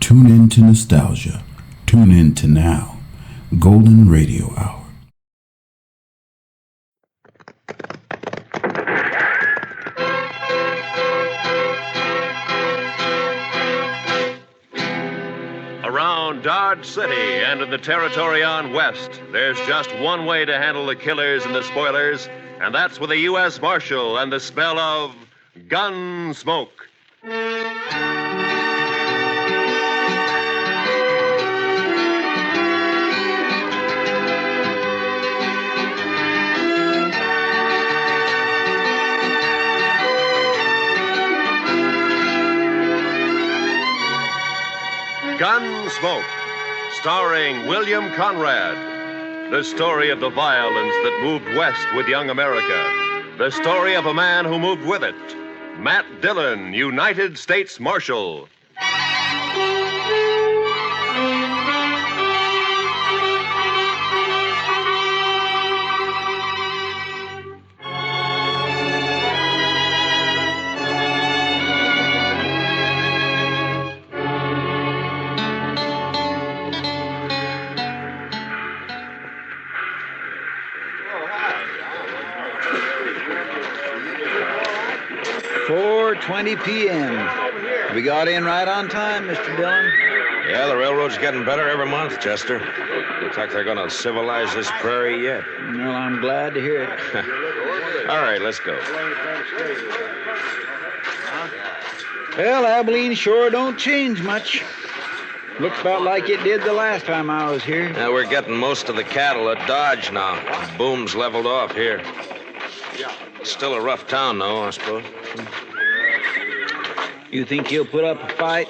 Tune in to nostalgia. Tune in to now. Golden Radio Hour. Around Dodge City and in the territory on West, there's just one way to handle the killers and the spoilers, and that's with a U.S. Marshal and the smell of Gunsmoke. Gunsmoke, starring William Conrad. The story of the violence that moved west with young America. The story of a man who moved with it. Matt Dillon, United States Marshal. p.m. We got in right on time, Mr. Dillon. Yeah, the railroad's getting better every month, Chester. Looks like they're going to civilize this prairie yet. Well, I'm glad to hear it. All right, let's go. Well, Abilene sure don't change much. Looks about like it did the last time I was here. Now, we're getting most of the cattle at Dodge now. Boom's leveled off here. Still a rough town, though, I suppose. You think he'll put up a fight?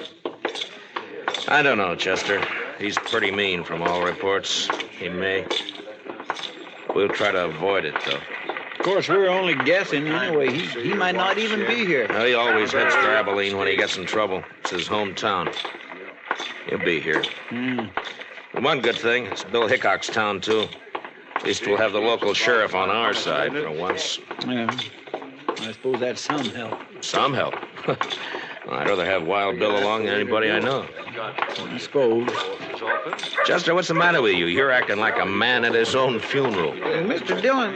I don't know, Chester. He's pretty mean from all reports. He may. We'll try to avoid it, though. Of course, we're only guessing anyway. He might not even be here. No, he always heads for Abilene when he gets in trouble. It's his hometown. He'll be here. One good thing, it's Bill Hickok's town, too. At least we'll have the local sheriff on our side for once. Yeah. I suppose that's some help. Some help? Well, I'd rather have Wild Bill along than anybody I know. I suppose. Chester, what's the matter with you? You're acting like a man at his own funeral. Mr. Dillon,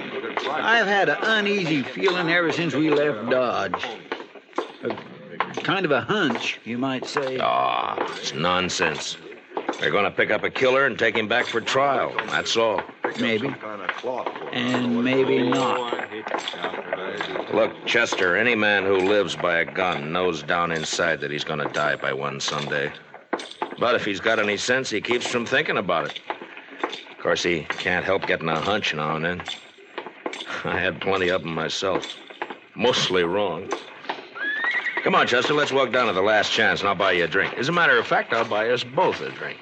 I've had an uneasy feeling ever since we left Dodge. Kind of a hunch, you might say. It's nonsense. They're going to pick up a killer and take him back for trial. That's all. Maybe. And maybe not. Look, Chester, any man who lives by a gun knows down inside that he's going to die by one someday. But if he's got any sense, he keeps from thinking about it. Of course, he can't help getting a hunch now and then. I had plenty of them myself. Mostly wrong. Come on, Chester, let's walk down to the Last Chance and I'll buy you a drink. As a matter of fact, I'll buy us both a drink.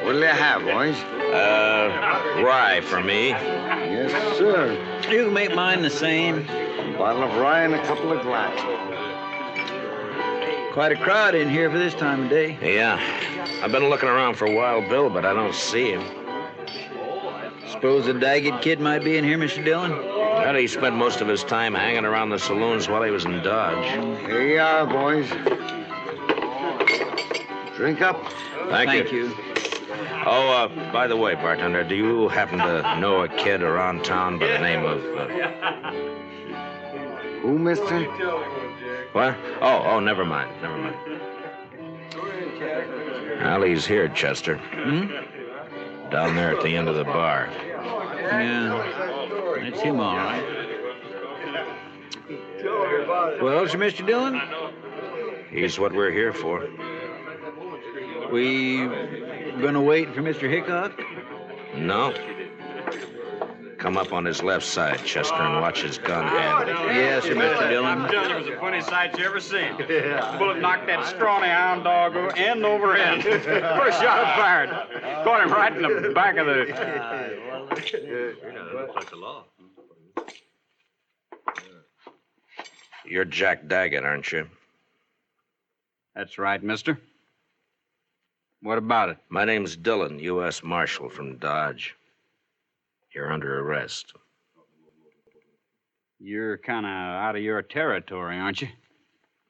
What'll you have, boys? Rye for me. Yes, sir. You can make mine the same. A bottle of rye and a couple of glasses. Quite a crowd in here for this time of day. Yeah. I've been looking around for Wild Bill, but I don't see him. Suppose the Daggett kid might be in here, Mr. Dillon? How he spent most of his time hanging around the saloons while he was in Dodge. Here you are, boys. Drink up. Thank you. Oh, by the way, bartender, do you happen to know a kid around town by the name of... Who, mister? What? Oh, never mind. Well, he's here, Chester. Down there at the end of the bar. Yeah, that's him, all right. Well, sir, Mr. Dillon? He's what we're here for. We gonna wait for Mr. Hickok? No. Come up on his left side, Chester, and watch his gun handle. Yes, sir, Mr. Dillon. I'm telling you, it was the funniest sight you ever seen. The bullet knocked that scrawny hound dog end over end. First shot I fired. Caught him right in the back of the... You're Jack Daggett, aren't you? That's right, mister. What about it? My name's Dillon, U.S. Marshal from Dodge. You're under arrest. You're kind of out of your territory, aren't you?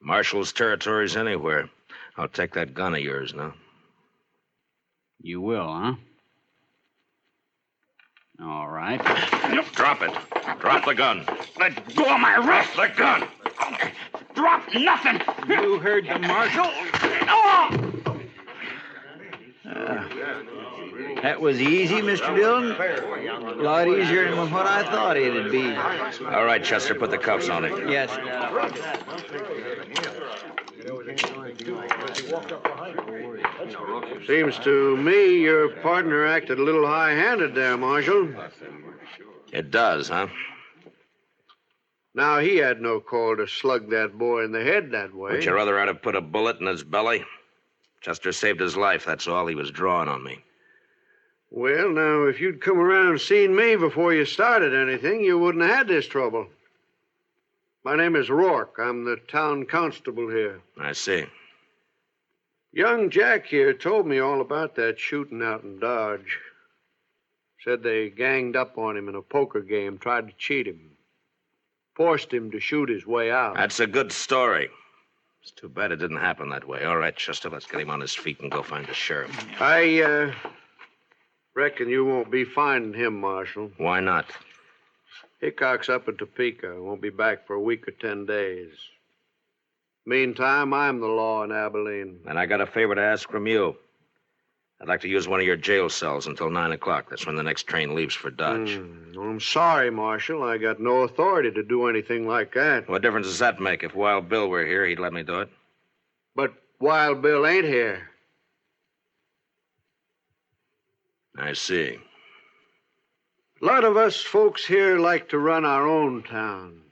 Marshal's territory's anywhere. I'll take that gun of yours now. You will, huh? All right. Drop it. Drop the gun. Let go of my wrist! The gun! Drop nothing! You heard the marshal. That was easy, Mr. Dillon. A lot easier than what I thought it'd be. All right, Chester, put the cuffs on him. Yes. Seems to me your partner acted a little high-handed there, Marshal. It does, huh? Now, he had no call to slug that boy in the head that way. Would you rather I'd have put a bullet in his belly? Chester saved his life, that's all. He was drawing on me. Well, now, if you'd come around and seen me before you started anything, you wouldn't have had this trouble. My name is Rourke. I'm the town constable here. I see. Young Jack here told me all about that shooting out in Dodge. Said they ganged up on him in a poker game, tried to cheat him. Forced him to shoot his way out. That's a good story. It's too bad it didn't happen that way. All right, Chester, let's get him on his feet and go find the sheriff. I reckon you won't be finding him, Marshal. Why not? Hickok's up in Topeka. Won't be back for a week or 10 days. Meantime, I'm the law in Abilene. And I got a favor to ask from you. I'd like to use one of your jail cells until 9 o'clock. That's when the next train leaves for Dodge. I'm sorry, Marshal. I got no authority to do anything like that. What difference does that make? If Wild Bill were here, he'd let me do it. But Wild Bill ain't here. I see. A lot of us folks here like to run our own town.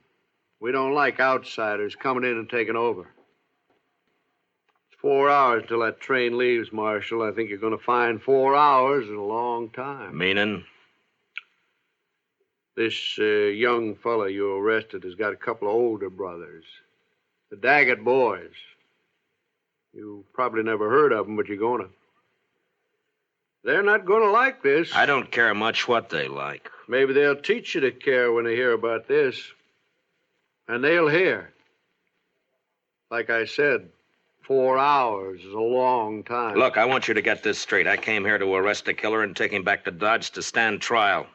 We don't like outsiders coming in and taking over. It's 4 hours till that train leaves, Marshal. I think you're going to find 4 hours is a long time. Meaning? This young fella you arrested has got a couple of older brothers. The Daggett boys. You probably never heard of them, but you're going to. They're not going to like this. I don't care much what they like. Maybe they'll teach you to care when they hear about this. And they'll hear. Like I said, 4 hours is a long time. Look, I want you to get this straight. I came here to arrest the killer and take him back to Dodge to stand trial.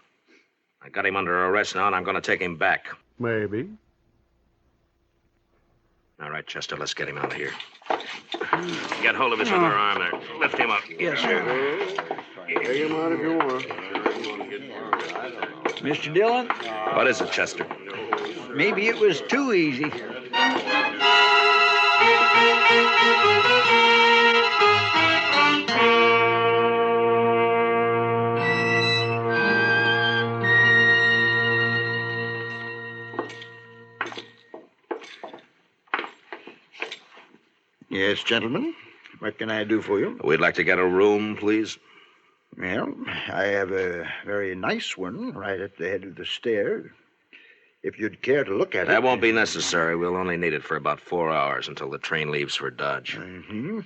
I got him under arrest now, and I'm going to take him back. Maybe. All right, Chester, let's get him out of here. Get hold of his other arm there. Lift him up. Yes, sir. Take him out if you want. Mr. Dillon, What is it, Chester? maybe it was too easy. Yes, gentlemen. What can I do for you? We'd like to get a room, please. Well, I have a very nice one right at the head of the stair. If you'd care to look at it. That won't be necessary. We'll only need it for about 4 hours until the train leaves for Dodge. Mm-hmm.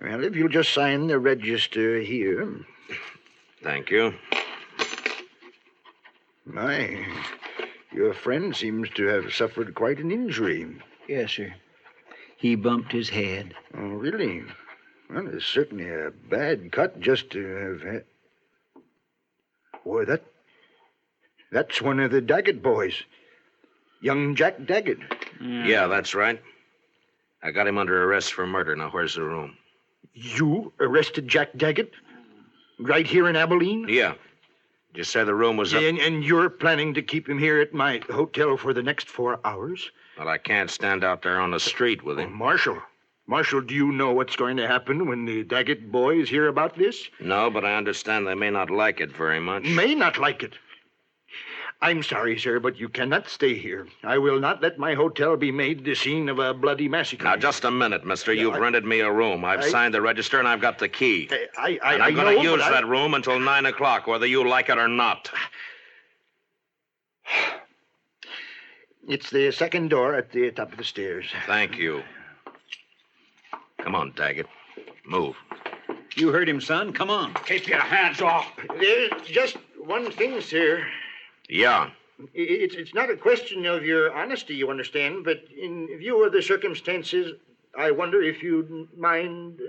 Well, if you'll just sign the register here. Thank you. My, your friend seems to have suffered quite an injury. Yes, sir. He bumped his head. Oh, really? Well, it's certainly a bad cut just to have had. Boy, that's one of the Daggett boys. Young Jack Daggett. Yeah, that's right. I got him under arrest for murder. Now, where's the room? You arrested Jack Daggett? Right here in Abilene? Yeah. Did you say the room was up? And you're planning to keep him here at my hotel for the next 4 hours? Well, I can't stand out there on the street with him. Marshal, do you know what's going to happen when the Daggett boys hear about this? No, but I understand they may not like it very much. May not like it. I'm sorry, sir, but you cannot stay here. I will not let my hotel be made the scene of a bloody massacre. Now, just a minute, mister. You've rented me a room. I've signed the register, and I've got the key. I'm going to use that room until 9 o'clock, whether you like it or not. It's the second door at the top of the stairs. Thank you. Come on, Daggett. Move. You heard him, son. Come on. Keep your hands off. There's just one thing, sir. Yeah. It's not a question of your honesty, you understand, but in view of the circumstances, I wonder if you'd mind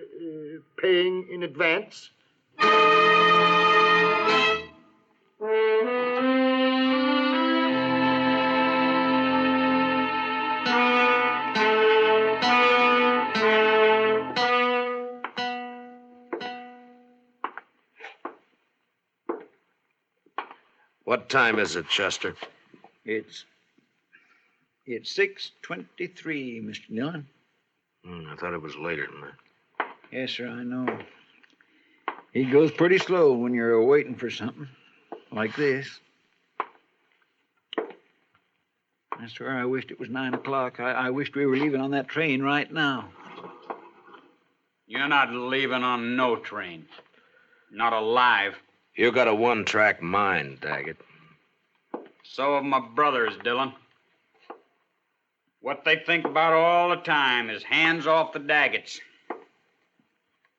paying in advance. What time is it, Chester? It's 6:23, Mr. Dillon. I thought it was later than that. Yes, sir, I know. It goes pretty slow when you're waiting for something like this. I swear I wished it was 9 o'clock. I wished we were leaving on that train right now. You're not leaving on no train. Not alive. You got a one-track mind, Daggett. So have my brothers, Dillon. What they think about all the time is hands off the Daggets.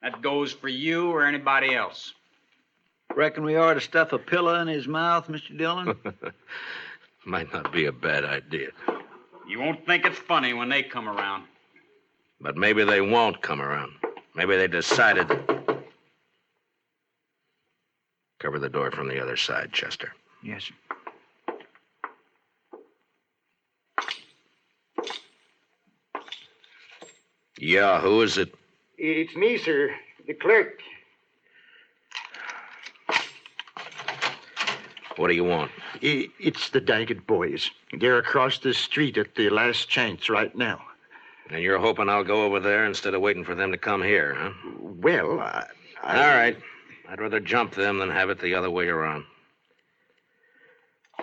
That goes for you or anybody else. Reckon we ought to stuff a pillow in his mouth, Mr. Dillon? Might not be a bad idea. You won't think it's funny when they come around. But maybe they won't come around. Maybe they decided. Cover the door from the other side, Chester. Yes, sir. Yeah, who is it? It's me, sir, the clerk. What do you want? It's the Daggett boys. They're across the street at the last chance right now. And you're hoping I'll go over there instead of waiting for them to come here, huh? Well, I... All right. I'd rather jump them than have it the other way around.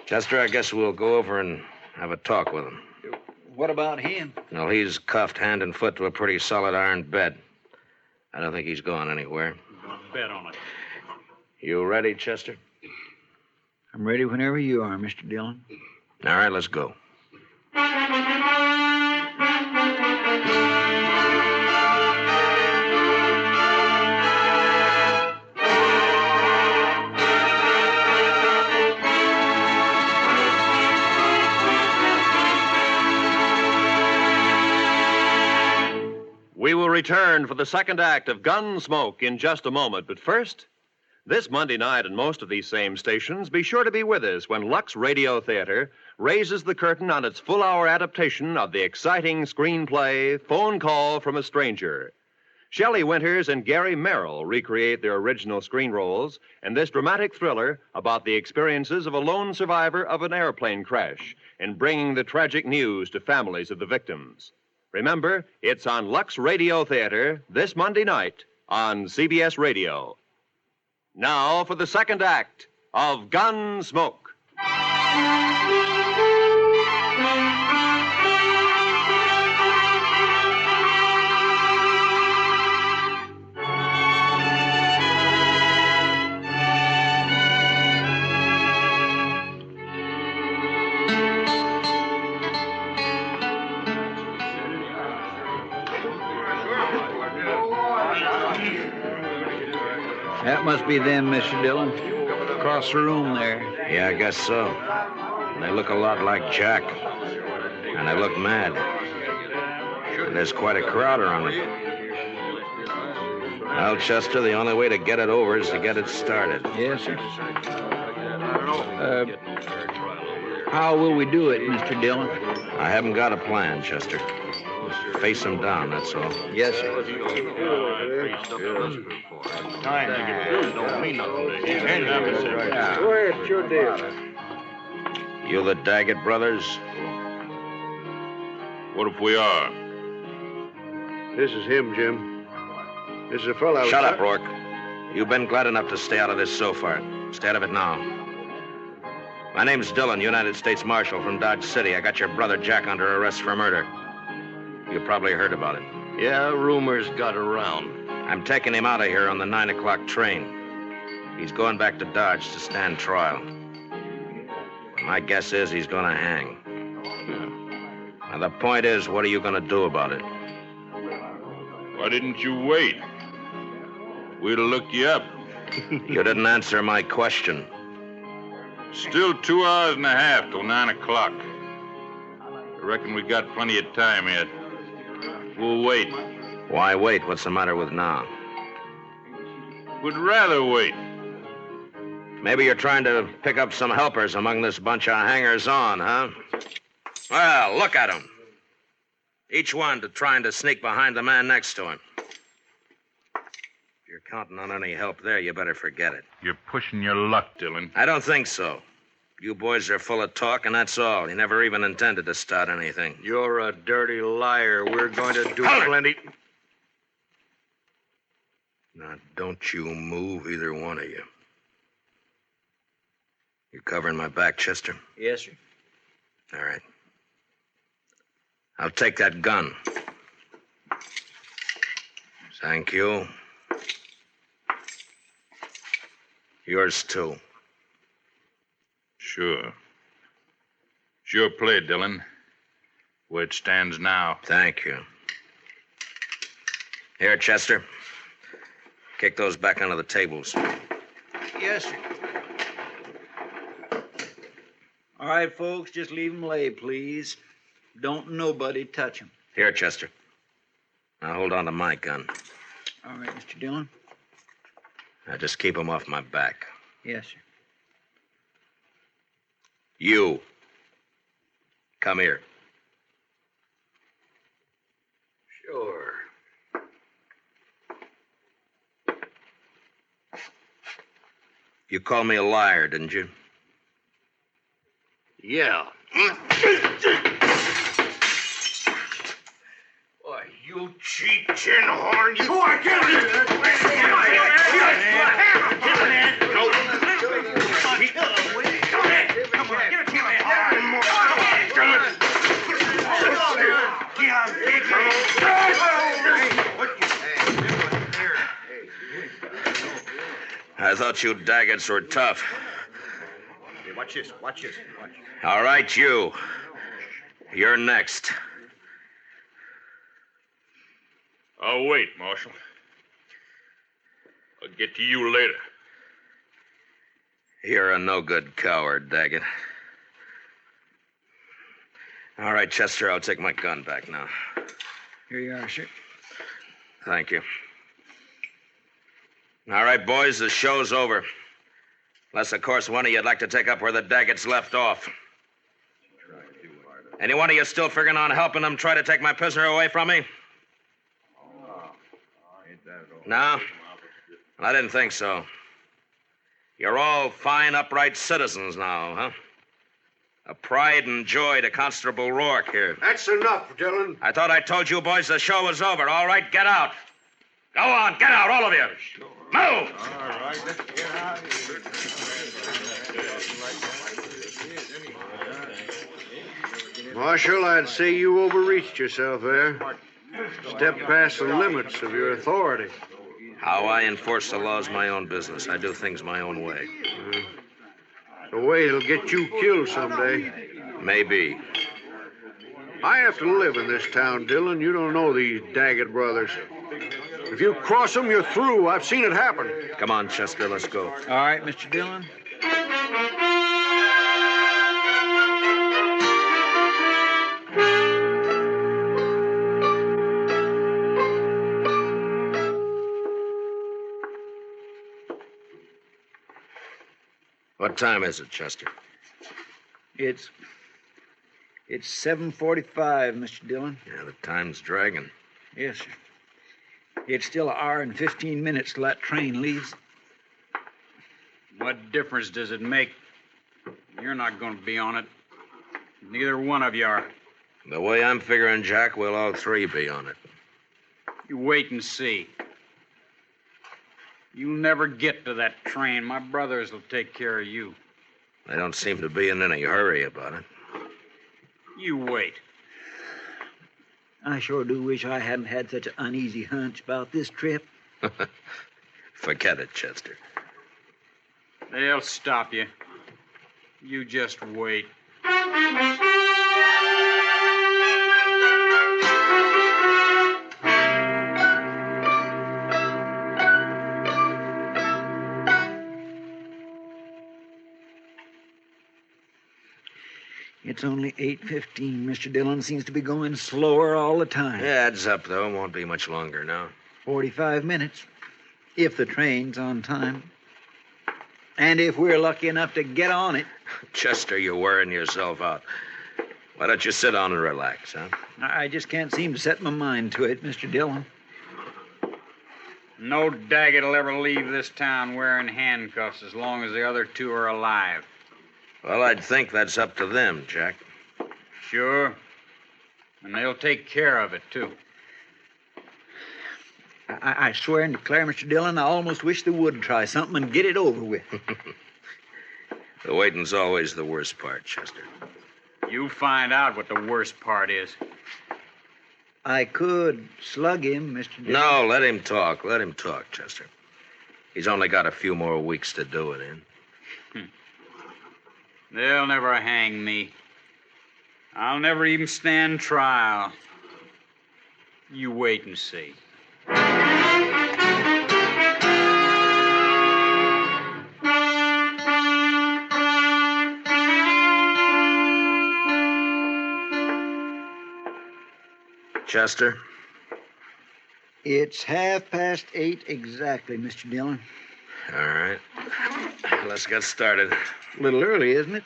Chester, I guess we'll go over and have a talk with him. What about him? Well, he's cuffed hand and foot to a pretty solid iron bed. I don't think he's going anywhere. I'm gonna bet on it. You ready, Chester? I'm ready whenever you are, Mr. Dillon. All right, let's go. We will return for the second act of Gunsmoke in just a moment. But first, this Monday night on most of these same stations, be sure to be with us when Lux Radio Theater raises the curtain on its full-hour adaptation of the exciting screenplay Phone Call from a Stranger. Shelley Winters and Gary Merrill recreate their original screen roles in this dramatic thriller about the experiences of a lone survivor of an airplane crash in bringing the tragic news to families of the victims. Remember, it's on Lux Radio Theater this Monday night on CBS Radio. Now for the second act of Gunsmoke. That must be them, Mr. Dillon. Across the room there. Yeah, I guess so. They look a lot like Jack. And they look mad. And there's quite a crowd around them. Well, Chester, the only way to get it over is to get it started. Yes, sir. How will we do it, Mr. Dillon? I haven't got a plan, Chester. Just face them down, that's all. Yes, sir. Don't mean nothing to him. Go ahead, it's your deal. You the Daggett brothers? What if we are? This is him, Jim. This is a fellow. Shut up, Rourke. You've been glad enough to stay out of this so far. Stay out of it now. My name's Dillon, United States Marshal from Dodge City. I got your brother Jack under arrest for murder. You probably heard about it. Yeah, rumors got around. I'm taking him out of here on the 9 o'clock train. He's going back to Dodge to stand trial. My guess is he's going to hang. And the point is, what are you going to do about it? Why didn't you wait? We'd have looked you up. You didn't answer my question. Still 2 hours and a half till 9 o'clock. I reckon we got plenty of time yet. We'll wait. Why wait? What's the matter with now? We'd rather wait. Maybe you're trying to pick up some helpers among this bunch of hangers-on, huh? Well, look at them. Each one trying to sneak behind the man next to him. If you're counting on any help there, you better forget it. You're pushing your luck, Dillon. I don't think so. You boys are full of talk, and that's all. You never even intended to start anything. You're a dirty liar. We're going to do plenty. Now, don't you move, either one of you. You covering my back, Chester? Yes, sir. All right. I'll take that gun. Thank you. Yours, too. Sure. Sure play, Dillon. Where it stands now. Thank you. Here, Chester. Kick those back onto the tables. Yes, sir. All right, folks, just leave them lay, please. Don't nobody touch them. Here, Chester. Now hold on to my gun. All right, Mr. Dillon. Now just keep them off my back. Yes, sir. You. Come here. Sure. You called me a liar, didn't you? Yeah. Why, you cheap tin horn, you... Who are you? I thought you Daggetts were tough. Hey, watch this. Watch. All right, you. You're next. I'll wait, Marshal. I'll get to you later. You're a no-good coward, Daggett. All right, Chester, I'll take my gun back now. Here you are, sir. Thank you. All right, boys, the show's over. Unless, of course, one of you'd like to take up where the Daggetts left off. Any one of you still figuring on helping them try to take my prisoner away from me? No? Well, I didn't think so. You're all fine, upright citizens now, huh? A pride and joy to Constable Rourke here. That's enough, Dillon. I thought I told you boys the show was over. All right, get out. Go on, get out, all of you. Move! All right, let's get out of here. Marshal, I'd say you overreached yourself there. Stepped past the limits of your authority. How I enforce the law's my own business. I do things my own way. The way it'll get you killed someday. Maybe. I have to live in this town, Dillon. You don't know these Daggett brothers. If you cross them, you're through. I've seen it happen. Come on, Chester, let's go. All right, Mr. Dillon. What time is it, Chester? It's 7:45, Mr. Dillon. Yeah, the time's dragging. Yes, sir. It's still an hour and 15 minutes till that train leaves. What difference does it make? You're not going to be on it. Neither one of you are. The way I'm figuring, Jack, we'll all three be on it. You wait and see. You'll never get to that train. My brothers will take care of you. They don't seem to be in any hurry about it. You wait. I sure do wish I hadn't had such an uneasy hunch about this trip. Forget it, Chester. They'll stop you. You just wait. It's only 8:15. Mr. Dillon seems to be going slower all the time. Yeah, it's up, though. Won't be much longer now. 45 minutes, if the train's on time. And if we're lucky enough to get on it. Chester, you're wearing yourself out. Why don't you sit down and relax, huh? I just can't seem to set my mind to it, Mr. Dillon. No Daggett will ever leave this town wearing handcuffs as long as the other two are alive. Well, I'd think that's up to them, Jack. Sure. And they'll take care of it, too. I swear and declare, Mr. Dillon, I almost wish they would try something and get it over with. The waiting's always the worst part, Chester. You find out what the worst part is. I could slug him, Mr. Dillon. No, let him talk. Let him talk, Chester. He's only got a few more weeks to do it in. They'll never hang me. I'll never even stand trial. You wait and see. Chester? It's 8:30 exactly, Mr. Dillon. All right. Let's get started. A little early, isn't it?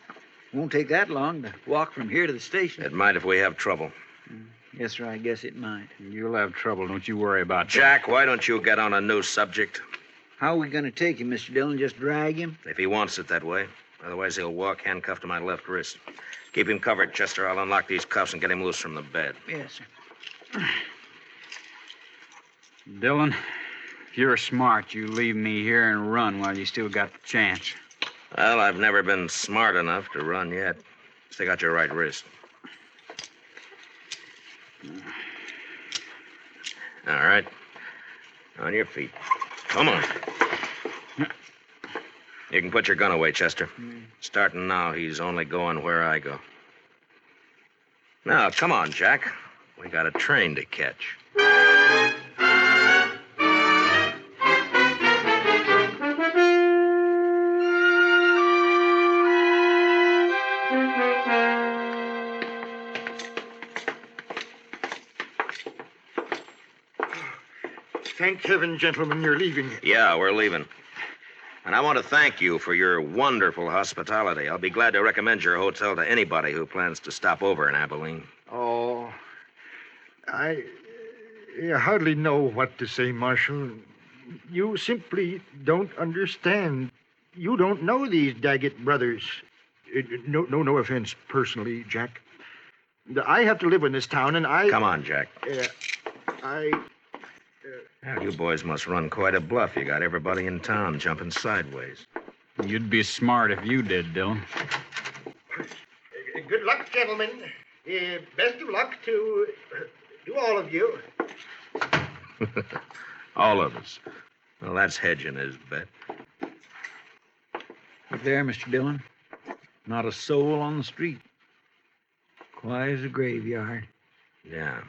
Won't take that long to walk from here to the station. It might if we have trouble. Yes, sir, I guess it might. You'll have trouble, don't you worry about that. Jack, why don't you get on a new subject? How are we going to take him, Mr. Dillon? Just drag him? If he wants it that way. Otherwise, he'll walk handcuffed to my left wrist. Keep him covered, Chester. I'll unlock these cuffs and get him loose from the bed. Yes, sir. Dillon, if you're smart, you leave me here and run while you still got the chance. Well, I've never been smart enough to run yet. Stick out your right wrist. All right. On your feet. Come on. You can put your gun away, Chester. Starting now, he's only going where I go. Now, come on, Jack. We got a train to catch. Thank heaven, gentlemen, you're leaving. Yeah, we're leaving. And I want to thank you for your wonderful hospitality. I'll be glad to recommend your hotel to anybody who plans to stop over in Abilene. Oh, I hardly know what to say, Marshal. You simply don't understand. You don't know these Daggett brothers. No offense personally, Jack. I have to live in this town, and I... Come on, Jack. Well, you boys must run quite a bluff. You got everybody in town jumping sideways. You'd be smart if you did, Dillon. Good luck, gentlemen. Best of luck to all of you. All of us. Well, that's hedging his bet. Up there, Mr. Dillon. Not a soul on the street. Quiet as a graveyard. Yeah.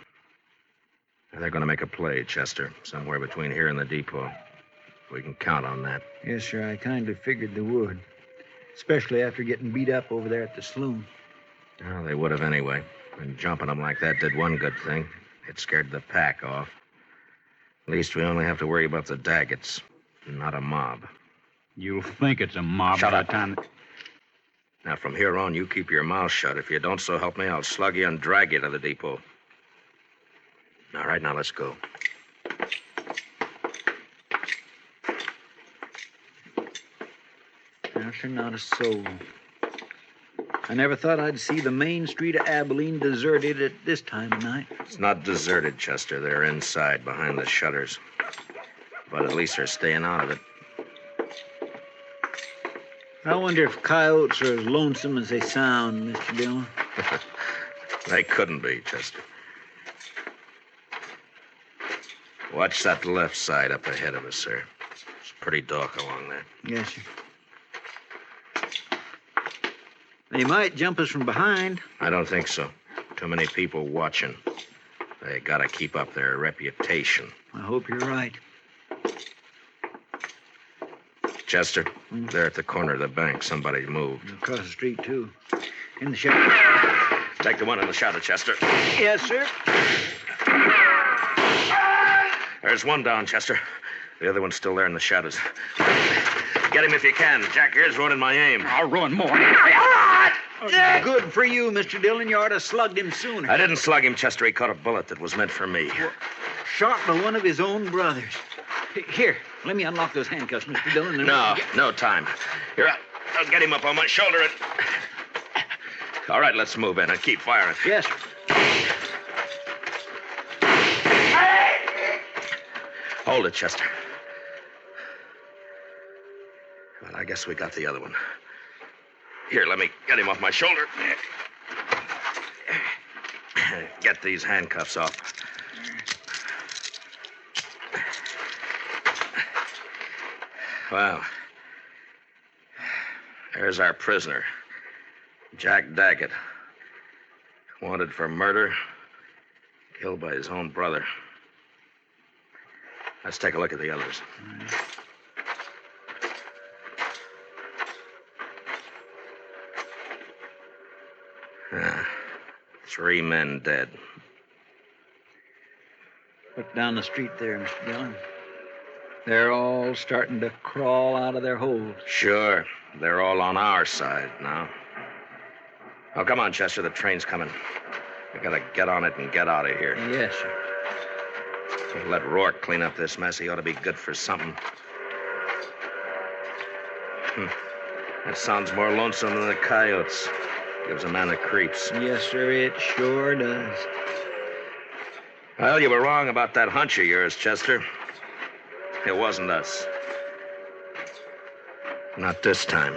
They're going to make a play, Chester, somewhere between here and the depot. We can count on that. Yes, sir, I kind of figured they would. Especially after getting beat up over there at the saloon. Well, they would have anyway. And jumping them like that did one good thing. It scared the pack off. At least we only have to worry about the Daggets, not a mob. You'll think it's a mob Shut by up. the time... Now, from here on, you keep your mouth shut. If you don't, so help me, I'll slug you and drag you to the depot. All right, now let's go. No, sir, not a soul. I never thought I'd see the main street of Abilene deserted at this time of night. It's not deserted, Chester. They're inside, behind the shutters. But at least they're staying out of it. I wonder if coyotes are as lonesome as they sound, Mr. Dillon. They couldn't be, Chester. Watch that left side up ahead of us, sir. It's pretty dark along there. Yes, sir. They might jump us from behind. I don't think so. Too many people watching. They gotta keep up their reputation. I hope you're right. Chester, there at the corner of the bank, somebody moved. Across the street, too. In the shadow. Take the one in the shadow, Chester. Yes, sir. There's one down, Chester. The other one's still there in the shadows. Get him if you can. Jack here's ruining my aim. I'll ruin more. Good for you, Mr. Dillon. You ought to have slugged him sooner. I didn't slug him, Chester. He caught a bullet that was meant for me. Shot by one of his own brothers. Here, let me unlock those handcuffs, Mr. Dillon. and- No time. Here, I'll get him up on my shoulder and... All right, let's move in and keep firing. Yes, sir. Hold it, Chester. Well, I guess we got the other one. Here, let me get him off my shoulder. Get these handcuffs off. Well, there's our prisoner, Jack Daggett. Wanted for murder, killed by his own brother. Let's take a look at the others. Ah, 3 men dead. Look down the street there, Mr. Dillon. They're all starting to crawl out of their holes. Sure, they're all on our side now. Oh, come on, Chester, the train's coming. We gotta get on it and get out of here. Yes, sir. Let Rourke clean up this mess. He ought to be good for something. That sounds more lonesome than the coyotes. Gives a man the creeps. Yes, sir, it sure does. Well, you were wrong about that hunch of yours, Chester. It wasn't us. Not this time.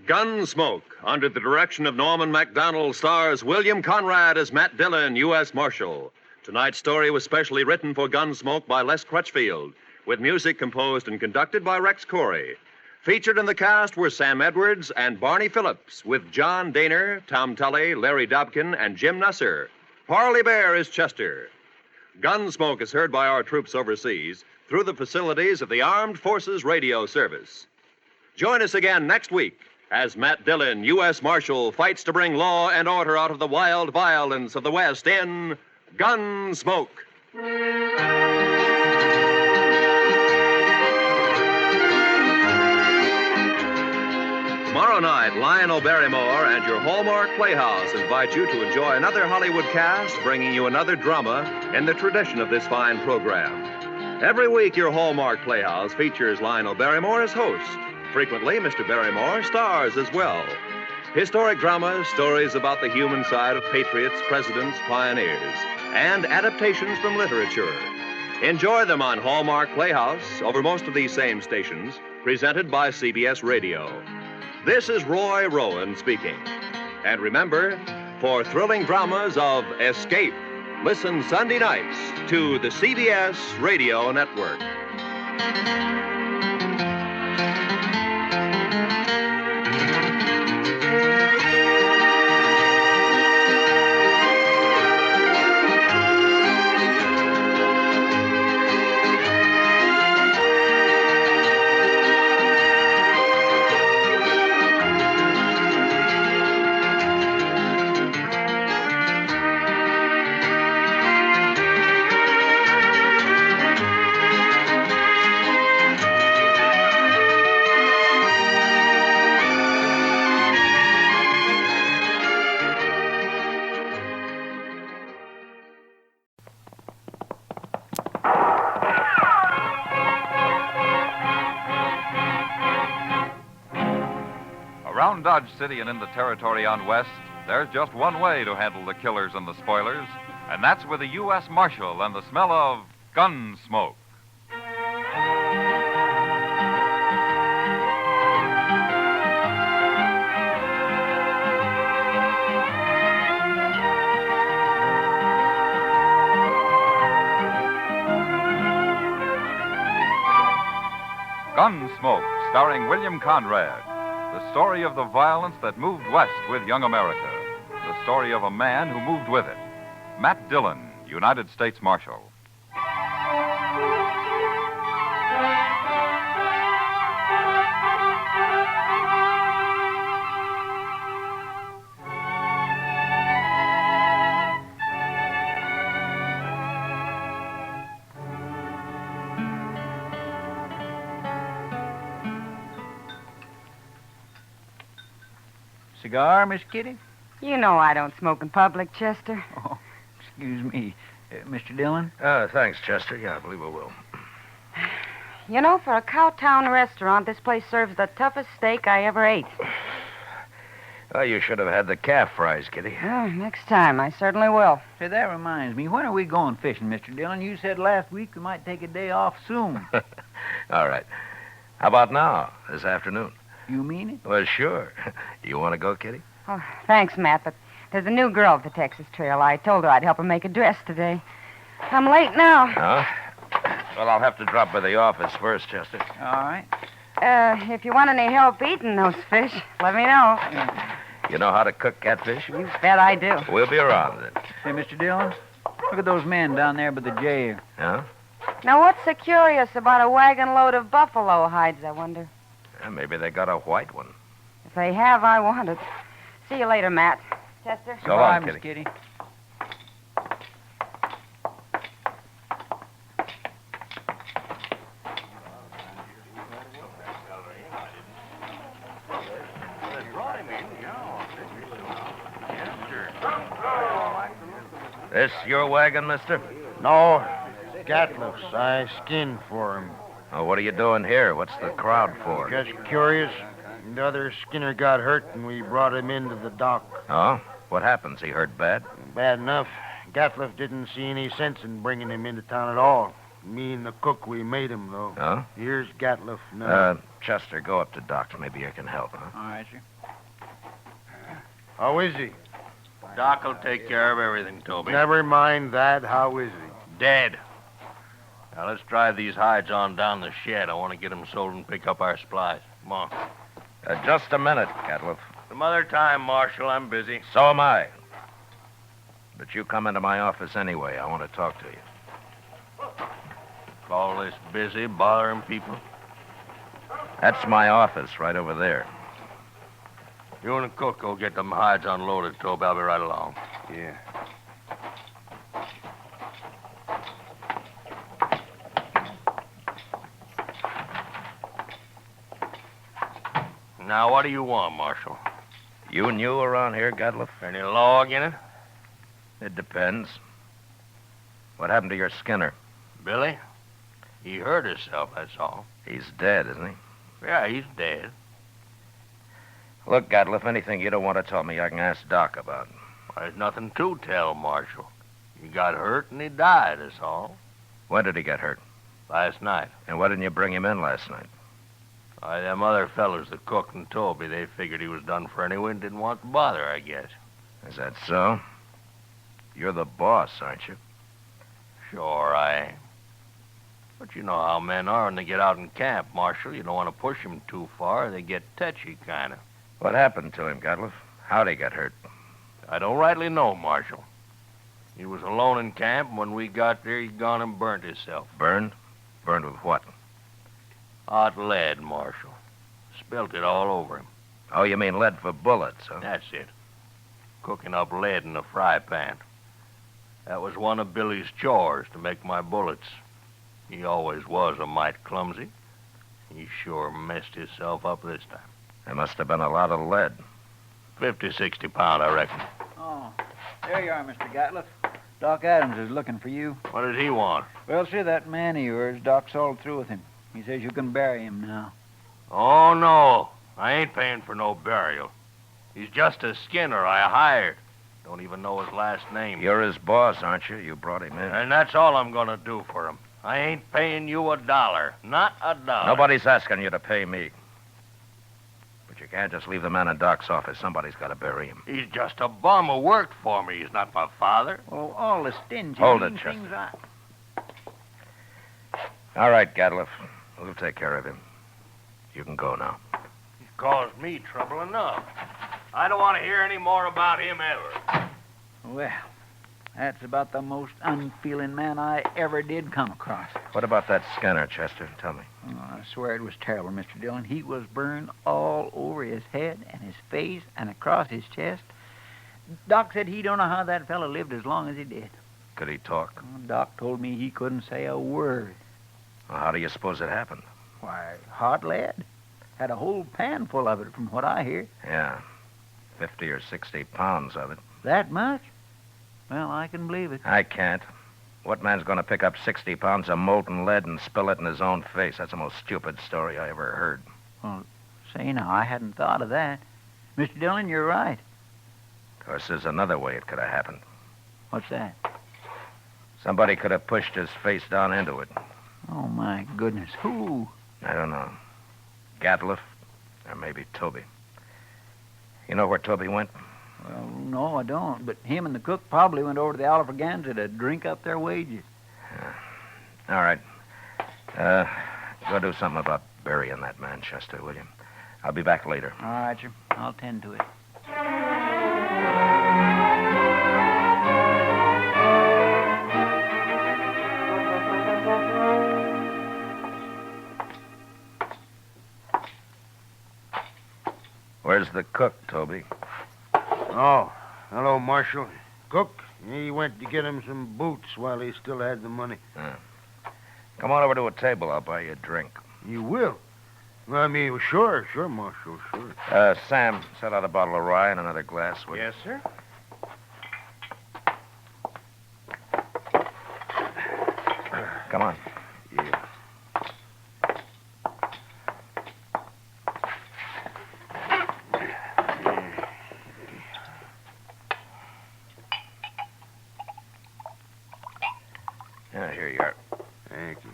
Gunsmoke, under the direction of Norman MacDonald, stars William Conrad as Matt Dillon, U.S. Marshal. Tonight's story was specially written for Gunsmoke by Les Crutchfield, with music composed and conducted by Rex Corey. Featured in the cast were Sam Edwards and Barney Phillips, with John Daner, Tom Tully, Larry Dobkin, and Jim Nusser. Parley Bear is Chester. Gunsmoke is heard by our troops overseas through the facilities of the Armed Forces Radio Service. Join us again next week as Matt Dillon, U.S. Marshal, fights to bring law and order out of the wild violence of the West in Gunsmoke. Tomorrow night, Lionel Barrymore and your Hallmark Playhouse invite you to enjoy another Hollywood cast bringing you another drama in the tradition of this fine program. Every week, your Hallmark Playhouse features Lionel Barrymore as host. Frequently, Mr. Barrymore stars as well. Historic dramas, stories about the human side of patriots, presidents, pioneers, and adaptations from literature. Enjoy them on Hallmark Playhouse over most of these same stations, presented by CBS Radio. This is Roy Rowan speaking. And remember, for thrilling dramas of escape, listen Sunday nights to the CBS Radio Network. Around Dodge City and in the territory on West, there's just one way to handle the killers and the spoilers, and that's with a U.S. Marshal and the smell of Gunsmoke. Gunsmoke, starring William Conrad. The story of the violence that moved west with young America. The story of a man who moved with it. Matt Dillon, United States Marshal. Cigar, Miss Kitty? You know I don't smoke in public, Chester. Oh, excuse me. Mr. Dillon? Thanks, Chester. Yeah, I believe I will. You know, for a Cowtown restaurant, this place serves the toughest steak I ever ate. Oh, you should have had the calf fries, Kitty. Next time, I certainly will. Say, that reminds me. When are we going fishing, Mr. Dillon? You said last week we might take a day off soon. All right. How about now, this afternoon? You mean it? Well, sure. You want to go, Kitty? Oh, thanks, Matt, but there's a new girl at the Texas Trail. I told her I'd help her make a dress today. I'm late now. Huh? Well, I'll have to drop by the office first, Chester. All right. If you want any help eating those fish, let me know. You know how to cook catfish? You bet I do. We'll be around then. Hey, Mr. Dillon, look at those men down there by the jail. Huh? Now, what's so curious about a wagon load of buffalo hides, I wonder? Maybe they got a white one. If they have, I want it. See you later, Matt. Chester? So long, Miss Kitty. Kitty. This your wagon, mister? No, Gatliff's. I skinned for him. Oh, what are you doing here? What's the crowd for? Just curious. The other Skinner got hurt, and we brought him into the dock. Oh? What happens? He hurt bad? Bad enough. Gatliff didn't see any sense in bringing him into town at all. Me and the cook, we made him, though. Oh? Here's Gatliff now. Chester, go up to Doc's. Maybe you can help, huh? All right, sir. How is he? Doc will take care of everything, Toby. Never mind that. How is he? Dead. Now, let's drive these hides on down the shed. I want to get them sold and pick up our supplies. Come on. Just a minute, Gatliff. Some other time, Marshal. I'm busy. So am I. But you come into my office anyway. I want to talk to you. All this busy, bothering people. That's my office right over there. You and the cook go get them hides unloaded, Toby. I'll be right along. Yeah. Now, what do you want, Marshal? You new around here, Gatliff? Any log in it? It depends. What happened to your Skinner? Billy? He hurt himself, that's all. He's dead, isn't he? Yeah, he's dead. Look, Gatliff, anything you don't want to tell me, I can ask Doc about. There's nothing to tell, Marshal. He got hurt and he died, that's all. When did he get hurt? Last night. And why didn't you bring him in last night? Why, them other fellas, the cook and Toby, they figured he was done for anyway and didn't want to bother, I guess. Is that so? You're the boss, aren't you? Sure, I am. But you know how men are when they get out in camp, Marshal. You don't want to push them too far. They get touchy, kind of. What happened to him, Gatliff? How'd he get hurt? I don't rightly know, Marshal. He was alone in camp, and when we got there, he'd gone and burnt himself. Burned? Burned with what? Hot lead, Marshal. Spilt it all over him. Oh, you mean lead for bullets, huh? That's it. Cooking up lead in a fry pan. That was one of Billy's chores, to make my bullets. He always was a mite clumsy. He sure messed himself up this time. There must have been a lot of lead. 50, 60 pound, I reckon. Oh, there you are, Mr. Gatliff. Doc Adams is looking for you. What does he want? Well, see, that man of yours, Doc's all through with him. He says you can bury him now. Oh, no. I ain't paying for no burial. He's just a Skinner I hired. Don't even know his last name. You're his boss, aren't you? You brought him in. And that's all I'm going to do for him. I ain't paying you $1. Not $1. Nobody's asking you to pay me. But you can't just leave the man in Doc's office. Somebody's got to bury him. He's just a bum who worked for me. He's not my father. Well, all the stingy Hold it, things Chester. All right, Gatliff. We'll take care of him. You can go now. He's caused me trouble enough. I don't want to hear any more about him ever. Well, that's about the most unfeeling man I ever did come across. What about that Skinner, Chester? Tell me. Oh, I swear it was terrible, Mr. Dillon. He was burned all over his head and his face and across his chest. Doc said he don't know how that fellow lived as long as he did. Could he talk? Oh, Doc told me he couldn't say a word. Well, how do you suppose it happened? Why, hot lead. Had a whole pan full of it, from what I hear. Yeah, 50 or 60 pounds of it. That much? Well, I can believe it. I can't. What man's going to pick up 60 pounds of molten lead and spill it in his own face? That's the most stupid story I ever heard. Well, say now, I hadn't thought of that. Mr. Dillon, you're right. Of course, there's another way it could have happened. What's that? Somebody could have pushed his face down into it. Oh, my goodness. Who? I don't know. Gatliff, or maybe Toby. You know where Toby went? Well, no, I don't. But him and the cook probably went over to the Alfraganza to drink up their wages. All right. Go do something about burying that man, Chester, will you? I'll be back later. All right, sir. I'll tend to it. Where's the cook, Toby? Oh, hello, Marshal. Cook, he went to get him some boots while he still had the money. Come on over to a table. I'll buy you a drink. You will? Well, I mean, sure, Marshal, sure. Sam, set out a bottle of rye and another glass, will you? Yes, sir. Come on. Yeah. Yeah, here you are. Thank you.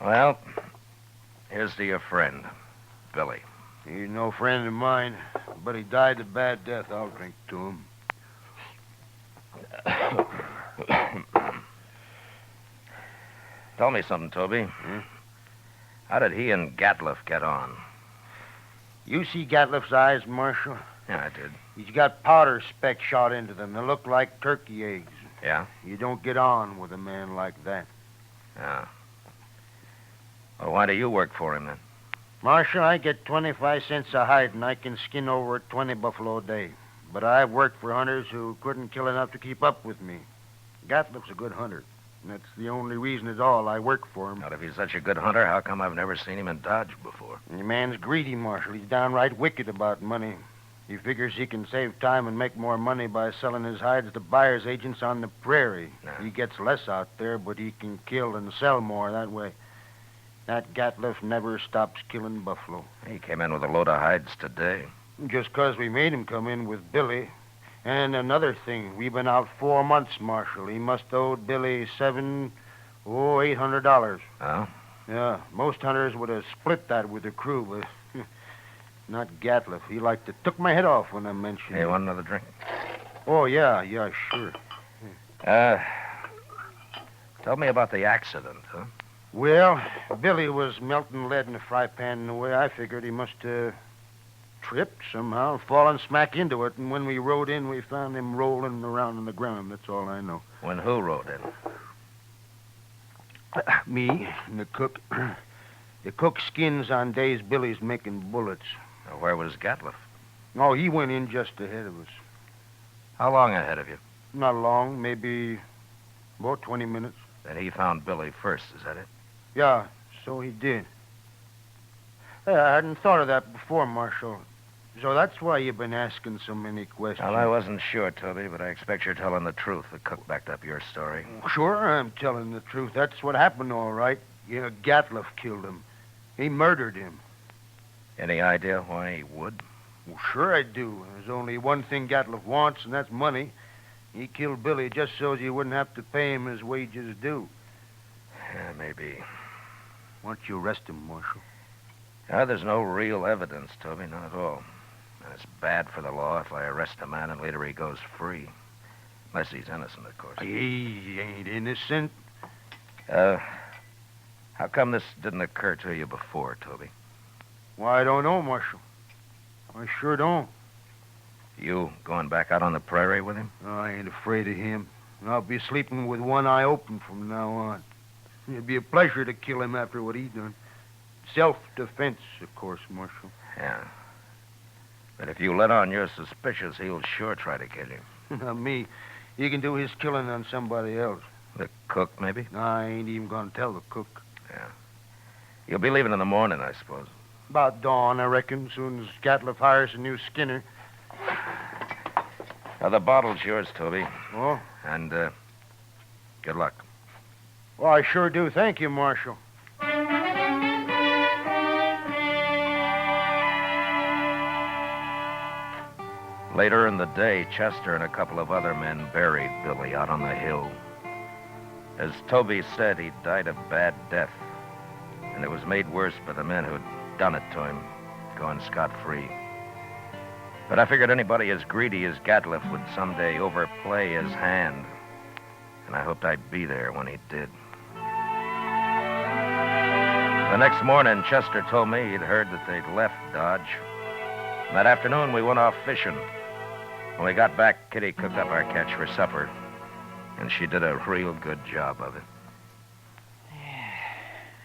Well, here's to your friend, Billy. He's no friend of mine, but he died a bad death. I'll drink to him. Tell me something, Toby. How did he and Gatliff get on? You see Gatliff's eyes, Marshal? Yeah, I did. He's got powder specks shot into them. They look like turkey eggs. Yeah? You don't get on with a man like that. Yeah. Well, why do you work for him, then? Marshal, I get 25 cents a hide, and I can skin over 20 buffalo a day. But I've worked for hunters who couldn't kill enough to keep up with me. Gatliff's a good hunter. And that's the only reason at all I work for him. Now, if he's such a good hunter, how come I've never seen him in Dodge before? And the man's greedy, Marshal. He's downright wicked about money. He figures he can save time and make more money by selling his hides to buyer's agents on the prairie. Yeah. He gets less out there, but he can kill and sell more that way. That Gatliff never stops killing buffalo. He came in with a load of hides today. Just 'cause we made him come in with Billy. And another thing, we've been out 4 months, Marshal. He must owe Billy $800. Oh? Yeah, most hunters would have split that with the crew, but not Gatliff. He like to took my head off when I mentioned Hey, it. want another drink? Oh, yeah, sure. Tell me about the accident, huh? Well, Billy was melting lead in a fry pan, and the way I figured he must have tripped somehow, fallen smack into it, and when we rode in, we found him rolling around on the ground. That's all I know. When who rode in? Me and the cook. The cook skins on days Billy's making bullets. Now, where was Gatliff? Oh, he went in just ahead of us. How long ahead of you? Not long, maybe about 20 minutes. Then he found Billy first, is that it? Yeah, so he did. Hey, I hadn't thought of that before, Marshal. So that's why you've been asking so many questions. Well, I wasn't sure, Toby, but I expect you're telling the truth. The cook backed up your story. Sure, I'm telling the truth. That's what happened, all right. Yeah, Gatliff killed him. He murdered him. Any idea why he would? Well, sure I do. There's only one thing Gatliff wants, and that's money. He killed Billy just so he wouldn't have to pay him his wages due. Yeah, maybe. Why don't you arrest him, Marshal? There's no real evidence, Toby, not at all. And it's bad for the law if I arrest a man and later he goes free. Unless he's innocent, of course. He ain't innocent. How come this didn't occur to you before, Toby? Why, I don't know, Marshal. I sure don't. You going back out on the prairie with him? I ain't afraid of him. I'll be sleeping with one eye open from now on. It'd be a pleasure to kill him after what he done. Self-defense, of course, Marshal. Yeah. But if you let on you're suspicious, he'll sure try to kill you. Not me. He can do his killing on somebody else. The cook, maybe? I ain't even gonna tell the cook. Yeah. You'll be leaving in the morning, I suppose. About dawn, I reckon, soon as Gatliff hires a new skinner. Now, the bottle's yours, Toby. Oh? And, good luck. Well, I sure do. Thank you, Marshal. Later in the day, Chester and a couple of other men buried Billy out on the hill. As Toby said, he died a bad death, and it was made worse by the men who'd done it to him, going scot-free. But I figured anybody as greedy as Gatliff would someday overplay his hand, and I hoped I'd be there when he did. The next morning, Chester told me he'd heard that they'd left Dodge. And that afternoon, we went off fishing. When we got back, Kitty cooked up our catch for supper, and she did a real good job of it.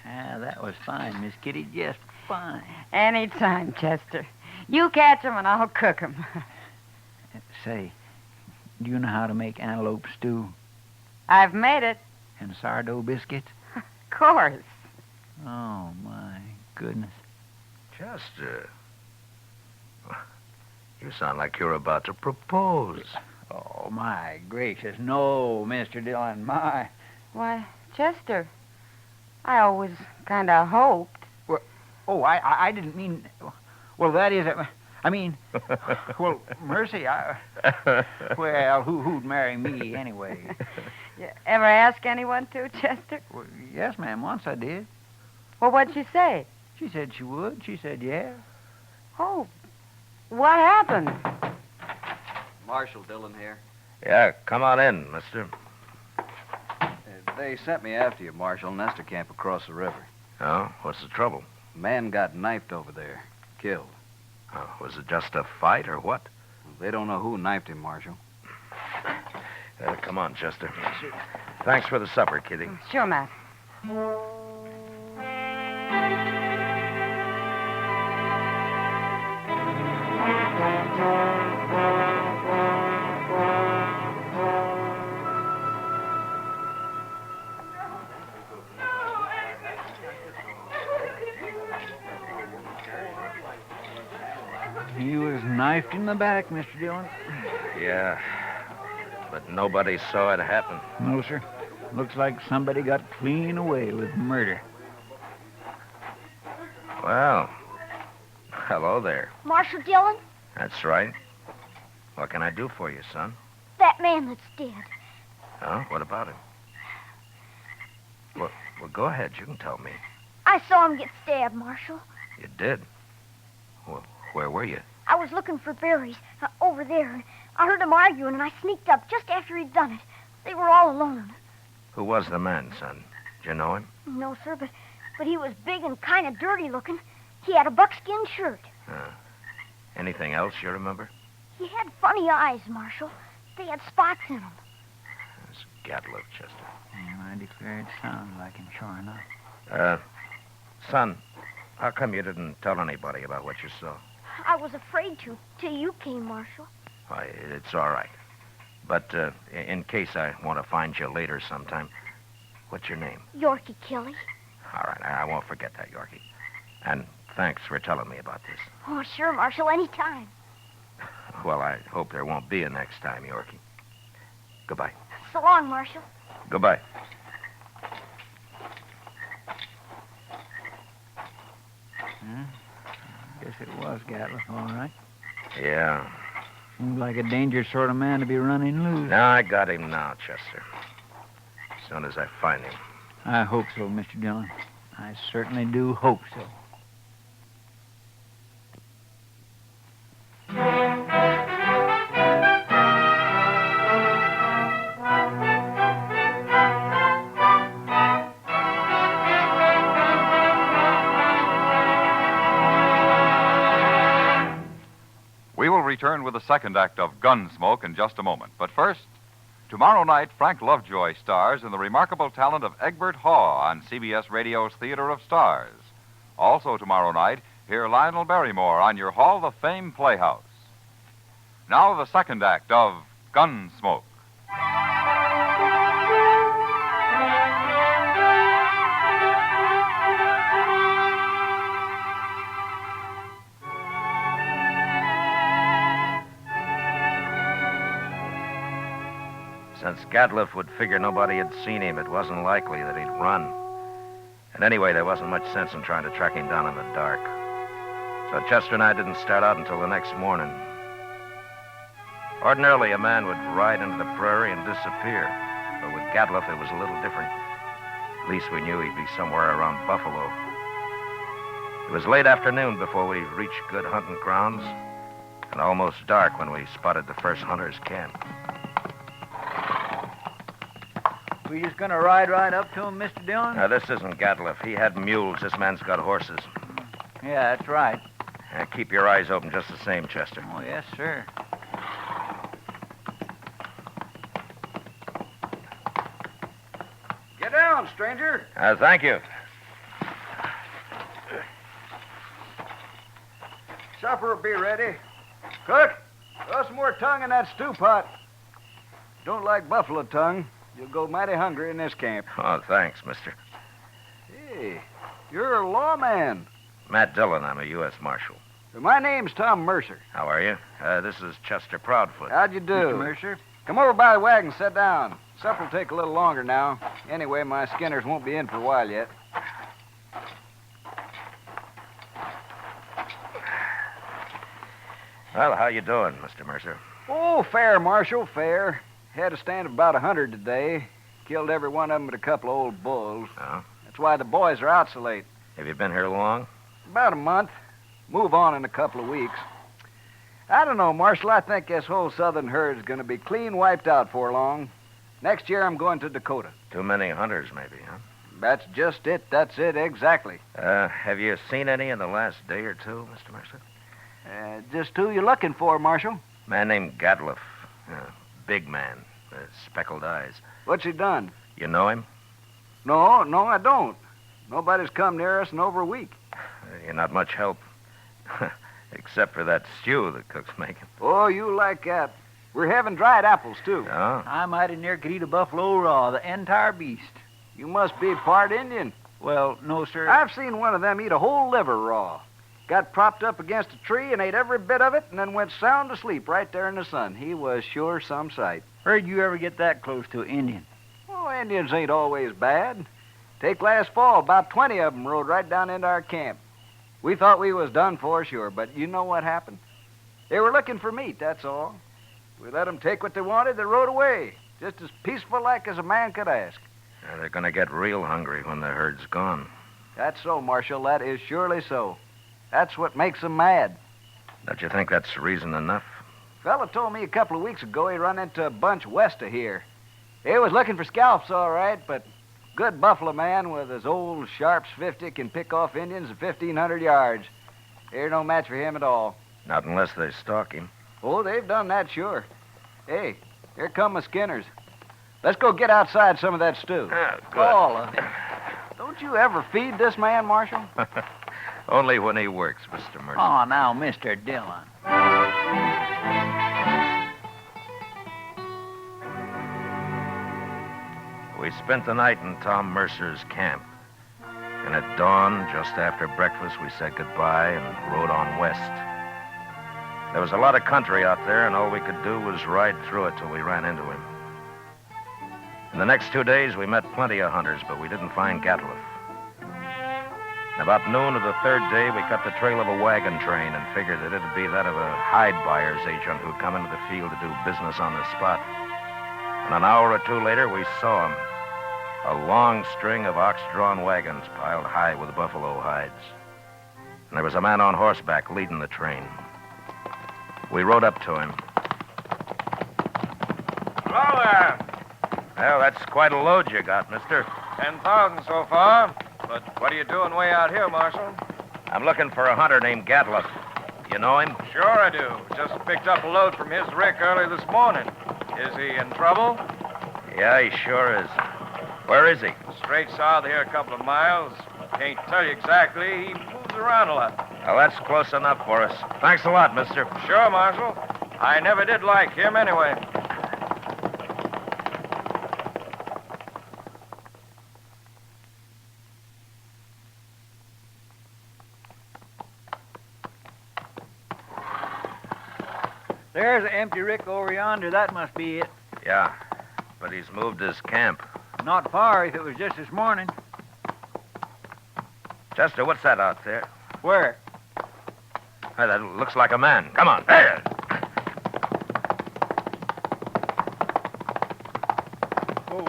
Yeah, that was fine, Miss Kitty, just fine. Anytime, Chester. You catch 'em and I'll cook 'em. Say, do you know how to make antelope stew I've made it. and sourdough biscuits? Of course. Oh, my goodness. Chester, you sound like you're about to propose. Oh, my gracious. No, Mr. Dillon, my. Why, Chester, I always kind of hoped. Oh, I didn't mean... Well, that is... I mean... Well, mercy, well, who'd marry me anyway? You ever ask anyone to, Chester? Well, yes, ma'am, once I did. Well, what'd she say? She said she would. She said, yeah. Oh, what happened? Marshal Dillon here. Yeah, come on in, mister. They sent me after you, Marshal. Nestor camp across the river. Oh, what's the trouble? A man got knifed over there. Killed. Oh, was it just a fight or what? They don't know who knifed him, Marshal. Come on, Chester. Thanks for the supper, Kitty. Sure, Matt. He was knifed in the back, Mr. Dillon. Yeah, but nobody saw it happen. No, sir. Looks like somebody got clean away with murder. Well, hello there. Marshal Dillon, That's right. What can I do for you, son? that man that's dead. Huh? What about him? Well, go ahead. You can tell me. I saw him get stabbed, Marshal. You did? Well, where were you? I was looking for berries over there. I heard them arguing, and I sneaked up just after he'd done it. They were all alone. Who was the man, son? Did you know him? No, sir, but he was big and kind of dirty looking. He had a buckskin shirt. Anything else you remember? He had funny eyes, Marshal. They had spots in them. It's Gatliff, Chester. Yeah, I declare it sounds like him, sure enough. Son, how come you didn't tell anybody about what you saw? I was afraid to, till you came, Marshal. Why, it's all right. But in case I want to find you later sometime, what's your name? Yorkie Kelly. All right, I won't forget that, Yorkie. And thanks for telling me about this. Oh, sure, Marshal, anytime. Well, I hope there won't be a next time, Yorkie. Goodbye. So long, Marshal. Goodbye. I guess it was Gatliff, all right. Yeah. Seems like a dangerous sort of man to be running loose. No, I got him now, Chester. As soon as I find him. I hope so, Mr. Dillon. I certainly do hope so. the second act of Gunsmoke in just a moment. But first, tomorrow night, Frank Lovejoy stars in the remarkable talent of Egbert Haw on CBS Radio's Theater of Stars. Also tomorrow night, hear Lionel Barrymore on your Hall of Fame Playhouse. Now the second act of Gunsmoke. Since Gadliff would figure nobody had seen him, it wasn't likely that he'd run. And anyway, there wasn't much sense in trying to track him down in the dark. So Chester and I didn't start out until the next morning. Ordinarily, a man would ride into the prairie and disappear. But with Gadliff, it was a little different. At least we knew he'd be somewhere around Buffalo. It was late afternoon before we reached good hunting grounds, and almost dark when we spotted the first hunter's camp. We just gonna ride right up to him, Mr. Dillon? Now, this isn't Gadliff. He had mules. This man's got horses. Yeah, that's right. Keep your eyes open just the same, Chester. Oh, yes, sir. Get down, stranger. Thank you. Supper will be ready. Cook, throw some more tongue in that stew pot. Don't like buffalo tongue. You'll go mighty hungry in this camp. Oh, thanks, mister. Hey, you're a lawman. Matt Dillon. I'm a U.S. Marshal. My name's Tom Mercer. How are you? This is Chester Proudfoot. How'd you do? Mr. Mercer? Come over by the wagon and sit down. Supper'll take a little longer now. Anyway, my skinners won't be in for a while yet. Well, how you doing, Mr. Mercer? Oh, fair, Marshal, fair. Had a stand of about 100 today. Killed every one of them but a couple of old bulls. Oh? That's why the boys are out so late. Have you been here long? About a month. Move on in a couple of weeks. I don't know, Marshal. I think this whole southern herd's going to be clean wiped out for long. Next year, I'm going to Dakota. Too many hunters, maybe, huh? That's just it. That's it, exactly. Have you seen any in the last day or two, Mr. Mercer? Just who you looking for, Marshal? Man named Gadliff. Big man. Speckled eyes. What's he done? You know him? No, I don't. Nobody's come near us in over a week. You're not much help. Except for that stew the cook's making. Oh, you like that. We're having dried apples, too. Oh? I mighty near could eat a buffalo raw, the entire beast. You must be part Indian. Well, no, sir. I've seen one of them eat a whole liver raw. Got propped up against a tree and ate every bit of it and then went sound asleep right there in the sun. He was sure some sight. Where'd you ever get that close to an Indian? Oh, Indians ain't always bad. Take last fall, about 20 of them rode right down into our camp. We thought we was done for, sure, but you know what happened. They were looking for meat, that's all. We let them take what they wanted, they rode away. Just as peaceful like as a man could ask. They're going to get real hungry when the herd's gone. That's so, Marshal. That is surely so. That's what makes them mad. Don't you think that's reason enough? Fella told me a couple of weeks ago he run into a bunch west of here. He was looking for scalps, all right, but good buffalo man with his old Sharps 50 can pick off Indians at 1,500 yards. They're no match for him at all. Not unless they stalk him. Oh, they've done that, sure. Hey, here come my skinners. Let's go get outside some of that stew. Oh, good. All of it. Don't you ever feed this man, Marshal? Only when he works, Mr. Mercer. Oh, now, Mr. Dillon. We spent the night in Tom Mercer's camp. And at dawn, just after breakfast, we said goodbye and rode on west. There was a lot of country out there, and all we could do was ride through it till we ran into him. In the next 2 days, we met plenty of hunters, but we didn't find Gadliff. About noon of the third day, we cut the trail of a wagon train and figured that it'd be that of a hide buyer's agent who'd come into the field to do business on the spot. And an hour or two later, we saw him. A long string of ox-drawn wagons piled high with buffalo hides. And there was a man on horseback leading the train. We rode up to him. Hello there. Well, that's quite a load you got, mister. 10,000 so far. But what are you doing way out here, Marshal? I'm looking for a hunter named Gadliff. You know him? Sure I do. Just picked up a load from his rick early this morning. Is he in trouble? Yeah, he sure is. Where is he? Straight south here a couple of miles. Can't tell you exactly. He moves around a lot. Well, that's close enough for us. Thanks a lot, mister. Sure, Marshal. I never did like him anyway. There's an empty rick over yonder. That must be it. Yeah, but he's moved his camp. Not far if it was just this morning. Chester, what's that out there? Where? Hey, that looks like a man. Come on. There. Oh.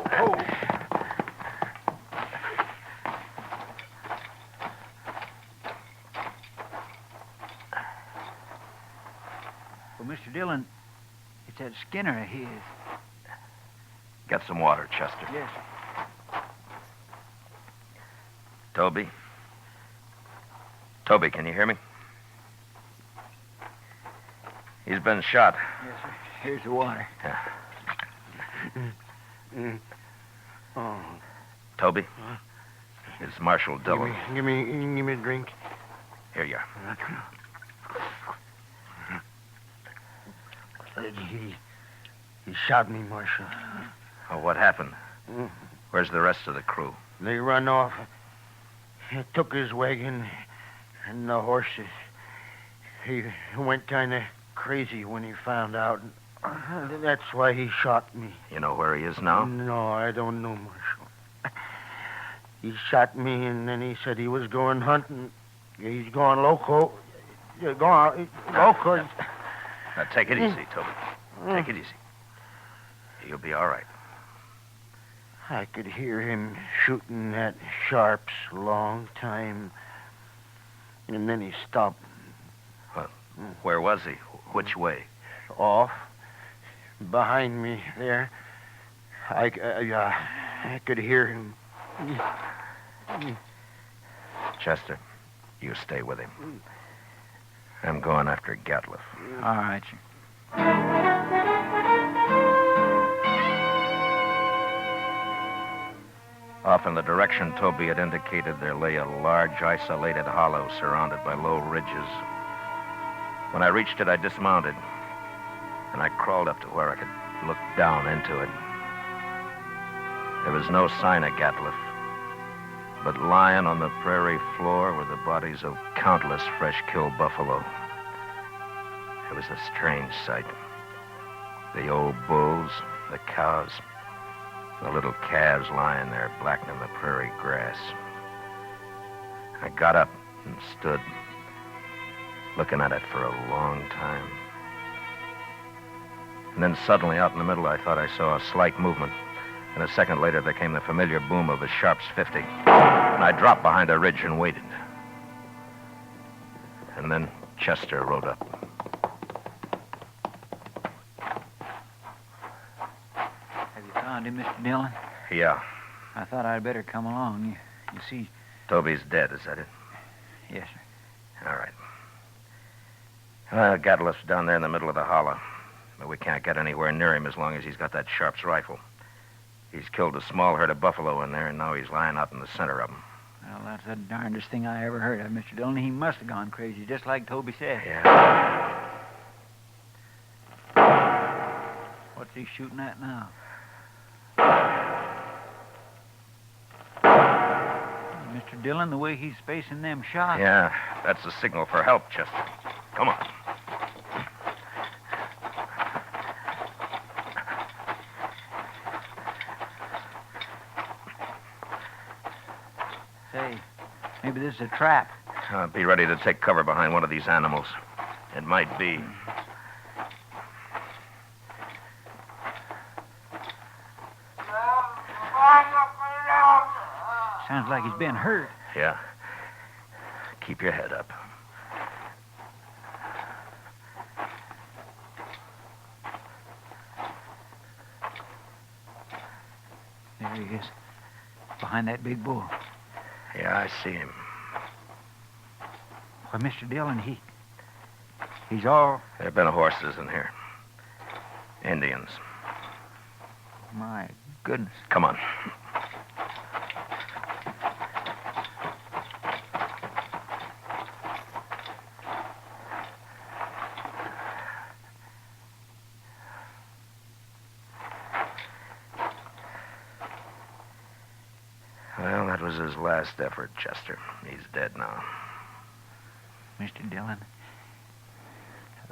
Well, Mr. Dillon, it's that Skinner of his. Get some water, Chester. Yes. Toby? Toby, can you hear me? He's been shot. Yes, sir. Here's the water. Yeah. Oh. Toby? It's Marshal Dillon. Give me a drink. Here you are. He shot me, Marshal. Oh, what happened? Where's the rest of the crew? They run off. He took his wagon and the horses. He went kind of crazy when he found out. That's why he shot me. You know where he is now? No, I don't know, Marshal. He shot me, and then he said he was going hunting. He's going loco. Going loco. Now, take it easy, Toby. Take it easy. You'll be all right. I could hear him shooting at Sharps a long time. And then he stopped. Well, where was he? Which way? Off. Behind me there. I could hear him. Chester, you stay with him. I'm going after Gatliff. All right, sir. Off in the direction Toby had indicated, there lay a large, isolated hollow surrounded by low ridges. When I reached it, I dismounted, and I crawled up to where I could look down into it. There was no sign of Gatliff, but lying on the prairie floor were the bodies of countless fresh-killed buffalo. It was a strange sight. The old bulls, the cows, the little calves lying there blackening the prairie grass. I got up and stood, looking at it for a long time. And then suddenly, out in the middle, I thought I saw a slight movement. And a second later, there came the familiar boom of a Sharps 50. And I dropped behind a ridge and waited. And then Chester rode up. Have you found him, Mr. Dillon? Yeah. I thought I'd better come along. You see... Toby's dead, is that it? Yes, sir. All right. Gatliff's down there in the middle of the hollow. But we can't get anywhere near him as long as he's got that Sharps rifle. He's killed a small herd of buffalo in there, and now he's lying out in the center of them. Well, that's the darndest thing I ever heard of, Mr. Dillon. He must have gone crazy, just like Toby said. Yeah. What's he shooting at now? Mr. Dillon, the way he's spacing them shots. Yeah, that's a signal for help, Chester. Come on. Say, maybe this is a trap. Be ready to take cover behind one of these animals. It might be. Sounds like he's been hurt. Yeah. Keep your head up. There he is, behind that big bull. Yeah, I see him. Well, Mr. Dillon, He's all... There have been horses in here. Indians. My goodness. Come on. Well, that was his last effort, Chester. He's dead now. Mr. Dillon,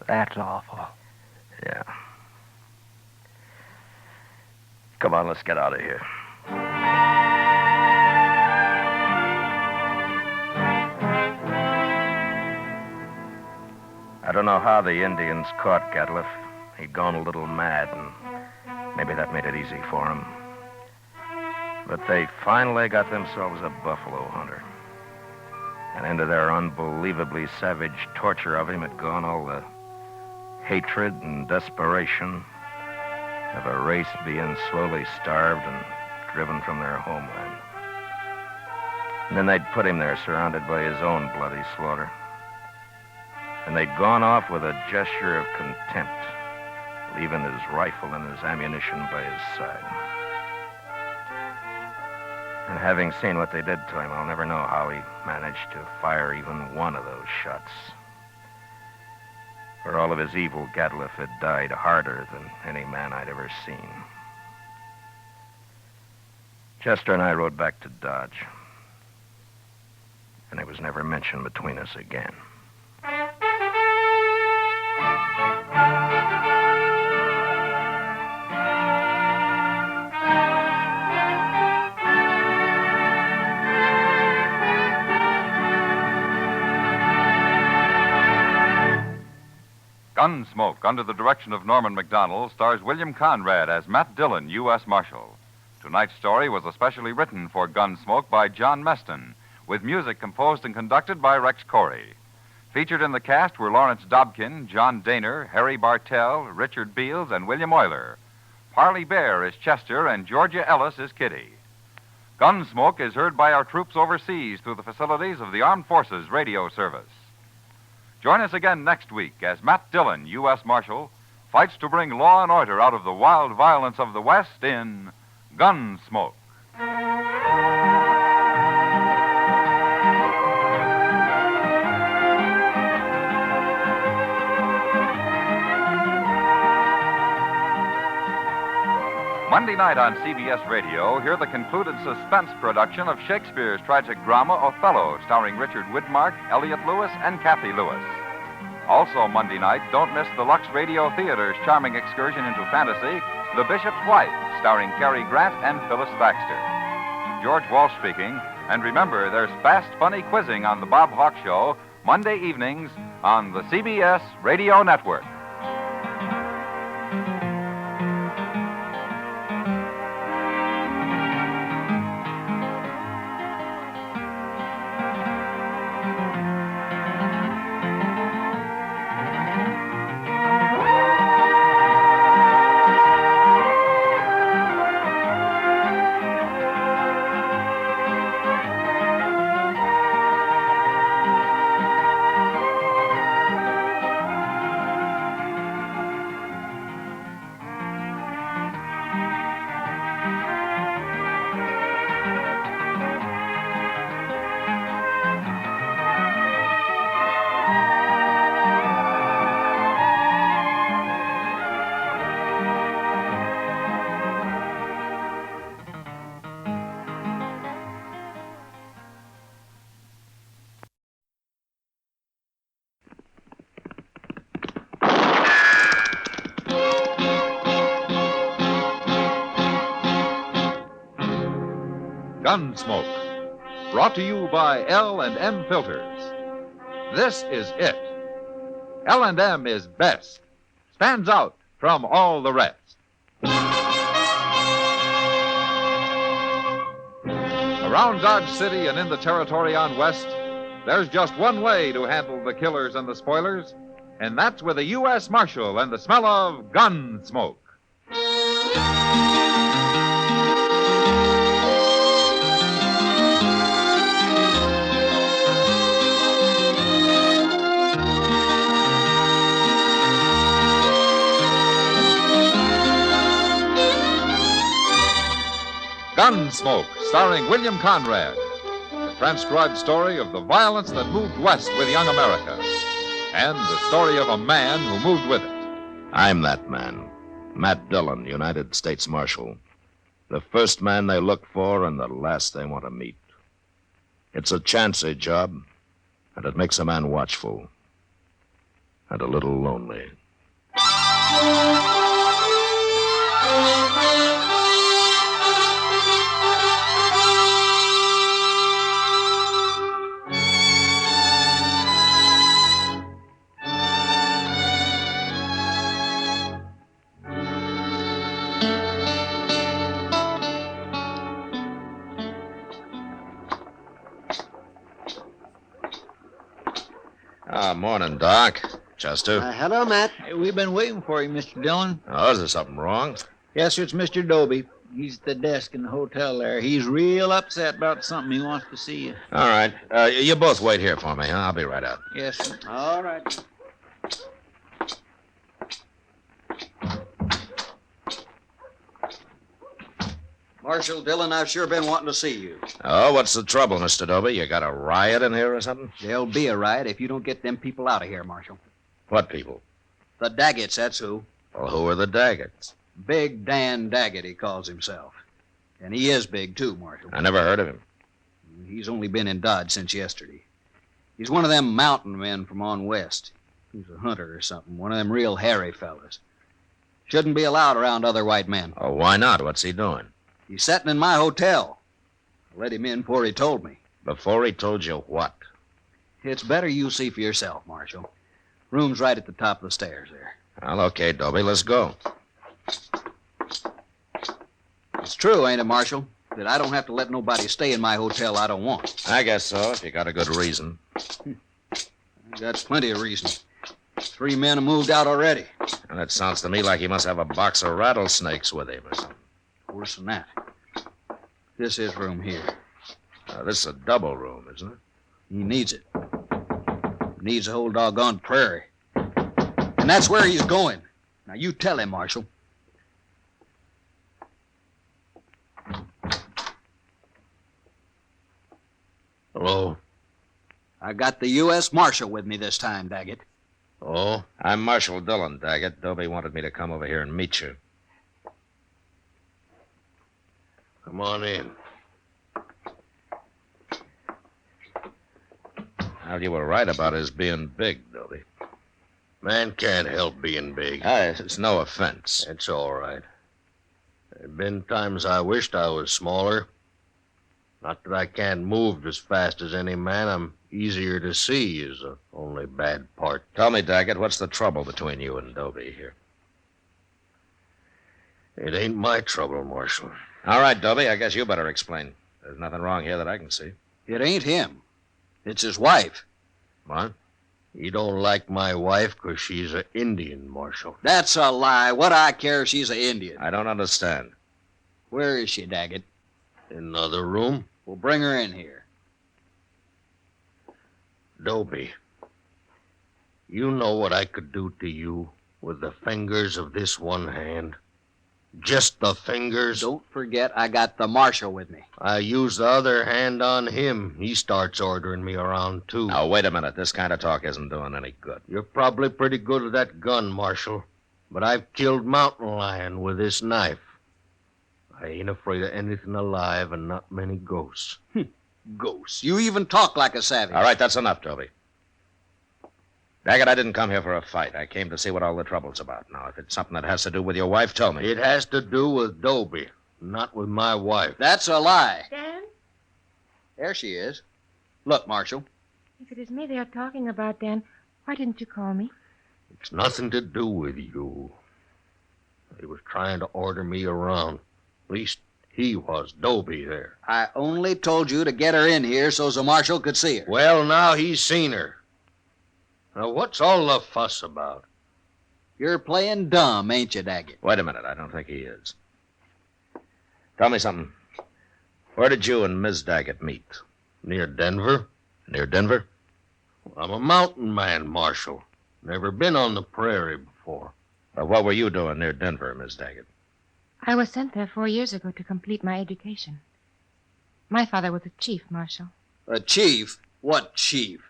that's awful. Yeah. Come on, let's get out of here. I don't know how the Indians caught Gatliff. He'd gone a little mad, and maybe that made it easy for him. But they finally got themselves a buffalo hunter. And into their unbelievably savage torture of him had gone all the hatred and desperation of a race being slowly starved and driven from their homeland. And then they'd put him there surrounded by his own bloody slaughter. And they'd gone off with a gesture of contempt, leaving his rifle and his ammunition by his side. And having seen what they did to him, I'll never know how he managed to fire even one of those shots. For all of his evil, Gatliff had died harder than any man I'd ever seen. Chester and I rode back to Dodge. And it was never mentioned between us again. Gunsmoke, under the direction of Norman MacDonald, stars William Conrad as Matt Dillon, U.S. Marshal. Tonight's story was especially written for Gunsmoke by John Meston, with music composed and conducted by Rex Corey. Featured in the cast were Lawrence Dobkin, John Daner, Harry Bartell, Richard Beals, and William Euler. Parley Bear is Chester, and Georgia Ellis is Kitty. Gunsmoke is heard by our troops overseas through the facilities of the Armed Forces Radio Service. Join us again next week as Matt Dillon, U.S. Marshal, fights to bring law and order out of the wild violence of the West in Gunsmoke. Monday night on CBS Radio, hear the concluded suspense production of Shakespeare's tragic drama Othello, starring Richard Widmark, Elliot Lewis, and Kathy Lewis. Also Monday night, don't miss the Lux Radio Theater's charming excursion into fantasy, The Bishop's Wife, starring Cary Grant and Phyllis Thaxter. George Walsh speaking, and remember, there's fast, funny quizzing on The Bob Hawk Show, Monday evenings on the CBS Radio Network. Gunsmoke, brought to you by L&M Filters. This is it. L&M is best. Stands out from all the rest. Around Dodge City and in the territory on West, there's just one way to handle the killers and the spoilers, and that's with a U.S. Marshal and the smell of Gunsmoke. Gunsmoke, starring William Conrad. The transcribed story of the violence that moved west with young America. And the story of a man who moved with it. I'm that man, Matt Dillon, United States Marshal. The first man they look for and the last they want to meet. It's a chancy job, and it makes a man watchful and a little lonely. Morning, Doc. Chester. Hello, Matt. Hey, we've been waiting for you, Mr. Dillon. Oh, is there something wrong? Yes, sir, it's Mr. Doby. He's at the desk in the hotel there. He's real upset about something. He wants to see you. All right. You both wait here for me, huh? I'll be right out. Yes, sir. All right. Marshal Dillon, I've sure been wanting to see you. Oh, what's the trouble, Mr. Doby? You got a riot in here or something? There'll be a riot if you don't get them people out of here, Marshal. What people? The Daggetts, that's who. Well, who are the Daggetts? Big Dan Daggett, he calls himself. And he is big, too, Marshal. I never heard of him. He's only been in Dodge since yesterday. He's one of them mountain men from on west. He's a hunter or something, one of them real hairy fellas. Shouldn't be allowed around other white men. Oh, why not? What's he doing? He's setting in my hotel. I let him in before he told me. Before he told you what? It's better you see for yourself, Marshal. Room's right at the top of the stairs there. Well, okay, Doby, let's go. It's true, ain't it, Marshal, that I don't have to let nobody stay in my hotel I don't want. I guess so, if you got a good reason. That's plenty of reason. 3 men have moved out already. And it sounds to me like he must have a box of rattlesnakes with him or something. Worse than that. This is room here. This is a double room, isn't it? He needs it. Needs the whole doggone prairie. And that's where he's going. Now, you tell him, Marshal. Hello? I got the U.S. Marshal with me this time, Daggett. Oh? I'm Marshal Dillon, Daggett. Doby wanted me to come over here and meet you. Come on in. Well, you were right about his being big, Doby. Man can't help being big. It's no offense. It's all right. There've been times I wished I was smaller. Not that I can't move as fast as any man. I'm easier to see is the only bad part. Tell me, Daggett, what's the trouble between you and Doby here? It ain't my trouble, Marshal. All right, Doby, I guess you better explain. There's nothing wrong here that I can see. It ain't him. It's his wife. What? You don't like my wife 'cause she's an Indian, Marshal. That's a lie. What I care if she's an Indian. I don't understand. Where is she, Daggett? In the other room? We'll bring her in here. Doby, you know what I could do to you with the fingers of this one hand? Just the fingers. Don't forget I got the Marshal with me. I use the other hand on him. He starts ordering me around, too. Now, wait a minute. This kind of talk isn't doing any good. You're probably pretty good with that gun, Marshal. But I've killed mountain lion with this knife. I ain't afraid of anything alive and not many ghosts. Ghosts? You even talk like a savage. All right, that's enough, Doby. Daggett, I didn't come here for a fight. I came to see what all the trouble's about. Now, if it's something that has to do with your wife, tell me. It has to do with Doby, not with my wife. That's a lie. Dan? There she is. Look, Marshal. If it is me they are talking about, Dan, why didn't you call me? It's nothing to do with you. He was trying to order me around. At least he was, Doby there. I only told you to get her in here so the Marshal could see her. Well, now he's seen her. Now, what's all the fuss about? You're playing dumb, ain't you, Daggett? Wait a minute. I don't think he is. Tell me something. Where did you and Miss Daggett meet? Near Denver. Near Denver? I'm a mountain man, Marshal. Never been on the prairie before. What were you doing near Denver, Miss Daggett? I was sent there 4 years ago to complete my education. My father was a chief, Marshal. A chief? What chief?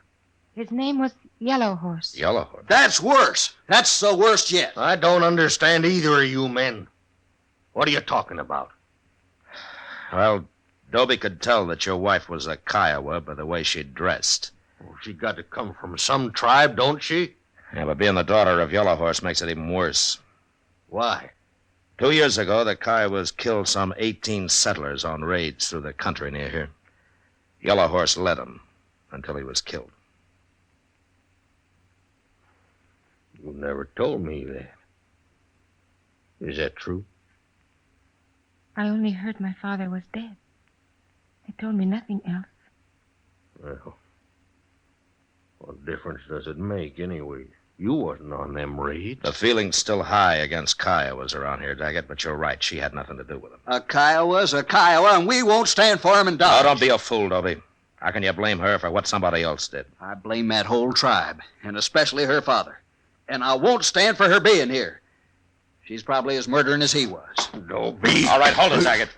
His name was Yellow Horse. Yellow Horse? That's worse. That's the worst yet. I don't understand either of you men. What are you talking about? Well, Dobie could tell that your wife was a Kiowa by the way she dressed. Well, she got to come from some tribe, don't she? Yeah, but being the daughter of Yellow Horse makes it even worse. Why? 2 years ago, the Kiowas killed some 18 settlers on raids through the country near here. Yellow Horse led them until he was killed. You never told me that. Is that true? I only heard my father was dead. They told me nothing else. Well, what difference does it make anyway? You wasn't on them raids. The feeling's still high against Kiowas around here, Daggett, but you're right. She had nothing to do with them. A Kiowa's a Kiowa, and we won't stand for him in Dodge. Oh, don't be a fool, Dobie. How can you blame her for what somebody else did? I blame that whole tribe, and especially her father. And I won't stand for her being here. She's probably as murdering as he was. Dobie. All right, hold it, Daggett.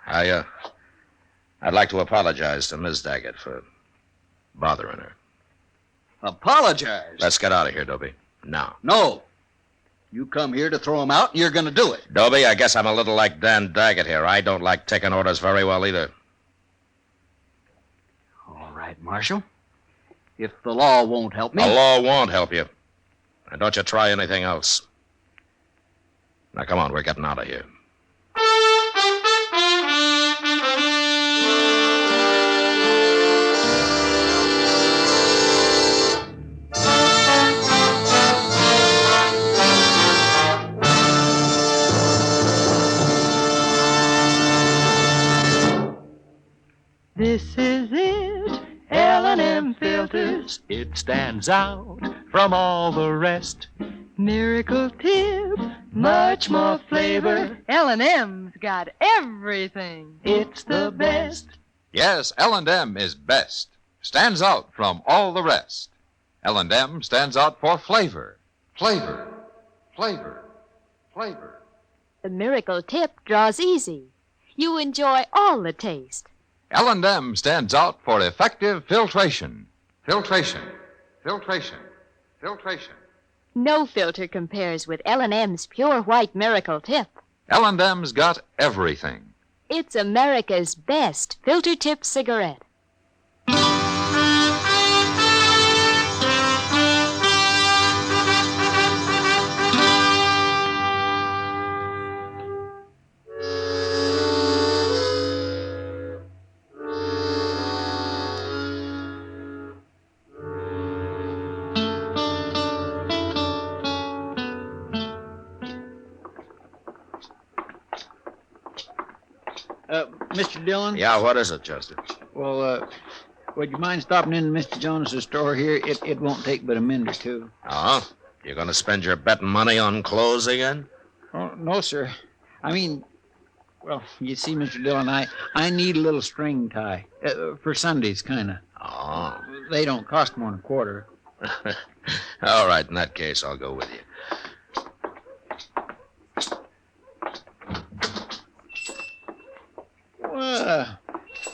I'd like to apologize to Miss Daggett for bothering her. Apologize? Let's get out of here, Dobie. Now. No. You come here to throw him out, and you're going to do it. Dobie, I guess I'm a little like Dan Daggett here. I don't like taking orders very well either. All right, Marshal. If the law won't help me... The law won't help you. And don't you try anything else. Now, come on, we're getting out of here. This is it, L&M Filters. It stands out from all the rest. Miracle tip, much more flavor. L&M's got everything. It's the best. Yes, L&M is best. Stands out from all the rest. L&M stands out for flavor. Flavor. Flavor. Flavor. The miracle tip draws easy. You enjoy all the taste. L&M stands out for effective filtration. Filtration. Filtration. Filtration. No filter compares with L&M's pure white miracle tip. L&M's got everything. It's America's best filter tip cigarette. Mr. Dillon? Yeah, what is it, Chester? Well, would you mind stopping in Mr. Jones's store here? It won't take but a minute or two. Oh? You're going to spend your betting money on clothes again? Oh, no, sir. I mean, well, you see, Mr. Dillon, I need a little string tie. For Sundays, kind of. Oh. They don't cost more than a quarter. All right, in that case, I'll go with you.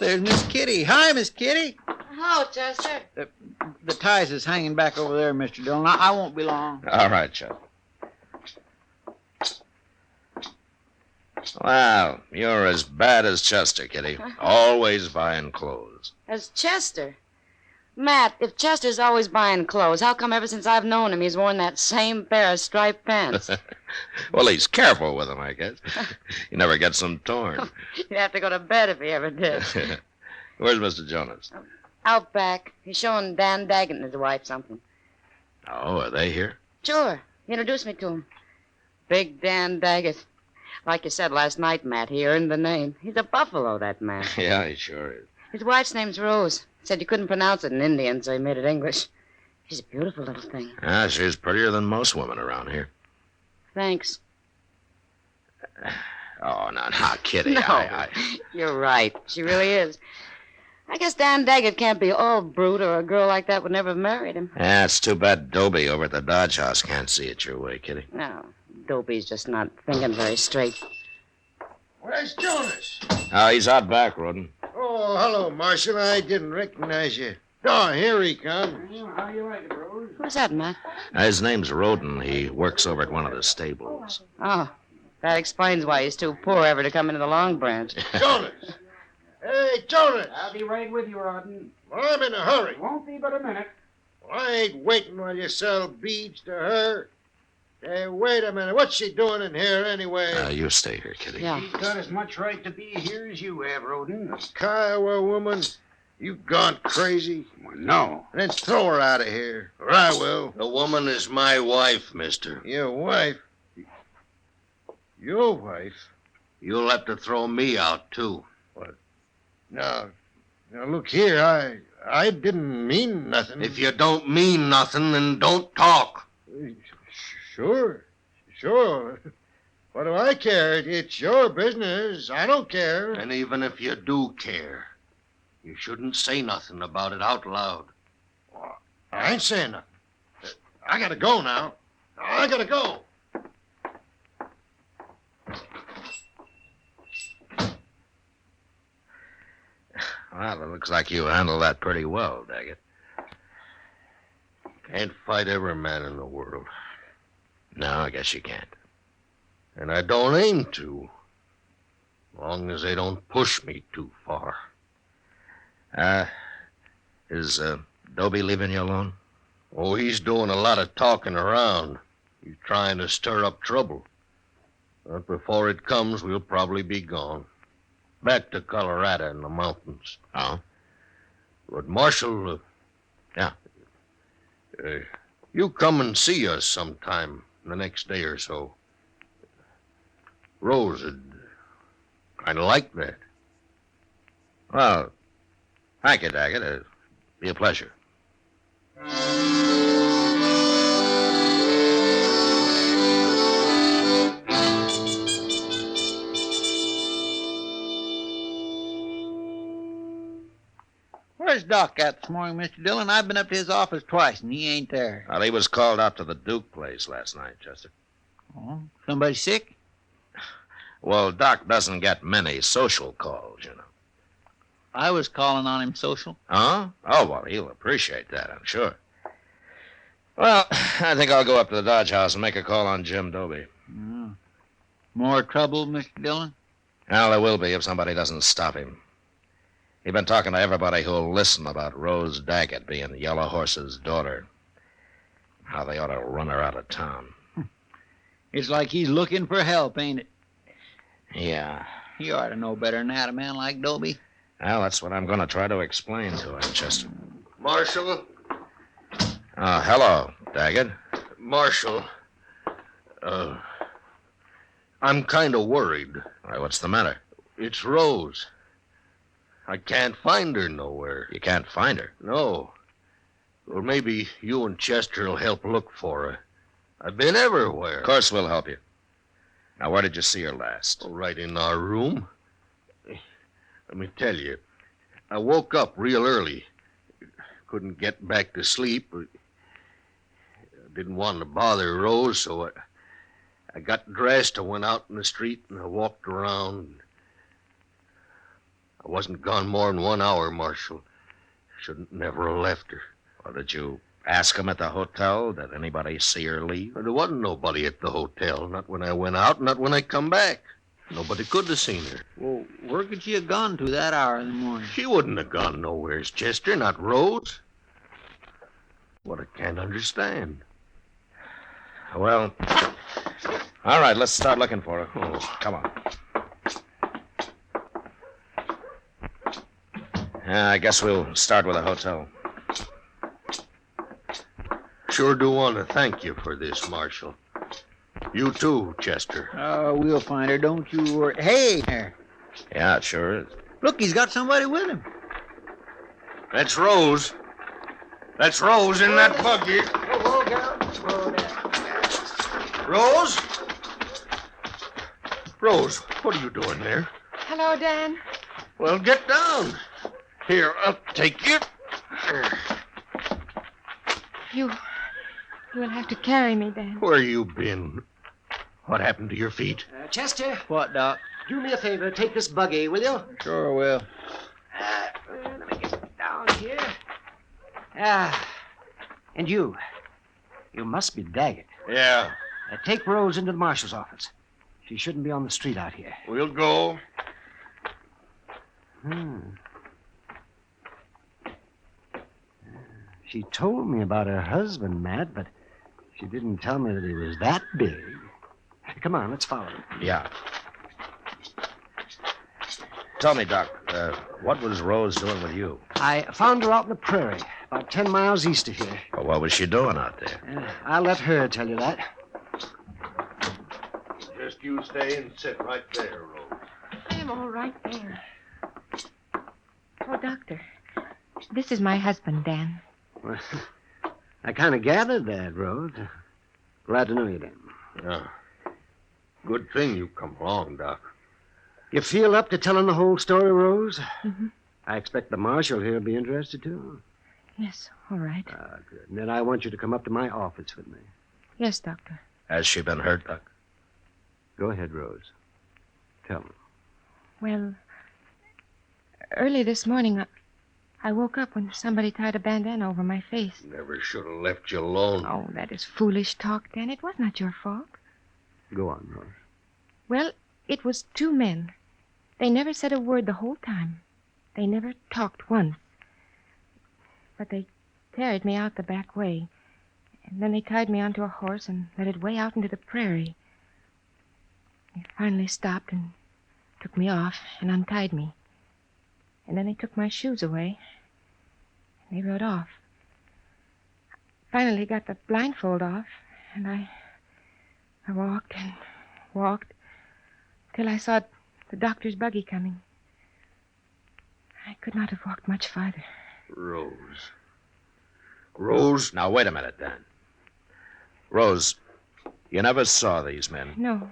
There's Miss Kitty. Hi, Miss Kitty. Hello, Chester. The ties is hanging back over there, Mr. Dillon. I won't be long. All right, Chuck. Well, you're as bad as Chester, Kitty. Always buying clothes. As Chester? Matt, if Chester's always buying clothes, how come ever since I've known him he's worn that same pair of striped pants? Well, he's careful with them, I guess. He never gets them torn. You'd have to go to bed if he ever did. Where's Mr. Jonas? Out back. He's showing Dan Daggett and his wife something. Oh, are they here? Sure. He introduced me to him. Big Dan Daggett. Like you said last night, Matt, he earned the name. He's a buffalo, that man. Yeah, he sure is. His wife's name's Rose. Said you couldn't pronounce it in Indian, so he made it English. She's a beautiful little thing. Ah, she's prettier than most women around here. Thanks. Oh, no, Kitty. No, you're right. She really is. I guess Dan Daggett can't be all brute, or a girl like that would never have married him. Yeah, it's too bad Dobie over at the Dodge House can't see it your way, Kitty. No, Dopey's just not thinking very straight. Where's Jonas? Oh, he's out back, Roden. Oh, hello, Marshal. I didn't recognize you. Oh, here he comes. How you like it, Rose? Who's that, Matt? His name's Roden. He works over at one of the stables. Oh, that explains why he's too poor ever to come into the Long Branch. Jonas! Hey, Jonas! I'll be right with you, Rodden. Well, I'm in a hurry. Won't be but a minute. Well, I ain't waiting while you sell beads to her. Hey, wait a minute. What's she doing in here anyway? You stay here, Kitty. Yeah. She's got as much right to be here as you have, Roden. A Kiowa woman? You gone crazy? Well, no. Then throw her out of here, or I will. The woman is my wife, mister. Your wife? Your wife? You'll have to throw me out, too. What? Now, look here. I didn't mean nothing. If you don't mean nothing, then don't talk. Sure. What do I care? It's your business. I don't care. And even if you do care, you shouldn't say nothing about it out loud. I ain't saying nothing. I gotta go now. I gotta go. Well, it looks like you handled that pretty well, Daggett. Can't fight every man in the world. No, I guess you can't. And I don't aim to. Long as they don't push me too far. Is Dobie leaving you alone? Oh, he's doing a lot of talking around. He's trying to stir up trouble. But before it comes, we'll probably be gone. Back to Colorado in the mountains. Oh? But Marshal... Yeah? You come and see us sometime the next day or so. Rose would kind of like that. Well, thank you, Daggett. It'd be a pleasure. Where's Doc at this morning, Mr. Dillon? I've been up to his office twice, and he ain't there. Well, he was called out to the Duke place last night, Chester. Oh, somebody sick? Well, Doc doesn't get many social calls, you know. I was calling on him social. Huh? Oh, well, he'll appreciate that, I'm sure. Well, I think I'll go up to the Dodge House and make a call on Jim Dobie. Oh. More trouble, Mr. Dillon? Well, there will be if somebody doesn't stop him. He's been talking to everybody who'll listen about Rose Daggett being Yellow Horse's daughter. How they ought to run her out of town. It's like he's looking for help, ain't it? Yeah. He ought to know better than that, a man like Dobie. Well, that's what I'm going to try to explain to him, Chester. Marshal? Hello, Daggett. Marshal, I'm kind of worried. Why, what's the matter? It's Rose. I can't find her nowhere. You can't find her? No. Well, maybe you and Chester will help look for her. I've been everywhere. Of course we'll help you. Now, where did you see her last? Oh, right in our room. Let me tell you, I woke up real early. Couldn't get back to sleep. I didn't want to bother Rose, so I got dressed. I went out in the street and I walked around. I wasn't gone more than 1 hour, Marshal. Shouldn't never have left her. Well, did you ask him at the hotel? Did anybody see her leave? There wasn't nobody at the hotel. Not when I went out, not when I come back. Nobody could have seen her. Well, where could she have gone to that hour in the morning? She wouldn't have gone nowheres, Chester, not Rose. What I can't understand. Well, all right, let's start looking for her. Oh, come on. Yeah, I guess we'll start with a hotel. Sure do want to thank you for this, Marshal. You too, Chester. Oh, we'll find her, don't you worry. Hey, there. Yeah, it sure is. Look, he's got somebody with him. That's Rose. That's Rose in that buggy. Rose? Rose, what are you doing there? Hello, Dan. Well, get down. Here, I'll take you. You will have to carry me, Dan. Where you been? What happened to your feet? Chester, What, Doc? do me a favor. Take this buggy, will you? Sure will. Let me get down here. And you. You must be Daggett. Yeah. Take Rose into the marshal's office. She shouldn't be on the street out here. We'll go. She told me about her husband, Matt, but she didn't tell me that he was that big. Come on, let's follow him. Yeah. Tell me, Doc, what was Rose doing with you? I found her out in the prairie, about 10 miles east of here. Well, what was she doing out there? I'll let her tell you that. Just you stay and sit right there, Rose. I'm all right there. Oh, Doctor, this is my husband, Dan. Well, I kind of gathered that, Rose. Glad to know you, Dan. Yeah. Good thing you come along, Doc. You feel up to telling the whole story, Rose? Mm-hmm. I expect the marshal here will be interested, too. Yes, all right. Good. And then I want you to come up to my office with me. Yes, Doctor. Has she been hurt, Doc? Go ahead, Rose. Tell me. Well, early this morning, I woke up when somebody tied a bandana over my face. Never should have left you alone. Oh, that is foolish talk, Dan. It was not your fault. Go on, Rose. Well, it was two men. They never said a word the whole time. They never talked once. But they carried me out the back way. And then they tied me onto a horse and led it way out into the prairie. They finally stopped and took me off and untied me. And then they took my shoes away. And they rode off. Finally got the blindfold off, and I walked and walked till I saw the doctor's buggy coming. I could not have walked much farther. Rose. Rose? Now, wait a minute, Dan. Rose, you never saw these men. No.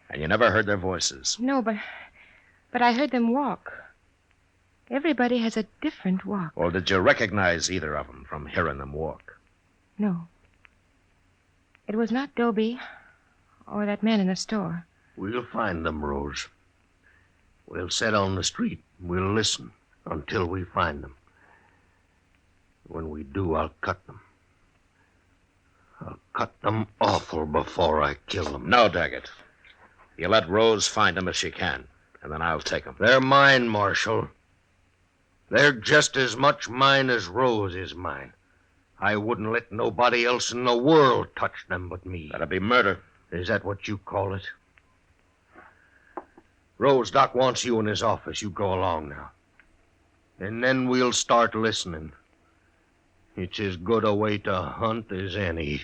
And you never heard their voices. No, but I heard them walk. Everybody has a different walk. Well, did you recognize either of them from hearing them walk? No. It was not Dobie or that man in the store. We'll find them, Rose. We'll sit on the street. We'll listen until we find them. When we do, I'll cut them. I'll cut them awful before I kill them. No, Daggett. You let Rose find them if she can, and then I'll take them. They're mine, Marshal. They're just as much mine as Rose is mine. I wouldn't let nobody else in the world touch them but me. That'd be murder. Is that what you call it? Rose, Doc wants you in his office. You go along now. And then we'll start listening. It's as good a way to hunt as any.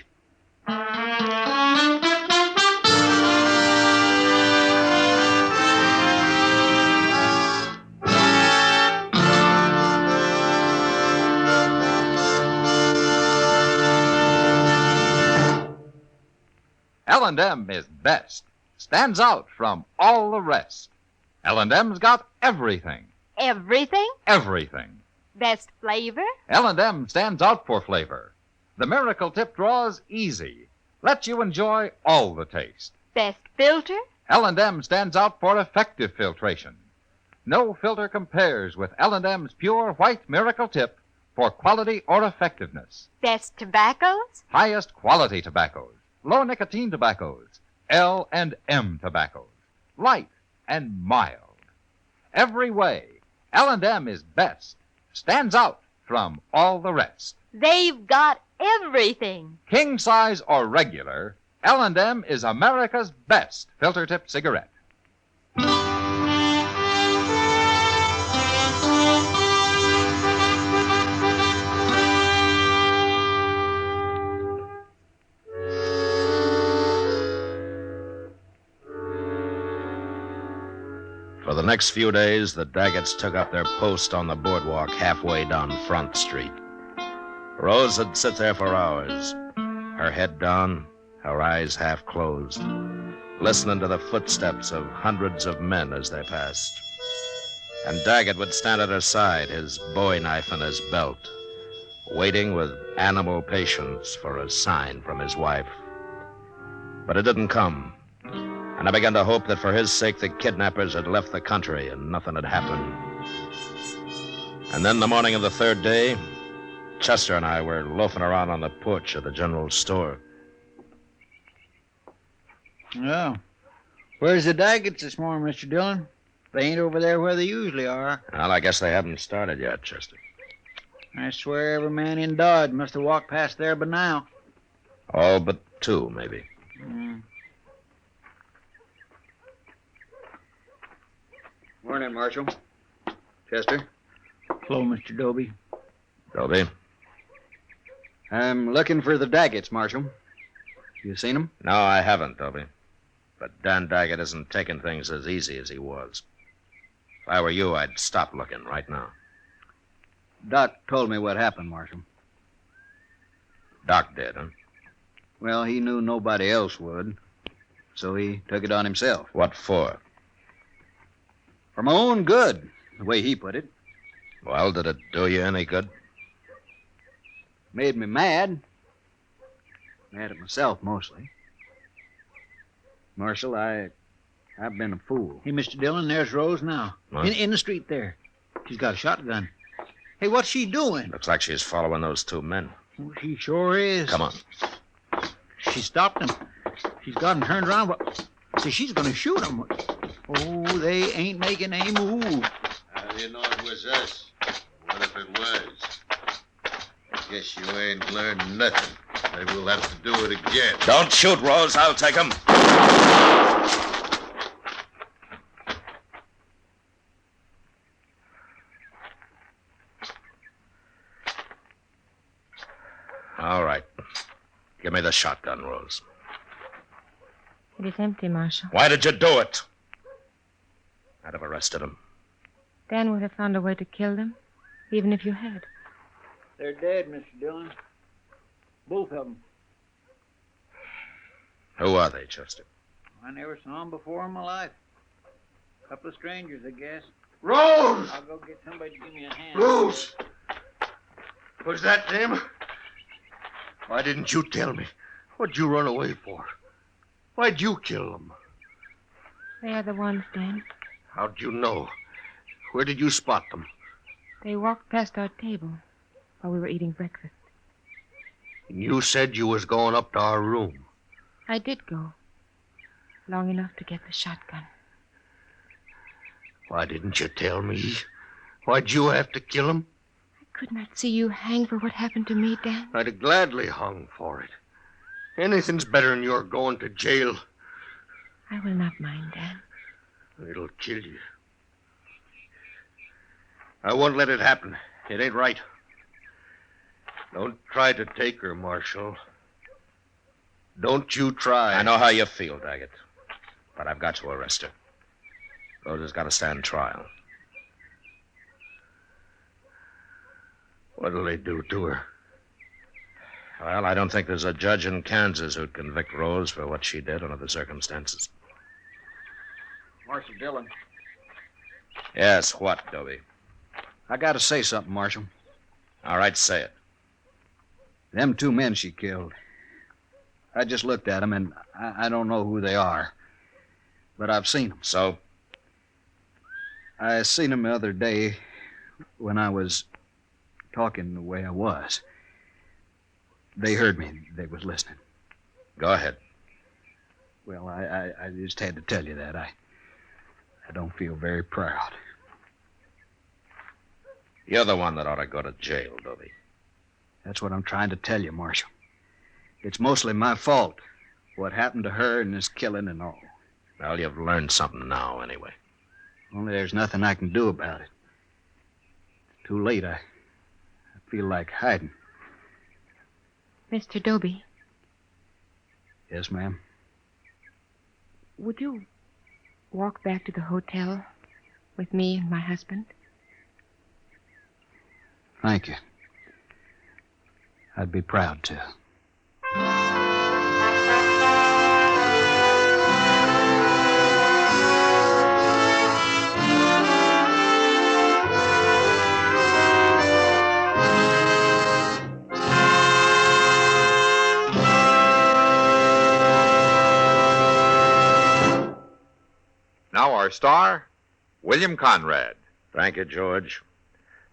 L&M is best. Stands out from all the rest. L&M's got everything. Everything? Everything. Best flavor? L&M stands out for flavor. The Miracle Tip draws easy. Lets you enjoy all the taste. Best filter? L&M stands out for effective filtration. No filter compares with L&M's pure white Miracle Tip for quality or effectiveness. Best tobaccos? Highest quality tobaccos. Low nicotine tobaccos. L&M tobaccos. Light and mild. Every way, L&M is best. Stands out from all the rest. They've got everything. King size or regular, L&M is America's best filter tip cigarette. For the next few days, the Daggetts took up their post on the boardwalk halfway down Front Street. Rose would sit there for hours, her head down, her eyes half closed, listening to the footsteps of hundreds of men as they passed. And Daggett would stand at her side, his bowie knife in his belt, waiting with animal patience for a sign from his wife. But it didn't come. And I began to hope that for his sake the kidnappers had left the country and nothing had happened. And then the morning of the third day, Chester and I were loafing around on the porch of the general store. Oh. Where's the Daggetts this morning, Mr. Dillon? They ain't over there where they usually are. Well, I guess they haven't started yet, Chester. I swear every man in Dodge must have walked past there by now. All but two, maybe. Morning, Marshal. Chester. Hello, Mr. Doby. Doby? I'm looking for the Daggetts, Marshal. You seen them? No, I haven't, Doby. But Dan Daggett isn't taking things as easy as he was. If I were you, I'd stop looking right now. Doc told me what happened, Marshal. Doc did, huh? Well, he knew nobody else would, so he took it on himself. What for? For my own good, the way he put it. Well, did it do you any good? Made me mad. Mad at myself, mostly. Marshal, I've been a fool. Hey, Mr. Dillon, there's Rose now. In the street there. She's got a shotgun. Hey, what's she doing? Looks like she's following those two men. Oh, she sure is. Come on. She stopped them. She's got them turned around. See, she's going to shoot them. Oh, they ain't making a move. How do you know it was us? What if it was? I guess you ain't learned nothing. Maybe we'll have to do it again. Don't shoot, Rose. I'll take him. All right. Give me the shotgun, Rose. It is empty, Marshal. Why did you do it? I'd have arrested him. Dan would have found a way to kill them, even if you had. They're dead, Mr. Dillon. Both of them. Who are they, Chester? I never saw them before in my life. A couple of strangers, I guess. Rose! I'll go get somebody to give me a hand. Rose! Was that them? Why didn't you tell me? What'd you run away for? Why'd you kill them? They are the ones, Dan. How'd you know? Where did you spot them? They walked past our table while we were eating breakfast. And you said you was going up to our room. I did go. Long enough to get the shotgun. Why didn't you tell me? Why'd you have to kill him? I could not see you hang for what happened to me, Dan. I'd have gladly hung for it. Anything's better than your going to jail. I will not mind, Dan. It'll kill you. I won't let it happen. It ain't right. Don't try to take her, Marshal. Don't you try. I know how you feel, Daggett. But I've got to arrest her. Rose has got to stand trial. What'll they do to her? Well, I don't think there's a judge in Kansas who'd convict Rose for what she did under the circumstances. Marshal Dillon. Yes, what, Doby? I gotta say something, Marshal. All right, say it. Them two men she killed. I just looked at them, and I don't know who they are. But I've seen them. So? I seen them the other day when I was talking the way I was. They heard me. They was listening. Go ahead. Well, I just had to tell you that. I don't feel very proud. You're the one that ought to go to jail, Doby. That's what I'm trying to tell you, Marshal. It's mostly my fault. What happened to her and this killing and all. Well, you've learned something now, anyway. Only there's nothing I can do about it. It's too late. I feel like hiding. Mr. Doby. Yes, ma'am. Would you walk back to the hotel with me and my husband? Thank you. I'd be proud to. Now our star, William Conrad. Thank you, George.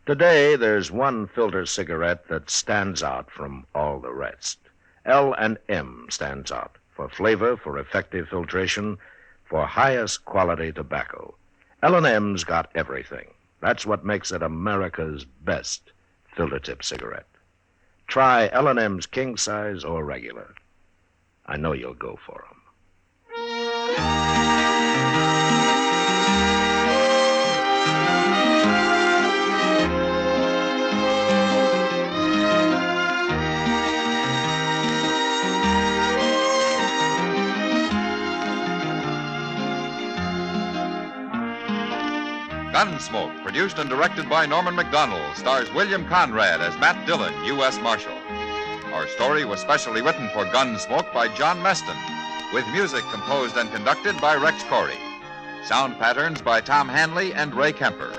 Today, there's one filter cigarette that stands out from all the rest. L&M stands out for flavor, for effective filtration, for highest quality tobacco. L&M's got everything. That's what makes it America's best filter tip cigarette. Try L&M's king size or regular. I know you'll go for 'em. Gunsmoke, produced and directed by Norman McDonald, stars William Conrad as Matt Dillon, U.S. Marshal. Our story was specially written for Gunsmoke by John Meston, with music composed and conducted by Rex Corey. Sound patterns by Tom Hanley and Ray Kemper.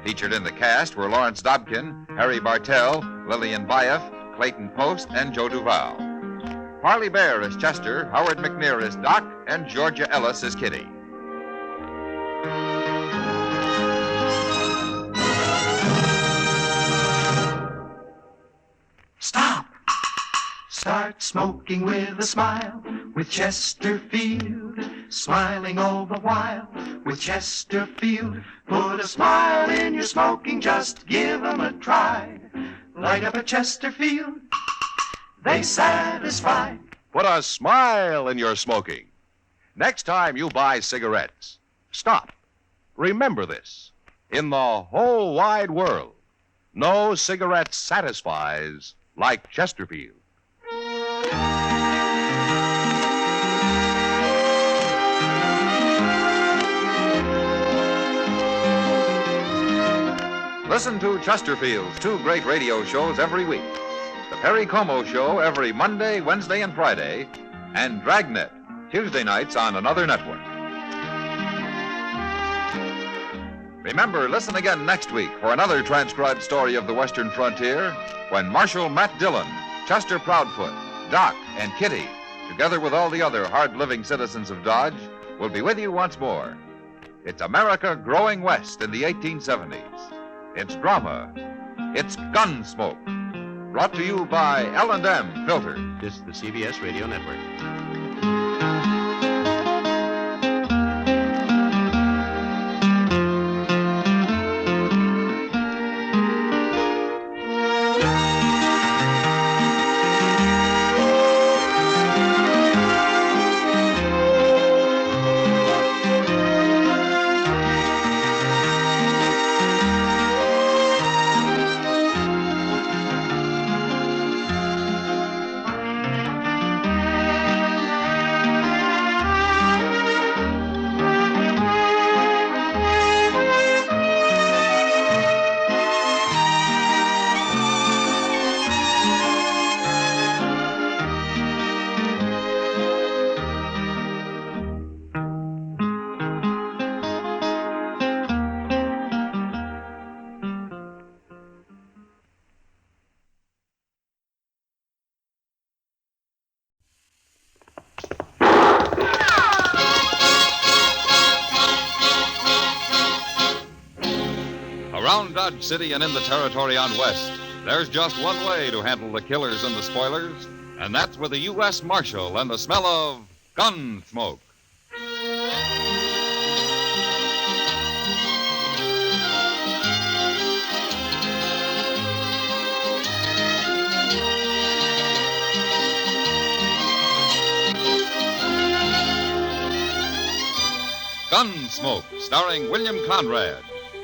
Featured in the cast were Lawrence Dobkin, Harry Bartell, Lillian Baeff, Clayton Post, and Joe Duval. Parley Bear as Chester, Howard McNear as Doc, and Georgia Ellis as Kitty. Stop! Start smoking with a smile with Chesterfield, smiling all the while with Chesterfield. Put a smile in your smoking, just give 'em a try. Light up a Chesterfield, they satisfy. Put a smile in your smoking. Next time you buy cigarettes, stop. Remember this. In the whole wide world, no cigarette satisfies like Chesterfield. Listen to Chesterfield's two great radio shows every week. The Perry Como Show every Monday, Wednesday, and Friday, and Dragnet, Tuesday nights on another network. Remember, listen again next week for another transcribed story of the Western frontier when Marshal Matt Dillon, Chester Proudfoot, Doc, and Kitty, together with all the other hard-living citizens of Dodge, will be with you once more. It's America growing west in the 1870s. It's drama. It's Gunsmoke. Brought to you by L&M Filter. This is the CBS Radio Network. Around Dodge City and in the territory on West, there's just one way to handle the killers and the spoilers, and that's with a U.S. Marshal and the smell of Gunsmoke. Gunsmoke, starring William Conrad.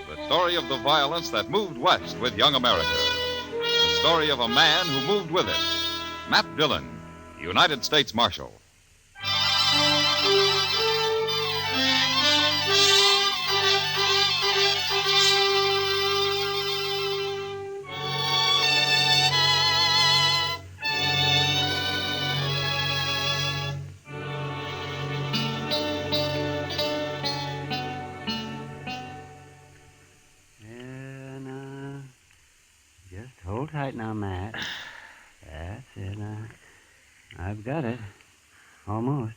The story of the violence that moved west with young America. The story of a man who moved with it. Matt Dillon, United States Marshal. Hold tight now, Matt. That's it. I've got it. Almost.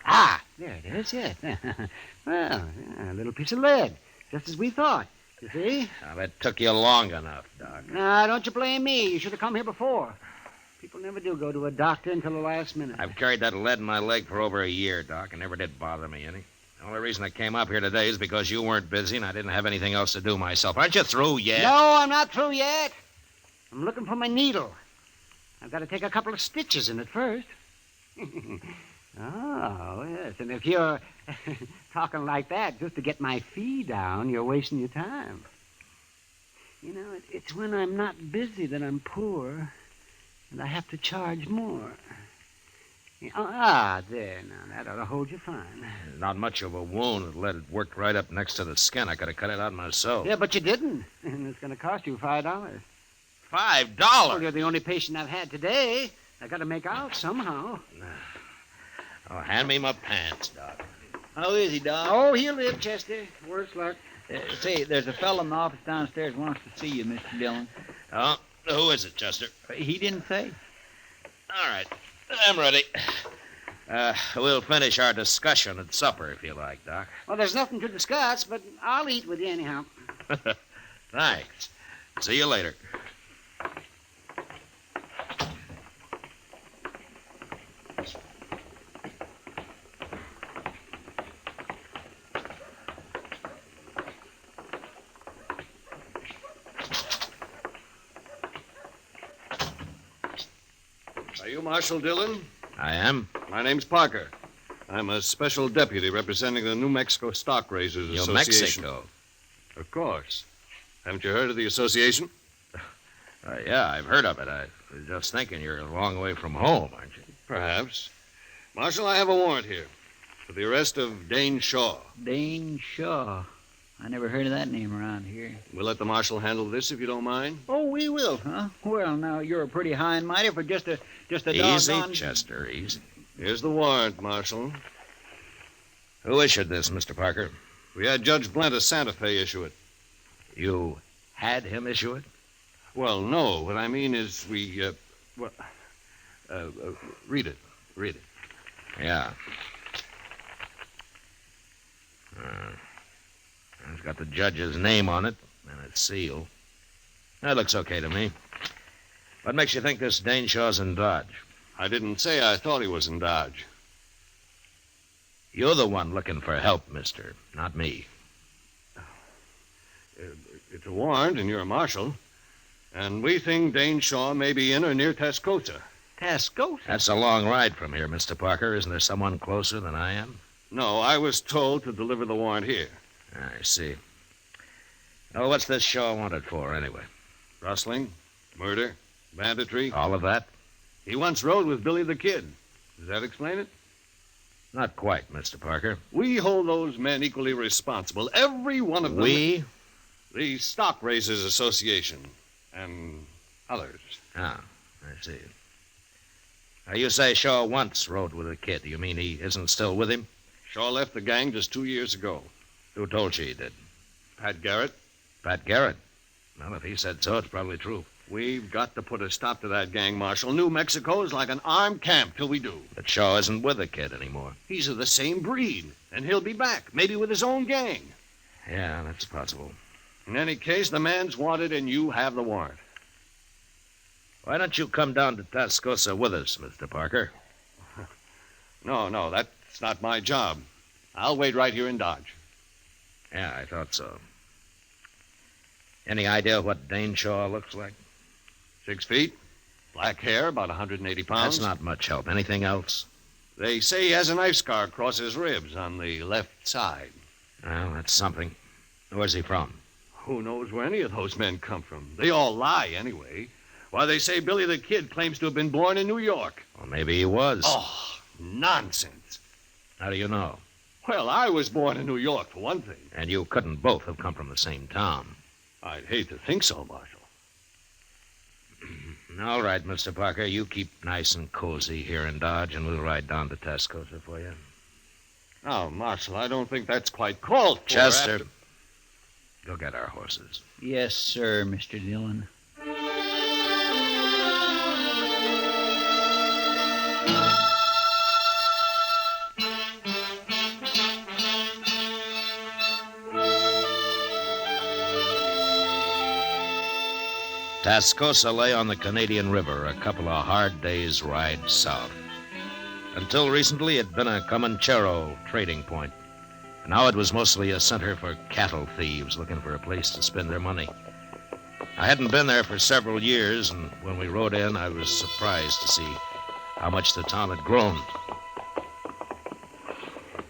Ah! there it is, yes. Well, a little piece of lead, just as we thought. You see? Now, that took you long enough, Doc. Now, don't you blame me. You should have come here before. People never do go to a doctor until the last minute. I've carried that lead in my leg for over a year, Doc, and never did bother me any. The only reason I came up here today is because you weren't busy and I didn't have anything else to do myself. Aren't you through yet? No, I'm not through yet. I'm looking for my needle. I've got to take a couple of stitches in it first. Oh, yes. And if you're talking like that just to get my fee down, you're wasting your time. You know, it's when I'm not busy that I'm poor, and I have to charge more. There, now, that ought to hold you fine. Not much of a wound. The lead worked right up next to the skin. I could have cut it out myself. Yeah, but you didn't. And it's going to cost you $5. $5? Well, you're the only patient I've had today. I got to make out somehow. Oh, hand me my pants, Doc. How is he, Doc? Oh, he'll live, Chester. Worse luck. Say, there's a fellow in the office downstairs wants to see you, Mr. Dillon. Oh, who is it, Chester? He didn't say. All right. I'm ready. We'll finish our discussion at supper, if you like, Doc. Well, there's nothing to discuss, but I'll eat with you anyhow. Thanks. See you later. Are you Marshal Dillon? I am. My name's Parker. I'm a special deputy representing the New Mexico Stock Raisers New Association. Mexico? Of course. Haven't you heard of the association? Yeah, I've heard of it. I was just thinking you're a long way from home, aren't you? Perhaps. Marshal, I have a warrant here for the arrest of Dane Shaw. Dane Shaw. I never heard of that name around here. We'll let the marshal handle this if you don't mind. Oh, we will, huh? Well, now, you're a pretty high and mighty for just a Easy, doggone... Chester, easy. Here's the warrant, Marshal. Who issued this, Mr. Parker? We had Judge Blent of Santa Fe issue it. You had him issue it? Well, no. What I mean is read it. Read it. Yeah. It's got the judge's name on it and its seal. That looks okay to me. What makes you think this Dane Shaw's in Dodge? I didn't say I thought he was in Dodge. You're the one looking for help, mister, not me. It's a warrant, and you're a marshal. And we think Dane Shaw may be in or near Tascosa. Tascosa? That's a long ride from here, Mr. Parker. Isn't there someone closer than I am? No, I was told to deliver the warrant here. I see. Oh, what's this Shaw wanted for, anyway? Rustling, murder, banditry. All of that? He once rode with Billy the Kid. Does that explain it? Not quite, Mr. Parker. We hold those men equally responsible, every one of them. We? The Stock Raisers Association and others. Ah, I see. Now, you say Shaw once rode with the Kid. You mean he isn't still with him? Shaw left the gang just 2 years ago. Who told you he did? Pat Garrett. Pat Garrett? Well, if he said so, it's probably true. We've got to put a stop to that gang, Marshal. New Mexico is like an armed camp till we do. But Shaw isn't with the Kid anymore. He's of the same breed, and he'll be back, maybe with his own gang. Yeah, that's possible. In any case, the man's wanted, and you have the warrant. Why don't you come down to Tascosa with us, Mr. Parker? No, that's not my job. I'll wait right here in Dodge. Yeah, I thought so. Any idea what Dane Shaw looks like? 6 feet, black hair, about 180 pounds. That's not much help. Anything else? They say he has a knife scar across his ribs on the left side. Well, that's something. Where's he from? Who knows where any of those men come from? They all lie, anyway. Why, they say Billy the Kid claims to have been born in New York. Well, maybe he was. Oh, nonsense. How do you know? Well, I was born in New York, for one thing. And you couldn't both have come from the same town. I'd hate to think so, Marshal. All right, Mr. Parker. You keep nice and cozy here in Dodge, and we'll ride down to Tascosa for you. Now, Marshal, I don't think that's quite called for. Chester, go get our horses. Yes, sir, Mr. Dillon. Tascosa lay on the Canadian River, a couple of hard days' ride south. Until recently, it had been a Comanchero trading point. Now it was mostly a center for cattle thieves looking for a place to spend their money. I hadn't been there for several years, and when we rode in, I was surprised to see how much the town had grown.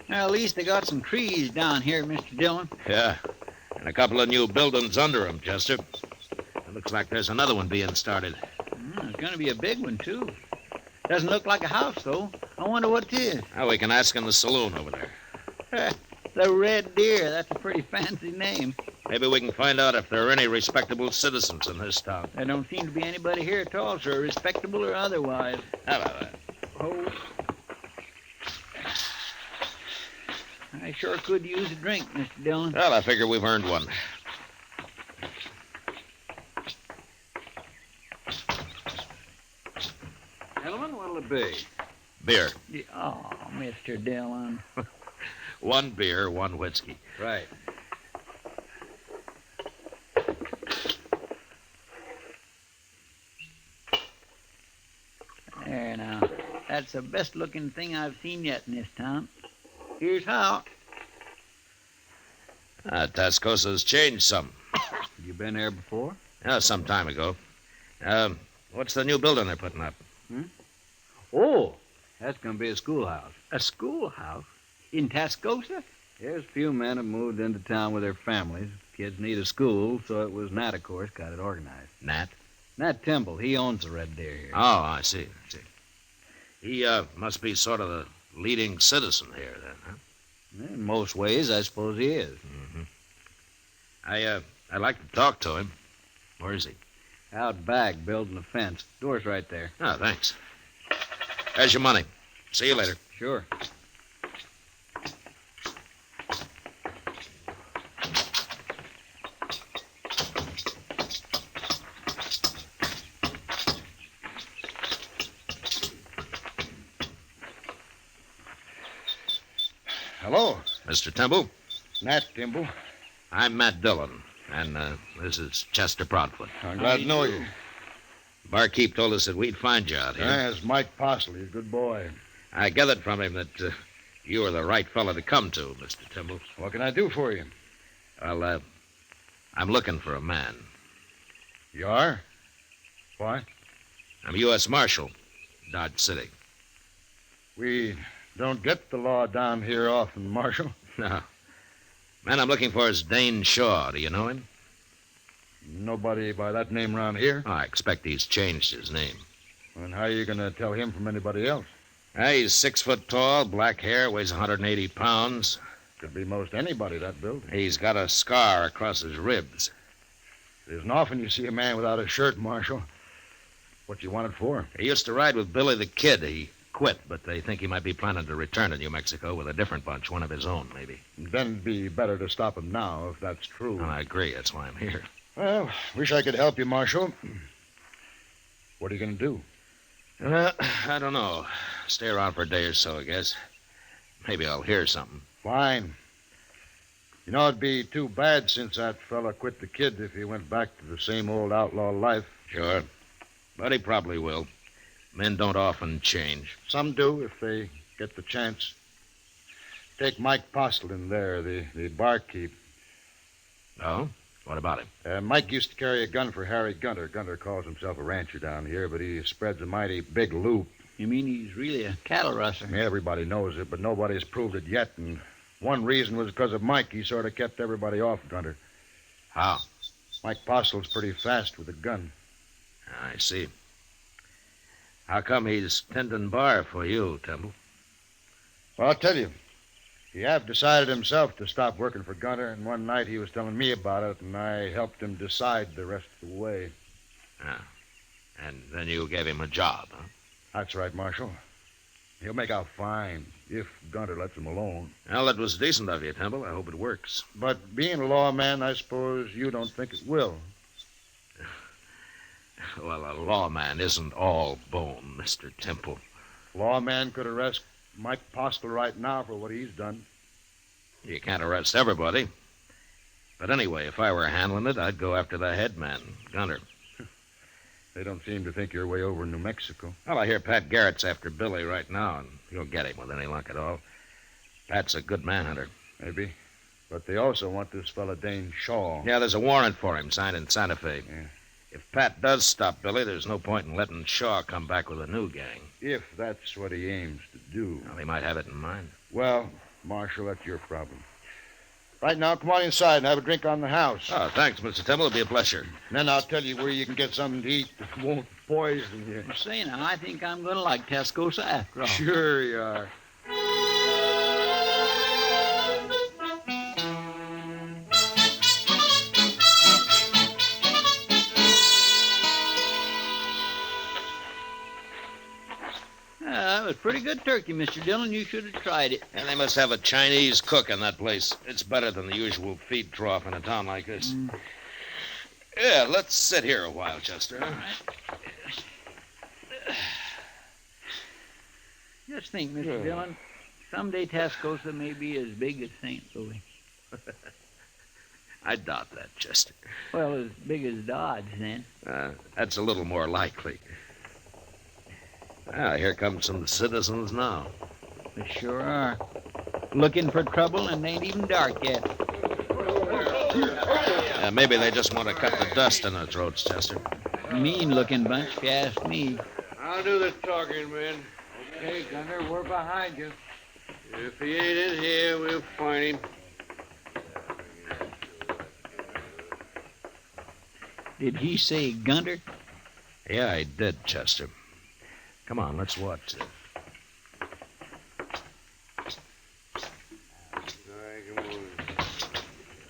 Now, at least they got some trees down here, Mr. Dillon. Yeah, and a couple of new buildings under them, Chester. It looks like there's another one being started. It's going to be a big one, too. Doesn't look like a house, though. I wonder what it is. Now, we can ask in the saloon over there. The Red Deer. That's a pretty fancy name. Maybe we can find out if there are any respectable citizens in this town. There don't seem to be anybody here at all, sir, respectable or otherwise. How about that? Oh. I sure could use a drink, Mr. Dillon. Well, I figure we've earned one. Gentlemen, what'll it be? Beer. Oh, Mr. Dillon. One beer, one whiskey. Right. There now. That's the best looking thing I've seen yet in this town. Here's how. Tascosa's changed some. You been there before? Yeah, some time ago. What's the new building they're putting up? Oh, that's going to be a schoolhouse. A schoolhouse? In Tascosa? There's a few men have moved into town with their families. Kids need a school, so it was Nat, of course, got it organized. Nat? Nat Temple. He owns the Red Deer here. Oh, I see. He must be sort of the leading citizen here, then, huh? In most ways, I suppose he is. Mm-hmm. I'd like to talk to him. Where is he? Out back, building a fence. Door's right there. Oh, thanks. There's your money. See you later. Sure. Hello. Mr. Temple? Nat Timble. I'm Matt Dillon, and this is Chester Proudfoot. I'm glad to know you. Barkeep told us that we'd find you out here. That's Mike Parsley. He's a good boy. I gathered from him that you were the right fellow to come to, Mr. Timble. What can I do for you? Well, I'm looking for a man. You are? Why? I'm U.S. Marshal, Dodge City. We don't get the law down here often, Marshal. No. Man I'm looking for is Dane Shaw. Do you know him? Nobody by that name around here? Oh, I expect he's changed his name. And how are you going to tell him from anybody else? He's 6 foot tall, black hair, weighs 180 pounds. Could be most anybody, that building. He's got a scar across his ribs. It isn't often you see a man without a shirt, Marshal. What you want it for? He used to ride with Billy the Kid. He quit, but they think he might be planning to return to New Mexico with a different bunch, one of his own, maybe. Then it'd be better to stop him now, if that's true. I agree. That's why I'm here. Well, wish I could help you, Marshal. What are you going to do? I don't know. Stay around for a day or so, I guess. Maybe I'll hear something. Fine. You know, it'd be too bad since that fella quit the Kid if he went back to the same old outlaw life. Sure. But he probably will. Men don't often change. Some do if they get the chance. Take Mike Postlin there, the barkeep. Oh? What about him? Mike used to carry a gun for Harry Gunter. Gunter calls himself a rancher down here, but he spreads a mighty big loop. You mean he's really a cattle rustler? Yeah, everybody knows it, but nobody's proved it yet. And one reason was because of Mike. He sort of kept everybody off Gunter. How? Mike Postle's pretty fast with a gun. I see. How come he's tending bar for you, Temple? Well, I'll tell you. He have decided himself to stop working for Gunter, and one night he was telling me about it, and I helped him decide the rest of the way. Ah. And then you gave him a job, huh? That's right, Marshal. He'll make out fine if Gunter lets him alone. Well, that was decent of you, Temple. I hope it works. But being a lawman, I suppose you don't think it will. Well, a lawman isn't all bone, Mr. Temple. Lawman could arrest Mike Postle right now for what he's done. You can't arrest everybody. But anyway, if I were handling it, I'd go after the head man, Gunter. They don't seem to think you're way over in New Mexico. Well, I hear Pat Garrett's after Billy right now, and he'll get him with any luck at all. Pat's a good manhunter. Maybe. But they also want this fella Dane Shaw. Yeah, there's a warrant for him signed in Santa Fe. Yeah. If Pat does stop Billy, there's no point in letting Shaw come back with a new gang. If that's what he aims to do. Well, he might have it in mind. Well, Marshal, that's your problem. Right now, come on inside and have a drink on the house. Oh, thanks, Mr. Temple. It'll be a pleasure. And then I'll tell you where you can get something to eat that won't poison you. Say now, I think I'm going to like Tascosa after all. Sure you are. That was pretty good turkey, Mr. Dillon. You should have tried it. And they must have a Chinese cook in that place. It's better than the usual feed trough in a town like this. Yeah, let's sit here a while, Chester. All right. Just think, Mr. Dillon, someday Tascosa may be as big as St. Louis. I doubt that, Chester. Well, as big as Dodge, then. That's a little more likely. Ah, here come some citizens now. They sure are. Looking for trouble, and they ain't even dark yet. Maybe they just want to cut the dust in their throats, Chester. Mean-looking bunch, if you ask me. I'll do the talking, man. Okay, Gunner, we're behind you. If he ain't in here, we'll find him. Did he say Gunter? Yeah, I did, Chester. Come on, let's watch it.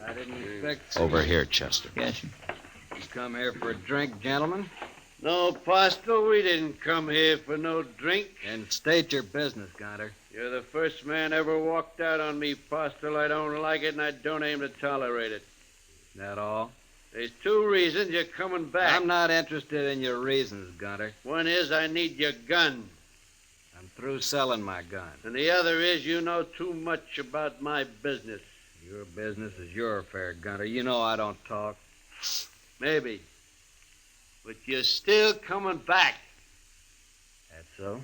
I didn't expect... Over here, Chester. Yes, sir. You come here for a drink, gentlemen? No, Postle, we didn't come here for no drink. And state your business, Gunter. You're the first man ever walked out on me, Postle. I don't like it, and I don't aim to tolerate it. That all? There's two reasons you're coming back. I'm not interested in your reasons, Gunter. One is I need your gun. I'm through selling my gun. And the other is you know too much about my business. Your business is your affair, Gunter. You know I don't talk. Maybe. But you're still coming back. That's so?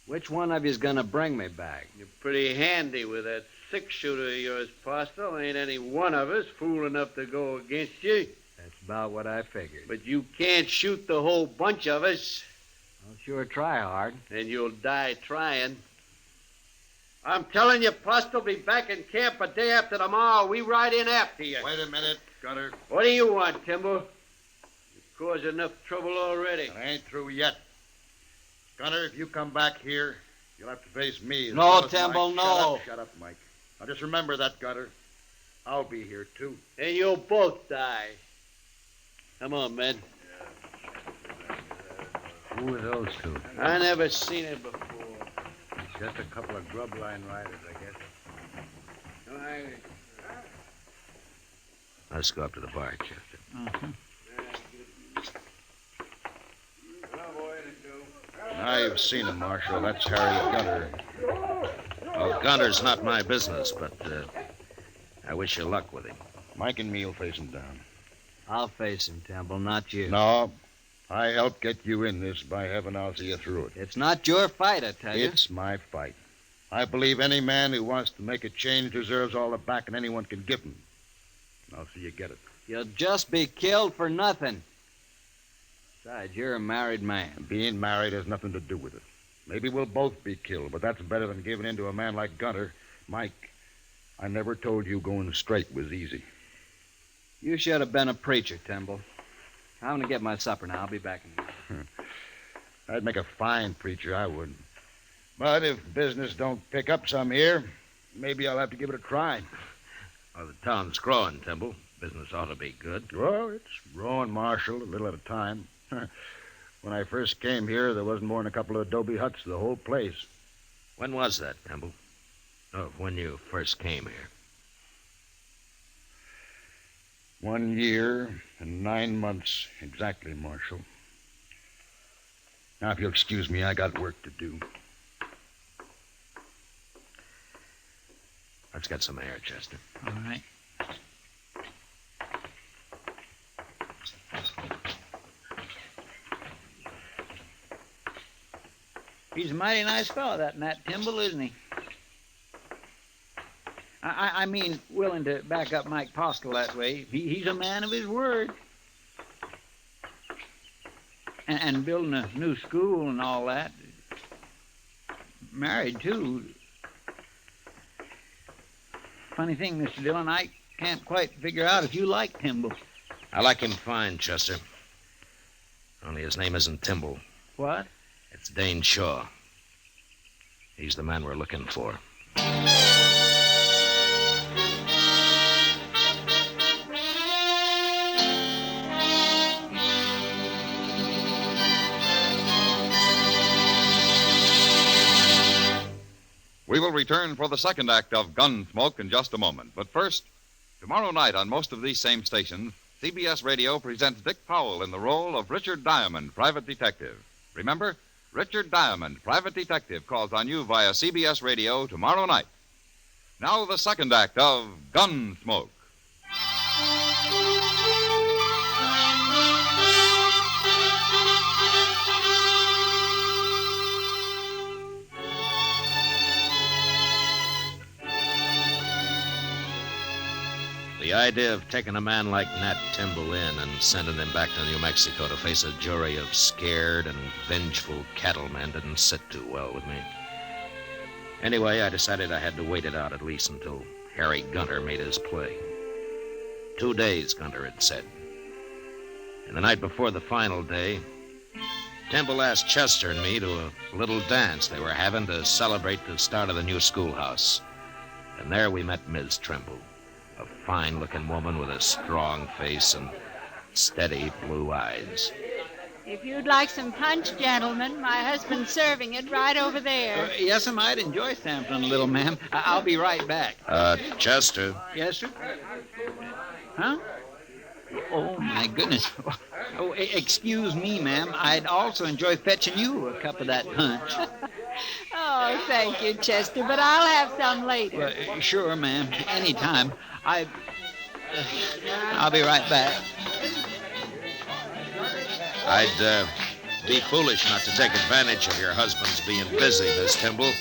Which one of you's gonna bring me back? You're pretty handy with that six-shooter of yours, Postle. Ain't any one of us fool enough to go against you. That's about what I figured. But you can't shoot the whole bunch of us. I'll sure try hard. And you'll die trying. I'm telling you, Postle, be back in camp a day after tomorrow. We ride in after you. Wait a minute, Gunter. What do you want, Timber? You've caused enough trouble already. I ain't through yet. Gunter, if you come back here, you'll have to face me. No, Temple, no. Shut up, Mike. Now just remember that, Gunter. I'll be here, too. And you'll both die. Come on, men. Who are those two? I never seen it before. Just a couple of grub line riders, I guess. Let's go up to the bar, Chester. Uh-huh. I've seen him, Marshal. That's Harry Gunter. Well, Gunter's not my business, but I wish you luck with him. Mike and me will face him down. I'll face him, Temple, not you. No, I helped get you in this. By heaven, I'll see you through it. It's not your fight, I tell you. It's my fight. I believe any man who wants to make a change deserves all the backing anyone can give him. I'll see you get it. You'll just be killed for nothing. Besides, you're a married man. Being married has nothing to do with it. Maybe we'll both be killed, but that's better than giving in to a man like Gunter. Mike, I never told you going straight was easy. You should have been a preacher, Temple. I'm going to get my supper now. I'll be back in a minute. I'd make a fine preacher, I would. But if business don't pick up some here, maybe I'll have to give it a try. Well, the town's growing, Temple. Business ought to be good. Well, it's growing, Marshal, a little at a time. When I first came here, there wasn't more than a couple of adobe huts the whole place. When was that, Temple? Oh, when you first came here. 1 year and 9 months exactly, Marshal. Now, if you'll excuse me, I got work to do. Let's get some air, Chester. All right. He's a mighty nice fellow, that Nat Timble, isn't he? I mean, willing to back up Mike Postle that way. He's a man of his word. And building a new school and all that. Married, too. Funny thing, Mr. Dillon, I can't quite figure out if you like Timble. I like him fine, Chester. Only his name isn't Timble. What? It's Dane Shaw. He's the man we're looking for. We will return for the second act of Gunsmoke in just a moment. But first, tomorrow night on most of these same stations, CBS Radio presents Dick Powell in the role of Richard Diamond, private detective. Remember, Richard Diamond, private detective, calls on you via CBS Radio tomorrow night. Now the second act of Gunsmoke. The idea of taking a man like Nat Timble in and sending him back to New Mexico to face a jury of scared and vengeful cattlemen didn't sit too well with me. Anyway, I decided I had to wait it out at least until Harry Gunter made his play. 2 days, Gunter had said. And the night before the final day, Timble asked Chester and me to a little dance they were having to celebrate the start of the new schoolhouse. And there we met Ms. Trimble. A fine-looking woman with a strong face and steady blue eyes. If you'd like some punch, gentlemen, my husband's serving it right over there. Yes, I might enjoy sampling a little, ma'am. I'll be right back. Chester. Yes, sir? Huh? Oh, my goodness. Oh, excuse me, ma'am. I'd also enjoy fetching you a cup of that punch. Oh, thank you, Chester, but I'll have some later. Well, sure, ma'am. Anytime. I'll be right back. I'd be foolish not to take advantage of your husband's being busy, Miss Timble.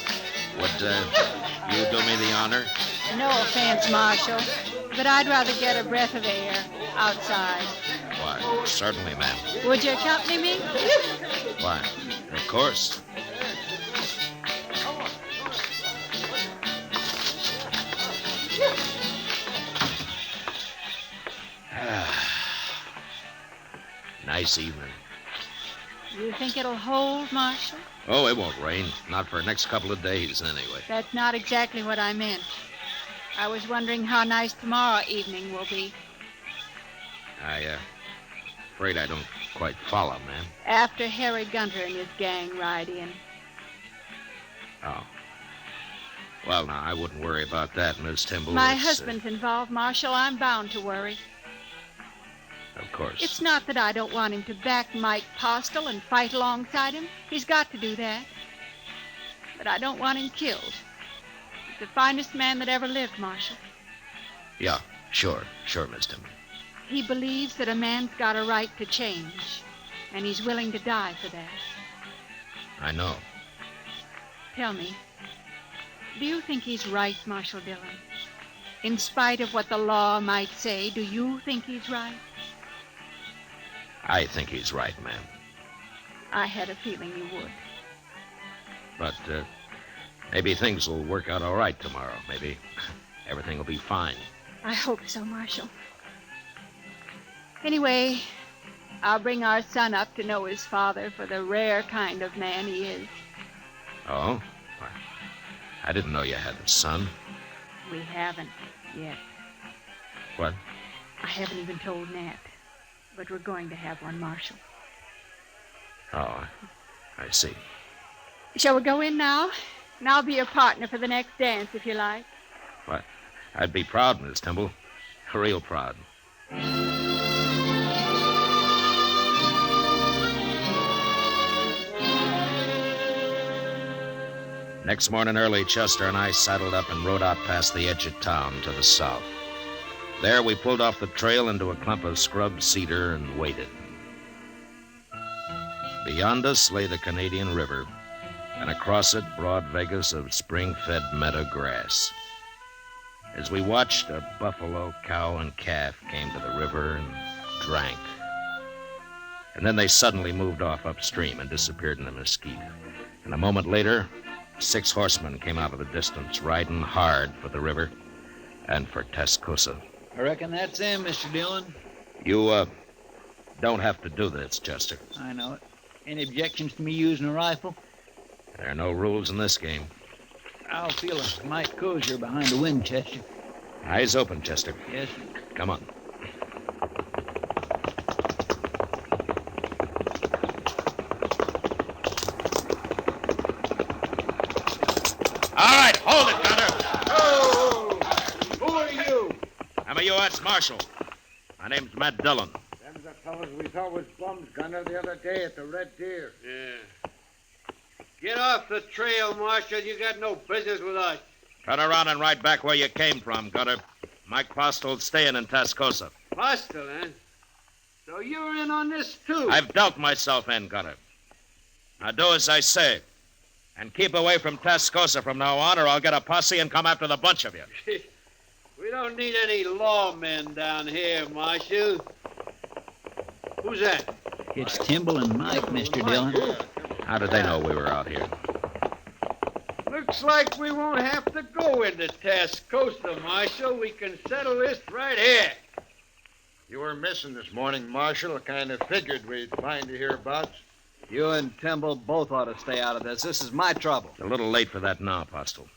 Would you do me the honor? No offense, Marshal, but I'd rather get a breath of air outside. Why, certainly, ma'am. Would you accompany me? Why, of course. Nice evening. You think it'll hold, Marshal? Oh, it won't rain. Not for the next couple of days, anyway. That's not exactly what I meant. I was wondering how nice tomorrow evening will be. Afraid I don't quite follow, ma'am. After Harry Gunter and his gang ride in. Oh. Well, now, I wouldn't worry about that, Miss Timble. My husband's involved, Marshal. I'm bound to worry. Of course. It's not that I don't want him to back Mike Postle and fight alongside him. He's got to do that. But I don't want him killed. He's the finest man that ever lived, Marshal. Yeah, sure, Miss Timble. He believes that a man's got a right to change, and he's willing to die for that. I know. Tell me, do you think he's right, Marshal Dillon? In spite of what the law might say, do you think he's right? I think he's right, ma'am. I had a feeling you would. But maybe things will work out all right tomorrow. Maybe everything will be fine. I hope so, Marshal. Anyway, I'll bring our son up to know his father for the rare kind of man he is. Oh? I didn't know you had a son. We haven't yet. What? I haven't even told Nat. But we're going to have one, Marshal. Oh, I see. Shall we go in now? And I'll be your partner for the next dance, if you like. What? I'd be proud, Miss Timble. Real proud. Next morning early, Chester and I saddled up and rode out past the edge of town to the south. There we pulled off the trail into a clump of scrub cedar and waited. Beyond us lay the Canadian River, and across it, broad Vegas of spring-fed meadow grass. As we watched, a buffalo, cow, and calf came to the river and drank. And then they suddenly moved off upstream and disappeared in the mesquite. And a moment later, 6 horsemen came out of the distance, riding hard for the river and for Tascosa. I reckon that's him, Mr. Dillon. You, don't have to do this, Chester. I know it. Any objections to me using a rifle? There are no rules in this game. I'll feel a mite cozier behind the Winchester. Eyes open, Chester. Yes, sir. Come on. All right, hold it, Gunner. Oh! Who are you? I'm a U.S. Marshal. My name's Matt Dillon. Them's the fellas we thought was bums, Gunner, the other day at the Red Deer. Yeah. Get off the trail, Marshal. You got no business with us. Turn around and ride back where you came from, Gunner. Mike Postel's staying in Tascosa. Postel, eh? So you're in on this, too? I've dealt myself in, Gunner. Now do as I say. And keep away from Tascosa from now on, or I'll get a posse and come after the bunch of you. We don't need any lawmen down here, Marshal. Who's that? It's Timble and Mike, Mr. Dillon. How did they know we were out here? Looks like we won't have to go into Tascosa, Marshal. We can settle this right here. You were missing this morning, Marshal. I kind of figured we'd find you hereabouts. You and Timble both ought to stay out of this. This is my trouble. It's a little late for that now, Postel.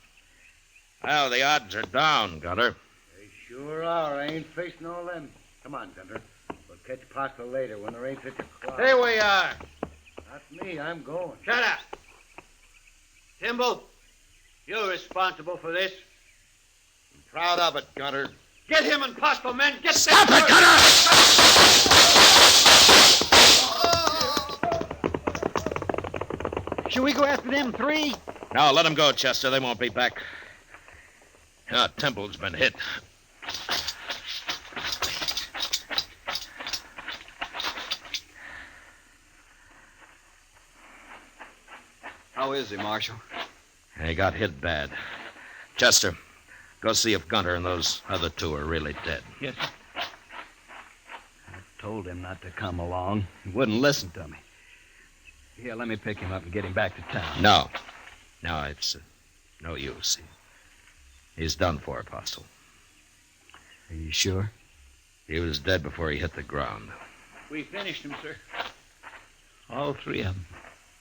Well, the odds are down, Gunner. They sure are. I ain't facing all them. Come on, Gunner. We'll catch Postel later when there ain't such a crowd. Here we are. Not me. I'm going. Shut up. Timble, you're responsible for this. I'm proud of it, Gunner. Get him and Postel, men. Get Stop it, Gunner! Should we go after them 3? No, let them go, Chester. They won't be back. Temple's been hit. How is he, Marshal? He got hit bad. Chester, go see if Gunter and those other 2 are really dead. Yes, sir. I told him not to come along. He wouldn't listen to me. Here, let me pick him up and get him back to town. No. No, it's no use. He's done for, Postel. Are you sure? He was dead before he hit the ground. We finished him, sir. All 3 of them.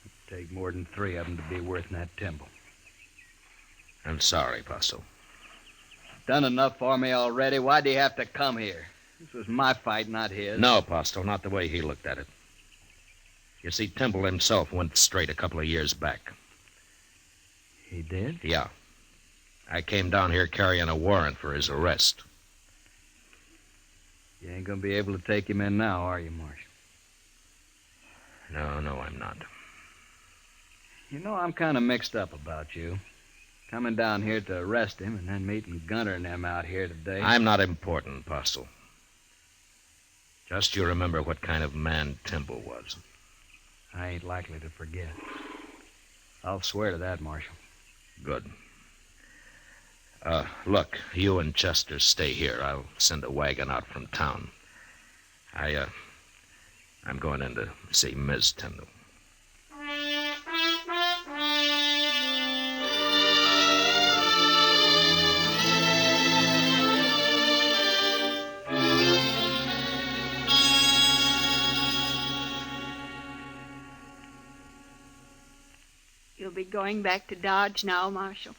It'd take more than 3 of them to be worth that Timble. I'm sorry, Postel. Done enough for me already. Why'd he have to come here? This was my fight, not his. No, Postel, not the way he looked at it. You see, Timble himself went straight a couple of years back. He did? Yeah. I came down here carrying a warrant for his arrest. You ain't gonna be able to take him in now, are you, Marshal? No, I'm not. You know, I'm kind of mixed up about you. Coming down here to arrest him and then meeting Gunter and them out here today. I'm not important, Postel. Just you remember what kind of man Timble was. I ain't likely to forget. I'll swear to that, Marshal. Good. Look, you and Chester stay here. I'll send a wagon out from town. I'm going in to see Ms. Tyndall. You'll be going back to Dodge now, Marshal.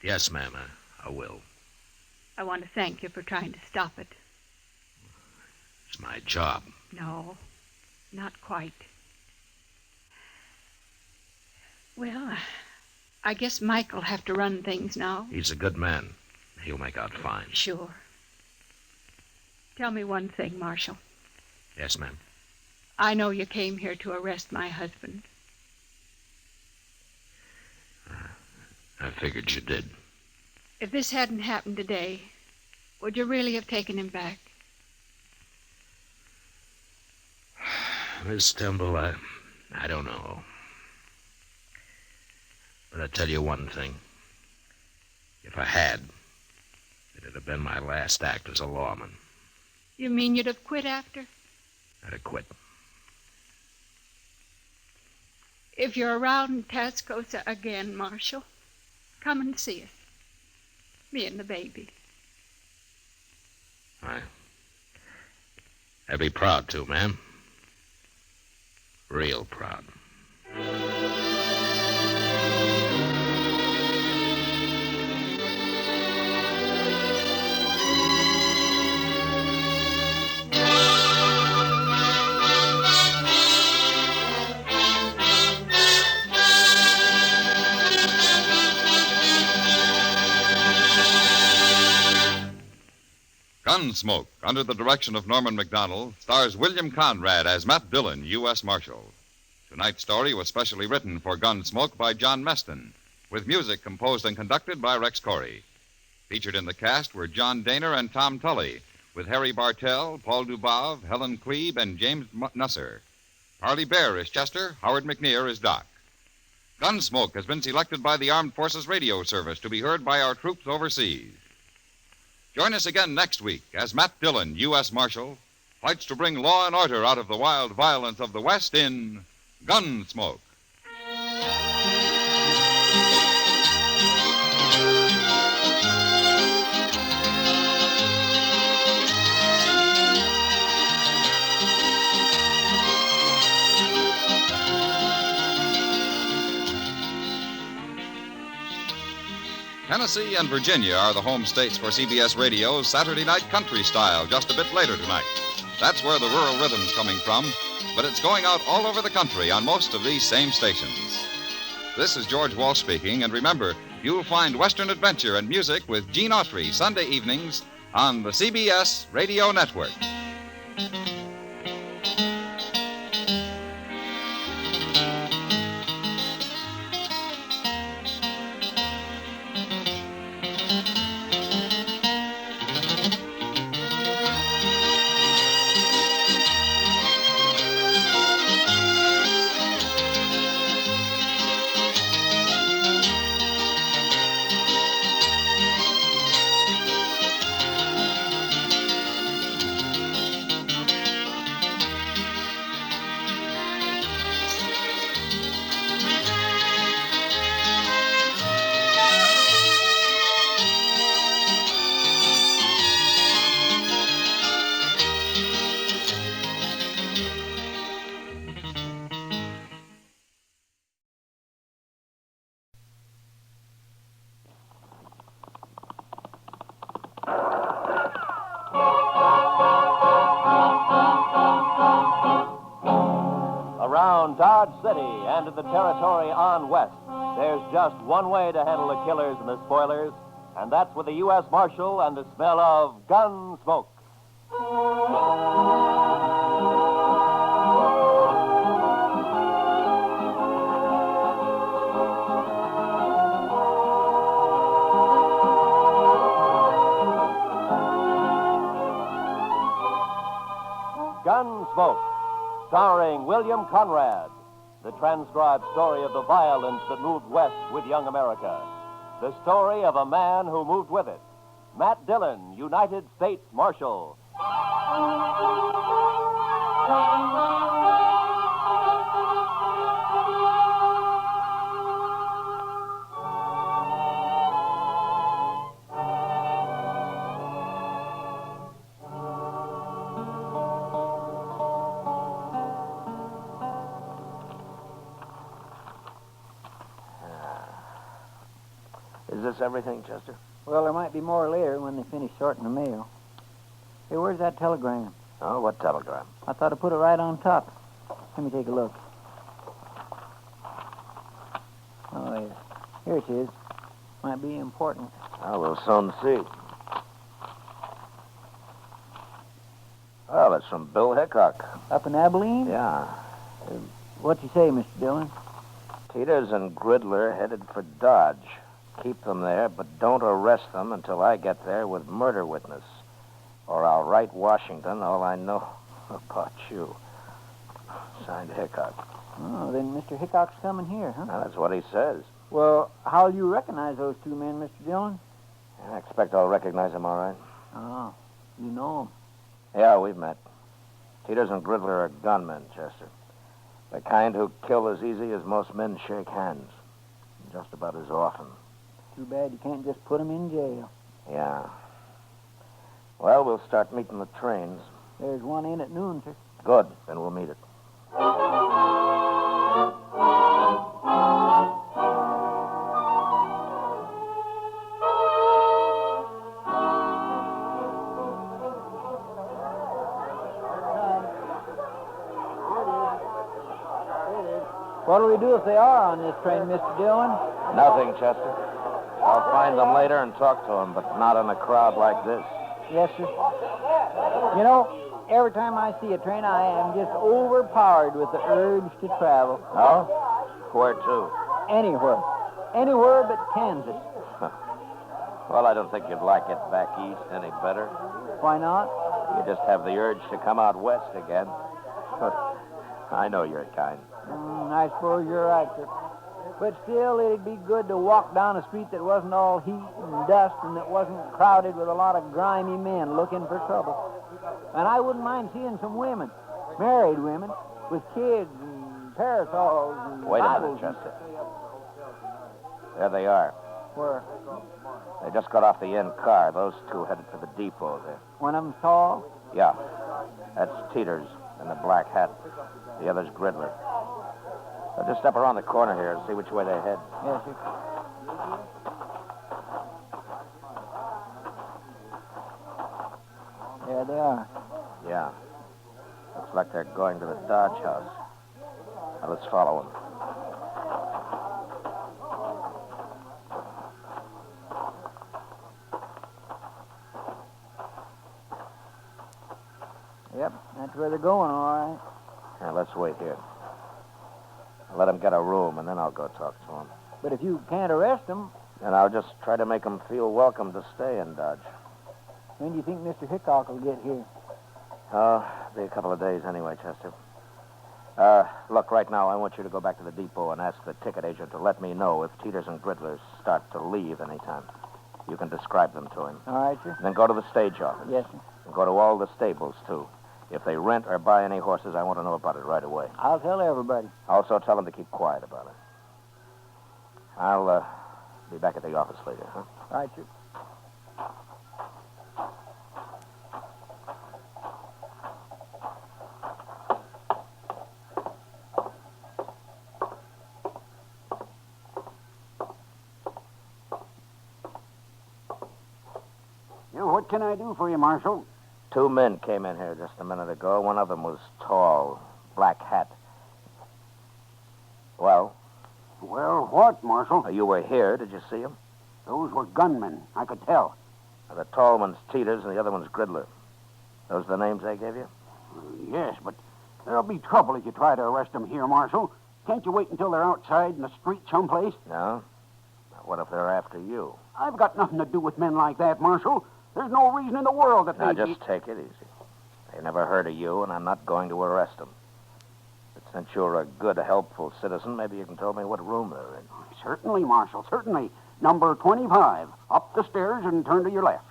Yes, ma'am, I will. I want to thank you for trying to stop it. It's my job. No, not quite. Well, I guess Mike'll have to run things now. He's a good man. He'll make out fine. Sure. Tell me one thing, Marshal. Yes, ma'am. I know you came here to arrest my husband. I figured you did. If this hadn't happened today, would you really have taken him back? Miss Temple, I don't know. But I tell you one thing. If I had, it'd have been my last act as a lawman. You mean you'd have quit after? I'd have quit. If you're around in Tascosa again, Marshal, come and see us. Me and the baby. I'd be proud to, ma'am. Real proud. Gunsmoke, under the direction of Norman MacDonald, stars William Conrad as Matt Dillon, U.S. Marshal. Tonight's story was specially written for Gunsmoke by John Meston, with music composed and conducted by Rex Corey. Featured in the cast were John Daner and Tom Tully, with Harry Bartell, Paul Dubov, Helen Klebe, and James Nusser. Harley Bear is Chester, Howard McNear is Doc. Gunsmoke has been selected by the Armed Forces Radio Service to be heard by our troops overseas. Join us again next week as Matt Dillon, U.S. Marshal, fights to bring law and order out of the wild violence of the West in Gunsmoke. Tennessee and Virginia are the home states for CBS Radio's Saturday Night Country Style just a bit later tonight. That's where the rural rhythm's coming from, but it's going out all over the country on most of these same stations. This is George Walsh speaking, and remember, you'll find Western adventure and music with Gene Autry Sunday evenings on the CBS Radio Network. Around Dodge City and in the territory on west, there's just one way to handle the killers and the spoilers, and that's with the U.S. Marshal and the smell of Gunsmoke. Gunsmoke, starring William Conrad, the transcribed story of the violence that moved west with young America. The story of a man who moved with it. Matt Dillon, United States Marshal. Is this everything, Chester? Well, there might be more later when they finish sorting the mail. Hey, where's that telegram? Oh, what telegram? I thought I put it right on top. Let me take a look. Oh, yeah. Here it is. Might be important. Oh, we'll soon see. Well, it's from Bill Hickok. Up in Abilene? Yeah. What'd you say, Mr. Dillon? Teeters and Gridler headed for Dodge. Keep them there, but don't arrest them until I get there with murder witness. Or I'll write Washington all I know about you. Signed Hickok. Oh, then Mr. Hickok's coming here, huh? Now, that's what he says. Well, how'll you recognize those two men, Mr. Dillon? I expect I'll recognize them all right. Oh, you know 'em. Yeah, we've met. Teeters and Gridler are gunmen, Chester. The kind who kill as easy as most men shake hands. Just about as often. Too bad you can't just put 'em in jail. Yeah. Well, we'll start meeting the trains. There's one in at noon, sir. Good. Then we'll meet it. What'll we do if they are on this train, Mr. Dillon? Nothing, Chester. I'll find them later and talk to them, but not in a crowd like this. Yes, sir. You know, every time I see a train, I am just overpowered with the urge to travel. Oh? Where to? Anywhere. Anywhere but Kansas. Well, I don't think you'd like it back east any better. Why not? You just have the urge to come out west again. I know your kind. I suppose you're right, sir. But still, it'd be good to walk down a street that wasn't all heat and dust and that wasn't crowded with a lot of grimy men looking for trouble. And I wouldn't mind seeing some women, married women, with kids and parasols and Wait a Bibles minute, Chester. There they are. Where? They just got off the end car. Those two headed for the depot there. One of them's tall? Yeah. That's Teeters in the black hat. The other's Gridler. I'll just step around the corner here and see which way they head. Yes, sir. There they are. Yeah. Looks like they're going to the Dodge house. Now, let's follow them. Yep, that's where they're going, all right. Now, let's wait here. Let them get a room, and then I'll go talk to them. But if you can't arrest them... And I'll just try to make them feel welcome to stay in Dodge. When do you think Mr. Hickok will get here? Oh, be a couple of days anyway, Chester. Look, right now, I want you to go back to the depot and ask the ticket agent to let me know if Teeters and Gridler start to leave anytime. You can describe them to him. All right, sir. And then go to the stage office. Yes, sir. And go to all the stables, too. If they rent or buy any horses, I want to know about it right away. I'll tell everybody. Also, tell them to keep quiet about it. I'll be back at the office later, huh? All right, sir. What can I do for you, Marshal? Two men came in here just a minute ago. One of them was tall, black hat. Well? Well, what, Marshal? You were here. Did you see him? Those were gunmen. I could tell. The tall one's Teeters and the other one's Gridler. Those the names they gave you? Yes, but there'll be trouble if you try to arrest them here, Marshal. Can't you wait until they're outside in the street someplace? No. What if they're after you? I've got nothing to do with men like that, Marshal. There's no reason in the world that Now, they... just take it easy. They never heard of you, and I'm not going to arrest them. But since you're a good, helpful citizen, maybe you can tell me what room they're in. Certainly, Marshal, certainly. Number 25. Up the stairs and turn to your left.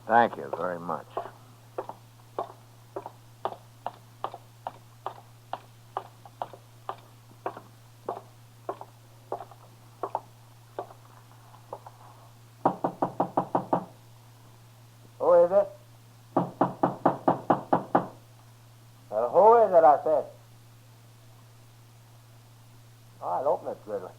Thank you very much. Who is it? Who is it, I said? I'll open it, Gridler.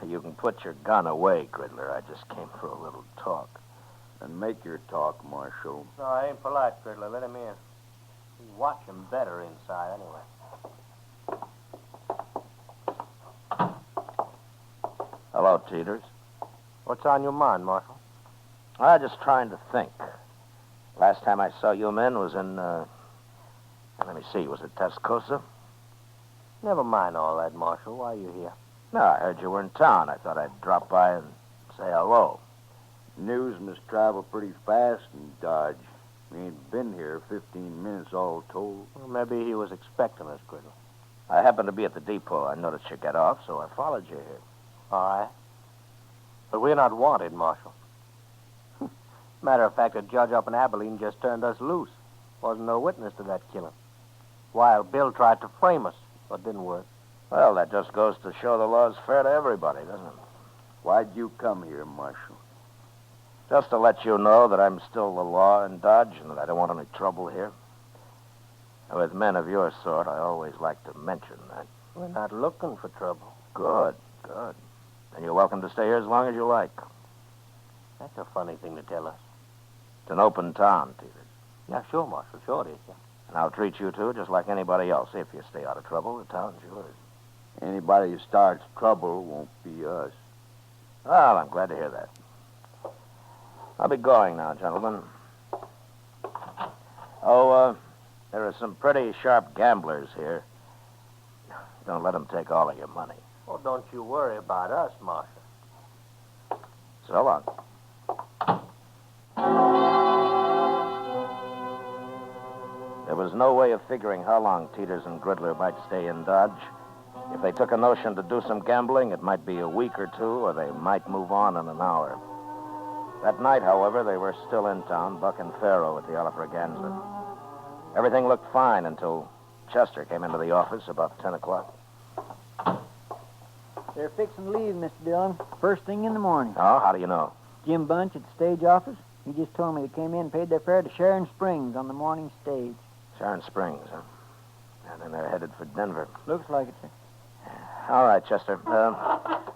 You can put your gun away, Gridler. I just came for a little talk. And make your talk, Marshal. No, I ain't polite, Gridler. Let him in. You watch him better inside, anyway. Hello, Teeters. What's on your mind, Marshal? I'm just trying to think. Last time I saw you men was in, let me see, was it Tascosa? Never mind all that, Marshal. Why are you here? No, I heard you were in town. I thought I'd drop by and say hello. News must travel pretty fast in Dodge. We ain't been here 15 minutes all told. Well, maybe he was expecting us, Griddle. I happened to be at the depot. I noticed you get off, so I followed you here. All right. But we're not wanted, Marshal. Matter of fact, the judge up in Abilene just turned us loose. Wasn't no witness to that killing. Wild Bill tried to frame us, but didn't work. Well, that just goes to show the law's fair to everybody, doesn't it? Why'd you come here, Marshal? Just to let you know that I'm still the law in Dodge and that I don't want any trouble here. And with men of your sort, I always like to mention that. We're not looking for trouble. Good, good. And you're welcome to stay here as long as you like. That's a funny thing to tell us. It's an open town, Teeters. Yeah, sure, Marshal. Sure it is, yeah. And I'll treat you two just like anybody else. If you stay out of trouble, the town's yours. Anybody who starts trouble won't be us. Well, I'm glad to hear that. I'll be going now, gentlemen. Oh, there are some pretty sharp gamblers here. Don't let them take all of your money. Well, don't you worry about us, Marshal. So long. There was no way of figuring how long Teeters and Griddler might stay in Dodge. If they took a notion to do some gambling, it might be a week or two, or they might move on in an hour. That night, however, they were still in town, bucking faro at the Alafraganza. Everything looked fine until Chester came into the office about 10 o'clock. They're fixing to leave, Mr. Dillon, first thing in the morning. Oh, how do you know? Jim Bunch at the stage office. He just told me they came in and paid their fare to Sharon Springs on the morning stage. Sharon Springs, huh? And then they're headed for Denver. Looks like it, sir. All right, Chester.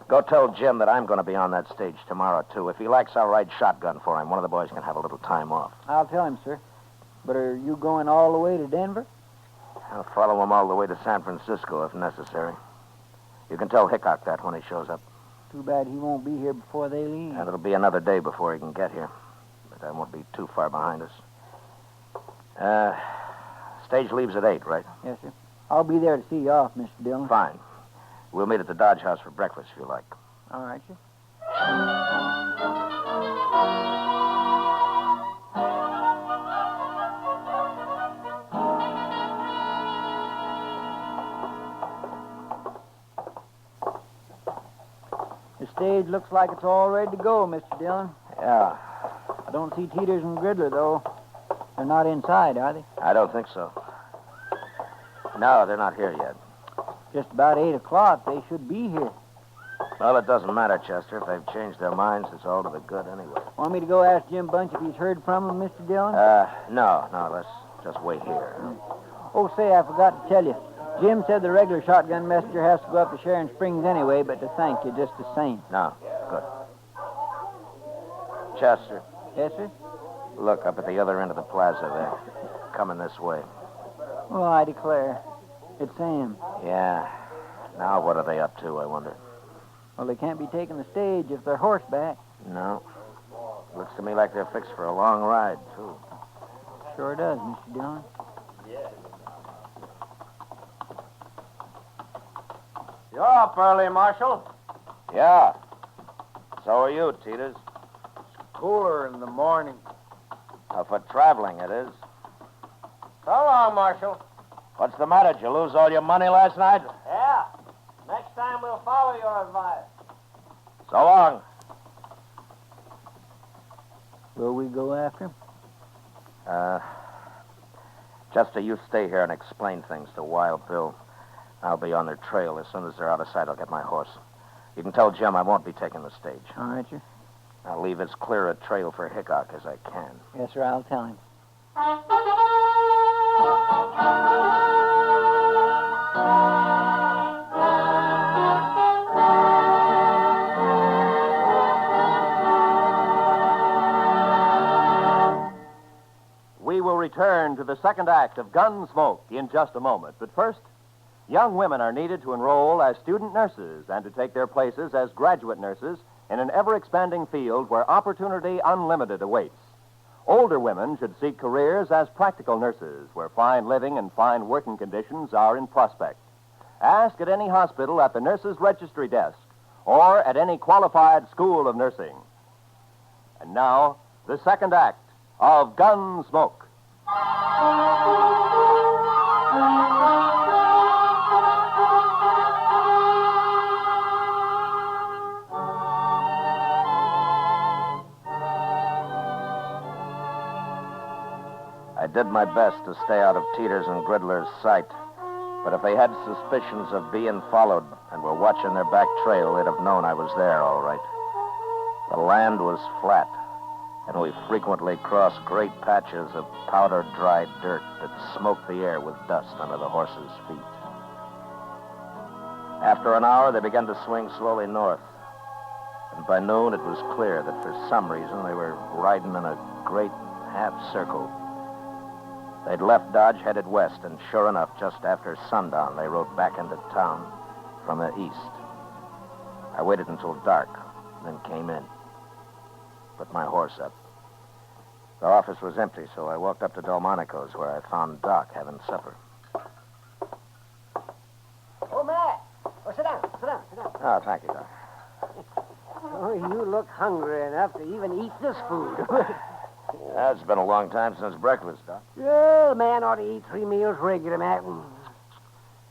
Go tell Jim that I'm going to be on that stage tomorrow, too. If he likes, I'll ride shotgun for him. One of the boys can have a little time off. I'll tell him, sir. But are you going all the way to Denver? I'll follow him all the way to San Francisco if necessary. You can tell Hickok that when he shows up. Too bad he won't be here before they leave. And it'll be another day before he can get here. But I won't be too far behind us. Stage leaves at 8, right? Yes, sir. I'll be there to see you off, Mr. Dillon. Fine. We'll meet at the Dodge House for breakfast if you like. All right, sir. The stage looks like it's all ready to go, Mr. Dillon. Yeah. I don't see Teeters and Griddler, though. They're not inside, are they? I don't think so. No, they're not here yet. Just about 8 o'clock. They should be here. Well, it doesn't matter, Chester. If they've changed their minds, it's all to the good anyway. Want me to go ask Jim Bunch if he's heard from them, Mr. Dillon? No. Let's just wait here. Oh, say, I forgot to tell you. Jim said the regular shotgun messenger has to go up to Sharon Springs anyway, but to thank you just the same. No, good. Chester. Yes, sir? Look, up at the other end of the plaza there. Coming this way. Oh, I declare. It's Sam. Yeah. Now what are they up to, I wonder? Well, they can't be taking the stage if they're horseback. No. Looks to me like they're fixed for a long ride, too. Sure does, Mr. Dillon. You're up early, Marshal. Yeah. So are you, Teeters. Cooler in the morning. For traveling, it is. So long, Marshal. What's the matter? Did you lose all your money last night? Yeah. Next time we'll follow your advice. So long. Will we go after him? Chester, you stay here and explain things to Wild Bill. I'll be on their trail. As soon as they're out of sight, I'll get my horse. You can tell Jim I won't be taking the stage. All right, sir. I'll leave as clear a trail for Hickok as I can. Yes, sir, I'll tell him. We will return to the second act of Gunsmoke in just a moment. But first, young women are needed to enroll as student nurses and to take their places as graduate nurses in an ever-expanding field where opportunity unlimited awaits. Older women should seek careers as practical nurses where fine living and fine working conditions are in prospect. Ask at any hospital at the nurse's registry desk or at any qualified school of nursing. And now, the second act of Gunsmoke. I did my best to stay out of Teeters and Gridler's sight, but if they had suspicions of being followed and were watching their back trail, they'd have known I was there, all right. The land was flat, and we frequently crossed great patches of powder-dried dirt that smoked the air with dust under the horses' feet. After an hour, they began to swing slowly north, and by noon it was clear that for some reason they were riding in a great half-circle. They'd left Dodge, headed west, and sure enough, just after sundown, they rode back into town from the east. I waited until dark, then came in. Put my horse up. The office was empty, so I walked up to Delmonico's, where I found Doc having supper. Oh, Matt. Oh, sit down. Oh, thank you, Doc. Oh, you look hungry enough to even eat this food. It's been a long time since breakfast, Doc. Yeah, a man ought to eat 3 meals regular, Matt.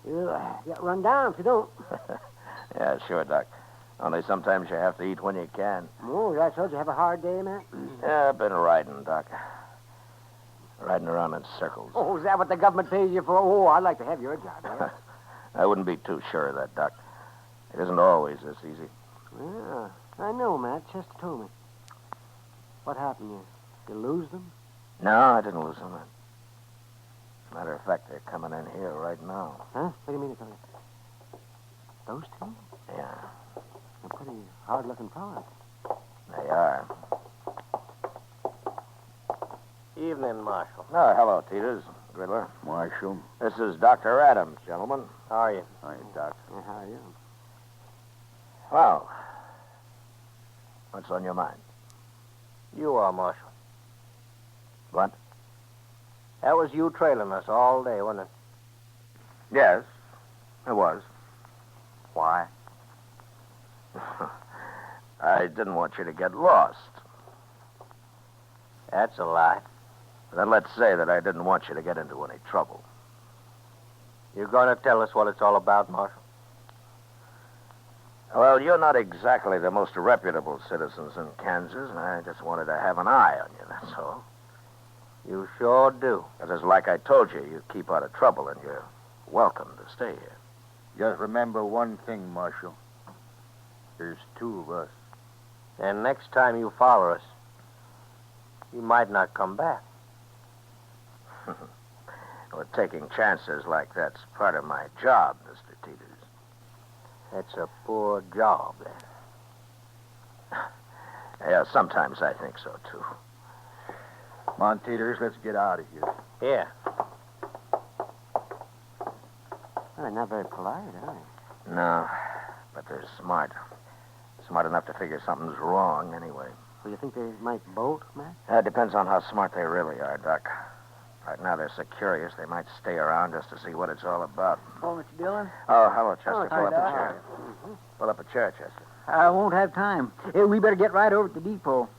You'll get run down if you don't. Yeah, sure, Doc. Only sometimes you have to eat when you can. Oh, that's so. Did you have a hard day, Matt? Yeah, I've been riding, Doc. Riding around in circles. Oh, is that what the government pays you for? Oh, I'd like to have your job, man. I wouldn't be too sure of that, Doc. It isn't always this easy. Yeah, I know, Matt. Chester told me. What happened? You lose them? No, I didn't lose them. As a matter of fact, they're coming in here right now. Huh? What do you mean they're coming? Those two? Yeah, They're pretty hard-looking fellas. they are. Evening, Marshal. Oh, hello, Teeters. Gridler. Marshal. This is Dr. Adams, gentlemen. How are you? Hi, Doc. Yeah, how are you? Well, what's on your mind? You are, Marshal. What? That was you trailing us all day, wasn't it? Yes, it was. Why? I didn't want you to get lost. That's a lie. Then let's say that I didn't want you to get into any trouble. You going to tell us what it's all about, Marshal? Well, you're not exactly the most reputable citizens in Kansas, and I just wanted to have an eye on you, that's all. You sure do. Because like I told you, you keep out of trouble, and you're welcome to stay here. Just remember one thing, Marshal. There's 2 of us. And next time you follow us, you might not come back. Well, taking chances like that's part of my job, Mr. Teeters. That's a poor job, then. Yeah, sometimes I think so, too. Come on, Teeters, let's get out of here. Here. Well, they're not very polite, are they? No, but they're smart. Smart enough to figure something's wrong, anyway. Well, you think they might bolt, Matt? It depends on how smart they really are, Doc. Right now, they're so curious, they might stay around just to see what it's all about. Oh, Mr. Dillon? Oh, hello, Chester. Oh, Pull up hi, a Doc. chair. Pull up a chair, Chester. I won't have time. Hey, we better get right over to the depot.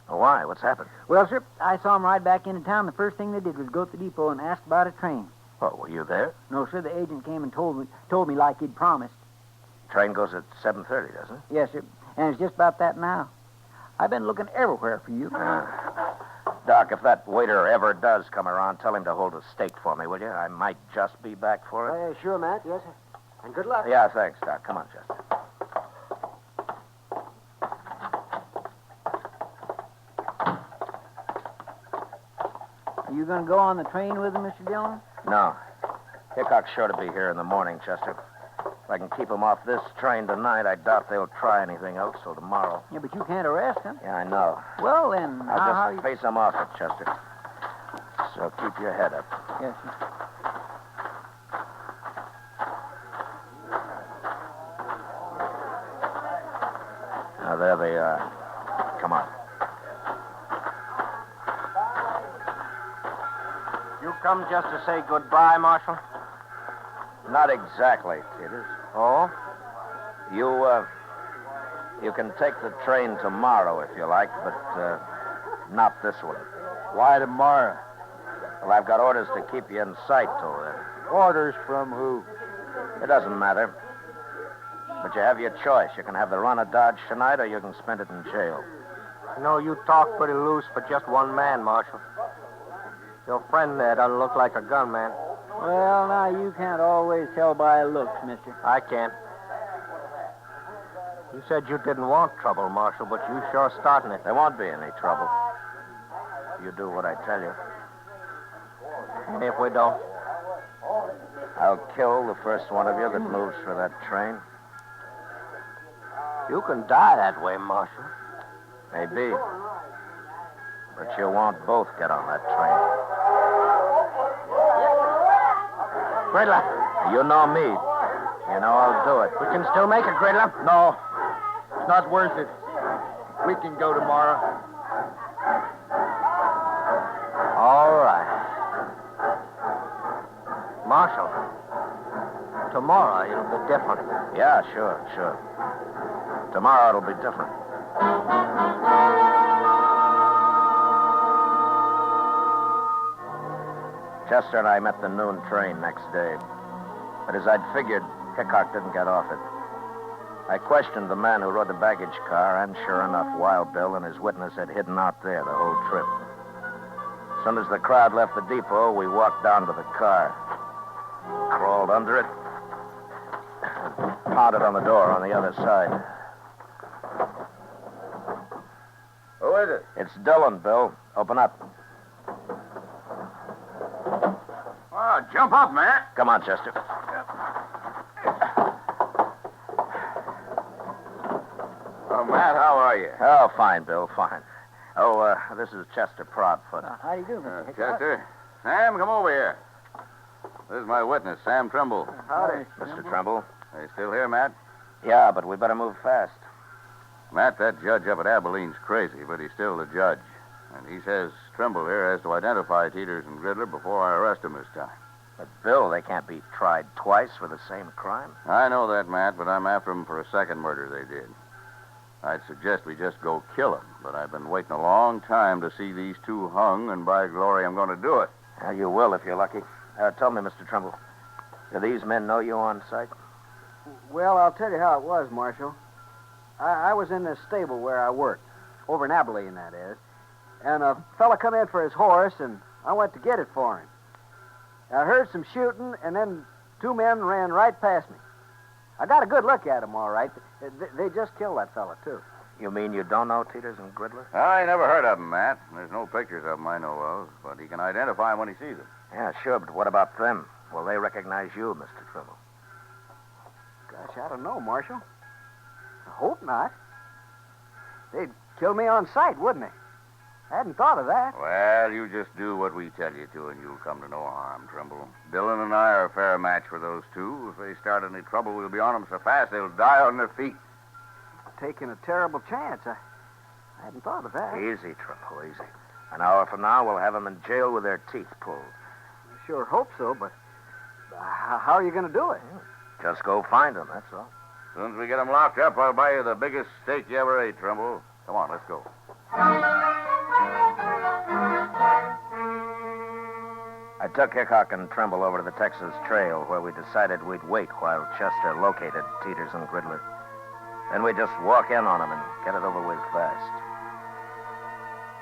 Oh, why? What's happened? Well, sir, I saw them ride back into town. The first thing they did was go to the depot and ask about a train. Oh, were you there? No, sir, the agent came and told me like he'd promised. Train goes at 7:30, doesn't it? Yes, sir. And it's just about that now. I've been looking everywhere for you. Doc, if that waiter ever does come around, tell him to hold a steak for me, will you? I might just be back for it. Sure, Matt. Yes, sir. And good luck. Yeah, thanks, Doc. Come on, Chester. Are you going to go on the train with him, Mr. Dillon? No. Hickok's sure to be here in the morning, Chester. If I can keep him off this train tonight, I doubt they'll try anything else till tomorrow. Yeah, but you can't arrest him. Yeah, I know. Well, then, I'll just face him off it, Chester. So keep your head up. Yes, sir. Now, there they are. Come on. You come just to say goodbye, Marshal? Not exactly, Teeters. Oh? You can take the train tomorrow if you like, but not this one. Why tomorrow? Well, I've got orders to keep you in sight till then. Orders from who? It doesn't matter. But you have your choice. You can have the run of Dodge tonight, or you can spend it in jail. No, you talk pretty loose for just one man, Marshal. Your friend there doesn't look like a gunman. Well, now, you can't always tell by looks, mister. I can. You said you didn't want trouble, Marshal, but you sure starting it. There won't be any trouble. You do what I tell you. And if we don't? I'll kill the first one of you that moves for that train. You can die that way, Marshal. Maybe. But you won't both get on that train. Gridler. You know me. You know I'll do it. We can still make it, Gridler. No. It's not worth it. We can go tomorrow. All right. Marshal, tomorrow it'll be different. Yeah, sure. Tomorrow it'll be different. Chester and I met the noon train next day. But as I'd figured, Hickok didn't get off it. I questioned the man who rode the baggage car, and sure enough, Wild Bill and his witness had hidden out there the whole trip. As soon as the crowd left the depot, we walked down to the car, crawled under it, and pounded on the door on the other side. Who is it? It's Dillon, Bill. Open up. Oh, jump up, man. Come on, Chester. Oh, Matt, how are you? Oh, fine, Bill, fine. Oh, this is Chester Proudfoot. How do you do, Mr. Hickok? Chester. Sam, come over here. This is my witness, Sam Trimble. Howdy. Mr. Tremble. Are you still here, Matt? Yeah, but we better move fast. Matt, that judge up at Abilene's crazy, but he's still the judge. And he says Trimble here has to identify Teeters and Gridler before I arrest him this time. But, Bill, they can't be tried twice for the same crime. I know that, Matt, but I'm after them for a second murder they did. I'd suggest we just go kill them, but I've been waiting a long time to see these two hung, and by glory, I'm going to do it. Well, you will if you're lucky. Tell me, Mr. Tremble, do these men know you on sight? Well, I'll tell you how it was, Marshal. I was in this stable where I worked, over in Abilene, that is, and a fella come in for his horse, and I went to get it for him. I heard some shooting, and then two men ran right past me. I got a good look at them, all right. They just killed that fella, too. You mean you don't know Teeters and Gridler? I never heard of them, Matt. There's no pictures of them I know of, but he can identify them when he sees them. Yeah, sure, but what about them? Will they recognize you, Mr. Trimble? Gosh, I don't know, Marshal. I hope not. They'd kill me on sight, wouldn't they? I hadn't thought of that. Well, you just do what we tell you to, and you'll come to no harm, Trimble. Dillon and I are a fair match for those two. If they start any trouble, we'll be on them so fast they'll die on their feet. Taking a terrible chance. I hadn't thought of that. Easy, Trimble, easy. An hour from now, we'll have them in jail with their teeth pulled. I sure hope so, but how are you going to do it? Just go find them, that's all. As soon as we get them locked up, I'll buy you the biggest steak you ever ate, Trimble. Come on, let's go. I took Hickok and Trimble over to the Texas Trail, where we decided we'd wait while Chester located Teeters and Gridler. Then we'd just walk in on them and get it over with fast.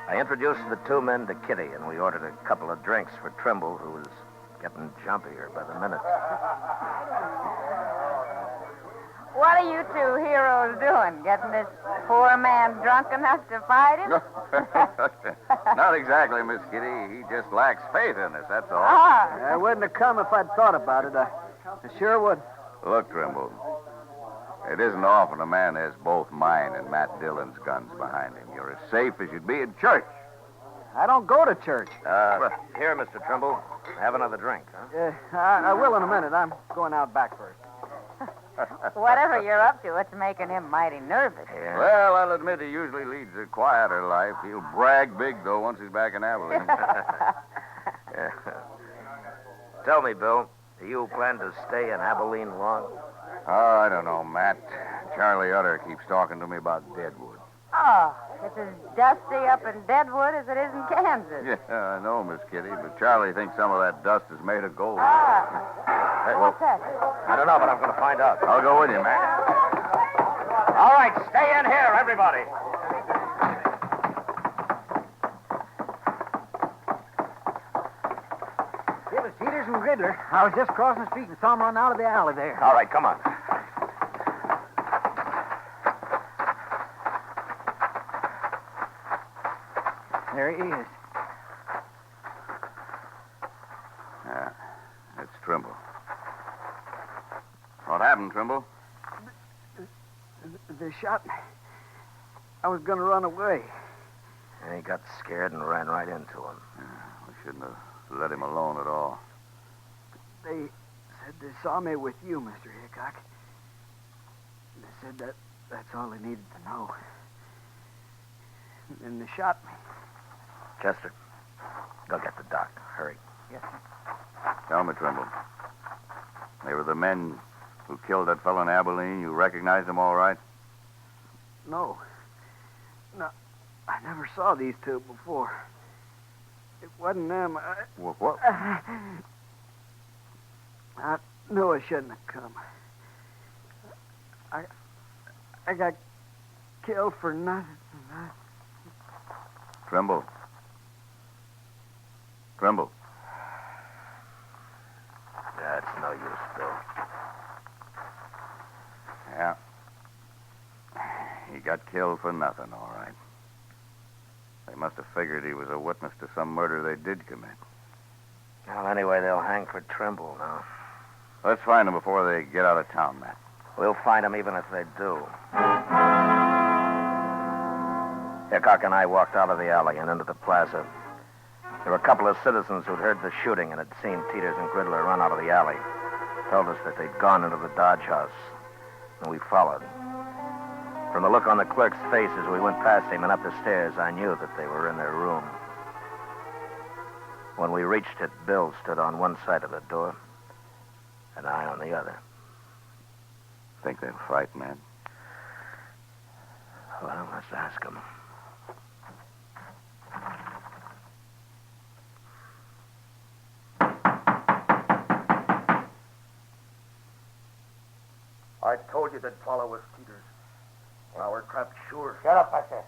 I introduced the two men to Kitty, and we ordered a couple of drinks for Trimble, who was getting jumpier by the minute. What are you two heroes doing? Getting this poor man drunk enough to fight him? Not exactly, Miss Kitty. He just lacks faith in us, that's all. I wouldn't have come if I'd thought about it. I sure would. Look, Trimble, it isn't often a man has both mine and Matt Dillon's guns behind him. You're as safe as you'd be in church. I don't go to church. Here, Mr. Trimble. Have another drink, huh? I will in a minute. I'm going out back first. Whatever you're up to, it's making him mighty nervous. Yeah. Well, I'll admit he usually leads a quieter life. He'll brag big, though, once he's back in Abilene. Yeah. Tell me, Bill, do you plan to stay in Abilene long? Oh, I don't know, Matt. Charlie Utter keeps talking to me about Deadwood. Oh, It's as dusty up in Deadwood as it is in Kansas. Yeah, I know, Miss Kitty, but Charlie thinks some of that dust is made of gold. Hey, what's that? I don't know, but I'm going to find out. I'll go with you, Mac. All right, stay in here, everybody. It was Peters and Gridler. I was just crossing the street and saw them run out of the alley there. All right, come on. There he is. Yeah, it's Trimble. What happened, Trimble? They shot me. I was going to run away. And he got scared and ran right into him. We shouldn't have let him alone at all. They said they saw me with you, Mr. Hickok. They said that's all they needed to know. And they shot me. Chester, go get the doc. Hurry. Yes. Tell me, Trimble. They were the men who killed that fellow in Abilene. You recognize them all right? No. No, I never saw these two before. It wasn't them. What? I knew I shouldn't have come. I got killed for nothing. Trimble. Trimble. That's no use, Bill. Yeah. He got killed for nothing, all right. They must have figured he was a witness to some murder they did commit. Well, anyway, they'll hang for Trimble now. Let's find him before they get out of town, Matt. We'll find him even if they do. Hickok and I walked out of the alley and into the plaza. There were a couple of citizens who'd heard the shooting and had seen Peters and Gridler run out of the alley. Told us that they'd gone into the Dodge house, and we followed. From the look on the clerk's face as we went past him and up the stairs, I knew that they were in their room. When we reached it, Bill stood on one side of the door, and I on the other. Think they'll fight, man? Well, let's ask them. I told you they'd follow us, Peters. Now we're trapped sure. Shut up, I said.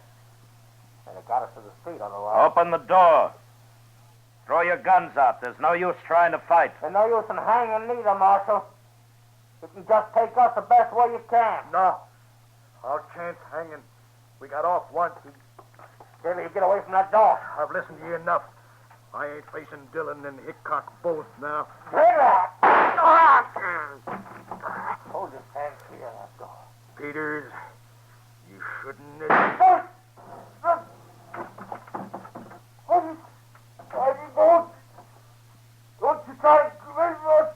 And it got us to the street on the line. Open the door. Throw your guns out. There's no use trying to fight. There's no use in hanging neither, Marshal. You can just take us the best way you can. No. Our chance hanging. We got off once. Billy, get away from that door. I've listened to you enough. I ain't facing Dillon and Hickok both now. Hold your hands clear of that door. Peters, you shouldn't have... Don't you try to convince us.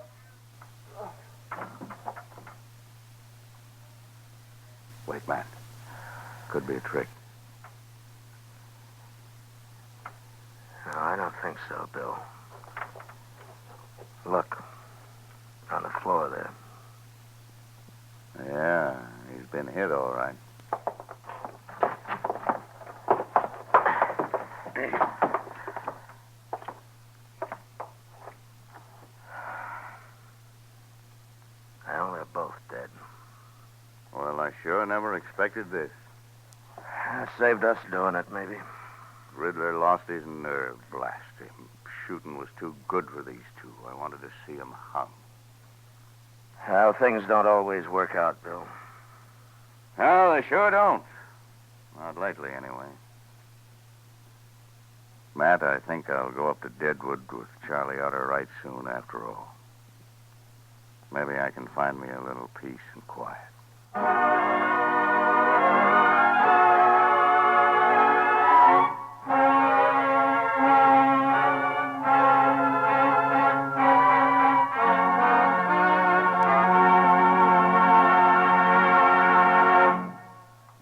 Wait, Matt. Could be a trick. No, I don't think so, Bill. Look. On the floor there. Yeah, he's been hit all right. Well, they're both dead. Well, I sure never expected this. Saved us doing it, maybe. Riddler lost his nerve, blast him. Shooting was too good for these two. I wanted to see him hung. Well, things don't always work out, Bill. No, they sure don't. Not lately, anyway. Matt, I think I'll go up to Deadwood with Charlie Utter right soon after all. Maybe I can find me a little peace and quiet.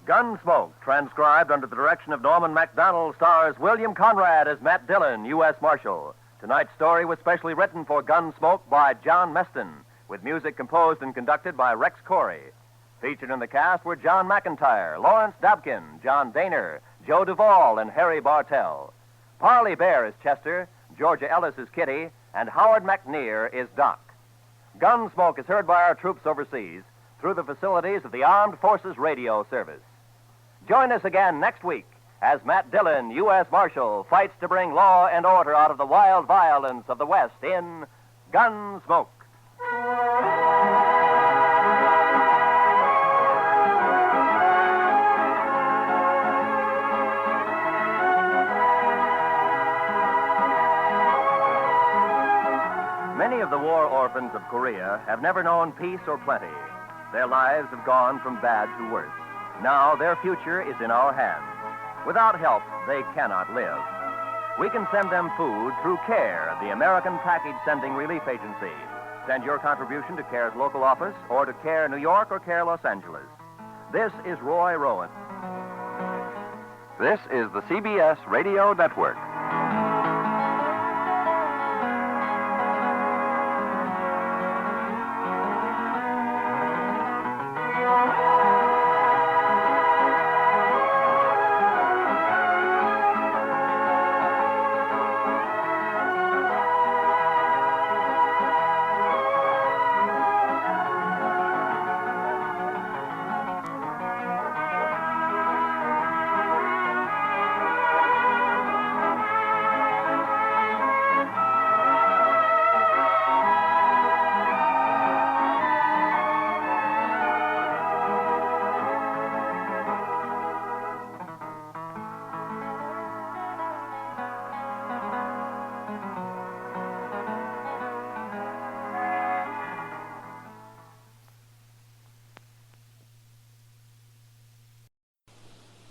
Gunsmoke, transcribed under the direction of Norman MacDonald, stars William Conrad as Matt Dillon, U.S. Marshal. Tonight's story was specially written for Gunsmoke by John Meston, with music composed and conducted by Rex Corey. Featured in the cast were John McIntyre, Lawrence Dabkin, John Daner, Joe Duvall and Harry Bartell. Parley Bear is Chester, Georgia Ellis is Kitty, and Howard McNear is Doc. Gunsmoke is heard by our troops overseas through the facilities of the Armed Forces Radio Service. Join us again next week as Matt Dillon, U.S. Marshal, fights to bring law and order out of the wild violence of the West in Gunsmoke. Many of the war orphans of Korea have never known peace or plenty. Their lives have gone from bad to worse. Now their future is in our hands. Without help, they cannot live. We can send them food through CARE, the American Package Sending Relief Agency. Send your contribution to CARE's local office or to CARE New York or CARE Los Angeles. This is Roy Rowan. This is the CBS Radio Network.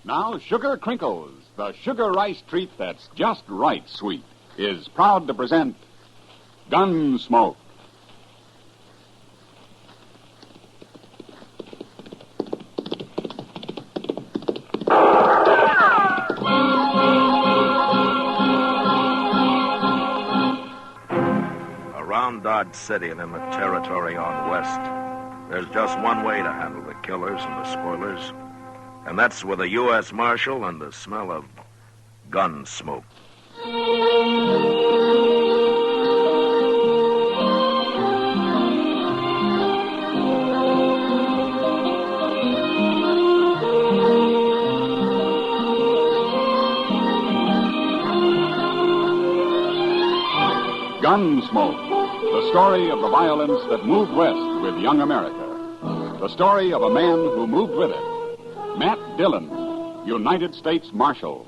Now, Sugar Crinkles, the sugar rice treat that's just right sweet, is proud to present Gunsmoke. Around Dodge City and in the territory on West, there's just one way to handle the killers and the spoilers. And that's with a U.S. Marshal and the smell of gun smoke. Gunsmoke, the story of the violence that moved west with young America. The story of a man who moved with it. Matt Dillon, United States Marshal.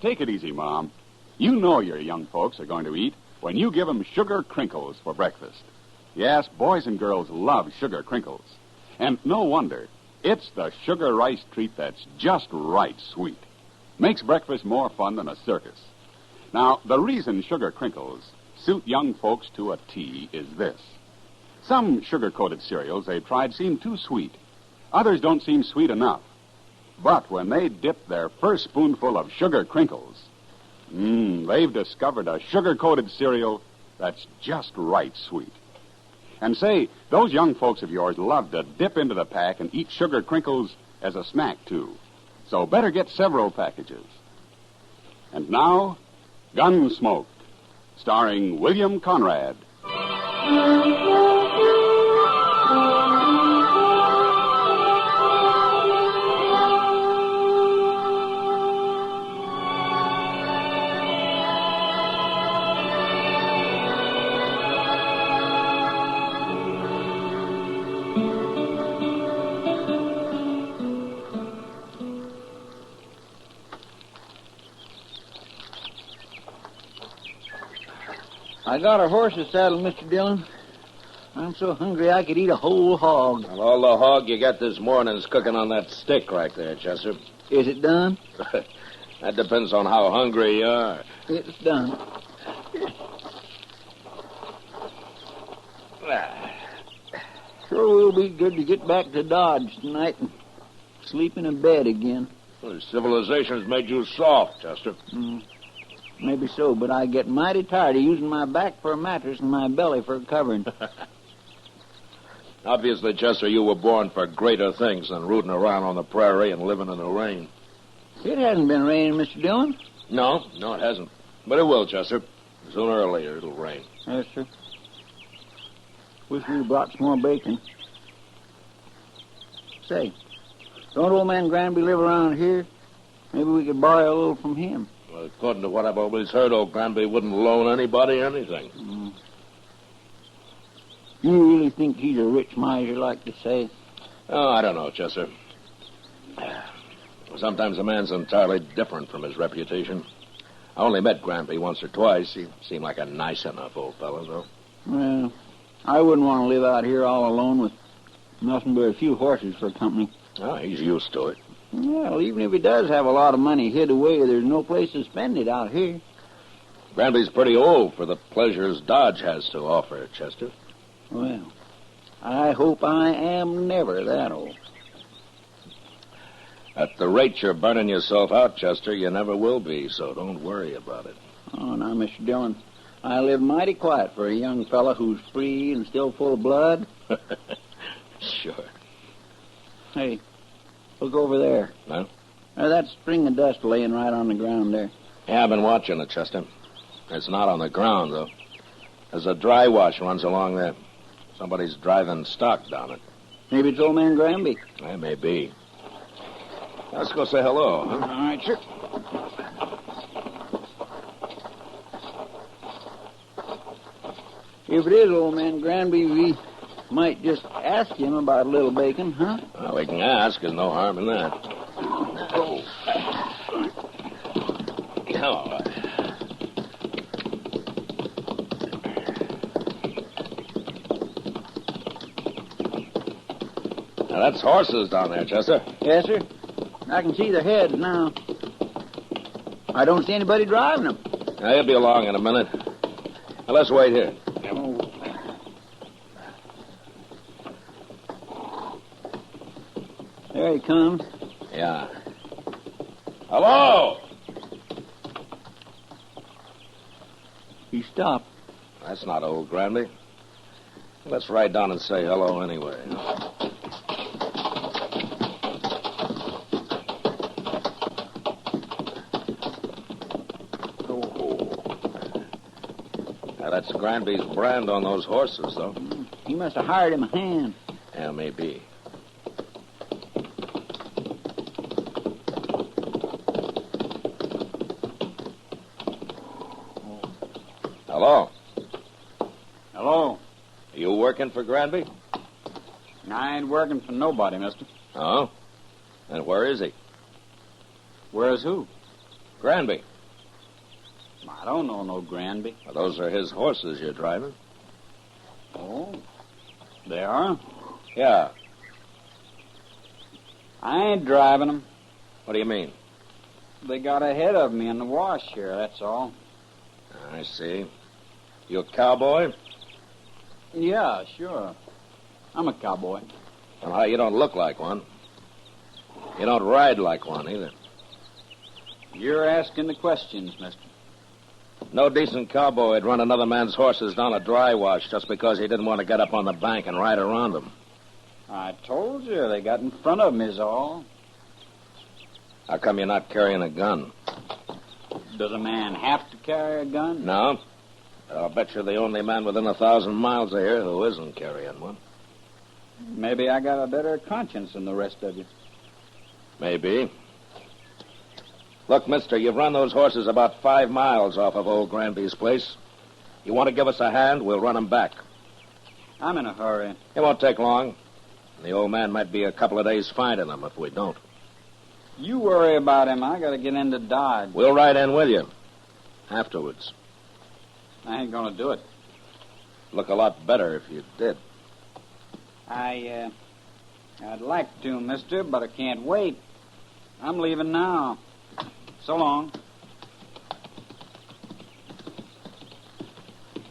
Take it easy, Mom. You know your young folks are going to eat when you give them sugar crinkles for breakfast. Yes, boys and girls love sugar crinkles. And no wonder. It's the sugar rice treat that's just right sweet. Makes breakfast more fun than a circus. Now, the reason sugar crinkles suit young folks to a T is this. Some sugar-coated cereals they've tried seem too sweet. Others don't seem sweet enough. But when they dip their first spoonful of sugar crinkles, they've discovered a sugar-coated cereal that's just right sweet. And say, those young folks of yours love to dip into the pack and eat sugar crinkles as a snack, too. So better get several packages. And now, Gunsmoke, starring William Conrad. I got a horse's saddle, Mr. Dillon. I'm so hungry I could eat a whole hog. Well, all the hog you got this morning's cooking on that stick right there, Chester. Is it done? That depends on how hungry you are. It's done. Sure will be good to get back to Dodge tonight and sleep in a bed again. Well, civilization's made you soft, Chester. Maybe so, but I get mighty tired of using my back for a mattress and my belly for a covering. Obviously, Chester, you were born for greater things than rooting around on the prairie and living in the rain. It hasn't been raining, Mr. Dillon. No, it hasn't. But it will, Chester. Sooner or later, it'll rain. Yes, sir. Wish we'd brought some more bacon. Say, don't old man Granby live around here? Maybe we could borrow a little from him. Well, according to what I've always heard, old Granby wouldn't loan anybody anything. You really think he's a rich miser, like they say? Oh, I don't know, Chester. Sometimes a man's entirely different from his reputation. I only met Granby once or twice. He seemed like a nice enough old fellow, though. Well, I wouldn't want to live out here all alone with nothing but a few horses for company. Oh, he's used to it. Well, even if he does have a lot of money hid away, there's no place to spend it out here. Granby's pretty old for the pleasures Dodge has to offer, Chester. Well, I hope I am never that old. At the rate you're burning yourself out, Chester, you never will be, so don't worry about it. Oh, now, Mr. Dillon, I live mighty quiet for a young fella who's free and still full of blood. Sure. Hey, look over there. Huh? That string of dust laying right on the ground there. Yeah, I've been watching it, Chester. It's not on the ground, though. There's a dry wash runs along there. Somebody's driving stock down it. Maybe it's old man Granby. That may be. Let's go say hello, huh? All right, sure. If it is old man Granby, we might just ask him about a little bacon, huh? Well, we can ask. There's no harm in that. Oh. Oh. Now, that's horses down there, Chester. Yes, sir. I can see their heads now. I don't see anybody driving them. Now, he'll be along in a minute. Now, let's wait here. There he comes. Yeah. Hello! He stopped. That's not old Granby. Let's ride down and say hello anyway. Now, that's Granby's brand on those horses, though. He must have hired him a hand. Yeah, maybe. Hello? Hello? Are you working for Granby? I ain't working for nobody, mister. Oh? And where is he? Where's who? Granby. I don't know no Granby. Well, those are his horses you're driving. Oh, they are? Yeah. I ain't driving them. What do you mean? They got ahead of me in the wash here, that's all. I see. You a cowboy? Yeah, sure. I'm a cowboy. Well, you don't look like one. You don't ride like one, either. You're asking the questions, mister. No decent cowboy would run another man's horses down a dry wash just because he didn't want to get up on the bank and ride around them. I told you, they got in front of me is all. How come you're not carrying a gun? Does a man have to carry a gun? No. I'll bet you're the only man within 1,000 miles of here who isn't carrying one. Maybe I got a better conscience than the rest of you. Maybe. Look, mister, you've run those horses about 5 miles off of old Granby's place. You want to give us a hand, we'll run them back. I'm in a hurry. It won't take long. The old man might be a couple of days finding them if we don't. You worry about him. I got to get into Dodge. We'll ride in with you. Afterwards. I ain't going to do it. Look a lot better if you did. I'd like to, mister, but I can't wait. I'm leaving now. So long.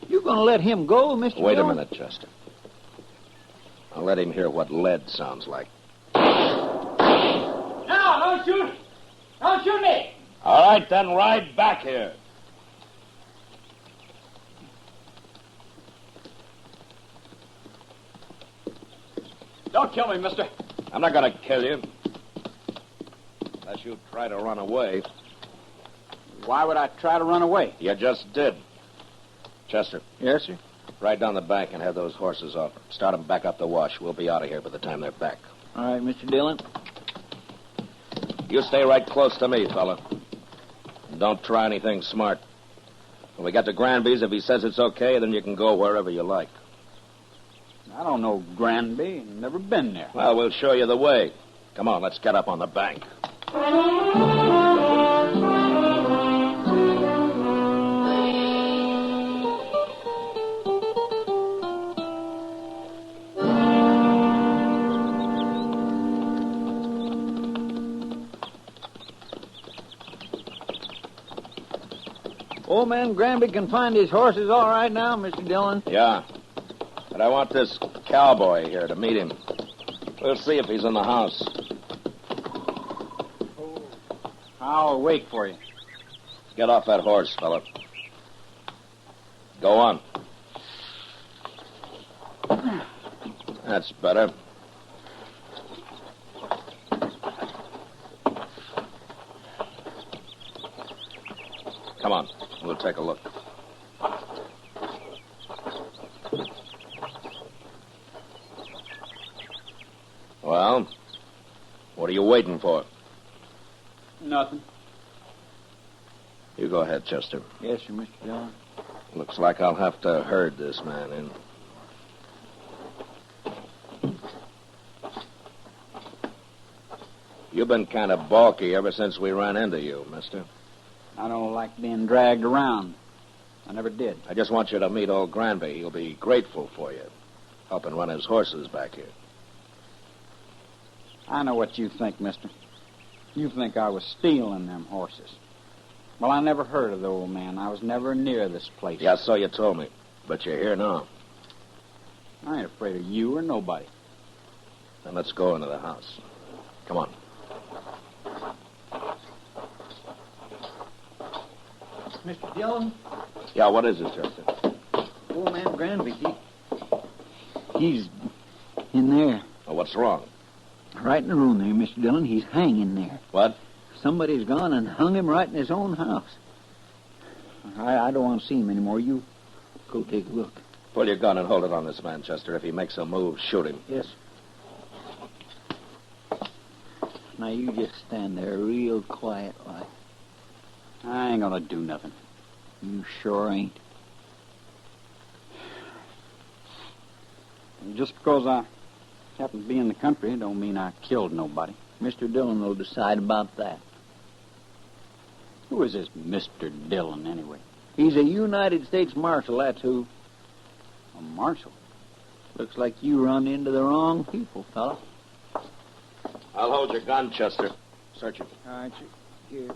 You going to let him go, Mr. Wait Bill? a minute, Chester. I'll let him hear what lead sounds like. No, don't shoot. Don't shoot me. All right, then ride back here. Don't kill me, mister. I'm not going to kill you. Unless you try to run away. Why would I try to run away? You just did. Chester. Yes, sir? Ride down the bank and have those horses off. Start them back up the wash. We'll be out of here by the time they're back. All right, Mr. Dillon. You stay right close to me, fella. And don't try anything smart. When we get to Granby's, if he says it's okay, then you can go wherever you like. I don't know Granby. Never been there. Well, we'll show you the way. Come on, let's get up on the bank. Old man Granby can find his horses all right now, Mr. Dillon. Yeah. But I want this cowboy here to meet him. We'll see if he's in the house. I'll wait for you. Get off that horse, fella. Go on. That's better. Come on. We'll take a look. Well, what are you waiting for? Nothing. You go ahead, Chester. Yes, sir, Mr. Dillon. Looks like I'll have to herd this man in. You've been kind of balky ever since we ran into you, mister. I don't like being dragged around. I never did. I just want you to meet old Granby. He'll be grateful for you, helping run his horses back here. I know what you think, mister. You think I was stealing them horses. Well, I never heard of the old man. I was never near this place. Yeah, so you told me. But you're here now. I ain't afraid of you or nobody. Then let's go into the house. Come on. Mr. Dillon? Yeah, what is it, Chester? Old man Granby, he's in there. Oh, what's wrong? Right in the room there, Mr. Dillon. He's hanging there. What? Somebody's gone and hung him right in his own house. I don't want to see him anymore. You go take a look. Pull your gun and hold it on this man, Chester. If he makes a move, shoot him. Yes. Now, you just stand there real quiet like. I ain't gonna do nothing. You sure ain't. Just because I happen to be in the country don't mean I killed nobody. Mr. Dillon will decide about that. Who is this Mr. Dillon, anyway? He's a United States Marshal, that's who. A marshal? Looks like you run into the wrong people, fella. I'll hold your gun, Chester. Search it. All right, here.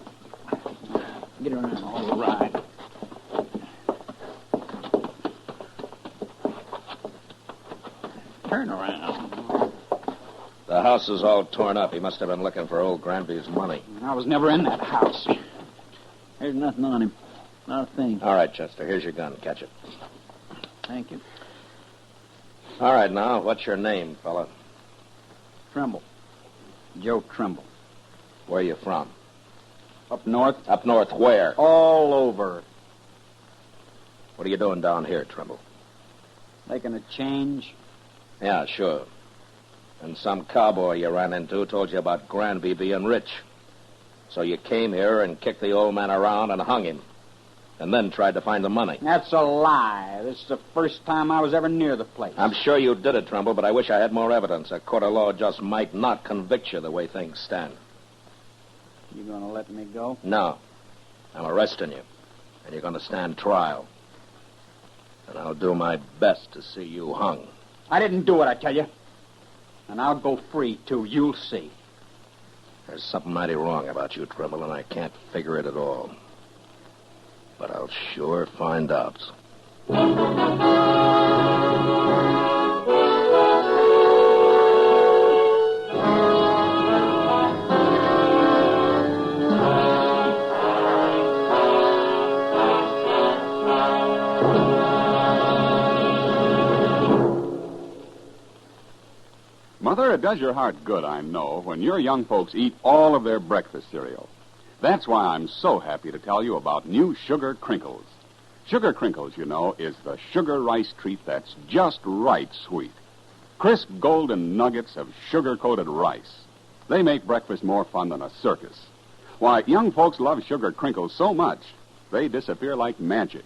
Get around. All right. Turn around. The house is all torn up. He must have been looking for old Granby's money. I was never in that house. There's nothing on him. Not a thing. All right, Chester. Here's your gun. Catch it. Thank you. All right, now, what's your name, fella? Trimble. Joe Trimble. Where you from? Up north. Up north where? All over. What are you doing down here, Trimble? Making a change. Yeah, sure. And some cowboy you ran into told you about Granby being rich. So you came here and kicked the old man around and hung him. And then tried to find the money. That's a lie. This is the first time I was ever near the place. I'm sure you did it, Trimble, but I wish I had more evidence. A court of law just might not convict you the way things stand. You gonna let me go? No. I'm arresting you. And you're gonna stand trial. And I'll do my best to see you hung. I didn't do it, I tell you. And I'll go free, too. You'll see. There's something mighty wrong about you, Trimble, and I can't figure it at all. But I'll sure find out. Mother, it does your heart good, I know, when your young folks eat all of their breakfast cereal. That's why I'm so happy to tell you about new Sugar Crinkles. Sugar Crinkles, you know, is the sugar rice treat that's just right sweet. Crisp golden nuggets of sugar-coated rice. They make breakfast more fun than a circus. Why, young folks love Sugar Crinkles so much, they disappear like magic.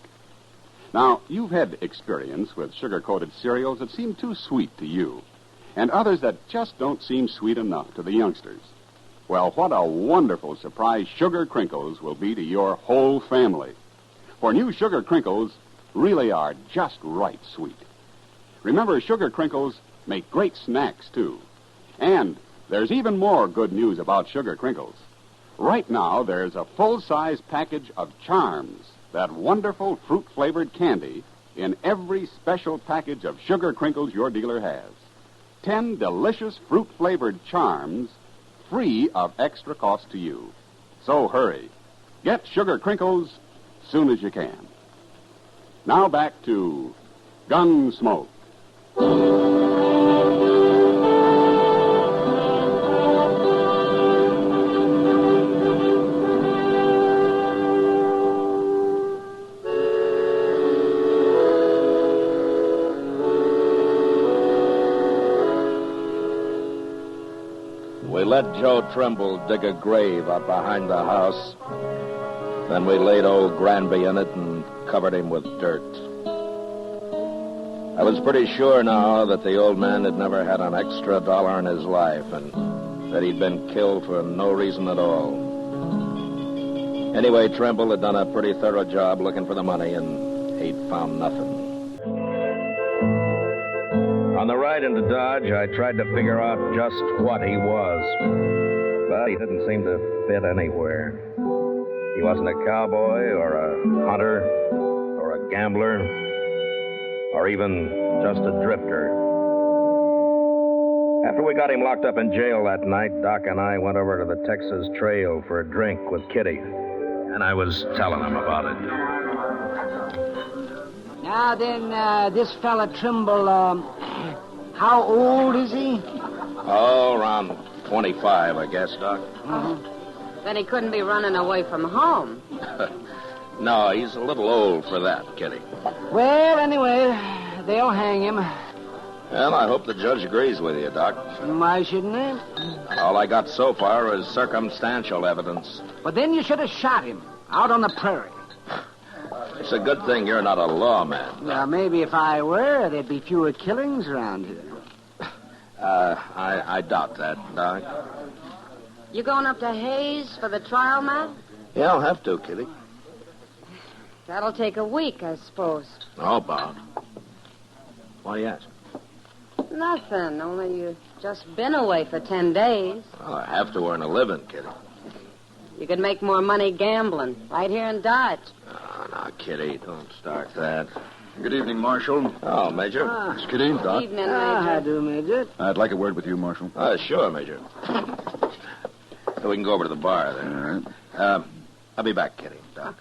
Now, you've had experience with sugar-coated cereals that seem too sweet to you, and others that just don't seem sweet enough to the youngsters. Well, what a wonderful surprise Sugar Crinkles will be to your whole family. For new Sugar Crinkles really are just right sweet. Remember, Sugar Crinkles make great snacks, too. And there's even more good news about Sugar Crinkles. Right now, there's a full-size package of Charms, that wonderful fruit-flavored candy, in every special package of Sugar Crinkles your dealer has. 10 delicious fruit-flavored Charms, free of extra cost to you. So hurry. Get Sugar Crinkles soon as you can. Now back to Gunsmoke. We let Joe Trimble dig a grave up behind the house. Then we laid old Granby in it and covered him with dirt. I was pretty sure now that the old man had never had an extra dollar in his life and that he'd been killed for no reason at all. Anyway, Trimble had done a pretty thorough job looking for the money, and he'd found nothing. On the ride into Dodge, I tried to figure out just what he was, but he didn't seem to fit anywhere. He wasn't a cowboy or a hunter or a gambler or even just a drifter. After we got him locked up in jail that night, Doc and I went over to the Texas Trail for a drink with Kitty, and I was telling him about it. Now then, this fella Trimble, how old is he? Oh, around 25, I guess, Doc. Mm-hmm. Then he couldn't be running away from home. No, he's a little old for that, Kitty. Well, anyway, they'll hang him. Well, I hope the judge agrees with you, Doc. Why shouldn't they? All I got so far is circumstantial evidence. But then you should have shot him out on the prairie. It's a good thing you're not a lawman. Well, maybe if I were, there'd be fewer killings around here. I doubt that, Doc. You going up to Hayes for the trial, Matt? Yeah, I'll have to, Kitty. That'll take a week, I suppose. Oh, about. Why do you ask? Nothing, only you've just been away for 10 days. Well, I have to earn a living, Kitty. You could make more money gambling right here in Dodge. Oh, now, Kitty, don't start that. Good evening, Marshal. Oh, Major. It's Kitty, Doc. Evening, Major. How do, Major? I'd like a word with you, Marshal. Sure, Major. We can go over to the bar then. All right. I'll be back, Kitty, Doc.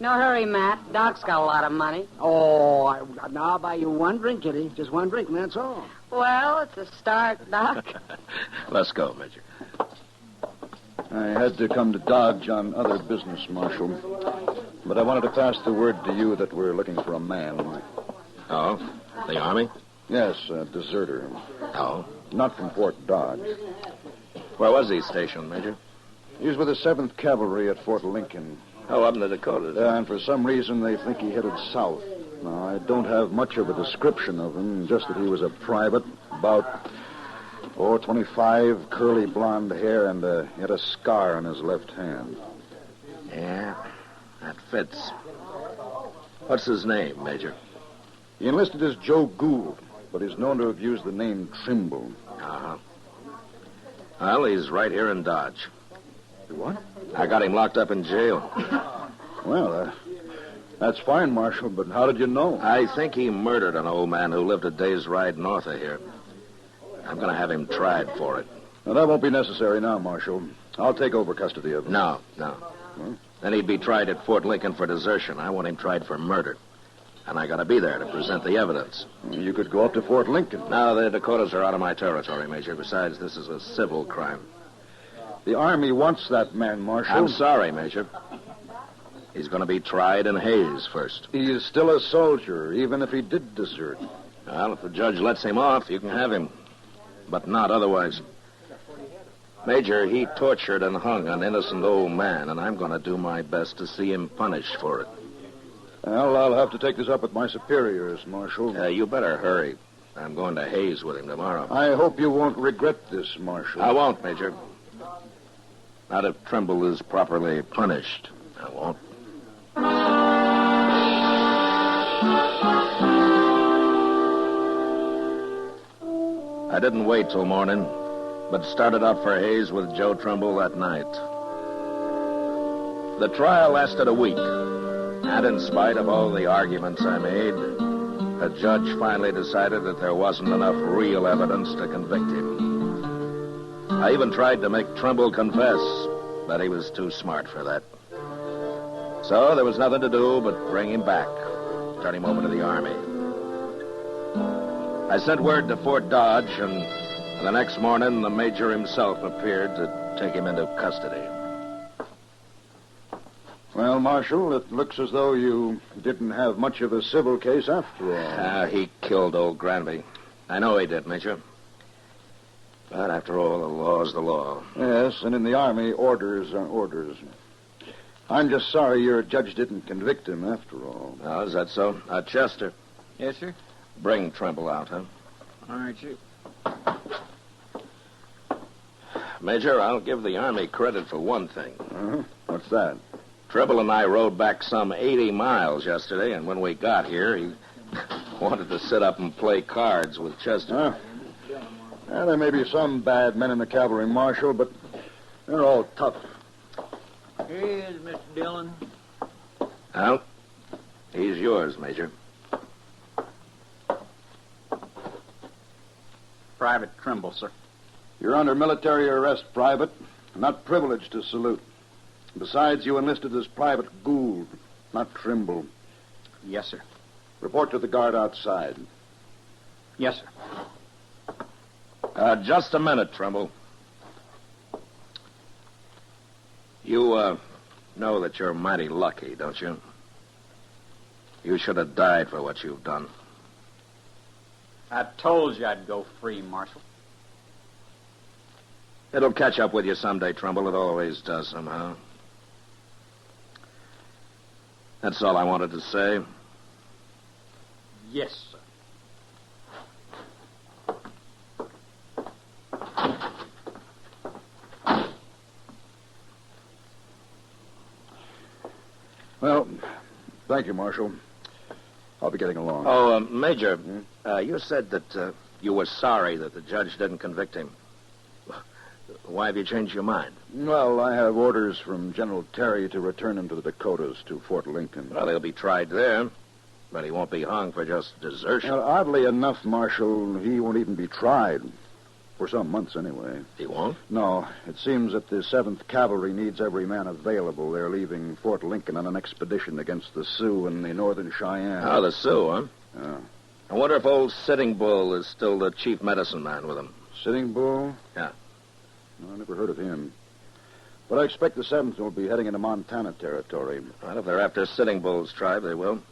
No hurry, Matt. Doc's got a lot of money. Oh, now I'll buy you one drink, Kitty. Just one drink, and that's all. Well, it's a start, Doc. Let's go, Major. I had to come to Dodge on other business, Marshal. But I wanted to pass the word to you that we're looking for a man. Oh? The Army? Yes, a deserter. Oh? Not from Fort Dodge. Where was he stationed, Major? He was with the 7th Cavalry at Fort Lincoln. Oh, up in the Dakotas. And for some reason, they think he headed south. Now, I don't have much of a description of him, just that he was a private, about 25, curly blonde hair, and he had a scar on his left hand. Yeah, that fits. What's his name, Major? He enlisted as Joe Gould, but he's known to have used the name Trimble. Uh-huh. Well, he's right here in Dodge. What? I got him locked up in jail. Well, that's fine, Marshal, but how did you know? I think he murdered an old man who lived a day's ride north of here. I'm going to have him tried for it. Now, that won't be necessary now, Marshal. I'll take over custody of him. No. Then he'd be tried at Fort Lincoln for desertion. I want him tried for murder. And I got to be there to present the evidence. You could go up to Fort Lincoln. No, the Dakotas are out of my territory, Major. Besides, this is a civil crime. The Army wants that man, Marshal. I'm sorry, Major. He's going to be tried in Hayes first. He is still a soldier, even if he did desert. Well, if the judge lets him off, you can have him. But not otherwise. Major, he tortured and hung an innocent old man, and I'm going to do my best to see him punished for it. Well, I'll have to take this up with my superiors, Marshal. You better hurry. I'm going to Hayes with him tomorrow. I hope you won't regret this, Marshal. I won't, Major. Not if Trimble is properly punished. I won't. I didn't wait till morning, but started out for Hayes with Joe Trimble that night. The trial lasted a week, and in spite of all the arguments I made, a judge finally decided that there wasn't enough real evidence to convict him. I even tried to make Trimble confess, but he was too smart for that. So there was nothing to do but bring him back, turn him over to the Army. I sent word to Fort Dodge, and the next morning, the Major himself appeared to take him into custody. Well, Marshal, it looks as though you didn't have much of a civil case after all. He killed old Granby. I know he did, Major. But after all, the law's the law. Yes, and in the Army, orders are orders. I'm just sorry your judge didn't convict him after all. Oh, is that so? Chester. Yes, sir? Bring Trimble out, huh? All right, sir. Major, I'll give the Army credit for one thing. What's that? Trimble and I rode back some 80 miles yesterday, and when we got here, he wanted to sit up and play cards with Chester. Well, there may be some bad men in the cavalry, Marshal, but they're all tough. Here he is, Mr. Dillon. Well, he's yours, Major. Private Trimble, sir. You're under military arrest, Private. Not privileged to salute. Besides, you enlisted as Private Gould, not Trimble. Yes, sir. Report to the guard outside. Yes, sir. Just a minute, Trimble. You, know that you're mighty lucky, don't you? You should have died for what you've done. I told you I'd go free, Marshal. It'll catch up with you someday, Trimble. It always does somehow. That's all I wanted to say. Yes, sir. Well, thank you, Marshal. I'll be getting along. Oh, Major, you said that you were sorry that the judge didn't convict him. Why have you changed your mind? Well, I have orders from General Terry to return him to the Dakotas, to Fort Lincoln. Well, he'll be tried there, but he won't be hung for just desertion. Well, oddly enough, Marshal, he won't even be tried. For some months, anyway. He won't? No. It seems that the 7th Cavalry needs every man available. They're leaving Fort Lincoln on an expedition against the Sioux and the Northern Cheyenne. Oh, the Sioux, huh? Yeah. I wonder if old Sitting Bull is still the chief medicine man with them. Sitting Bull? Yeah. No, I never heard of him. But I expect the 7th will be heading into Montana territory. Well, if they're after Sitting Bull's tribe, they will.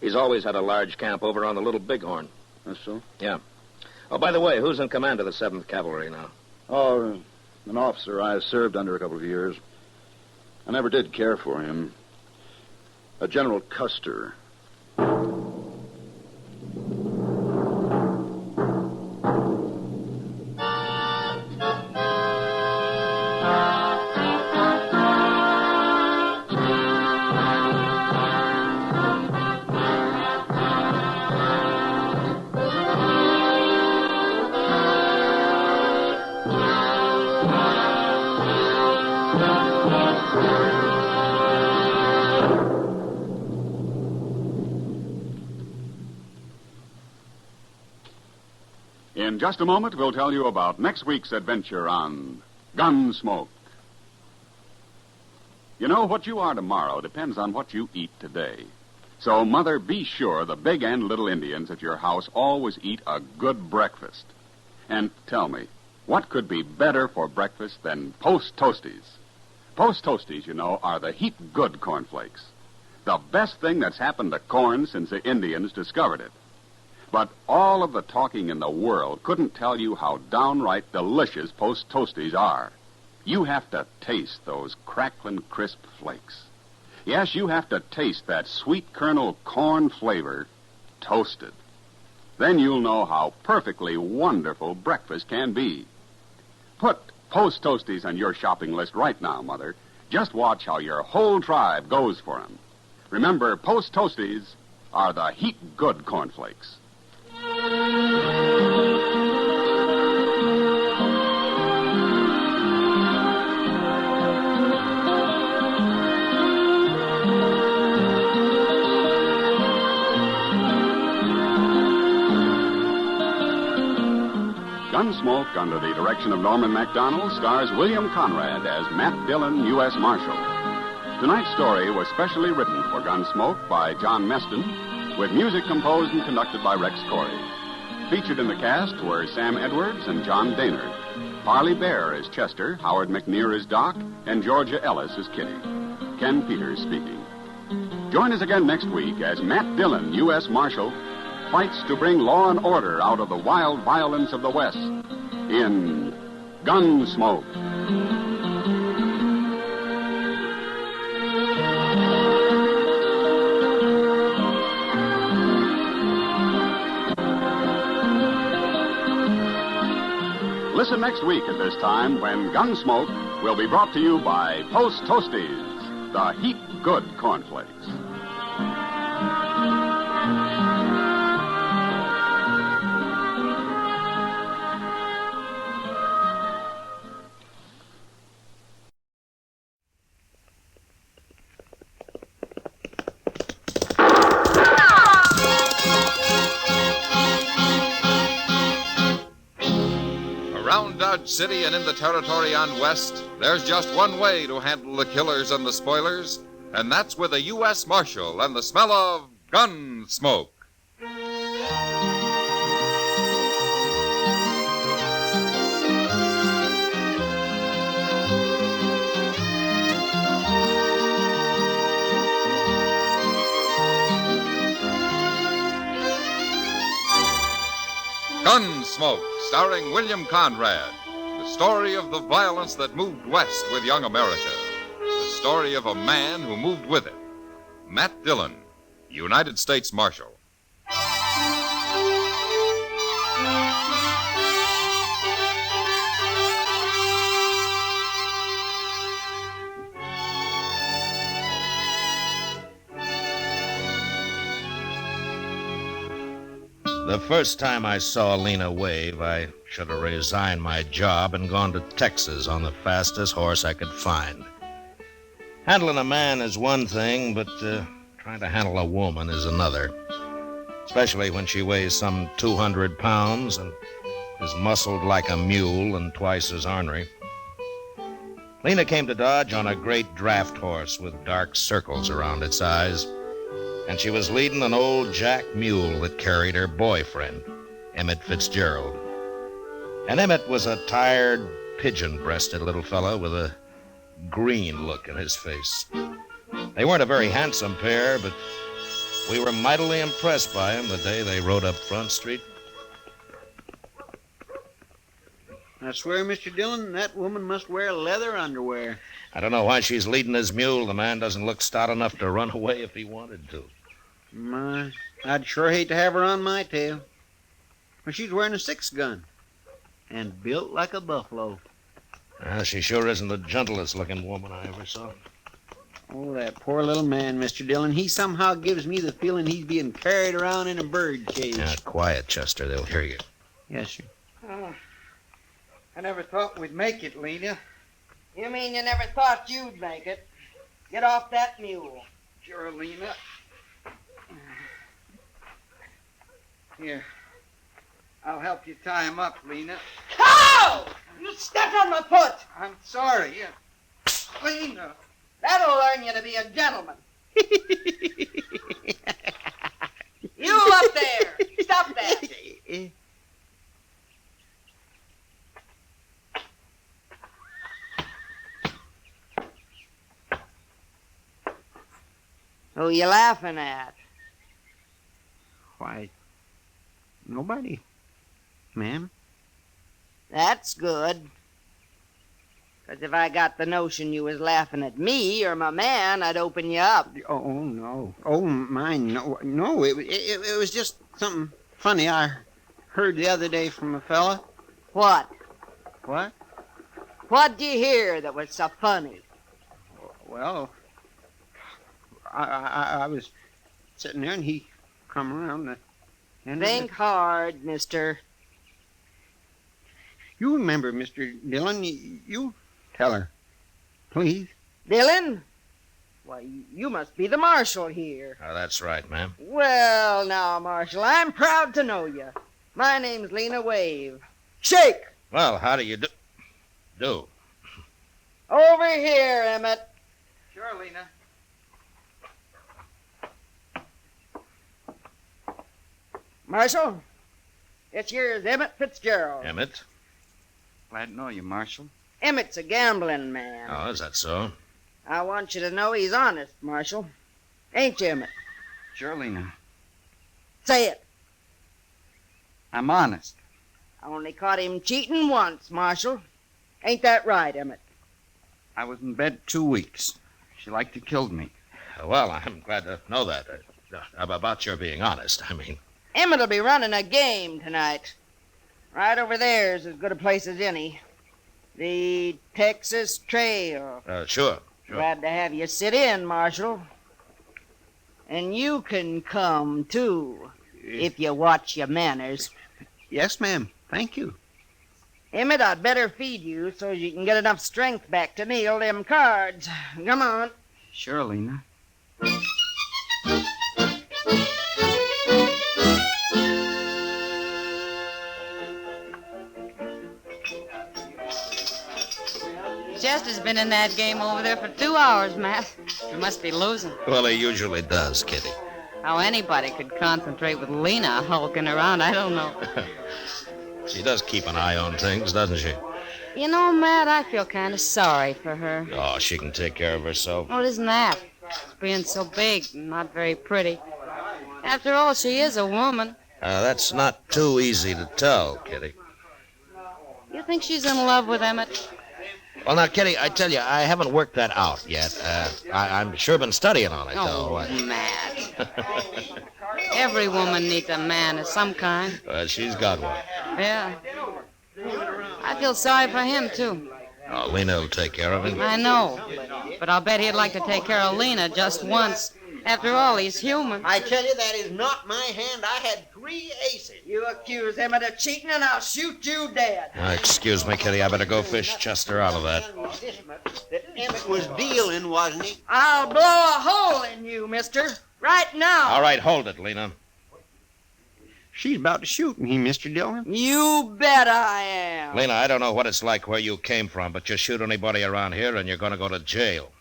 He's always had a large camp over on the Little Bighorn. That's so? Yeah. Oh, by the way, who's in command of the 7th Cavalry now? Oh, an officer I served under a couple of years. I never did care for him. A General Custer. In just a moment, we'll tell you about next week's adventure on Gunsmoke. You know, what you are tomorrow depends on what you eat today. So, Mother, be sure the big and little Indians at your house always eat a good breakfast. And tell me, what could be better for breakfast than Post Toasties? Post Toasties, you know, are the heap good cornflakes. The best thing that's happened to corn since the Indians discovered it. But all of the talking in the world couldn't tell you how downright delicious Post Toasties are. You have to taste those crackling, crisp flakes. Yes, you have to taste that sweet kernel corn flavor toasted. Then you'll know how perfectly wonderful breakfast can be. Put Post Toasties on your shopping list right now, Mother. Just watch how your whole tribe goes for them. Remember, Post Toasties are the heap good cornflakes. Gunsmoke, under the direction of Norman MacDonald, stars William Conrad as Matt Dillon, U.S. Marshal. Tonight's story was specially written for Gunsmoke by John Meston, with music composed and conducted by Rex Corey. Featured in the cast were Sam Edwards and John Daner. Parley Bear as Chester, Howard McNear as Doc, and Georgia Ellis as Kitty. Ken Peters speaking. Join us again next week as Matt Dillon, U.S. Marshal, fights to bring law and order out of the wild violence of the West in Gunsmoke. Listen next week at this time when Gunsmoke will be brought to you by Post Toasties, the heap good cornflakes. Dodge City and in the territory on West, there's just one way to handle the killers and the spoilers, and that's with a U.S. Marshal and the smell of gun smoke. Gunsmoke, starring William Conrad. The story of the violence that moved west with young America. The story of a man who moved with it. Matt Dillon, United States Marshal. The first time I saw Lena wave, I should have resigned my job and gone to Texas on the fastest horse I could find. Handling a man is one thing, but trying to handle a woman is another. Especially when she weighs some 200 pounds and is muscled like a mule and twice as ornery. Lena came to Dodge on a great draft horse with dark circles around its eyes. And she was leading an old jack mule that carried her boyfriend, Emmett Fitzgerald. And Emmett was a tired, pigeon-breasted little fellow with a green look in his face. They weren't a very handsome pair, but we were mightily impressed by them the day they rode up Front Street. I swear, Mr. Dillon, that woman must wear leather underwear. I don't know why she's leading his mule. The man doesn't look stout enough to run away if he wanted to. My, I'd sure hate to have her on my tail. Well, she's wearing a 6-gun and built like a buffalo. She sure isn't the gentlest looking woman I ever saw. Oh, that poor little man, Mr. Dillon. He somehow gives me the feeling he's being carried around in a bird cage. Now, quiet, Chester. They'll hear you. Yes, sir. Oh, I never thought we'd make it, Lena. You mean you never thought you'd make it? Get off that mule. Sure, Lena. Here. I'll help you tie him up, Lena. Ow! You stepped on my foot. I'm sorry. Lena. That'll learn you to be a gentleman. up there! Stop that! Who you laughing at? Why, nobody, ma'am. That's good. 'Cause if I got the notion you was laughing at me or my man, I'd open you up. Oh, no. Oh, mine, no. No, it was just something funny I heard the other day from a fella. What? What? What'd you hear that was so funny? Well, I was sitting there and he come around the end Think hard, mister. You remember, Mr. Dillon, you tell her, please. Dillon? Why, you must be the marshal here. Oh, that's right, ma'am. Well, now, Marshal, I'm proud to know you. My name's Lena Wave. Shake! Well, how do you do? Over here, Emmett. Sure, Lena. Marshal, it's yours, Emmett Fitzgerald. Emmett? Glad to know you, Marshal. Emmett's a gambling man. Oh, is that so? I want you to know he's honest, Marshal. Ain't you, Emmett? Sure, Lena. Say it. I'm honest. I only caught him cheating once, Marshal. Ain't that right, Emmett? I was in bed 2 weeks. She liked to kill me. Well, I'm glad to know that. About your being honest, I mean. Emmett'll be running a game tonight. Right over there's as good a place as any. The Texas Trail. Sure. Glad to have you sit in, Marshal. And you can come, too, if you watch your manners. Yes, ma'am. Thank you. Emmett, I'd better feed you so you can get enough strength back to kneel them cards. Come on. Sure, Lena. Chester's been in that game over there for 2 hours, Matt. He must be losing. Well, he usually does, Kitty. How anybody could concentrate with Lena hulking around, I don't know. She does keep an eye on things, doesn't she? You know, Matt, I feel kind of sorry for her. Oh, she can take care of herself. Well, isn't that? She's being so big and not very pretty. After all, she is a woman. That's not too easy to tell, Kitty. You think she's in love with Emmett? Well, now, Kitty, I tell you, I haven't worked that out yet. I'm sure been studying on it, though. Matt. Every woman needs a man of some kind. She's got one. Yeah. I feel sorry for him, too. Oh, Lena will take care of him. I know. But I'll bet he'd like to take care of Lena just once. After all, he's human. I tell you, that is not my hand. I had 3 aces. You accuse Emmett of cheating, and I'll shoot you dead. Excuse me, Kitty. I better go fish Chester out of that. That Emmett was dealing, wasn't he? I'll blow a hole in you, mister. Right now. All right, hold it, Lena. She's about to shoot me, Mr. Dillon. You bet I am. Lena, I don't know what it's like where you came from, but you shoot anybody around here and you're going to go to jail.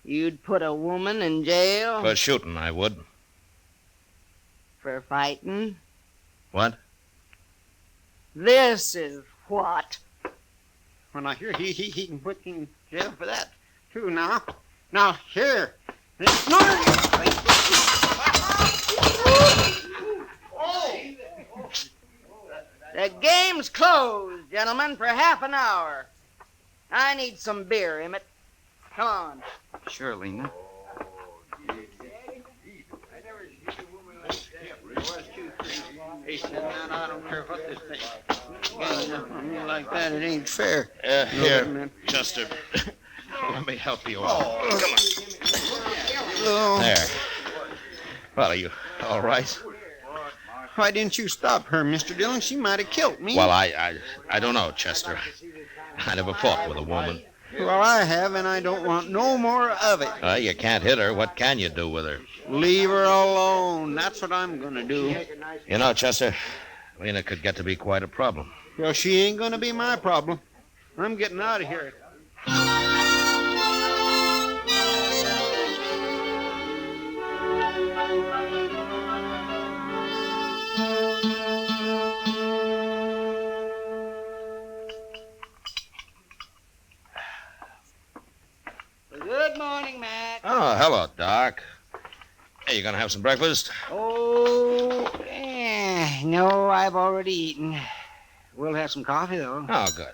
You'd put a woman in jail? For shooting, I would. For fighting? What? This is what? When I hear he can put you in jail for that, too, now. Now, here. The game's closed, gentlemen, for half an hour. I need some beer, Emmett. Come on. Sure, Lena. I don't care what this thing. On me like that, it ain't fair. Here, Chester. Let me help you out. Come on. There. Well, are you all right? Why didn't you stop her, Mr. Dillon? She might have killed me. Well, I don't know, Chester. I never fought with a woman. Well, I have, and I don't want no more of it. You can't hit her. What can you do with her? Leave her alone. That's what I'm going to do. You know, Chester, Lena could get to be quite a problem. Well, she ain't going to be my problem. I'm getting out of here. Oh, hello, Doc. Hey, you gonna have some breakfast? Oh, no, I've already eaten. We'll have some coffee, though. Oh, good.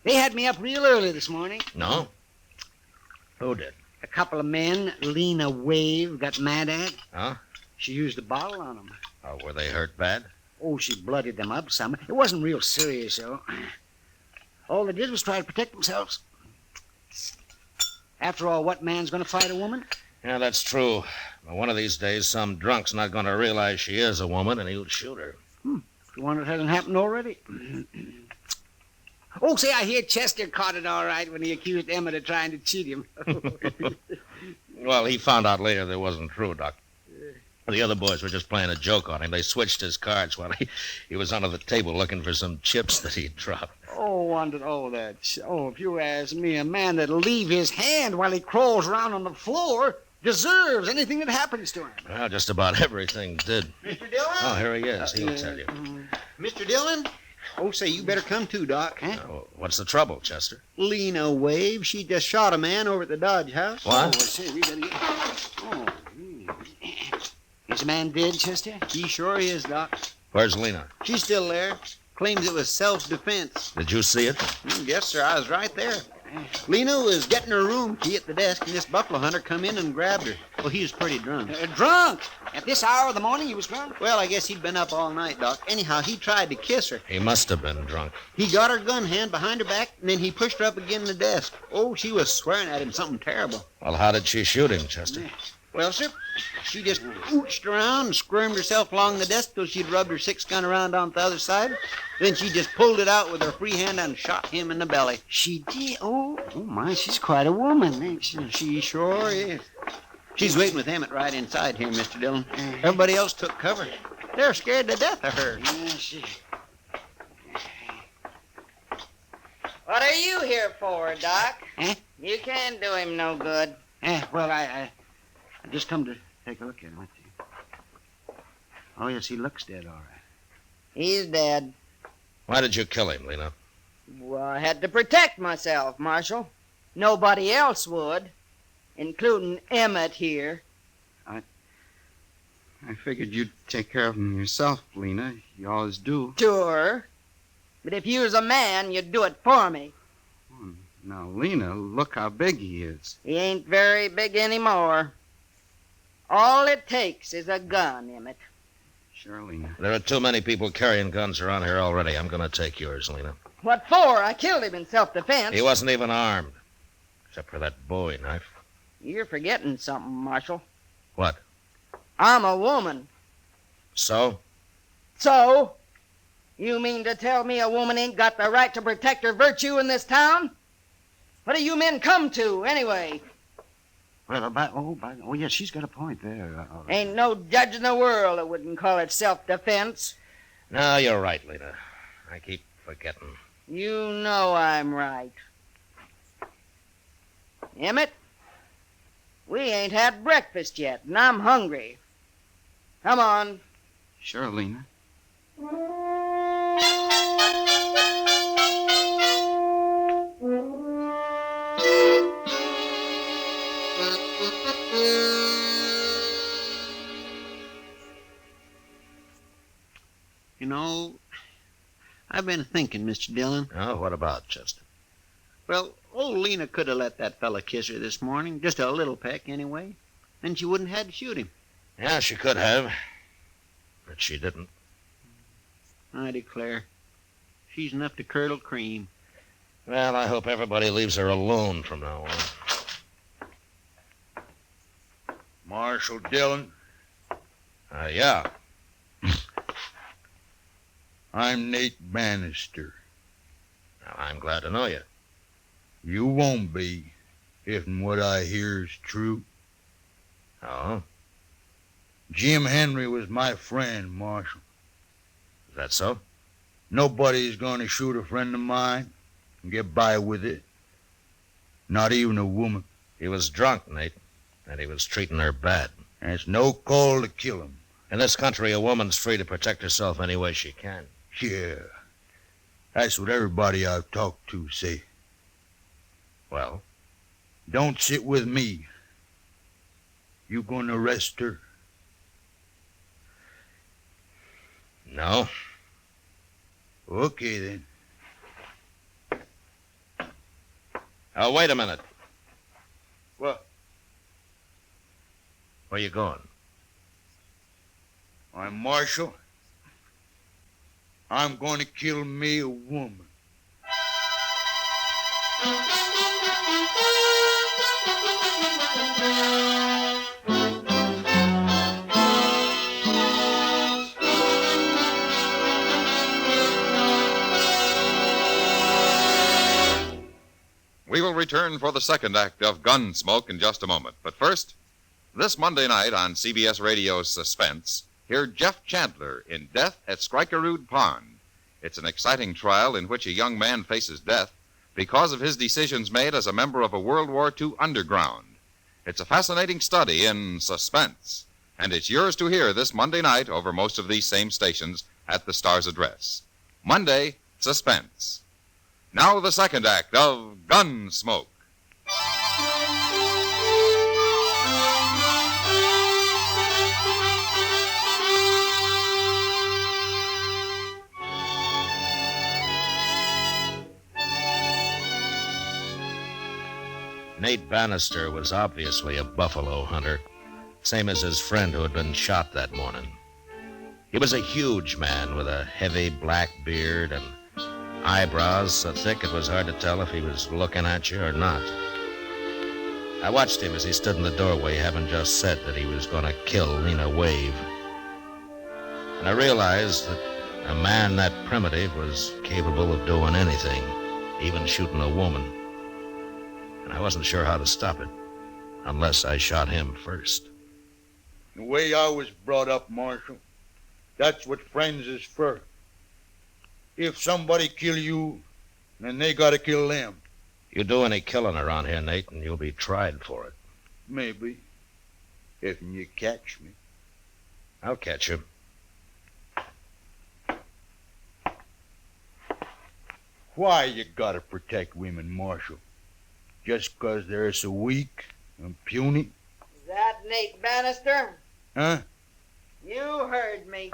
They had me up real early this morning. No? Who did? A couple of men Lena Wave got mad at. Huh? She used a bottle on them. Oh, were they hurt bad? Oh, she bloodied them up some. It wasn't real serious, though. All they did was try to protect themselves. After all, what man's going to fight a woman? Yeah, that's true. But one of these days, some drunk's not going to realize she is a woman, and he'll shoot her. The one that hasn't happened already. Oh, say, I hear Chester caught it all right when he accused Emmett of trying to cheat him. Well, he found out later that wasn't true, Doc. The other boys were just playing a joke on him. They switched his cards while he was under the table looking for some chips that he'd dropped. If you ask me, a man that'll leave his hand while he crawls around on the floor deserves anything that happens to him. Well, just about everything did. Mr. Dillon? Oh, here he is. He'll tell you. Mr. Dillon? Oh, say, you better come too, Doc. What's the trouble, Chester? Lena Wave, she just shot a man over at the Dodge House. What? Oh, I say, we better get... Is the man dead, Chester? He sure is, Doc. Where's Lena? She's still there. Claims it was self-defense. Did you see it? Yes, sir. I was right there. Lena was getting her room key at the desk, and this buffalo hunter come in and grabbed her. Well, he was pretty drunk. Drunk? At this hour of the morning he was drunk? Well, I guess he'd been up all night, Doc. Anyhow, he tried to kiss her. He must have been drunk. He got her gun hand behind her back, and then he pushed her up against the desk. Oh, she was swearing at him something terrible. Well, how did she shoot him, Chester? Well, sir, she just ooched around and squirmed herself along the desk till she'd rubbed her 6-gun around on the other side. Then she just pulled it out with her free hand and shot him in the belly. She did? Oh, my, she's quite a woman, ain't she? She sure is. She's waiting with Emmett right inside here, Mr. Dillon. Everybody else took cover. They're scared to death of her. What are you here for, Doc? Eh? You can't do him no good. Well, I just come to take a look at him. Let's see. Oh, yes, he looks dead, all right. He's dead. Why did you kill him, Lena? Well, I had to protect myself, Marshal. Nobody else would, including Emmett here. I figured you'd take care of him yourself, Lena. You always do. Sure. But if you was a man, you'd do it for me. Now, Lena, look how big he is. He ain't very big anymore. All it takes is a gun, Emmett. Sure, Lena. There are too many people carrying guns around here already. I'm going to take yours, Lena. What for? I killed him in self-defense. He wasn't even armed, except for that Bowie knife. You're forgetting something, Marshal. What? I'm a woman. So? So? You mean to tell me a woman ain't got the right to protect her virtue in this town? What do you men come to, anyway? Well, yes, she's got a point there. Ain't no judge in the world that wouldn't call it self-defense. No, you're right, Lena. I keep forgetting. You know I'm right. Emmett, we ain't had breakfast yet, and I'm hungry. Come on. Sure, Lena. You know, I've been thinking, Mr. Dillon. Oh, what about, Chester? Well, old Lena could have let that fella kiss her this morning. Just a little peck, anyway. Then she wouldn't have had to shoot him. Yeah, she could have. But she didn't. I declare. She's enough to curdle cream. Well, I hope everybody leaves her alone from now on. Marshal Dillon? Yeah. I'm Nate Bannister. Now, I'm glad to know you. You won't be, if what I hear is true. Oh? Jim Henry was my friend, Marshal. Is that so? Nobody's going to shoot a friend of mine and get by with it. Not even a woman. He was drunk, Nate, and he was treating her bad. And it's no call to kill him. In this country, a woman's free to protect herself any way she can. Yeah. That's what everybody I've talked to say. Well? Don't sit with me You gonna arrest her? No. Okay, then. Now, wait a minute. What? Where you going? I'm Marshal. I'm going to kill me a woman. We will return for the second act of Gunsmoke in just a moment. But first, this Monday night on CBS Radio's Suspense, hear Jeff Chandler in Death at Skrikerud Pond. It's an exciting trial in which a young man faces death because of his decisions made as a member of a World War II underground. It's a fascinating study in suspense, and it's yours to hear this Monday night over most of these same stations at the Star's address. Monday, Suspense. Now the second act of Gunsmoke. Nate Bannister was obviously a buffalo hunter, same as his friend who had been shot that morning. He was a huge man with a heavy black beard and eyebrows so thick it was hard to tell if he was looking at you or not. I watched him as he stood in the doorway, having just said that he was going to kill Lena Wave. And I realized that a man that primitive was capable of doing anything, even shooting a woman. And I wasn't sure how to stop it, unless I shot him first. The way I was brought up, Marshal, that's what friends is for. If somebody kill you, then they gotta kill them. You do any killing around here, Nate, and you'll be tried for it. Maybe. If you catch me. I'll catch you. Why you gotta protect women, Marshal? Just 'cause they're so weak and puny? Is that Nate Bannister? Huh? You heard me.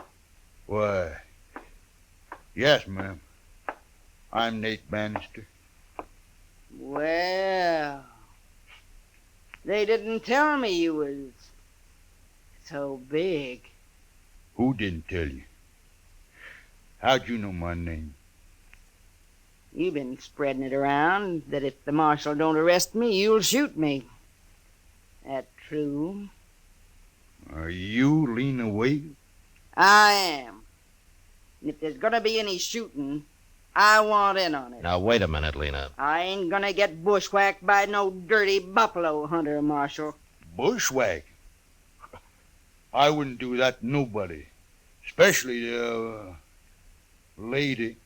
Why, yes, ma'am. I'm Nate Bannister. Well, they didn't tell me you was so big. Who didn't tell you? How'd you know my name? You've been spreading it around that if the marshal don't arrest me, you'll shoot me. That true? Are you Lena Wade? I am. And if there's gonna be any shooting, I want in on it. Now, wait a minute, Lena. I ain't gonna get bushwhacked by no dirty buffalo hunter, Marshal. Bushwhack? I wouldn't do that to nobody. Especially a lady.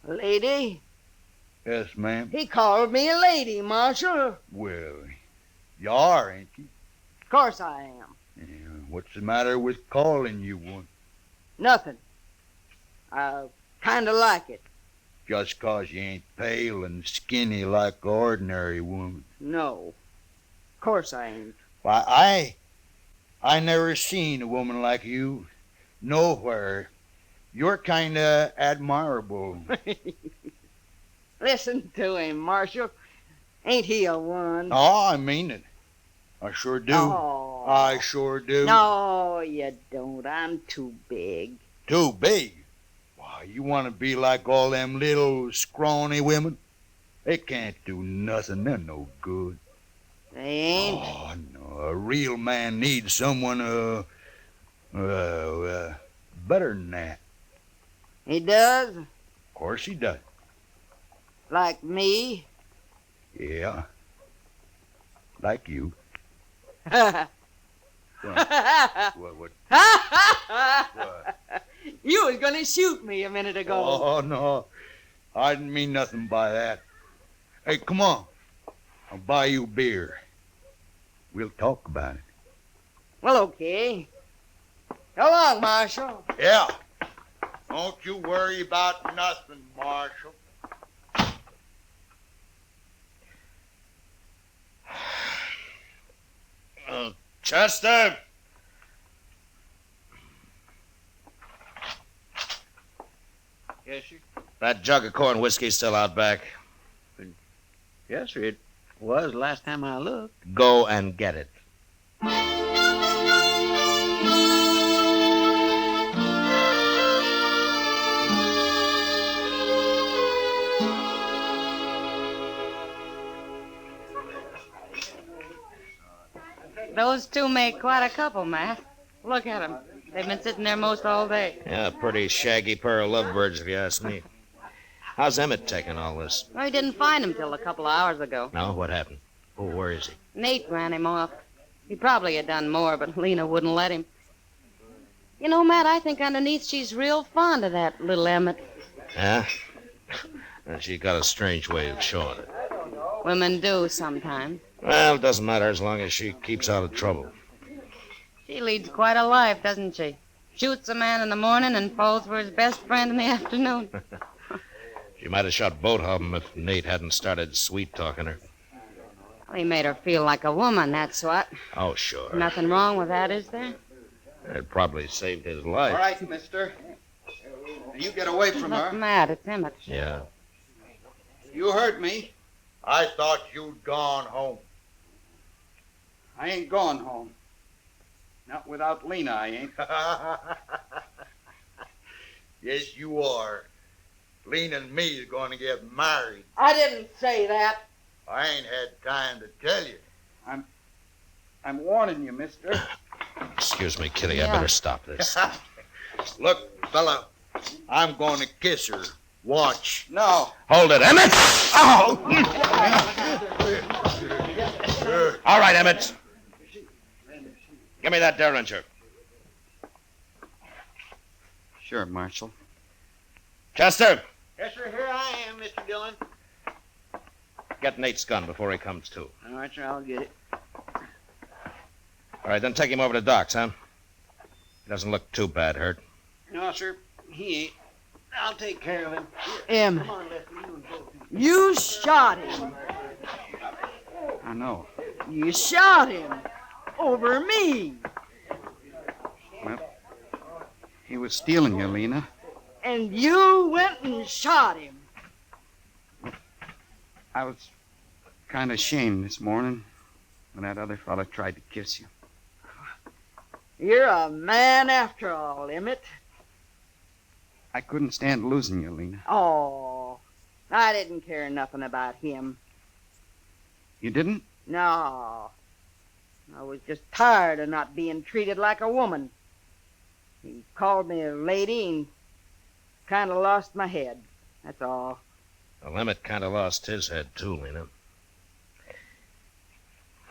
Lady? Yes, ma'am. He called me a lady, Marshal. Well, you are, ain't you? Of course I am. Yeah, what's the matter with calling you one? Nothing. I kinda like it. Just 'cause you ain't pale and skinny like an ordinary woman. No. Of course I ain't. Why, I never seen a woman like you nowhere. You're kinda admirable. Listen to him, Marshal. Ain't he a one? Oh, I mean it. I sure do. Oh. I sure do. No, you don't. I'm too big. Too big? Why, you want to be like all them little scrawny women? They can't do nothing. They're no good. They ain't? Oh, no. A real man needs someone, better than that. He does? Of course he does. Like me? Yeah. Like you. What? What? You was gonna shoot me a minute ago. Oh, no. I didn't mean nothing by that. Hey, come on. I'll buy you beer. We'll talk about it. Well, okay. Go along, Marshal. Yeah. Don't you worry about nothing, Marshal. Chester! Yes, sir. That jug of corn whiskey's still out back. Yes, sir. It was last time I looked. Go and get it. Those two make quite a couple, Matt. Look at them. They've been sitting there most all day. Yeah, pretty shaggy pair of lovebirds, if you ask me. How's Emmett taking all this? Well, he didn't find him till a couple of hours ago. No, what happened? Oh, where is he? Nate ran him off. He probably had done more, but Lena wouldn't let him. You know, Matt, I think underneath she's real fond of that little Emmett. Yeah? And she got a strange way of showing it. Women do sometimes. Well, it doesn't matter as long as she keeps out of trouble. She leads quite a life, doesn't she? Shoots a man in the morning and falls for his best friend in the afternoon. She might have shot both of them if Nate hadn't started sweet-talking her. Well, he made her feel like a woman, that's what. Oh, sure. Nothing wrong with that, is there? It probably saved his life. All right, mister. You get away from Look, her. Matt, it's Emmett. Yeah. You heard me. I thought you'd gone home. I ain't going home. Not without Lena, I ain't. Yes, you are. Lena and me is going to get married. I didn't say that. I ain't had time to tell you. I'm warning you, mister. Excuse me, Kitty. I better stop this. Look, fella, I'm going to kiss her. Watch. No. Hold it, Emmett! Oh! All right, Emmett. Give me that derringer. Sure, Marshal. Chester, Yes, sir. Here I am, Mr. Dillon. get Nate's gun before he comes to. All right, sir. I'll get it. All right, then take him over to Doc's, huh? He doesn't look too bad hurt. No, sir. He ain't. I'll take care of him. Emmett, you shot him. I know. You shot him. Over me. Well, he was stealing you, Lena. And you went and shot him. I was kind of ashamed this morning when that other fella tried to kiss you. You're a man after all, Emmett. I couldn't stand losing you, Lena. Oh, I didn't care nothing about him. You didn't? No. I was just tired of not being treated like a woman. He called me a lady and kind of lost my head. That's all. Well, Emmett kind of lost his head, too, Lena.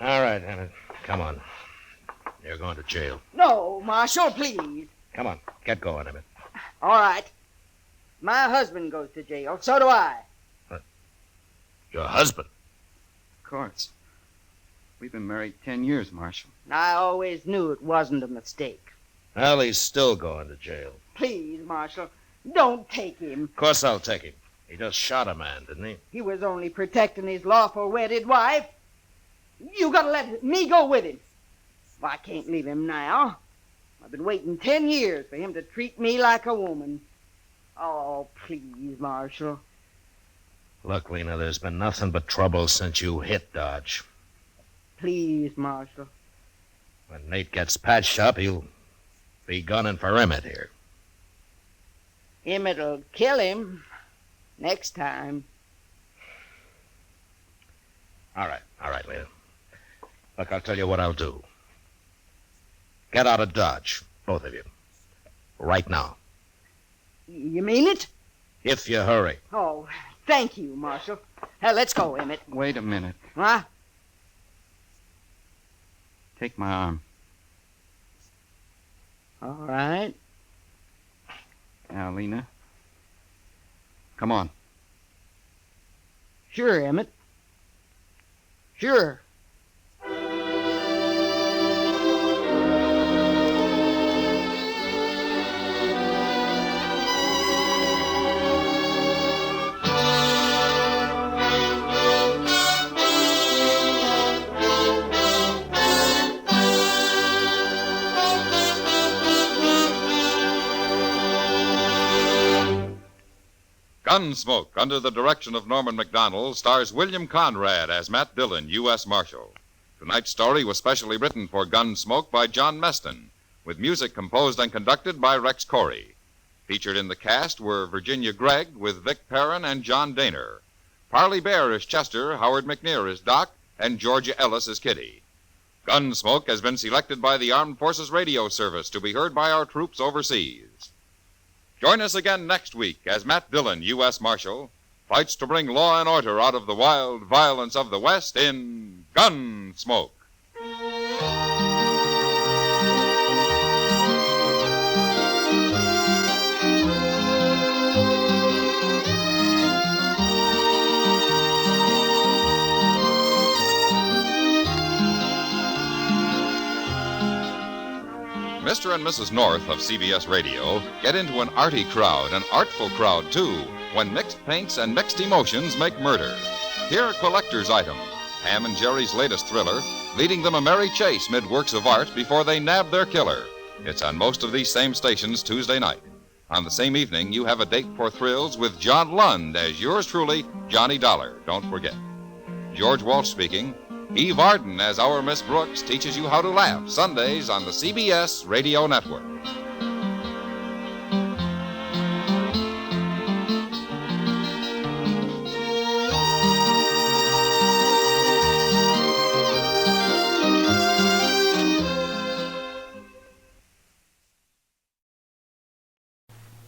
All right, Emmett. Come on. You're going to jail. No, Marshal, please. Come on. Get going, Emmett. All right. My husband goes to jail. So do I. Your husband? Of course. We've been married 10 years, Marshal. I always knew it wasn't a mistake. Well, he's still going to jail. Please, Marshal, don't take him. Of course I'll take him. He just shot a man, didn't he? He was only protecting his lawful wedded wife. You gotta let me go with him. Well, I can't leave him now. I've been waiting 10 years for him to treat me like a woman. Oh, please, Marshal. Look, Lena, there's been nothing but trouble since you hit Dodge. Please, Marshal. When Nate gets patched up, he'll be gunning for Emmett here. Emmett'll kill him next time. All right, Lena. Look, I'll tell you what I'll do. Get out of Dodge, both of you. Right now. You mean it? If you hurry. Oh, thank you, Marshal. Let's go, Emmett. Wait a minute. Huh? Take my arm. All right. Now, Lena. Come on. Sure, Emmett. Sure. Gunsmoke, under the direction of Norman Macdonald, stars William Conrad as Matt Dillon, U.S. Marshal. Tonight's story was specially written for Gunsmoke by John Meston, with music composed and conducted by Rex Corey. Featured in the cast were Virginia Gregg with Vic Perrin and John Daner. Parley Bear as Chester, Howard McNear as Doc, and Georgia Ellis as Kitty. Gunsmoke has been selected by the Armed Forces Radio Service to be heard by our troops overseas. Join us again next week as Matt Dillon, U.S. Marshal, fights to bring law and order out of the wild violence of the West in Gunsmoke. Mr. and Mrs. North of CBS Radio get into an arty crowd, an artful crowd, too, when mixed paints and mixed emotions make murder. Here, collector's item, Ham and Jerry's latest thriller, leading them a merry chase mid works of art before they nab their killer. It's on most of these same stations Tuesday night. On the same evening, you have a date for thrills with John Lund as yours truly, Johnny Dollar. Don't forget. George Walsh speaking. Eve Arden as our Miss Brooks teaches you how to laugh Sundays on the CBS Radio Network.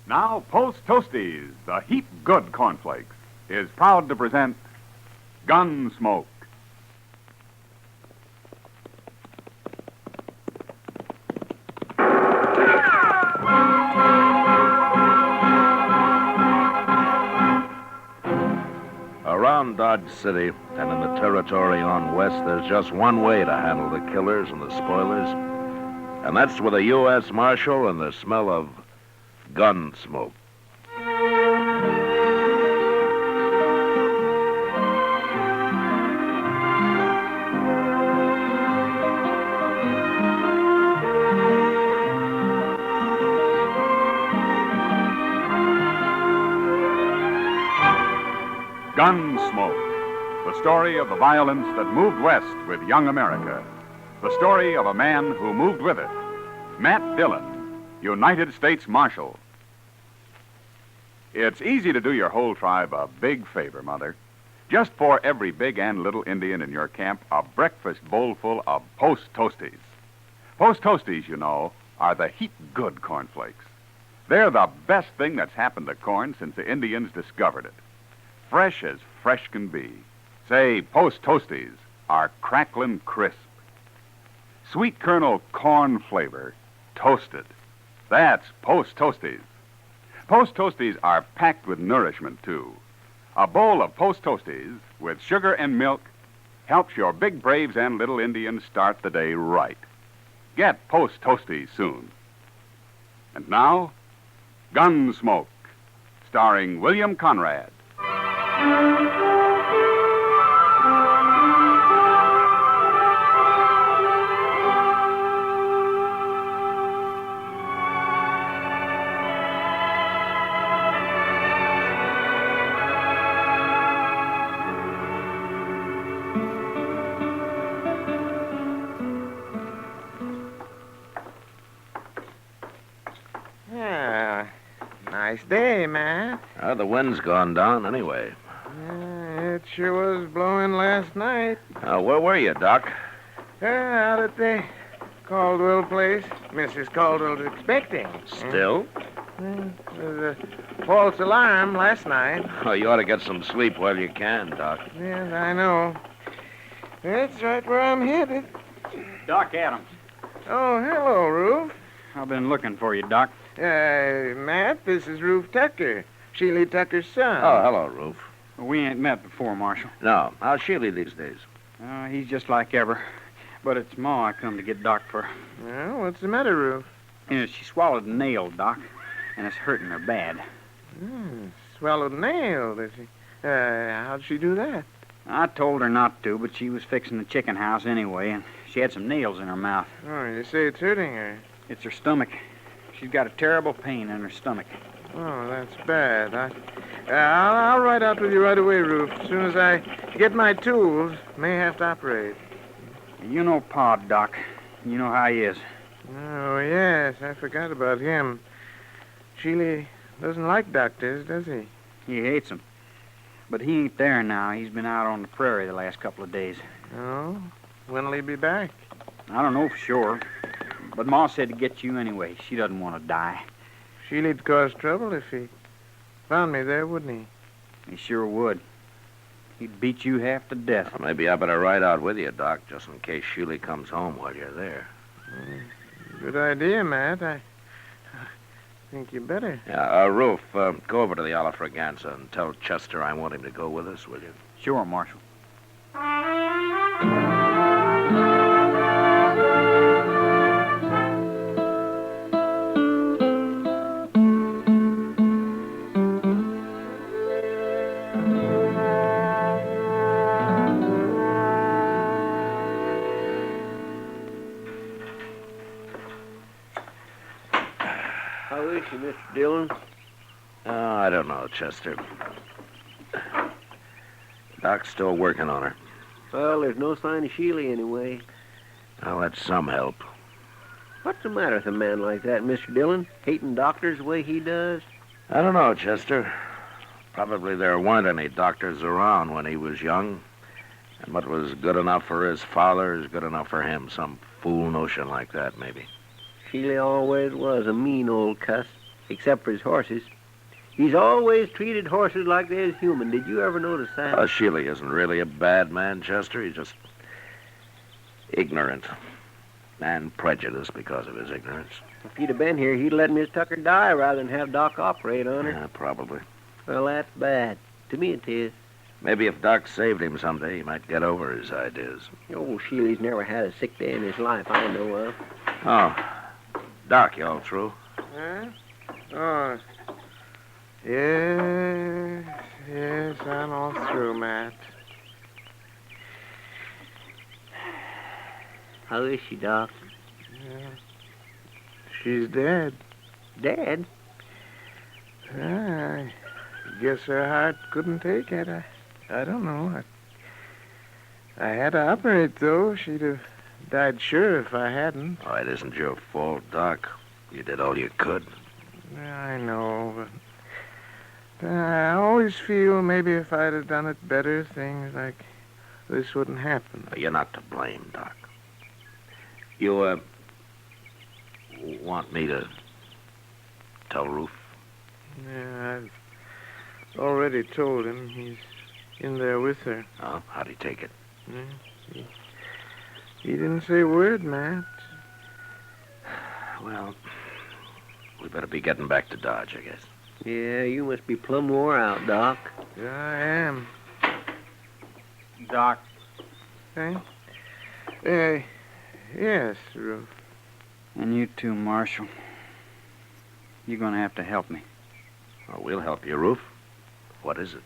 Now, Post Toasties, the heap good cornflakes, is proud to present Gunsmoke. Around Dodge City and in the territory on west, there's just one way to handle the killers and the spoilers, and that's with a U.S. Marshal and the smell of gun smoke. Gunsmoke, the story of the violence that moved west with young America. The story of a man who moved with it. Matt Dillon, United States Marshal. It's easy to do your whole tribe a big favor, Mother. Just pour every big and little Indian in your camp a breakfast bowl full of Post Toasties. Post Toasties, you know, are the heap good cornflakes. They're the best thing that's happened to corn since the Indians discovered it. Fresh as fresh can be. Say, Post Toasties are cracklin' crisp. Sweet kernel corn flavor, toasted. That's Post Toasties. Post Toasties are packed with nourishment, too. A bowl of Post Toasties with sugar and milk helps your big braves and little Indians start the day right. Get Post Toasties soon. And now, Gunsmoke, starring William Conrad. Yeah, nice day, man. The wind's gone down anyway. It sure was blowing last night. Where were you, Doc? Out at the Caldwell place. Mrs. Caldwell's expecting. Still? There's a false alarm last night. Oh, you ought to get some sleep while you can, Doc. Yes, I know. That's right where I'm headed. Doc Adams. Oh, hello, Roof. I've been looking for you, Doc. Matt, this is Roof Tucker, Sheely Tucker's son. Oh, hello, Roof. We ain't met before, Marshal. No. How's Sheely these days? He's just like ever. But it's Ma I come to get Doc for. Well, what's the matter, Roof? She swallowed a nail, Doc, and it's hurting her bad. Swallowed a nail, did she? How'd she do that? I told her not to, but she was fixing the chicken house anyway, and she had some nails in her mouth. Oh, you say it's hurting her? It's her stomach. She's got a terrible pain in her stomach. Oh, that's bad. I'll ride out with you right away, Roof. As soon as I get my tools, may have to operate. You know Pa, Doc. You know how he is. Oh, yes, I forgot about him. Sheely doesn't like doctors, does he? He hates them. But he ain't there now. He's been out on the prairie the last couple of days. Oh? When'll he be back? I don't know for sure. But Ma said to get you anyway. She doesn't want to die. Sheely'd cause trouble if he found me there, wouldn't he? He sure would. He'd beat you half to death. Well, maybe I better ride out with you, Doc, just in case Sheely comes home while you're there. Good idea, Matt. I think you better. Yeah, Roof, go over to the Alafraganza and tell Chester I want him to go with us, will you? Sure, Marshal. How is she, Mr. Dillon? Oh, I don't know, Chester. Doc's still working on her. Well, there's no sign of Sheely anyway. Well, that's some help. What's the matter with a man like that, Mr. Dillon? Hating doctors the way he does? I don't know, Chester. Probably there weren't any doctors around when he was young. And what was good enough for his father is good enough for him. Some fool notion like that, maybe. Sheely always was a mean old cuss, except for his horses. He's always treated horses like they're human. Did you ever notice that? Sheely isn't really a bad man, Chester. He's just ignorant and prejudiced because of his ignorance. If he'd have been here, he'd let Miss Tucker die rather than have Doc operate on her. Yeah, probably. Well, that's bad. To me, it is. Maybe if Doc saved him someday, he might get over his ideas. Old Sheely's never had a sick day in his life I know of. Oh, Doc, you all through? Huh? Oh. Yes, I'm all through, Matt. How is she, Doc? Yeah. She's dead. Dead? I guess her heart couldn't take it. I don't know. I had to operate, though. She'd have died sure if I hadn't. Oh, it isn't your fault, Doc. You did all you could. I know, but I always feel maybe if I'd have done it better, things like this wouldn't happen. You're not to blame, Doc. You, want me to tell Roof? Yeah, I've already told him. He's in there with her. Oh, how'd he take it? Yeah, he didn't say a word, Matt. Well, we better be getting back to Dodge, I guess. Yeah, you must be plumb wore out, Doc. Yeah, I am. Doc. Hey? Yes, Roof. And you too, Marshal. You're going to have to help me. Well, we'll help you, Roof. What is it?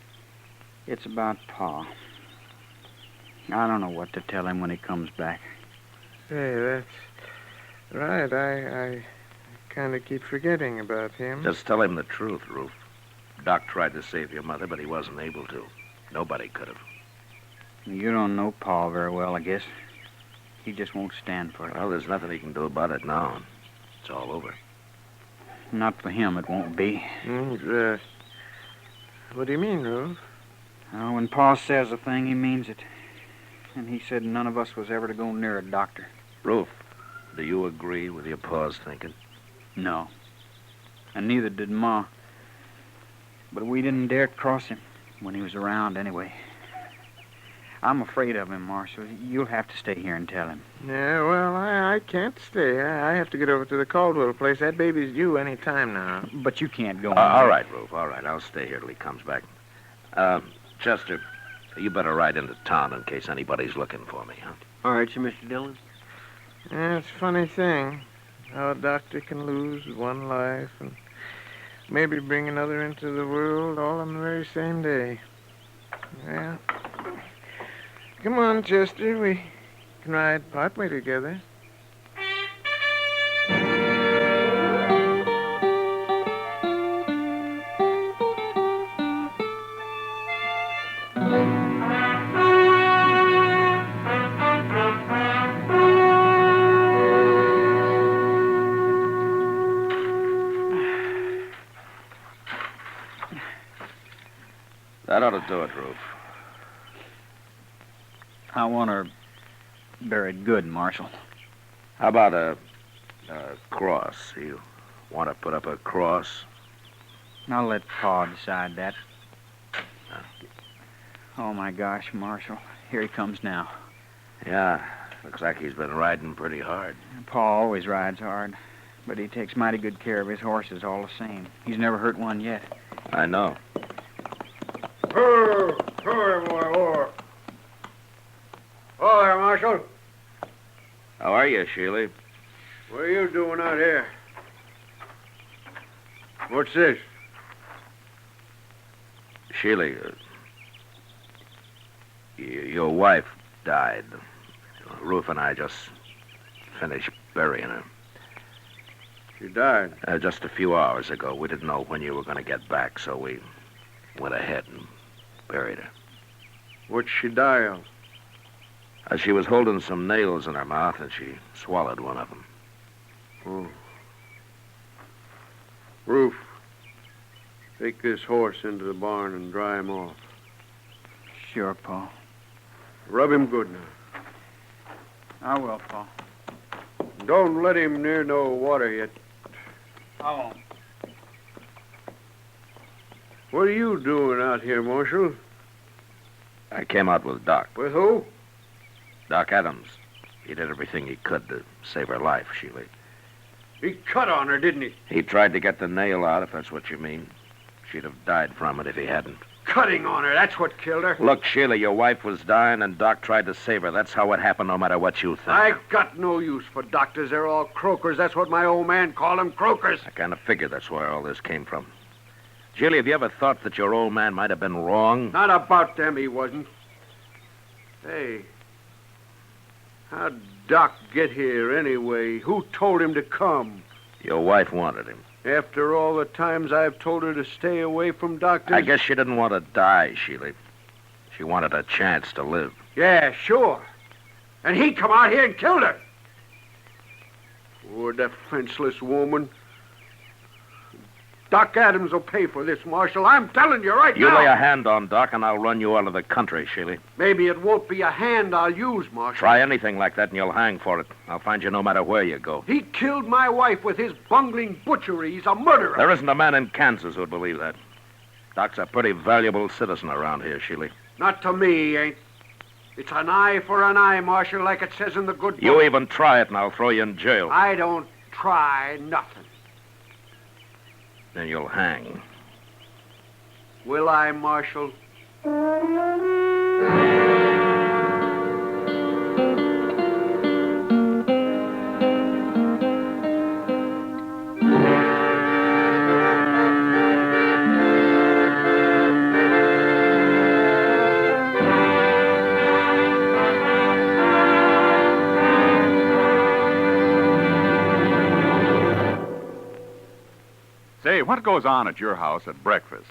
It's about Pa. I don't know what to tell him when he comes back. Say, that's right. I kind of keep forgetting about him. Just tell him the truth, Roof. Doc tried to save your mother, but he wasn't able to. Nobody could have. You don't know Pa very well, I guess. He just won't stand for it. Well, there's nothing he can do about it now. It's all over. Not for him, it won't be. What do you mean, Roof? Well, when Pa says a thing, he means it. And he said none of us was ever to go near a doctor. Roof, do you agree with your Pa's thinking? No. And neither did Ma. But we didn't dare cross him when he was around anyway. I'm afraid of him, Marshal. You'll have to stay here and tell him. Yeah, well, I can't stay. I have to get over to the Caldwell place. That baby's due any time now. But you can't go. All right, Roof, all right. I'll stay here till he comes back. Chester, you better ride into town in case anybody's looking for me, huh? All right, sir, Mr. Dillon. Yeah, it's a funny thing how a doctor can lose one life and maybe bring another into the world all on the very same day. Yeah. Come on, Chester. We can ride partway together. That ought to do it, Roof. I want her buried good, Marshal. How about a cross? You want to put up a cross? I'll let Pa decide that. Oh, my gosh, Marshal. Here he comes now. Yeah, looks like he's been riding pretty hard. Pa always rides hard, but he takes mighty good care of his horses all the same. He's never hurt one yet. I know. Oh, sorry, boy, oh. Oh, there, Marshal. How are you, Sheely? What are you doing out here? What's this? Sheely, your wife died. Ruth and I just finished burying her. She died? Just a few hours ago. We didn't know when you were going to get back, so we went ahead and buried her. What'd she die of? She was holding some nails in her mouth, and she swallowed one of them. Oh. Ruth, take this horse into the barn and dry him off. Sure, Pa. Rub him good now. I will, Pa. Don't let him near no water yet. I won't. What are you doing out here, Marshal? I came out with Doc. With who? Doc Adams. He did everything he could to save her life, Sheely. He cut on her, didn't he? He tried to get the nail out, if that's what you mean. She'd have died from it if he hadn't. Cutting on her, that's what killed her. Look, Sheila, your wife was dying, and Doc tried to save her. That's how it happened, no matter what you think. I got no use for doctors. They're all croakers. That's what my old man called them, croakers. I kind of figured that's where all this came from. Sheila, have you ever thought that your old man might have been wrong? Not about them, he wasn't. Hey, how'd Doc get here anyway? Who told him to come? Your wife wanted him. After all the times I've told her to stay away from doctors? I guess she didn't want to die, Sheila. She wanted a chance to live. Yeah, sure. And he come out here and killed her. Poor defenseless woman. Doc Adams will pay for this, Marshal. I'm telling you right now. You lay a hand on Doc, and I'll run you out of the country, Sheila. Maybe it won't be a hand I'll use, Marshal. Try anything like that, and you'll hang for it. I'll find you no matter where you go. He killed my wife with his bungling butchery. He's a murderer. There isn't a man in Kansas who'd believe that. Doc's a pretty valuable citizen around here, Sheila. Not to me, he ain't. It's an eye for an eye, Marshal, like it says in the good book. You even try it, and I'll throw you in jail. I don't try nothing. Then you'll hang. Will I, Marshal? Say, what goes on at your house at breakfast?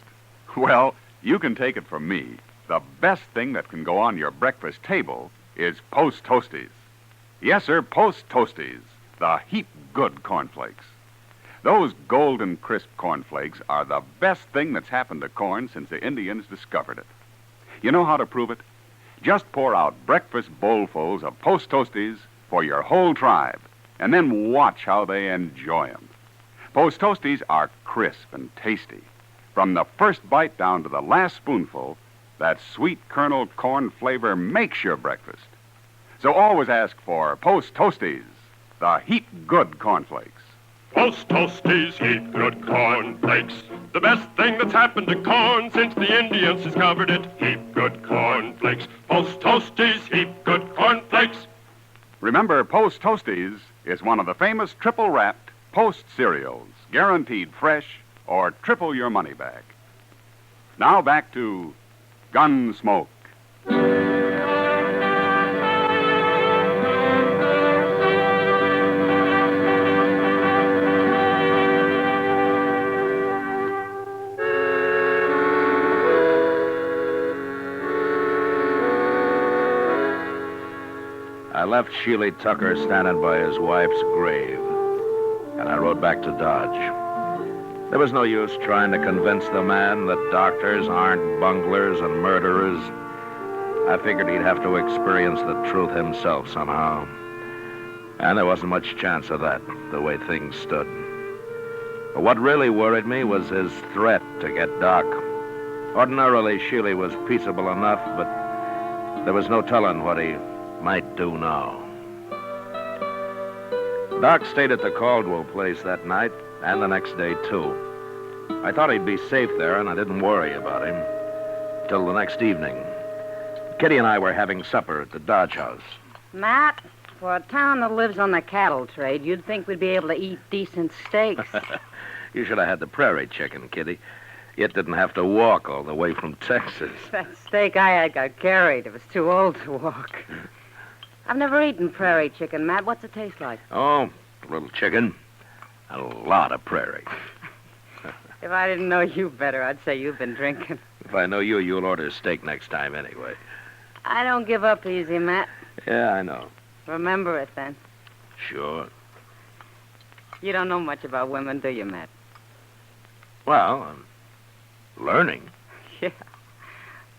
Well, you can take it from me. The best thing that can go on your breakfast table is Post Toasties. Yes, sir, Post Toasties, the heap good cornflakes. Those golden crisp cornflakes are the best thing that's happened to corn since the Indians discovered it. You know how to prove it? Just pour out breakfast bowlfuls of Post Toasties for your whole tribe, and then watch how they enjoy 'em. Post Toasties are crisp and tasty. From the first bite down to the last spoonful, that sweet kernel corn flavor makes your breakfast. So always ask for Post Toasties, the heap good cornflakes. Post Toasties, heap good cornflakes. The best thing that's happened to corn since the Indians discovered it. Heap good cornflakes. Post Toasties, heap good cornflakes. Remember, Post Toasties is one of the famous triple-wrapped Post cereals, guaranteed fresh or triple your money back. Now back to Gunsmoke. I left Sheely Tucker standing by his wife's grave, and I rode back to Dodge. There was no use trying to convince the man that doctors aren't bunglers and murderers. I figured he'd have to experience the truth himself somehow. And there wasn't much chance of that, the way things stood. But what really worried me was his threat to get Doc. Ordinarily, Sheely was peaceable enough, but there was no telling what he might do now. Doc stayed at the Caldwell place that night and the next day, too. I thought he'd be safe there, and I didn't worry about him till the next evening. Kitty and I were having supper at the Dodge house. Matt, for a town that lives on the cattle trade, you'd think we'd be able to eat decent steaks. You should have had the prairie chicken, Kitty. It didn't have to walk all the way from Texas. That steak I had got carried. It was too old to walk. I've never eaten prairie chicken, Matt. What's it taste like? Oh, a little chicken, a lot of prairie. If I didn't know you better, I'd say you've been drinking. If I know you, you'll order steak next time anyway. I don't give up easy, Matt. Yeah, I know. Remember it, then. Sure. You don't know much about women, do you, Matt? Well, I'm learning. Yeah.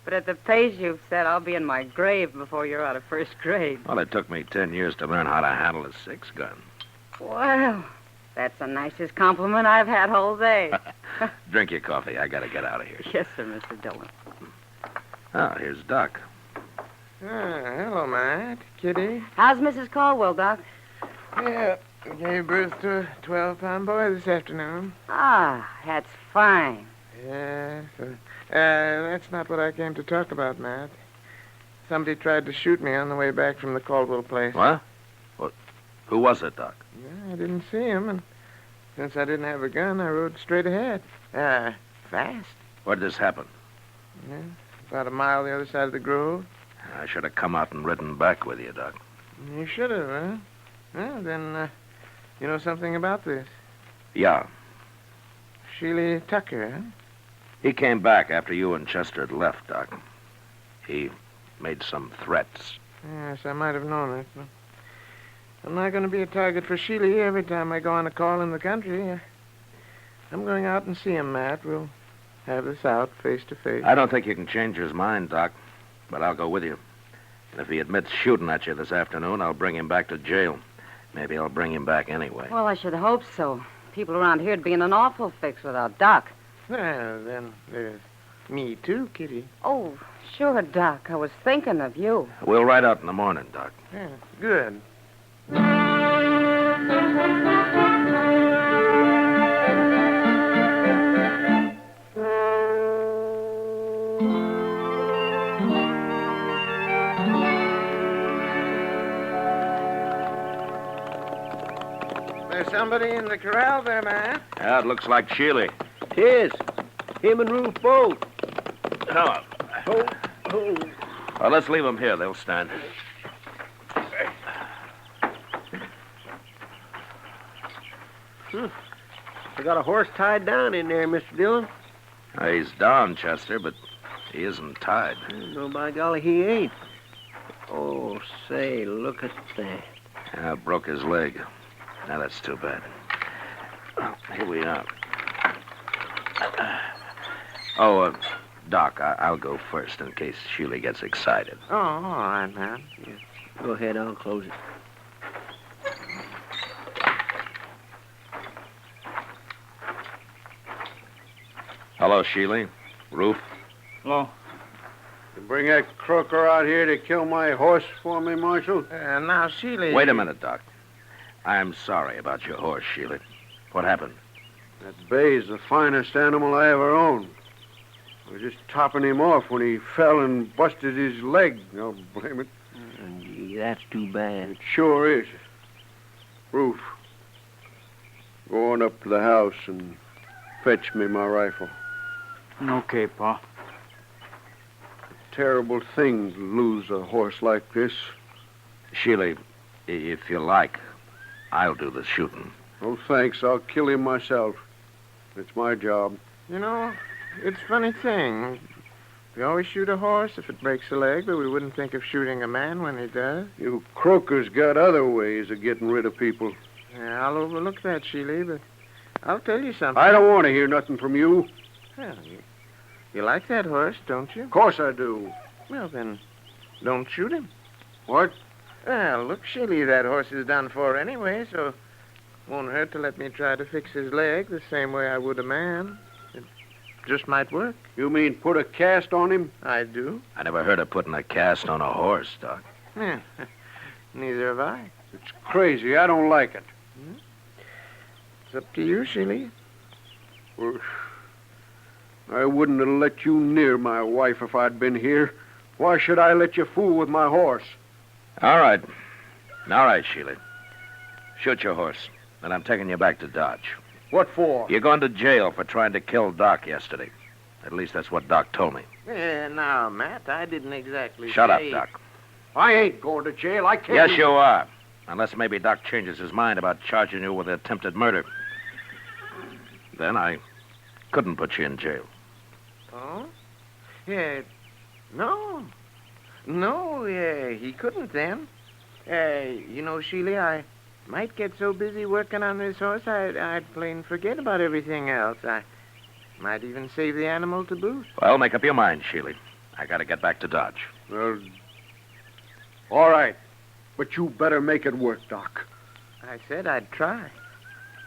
But at the pace you've set, I'll be in my grave before you're out of first grade. Well, it took me 10 years to learn how to handle a six-gun. Well, that's the nicest compliment I've had all day. Drink your coffee. I gotta get out of here. Yes, sir, Mr. Dillon. Oh, here's Doc. Hello, Matt. Kitty. How's Mrs. Caldwell, Doc? Yeah, gave birth to a 12-pound boy this afternoon. Ah, that's fine. Yes. That's not what I came to talk about, Matt. Somebody tried to shoot me on the way back from the Caldwell place. What? Who was it, Doc? Yeah, I didn't see him, and since I didn't have a gun, I rode straight ahead. Fast. Where did this happen? Yeah, about a mile the other side of the grove. I should have come out and ridden back with you, Doc. You should have, huh? Well, then, you know something about this? Yeah. Sheely Tucker, huh? He came back after you and Chester had left, Doc. He made some threats. Yes, I might have known it. But I'm not going to be a target for Sheely every time I go on a call in the country. I'm going out and see him, Matt. We'll have this out face to face. I don't think you can change his mind, Doc, but I'll go with you. And if he admits shooting at you this afternoon, I'll bring him back to jail. Maybe I'll bring him back anyway. Well, I should hope so. People around here'd be in an awful fix without Doc. Well, then there's me too, Kitty. Oh, sure, Doc. I was thinking of you. We'll ride out in the morning, Doc. Yeah, good. There's somebody in the corral there, man. Yeah, it looks like Sheely. Tis. Him and Ruth both. Oh. Well, let's leave them here. They'll stand. I got a horse tied down in there, Mr. Dillon. He's down, Chester, but he isn't tied. No, by golly, he ain't. Oh, say, look at that. Yeah, broke his leg. Now, that's too bad. Well, here we are. Doc, I'll go first in case Sheely gets excited. Oh, all right, man. Yeah. Go ahead, I'll close it. Hello, Sheely. Ruth. Hello. You bring that croaker out here to kill my horse for me, Marshal? Now, Sheely... Wait a minute, Doc. I'm sorry about your horse, Sheely. What happened? That bay's the finest animal I ever owned. I was just topping him off when he fell and busted his leg. Don't blame it. Gee, that's too bad. It sure is. Ruth, go on up to the house and fetch me my rifle. Okay, Pa. Terrible thing to lose a horse like this. Sheely, if you like, I'll do the shooting. Oh, thanks. I'll kill him myself. It's my job. You know, it's a funny thing. We always shoot a horse if it breaks a leg, but we wouldn't think of shooting a man when he does. You croakers got other ways of getting rid of people. Yeah, I'll overlook that, Sheely, but I'll tell you something. I don't want to hear nothing from you. Well, you like that horse, don't you? Of course I do. Well, then, don't shoot him. What? Well, look, Sheely, that horse is done for anyway, so it won't hurt to let me try to fix his leg the same way I would a man. It just might work. You mean put a cast on him? I do. I never heard of putting a cast on a horse, Doc. Yeah, neither have I. It's crazy. I don't like it. It's up to you, Sheely. Well, I wouldn't have let you near my wife if I'd been here. Why should I let you fool with my horse? All right. All right, Sheila. Shoot your horse. Then I'm taking you back to Dodge. What for? You're going to jail for trying to kill Doc yesterday. At least that's what Doc told me. Yeah, now, Matt, I didn't exactly Shut up, say... Doc. I ain't going to jail. I can't... Yes, you are. Unless maybe Doc changes his mind about charging you with attempted murder. Then I couldn't put you in jail. Oh? Yeah, no. No, yeah, he couldn't then. You know, Sheely, I might get so busy working on this horse, I'd plain forget about everything else. I might even save the animal to boot. Well, make up your mind, Sheely. I gotta get back to Dodge. Well, all right. But you better make it work, Doc. I said I'd try.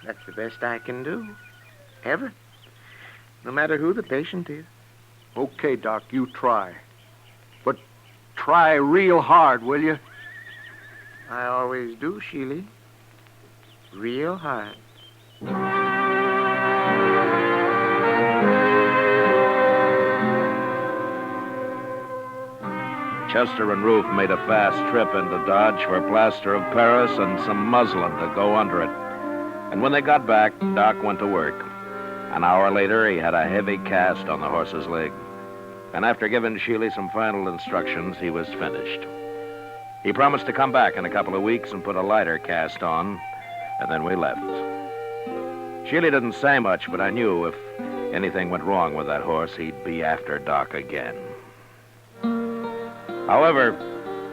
That's the best I can do. Ever. No matter who the patient is. Okay, Doc, you try. But try real hard, will you? I always do, Sheely. Real hard. Chester and Ruth made a fast trip into Dodge for plaster of Paris and some muslin to go under it. And when they got back, Doc went to work. An hour later, he had a heavy cast on the horse's leg. And after giving Sheely some final instructions, he was finished. He promised to come back in a couple of weeks and put a lighter cast on, and then we left. Sheely didn't say much, but I knew if anything went wrong with that horse, he'd be after Doc again. However,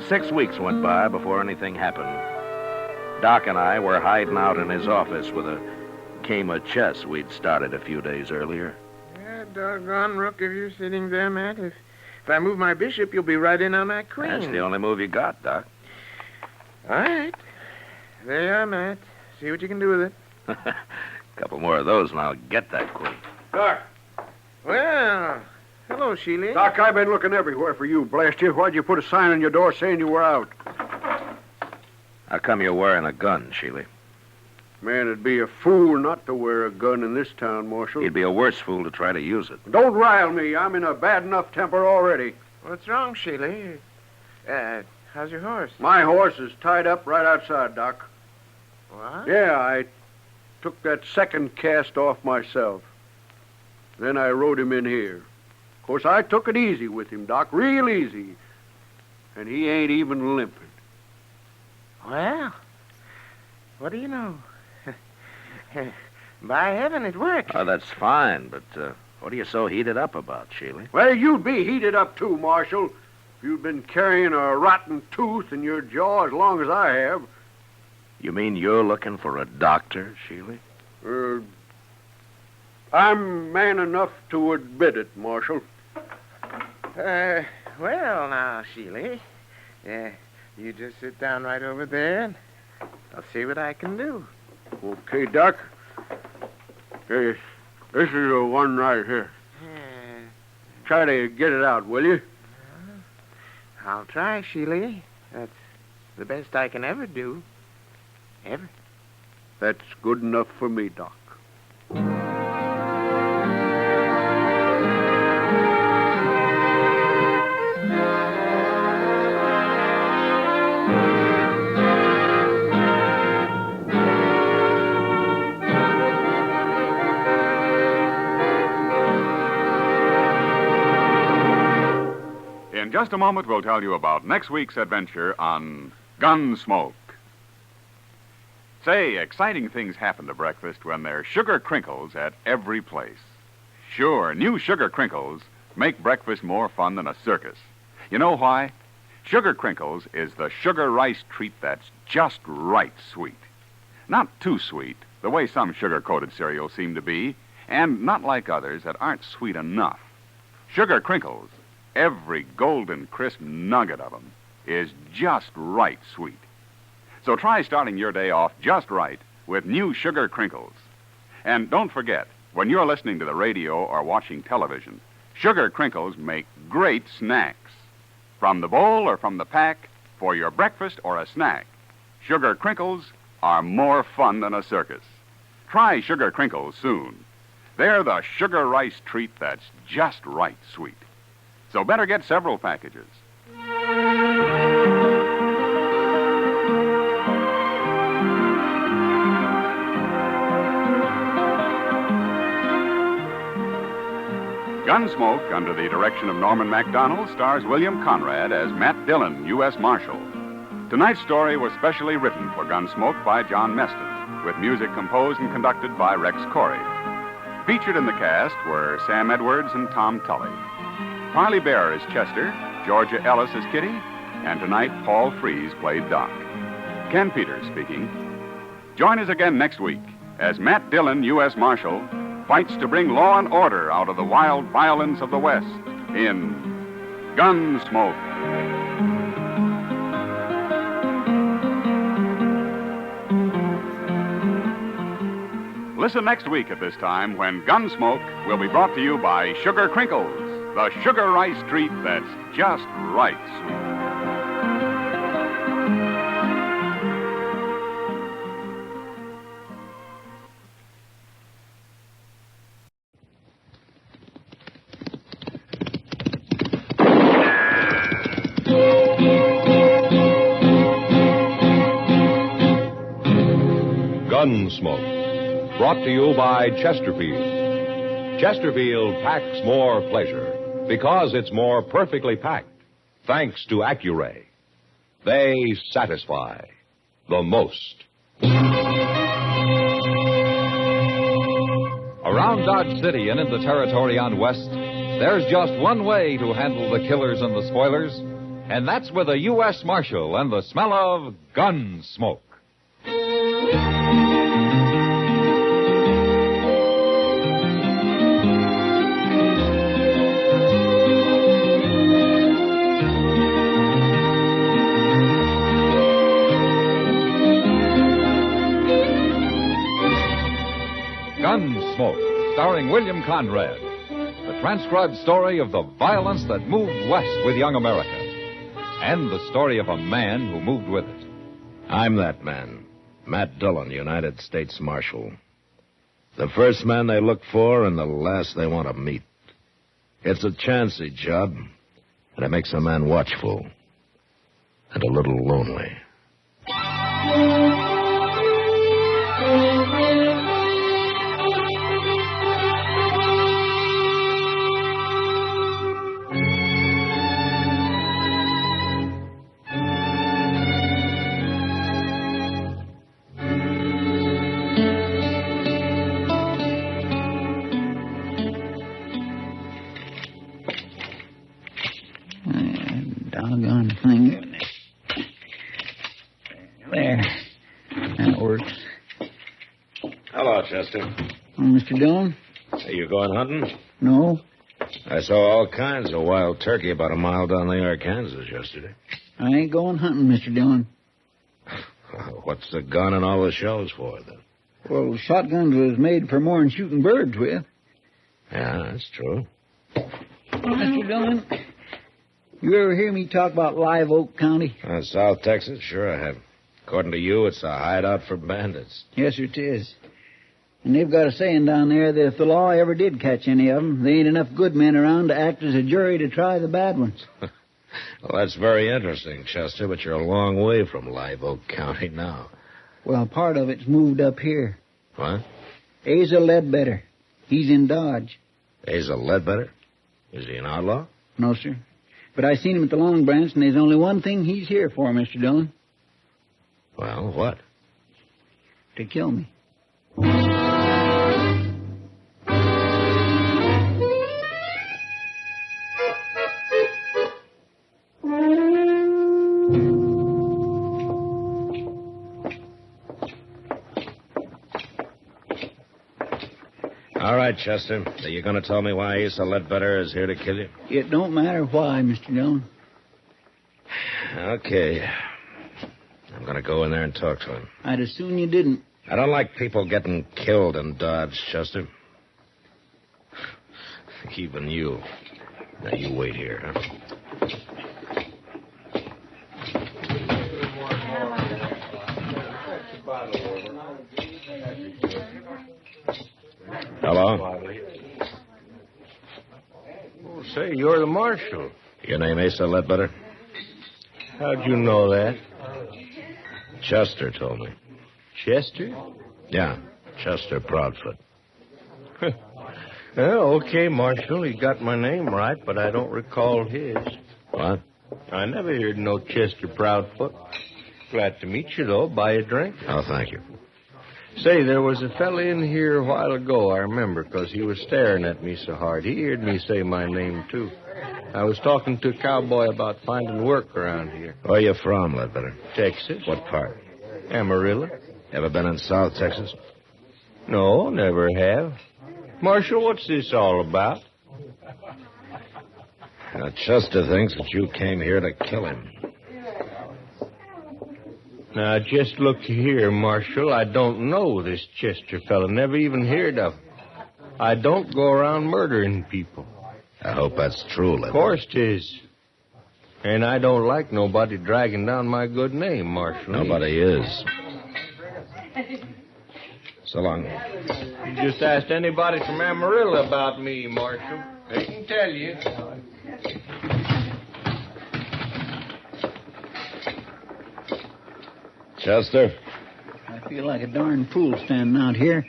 6 weeks went by before anything happened. Doc and I were hiding out in his office with a game of chess we'd started a few days earlier. Yeah, doggone rook if you're sitting there, Matt. If I move my bishop, you'll be right in on that queen. That's the only move you got, Doc. All right. There you are, Matt. See what you can do with it. A couple more of those and I'll get that queen. Doc. Well, hello, Sheely. Doc, I've been looking everywhere for you, blast you. Why'd you put a sign on your door saying you were out? How come you're wearing a gun, Sheely? Man, it'd be a fool not to wear a gun in this town, Marshal. He'd be a worse fool to try to use it. Don't rile me. I'm in a bad enough temper already. What's wrong, Sheely? How's your horse? My horse is tied up right outside, Doc. What? Yeah, I took that second cast off myself. Then I rode him in here. Of course, I took it easy with him, Doc, real easy. And he ain't even limping. Well, what do you know? By heaven, it works. Oh, that's fine, but what are you so heated up about, Sheely? Well, you'd be heated up too, Marshal. If you'd been carrying a rotten tooth in your jaw as long as I have. You mean you're looking for a doctor, Sheely? I'm man enough to admit it, Marshal. Well, now, Sheely. You just sit down right over there, and I'll see what I can do. Okay, Doc. Hey, this is the one right here. Try to get it out, will you? I'll try, Sheely. That's the best I can ever do. Ever. That's good enough for me, Doc. In just a moment, we'll tell you about next week's adventure on Gunsmoke. Say, exciting things happen to breakfast when there's sugar crinkles at every place. Sure, new sugar crinkles make breakfast more fun than a circus. You know why? Sugar Crinkles is the sugar rice treat that's just right sweet. Not too sweet, the way some sugar-coated cereals seem to be, and not like others that aren't sweet enough. Sugar Crinkles, every golden crisp nugget of them, is just right sweet. So try starting your day off just right with new Sugar Crinkles. And don't forget, when you're listening to the radio or watching television, Sugar Crinkles make great snacks. From the bowl or from the pack, for your breakfast or a snack, Sugar Crinkles are more fun than a circus. Try Sugar Crinkles soon. They're the sugar rice treat that's just right sweet. So better get several packages. Gunsmoke, under the direction of Norman MacDonald, stars William Conrad as Matt Dillon, U.S. Marshal. Tonight's story was specially written for Gunsmoke by John Meston, with music composed and conducted by Rex Corey. Featured in the cast were Sam Edwards and Tom Tully. Parley Bear is Chester, Georgia Ellis is Kitty, and tonight Paul Frees played Doc. Ken Peters speaking. Join us again next week as Matt Dillon, U.S. Marshal, fights to bring law and order out of the wild violence of the West in Gunsmoke. Listen next week at this time when Gunsmoke will be brought to you by Sugar Crinkles, the sugar rice treat that's just right sweet. Gunsmoke, brought to you by Chesterfield. Chesterfield packs more pleasure because it's more perfectly packed, thanks to Accuray. They satisfy the most. Around Dodge City and in the territory on West, there's just one way to handle the killers and the spoilers, and that's with a U.S. Marshal and the smell of Gunsmoke. Gunsmoke, starring William Conrad. The transcribed story of the violence that moved west with young America. And the story of a man who moved with it. I'm that man, Matt Dillon, United States Marshal. The first man they look for and the last they want to meet. It's a chancy job, and it makes a man watchful and a little lonely. Doggone thing. There. That works. Hello, Chester. Oh, Mr. Dillon? Are you going hunting? No. I saw all kinds of wild turkey about a mile down the Arkansas yesterday. I ain't going hunting, Mr. Dillon. What's the gun and all the shells for, then? Well, shotguns was made for more than shooting birds with. Yeah, that's true. Mr. Dillon, you ever hear me talk about Live Oak County? South Texas? Sure I have. According to you, it's a hideout for bandits. Yes, it is. And they've got a saying down there that if the law ever did catch any of them, there ain't enough good men around to act as a jury to try the bad ones. Well, that's very interesting, Chester, but you're a long way from Live Oak County now. Well, part of it's moved up here. What? Asa Ledbetter. He's in Dodge. Asa Ledbetter? Is he an outlaw? No, sir. But I seen him at the Long Branch, and there's only one thing he's here for, Mr. Dillon. Well, what? To kill me. right, Chester. Are you going to tell me why Asa Ledbetter is here to kill you? It don't matter why, Mr. Dillon. Okay. I'm going to go in there and talk to him. I'd as soon you didn't. I don't like people getting killed in Dodge, Chester. Even you. Now, you wait here, huh? Hello? Oh, say, you're the marshal. Your name Asa Ledbetter? How'd you know that? Chester told me. Chester? Yeah, Chester Proudfoot. Well, okay, Marshal. He got my name right, but I don't recall his. What? I never heard no Chester Proudfoot. Glad to meet you, though. Buy a drink? Oh, thank you. Say, there was a fella in here a while ago, I remember, 'cause he was staring at me so hard. He heard me say my name, too. I was talking to a cowboy about finding work around here. Where you from, Ledbetter? Texas. What part? Amarillo. Ever been in South Texas? No, never have. Marshal, what's this all about? Now, Chester thinks that you came here to kill him. Now, just look here, Marshal. I don't know this Chester fella. Never even heard of him. I don't go around murdering people. I hope that's true, Ledbetter. Of course 'tis. And I don't like nobody dragging down my good name, Marshal. Nobody is. So long. You just asked anybody from Amarillo about me, Marshal. They can tell you. Chester? I feel like a darn fool standing out here.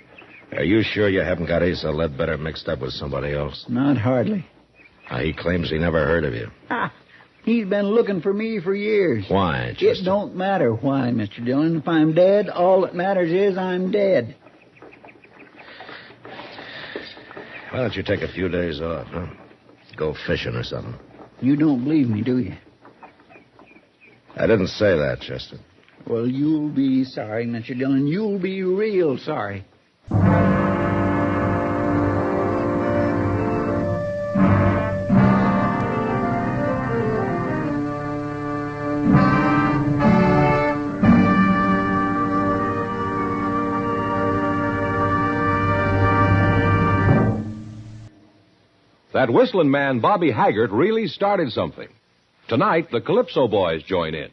Are you sure you haven't got Asa Ledbetter mixed up with somebody else? Not hardly. He claims he never heard of you. He's been looking for me for years. Why, Chester? It don't matter why, Mr. Dillon. If I'm dead, all that matters is I'm dead. Why don't you take a few days off, huh? Go fishing or something. You don't believe me, do you? I didn't say that, Chester. Well, you'll be sorry, Mr. Dillon. You'll be real sorry. That whistling man, Bobby Haggart, really started something. Tonight, the Calypso Boys join in.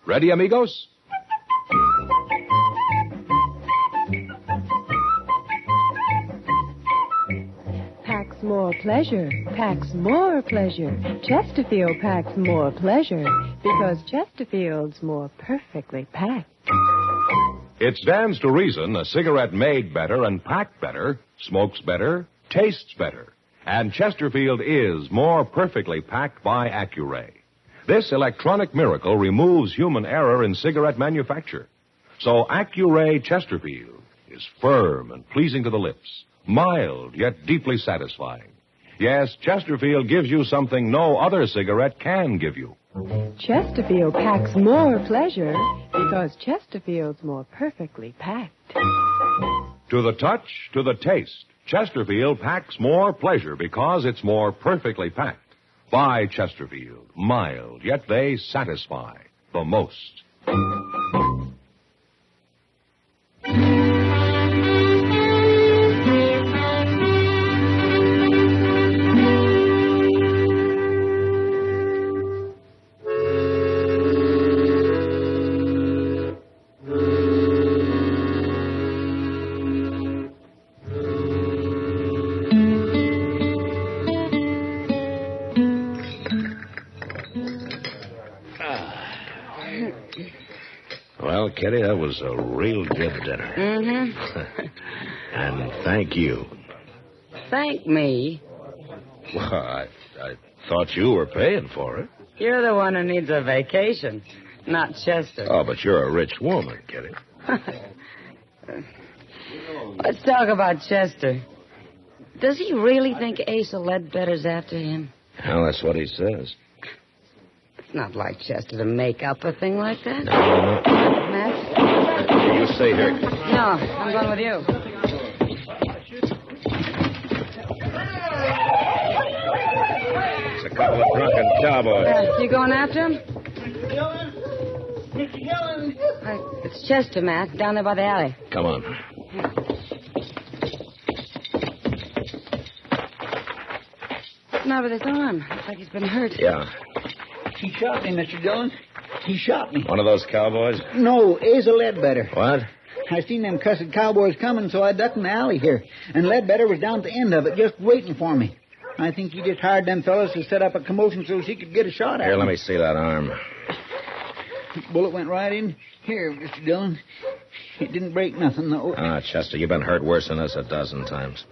Ready, amigos? Packs more pleasure, packs more pleasure. Chesterfield packs more pleasure because Chesterfield's more perfectly packed. It stands to reason a cigarette made better and packed better, smokes better, tastes better. And Chesterfield is more perfectly packed by Accuray. This electronic miracle removes human error in cigarette manufacture. So Accuray Chesterfield is firm and pleasing to the lips, mild yet deeply satisfying. Yes, Chesterfield gives you something no other cigarette can give you. Chesterfield packs more pleasure because Chesterfield's more perfectly packed. To the touch, to the taste, Chesterfield packs more pleasure because it's more perfectly packed. By Chesterfield, mild, yet they satisfy the most. Well, Kitty, that was a real good dinner. Mm-hmm. And thank you. Thank me. Well, I thought you were paying for it. You're the one who needs a vacation, not Chester. Oh, but you're a rich woman, Kitty. Let's talk about Chester. Does he really think Asa Ledbetter's after him? Well, that's what he says. It's not like Chester to make up a thing like that. No. Matt? You stay here. No, I'm going with you. couple of drunken cowboys. You going after him? Mr. Dillon? Mr. Dillon? It's Chester, Matt, down there by the alley. Come on. What's the matter with his arm? Looks like he's been hurt. Yeah. He shot me, Mr. Dillon. He shot me. One of those cowboys? No, Asa Ledbetter. What? I seen them cussed cowboys coming, so I ducked in the alley here. And Ledbetter was down at the end of it, just waiting for me. I think he just hired them fellas to set up a commotion so he could get a shot at Here, me. let me see that arm. Bullet went right in here, Mr. Dillon. It didn't break nothing, though. Ah, Chester, you've been hurt worse than this a dozen times.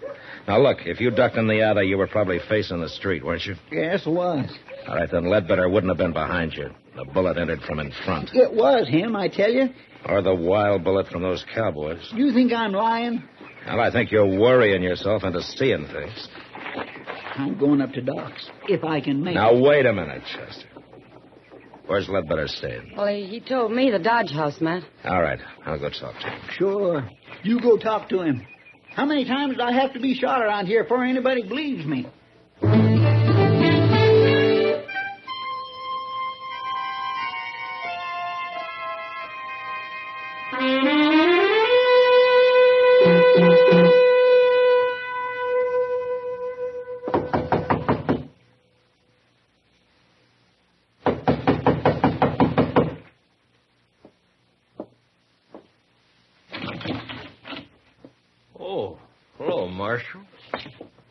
Now, look, if you ducked in the alley, you were probably facing the street, weren't you? Yes, it was. All right, then Ledbetter wouldn't have been behind you. The bullet entered from in front. It was him, I tell you. Or the wild bullet from those cowboys. Do you think I'm lying? Well, I think you're worrying yourself into seeing things. I'm going up to Doc's, if I can make Now, it. wait a minute, Chester. Where's Ledbetter staying? Well, he told me the Dodge House, Matt. All right, I'll go talk to him. Sure. You go talk to him. How many times do I have to be shot around here before anybody believes me? Oh, hello, Marshal.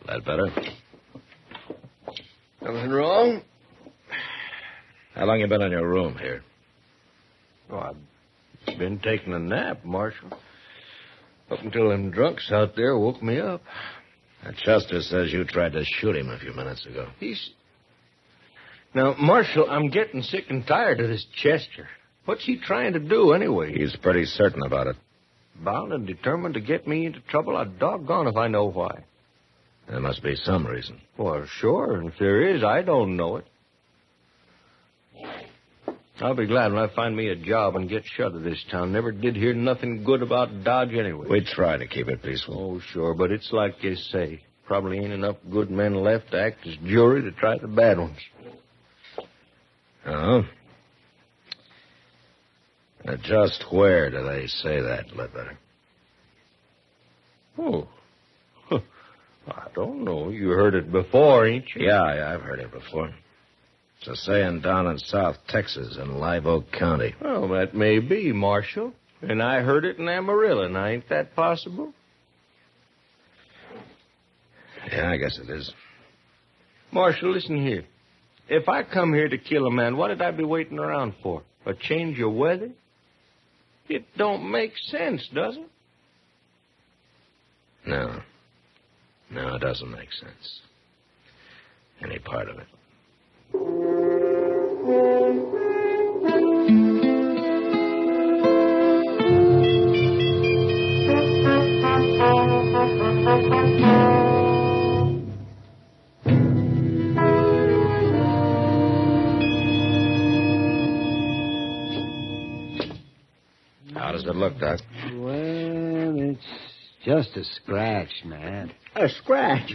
Ledbetter. Nothing wrong? How long you been in your room here? Oh, I've been taking a nap, Marshal. Up until them drunks out there woke me up. Now, Chester says you tried to shoot him a few minutes ago. Now, Marshal, I'm getting sick and tired of this Chester. What's he trying to do, anyway? He's pretty certain about it. Bound and determined to get me into trouble? I'm doggone if I know why. There must be some reason. Well, sure, and if there is, I don't know it. I'll be glad when I find me a job and get shut of this town. Never did hear nothing good about Dodge anyway. We try to keep it peaceful. Oh, sure, but it's like you say. Probably ain't enough good men left to act as jury to try the bad ones. Oh? Now, just where do they say that, Ledbetter? Oh. I don't know. You heard it before, ain't you? Yeah, I've heard it before. It's a saying down in South Texas in Live Oak County. Well, that may be, Marshal. And I heard it in Amarillo. Now, ain't that possible? Yeah, I guess it is. Marshal, listen here. If I come here to kill a man, what did I be waiting around for? A change of weather? It don't make sense, does it? No. No, it doesn't make sense. Any part of it. How does it look, Doc? Well, it's just a scratch, Matt. A scratch?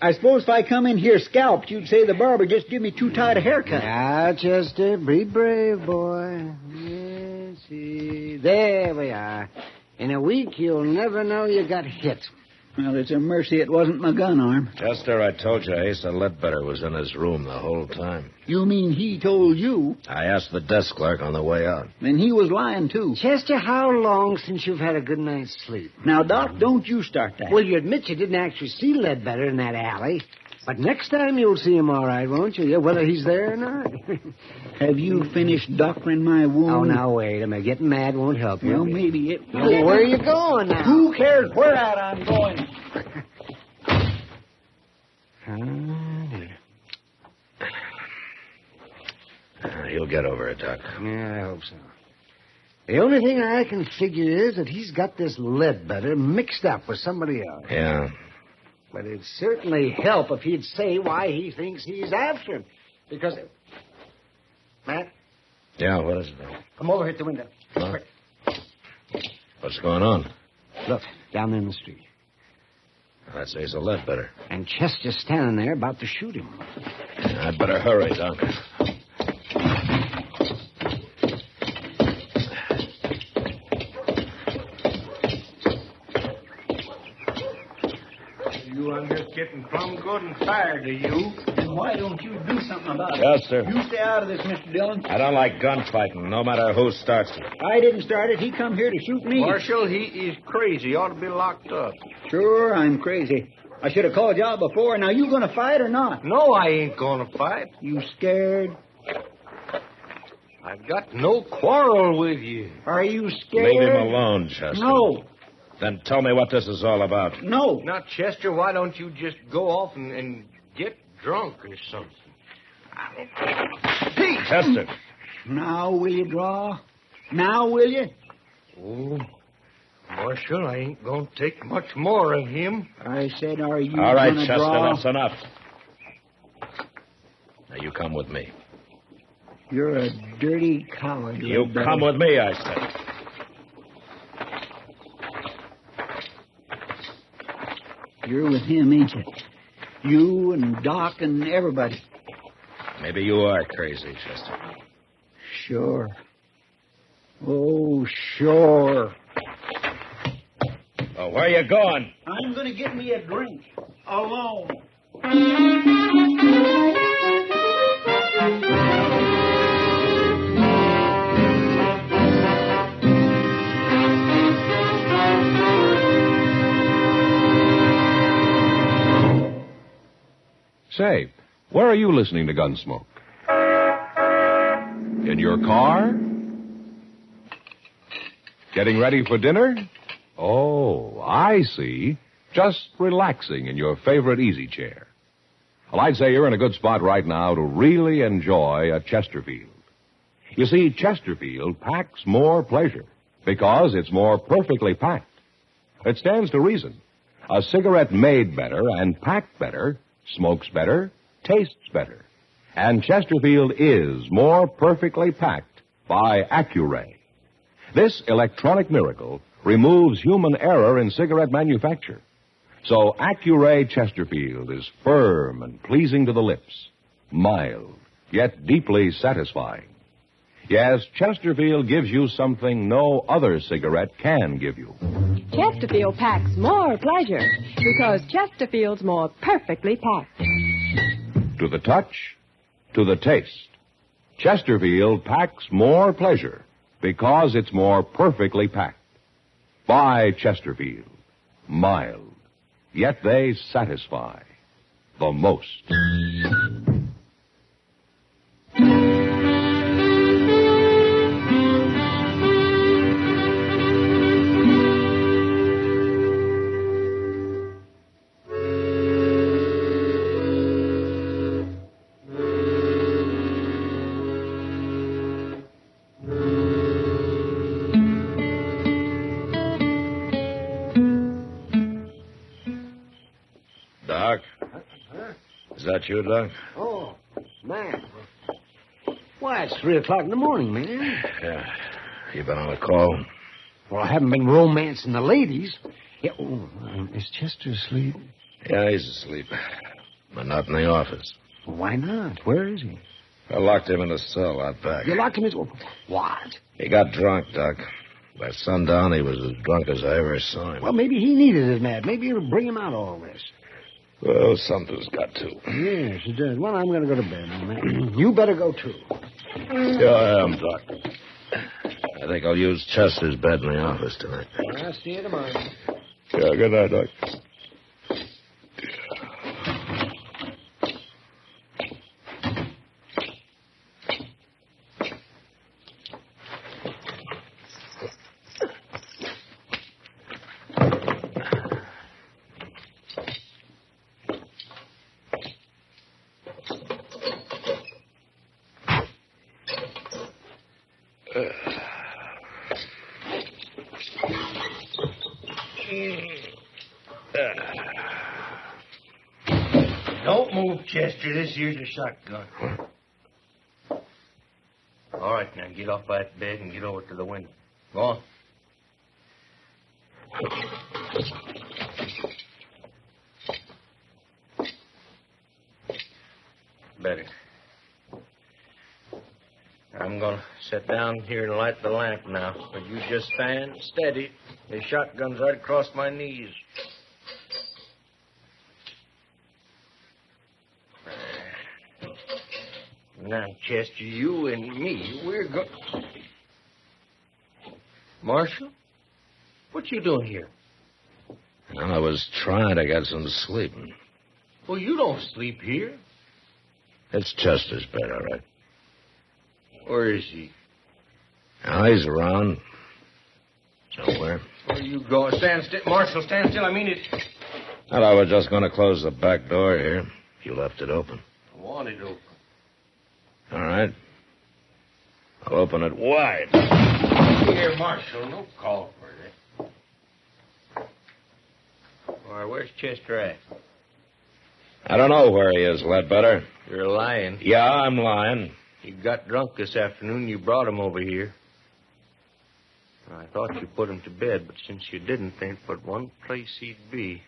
I suppose if I come in here scalped, you'd say the barber just give me too tight a haircut. Now, Chester, be brave, boy. Yes, there we are. In a week, you'll never know you got hit. Well, it's a mercy it wasn't my gun arm. Chester, I told you Asa Ledbetter was in his room the whole time. You mean he told you? I asked the desk clerk on the way out. Then he was lying, too. Chester, how long since you've had a good night's sleep? Now, Doc, don't you start that. Well, you admit you didn't actually see Ledbetter in that alley. But next time you'll see him all right, won't you? Yeah, whether he's there or not. Have you finished doctoring my wound? Oh, now, wait a minute. Getting mad won't help you. Well, maybe it... Well, where are you going now? Who cares where at I'm going? He'll get over it, Doc. Yeah, I hope so. The only thing I can figure is that he's got this Ledbetter mixed up with somebody else. Yeah. But it'd certainly help if he'd say why he thinks he's after him. Because... Matt? Yeah, what is it? Come over here at the window. Huh? What's going on? Look, down in the street. That's Asa Ledbetter. And Chester's standing there about to shoot him. Yeah. I'd better hurry, Doc. You are just getting plumb good and tired, are you? Then why don't you do something about it? Yes, sir. You stay out of this, Mr. Dillon. I don't like gunfighting, no matter who starts it. I didn't start it. He come here to shoot me. Marshal, he is crazy. He ought to be locked up. Sure, I'm crazy. I should have called you out before. Now, you going to fight or not? No, I ain't going to fight. You scared? I've got no quarrel with you. Are you scared? Leave him alone, Chester. No. Then tell me what this is all about. No. Now, Chester, why don't you just go off and get drunk or something? Hey, Chester. Now will you draw? Now will you? Oh, Marshal, I ain't going to take much more of him. I said, are you All right, gonna Chester, draw? that's enough. Now, you come with me. You're a dirty coward. You little come brother. with me, I said. You're with him, ain't you? You and Doc and everybody. Maybe you are crazy, Chester. Sure. Oh, sure. Oh, where you going? I'm going to get me a drink. Alone. Say, where are you listening to Gunsmoke? In your car? Getting ready for dinner? Oh, I see. Just relaxing in your favorite easy chair. Well, I'd say you're in a good spot right now to really enjoy a Chesterfield. You see, Chesterfield packs more pleasure because it's more perfectly packed. It stands to reason. A cigarette made better and packed better smokes better, tastes better. And Chesterfield is more perfectly packed by Accuray. This electronic miracle removes human error in cigarette manufacture. So Accuray Chesterfield is firm and pleasing to the lips, mild, yet deeply satisfying. Yes, Chesterfield gives you something no other cigarette can give you. Chesterfield packs more pleasure because Chesterfield's more perfectly packed. To the touch, to the taste. Chesterfield packs more pleasure because it's more perfectly packed. Buy Chesterfield. Mild, yet they satisfy the most. Doc? Is that you, Doc? Oh, man. Why, it's 3 o'clock in the morning, man. Yeah. You been on a call? Well, I haven't been romancing the ladies. Yeah, is Chester asleep? Yeah, he's asleep. But not in the office. Well, why not? Where is he? I locked him in a cell out back. You locked him in... What? He got drunk, Doc. By sundown, he was as drunk as I ever saw him. Well, maybe he needed it, Matt. Maybe it'll bring him out of all this. Well, something's got to. Yes, it does. Well, I'm going to go to bed, Matt. You better go, too. Yeah, I am, Doc. I think I'll use Chester's bed in the office tonight. I'll see you tomorrow. Yeah, good night, Doc. Don't move, Chester. This here's a shotgun. All right, now get off that bed and get over to the window. Go on. better. I'm going to sit down here and light the lamp now. But you just stand steady. The shotgun's right across my knees. Now, Chester, you and me, we're going... Marshal? What you doing here? Well, I was trying to get some sleep. Well, you don't sleep here. It's Chester's bed, all right. Where is he? Now, he's around. Somewhere. Where you going? Stand still. Marshal, stand still. I mean it. Well, I was just going to close the back door here. You left it open. I want it open. All right. I'll open it wide. Here, Marshal. No call for that. All right, where's Chester at? I don't know where he is, Ledbetter. You're lying. Yeah, I'm lying. You got drunk this afternoon. You brought him over here. I thought you put him to bed, but since you didn't, there ain't but one place he'd be.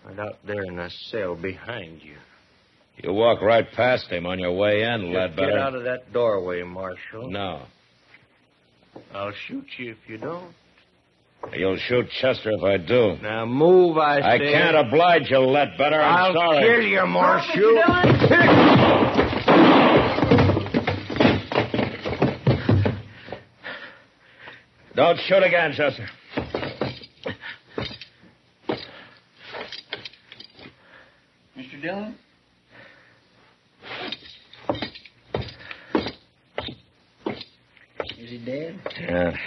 Right out there in that cell behind you. You walk right past him on your way in, Ledbetter. Get out of that doorway, Marshal. No. I'll shoot you if you don't. You'll shoot Chester if I do. Now move, I say. I can't oblige you, Ledbetter. I'm sorry. I'll kill you, Marshal. Don't shoot again, Chester. Mr. Dillon? Is he dead? Yeah.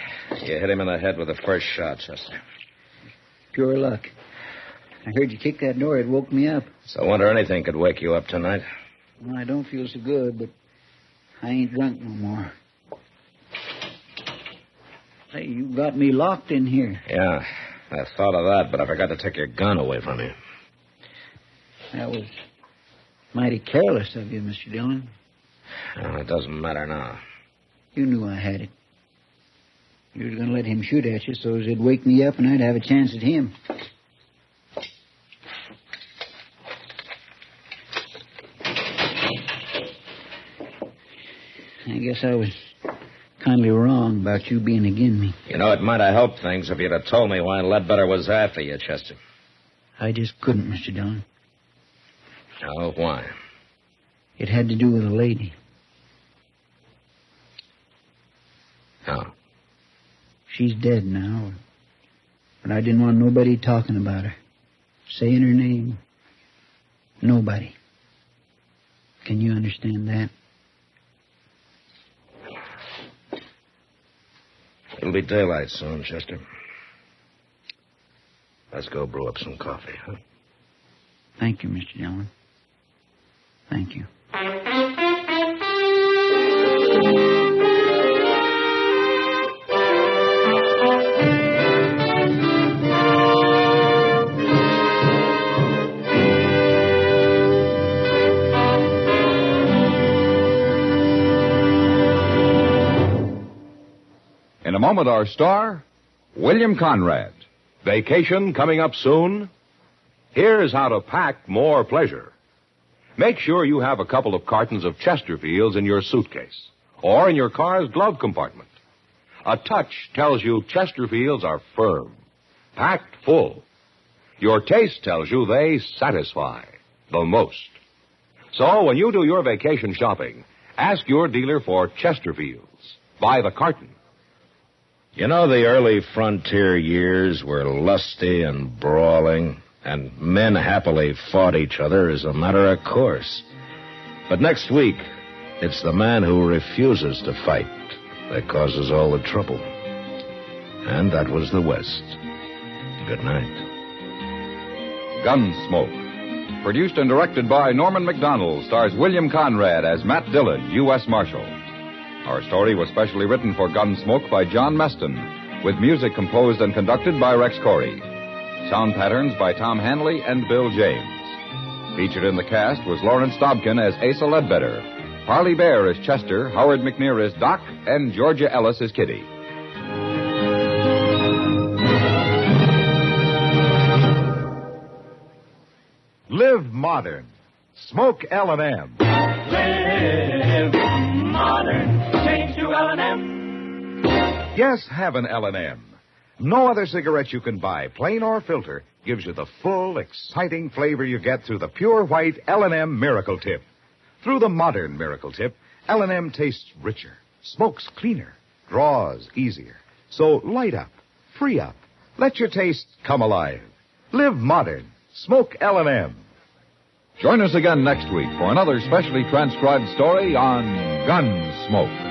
You hit him in the head with the first shot, Chester. Pure luck. I heard you kick that door. It woke me up. So I wonder anything could wake you up tonight. Well, I don't feel so good, but I ain't drunk no more. Hey, you got me locked in here. Yeah, I thought of that, but I forgot to take your gun away from you. That was mighty careless of you, Mr. Dillon. Well, it doesn't matter now. You knew I had it. You was going to let him shoot at you so it'd wake me up and I'd have a chance at him. I guess I was kindly wrong about you being agin me. You know, it might have helped things if you'd have told me why Ledbetter was after you, Chester. I just couldn't, Mr. Dillon. Oh, why? It had to do with a lady. Oh. She's dead now. But I didn't want nobody talking about her. Saying her name. Nobody. Can you understand that? It'll be daylight soon, Chester. Let's go brew up some coffee, huh? Thank you, Mr. Dillon. Thank you. In a moment, our star, William Conrad. Vacation coming up soon? Here's how to pack more pleasure. Make sure you have a couple of cartons of Chesterfields in your suitcase or in your car's glove compartment. A touch tells you Chesterfields are firm, packed full. Your taste tells you they satisfy the most. So when you do your vacation shopping, ask your dealer for Chesterfields by the carton. You know, the early frontier years were lusty and brawling, and men happily fought each other as a matter of course. But next week, it's the man who refuses to fight that causes all the trouble. And that was the West. Good night. Gunsmoke. Produced and directed by Norman McDonald, stars William Conrad as Matt Dillon, U.S. Marshal. Our story was specially written for Gunsmoke by John Meston, with music composed and conducted by Rex Corey. Sound patterns by Tom Hanley and Bill James. Featured in the cast was Lawrence Dobkin as Asa Ledbetter, Parley Bear as Chester, Howard McNear as Doc, and Georgia Ellis as Kitty. Live modern. Smoke L&M. live. Modern. Change to L&M. Yes, have an L&M. No other cigarette you can buy, plain or filter, gives you the full, exciting flavor you get through the pure white L&M Miracle Tip. Through the modern Miracle Tip, L&M tastes richer, smokes cleaner, draws easier. So light up, free up, let your taste come alive. Live modern. Smoke L&M. Join us again next week for another specially transcribed story on Gunsmoke.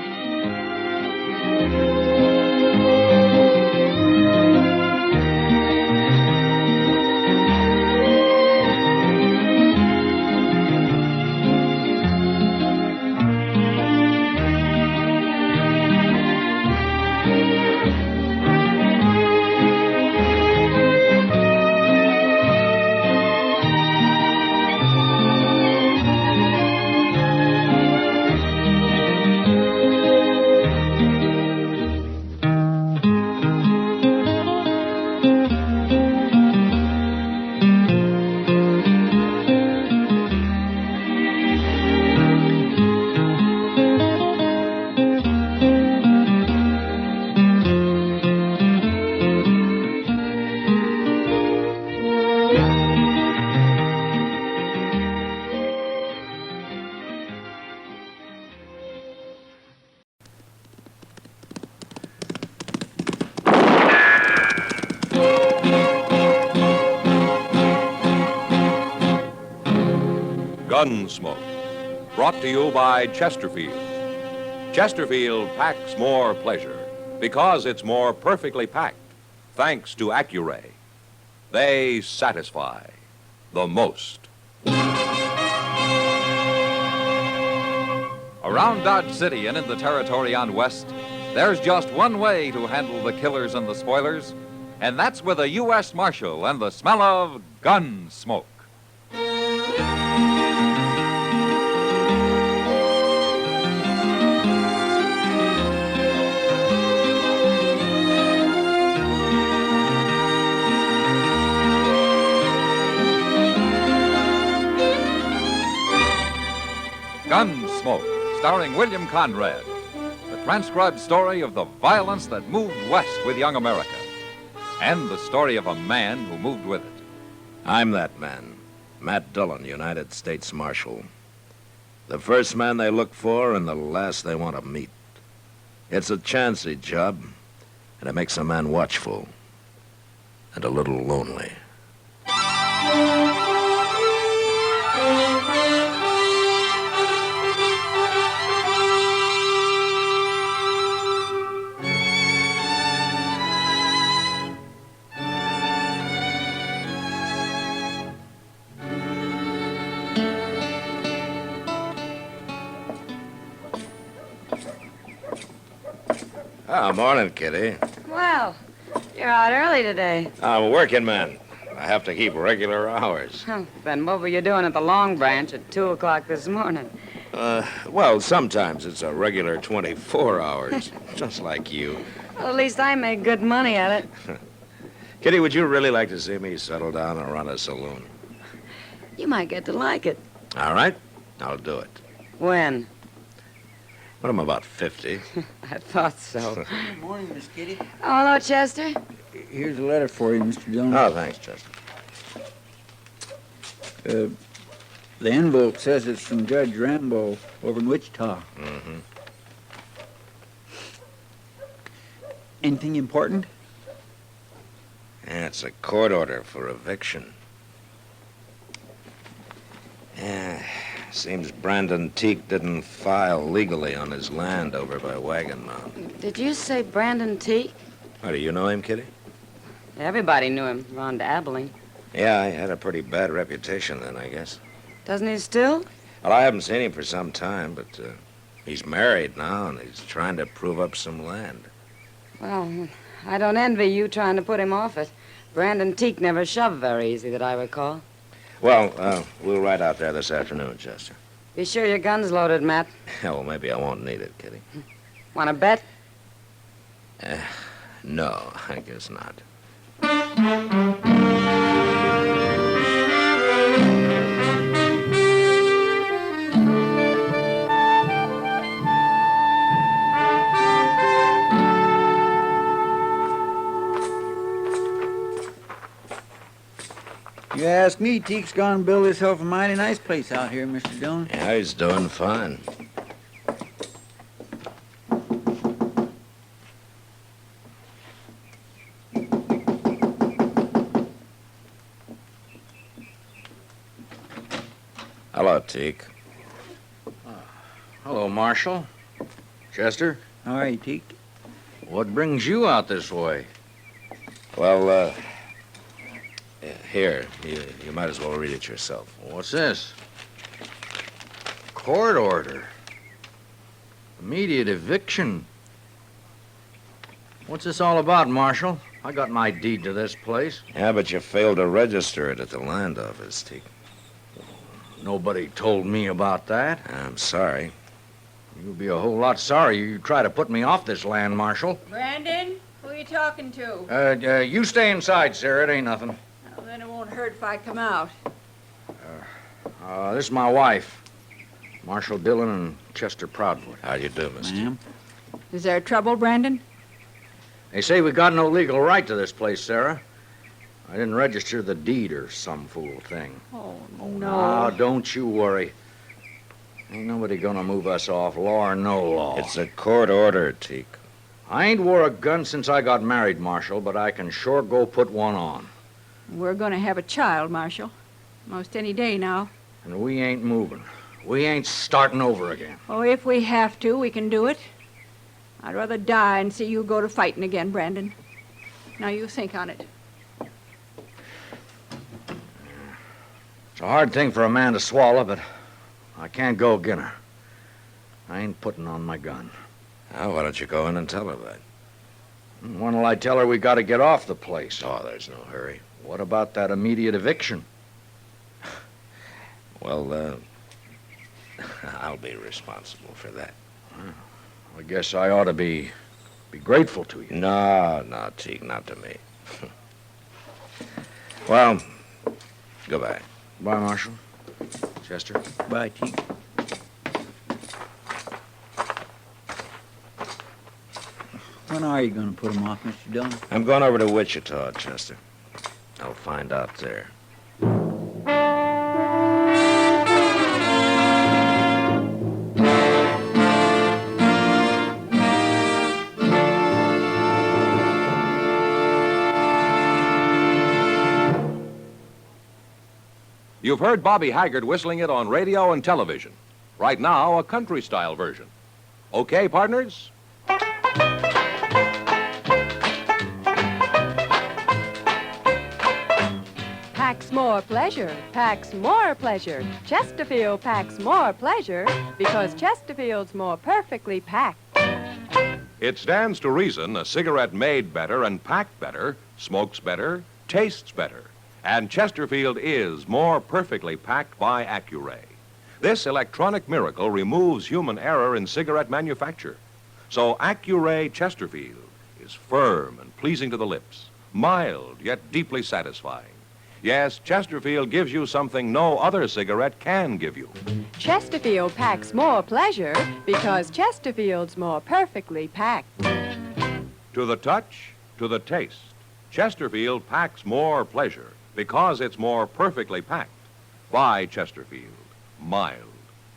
Gunsmoke, brought to you by Chesterfield. Chesterfield packs more pleasure because it's more perfectly packed, thanks to Accuray. They satisfy the most. Around Dodge City and in the territory on West, there's just one way to handle the killers and the spoilers, and that's with a U.S. Marshal and the smell of gun smoke. Gunsmoke, starring William Conrad. The transcribed story of the violence that moved west with young America. And the story of a man who moved with it. I'm that man, Matt Dillon, United States Marshal. The first man they look for and the last they want to meet. It's a chancy job, and it makes a man watchful and a little lonely. Oh, morning, Kitty. Well, you're out early today. I'm a working man. I have to keep regular hours. Then what were you doing at the Long Branch at 2 o'clock this morning? Well, sometimes it's a regular 24 hours, just like you. Well, at least I make good money at it. Kitty, would you really like to see me settle down and run a saloon? You might get to like it. All right, I'll do it. When? When I'm about 50. I thought so. Good morning, Miss Kitty. Oh, hello, Chester. Here's a letter for you, Mr. Jones. Oh, thanks, Chester. The envelope says it's from Judge Rambo over in Wichita. Mm-hmm. Anything important? Yeah, it's a court order for eviction. Yeah, seems Brandon Teague didn't file legally on his land over by Wagon Mountain. Did you say Brandon Teague? Oh, do you know him, Kitty? Everybody knew him around Abilene. Yeah, he had a pretty bad reputation then, I guess. Doesn't he still? Well, I haven't seen him for some time, but he's married now, and he's trying to prove up some land. Well, I don't envy you trying to put him off it. Brandon Teague never shoved very easy, that I recall. Well, we'll ride out there this afternoon, Chester. Be sure your gun's loaded, Matt. Yeah, well, maybe I won't need it, Kitty. Want to bet? No, I guess not. You ask me, Teek's gone build himself a mighty nice place out here, Mr. Dillon. Yeah, he's doing fine. Hello, Teak. Hello, Marshal. Chester? All right, Teek. What brings you out this way? Well, here, you might as well read it yourself. What's this? Court order. Immediate eviction. What's this all about, Marshal? I got my deed to this place. Yeah, but you failed to register it at the land office, Teak. Nobody told me about that. I'm sorry. You'll be a whole lot sorry you try to put me off this land, Marshal. Brandon, who are you talking to? You stay inside, Sarah. It ain't nothing. Well, then it won't hurt if I come out. This is my wife, Marshal Dillon and Chester Proudfoot. How do you do, mister? Ma'am? Is there trouble, Brandon? They say we got no legal right to this place, Sarah. I didn't register the deed or some fool thing. Oh, No, no. don't you worry. Ain't nobody gonna move us off, law or no law. It's a court order, Teak. I ain't wore a gun since I got married, Marshal, but I can sure go put one on. We're going to have a child, Marshal. Most any day now. And we ain't moving. We ain't starting over again. Oh, if we have to, we can do it. I'd rather die and see you go to fighting again, Brandon. Now you think on it. It's a hard thing for a man to swallow, but I can't go again her. I ain't putting on my gun. Now, why don't you go in and tell her that? When'll I tell her we got to get off the place? Oh, there's no hurry. What about that immediate eviction? Well, I'll be responsible for that. I guess I ought to be grateful to you. No, Teague, not to me. Well, goodbye. Bye, Marshal. Chester. Bye, Teek. When are you going to put him off, Mr. Dillon? I'm going over to Wichita, Chester. I'll find out there. You've heard Bobby Haggard whistling it on radio and television. Right now, a country-style version. Okay, partners? Packs more pleasure, packs more pleasure. Chesterfield packs more pleasure because Chesterfield's more perfectly packed. It stands to reason a cigarette made better and packed better, smokes better, tastes better. And Chesterfield is more perfectly packed by Accuray. This electronic miracle removes human error in cigarette manufacture. So Accuray Chesterfield is firm and pleasing to the lips, mild yet deeply satisfying. Yes, Chesterfield gives you something no other cigarette can give you. Chesterfield packs more pleasure because Chesterfield's more perfectly packed. To the touch, to the taste, Chesterfield packs more pleasure because it's more perfectly packed. By Chesterfield, mild,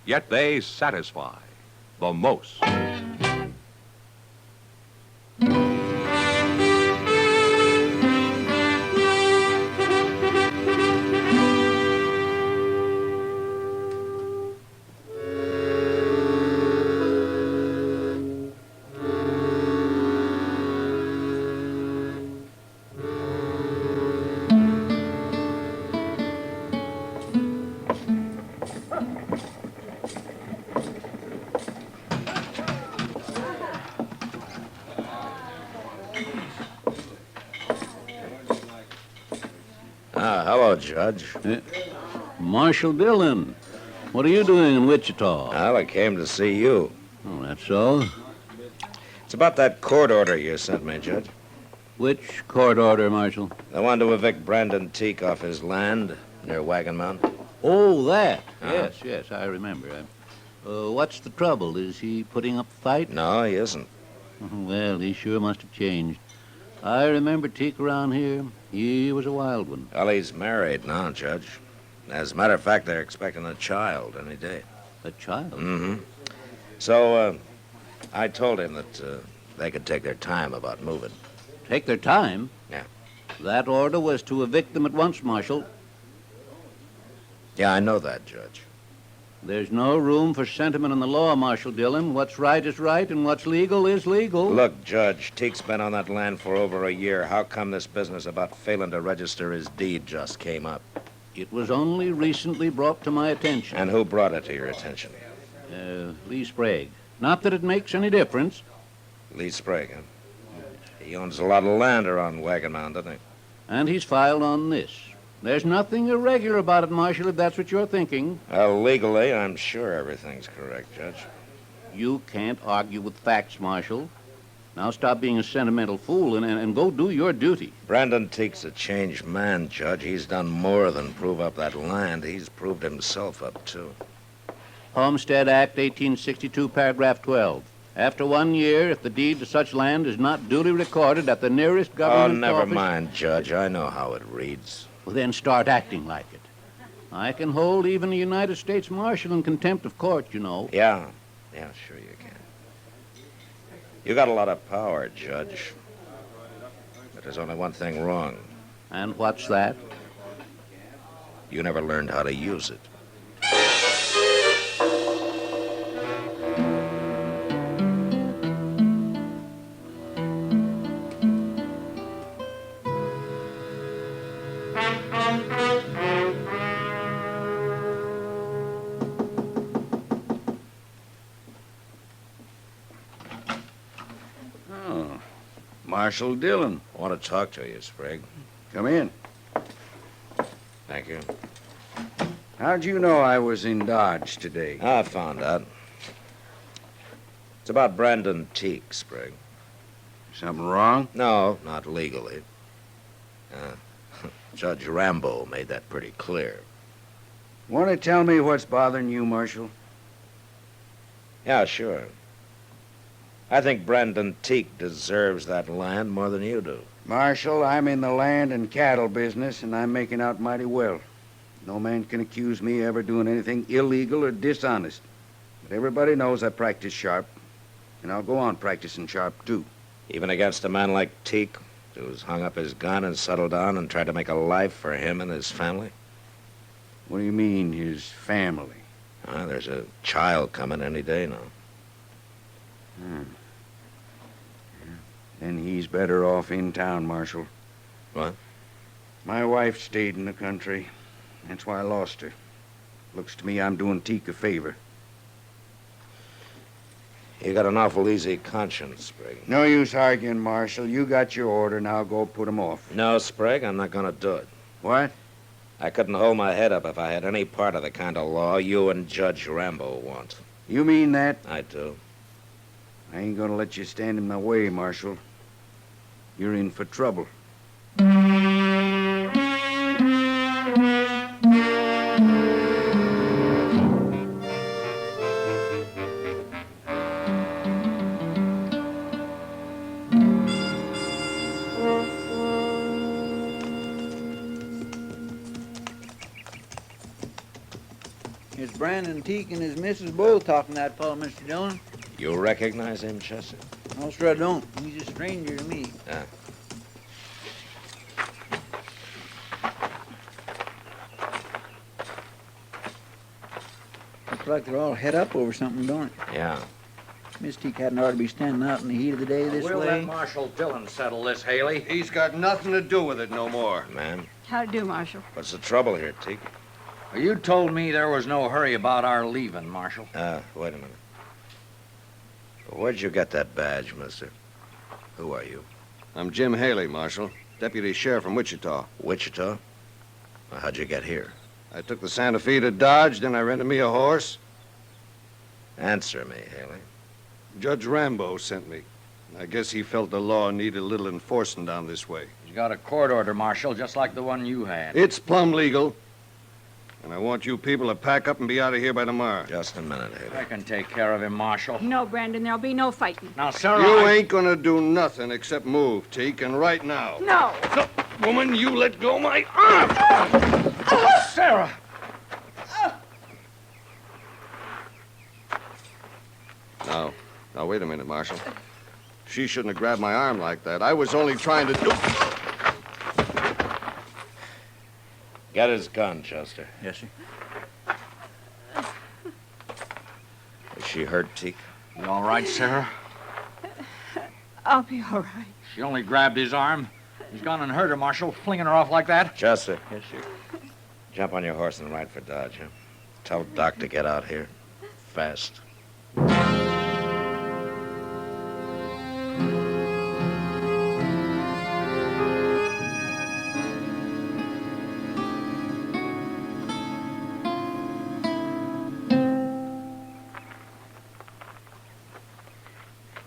yet they satisfy the most. Hello, Judge. Marshal Dillon, what are you doing in Wichita? Well, I came to see you. Oh, that's so? It's about that court order you sent me, Judge. Which court order, Marshal? The one to evict Brandon Teak off his land near Wagon Mountain. Oh, that. Yes, I remember. What's the trouble? Is he putting up a fight? No, he isn't. Well, he sure must have changed. I remember Teak around here. He was a wild one. Well, he's married now, Judge. As a matter of fact, they're expecting a child any day. A child? Mm-hmm. So, I told him that they could take their time about moving. Take their time? Yeah. That order was to evict them at once, Marshal. Yeah, I know that, Judge. There's no room for sentiment in the law, Marshal Dillon. What's right is right, and what's legal is legal. Look, Judge, Teek's been on that land for over a year. How come this business about failing to register his deed just came up? It was only recently brought to my attention. And who brought it to your attention? Lee Sprague. Not that it makes any difference. Lee Sprague, huh? He owns a lot of land around Wagon Mound, doesn't he? And he's filed on this. There's nothing irregular about it, Marshal, if that's what you're thinking. Well, legally, I'm sure everything's correct, Judge. You can't argue with facts, Marshal. Now stop being a sentimental fool and go do your duty. Brandon Teek's a changed man, Judge. He's done more than prove up that land. He's proved himself up, too. Homestead Act, 1862, paragraph 12. After 1 year, if the deed to such land is not duly recorded at the nearest government never office... mind, Judge. I know how it reads. Well, then start acting like it. I can hold even a United States Marshal in contempt of court, you know. Yeah, sure you can. You got a lot of power, Judge. But there's only one thing wrong. And what's that? You never learned how to use it. Marshal Dillon. I want to talk to you, Sprague. Come in. Thank you. How'd you know I was in Dodge today? I found out. It's about Brandon Teek, Sprague. Something wrong? No, not legally. Judge Rambo made that pretty clear. Want to tell me what's bothering you, Marshal? Yeah, sure. I think Brandon Teek deserves that land more than you do. Marshal, I'm in the land and cattle business, and I'm making out mighty well. No man can accuse me of ever doing anything illegal or dishonest. But everybody knows I practice sharp, and I'll go on practicing sharp, too. Even against a man like Teek, who's hung up his gun and settled down and tried to make a life for him and his family? What do you mean, his family? There's a child coming any day now. Then he's better off in town, Marshal. What? My wife stayed in the country. That's why I lost her. Looks to me I'm doing Teek a favor. You got an awful easy conscience, Sprague. No use arguing, Marshal. You got your order. Now go put him off. No, Sprague, I'm not going to do it. What? I couldn't hold my head up if I had any part of the kind of law you and Judge Rambo want. You mean that? I do. I ain't gonna let you stand in my way, Marshal. You're in for trouble. It's Brandon Teek and his missus both talking to that fellow, Mr. Dillon. You recognize him, Chester? No, sir, I don't. He's a stranger to me. Yeah. Looks like they're all head up over something, don't it? Yeah. Miss Teek hadn't ought to be standing out in the heat of the day this We'll way. let Marshal Dillon settle this, Haley. He's got nothing to do with it no more. Ma'am, How to do, Marshal? what's the trouble here, Teek? You told me there was no hurry about our leaving, Marshal. Wait a minute. Where'd you get that badge, mister? Who are you? I'm Jim Haley, Marshal. Deputy Sheriff from Wichita. Wichita? Well, how'd you get here? I took the Santa Fe to Dodge, then I rented me a horse. Answer me, Haley. Judge Rambo sent me. I guess he felt the law needed a little enforcing down this way. He's got a court order, Marshal, just like the one you had. It's plumb legal. And I want you people to pack up and be out of here by tomorrow. Just a minute, Haley. I can take care of him, Marshal. No, Brandon, there'll be no fighting. Now, Sarah, You ain't gonna do nothing except move, Teak, and right now. No. Woman, you let go my arm! Sarah! Now, wait a minute, Marshal. She shouldn't have grabbed my arm like that. I was only trying to do... Get his gun, Chester. Yes, sir. Is she hurt, Teak? You all right, Sarah? I'll be all right. She only grabbed his arm. He's gone and hurt her, Marshal, flinging her off like that. Chester. Yes, sir. Jump on your horse and ride for Dodge, huh? Tell Doc to get out here. Fast.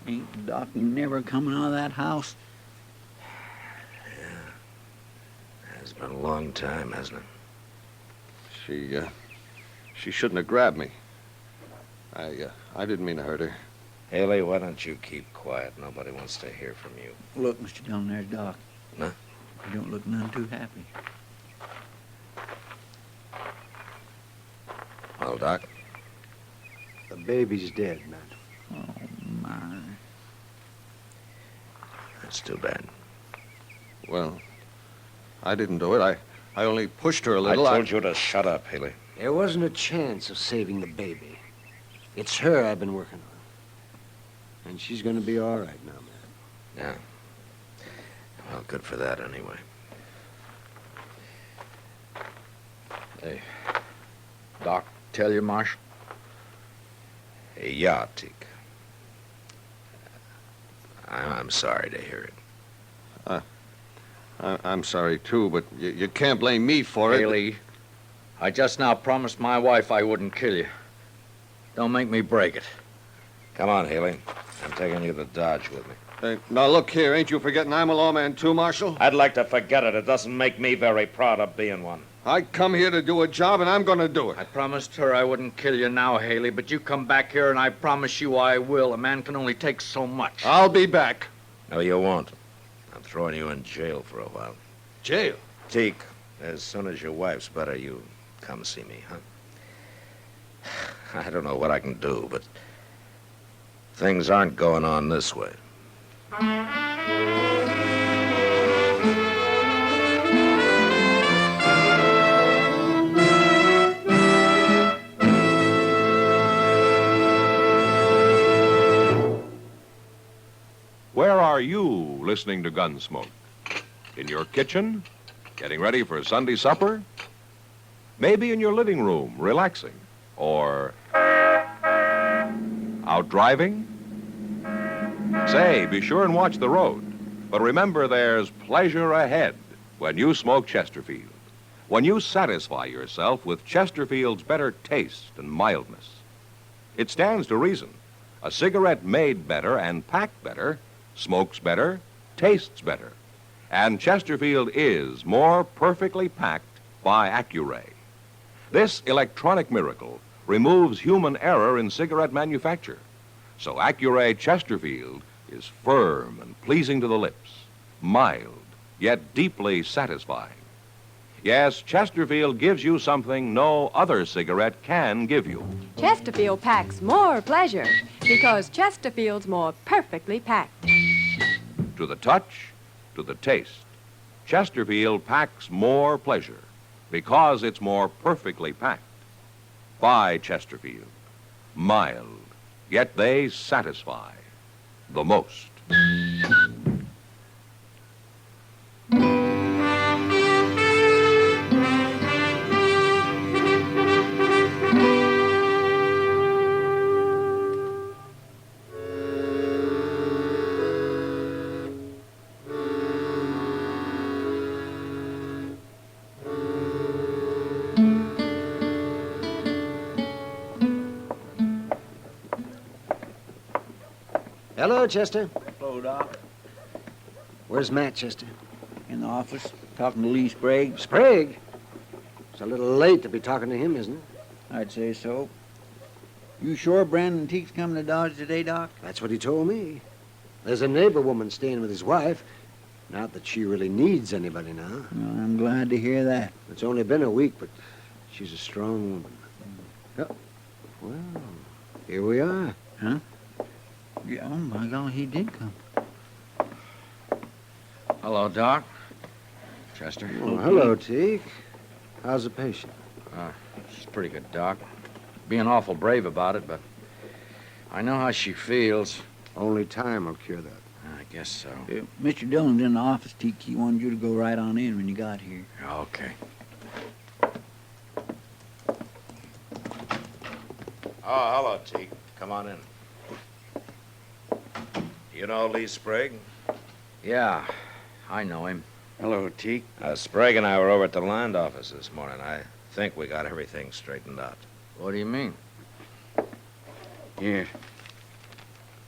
Ain't Doc never coming out of that house? It's been a long time, hasn't it? She shouldn't have grabbed me. I didn't mean to hurt her. Haley, why don't you keep quiet? Nobody wants to hear from you. Look, Mr. Dillon, there's Doc. Huh? You don't look none too happy. Well, Doc? The baby's dead, Matt. Oh, my. That's too bad. Well, I didn't do it. I only pushed her a little. I told you to shut up, Haley. There wasn't a chance of saving the baby. It's her I've been working on. And she's going to be all right now, Matt. Yeah. Well, good for that, anyway. Hey, Doc tell you, Marshal? Yeah, Teak. I'm sorry to hear it. I'm sorry, too, but you can't blame me for it. Haley, I just now promised my wife I wouldn't kill you. Don't make me break it. Come on, Haley. I'm taking you to Dodge with me. Hey, now, look here. Ain't you forgetting I'm a lawman, too, Marshal? I'd like to forget it. It doesn't make me very proud of being one. I come here to do a job, and I'm going to do it. I promised her I wouldn't kill you now, Haley, but you come back here, and I promise you I will. A man can only take so much. I'll be back. No, you won't. I'm throwing you in jail for a while. Jail? Teak, as soon as your wife's better, you come see me, huh? I don't know what I can do, but things aren't going on this way. Where are you listening to Gunsmoke? In your kitchen? Getting ready for Sunday supper? Maybe in your living room, relaxing? Or out driving? Say, be sure and watch the road. But remember, there's pleasure ahead when you smoke Chesterfield. When you satisfy yourself with Chesterfield's better taste and mildness. It stands to reason. A cigarette made better and packed better smokes better, tastes better. And Chesterfield is more perfectly packed by Accuray. This electronic miracle removes human error in cigarette manufacture. So Accuray Chesterfield is firm and pleasing to the lips, mild, yet deeply satisfying. Yes, Chesterfield gives you something no other cigarette can give you. Chesterfield packs more pleasure because Chesterfield's more perfectly packed. To the touch, to the taste, Chesterfield packs more pleasure because it's more perfectly packed. By Chesterfield. Mild, yet they satisfy the most. Hello, Chester. Hello, Doc. Where's Matt, Chester? In the office, talking to Lee Sprague. Sprague? It's a little late to be talking to him, isn't it? I'd say so. You sure Brandon Teague's coming to Dodge today, Doc? That's what he told me. There's a neighbor woman staying with his wife. Not that she really needs anybody now. Well, I'm glad to hear that. It's only been a week, but she's a strong woman. Oh, well, here we are. Huh? Yeah, oh, my God, he did come. Hello, Doc. Chester. Oh, hello, Teague. How's the patient? She's pretty good, Doc. Being awful brave about it, but I know how she feels. Only time will cure that. I guess so. Mr. Dillon's in the office, Teague. He wanted you to go right on in when you got here. Okay. Oh, hello, Teague. Come on in. You know Lee Sprague? Yeah, I know him. Hello, Teague. Sprague and I were over at the land office this morning. I think we got everything straightened out. What do you mean? Here.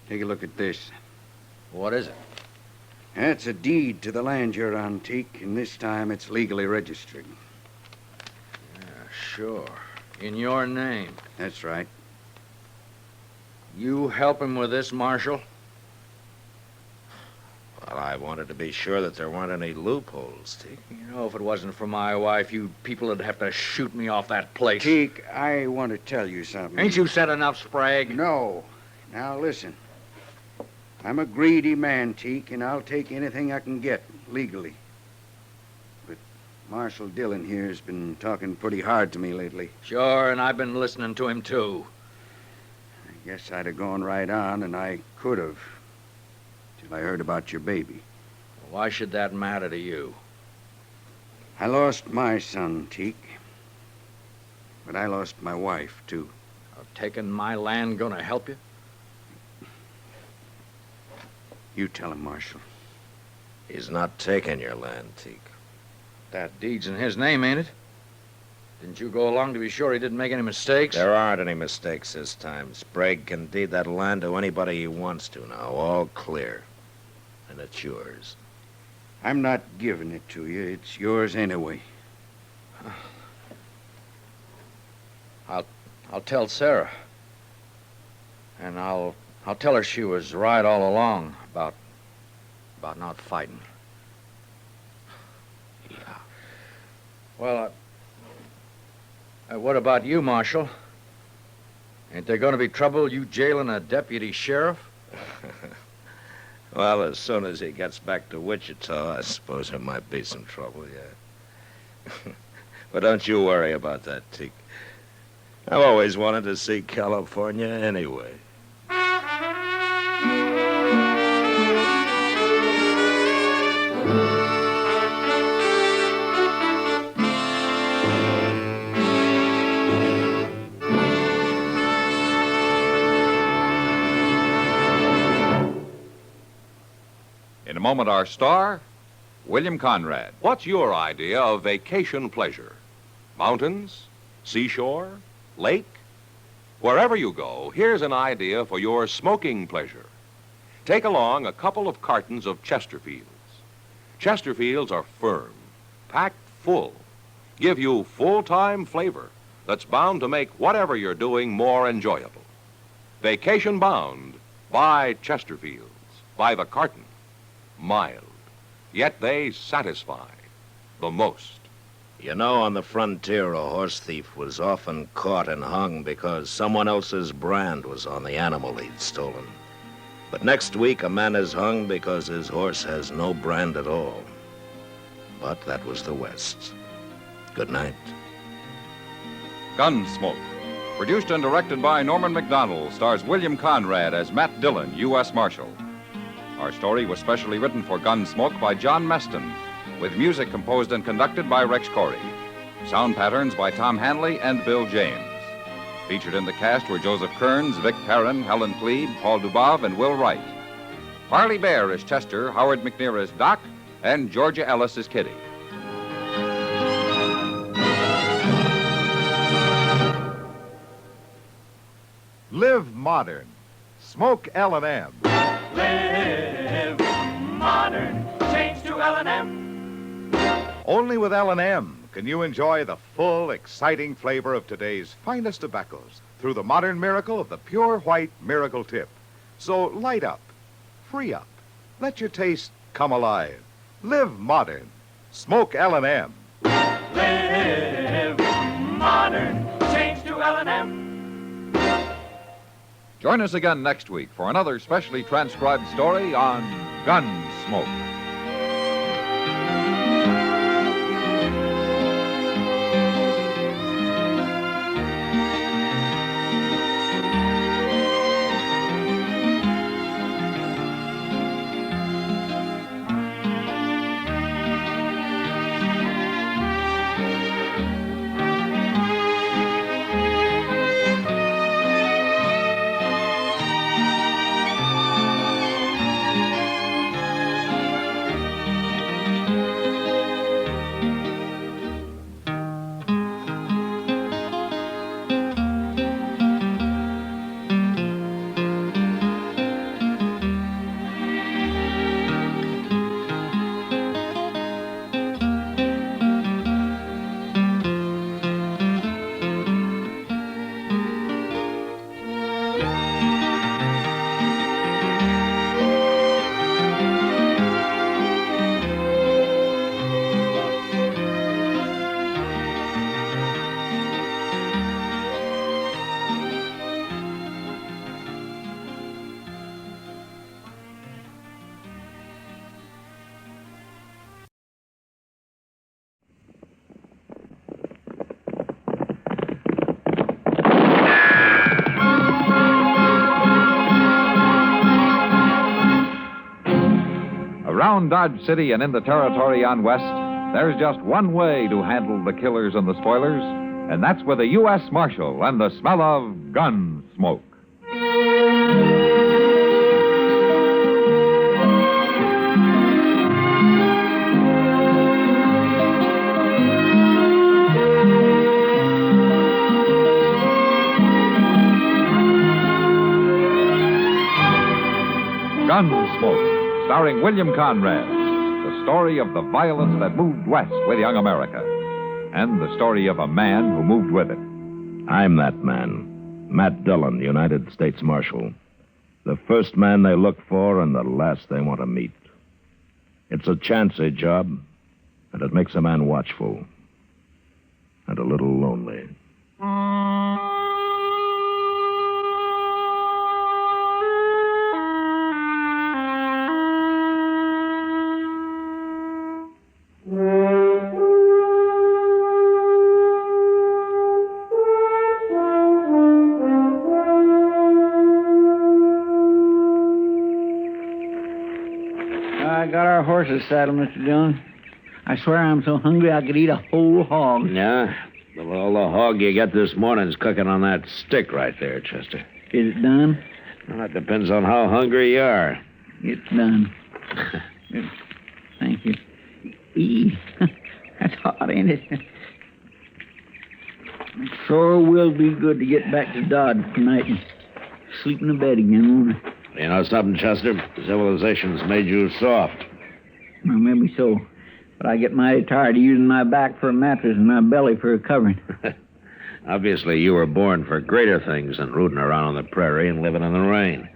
Take a look at this. What is it? That's a deed to the land you're on, Teague, and this time it's legally registered. Yeah, sure. In your name. That's right. You help him with this, Marshal? Well, I wanted to be sure that there weren't any loopholes, Teague. You know, if it wasn't for my wife, you people would have to shoot me off that place. Teague, I want to tell you something. Ain't you said enough, Sprague? No. Now, listen. I'm a greedy man, Teague, and I'll take anything I can get, legally. But Marshal Dillon here has been talking pretty hard to me lately. Sure, and I've been listening to him, too. I guess I'd have gone right on, and I could have. Till I heard about your baby. Why should that matter to you? I lost my son, Teague. But I lost my wife, too. Taking my land gonna help you? You tell him, Marshal. He's not taking your land, Teague. That deed's in his name, ain't it? Didn't you go along to be sure he didn't make any mistakes? There aren't any mistakes this time. Sprague can deed that land to anybody he wants to now. All clear. And it's yours. I'm not giving it to you. It's yours anyway. I'll tell Sarah. And I'll tell her she was right all along about not fighting. Yeah. Well, what about you, Marshal? Ain't there going to be trouble you jailing a deputy sheriff? Well, as soon as he gets back to Wichita, I suppose there might be some trouble, yeah. But don't you worry about that, Teague. I've always wanted to see California anyway. In a moment, our star, William Conrad. What's your idea of vacation pleasure? Mountains? Seashore? Lake? Wherever you go, here's an idea for your smoking pleasure. Take along a couple of cartons of Chesterfields. Chesterfields are firm, packed full, give you full-time flavor that's bound to make whatever you're doing more enjoyable. Vacation bound, buy Chesterfields by the carton. Mild, yet they satisfy the most. You know, on the frontier, a horse thief was often caught and hung because someone else's brand was on the animal he'd stolen. But next week, a man is hung because his horse has no brand at all. But that was the West. Good night. Gunsmoke, produced and directed by Norman McDonald, stars William Conrad as Matt Dillon, U.S. Marshal. Our story was specially written for Gunsmoke by John Meston, with music composed and conducted by Rex Corey. Sound patterns by Tom Hanley and Bill James. Featured in the cast were Joseph Kearns, Vic Perrin, Helen Plebe, Paul Dubov, and Will Wright. Harley Bear is Chester, Howard McNear is Doc, and Georgia Ellis is Kitty. Live modern. Smoke L&M. Live modern. Change to L&M. Only with L&M can you enjoy the full, exciting flavor of today's finest tobaccos through the modern miracle of the pure white Miracle Tip. So light up, free up, let your taste come alive. Live modern. Smoke L&M. Live modern. Change to L&M. Join us again next week for another specially transcribed story on Gunsmoke. Around Dodge City and in the territory on West, there's just one way to handle the killers and the spoilers, and that's with a U.S. Marshal and the smell of Gunsmoke. Gunsmoke, starring William Conrad, the story of the violence that moved west with young America, and the story of a man who moved with it. I'm that man, Matt Dillon, United States Marshal. The first man they look for and the last they want to meet. It's a chancy job, and it makes a man watchful and a little lonely. I got our horses saddled, Mr. Dillon. I swear I'm so hungry I could eat a whole hog. Yeah? Well, the hog you got this morning's cooking on that stick right there, Chester. Is it done? Well, that depends on how hungry you are. It's done. Thank you. That's hot, ain't it? It sure will be good to get back to Dodge tonight and sleep in the bed again, won't it? You know something, Chester? Civilization's made you soft. Well, maybe so. But I get mighty tired of using my back for a mattress and my belly for a covering. Obviously, you were born for greater things than rooting around on the prairie and living in the rain.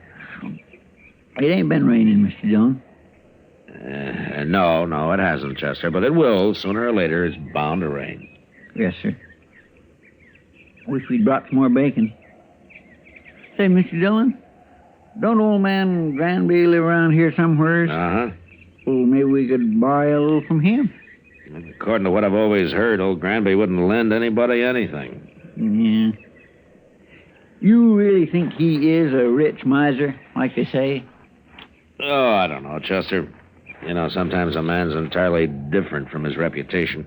It ain't been raining, Mr. Dillon. No, it hasn't, Chester. But it will. Sooner or later, it's bound to rain. Yes, sir. Wish we'd brought some more bacon. Say, Mr. Dillon, don't old man Granby live around here somewhere? Uh-huh. Well, maybe we could borrow a little from him. According to what I've always heard, old Granby wouldn't lend anybody anything. Yeah. You really think he is a rich miser, like they say? Oh, I don't know, Chester. You know, sometimes a man's entirely different from his reputation.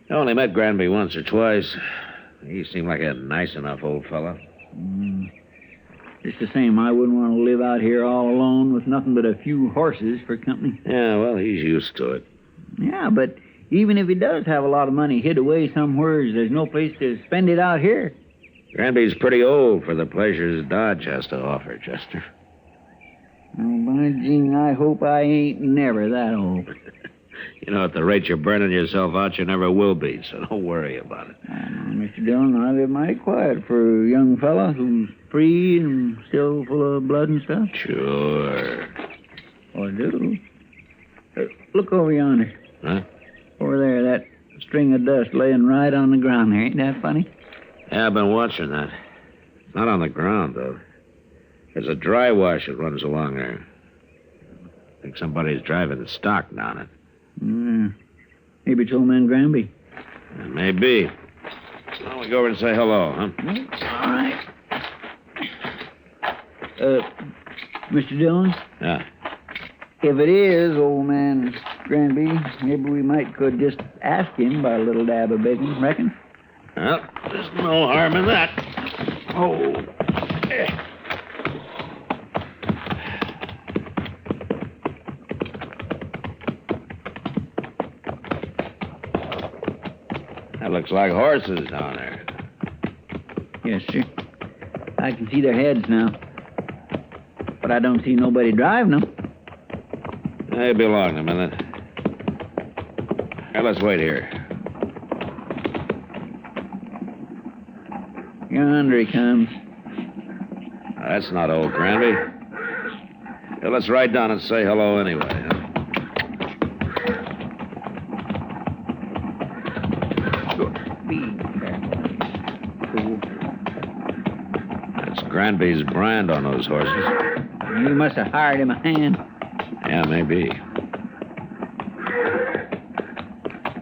I only met Granby once or twice. He seemed like a nice enough old fella. Just the same, I wouldn't want to live out here all alone with nothing but a few horses for company. Yeah, well, he's used to it. Yeah, but even if he does have a lot of money hid away somewhere, there's no place to spend it out here. Granby's pretty old for the pleasures Dodge has to offer, Chester. Oh, by Jing, I hope I ain't never that old. You know, at the rate you're burning yourself out, you never will be, so don't worry about it. Mr. Dillon, I live mighty quiet for a young fella who's free and still full of blood and stuff. Sure. Oh, I do. Look over yonder. Huh? Over there, that string of dust laying right on the ground there. Ain't that funny? Yeah, I've been watching that. It's not on the ground, though. There's a dry wash that runs along there. I think somebody's driving the stock down it. Maybe it's old man Granby. Maybe. Why don't we go over and say hello, huh? All right. Mr. Dillon? Yeah. If it is old man Granby, maybe we could just ask him about a little dab of bacon, reckon? Well, there's no harm in that. Oh. That looks like horses down there. Yes, sir. I can see their heads now. But I don't see nobody driving them. They belong a minute. Now, let's wait here. Yonder he comes. That's not old Granby. Well, let's ride down and say hello anyway. Huh? That's Granby's brand on those horses. You must have hired him a hand. Yeah, maybe.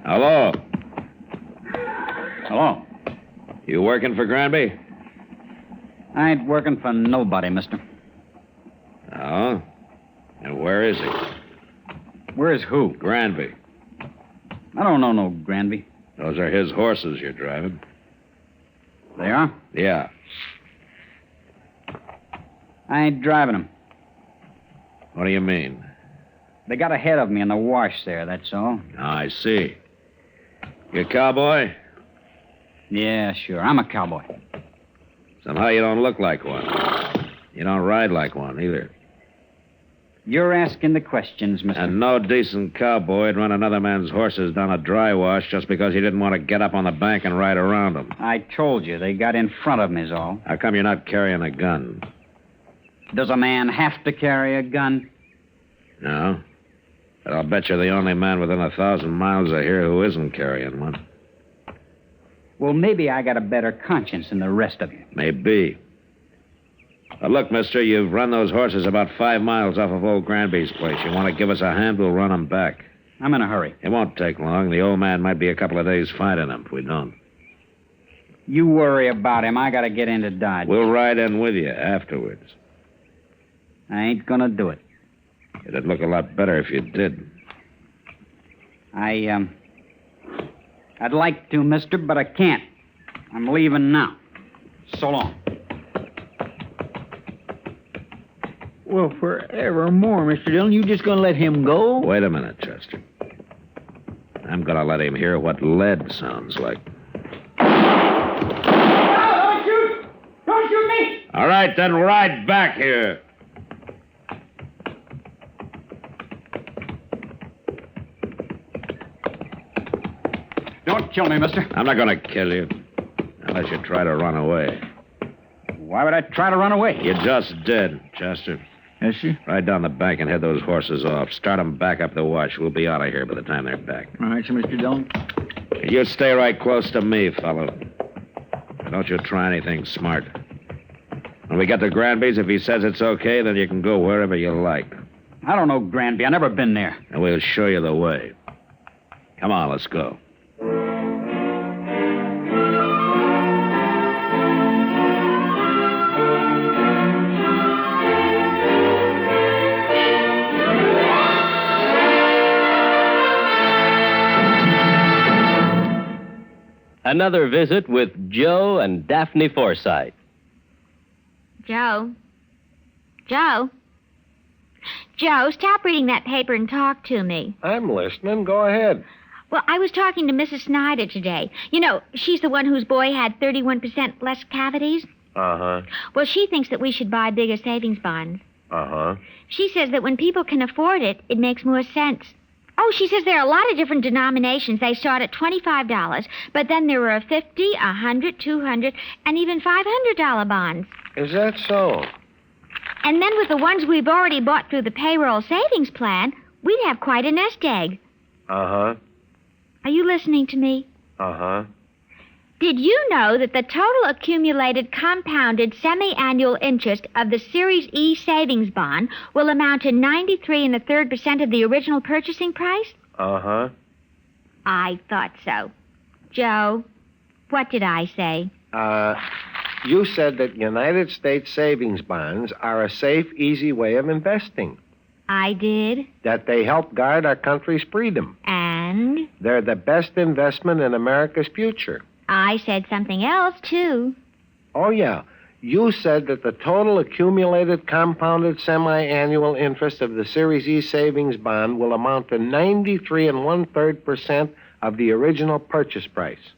Hello. Hello. You working for Granby? I ain't working for nobody, mister. Oh? And where is he? Where's who? Granby. I don't know no Granby. Those are his horses you're driving. They are? Yeah. I ain't driving them. What do you mean? They got ahead of me in the wash there, that's all. I see. You a cowboy? Yeah, sure. I'm a cowboy. Somehow you don't look like one. You don't ride like one, either. You're asking the questions, mister. And no decent cowboy would run another man's horses down a dry wash just because he didn't want to get up on the bank and ride around them. I told you, they got in front of me, is all. How come you're not carrying a gun? Does a man have to carry a gun? No. But I'll bet you're the only man within 1,000 miles of here who isn't carrying one. Well, maybe I got a better conscience than the rest of you. Maybe. But look, mister, you've run those horses about 5 miles off of old Granby's place. You want to give us a hand, we'll run them back. I'm in a hurry. It won't take long. The old man might be a couple of days finding them if we don't. You worry about him. I got to get into Dodge. We'll ride in with you afterwards. I ain't gonna do it. It'd look a lot better if you did. I'd like to, mister, but I can't. I'm leaving now. So long. Well, forevermore, Mr. Dillon, you just gonna let him go? Wait a minute, Chester. I'm gonna let him hear what lead sounds like. Don't shoot! Don't shoot me! All right, then ride back here. Don't kill me, mister. I'm not gonna kill you. Unless you try to run away. Why would I try to run away? You just did, Chester. Yes, sir? Ride down the bank and head those horses off. Start them back up the wash. We'll be out of here by the time they're back. All right, sir, Mr. Dillon. You stay right close to me, fellow. Don't you try anything smart. When we get to Granby's, if he says it's okay, then you can go wherever you like. I don't know Granby. I never been there. And we'll show you the way. Come on, let's go. Another visit with Joe and Daphne Forsythe. Joe? Joe? Joe, stop reading that paper and talk to me. I'm listening. Go ahead. Well, I was talking to Mrs. Snyder today. You know, she's the one whose boy had 31% less cavities. Uh-huh. Well, she thinks that we should buy bigger savings bonds. Uh-huh. She says that when people can afford it, it makes more sense. Oh, she says there are a lot of different denominations. They start at $25, but then there are 50, 100, 200, and even $500 bonds. Is that so? And then with the ones we've already bought through the payroll savings plan, we'd have quite a nest egg. Uh-huh. Are you listening to me? Uh-huh. Did you know that the total accumulated compounded semi-annual interest of the Series E savings bond will amount to 93.33% of the original purchasing price? Uh-huh. I thought so. Joe, what did I say? You said that United States savings bonds are a safe, easy way of investing. I did. That they help guard our country's freedom. And? They're the best investment in America's future. I said something else, too. Oh, yeah. You said that the total accumulated compounded semi-annual interest of the Series E savings bond will amount to 93 1/3% of the original purchase price.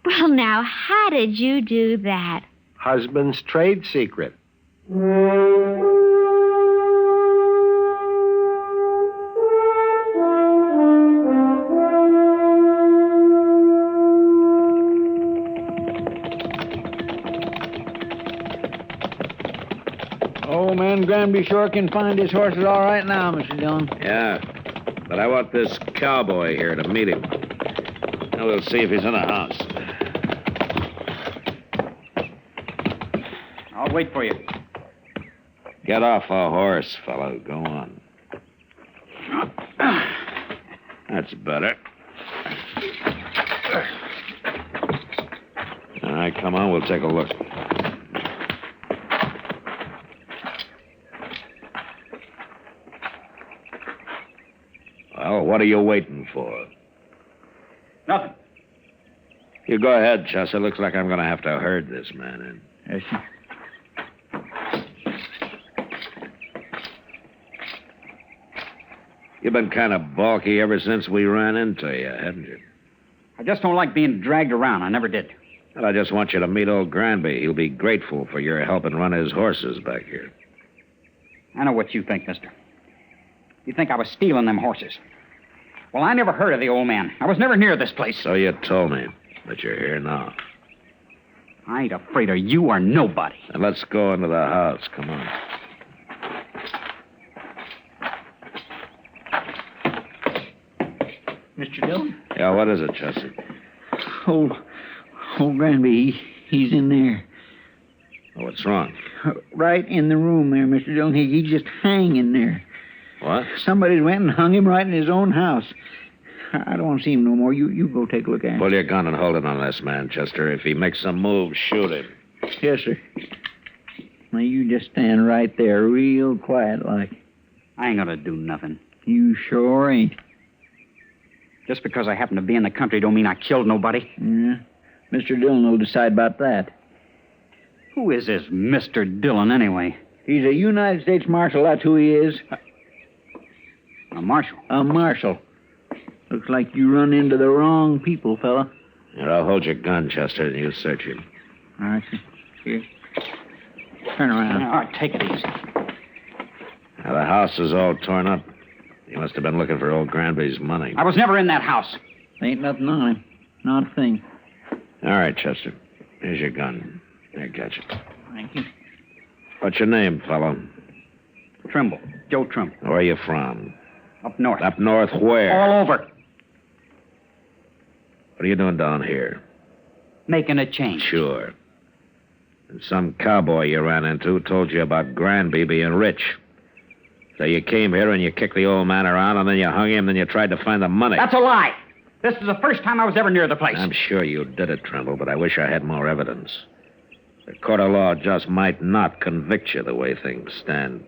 Well, now, how did you do that? Husband's trade secret. Old man Granby sure can find his horses all right now, Mr. Dillon. Yeah, but I want this cowboy here to meet him. Now we'll see if he's in the house. I'll wait for you. Get off a horse, fellow. Go on. That's better. All right, come on. We'll take a look. Well, what are you waiting for? Nothing. You go ahead, Chester. Looks like I'm going to have to herd this man in. Yes, sir. You've been kind of balky ever since we ran into you, haven't you? I just don't like being dragged around. I never did. Well, I just want you to meet old Granby. He'll be grateful for your helping run his horses back here. I know what you think, mister. You think I was stealing them horses. Well, I never heard of the old man. I was never near this place. So you told me, but you're here now. I ain't afraid of you or nobody. And let's go into the house. Come on. Mr. Dillon? Yeah, what is it, Chester? Old Granby, he's in there. Oh, what's wrong? Right in the room there, Mr. Dillon. He's just hanging there. What? Somebody went and hung him right in his own house. I don't want to see him no more. You go take a look at him. Pull your gun and hold it on this man, Chester. If he makes a move, shoot him. Yes, sir. Now, you just stand right there real quiet like. I ain't gonna do nothing. You sure ain't. Just because I happen to be in the country don't mean I killed nobody. Yeah. Mr. Dillon will decide about that. Who is this Mr. Dillon, anyway? He's a United States Marshal, that's who he is. A marshal? A marshal. Looks like you run into the wrong people, fella. Here, I'll hold your gun, Chester, and you search him. All right, sir. Here. Turn around. All right, take it easy. Now, the house is all torn up. You must have been looking for old Granby's money. I was never in that house. Ain't nothing on him. Not a thing. All right, Chester. Here's your gun. Here, catch it. Thank you. What's your name, fellow? Trimble. Joe Trimble. Where are you from? Up north. Up north where? All over. What are you doing down here? Making a change. Sure. And some cowboy you ran into told you about Granby being rich. So you came here and you kicked the old man around, and then you hung him, then you tried to find the money. That's a lie. This is the first time I was ever near the place. I'm sure you did it, Trimble, but I wish I had more evidence. The court of law just might not convict you the way things stand.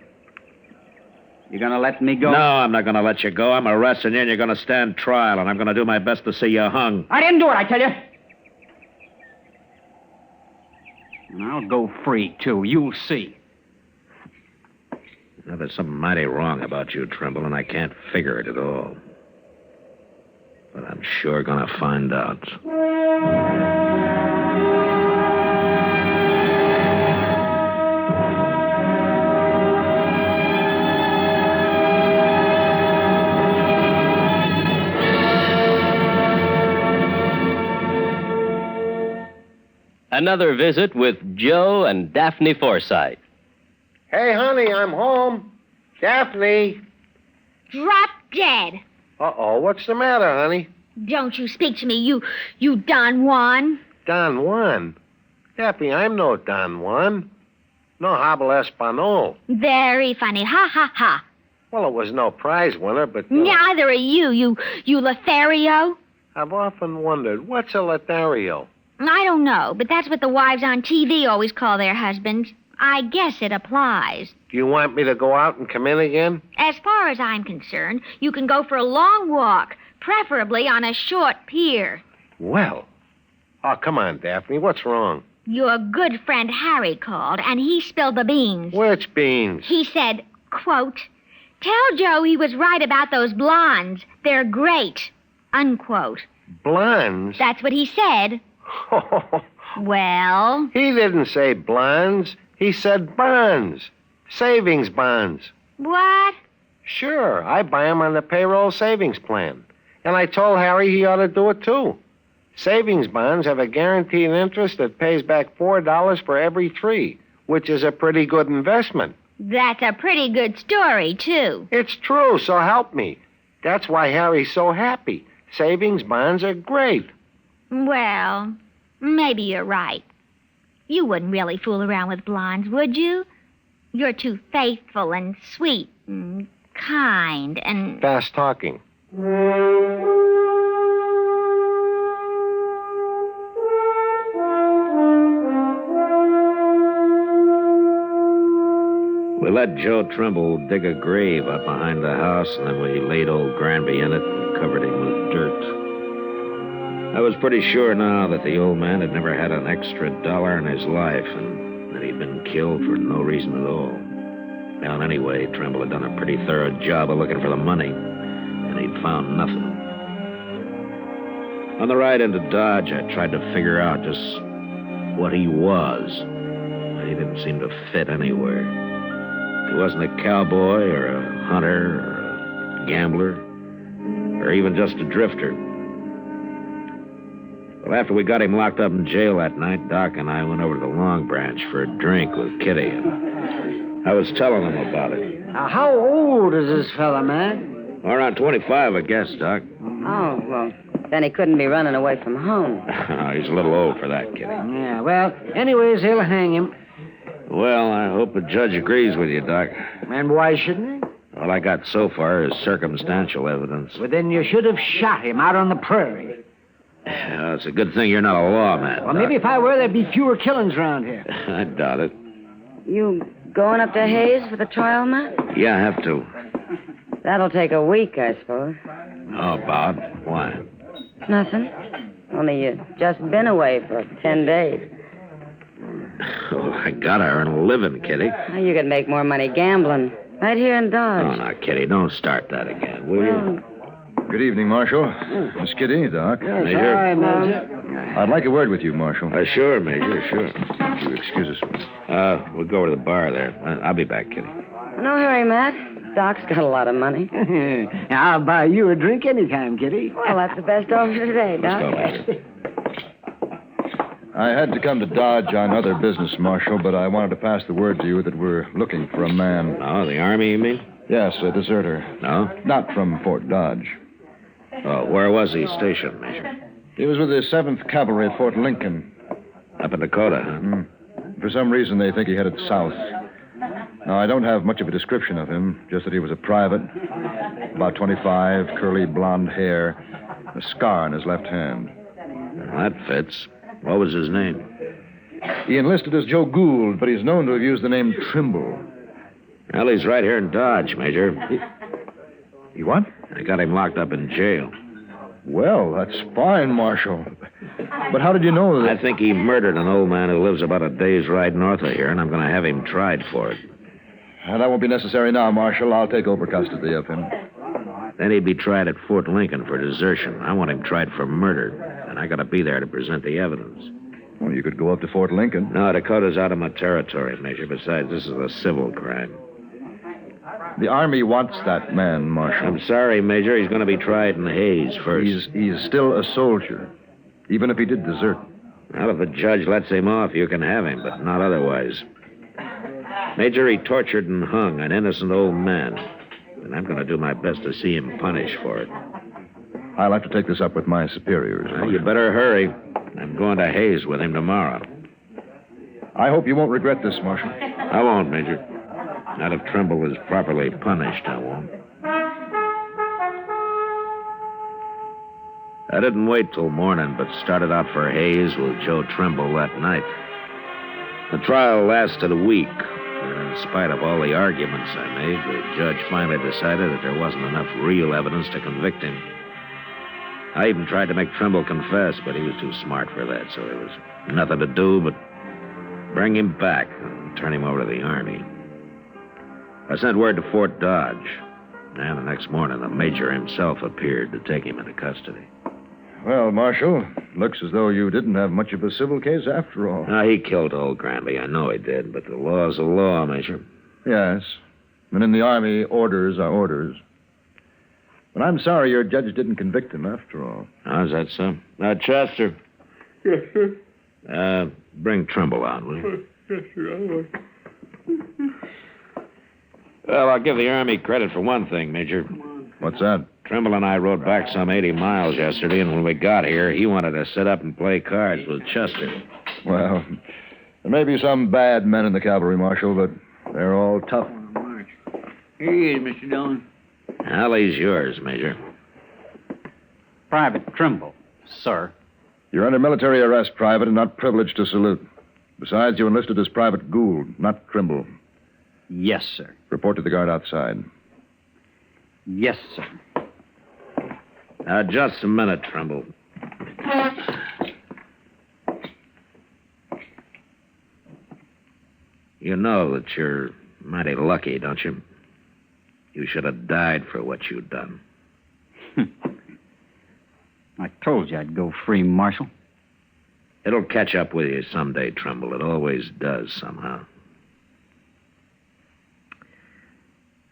You gonna let me go? No, I'm not gonna let you go. I'm arresting you, and you're gonna stand trial, and I'm gonna do my best to see you hung. I didn't do it, I tell you. And I'll go free, too. You'll see. Now, there's something mighty wrong about you, Trimble, and I can't figure it at all. But I'm sure gonna find out. another visit with Joe and Daphne Forsythe. Hey, honey, I'm home. Daphne. Drop dead. Uh-oh, what's the matter, honey? Don't you speak to me, you Don Juan. Don Juan? Daphne, I'm no Don Juan. No habla español. Very funny. Ha, ha, ha. Well, it was no prize winner, but... Neither are you Lothario. I've often wondered, what's a Lothario? I don't know, but that's what the wives on TV always call their husbands. I guess it applies. Do you want me to go out and come in again? As far as I'm concerned, you can go for a long walk, preferably on a short pier. Well. Oh, come on, Daphne. What's wrong? Your good friend Harry called, and he spilled the beans. Which beans? He said, quote, "Tell Joe he was right about those blondes. They're great," unquote. Blondes? That's what he said. Well? He didn't say blondes. He said bonds. Savings bonds. What? Sure. I buy 'em on the payroll savings plan. And I told Harry he ought to do it, too. Savings bonds have a guaranteed interest that pays back $4 for every 3, which is a pretty good investment. That's a pretty good story, too. It's true, so help me. That's why Harry's so happy. Savings bonds are great. Well, maybe you're right. You wouldn't really fool around with blondes, would you? You're too faithful and sweet and kind and... Fast talking. We let Joe Trimble dig a grave up behind the house, and then we laid old Granby in it and covered him with dirt. I was pretty sure now that the old man had never had an extra dollar in his life, and that he'd been killed for no reason at all. Well, anyway, Trimble had done a pretty thorough job of looking for the money, and he'd found nothing. On the ride into Dodge, I tried to figure out just what he was. He didn't seem to fit anywhere. He wasn't a cowboy or a hunter or a gambler or even just a drifter. Well, after we got him locked up in jail that night, Doc and I went over to the Long Branch for a drink with Kitty. I was telling him about it. How old is this fella, man? Well, around 25, I guess, Doc. Oh, well, then he couldn't be running away from home. He's a little old for that, Kitty. Yeah, well, anyways, they'll hang him. Well, I hope the judge agrees with you, Doc. And why shouldn't he? All I got so far is circumstantial evidence. Well, then you should have shot him out on the prairie. It's a good thing you're not a lawman. Well, Doc. maybe if I were, there'd be fewer killings around here. I doubt it. You going up to Hayes for the trial, Matt? Yeah, I have to. That'll take a week, I suppose. Oh, Bob, why? Nothing. Only you just been away for 10 days. Oh, I gotta earn a living, Kitty. Now you could make more money gambling. Right here in Dodge. Oh, now, Kitty, don't start that again, will you? Good evening, Marshal. Miss Kitty, Doc. Major. Hi, Major. I'd like a word with you, Marshal. Sure, Major, sure. Would you excuse us? We'll go over to the bar there. I'll be back, Kitty. No hurry, Matt. Doc's got a lot of money. I'll buy you a drink anytime, Kitty. Well, that's the best offer today, Doc. Let's go, Major. I had to come to Dodge on other business, Marshal, but I wanted to pass the word to you that we're looking for a man. Oh, the Army, you mean? Yes, a deserter. No? Not from Fort Dodge. Oh, where was he stationed, Major? He was with the 7th Cavalry at Fort Lincoln. Up in Dakota, huh? For some reason, they think he headed south. Now, I don't have much of a description of him, just that he was a private, about 25, curly blonde hair, a scar on his left hand. Well, that fits. What was his name? He enlisted as Joe Gould, but he's known to have used the name Trimble. Well, he's right here in Dodge, Major. He what? I got him locked up in jail. Well, that's fine, Marshal. But how did you know that? I think he murdered an old man who lives about a day's ride north of here, and I'm going to have him tried for it. That won't be necessary now, Marshal. I'll take over custody of him. Then he'd be tried at Fort Lincoln for desertion. I want him tried for murder, and I got to be there to present the evidence. Well, you could go up to Fort Lincoln. No, Dakota's out of my territory, Major. Besides, this is a civil crime. The Army wants that man, Marshal. I'm sorry, Major. He's going to be tried in Hayes first. He's still a soldier, even if he did desert. Well, if the judge lets him off, you can have him, but not otherwise. Major, he tortured and hung an innocent old man, and I'm going to do my best to see him punished for it. I'll have to take this up with my superiors. Well, you better hurry. I'm going to Hayes with him tomorrow. I hope you won't regret this, Marshal. I won't, Major. Not if Trimble is properly punished, I won't. I didn't wait till morning, but started out for Hayes with Joe Trimble that night. The trial lasted a week, and in spite of all the arguments I made, the judge finally decided that there wasn't enough real evidence to convict him. I even tried to make Trimble confess, but he was too smart for that, so there was nothing to do but bring him back and turn him over to the Army. I sent word to Fort Dodge, and the next morning the major himself appeared to take him into custody. Well, Marshal, looks as though you didn't have much of a civil case after all. He killed old Granby. I know he did, but the law's the law, Major. Yes. And in the Army, orders are orders. But I'm sorry your judge didn't convict him after all. How's that, son? Chester. Yes, sir. Bring Trimble out, will you? Yes, sir. Well, I'll give the Army credit for one thing, Major. What's that? Trimble and I rode back some 80 miles yesterday, and when we got here, he wanted to sit up and play cards with Chester. Well, there may be some bad men in the cavalry, Marshal, but they're all tough. Here he is, Mr. Dillon. Alley's yours, Major. Private Trimble, sir. You're under military arrest, Private, and not privileged to salute. Besides, you enlisted as Private Gould, not Trimble. Yes, sir. Report to the guard outside. Yes, sir. Just a minute, Trimble. You know that you're mighty lucky, don't you? You should have died for what you'd done. I told you I'd go free, Marshal. It'll catch up with you someday, Trimble. It always does, somehow.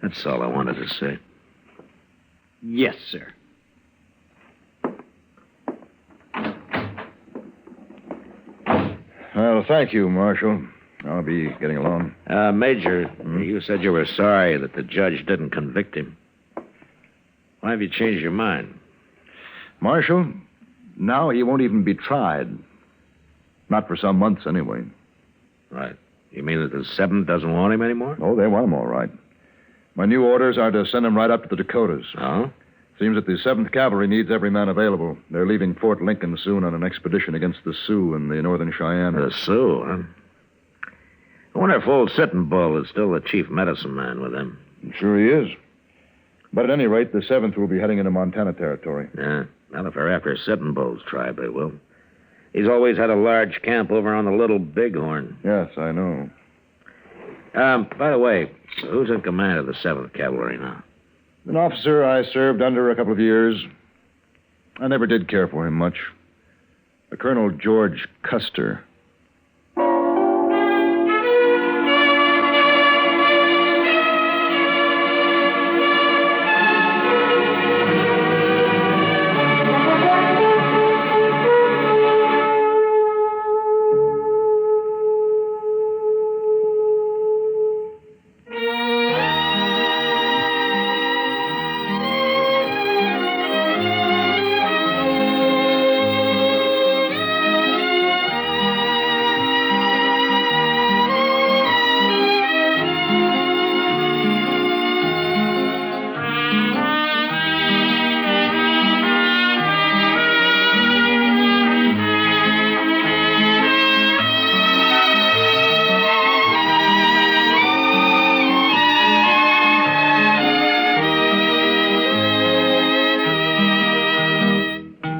That's all I wanted to say. Yes, sir. Well, thank you, Marshal. I'll be getting along. Major, you said you were sorry that the judge didn't convict him. Why have you changed your mind? Marshal, now he won't even be tried. Not for some months, anyway. Right. You mean that the 7th doesn't want him anymore? Oh, they want him all right. My new orders are to send him right up to the Dakotas. Oh? Seems that the 7th Cavalry needs every man available. They're leaving Fort Lincoln soon on an expedition against the Sioux and the Northern Cheyenne. The Sioux, huh? I wonder if old Sitting Bull is still the chief medicine man with them. Sure he is. But at any rate, the 7th will be heading into Montana territory. Yeah. Well, if they're after Sitting Bull's tribe, they will. He's always had a large camp over on the Little Bighorn. Yes, I know. By the way, who's in command of the 7th Cavalry now? An officer I served under a couple of years. I never did care for him much. A Colonel George Custer.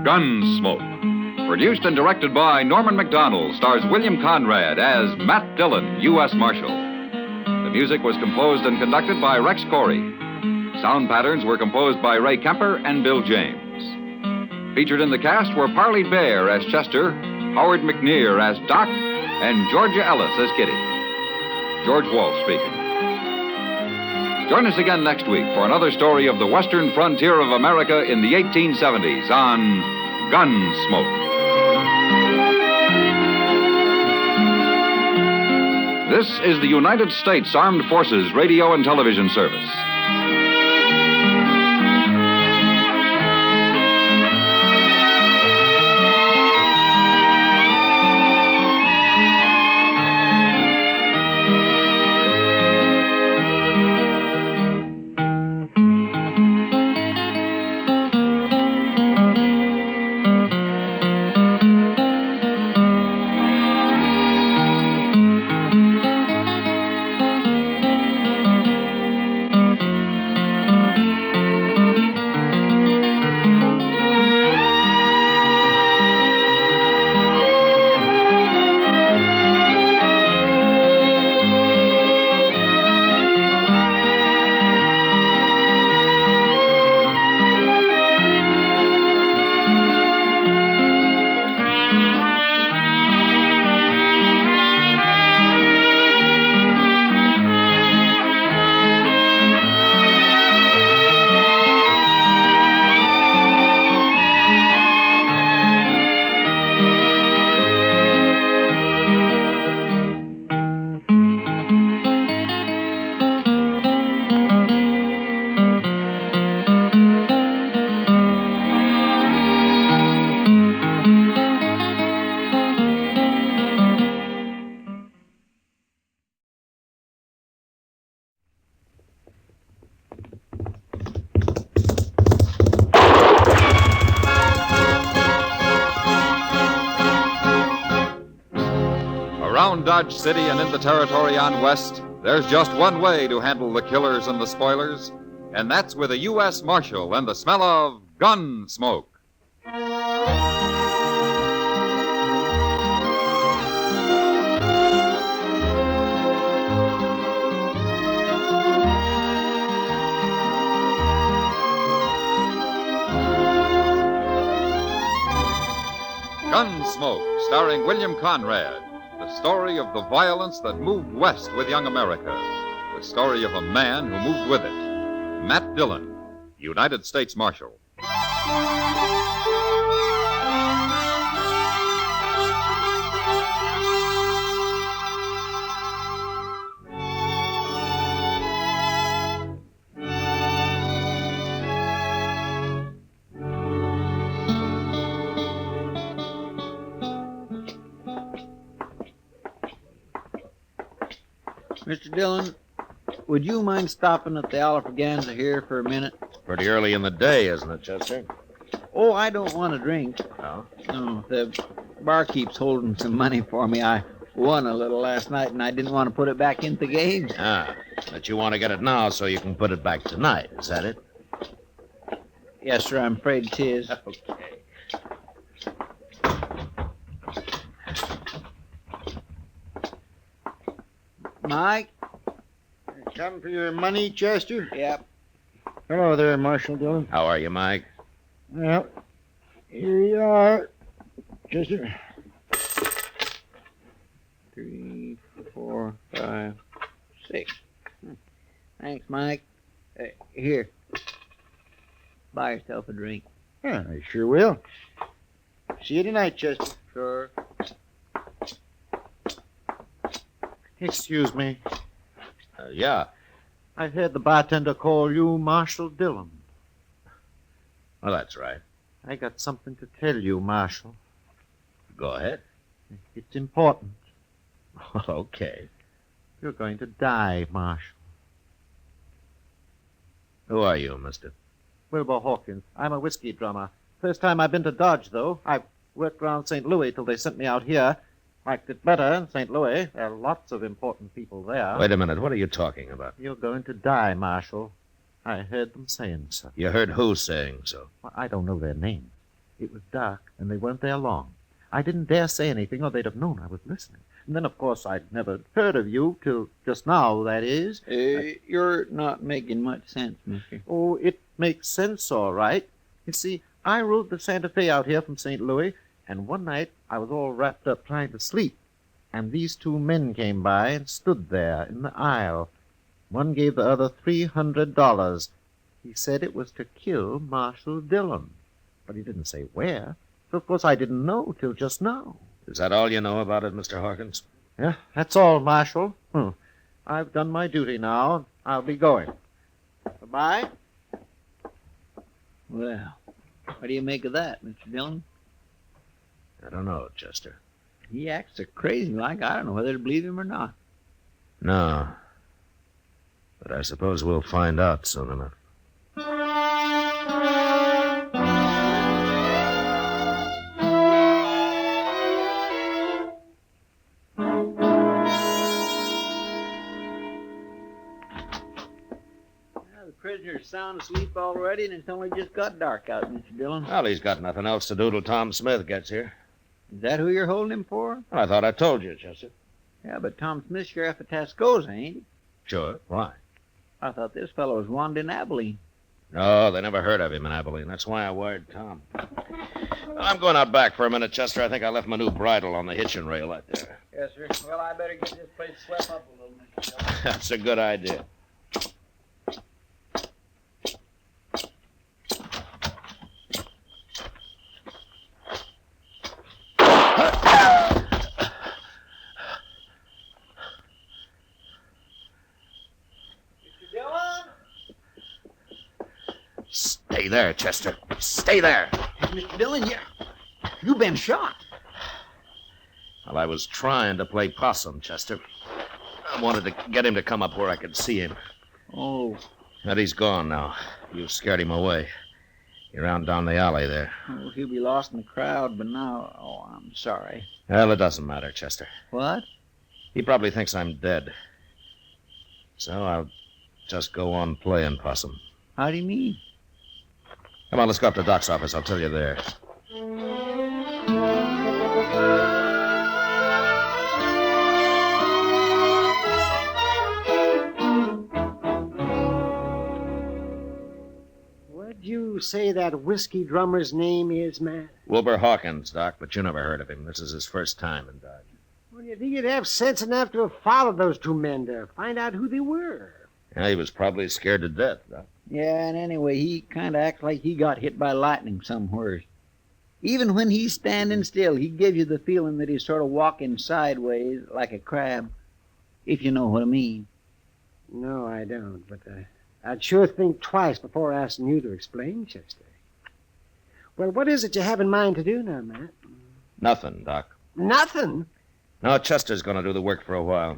Gunsmoke. Produced and directed by Norman McDonald, stars William Conrad as Matt Dillon, U.S. Marshal. The music was composed and conducted by Rex Corey. Sound patterns were composed by Ray Kemper and Bill James. Featured in the cast were Parley Bear as Chester, Howard McNear as Doc, and Georgia Ellis as Kitty. George Walsh speaking. Join us again next week for another story of the western frontier of America in the 1870s on Gunsmoke. This is the United States Armed Forces Radio and Television Service. Around Dodge City and in the territory on West, there's just one way to handle the killers and the spoilers, and that's with a U.S. Marshal and the smell of Gunsmoke. Gunsmoke, starring William Conrad. The story of the violence that moved west with young America. The story of a man who moved with it. Matt Dillon, United States Marshal. Mr. Dillon, would you mind stopping at the Alfraganza here for a minute? Pretty early in the day, isn't it, Chester? Oh, I don't want a drink. No? No, the barkeep's holding some money for me. I won a little last night, and I didn't want to put it back into the game. Ah, but you want to get it now so you can put it back tonight. Is that it? Yes, sir, I'm afraid it is. Okay. Mike? Come for your money, Chester? Yep. Hello there, Marshal Dillon. How are you, Mike? Well, here you are, Chester. 3, 4, 5, 6. Thanks, Mike. Here. Buy yourself a drink. Yeah, I sure will. See you tonight, Chester. Sure. Excuse me. Yeah. I heard the bartender call you Marshal Dillon. Well, that's right. I got something to tell you, Marshal. Go ahead. It's important. Okay. You're going to die, Marshal. Who are you, mister? Wilbur Hawkins. I'm a whiskey drummer. First time I've been to Dodge, though. I've worked around St. Louis till they sent me out here. Liked it better in St. Louis. There are lots of important people there. Wait a minute. What are you talking about? You're going to die, Marshal. I heard them saying so. You heard who saying so? Well, I don't know their names. It was dark, and they weren't there long. I didn't dare say anything, or they'd have known I was listening. And then, of course, I'd never heard of you till just now, that is. You're not making much sense, mister. Oh, it makes sense, all right. You see, I rode the Santa Fe out here from St. Louis, and one night I was all wrapped up trying to sleep, and these two men came by and stood there in the aisle. One gave the other $300. He said it was to kill Marshal Dillon, but he didn't say where. So, of course, I didn't know till just now. Is that all you know about it, Mr. Hawkins? Yeah, that's all, Marshal. I've done my duty now. I'll be going. Goodbye. Well, what do you make of that, Mr. Dillon? I don't know, Chester. He acts so crazy like I don't know whether to believe him or not. No. But I suppose we'll find out soon enough. The prisoner's sound asleep already, and it's only just got dark out, Mr. Dillon. Well, he's got nothing else to do till Tom Smith gets here. Is that who you're holding him for? Well, I thought I told you, Chester. Yeah, but Tom Smith's sheriff of Tascosa, ain't he? Sure. Why? I thought this fellow was wanted in Abilene. No, they never heard of him in Abilene. That's why I wired Tom. Well, I'm going out back for a minute, Chester. I think I left my new bridle on the hitching rail out there. Yes, sir. Well, I better get this place swept up a little, Mr. Dillon. That's a good idea. Stay there, Chester. Stay there. Mr. Dillon, you've been shot. Well, I was trying to play possum, Chester. I wanted to get him to come up where I could see him. Oh. But he's gone now. You scared him away. He ran down the alley there. Oh, he'll be lost in the crowd, but now... Oh, I'm sorry. Well, it doesn't matter, Chester. What? He probably thinks I'm dead. So I'll just go on playing possum. How do you mean? Come on, let's go up to Doc's office. I'll tell you there. What'd you say that whiskey drummer's name is, Matt? Wilbur Hawkins, Doc, but you never heard of him. This is his first time in Dodge. Well, you think you'd have sense enough to have followed those two men to find out who they were? Yeah, he was probably scared to death, Doc. Yeah, and anyway, he kind of acts like he got hit by lightning somewhere. Even when he's standing still, he gives you the feeling that he's sort of walking sideways like a crab, if you know what I mean. No, I don't, but I'd sure think twice before asking you to explain, Chester. Well, what is it you have in mind to do now, Matt? Nothing, Doc. Nothing? No, Chester's going to do the work for a while.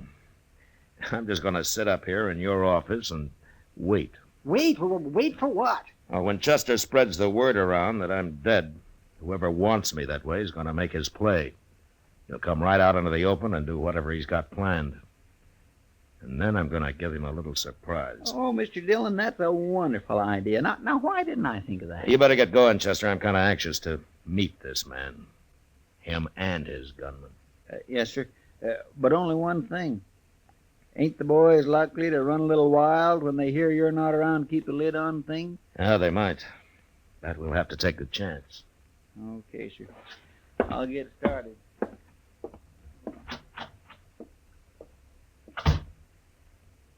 I'm just going to sit up here in your office and wait. Wait? Wait for what? Well, when Chester spreads the word around that I'm dead, whoever wants me that way is going to make his play. He'll come right out into the open and do whatever he's got planned. And then I'm going to give him a little surprise. Oh, Mr. Dillon, that's a wonderful idea. Now, why didn't I think of that? You better get going, Chester. I'm kind of anxious to meet this man. Him and his gunman. Yes, sir. But only one thing. Ain't the boys likely to run a little wild when they hear you're not around to keep the lid on things? Yeah, they might. But we'll have to take the chance. Okay, sir. I'll get started.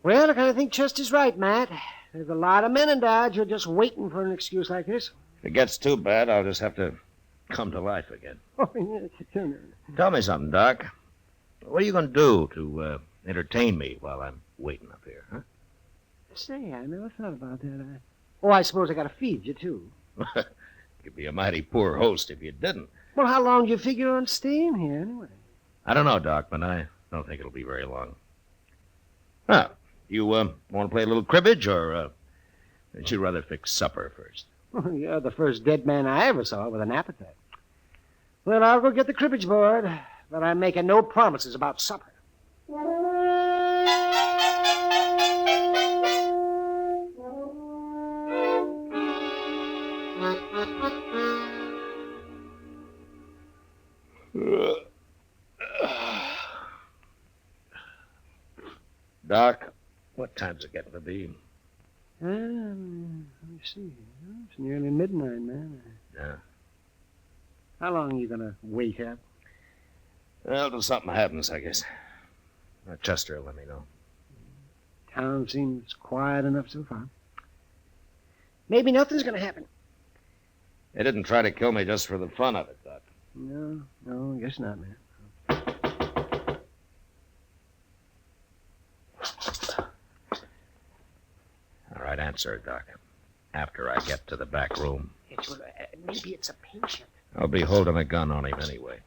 Well, I kind of think Chester's right, Matt. There's a lot of men in Dodge who are just waiting for an excuse like this. If it gets too bad, I'll just have to come to life again. Tell me something, Doc. What are you going to do to entertain me while I'm waiting up here, huh? Say, I never thought about that. Oh, I suppose I got to feed you, too. You'd be a mighty poor host if you didn't. Well, how long do you figure on staying here, anyway? I don't know, Doc, but I don't think it'll be very long. Well, you want to play a little cribbage, or would you rather fix supper first? You're the first dead man I ever saw with an appetite. Well, I'll go get the cribbage board, but I'm making no promises about supper. Doc, what time's it getting to be? Let me see. It's nearly midnight, man. Yeah. How long are you going to wait up? Well, till something happens, I guess. Chester will let me know. Town seems quiet enough so far. Maybe nothing's going to happen. They didn't try to kill me just for the fun of it, Doc. No, I guess not, man. answer, Doc. After I get to the back room. Maybe it's a patient. I'll be holding a gun on him anyway.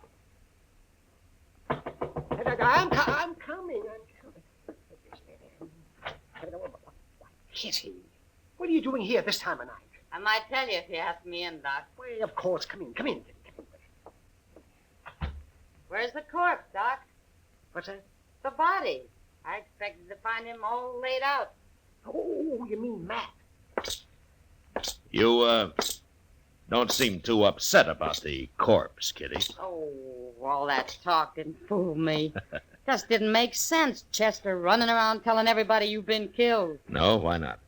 I'm coming. Kitty, what are you doing here this time of night? I might tell you if you ask me in, Doc. Well, of course. Come in, Kitty. Where's the corpse, Doc? What's that? The body. I expected to find him all laid out. Oh, you mean Matt? You, don't seem too upset about the corpse, Kitty. Oh, all that talk didn't fool me. Just didn't make sense, Chester running around telling everybody you've been killed. No, why not?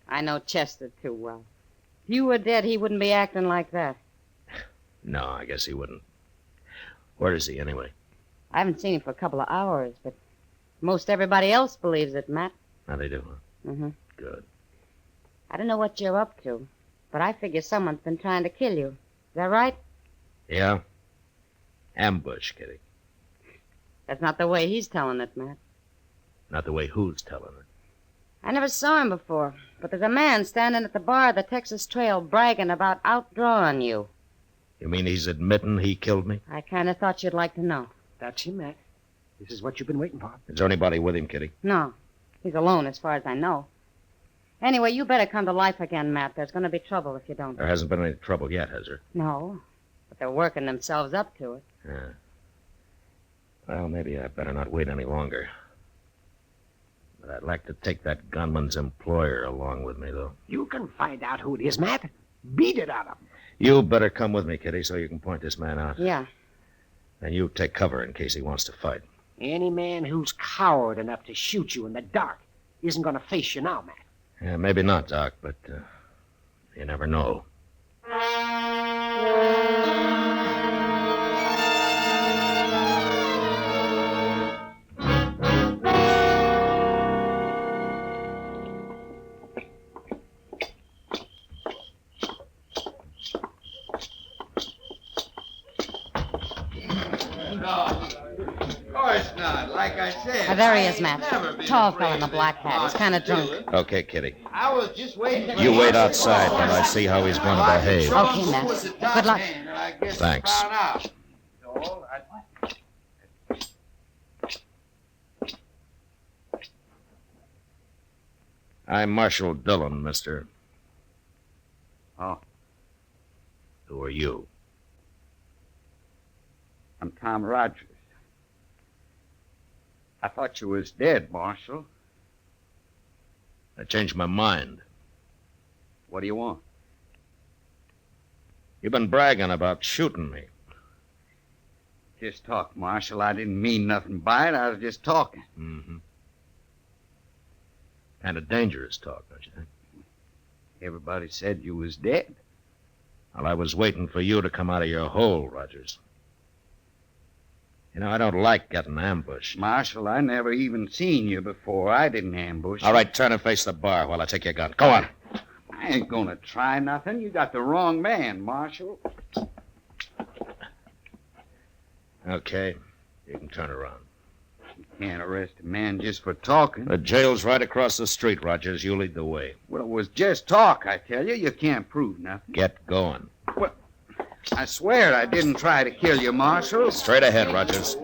I know Chester too well. If you were dead, he wouldn't be acting like that. No, I guess he wouldn't. Where is he, anyway? I haven't seen him for a couple of hours, but most everybody else believes it, Matt. Now they do, huh? Mm-hmm. Good. I don't know what you're up to, but I figure someone's been trying to kill you. Is that right? Yeah? Ambush, Kitty. That's not the way he's telling it, Matt. Not the way who's telling it. I never saw him before, but there's a man standing at the bar of the Texas Trail bragging about outdrawing you. You mean he's admitting he killed me? I kind of thought you'd like to know. That's him, Matt. This is what you've been waiting for. Is there anybody with him, Kitty? No, he's alone as far as I know. Anyway, you better come to life again, Matt. There's going to be trouble if you don't. There hasn't been any trouble yet, has there? No, but they're working themselves up to it. Yeah. Well, maybe I better not wait any longer. But I'd like to take that gunman's employer along with me, though. You can find out who it is, Matt. Beat it out of him. You better come with me, Kitty, so you can point this man out. Yeah. And you take cover in case he wants to fight. Any man who's coward enough to shoot you in the dark isn't going to face you now, Matt. Yeah, maybe not, Doc, but you never know. There he is, Matt. Tall fellow in the black hat. He's kind of drunk. Okay, Kitty. I was just waiting. You wait outside while I see how he's going to behave. Okay, Matt. Good luck. Thanks. I'm Marshal Dillon, mister. Oh. Who are you? I'm Tom Rogers. I thought you was dead, Marshal. I changed my mind. What do you want? You've been bragging about shooting me. Just talk, Marshal. I didn't mean nothing by it. I was just talking. Mm-hmm. Kind of dangerous talk, don't you think? Everybody said you was dead. Well, I was waiting for you to come out of your hole, Rogers. You know, I don't like getting ambushed. Marshal, I never even seen you before. I didn't ambush you. All right, turn and face the bar while I take your gun. Go on. I ain't gonna try nothing. You got the wrong man, Marshal. Okay, you can turn around. You can't arrest a man just for talking. The jail's right across the street, Rogers. You lead the way. Well, it was just talk, I tell you. You can't prove nothing. Get going. Well, I swear I didn't try to kill you, Marshal. Straight ahead, Rogers.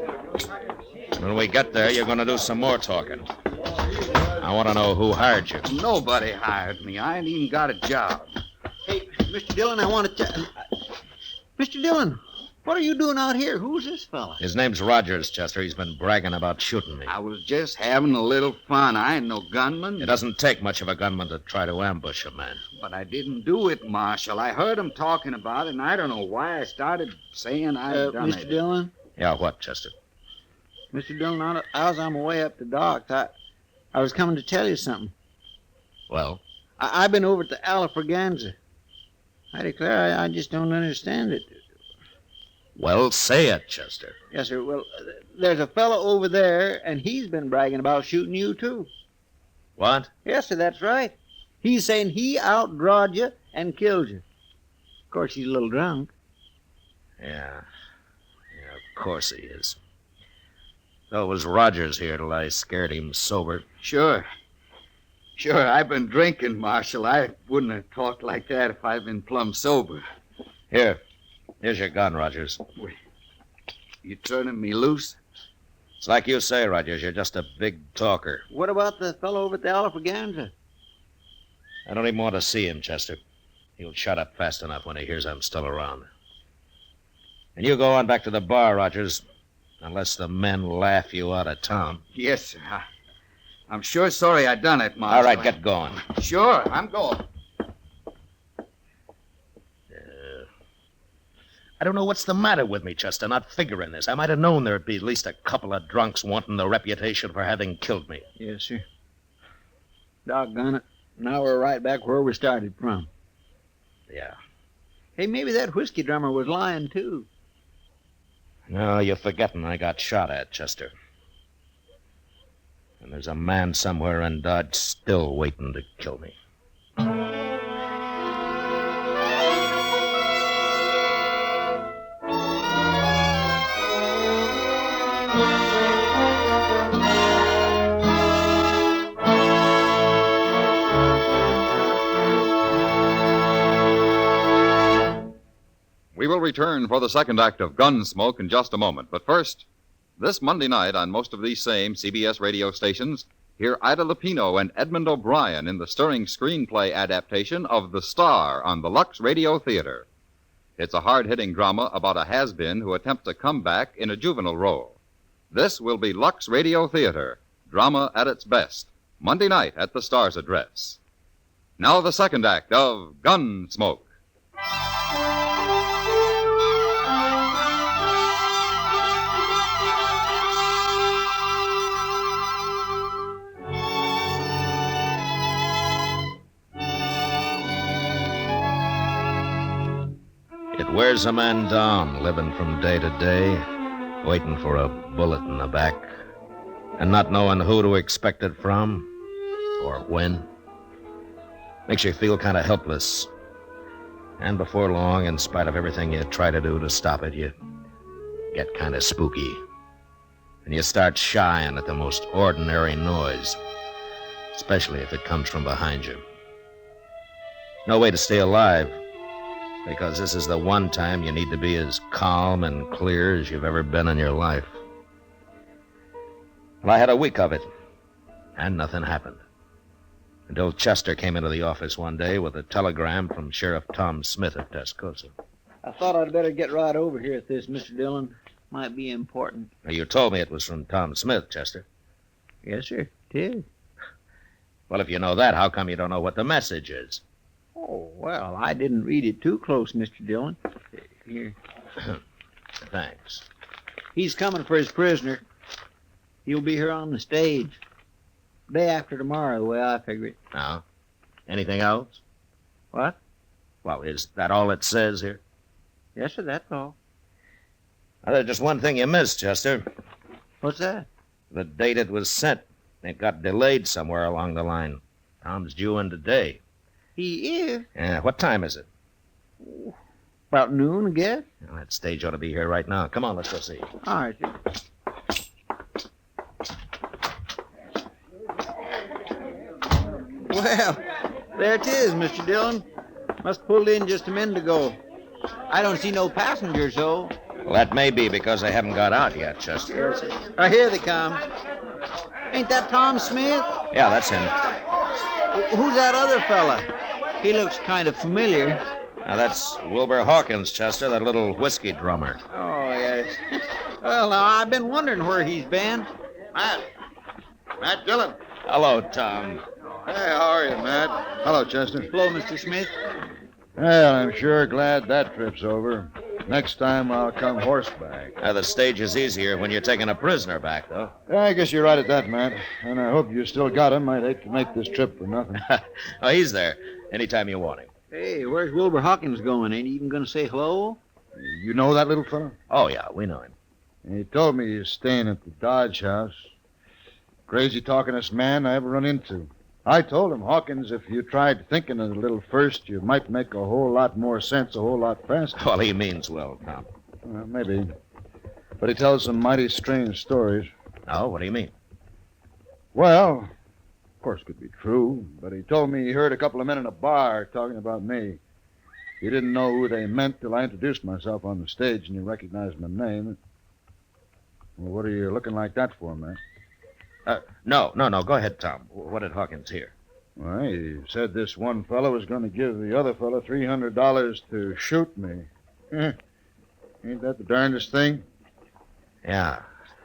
When we get there, you're going to do some more talking. I want to know who hired you. Nobody hired me. I ain't even got a job. Hey, Mr. Dillon, I want to... Mr. Dillon, what are you doing out here? Who's this fella? His name's Rogers, Chester. He's been bragging about shooting me. I was just having a little fun. I ain't no gunman. It doesn't take much of a gunman to try to ambush a man. But I didn't do it, Marshal. I heard him talking about it, and I don't know why I started saying I'd done Mr. it. Dillon? Yeah, what, Chester? Mr. Dillon, I was on my way up to Doc's. I was coming to tell you something. Well? I've been over to Alafraganza. I declare I just don't understand it. Well, say it, Chester. Yes, sir. Well, there's a fellow over there, and he's been bragging about shooting you, too. What? Yes, sir, that's right. He's saying he outdrawed you and killed you. Of course, he's a little drunk. Yeah, of course he is. So it was Rogers here till I scared him sober. Sure. Sure, I've been drinking, Marshal. I wouldn't have talked like that if I'd been plumb sober. Here's your gun, Rogers. You turning me loose? It's like you say, Rogers. You're just a big talker. What about the fellow over at the Alfraganza? I don't even want to see him, Chester. He'll shut up fast enough when he hears I'm still around. And you go on back to the bar, Rogers, unless the men laugh you out of town. Yes, sir. I'm sure sorry I done it, Marshal. All right, get going. Sure, I'm going. I don't know what's the matter with me, Chester, not figuring this. I might have known there'd be at least a couple of drunks wanting the reputation for having killed me. Yes, sir. Doggone it. Now we're right back where we started from. Yeah. Hey, maybe that whiskey drummer was lying, too. No, you're forgetting I got shot at, Chester. And there's a man somewhere in Dodge still waiting to kill me. We will return for the second act of Gunsmoke in just a moment. But first, this Monday night on most of these same CBS radio stations, hear Ida Lupino and Edmund O'Brien in the stirring screenplay adaptation of The Star on the Lux Radio Theater. It's a hard-hitting drama about a has-been who attempts a comeback in a juvenile role. This will be Lux Radio Theater, drama at its best, Monday night at the Star's address. Now the second act of Gunsmoke. It wears a man down, living from day to day, waiting for a bullet in the back, and not knowing who to expect it from or when. Makes you feel kind of helpless. And before long, in spite of everything you try to do to stop it, you get kind of spooky. And you start shying at the most ordinary noise, especially if it comes from behind you. No way to stay alive, because this is the one time you need to be as calm and clear as you've ever been in your life. Well, I had a week of it, and nothing happened. Until Chester came into the office one day with a telegram from Sheriff Tom Smith at Tascosa. I thought I'd better get right over here at this, Mr. Dillon. Might be important. Now, you told me it was from Tom Smith, Chester. Yes, sir. It is. Well, if you know that, how come you don't know what the message is? Oh, well, I didn't read it too close, Mr. Dillon. Here. Thanks. He's coming for his prisoner. He'll be here on the stage. Day after tomorrow, the way I figure it. Now, anything else? What? Well, is that all it says here? Yes, sir, that's all. Well, there's just one thing you missed, Chester. What's that? The date it was sent. It got delayed somewhere along the line. Tom's due in today. He is? Yeah, what time is it? About noon, I guess. Well, that stage ought to be here right now. Come on, let's go see. All right, sir. Well, there it is, Mr. Dillon. Must pulled in just a minute ago. I don't see no passengers, though. Well, that may be because they haven't got out yet, Chester. Here they come. Ain't that Tom Smith? Yeah, that's him. Who's that other fella? He looks kind of familiar. Now, that's Wilbur Hawkins, Chester, that little whiskey drummer. Oh, yes. Well, now, I've been wondering where he's been. Matt Dillon. Hello, Tom. Hey, how are you, Matt? Hello, Chester. Hello, Mr. Smith. Well, I'm sure glad that trip's over. Next time I'll come horseback. The stage is easier when you're taking a prisoner back, though. Yeah, I guess you're right at that, Matt. And I hope you still got him. I'd hate to make this trip for nothing. Oh, he's there. Anytime you want him. Hey, where's Wilbur Hawkins going? Ain't he even going to say hello? You know that little fella? Oh, yeah, we know him. He told me he's staying at the Dodge house. Crazy talkingest man I ever run into. I told him, Hawkins, if you tried thinking it a little first, you might make a whole lot more sense a whole lot faster. Well, he means well, Tom. Maybe. But he tells some mighty strange stories. Oh, what do you mean? Well, Of course, it could be true, but he told me he heard a couple of men in a bar talking about me. He didn't know who they meant till I introduced myself on the stage, and he recognized my name. Well, what are you looking like that for, man? No. Go ahead, Tom. What did Hawkins hear? Well, he said this one fellow was going to give the other fellow $300 to shoot me. Ain't that the darndest thing? Yeah,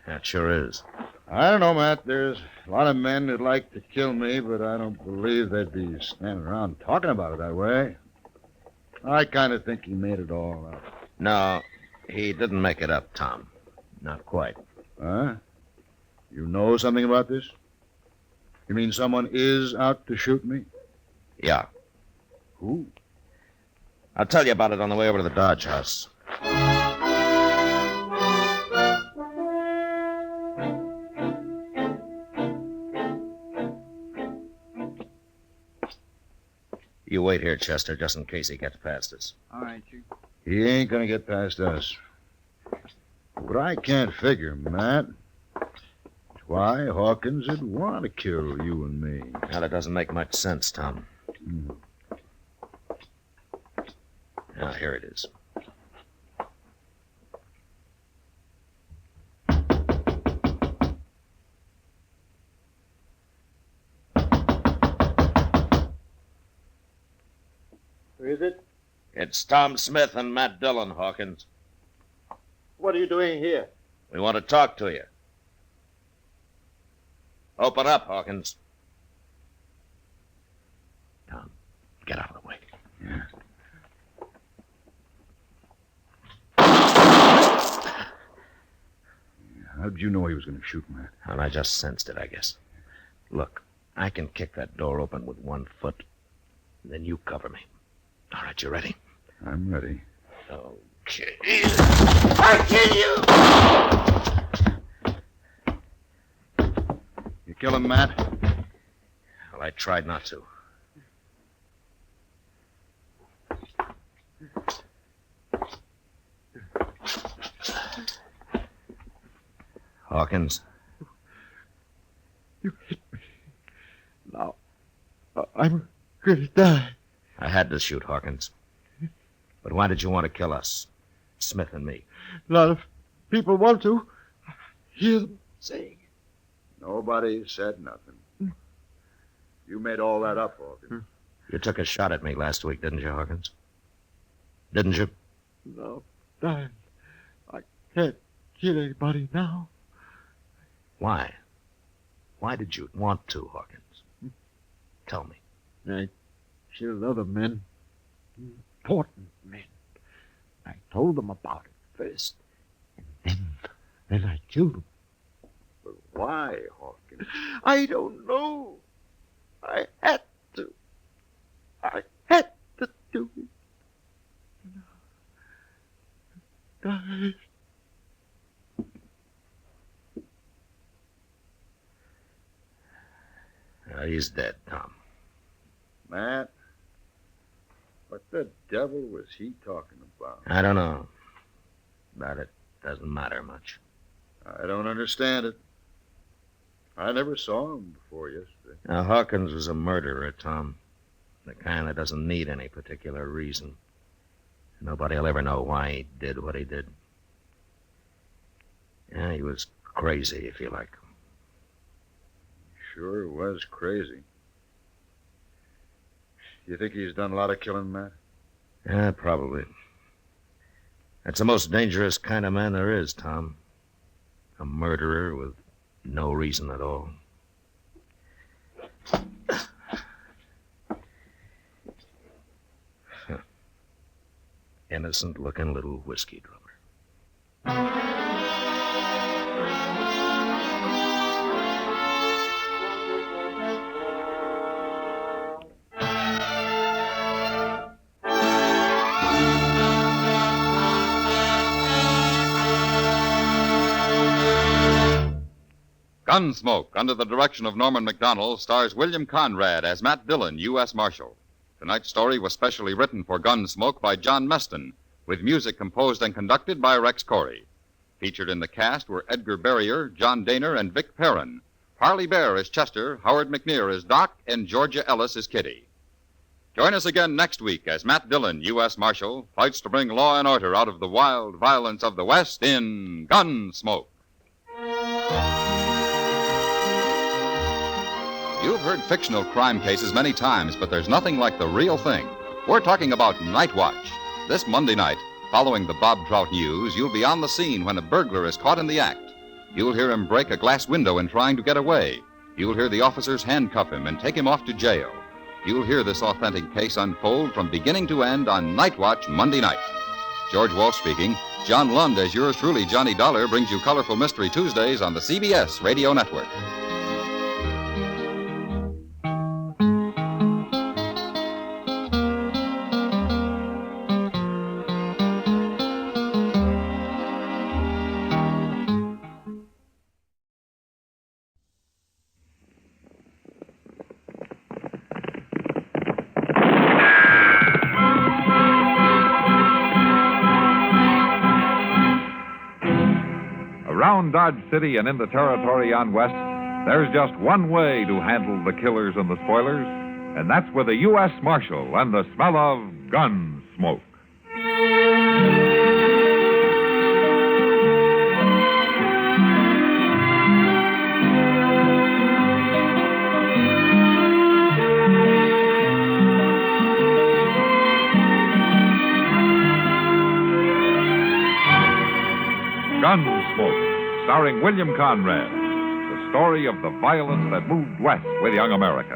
that sure is. I don't know, Matt. There's a lot of men who'd like to kill me, but I don't believe they'd be standing around talking about it that way. I kind of think he made it all up. No, he didn't make it up, Tom. Not quite. Huh? You know something about this? You mean someone is out to shoot me? Yeah. Who? I'll tell you about it on the way over to the Dodge House. You wait here, Chester, just in case he gets past us. All right, Chief. He ain't gonna get past us. But I can't figure, Matt. Why Hawkins would want to kill you and me. Now, that doesn't make much sense, Tom. Now, here it is. Who is it? It's Tom Smith and Matt Dillon, Hawkins. What are you doing here? We want to talk to you. Open up, Hawkins. Tom, get out of the way. Yeah. How'd you know he was going to shoot, Matt? Well, I just sensed it, I guess. Look, I can kick that door open with one foot. Then you cover me. All right, you ready? I'm ready. Okay. I kill you! You kill him, Matt? Well, I tried not to. Hawkins. You hit me. Now, I'm going to die. I had to shoot Hawkins. But why did you want to kill us? Smith and me. A lot of people want to. I hear them saying. Nobody said nothing. You made all that up, Hawkins. You took a shot at me last week, didn't you, Hawkins? Didn't you? No, dying. I can't kill anybody now. Why? Why did you want to, Hawkins? Tell me. I killed other men. Important men. I told them about it first. And then I killed them. But why, Hawkins? I don't know. I had to. I had to do it. Die. He's dead, Tom. Matt, what the devil was he talking about? I don't know. But it doesn't matter much. I don't understand it. I never saw him before yesterday. Now, Hawkins was a murderer, Tom. The kind that doesn't need any particular reason. Nobody will ever know why he did what he did. Yeah, he was crazy, if you like. Sure was crazy. You think he's done a lot of killing, Matt? Yeah, probably. That's the most dangerous kind of man there is, Tom. A murderer with no reason at all. Innocent-looking little whiskey drummer. Gunsmoke, under the direction of Norman Macdonald, stars William Conrad as Matt Dillon, U.S. Marshal. Tonight's story was specially written for Gunsmoke by John Meston, with music composed and conducted by Rex Corey. Featured in the cast were Edgar Barrier, John Daner, and Vic Perrin, Parley Bear is Chester, Howard McNear is Doc, and Georgia Ellis is Kitty. Join us again next week as Matt Dillon, U.S. Marshal, fights to bring law and order out of the wild violence of the West in Gunsmoke. You've heard fictional crime cases many times, but there's nothing like the real thing. We're talking about Night Watch. This Monday night, following the Bob Trout news, you'll be on the scene when a burglar is caught in the act. You'll hear him break a glass window in trying to get away. You'll hear the officers handcuff him and take him off to jail. You'll hear this authentic case unfold from beginning to end on Night Watch Monday night. George Walsh speaking. John Lund, as yours truly, Johnny Dollar, brings you Colorful Mystery Tuesdays on the CBS Radio Network. Around Dodge City and in the territory on West, there's just one way to handle the killers and the spoilers, and that's with a U.S. Marshal and the smell of gun smoke. Gunsmoke, starring William Conrad, the story of the violence that moved west with young America,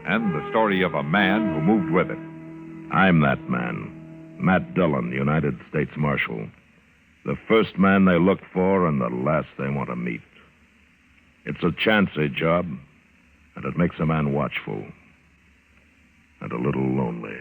and the story of a man who moved with it. I'm that man, Matt Dillon, United States Marshal. The first man they look for and the last they want to meet. It's a chancy job, and it makes a man watchful and a little lonely.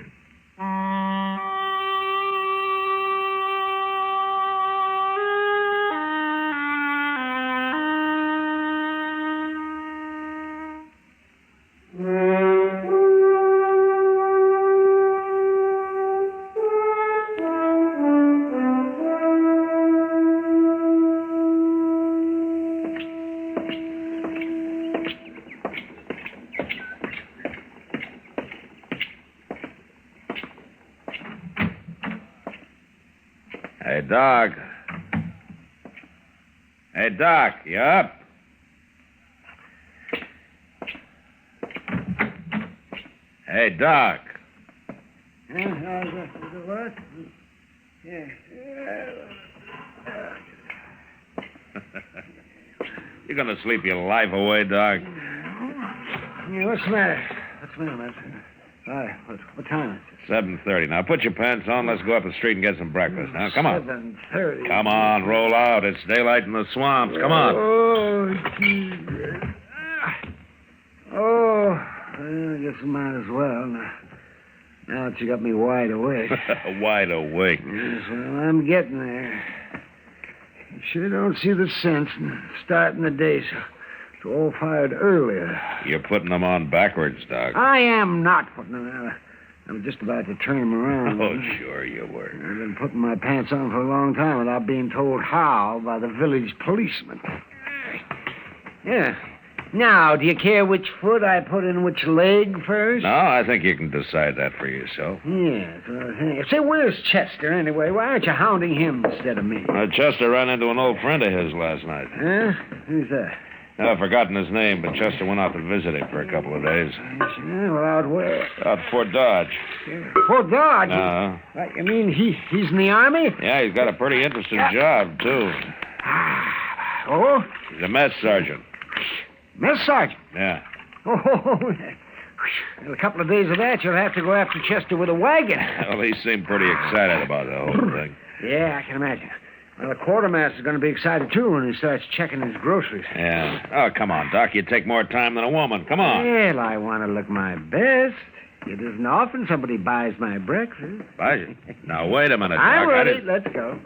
Hey, Doc. Hey, Doc, you up? Hey, Doc. What? Yeah. You gonna sleep your life away, Doc? Yeah, what's the matter? What's the matter, man? All right, what time is it? 7:30. Now, put your pants on. Let's go up the street and get some breakfast. Now, come on. 7:30. Come on, roll out. It's daylight in the swamps. Come on. Oh, Jesus. Oh, I guess I might as well. Now that you got me wide awake. Wide awake. Yes, well, I'm getting there. I sure don't see the sense in starting the day so all fired earlier. You're putting them on backwards, Doc. I am not putting them out. I'm just about to turn them around. Oh, sure you were. I've been putting my pants on for a long time without being told how by the village policeman. Yeah. Now, do you care which foot I put in which leg first? No, I think you can decide that for yourself. Yes. Say, where's Chester, anyway? Why aren't you hounding him instead of me? Chester ran into an old friend of his last night. Huh? Who's that? I've forgotten his name, but Chester went out to visit him for a couple of days. Yeah, well, out where? Out Fort Dodge. Fort Dodge? Uh-huh. You mean he's in the Army? Yeah, he's got a pretty interesting job, too. Oh? He's a mess sergeant. Mess sergeant? Yeah. Oh, in a couple of days of that, you'll have to go after Chester with a wagon. Well, he seemed pretty excited about the whole thing. Yeah, I can imagine. Well, the quartermaster's going to be excited, too, when he starts checking his groceries. Yeah. Oh, come on, Doc. You take more time than a woman. Come on. Well, I want to look my best. It isn't often somebody buys my breakfast. Buys it? Now, wait a minute, Doc. I'm ready. Let's go.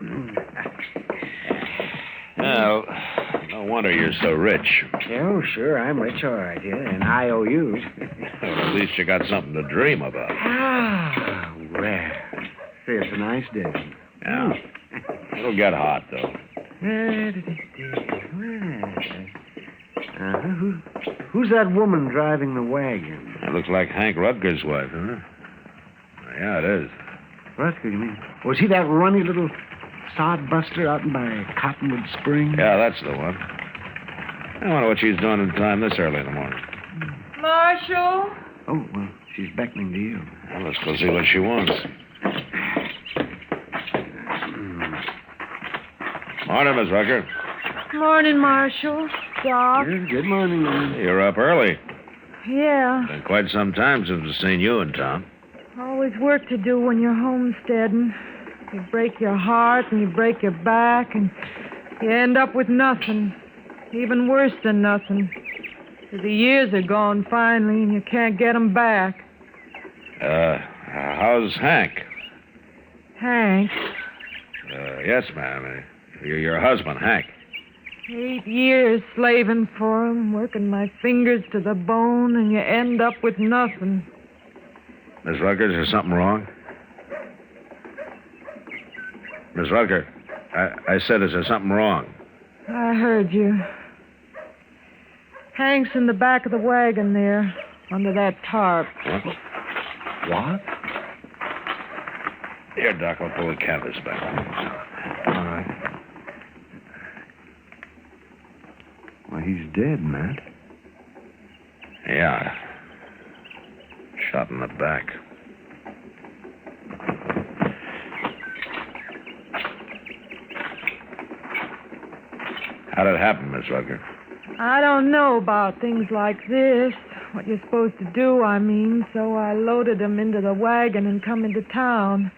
Well, no wonder you're so rich. Oh, sure, I'm rich, all right, yeah, and I owe you. Well, at least you got something to dream about. Ah, well, say it's a nice day. Yeah. It'll get hot, though. Who's that woman driving the wagon? That looks like Hank Rutger's wife, huh? Yeah, it is. Rutger, you mean? Was he that runny little sodbuster out by Cottonwood Springs? Yeah, that's the one. I wonder what she's doing in time this early in the morning. Marshal? Oh, well, she's beckoning to you. Well, let's go see what she wants. Morning, Miss Rucker. Morning, Marshal. Doc. Good morning, man. You're up early. Yeah. Been quite some time since we've seen you and Tom. Always work to do when you're homesteading. You break your heart and you break your back and you end up with nothing. Even worse than nothing. 'Cause the years are gone finally and you can't get 'em back. How's Hank? Hank, Yes, ma'am. Your husband, Hank. 8 years slaving for 'em, working my fingers to the bone, and you end up with nothing. Miss Rucker, is there something wrong? Miss Rucker, I said, is there something wrong? I heard you. Hank's in the back of the wagon there, under that tarp. What? Here, Doc, I'll pull the canvas back. All right. Well, he's dead, Matt. Yeah. Shot in the back. How'd it happen, Miss Rucker? I don't know about things like this, what you're supposed to do, I mean, so I loaded him into the wagon and come into town.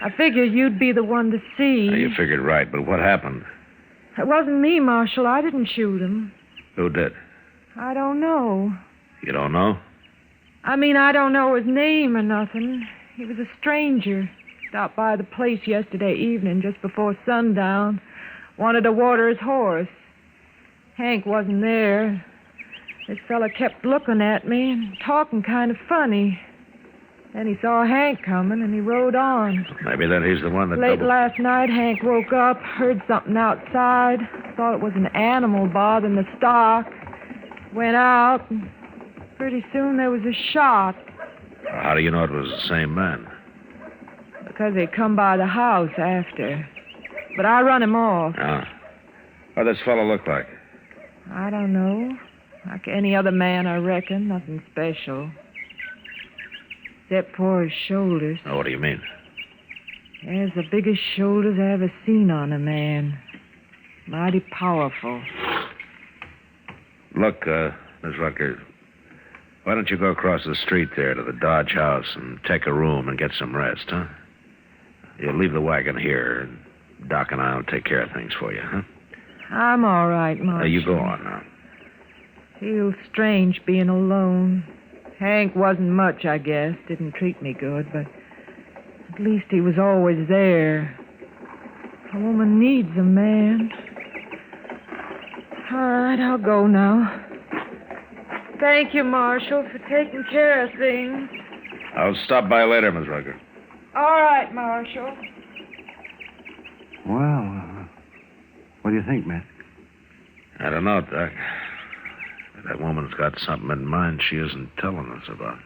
I figured you'd be the one to see. Now, you figured right, but what happened? It wasn't me, Marshal. I didn't shoot him. Who did? I don't know. You don't know? I mean, I don't know his name or nothing. He was a stranger. Stopped by the place yesterday evening just before sundown. Wanted to water his horse. Hank wasn't there. This fella kept looking at me and talking kind of funny. Then he saw Hank coming and he rode on. Maybe then he's the one that Late last night, Hank woke up, heard something outside, thought it was an animal bothering the stock. Went out, and pretty soon there was a shot How do you know it was the same man? because they come by the house after. But I run him off. Ah. What does this fellow look like? I don't know. Like any other man, I reckon. Nothing special. Except for his shoulders. Oh, what do you mean? There's the biggest shoulders I ever seen on a man. Mighty powerful. Look, Miss Rucker, why don't you go across the street there to the Dodge house and take a room and get some rest, huh? You'll leave the wagon here, and Doc and I'll take care of things for you, huh? I'm all right, Marshal. You go on now. Feels strange being alone. Hank wasn't much, I guess. Didn't treat me good, but at least he was always there. A woman needs a man. All right, I'll go now. Thank you, Marshal, for taking care of things. I'll stop by later, Miss Rucker. All right, Marshal. Well, what do you think, Matt? I don't know, Doc. That woman's got something in mind she isn't telling us about.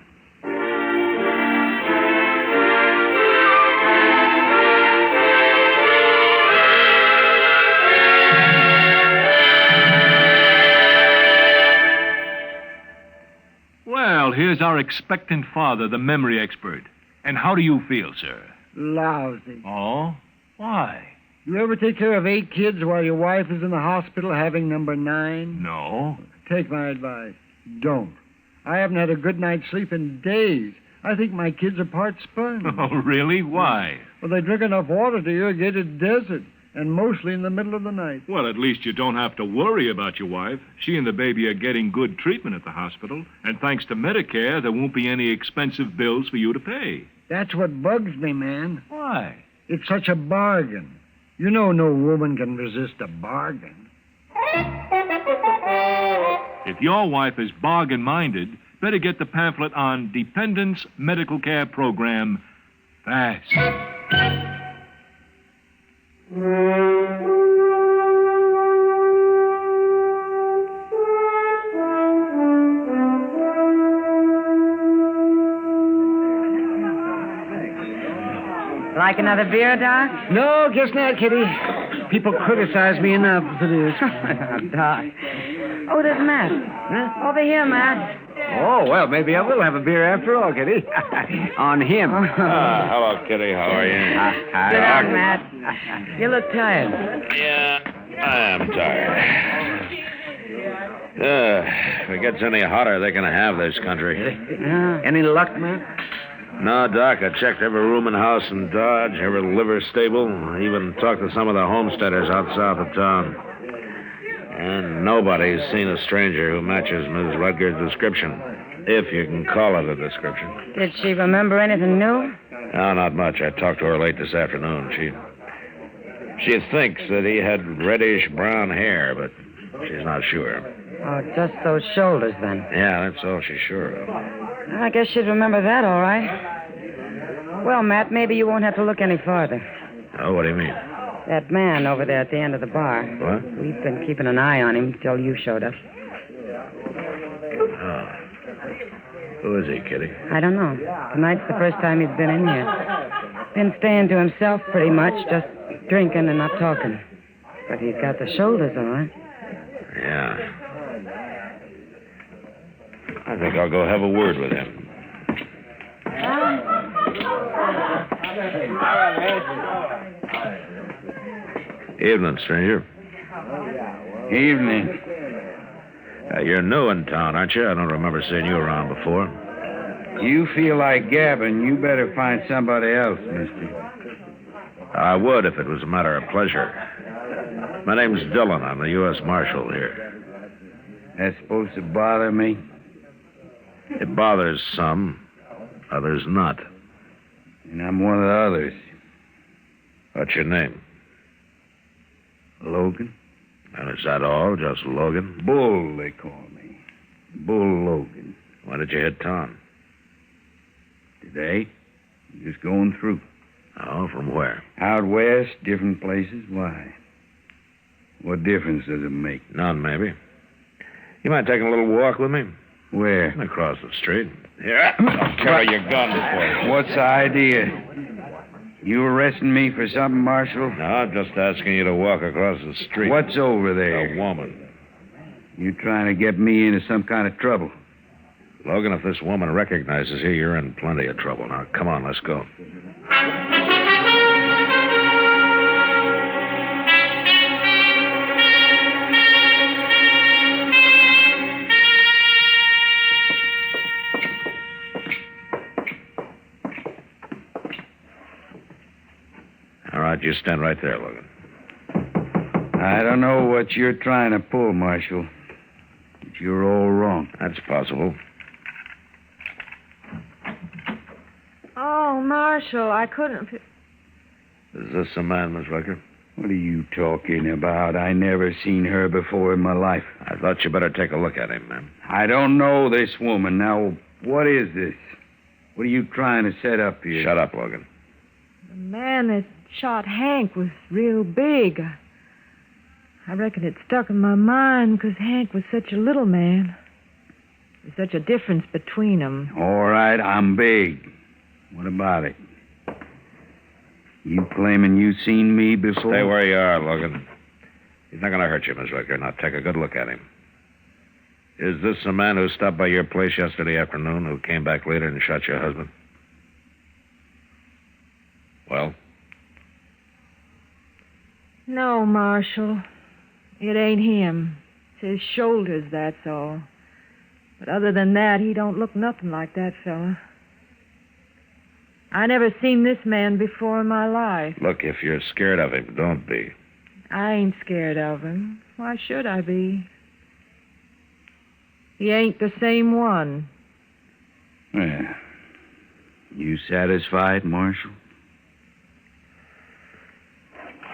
Well, here's our expectant father, the memory expert. And how do you feel, sir? Lousy. Oh? Why? You ever take care of 8 kids while your wife is in the hospital having number 9? No. Take my advice. Don't. I haven't had a good night's sleep in days. I think my kids are part sponge. Oh, really? Why? Well, they drink enough water to irrigate a desert, and mostly in the middle of the night. Well, at least you don't have to worry about your wife. She and the baby are getting good treatment at the hospital. And thanks to Medicare, there won't be any expensive bills for you to pay. That's what bugs me, man. Why? It's such a bargain. You know no woman can resist a bargain. If your wife is bargain-minded, better get the pamphlet on Dependents Medical Care Program fast. Like another beer, Doc? No, guess not, Kitty. People criticize me enough for this. Doc. Oh, there's Matt. Huh? Over here, Matt. Oh, well, maybe I will have a beer after all, Kitty. On him. Hello, Kitty. How are you? Sit down, Matt. You look tired. Yeah, I am tired. If it gets any hotter, they're going to have this country. Any luck, man? No, Doc, I checked every rooming house in Dodge, every liver stable, even talked to some of the homesteaders out south of town. And nobody's seen a stranger who matches Miss Rutger's description, if you can call it a description. Did she remember anything new? No, not much. I talked to her late this afternoon. She thinks that he had reddish brown hair, but she's not sure. Oh, just those shoulders, then. Yeah, that's all she's sure of. I guess she'd remember that, all right. Well, Matt, maybe you won't have to look any farther. Oh, what do you mean? That man over there at the end of the bar. What? We've been keeping an eye on him till you showed up. Oh. Who is he, Kitty? I don't know. Tonight's the first time he's been in here. Been staying to himself pretty much, just drinking and not talking. But he's got the shoulders, all right. Yeah. I think I'll go have a word with him. Evening, stranger. Evening. You're new in town, aren't you? I don't remember seeing you around before. You feel like gabbing, you better find somebody else, mister. I would if it was a matter of pleasure. My name's Dillon. I'm the U.S. Marshal here. That's supposed to bother me? It bothers some, others not. And I'm one of the others. What's your name? Logan? And is that all? Just Logan? Bull, they call me. Bull Logan. When did you hit town? Today? Just going through. Oh, from where? Out west, different places. Why? What difference does it make? None, maybe. You mind taking a little walk with me? Where? Across the street. Yeah. I'll carry your gun before you. What's the idea? You arresting me for something, Marshal? No, I'm just asking you to walk across the street. What's over there? A woman. You trying to get me into some kind of trouble? Logan, if this woman recognizes you, you're in plenty of trouble. Now, come on, let's go. All right, you stand right there, Logan. I don't know what you're trying to pull, Marshal. But you're all wrong. That's possible. Oh, Marshal, I couldn't... Is this the man, Miss Rucker? What are you talking about? I never seen her before in my life. I thought you better take a look at him, ma'am. I don't know this woman. Now, what is this? What are you trying to set up here? Shut up, Logan. The man that shot Hank was real big. I reckon it stuck in my mind because Hank was such a little man. There's such a difference between them. All right, I'm big. What about it? You claiming you seen me before? Stay where you are, Logan. He's not going to hurt you, Miss Rucker. Now, take a good look at him. Is this the man who stopped by your place yesterday afternoon, who came back later and shot your husband? Well? No, Marshal. It ain't him. It's his shoulders, that's all. But other than that, he don't look nothing like that fella. I never seen this man before in my life. Look, if you're scared of him, don't be. I ain't scared of him. Why should I be? He ain't the same one. Yeah. You satisfied, Marshal?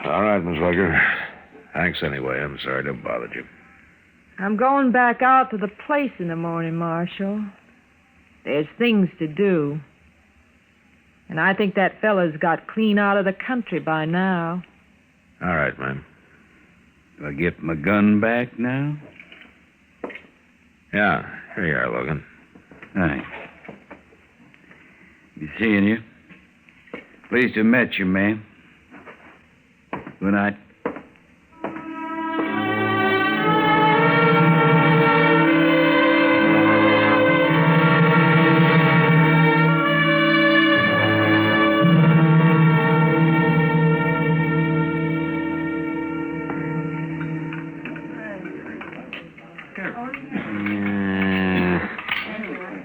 All right, Miss Rucker. Thanks anyway. I'm sorry to have bothered you. I'm going back out to the place in the morning, Marshal. There's things to do. And I think that fella's got clean out of the country by now. All right, ma'am. Do I get my gun back now? Yeah, here you are, Logan. Thanks. Be seeing you. Pleased to have met you, ma'am. Good night.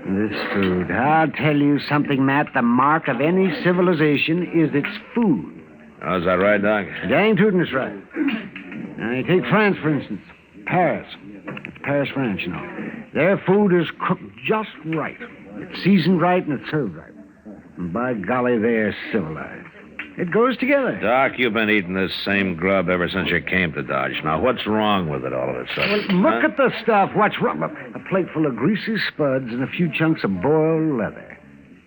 This food. I'll tell you something, Matt. The mark of any civilization is its food. Oh, is that right, Doc? Dang tootin' it's right. Now, you take France, for instance. Paris. Paris, France, you know. Their food is cooked just right. It's seasoned right and it's served right. And by golly, they're civilized. It goes together. Doc, you've been eating this same grub ever since you came to Dodge. Now, what's wrong with it all of a sudden? Well, look at the stuff. What's wrong? A plate full of greasy spuds and a few chunks of boiled leather.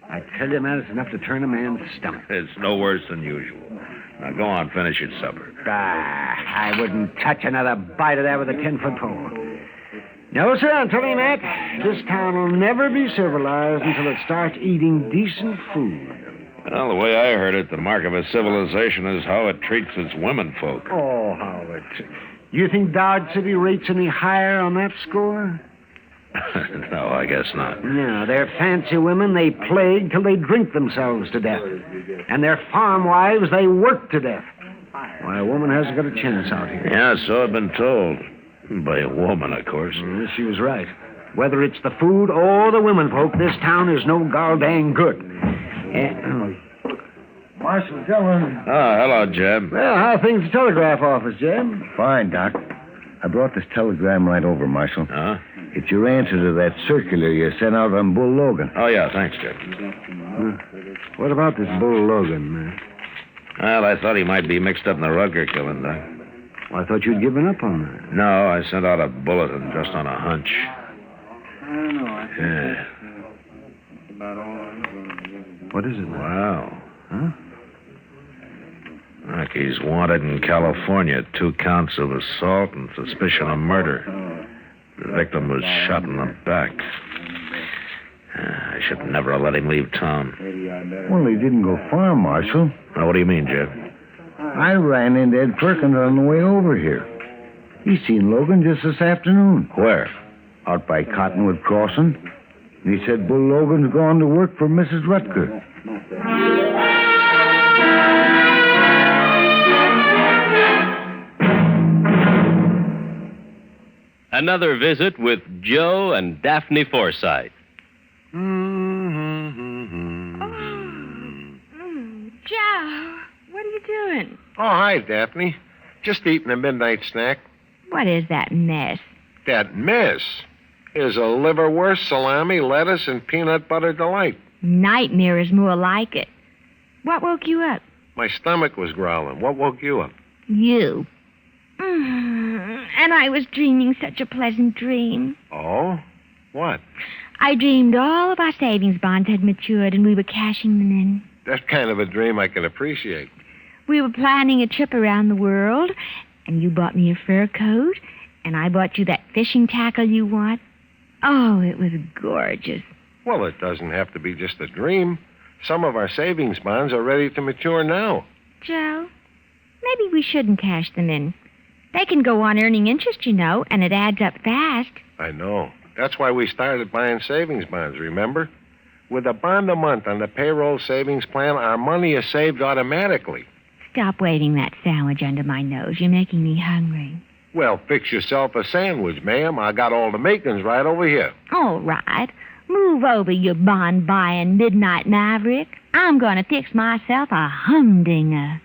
I tell you, man, it's enough to turn a man's stomach. It's no worse than usual. Now, go on, finish your supper. I wouldn't touch another bite of that with a 10-foot pole. No, sir, I'm telling you, Matt, this town will never be civilized until it starts eating decent food. Well, the way I heard it, the mark of a civilization is how it treats its women folk. Oh, Howard. You think Dodge City rates any higher on that score? No, I guess not. No, they're fancy women they plague till they drink themselves to death. And their farm wives they work to death. Why, a woman hasn't got a chance out here. Yeah, so I've been told. By a woman, of course. She was right. Whether it's the food or the women folk, this town is no goddamn good. Marshal Dillon. Oh, hello, Jeb. Well, how are things at the telegraph office, Jeb? Fine, Doc. I brought this telegram right over, Marshal. Huh? It's your answer to that circular you sent out on Bull Logan. Oh, yeah, thanks, Jeb. What about this Bull Logan, man? Well, I thought he might be mixed up in the Rutger killing, Doc. Well, I thought you'd given up on that. No, I sent out a bulletin just on a hunch. Yeah. What is it? Wow. Huh? Look, he's wanted in California. 2 counts of assault and suspicion of murder. The victim was shot in the back. I should never have let him leave town. Well, he didn't go far, Marshal. Now, what do you mean, Jeb? I ran into Ed Perkins on the way over here. He seen Logan just this afternoon. Where? Out by Cottonwood Crossing. And he said Bull Logan's gone to work for Mrs. Rutger. Another visit with Joe and Daphne Forsythe. Joe, what are you doing? Oh, hi, Daphne. Just eating a midnight snack. What is that mess? That mess is a liverwurst, salami, lettuce, and peanut butter delight. Nightmare is more like it. What woke you up? My stomach was growling. What woke you up? You. And I was dreaming such a pleasant dream. Oh? What? I dreamed all of our savings bonds had matured and we were cashing them in. That's kind of a dream I can appreciate. We were planning a trip around the world, and you bought me a fur coat, and I bought you that fishing tackle you want. Oh, it was gorgeous. Well, it doesn't have to be just a dream. Some of our savings bonds are ready to mature now. Joe, maybe we shouldn't cash them in. They can go on earning interest, you know, and it adds up fast. I know. That's why we started buying savings bonds, remember? With a bond a month on the payroll savings plan, our money is saved automatically. Stop waving that sandwich under my nose. You're making me hungry. Well, fix yourself a sandwich, ma'am. I got all the makings right over here. All right. Move over, you bond-buying midnight maverick. I'm going to fix myself a humdinger.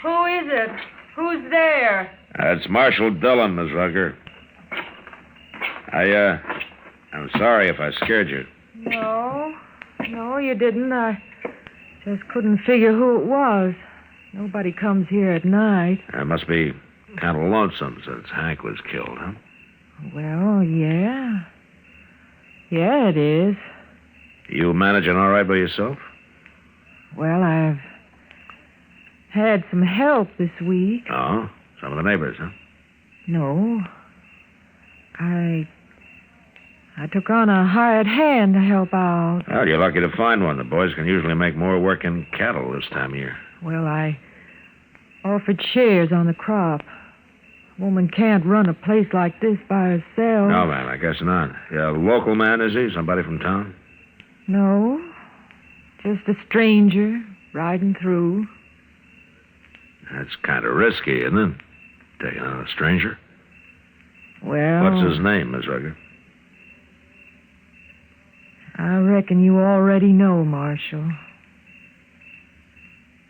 Who is it? Who's there? It's Marshal Dillon, Miss Rutger. I'm sorry if I scared you. No, you didn't. I just couldn't figure who it was. Nobody comes here at night. It must be Kind of lonesome since Hank was killed, huh? Well, yeah. Yeah, it is. You managing all right by yourself? Well, I've had some help this week. Oh? Some of the neighbors, huh? No. I took on a hired hand to help out. Well, you're lucky to find one. The boys can usually make more work in cattle this time of year. Well, I offered shares on the crop. A woman can't run a place like this by herself. No, man, I guess not. Yeah, a local man, is he? Somebody from town? No. Just a stranger riding through. That's kind of risky, isn't it? Taking on a stranger. Well... What's his name, Miss Rucker? I reckon you already know, Marshal.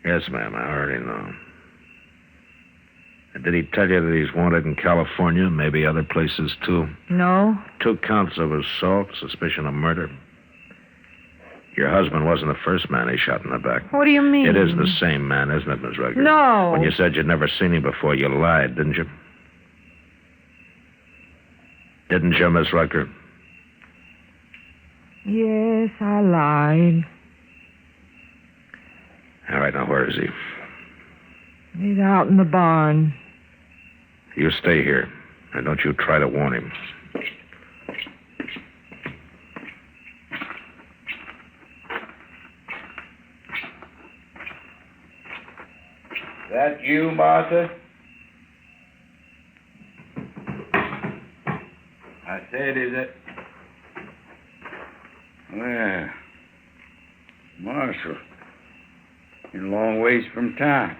Yes, ma'am, I already know. And did he tell you that he's wanted in California, maybe other places, too? No. 2 counts of assault, suspicion of murder. Your husband wasn't the first man he shot in the back. What do you mean? It is the same man, isn't it, Miss Rucker? No. When you said you'd never seen him before, you lied, didn't you? Didn't you, Miss Rucker? Yes, I lied. All right, now where is he? He's out in the barn. You stay here, and don't you try to warn him. That you, Martha? I said, is it? Well, Marshal, you're a long ways from town.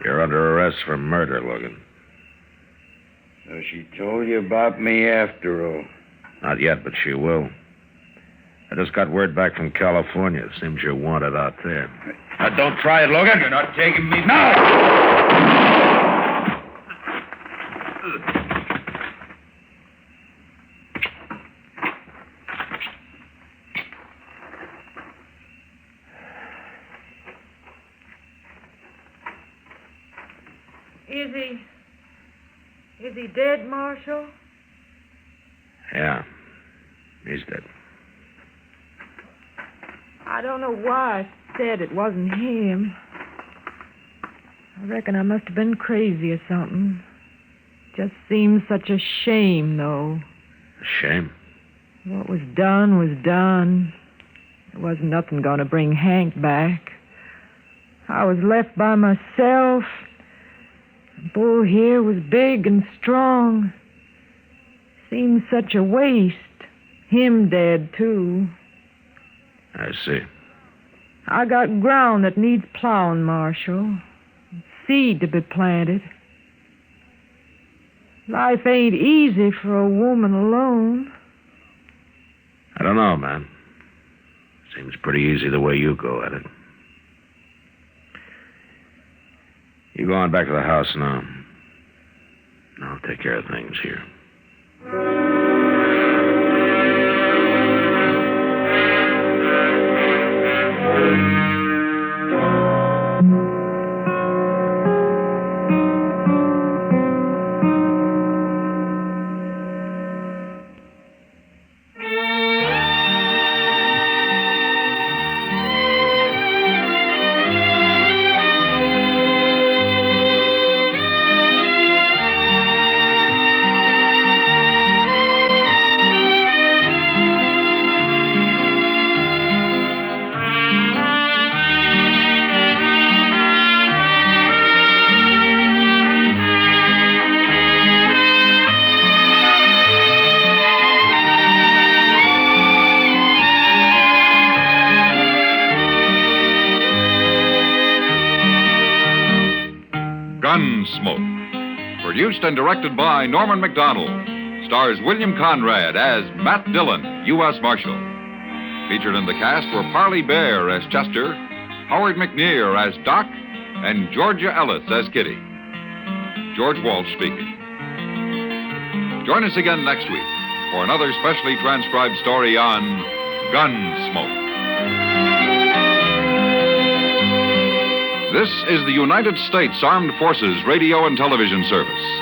You're under arrest for murder, Logan. So she told you about me after all. Not yet, but she will. I just got word back from California. Seems you're wanted out there. Now, don't try it, Logan. You're not taking me now. Is he dead, Marshal? Yeah, he's dead. I don't know why I said it wasn't him. I reckon I must have been crazy or something. Just seems such a shame, though. A shame? What was done was done. There wasn't nothing going to bring Hank back. I was left by myself. Bull here was big and strong. Seemed such a waste. Him dead, too. I see. I got ground that needs plowing, Marshal. Seed to be planted. Life ain't easy for a woman alone. I don't know, man. Seems pretty easy the way you go at it. You go on back to the house now. I'll take care of things here. Gunsmoke. Produced and directed by Norman McDonald. Stars William Conrad as Matt Dillon, U.S. Marshal. Featured in the cast were Parley Bear as Chester, Howard McNear as Doc, and Georgia Ellis as Kitty. George Walsh speaking. Join us again next week for another specially transcribed story on Gunsmoke. This is the United States Armed Forces Radio and Television Service.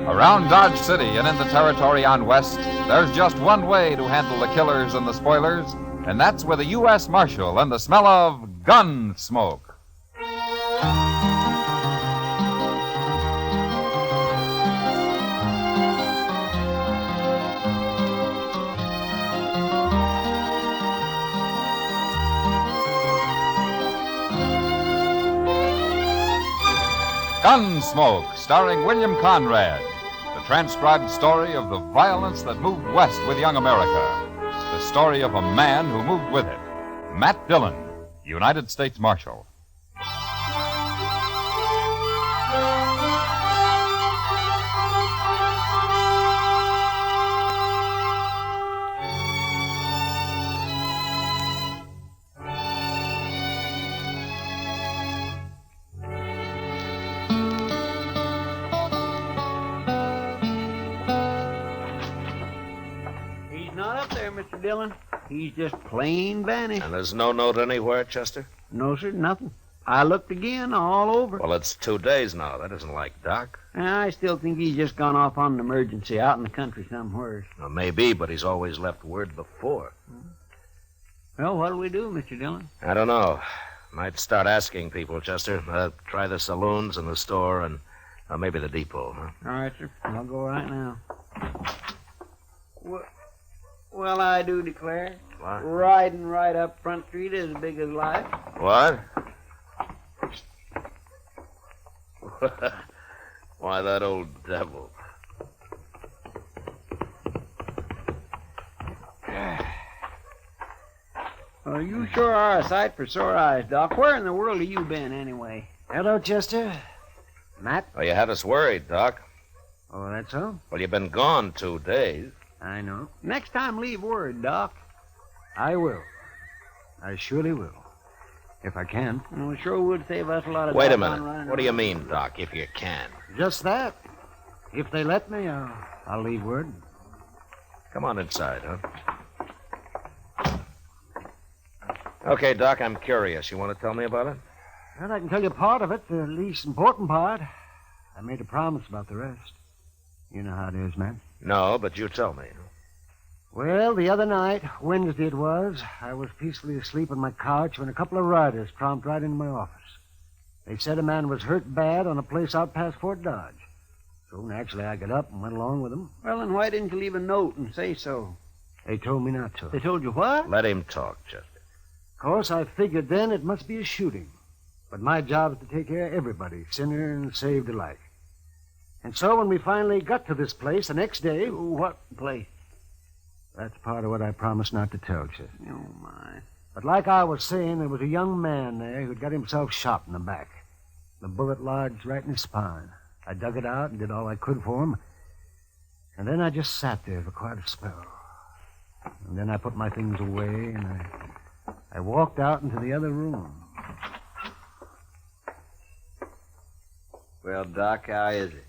Around Dodge City and in the territory on West, there's just one way to handle the killers and the spoilers, and that's with a U.S. Marshal and the smell of Gunsmoke. Gunsmoke, starring William Conrad. The transcribed story of the violence that moved west with young America. The story of a man who moved with it. Matt Dillon, United States Marshal. Mr. Dillon. He's just plain vanished. And there's no note anywhere, Chester? No, sir, nothing. I looked again, all over. Well, it's 2 days now. That isn't like Doc. I still think he's just gone off on an emergency out in the country somewhere. Well, maybe, but he's always left word before. Well, what'll we do, Mr. Dillon? I don't know. Might start asking people, Chester. Try the saloons and the store and maybe the depot, huh? All right, sir. I'll go right now. Well, I do declare. What? Riding right up Front Street as big as life. What? Why, that old devil. Well, you sure are a sight for sore eyes, Doc. Where in the world have you been, anyway? Hello, Chester. Matt? Oh, you had us worried, Doc. Oh, that's so? Well, you've been gone 2 days. I know. Next time, leave word, Doc. I will. I surely will. If I can. Well, it sure would save us a lot of... Wait a minute. What do you mean, Doc, if you can? Just that. If they let me, I'll leave word. Come on inside, huh? Okay, Doc, I'm curious. You want to tell me about it? Well, I can tell you part of it, the least important part. I made a promise about the rest. You know how it is, man. No, but you tell me. Well, the other night, Wednesday it was, I was peacefully asleep on my couch when a couple of riders tromped right into my office. They said a man was hurt bad on a place out past Fort Dodge. So naturally I got up and went along with them. Well, then why didn't you leave a note and say so? They told me not to. They told you what? Let him talk, Chester. Of course, I figured then it must be a shooting. But my job is to take care of everybody, sinner and saved alike. And so when we finally got to this place the next day... What place? That's part of what I promised not to tell, Chester. Oh, my. But like I was saying, there was a young man there who'd got himself shot in the back. The bullet lodged right in his spine. I dug it out and did all I could for him. And then I just sat there for quite a spell. And then I put my things away and I walked out into the other room. Well, Doc, how is it?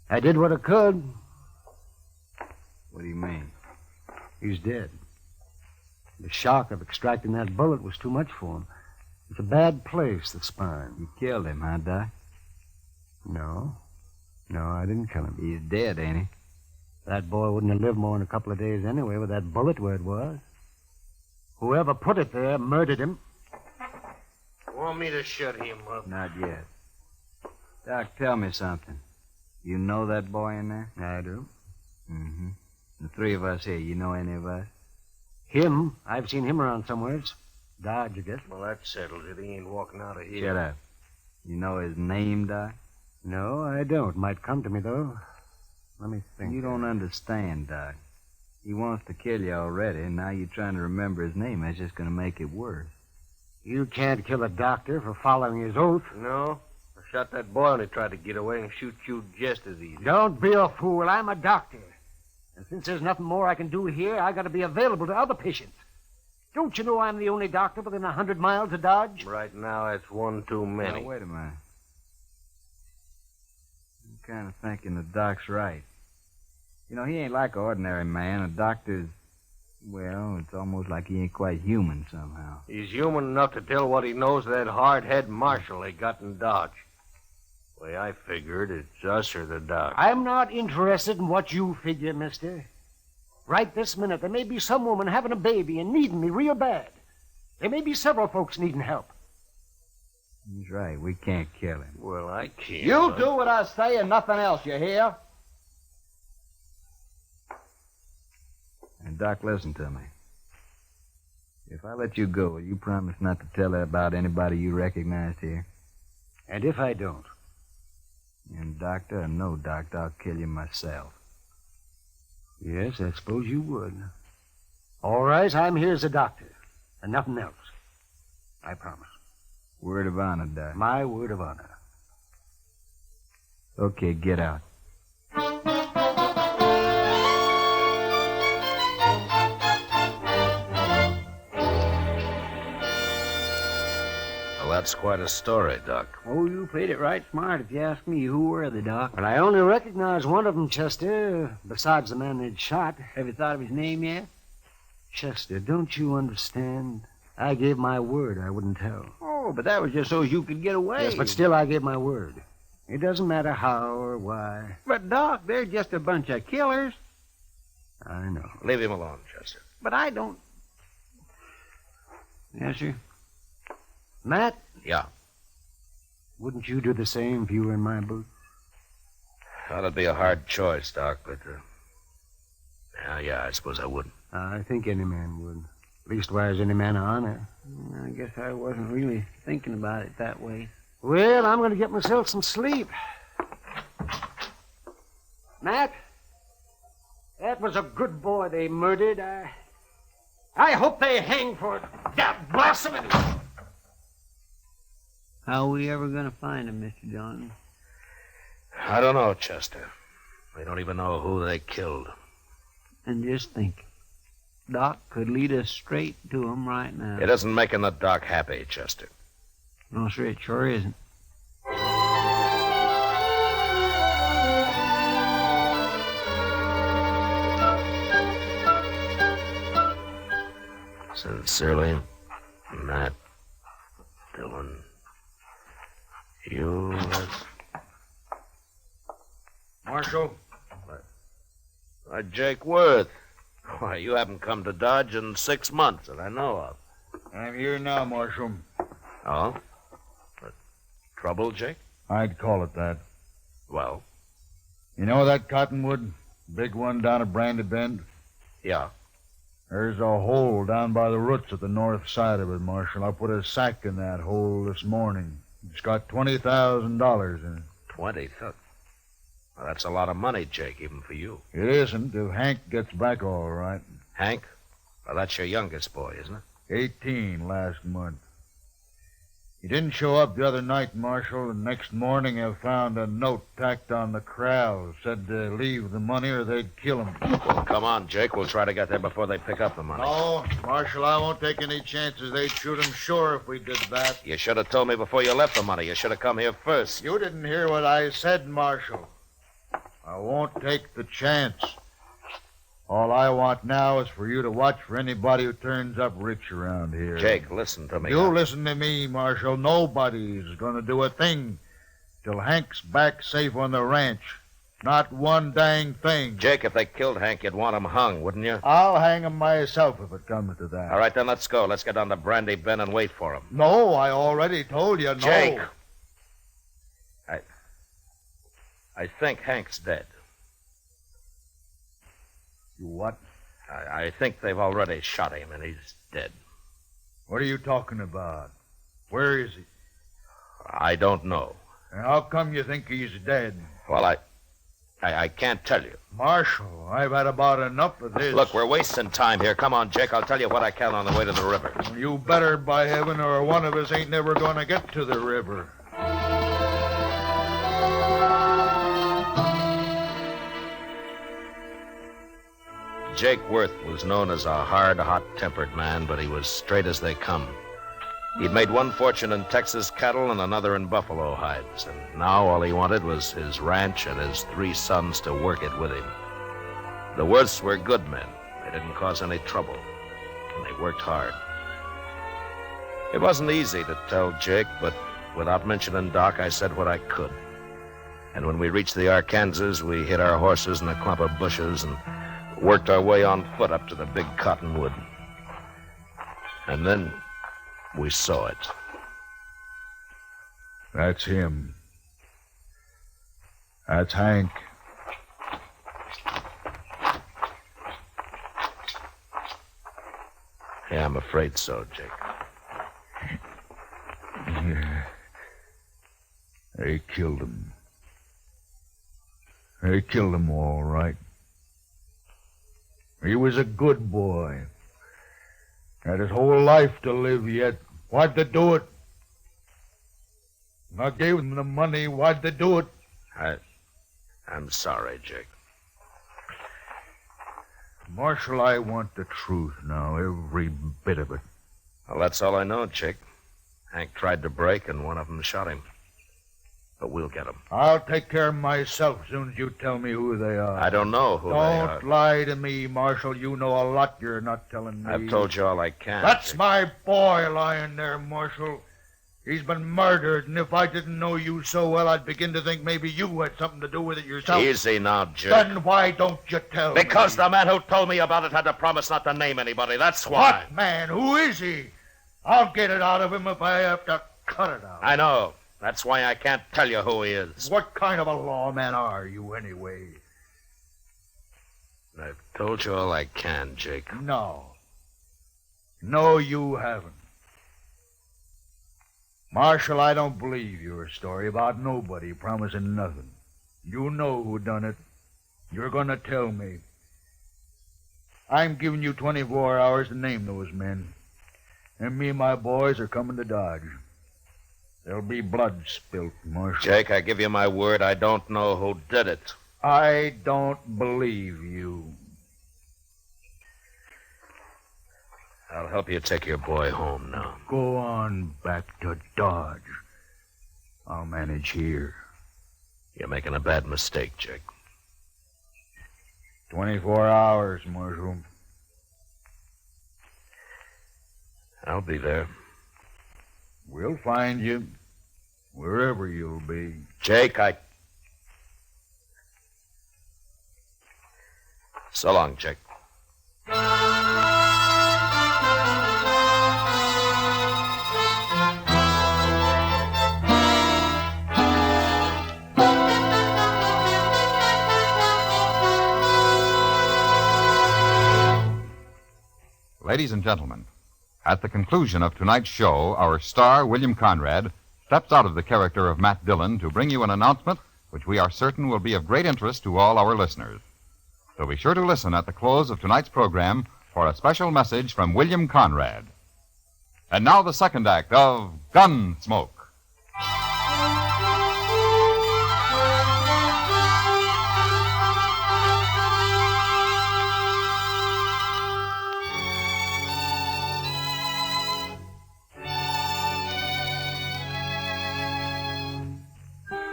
I did what I could. What do you mean? He's dead. The shock of extracting that bullet was too much for him. It's a bad place, the spine. You killed him, huh, Doc? No. No, I didn't kill him. He's dead, ain't he? That boy wouldn't have lived more than a couple of days anyway with that bullet where it was. Whoever put it there murdered him. Want me to shut him up? Not yet. Doc, tell me something. You know that boy in there? I do. Mm-hmm. The three of us here, you know any of us? Him? I've seen him around somewheres. Dodge, I guess. Well, that settles it. He ain't walking out of here. Shut up. You know his name, Doc? No, I don't. Might come to me, though. Let me think. You don't understand, Doc. He wants to kill you already, and now you're trying to remember his name. That's just going to make it worse. You can't kill a doctor for following his oath. No? I shot that boy when he tried to get away and shoot you just as easy. Don't be a fool. I'm a doctor. And since there's nothing more I can do here, I got to be available to other patients. Don't you know I'm the only doctor within 100 miles of Dodge? Right now, it's one too many. Now, wait a minute. I'm kind of thinking the doc's right. You know, he ain't like an ordinary man. A doctor's, well, it's almost like he ain't quite human somehow. He's human enough to tell what he knows to that hard-head marshal they got in Dodge. The way I figured, it's us or the doc. I'm not interested in what you figure, mister. Right this minute, there may be some woman having a baby and needing me real bad. There may be several folks needing help. He's right. We can't kill him. Well, I can't. You do what I say and nothing else, you hear? And, Doc, listen to me. If I let you go, will you promise not to tell her about anybody you recognized here? And if I don't? And, doctor or no doctor, I'll kill you myself. Yes, I suppose you would. All right, I'm here as a doctor, and nothing else. I promise. Word of honor, Doc. My word of honor. Okay, get out. Well, that's quite a story, Doc. Oh, you played it right smart if you ask me. Who were they, Doc? But I only recognize one of them, Chester, besides the man they'd shot. Have you thought of his name yet? Chester, don't you understand? I gave my word I wouldn't tell. Oh, but that was just so you could get away. Yes, but still I gave my word. It doesn't matter how or why. But, Doc, they're just a bunch of killers. I know. Leave him alone, Chester. But I don't... Yes, sir? Matt? Yeah. Wouldn't you do the same if you were in my boots? That'd be a hard choice, Doc, but... Yeah, I suppose I would. I think any man would. Leastwise, any man of honor. I guess I wasn't really thinking about it that way. Well, I'm going to get myself some sleep. Matt? That was a good boy they murdered. I hope they hang for it. That blossoming... How are we ever going to find him, Mr. John? I don't know, Chester. We don't even know who they killed. And just think, Doc could lead us straight to him right now. It isn't making the Doc happy, Chester. No, sir, it sure isn't. Sincerely, Matt Dillon. U.S. Marshal? Jake Worth. Why, you haven't come to Dodge in 6 months that I know of. I'm here now, Marshal. Oh? Trouble, Jake? I'd call it that. Well? You know that cottonwood? Big one down at Brandy Bend? Yeah. There's a hole down by the roots at the north side of it, Marshal. I put a sack in that hole this morning. It's got $20,000 in it. 20,000? Well, that's a lot of money, Jake, even for you. It isn't if Hank gets back all right. Hank? Well, that's your youngest boy, isn't it? 18 last month. He didn't show up the other night, Marshal, and next morning I found a note tacked on the corral. Said to leave the money or they'd kill him. Well, come on, Jake. We'll try to get there before they pick up the money. No, Marshal, I won't take any chances. They'd shoot him sure if we did that. You should have told me before you left the money. You should have come here first. You didn't hear what I said, Marshal. I won't take the chance. All I want now is for you to watch for anybody who turns up rich around here. Jake, listen to me. You listen to me, Marshal. Nobody's going to do a thing till Hank's back safe on the ranch. Not one dang thing. Jake, if they killed Hank, you'd want him hung, wouldn't you? I'll hang him myself if it comes to that. All right, then let's go. Let's get down to Brandy Bend and wait for him. No, I already told you no. Jake! I think Hank's dead. You what? I think they've already shot him, and he's dead. What are you talking about? Where is he? I don't know. And how come you think he's dead? Well, I can't tell you. Marshal, I've had about enough of this. Look, we're wasting time here. Come on, Jake. I'll tell you what I can on the way to the river. You better, by heaven, or one of us ain't never going to get to the river. Jake Worth was known as a hard, hot-tempered man, but he was straight as they come. He'd made one fortune in Texas cattle and another in buffalo hides, and now all he wanted was his ranch and his 3 sons to work it with him. The Worths were good men. They didn't cause any trouble, and they worked hard. It wasn't easy to tell Jake, but without mentioning Doc, I said what I could. And when we reached the Arkansas, we hid our horses in a clump of bushes and worked our way on foot up to the big cottonwood. And then we saw it. That's him. That's Hank. Yeah, I'm afraid so, Jake. Yeah. They killed him. They killed him all right. He was a good boy. Had his whole life to live yet. Why'd they do it? I gave them the money. Why'd they do it? I'm sorry, Jake. Marshal, I want the truth now, every bit of it. Well, that's all I know, Jake. Hank tried to break, and one of them shot him. But we'll get him. I'll take care of myself as soon as you tell me who they are. I don't know who they are. Don't lie to me, Marshal. You know a lot you're not telling me. I've told you all I can. That's Jake. my boy lying there, Marshal. He's been murdered, and if I didn't know you so well, I'd begin to think maybe you had something to do with it yourself. Easy now, Jake. Then why don't you tell me? Because the man who told me about it had to promise not to name anybody. That's why. What man? Who is he? I'll get it out of him if I have to cut it out. I know. That's why I can't tell you who he is. What kind of a lawman are you, anyway? I've told you all I can, Jake. No. No, you haven't. Marshal, I don't believe your story about nobody promising nothing. You know who done it. You're going to tell me. I'm giving you 24 hours to name those men. And me and my boys are coming to Dodge. There'll be blood spilt, Marshal. Jake, I give you my word, I don't know who did it. I don't believe you. I'll help you take your boy home now. Go on back to Dodge. I'll manage here. You're making a bad mistake, Jake. 24 hours, Marshal. I'll be there. We'll find you, wherever you'll be. Jake, So long, Jake. Ladies and gentlemen, at the conclusion of tonight's show, our star, William Conrad, steps out of the character of Matt Dillon to bring you an announcement which we are certain will be of great interest to all our listeners. So be sure to listen at the close of tonight's program for a special message from William Conrad. And now the second act of Gunsmoke.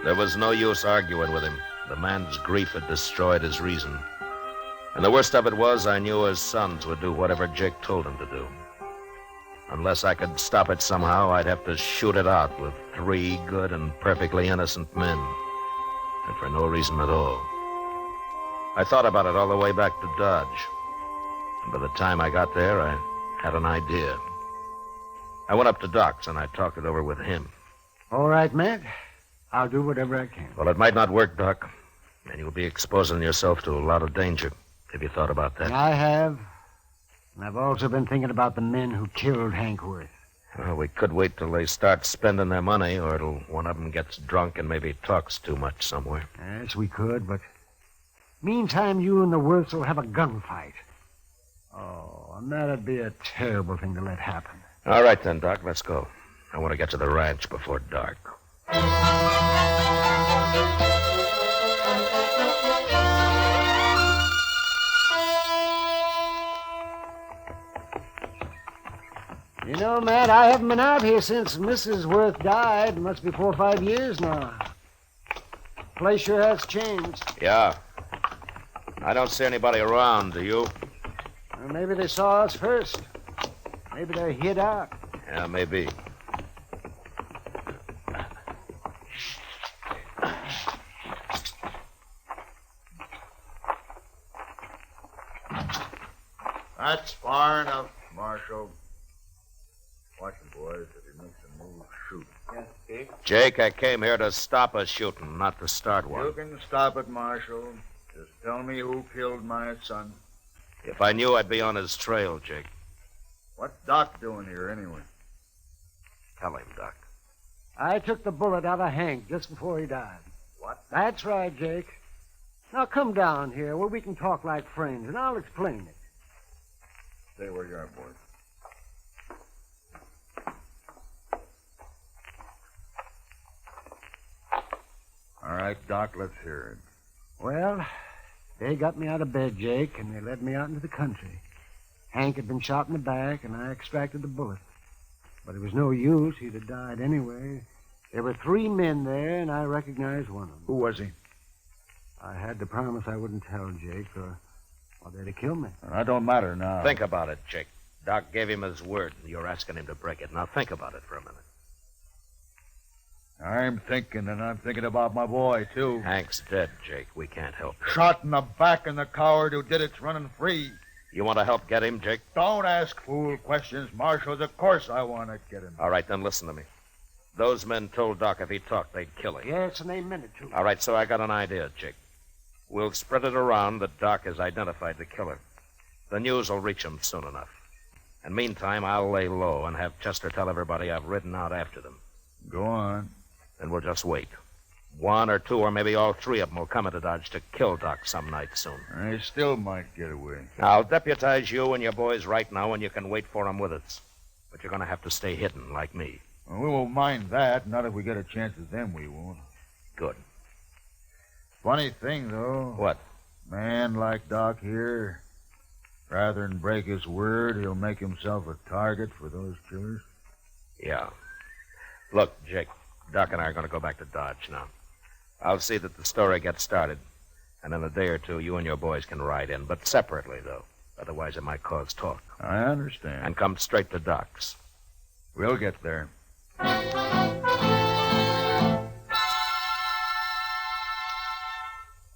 There was no use arguing with him. The man's grief had destroyed his reason. And the worst of it was, I knew his sons would do whatever Jake told them to do. Unless I could stop it somehow, I'd have to shoot it out with 3 good and perfectly innocent men. And for no reason at all. I thought about it all the way back to Dodge. And by the time I got there, I had an idea. I went up to Doc's and I talked it over with him. All right, Matt. I'll do whatever I can. Well, it might not work, Doc. And you'll be exposing yourself to a lot of danger. Have you thought about that? I have. And I've also been thinking about the men who killed Hank Worth. Well, we could wait till they start spending their money, or till one of them gets drunk and maybe talks too much somewhere. Yes, we could, but Meantime, you and the Worths will have a gunfight. Oh, and that'd be a terrible thing to let happen. All right, then, Doc, let's go. I want to get to the ranch before dark. You know, Matt, I haven't been out here since Mrs. Worth died. It must be 4 or 5 years now. Place sure has changed. Yeah. I don't see anybody around, do you? Well, maybe they saw us first. Maybe they're hid out. Yeah, maybe. That's far enough, Marshal. Watch him, boys. If he makes a move, shoot. Yes, Chief. Jake, I came here to stop a shooting, not to start one. You can stop it, Marshal. Just tell me who killed my son. If I knew, I'd be on his trail, Jake. What's Doc doing here, anyway? Tell him, Doc. I took the bullet out of Hank just before he died. What? That's right, Jake. Now come down here where we can talk like friends, and I'll explain it. Stay where you are, boys. All right, Doc, let's hear it. Well, they got me out of bed, Jake, and they led me out into the country. Hank had been shot in the back, and I extracted the bullet. But it was no use. He'd have died anyway. There were 3 men there, and I recognized one of them. Who was he? I had to promise I wouldn't tell, Jake, or they'd have killed me. That don't matter now. Think about it, Jake. Doc gave him his word, and you're asking him to break it. Now think about it for a minute. I'm thinking, and I'm thinking about my boy, too. Hank's dead, Jake. We can't help him. Shot in the back, and the coward who did it's running free. You want to help get him, Jake? Don't ask fool questions, Marshal. Of course I want to get him. All right, then listen to me. Those men told Doc if he talked, they'd kill him. Yes, and they meant it, too. All right, so I got an idea, Jake. We'll spread it around that Doc has identified the killer. The news will reach him soon enough. And meantime, I'll lay low and have Chester tell everybody I've ridden out after them. Go on. Then we'll just wait. 1 or 2 or maybe all 3 of them will come into Dodge to kill Doc some night soon. I still might get away. I'll deputize you and your boys right now, and you can wait for them with us. But you're going to have to stay hidden, like me. Well, we won't mind that. Not if we get a chance at them, we won't. Good. Funny thing, though. What? Man like Doc here, rather than break his word, he'll make himself a target for those killers. Yeah. Look, Jake, Doc and I are going to go back to Dodge now. I'll see that the story gets started, and in a day or 2, you and your boys can ride in, but separately, though. Otherwise, it might cause talk. I understand. And come straight to Doc's. We'll get there.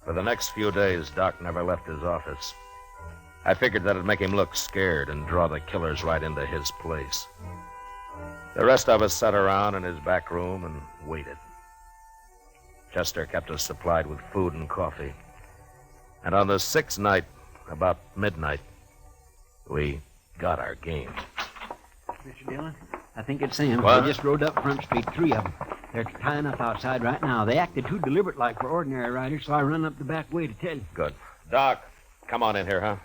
For the next few days, Doc never left his office. I figured that'd make him look scared and draw the killers right into his place. The rest of us sat around in his back room and waited. Chester kept us supplied with food and coffee. And on the 6th night, about midnight, we got our game. Mr. Dillon, I think it's them. What? They just rode up Front Street, 3 of them. They're tying up outside right now. They acted too deliberate-like for ordinary riders, so I run up the back way to tell you. Good. Doc, come on in here, huh?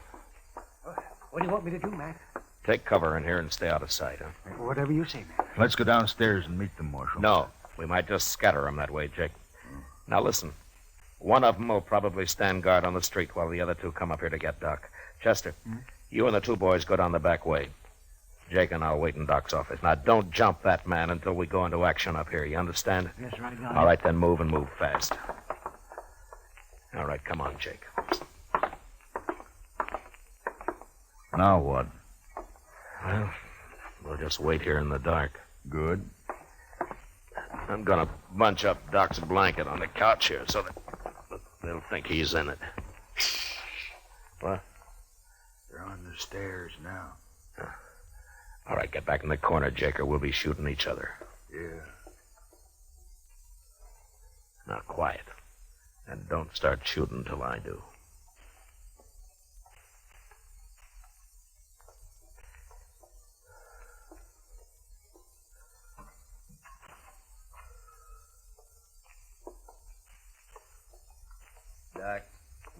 What do you want me to do, Mac? Take cover in here and stay out of sight, huh? Whatever you say, Mac. Let's go downstairs and meet them, Marshal. No, we might just scatter them that way, Jake. Now listen. One of them will probably stand guard on the street while the other 2 come up here to get Doc. Chester, you and the 2 boys go down the back way. Jake and I'll wait in Doc's office. Now, don't jump that man until we go into action up here. You understand? Yes, sir, I got it. All right, then move and move fast. All right, come on, Jake. Now what? Well, we'll just wait here in the dark. Good. I'm going to bunch up Doc's blanket on the couch here so that they'll think he's in it. What? They're on the stairs now. All right, get back in the corner, Jake, or we'll be shooting each other. Yeah. Now, quiet. And don't start shooting till I do. Doc,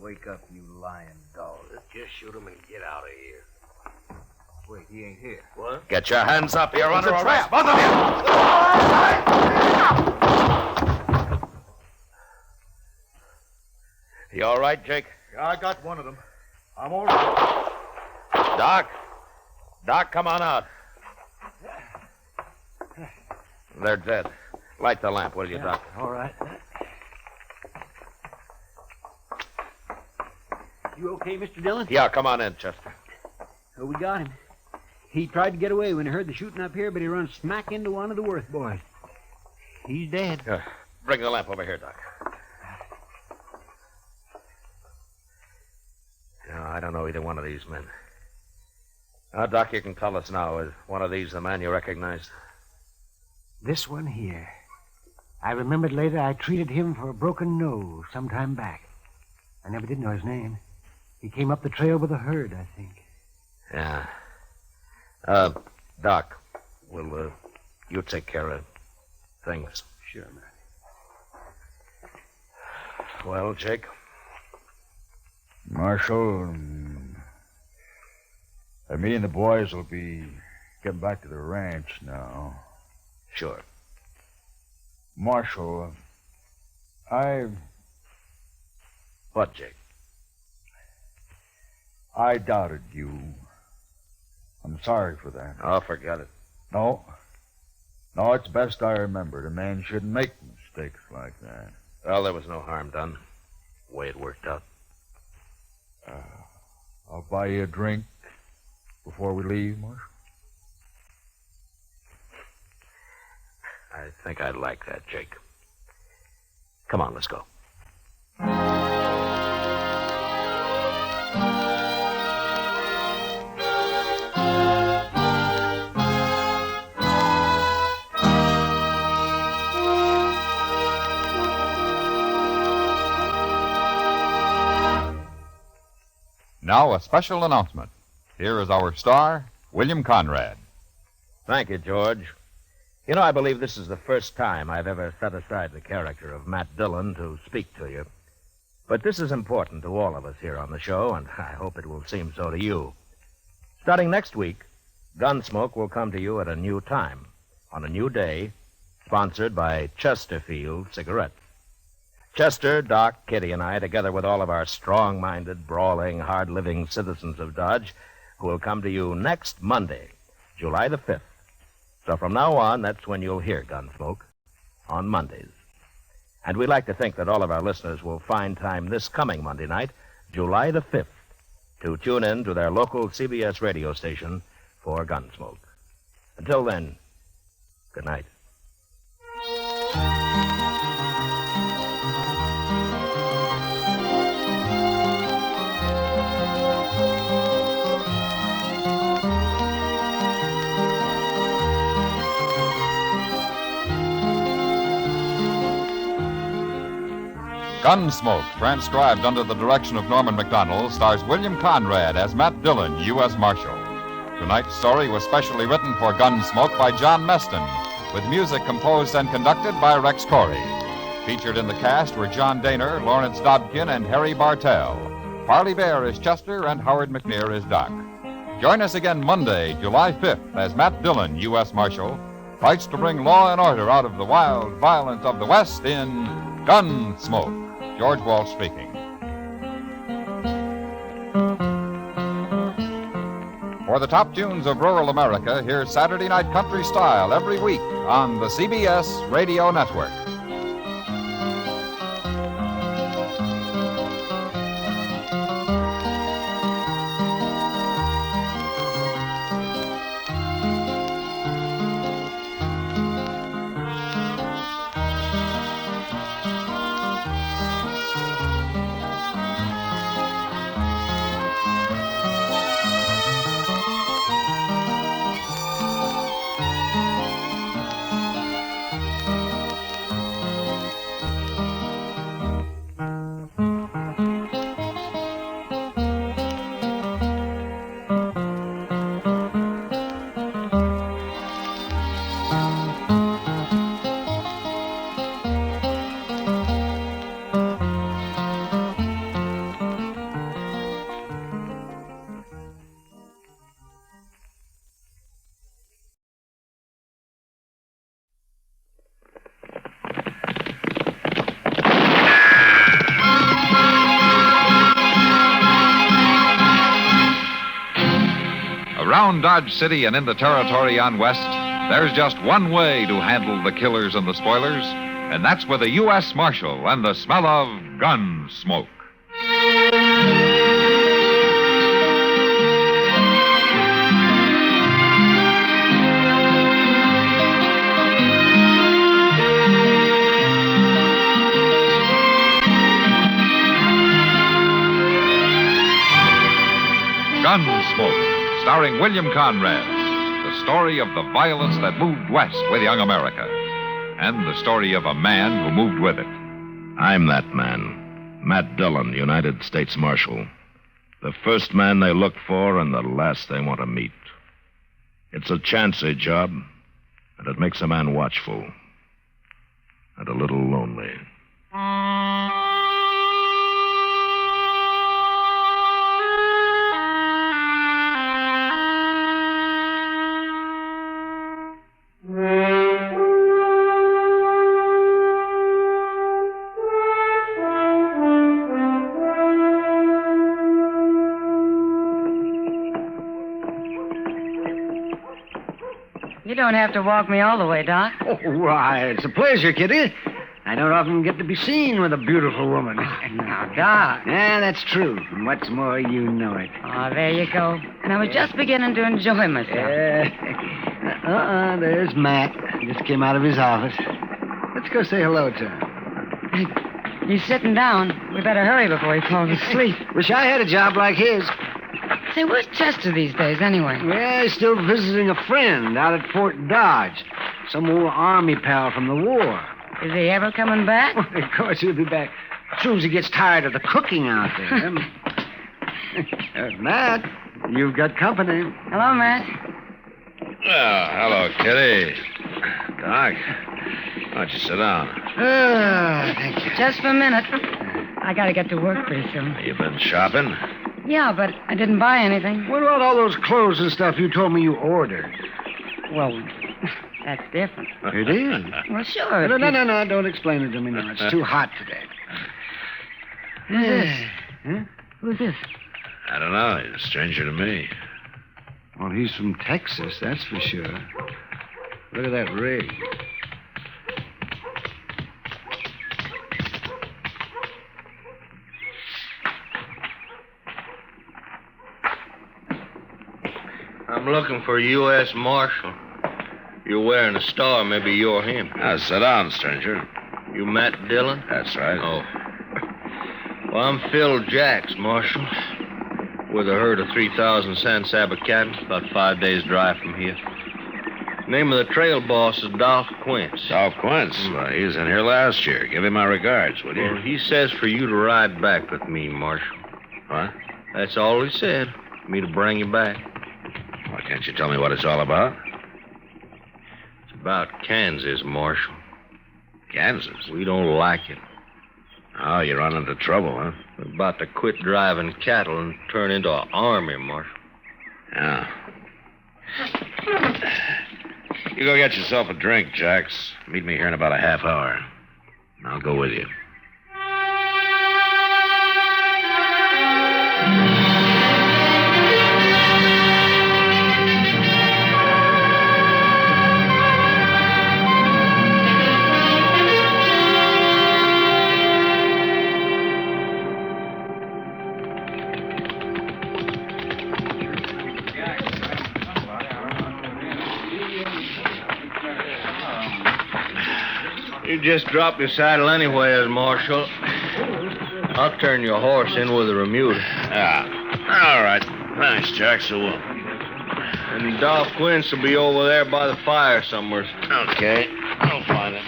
wait wake up, you lying dog. Let's just shoot him and get out of here. Wait, he ain't here. What? Get your hands up. You're under a arrest. trap. Both of you. You all right, Jake? Yeah, I got one of them. I'm all right. Doc? Doc, come on out. They're dead. Light the lamp, will you, Doc? All right. You okay, Mr. Dillon? Yeah, come on in, Chester. Oh, we got him. He tried to get away when he heard the shooting up here, but he run smack into one of the Worth boys. He's dead. Bring the lamp over here, Doc. No, I don't know either one of these men. Now, Doc, you can tell us now, is one of these the man you recognized? This one here. I remembered later I treated him for a broken nose some time back. I never did know his name. He came up the trail with a herd, I think. Yeah. Doc, will you take care of things? Sure, man. Well, Jake? Marshal, me and the boys will be getting back to the ranch now. Sure. Marshal, What, Jake? I doubted you. I'm sorry for that. Oh, forget it. No, it's best I remembered. A man shouldn't make mistakes like that. Well, there was no harm done. The way it worked out. I'll buy you a drink before we leave, Marshal. I think I'd like that, Jake. Come on, let's go. Now, a special announcement. Here is our star, William Conrad. Thank you, George. You know, I believe this is the first time I've ever set aside the character of Matt Dillon to speak to you. But this is important to all of us here on the show, and I hope it will seem so to you. Starting next week, Gunsmoke will come to you at a new time, on a new day, sponsored by Chesterfield Cigarettes. Chester, Doc, Kitty, and I, together with all of our strong-minded, brawling, hard-living citizens of Dodge, who will come to you next Monday, July the 5th. So from now on, that's when you'll hear Gunsmoke, on Mondays. And we'd like to think that all of our listeners will find time this coming Monday night, July the 5th, to tune in to their local CBS radio station for Gunsmoke. Until then, good night. Gunsmoke, transcribed under the direction of Norman McDonald, stars William Conrad as Matt Dillon, U.S. Marshal. Tonight's story was specially written for Gunsmoke by John Meston, with music composed and conducted by Rex Corey. Featured in the cast were John Daner, Lawrence Dobkin, and Harry Bartell. Parley Bear is Chester, and Howard McNear is Doc. Join us again Monday, July 5th, as Matt Dillon, U.S. Marshal, fights to bring law and order out of the wild violence of the West in Gunsmoke. George Walsh speaking. For the top tunes of rural America, hear Saturday Night Country Style every week on the CBS Radio Network. Around Dodge City and in the territory on West, there's just one way to handle the killers and the spoilers, and that's with a U.S. Marshal and the smell of Gunsmoke. Gunsmoke, starring William Conrad. The story of the violence that moved west with young America. And the story of a man who moved with it. I'm that man. Matt Dillon, United States Marshal. The first man they look for and the last they want to meet. It's a chancy job, and it makes a man watchful. And a little lonely. You don't have to walk me all the way, Doc. Oh, why, it's a pleasure, Kitty. I don't often get to be seen with a beautiful woman. Now, Doc. Yeah, that's true. And what's more, you know it. Oh, there you go. And I was just beginning to enjoy myself. There's Matt. Just came out of his office. Let's go say hello to him. He's sitting down. We better hurry before he falls asleep. Wish I had a job like his. Say, where's Chester these days, anyway? Well, he's still visiting a friend out at Fort Dodge. Some old Army pal from the war. Is he ever coming back? Of course, he'll be back as soon as he gets tired of the cooking out there. Matt, you've got company. Hello, Matt. Well, hello, Kitty. Doc, why don't you sit down? Thank you. Just for a minute. I gotta get to work pretty soon. You been shopping? Yeah, but I didn't buy anything. What about all those clothes and stuff you told me you ordered? Well, that's different. It is? Well, sure. No. Don't explain it to me now. It's too hot today. Who's this? Huh? Who's this? I don't know. He's a stranger to me. Well, he's from Texas, that's for sure. Look at that rig. I'm looking for a U.S. Marshal. You're wearing a star. Maybe you're him. Now, sit down, stranger. You Matt Dillon? That's right. Oh. Well, I'm Phil Jacks, Marshal. With a herd of 3,000 San Saba cattle, about 5 days' drive from here. Name of the trail boss is Dolph Quince. Dolph Quince? Well, he was in here last year. Give him my regards, will you? Well, he says for you to ride back with me, Marshal. What? That's all he said. Me to bring you back. Well, can't you tell me what it's all about? It's about Kansas, Marshal. Kansas? We don't like it. Oh, you're running into trouble, huh? We're about to quit driving cattle and turn into an army, Marshal. Yeah. You go get yourself a drink, Jacks. Meet me here in about a half hour. I'll go with you. You just drop your saddle anywhere, Marshal. I'll turn your horse in with a remuda. All right. Thanks, Jacks. I will. And Dolph Quince will be over there by the fire somewhere. Okay. I'll find him.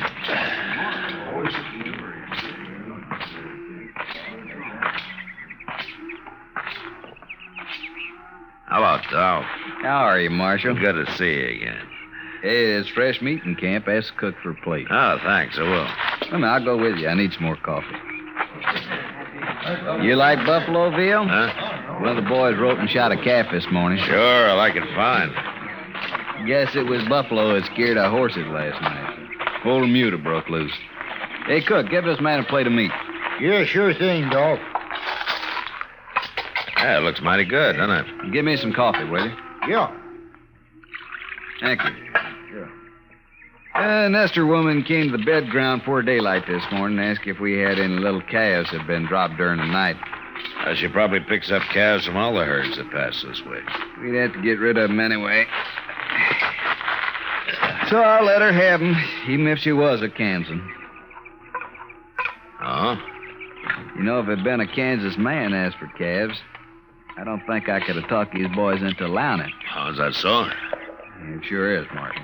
Hello, Dolph. How are you, Marshal? Good to see you again. Hey, it's fresh meat in camp. Ask the cook for a plate. Oh, thanks. I will. Well, now, I'll go with you. I need some more coffee. You like buffalo veal? Huh? One of the boys wrote and shot a calf this morning. Sure, I like it fine. Guess it was buffalo that scared our horses last night. Whole remuda broke loose. Hey, cook, give this man a plate of meat. Yeah, sure thing, Dolph. Yeah, it looks mighty good, doesn't it? Give me some coffee, will you? Yeah. Thank you. Nestor woman came to the bed ground before daylight this morning and asked if we had any little calves that had been dropped during the night. She probably picks up calves from all the herds that pass this way. We'd have to get rid of them anyway. So I'll let her have them, even if she was a Kansan. Oh? You know, if it had been a Kansas man asked for calves, I don't think I could have talked these boys into allowing it. Oh, is that so? It sure is, Marshal.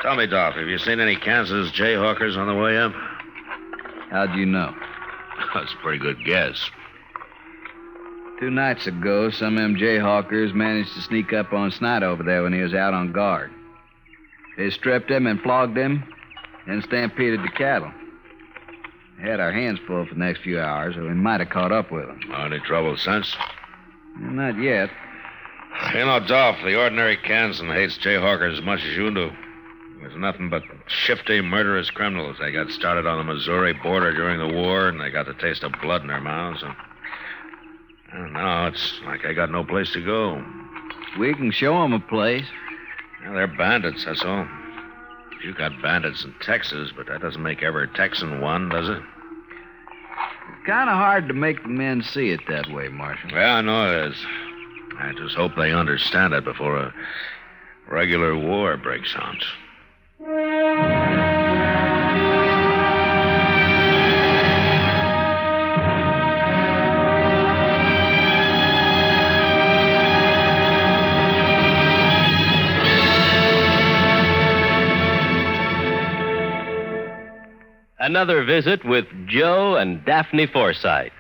Tell me, Doc, have you seen any Kansas jayhawkers on the way up? How'd you know? That's a pretty good guess. 2 nights ago, some of them jayhawkers managed to sneak up on Snyder over there when he was out on guard. They stripped him and flogged him, then stampeded the cattle. We had our hands full for the next few hours, or we might have caught up with them. Any trouble since? Not yet. You know, Dolph, the ordinary Kansan hates jayhawkers as much as you do. There's nothing but shifty, murderous criminals. They got started on the Missouri border during the war, and they got the taste of blood in their mouths. And now it's like I got no place to go. We can show them a place. Yeah, they're bandits, that's all. You got bandits in Texas, but that doesn't make every Texan one, does it? It's kind of hard to make the men see it that way, Marshal. Yeah, I know it is. I just hope they understand it before a regular war breaks out. Another visit with Joe and Daphne Forsythe.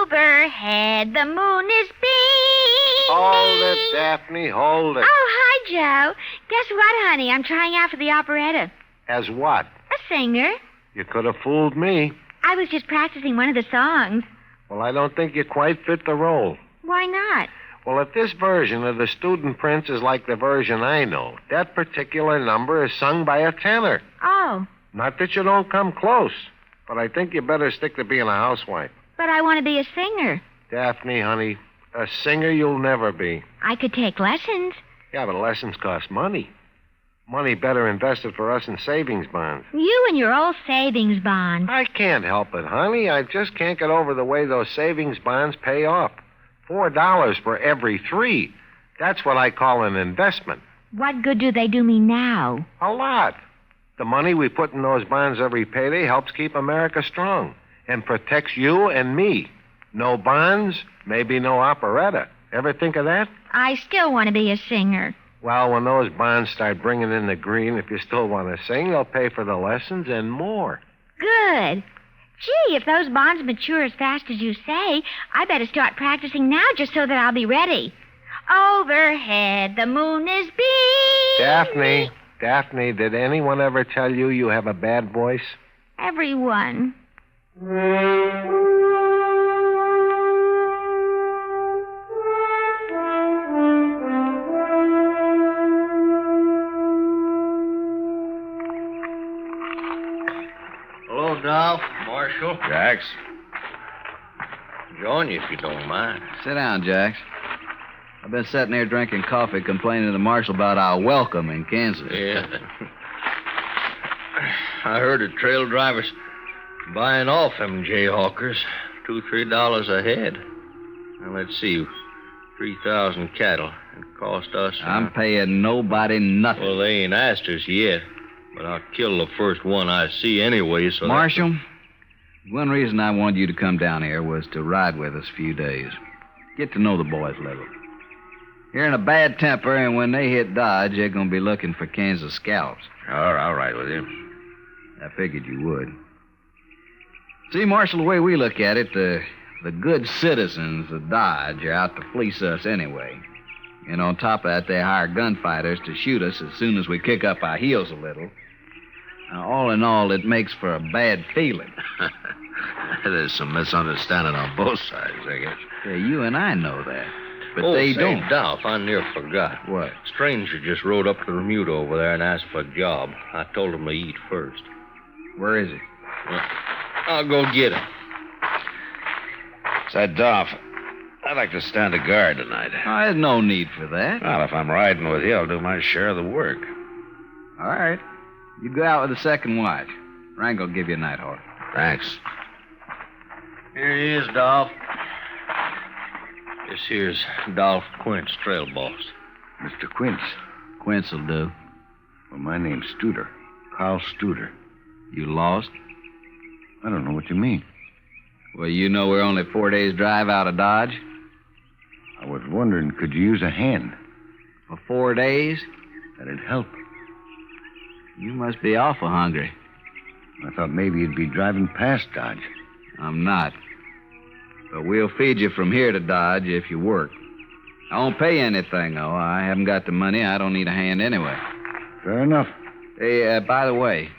Overhead, the moon is beaming. Hold it, Daphne, hold it. Oh, hi, Joe. Guess what, honey? I'm trying out for the operetta. As what? A singer. You could have fooled me. I was just practicing one of the songs. Well, I don't think you quite fit the role. Why not? Well, if this version of the Student Prince is like the version I know, that particular number is sung by a tenor. Oh, Not that you don't come close, but I think you better stick to being a housewife. but I want to be a singer. Daphne, honey, a singer you'll never be. I could take lessons. Yeah, but lessons cost money. Money better invested for us in savings bonds. You and your old savings bond. I can't help it, honey. I just can't get over the way those savings bonds pay off. $4 for every 3. That's what I call an investment. What good do they do me now? A lot. The money we put in those bonds every payday helps keep America strong and protects you and me. No bonds, maybe no operetta. Ever think of that? I still want to be a singer. Well, when those bonds start bringing in the green, if you still want to sing, they'll pay for the lessons and more. Good. Gee, if those bonds mature as fast as you say, I better start practicing now just so that I'll be ready. Overhead, the moon is beaming. Daphne, did anyone ever tell you you have a bad voice? Everyone. Hello, Dolph. Marshal. Jax? Join you if you don't mind. Sit down, Jax. I've been sitting here drinking coffee complaining to the marshal about our welcome in Kansas. Yeah. I heard the trail drivers buying off them jayhawkers $2-3 a head. Now, let's see. 3,000 cattle. It cost us... I'm paying nobody nothing. Well, they ain't asked us yet. But I'll kill the first one I see anyway, so... Marshal, one reason I wanted you to come down here was to ride with us a few days. Get to know the boys a little. You're in a bad temper, and when they hit Dodge, they're going to be looking for Kansas scalps. All right with you. I figured you would. See, Marshal, the way we look at it, the good citizens of Dodge are out to fleece us anyway. And on top of that, they hire gunfighters to shoot us as soon as we kick up our heels a little. Now, all in all, it makes for a bad feeling. There's some misunderstanding on both sides, I guess. Yeah, you and I know that. But they they don't. Dolph, I near forgot. What? Stranger just rode up to Remuda over there and asked for a job. I told him to eat first. Where is he? Well, I'll go get him. Say, Dolph, I'd like to stand a guard tonight. There's no need for that. Well, if I'm riding with you, I'll do my share of the work. All right. You go out with the second watch. Frank will give you a night horse. Thanks. Here he is, Dolph. This here's Dolph Quince, trail boss. Mr. Quince. Quince will do. Well, my name's Studer. Carl Studer. You lost? I don't know what you mean. Well, you know we're only 4 days' drive out of Dodge. I was wondering, could you use a hand? For 4 days? That'd help. You must be awful hungry. I thought maybe you'd be driving past Dodge. I'm not. But we'll feed you from here to Dodge if you work. I won't pay you anything, though. I haven't got the money. I don't need a hand anyway. Fair enough. Hey, by the way,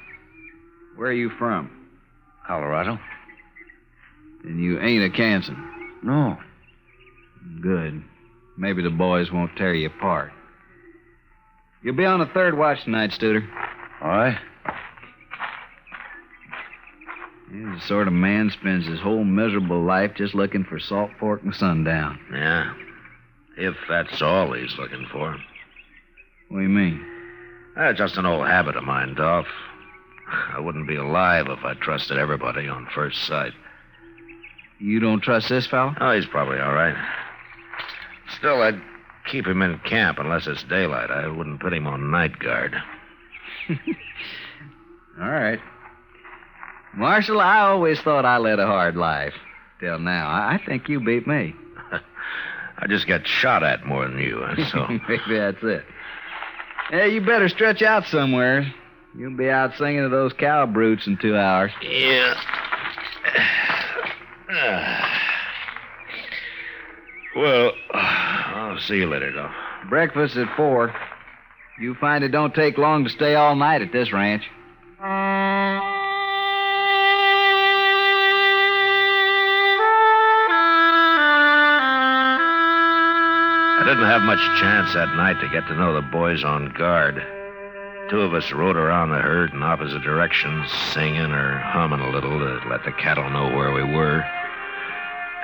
where are you from? Colorado. And you ain't a Kansan? No. Good. Maybe the boys won't tear you apart. You'll be on the third watch tonight, Studer. All right. He's the sort of man spends his whole miserable life just looking for salt pork and sundown. Yeah. If that's all he's looking for. What do you mean? Just an old habit of mine, Dolph. I wouldn't be alive if I trusted everybody on first sight. You don't trust this fellow? Oh, he's probably all right. Still, I'd keep him in camp unless it's daylight. I wouldn't put him on night guard. All right. Marshal, I always thought I led a hard life. Till now. I think you beat me. I just get shot at more than you, so... Maybe that's it. Hey, you better stretch out somewhere. You'll be out singing to those cow brutes in 2 hours. Yeah. Well, I'll see you later, Dolph. Breakfast at 4. You find it don't take long to stay all night at this ranch. I didn't have much chance that night to get to know the boys on guard. 2 of us rode around the herd in opposite directions, singing or humming a little to let the cattle know where we were.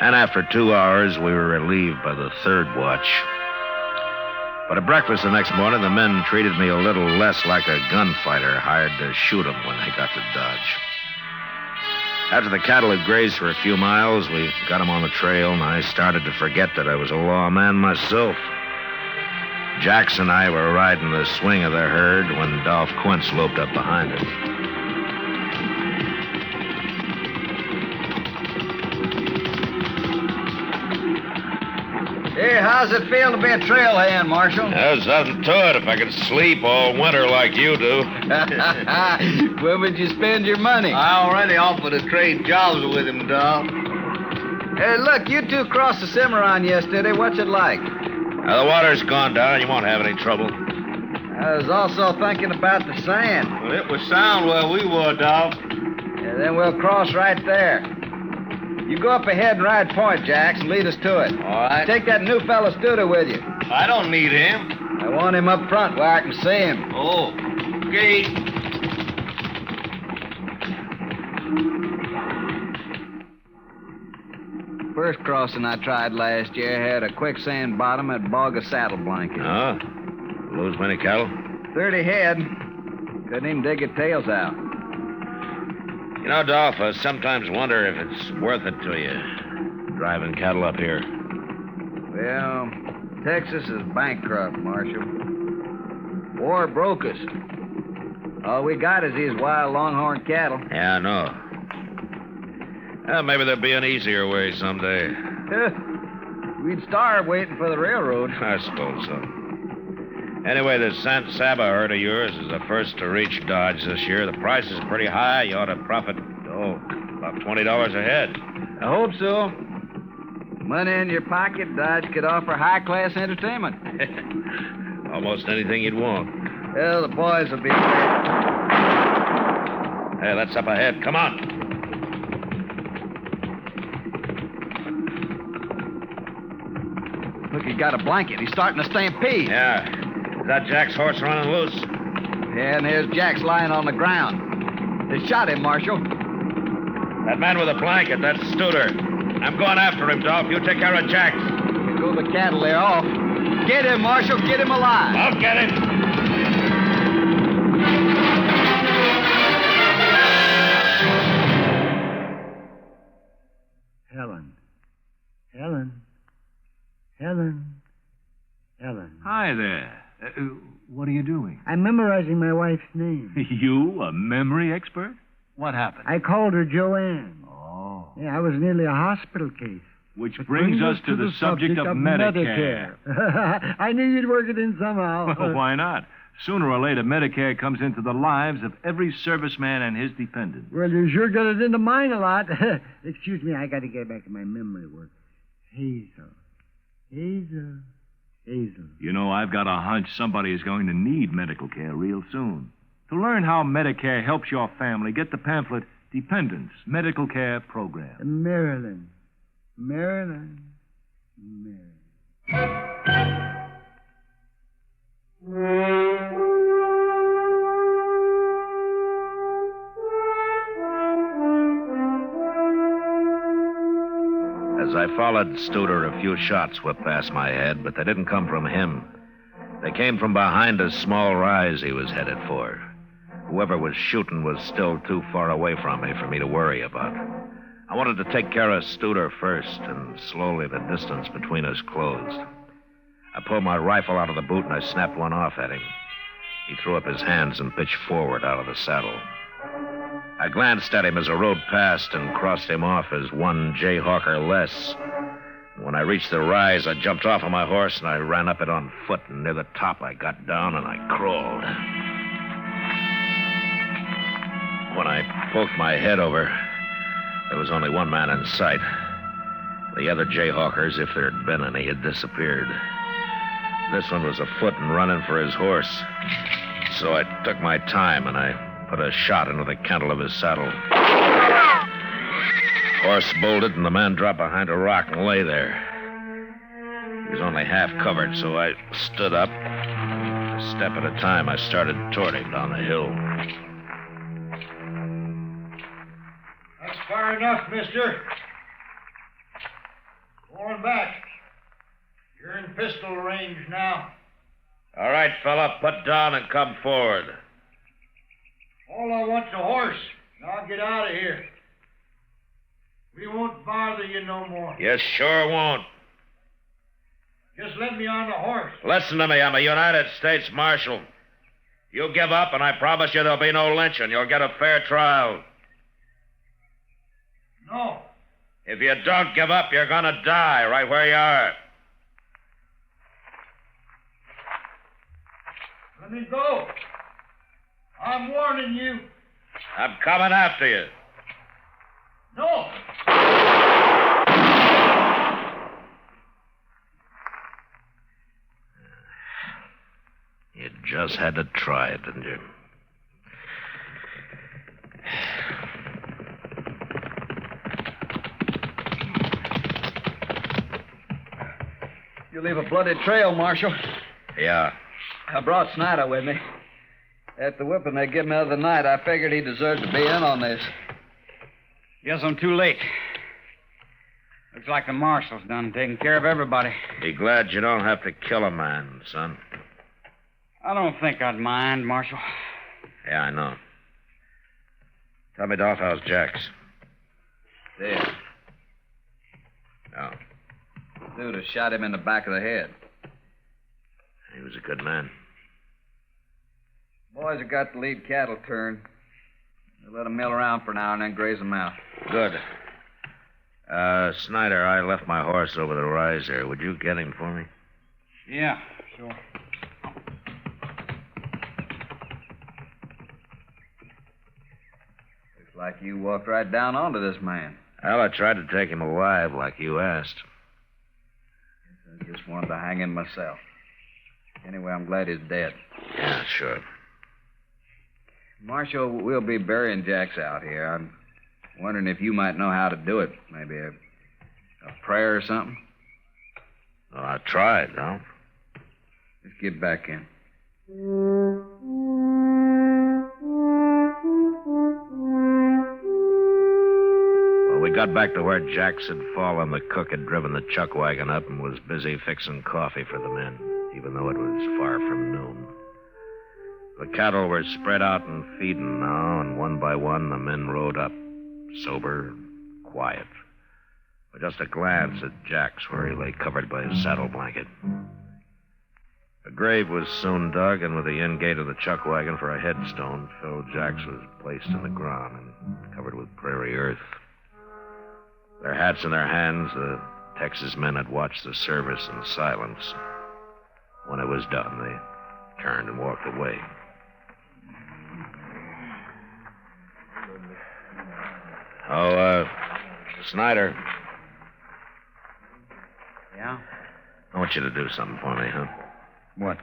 And after 2 hours, we were relieved by the third watch. But at breakfast the next morning, the men treated me a little less like a gunfighter hired to shoot them when they got to Dodge. After the cattle had grazed for a few miles, we got them on the trail, and I started to forget that I was a lawman myself. Jax and I were riding the swing of the herd when Dolph Quince loped up behind us. Hey, how's it feel to be a trailhand, Marshal? There's nothing to it if I could sleep all winter like you do. Where would you spend your money? I already offered to trade jobs with him, Dolph. Hey, look, you two crossed the Cimarron yesterday. What's it like? Now, the water's gone down. You won't have any trouble. I was also thinking about the sand. Well, it was sound where we were, Dolph. Yeah, then we'll cross right there. You go up ahead and ride point, Jax, and lead us to it. All right. Take that new fellow Studer with you. I don't need him. I want him up front where I can see him. Oh, okay. First crossing I tried last year had a quicksand bottom and bog of saddle blanket. Oh? Lose many cattle? 30 head. Couldn't even dig their tails out. You know, Dolph, I sometimes wonder if it's worth it to you, driving cattle up here. Well, Texas is bankrupt, Marshal. War broke us. All we got is these wild longhorn cattle. Yeah, I know. Well, maybe there'll be an easier way someday. We'd starve waiting for the railroad. I suppose so. Anyway, this San Saba herd of yours is the first to reach Dodge this year. The price is pretty high. You ought to profit, about $20 a head. I hope so. Money in your pocket, Dodge could offer high-class entertainment. Almost anything you'd want. Well, the boys will be there. Hey, that's up ahead. Come on. Look, he got a blanket. He's starting to stampede. Yeah. Is that Jack's horse running loose? Yeah, and there's Jack's lying on the ground. They shot him, Marshal. That man with the blanket, that's Studer. I'm going after him, Dolph. You take care of Jax. You throw the cattle there off. Get him, Marshal. Get him alive. I'll get him. Helen. Helen. Helen. Helen. Hi there. What are you doing? I'm memorizing my wife's name. You, a memory expert? What happened? I called her Joanne. Oh. Yeah, I was nearly a hospital case. Which brings us to the subject of Medicare. I knew you'd work it in somehow. Well, why not? Sooner or later, Medicare comes into the lives of every serviceman and his dependents. Well, you sure got it into mine a lot. Excuse me, I got to get back to my memory work. Hazel. Hazel. Hazel. You know, I've got a hunch somebody is going to need medical care real soon. To learn how Medicare helps your family, get the pamphlet Dependents Medical Care Program. Marilyn. Marilyn. As I followed Studer, a few shots whipped past my head, but they didn't come from him. They came from behind a small rise he was headed for. Whoever was shooting was still too far away from me for me to worry about. I wanted to take care of Studer first, and slowly the distance between us closed. I pulled my rifle out of the boot and I snapped one off at him. He threw up his hands and pitched forward out of the saddle. I glanced at him as I rode past and crossed him off as one jayhawker less. When I reached the rise, I jumped off of my horse and I ran up it on foot, and near the top I got down and I crawled. When I poked my head over, there was only one man in sight. The other jayhawkers, if there had been any, had disappeared. This one was afoot and running for his horse. So I took my time and I put a shot into the cantle of his saddle. Horse bolted and the man dropped behind a rock and lay there. He was only half covered, so I stood up. A step at a time, I started toward him down the hill. That's far enough, mister. Going back. You're in pistol range now. All right, fella, put down and come forward. All I want's a horse. Now I'll get out of here. We won't bother you no more. You sure won't. Just let me on the horse. Listen to me, I'm a United States Marshal. You give up, and I promise you there'll be no lynching. You'll get a fair trial. No. If you don't give up, you're gonna die right where you are. Let me go. I'm warning you. I'm coming after you. No. You just had to try it, didn't you? You leave a bloody trail, Marshal. Yeah. I brought Snyder with me. After the whipping they give me the other night, I figured he deserved to be in on this. Guess I'm too late. Looks like the marshal's done taking care of everybody. Be glad you don't have to kill a man, son. I don't think I'd mind, Marshal. Yeah, I know. Tell me, Dolph, how's Jax? There. Oh. Dude has shot him in the back of the head. He was a good man. Boys have got the lead cattle turned. They let them mill around for now and then graze them out. Good. Snyder, I left my horse over the rise there. Would you get him for me? Yeah, sure. Looks like you walked right down onto this man. Well, I tried to take him alive like you asked. I just wanted to hang him myself. Anyway, I'm glad he's dead. Yeah, sure. Marshal, we'll be burying Jax out here. I'm wondering if you might know how to do it. Maybe a prayer or something? Well, I tried, Dolph. Just get back in. Well, we We got back to where Jacks had fallen. The cook had driven the chuck wagon up and was busy fixing coffee for the men, even though it was far from noon. The cattle were spread out and feeding now, and one by one the men rode up, sober, quiet, with just a glance at Jacks where he lay covered by his saddle blanket. A grave was soon dug, and with the end gate of the chuck wagon for a headstone, Phil Jacks was placed in the ground and covered with prairie earth. Their hats in their hands, the Texas men had watched the service in silence. When it was done, they turned and walked away. Oh, Snyder. Yeah? I want you to do something for me, huh? What?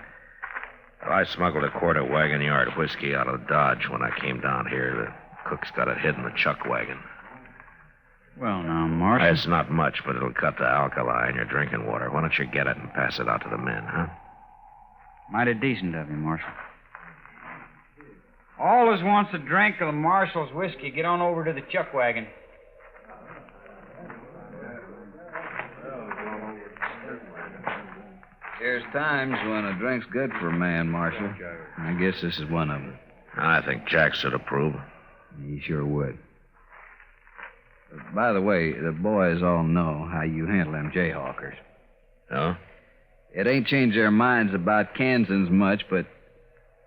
Well, I smuggled a quart of Wagon Yard whiskey out of Dodge when I came down here. The cook's got it hid in the chuck wagon. Well, now, Marshal. It's not much, but it'll cut the alkali in your drinking water. Why don't you get it and pass it out to the men, huh? Mighty decent of you, Marshal. All as wants a drink of the Marshal's whiskey, get on over to the chuck wagon. There's times when a drink's good for a man, Marshal. I guess this is one of them. I think Jack should approve. He sure would. By the way, the boys all know how you handle them jayhawkers. Oh? It ain't changed their minds about Kansans much, but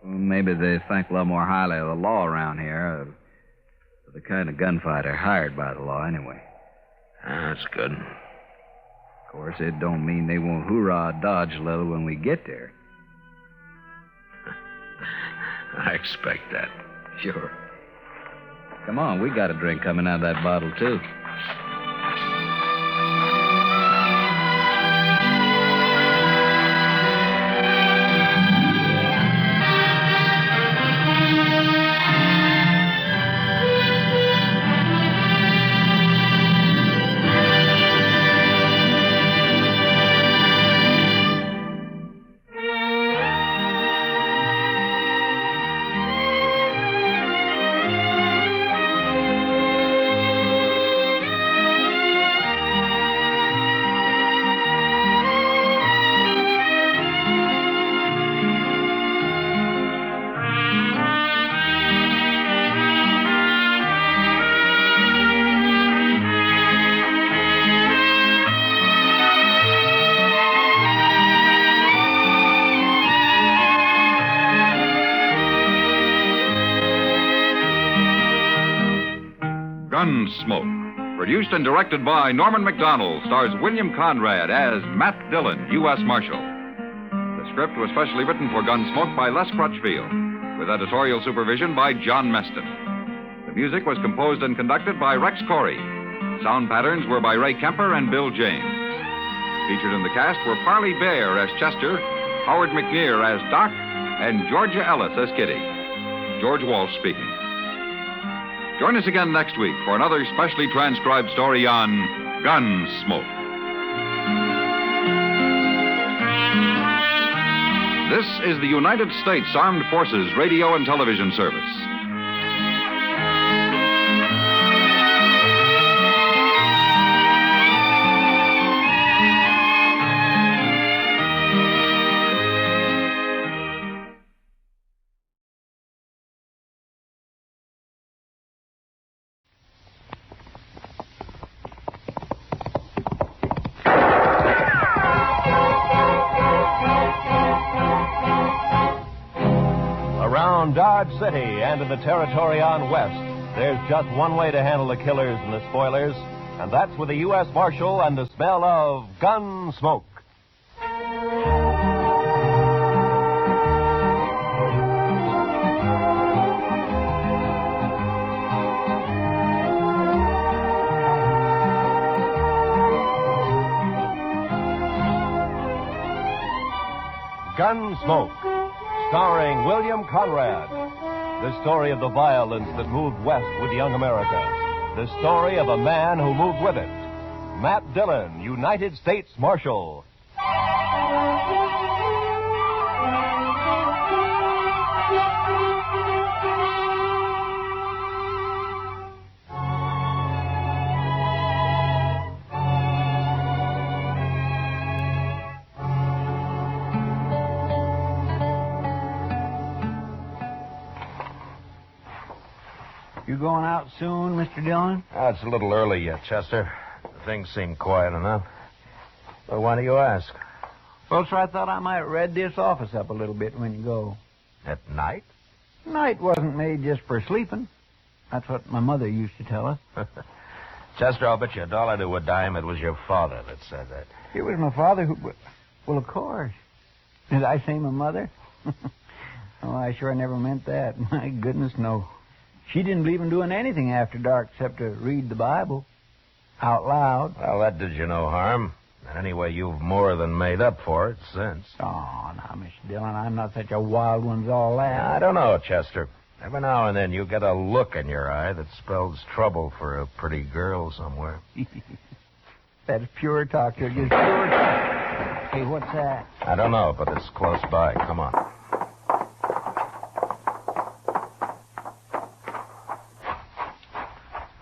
maybe they think a lot more highly of the law around here. The kind of gunfighter hired by the law, anyway. That's good. Of course, it don't mean they won't hoorah Dodge a little when we get there. I expect that. Sure. Come on, we got a drink coming out of that bottle, too. Gunsmoke. Produced and directed by Norman McDonald, stars William Conrad as Matt Dillon, U.S. Marshal. The script was specially written for Gunsmoke by Les Crutchfield, with editorial supervision by John Meston. The music was composed and conducted by Rex Corey. Sound patterns were by Ray Kemper and Bill James. Featured in the cast were Parley Bear as Chester, Howard McNear as Doc, and Georgia Ellis as Kitty. George Walsh speaking. Join us again next week for another specially transcribed story on Gunsmoke. This is the United States Armed Forces Radio and Television Service. Around Dodge City and in the territory on West, there's just one way to handle the killers and the spoilers, and that's with a U.S. Marshal and the smell of Gunsmoke. Gunsmoke, starring William Conrad. The story of the violence that moved west with young America. The story of a man who moved with it. Matt Dillon, United States Marshal. You going out soon, Mr. Dillon? It's a little early yet, Chester. Things seem quiet enough. Well, why do you ask? Well, sir, I thought I might red this office up a little bit when you go. At night? Night wasn't made just for sleeping. That's what my mother used to tell us. Chester, I'll bet you $1 to a dime it was your father that said that. It was my father who... Well, of course. Did I say my mother? Oh, I sure never meant that. My goodness, no. She didn't believe in doing anything after dark except to read the Bible out loud. Well, that did you no harm. And anyway, you've more than made up for it since. Oh, now, Mr. Dillon, I'm not such a wild one as all that. I don't know, Chester. Every now and then you get a look in your eye that spells trouble for a pretty girl somewhere. That's pure talk. You're just pure talk. Hey, what's that? I don't know, but it's close by. Come on.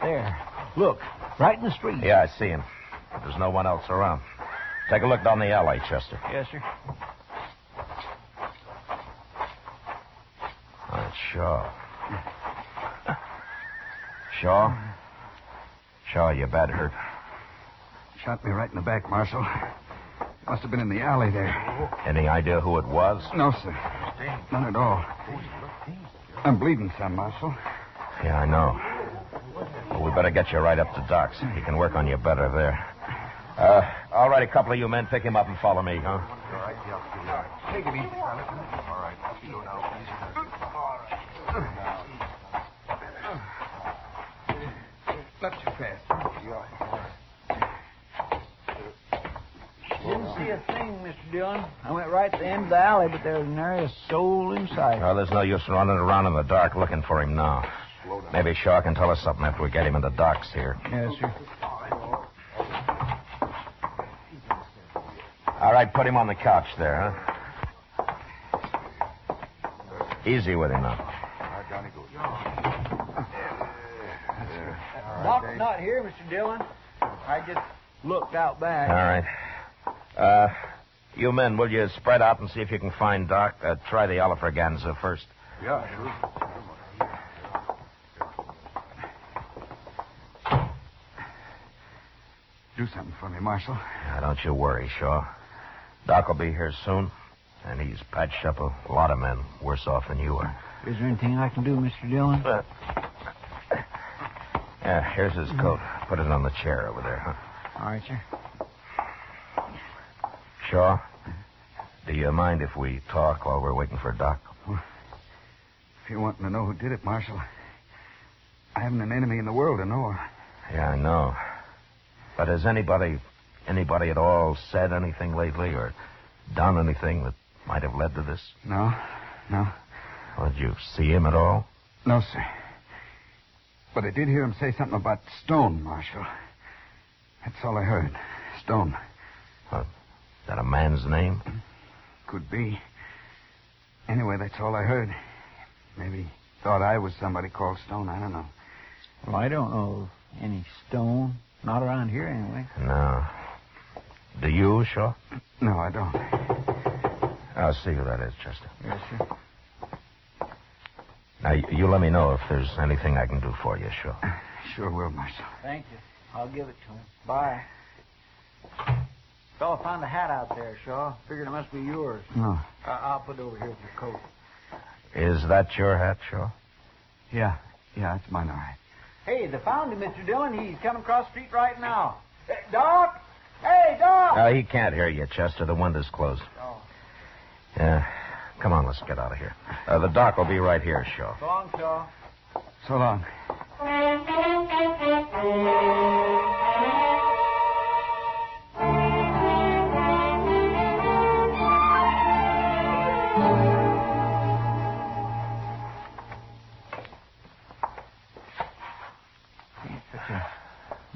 There. Look, right in the street. Yeah, I see him. There's no one else around. Take a look down the alley, Chester. Yes, sir. Oh, it's Shaw. Shaw? Shaw, you bad hurt. Shot me right in the back, Marshal. Must have been in the alley there. Any idea who it was? No, sir. None at all. I'm bleeding some, Marshal. Yeah, I know. Well, we better get you right up to Doc's. He can work on you better there. All right, a couple of you men, pick him up and follow me, huh? All right, yeah. Take it easy, Charlie. All right, you go now, please. Not too fast. Didn't see a thing, Mr. Dillon. I went right to the end of the alley, but there was nary a soul in sight. Well, there's no use running around in the dark looking for him now. Maybe Shaw can tell us something after we get him in the docks here. Yes, sir. All right, put him on the couch there, huh? Easy with him now. Doc's not here, Mr. Dillon. I just looked out back. All right. You men, will you spread out and see if you can find Doc? Try the Alfraganza first. Yeah, sure. Do something for me, Marshal. Don't you worry, Shaw. Doc will be here soon, and he's patched up a lot of men worse off than you are. Is there anything I can do, Mr. Dillon? Yeah, here's his coat. Put it on the chair over there, huh? All right, sir. Shaw, do you mind if we talk while we're waiting for Doc? Well, if you're wanting to know who did it, Marshal, I haven't an enemy in the world to know. Yeah, I know. But has anybody at all said anything lately or done anything that might have led to this? No. Well, did you see him at all? No, sir. But I did hear him say something about Stone, Marshal. That's all I heard. Stone. Is that a man's name? Could be. Anyway, that's all I heard. Maybe he thought I was somebody called Stone. I don't know. Well, I don't know of any Stone. Not around here, anyway. No. Do you, Shaw? No, I don't. I'll see who that is, Chester. Yes, sir. Now, you let me know if there's anything I can do for you, Shaw. Sure will, Marshal. Thank you. I'll give it to him. Bye. Fella found a hat out there, Shaw. Figured it must be yours. No. I'll put it over here with your coat. Is that your hat, Shaw? Yeah, it's mine, all right. Hey, they found him, Mr. Dillon. He's coming across the street right now. Hey, Doc! Hey, Doc! No, he can't hear you, Chester. The window's closed. Oh. Yeah. Come on, let's get out of here. The Doc will be right here, Shaw. So long, Shaw. So long.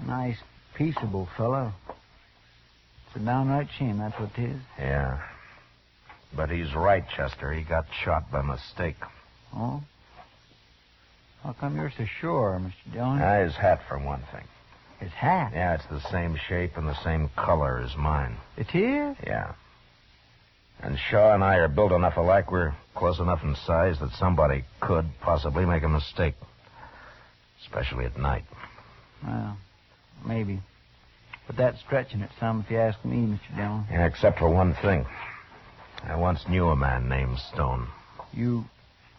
Nice, peaceable fellow. It's a downright shame, that's what it is. Yeah. But he's right, Chester. He got shot by mistake. Oh? How come you're so sure, Mr. Dillon? His hat, for one thing. His hat? Yeah, it's the same shape and the same color as mine. It is? Yeah. And Shaw and I are built enough alike, we're close enough in size that somebody could possibly make a mistake. especially at night. Well, maybe. But that's stretching it some, if you ask me, Mr. Dillon. Yeah, except for one thing. I once knew a man named Stone. You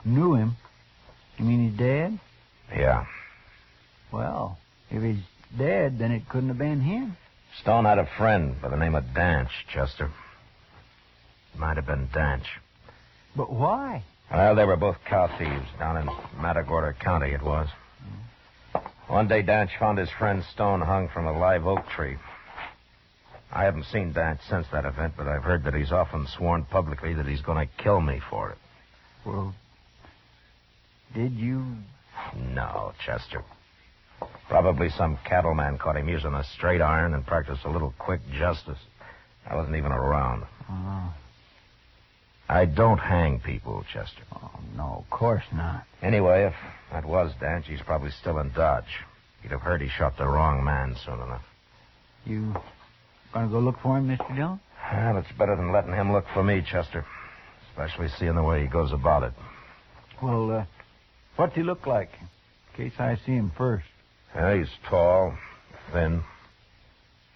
knew him? You mean he's dead? Yeah. Well, if he's dead, then it couldn't have been him. Stone had a friend by the name of Danch, Chester. Might have been Danch. But why? Well, they were both cow thieves down in Matagorda County, it was. One day, Danch found his friend Stone hung from a live oak tree. I haven't seen Danch since that event, but I've heard that he's often sworn publicly that he's going to kill me for it. Well, did you? No, Chester. Probably some cattleman caught him using a straight iron and practiced a little quick justice. I wasn't even around. Oh. I don't hang people, Chester. Oh, no, of course not. Anyway, if that was Danch, he's probably still in Dodge. He'd have heard he shot the wrong man soon enough. You gonna go look for him, Mr. Dillon? Well, it's better than letting him look for me, Chester. Especially seeing the way he goes about it. Well, what's he look like? In case I see him first. Yeah, he's tall, thin.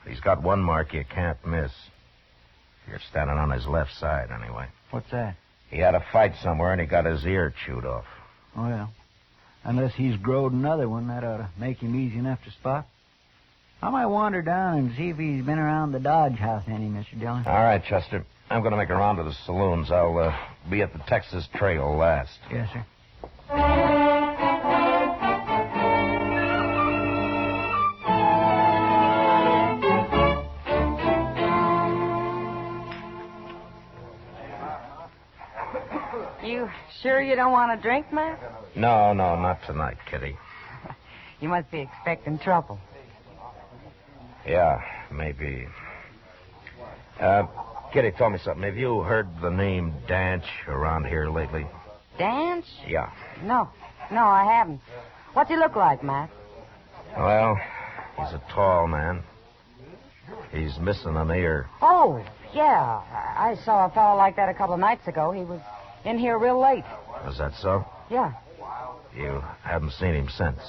He's got one mark you can't miss. You're standing on his left side, anyway. What's that? He had a fight somewhere, and he got his ear chewed off. Well, unless he's growed another one, that ought to make him easy enough to spot. I might wander down and see if he's been around the Dodge house any, Mr. Dillon. All right, Chester. I'm going to make a round to the saloons. I'll be at the Texas Trail last. Yes, sir. You sure you don't want a drink, Matt? No, not tonight, Kitty. You must be expecting trouble. Yeah, maybe. Kitty, tell me something. Have you heard the name Danch around here lately? Dance? Yeah. No, I haven't. What's he look like, Matt? Well, he's a tall man. He's missing an ear. Oh, yeah. I saw a fellow like that a couple of nights ago. He was in here real late. Was that so? Yeah. You haven't seen him since?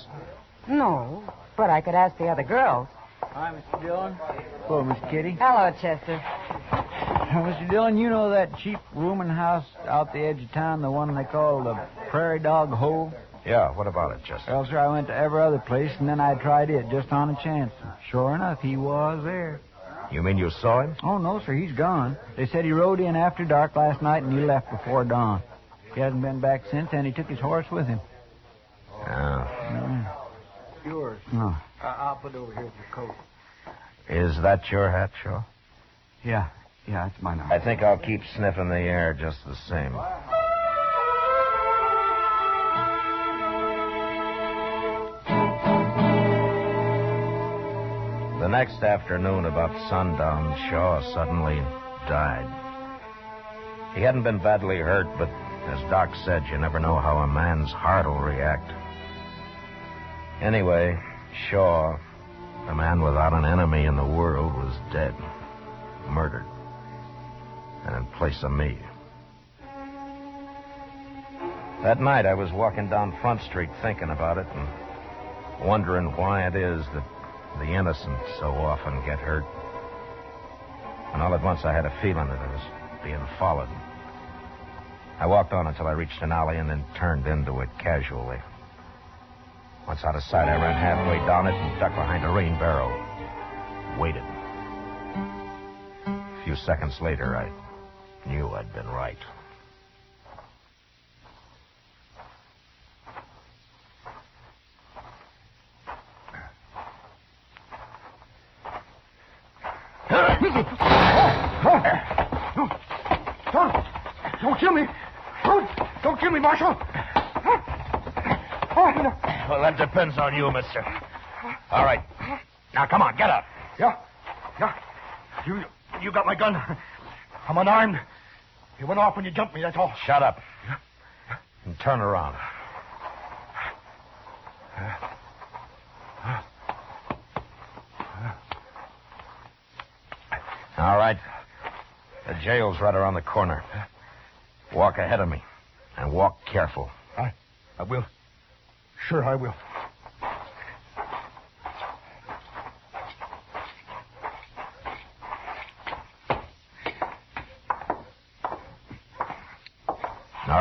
No, but I could ask the other girls. Hi, Mr. Dillon. Hello, Miss Kitty. Hello, Chester. Mr. Dillon, you know that cheap rooming house out the edge of town, the one they call the Prairie Dog Hole? Yeah, what about it, Chester? Well, sir, I went to every other place, and then I tried it just on a chance. Sure enough, he was there. You mean you saw him? Oh, no, sir, he's gone. They said he rode in after dark last night, and he left before dawn. He hasn't been back since, and he took his horse with him. Yeah. Yours. Oh. I'll put it over here with your coat. Is that your hat, Shaw? Yeah, it's mine. I think I'll keep sniffing the air just the same. The next afternoon, about sundown, Shaw suddenly died. He hadn't been badly hurt, but as Doc said, you never know how a man's heart will react. Anyway, Shaw, the man without an enemy in the world, was dead. Murdered. And in place of me. That night, I was walking down Front Street thinking about it and wondering why it is that the innocent so often get hurt. And all at once, I had a feeling that I was being followed. I walked on until I reached an alley and then turned into it casually. Once out of sight, I ran halfway down it and ducked behind a rain barrel. Waited. A few seconds later, I knew I'd been right. Don't kill me. Don't kill me, Marshal. Well, that depends on you, mister. All right. Now, come on, get up. Yeah. You got my gun. I'm unarmed. It went off when you jumped me, that's all. Shut up. And turn around. All right. The jail's right around the corner. Walk ahead of me. And walk careful. I will. Sure, I will.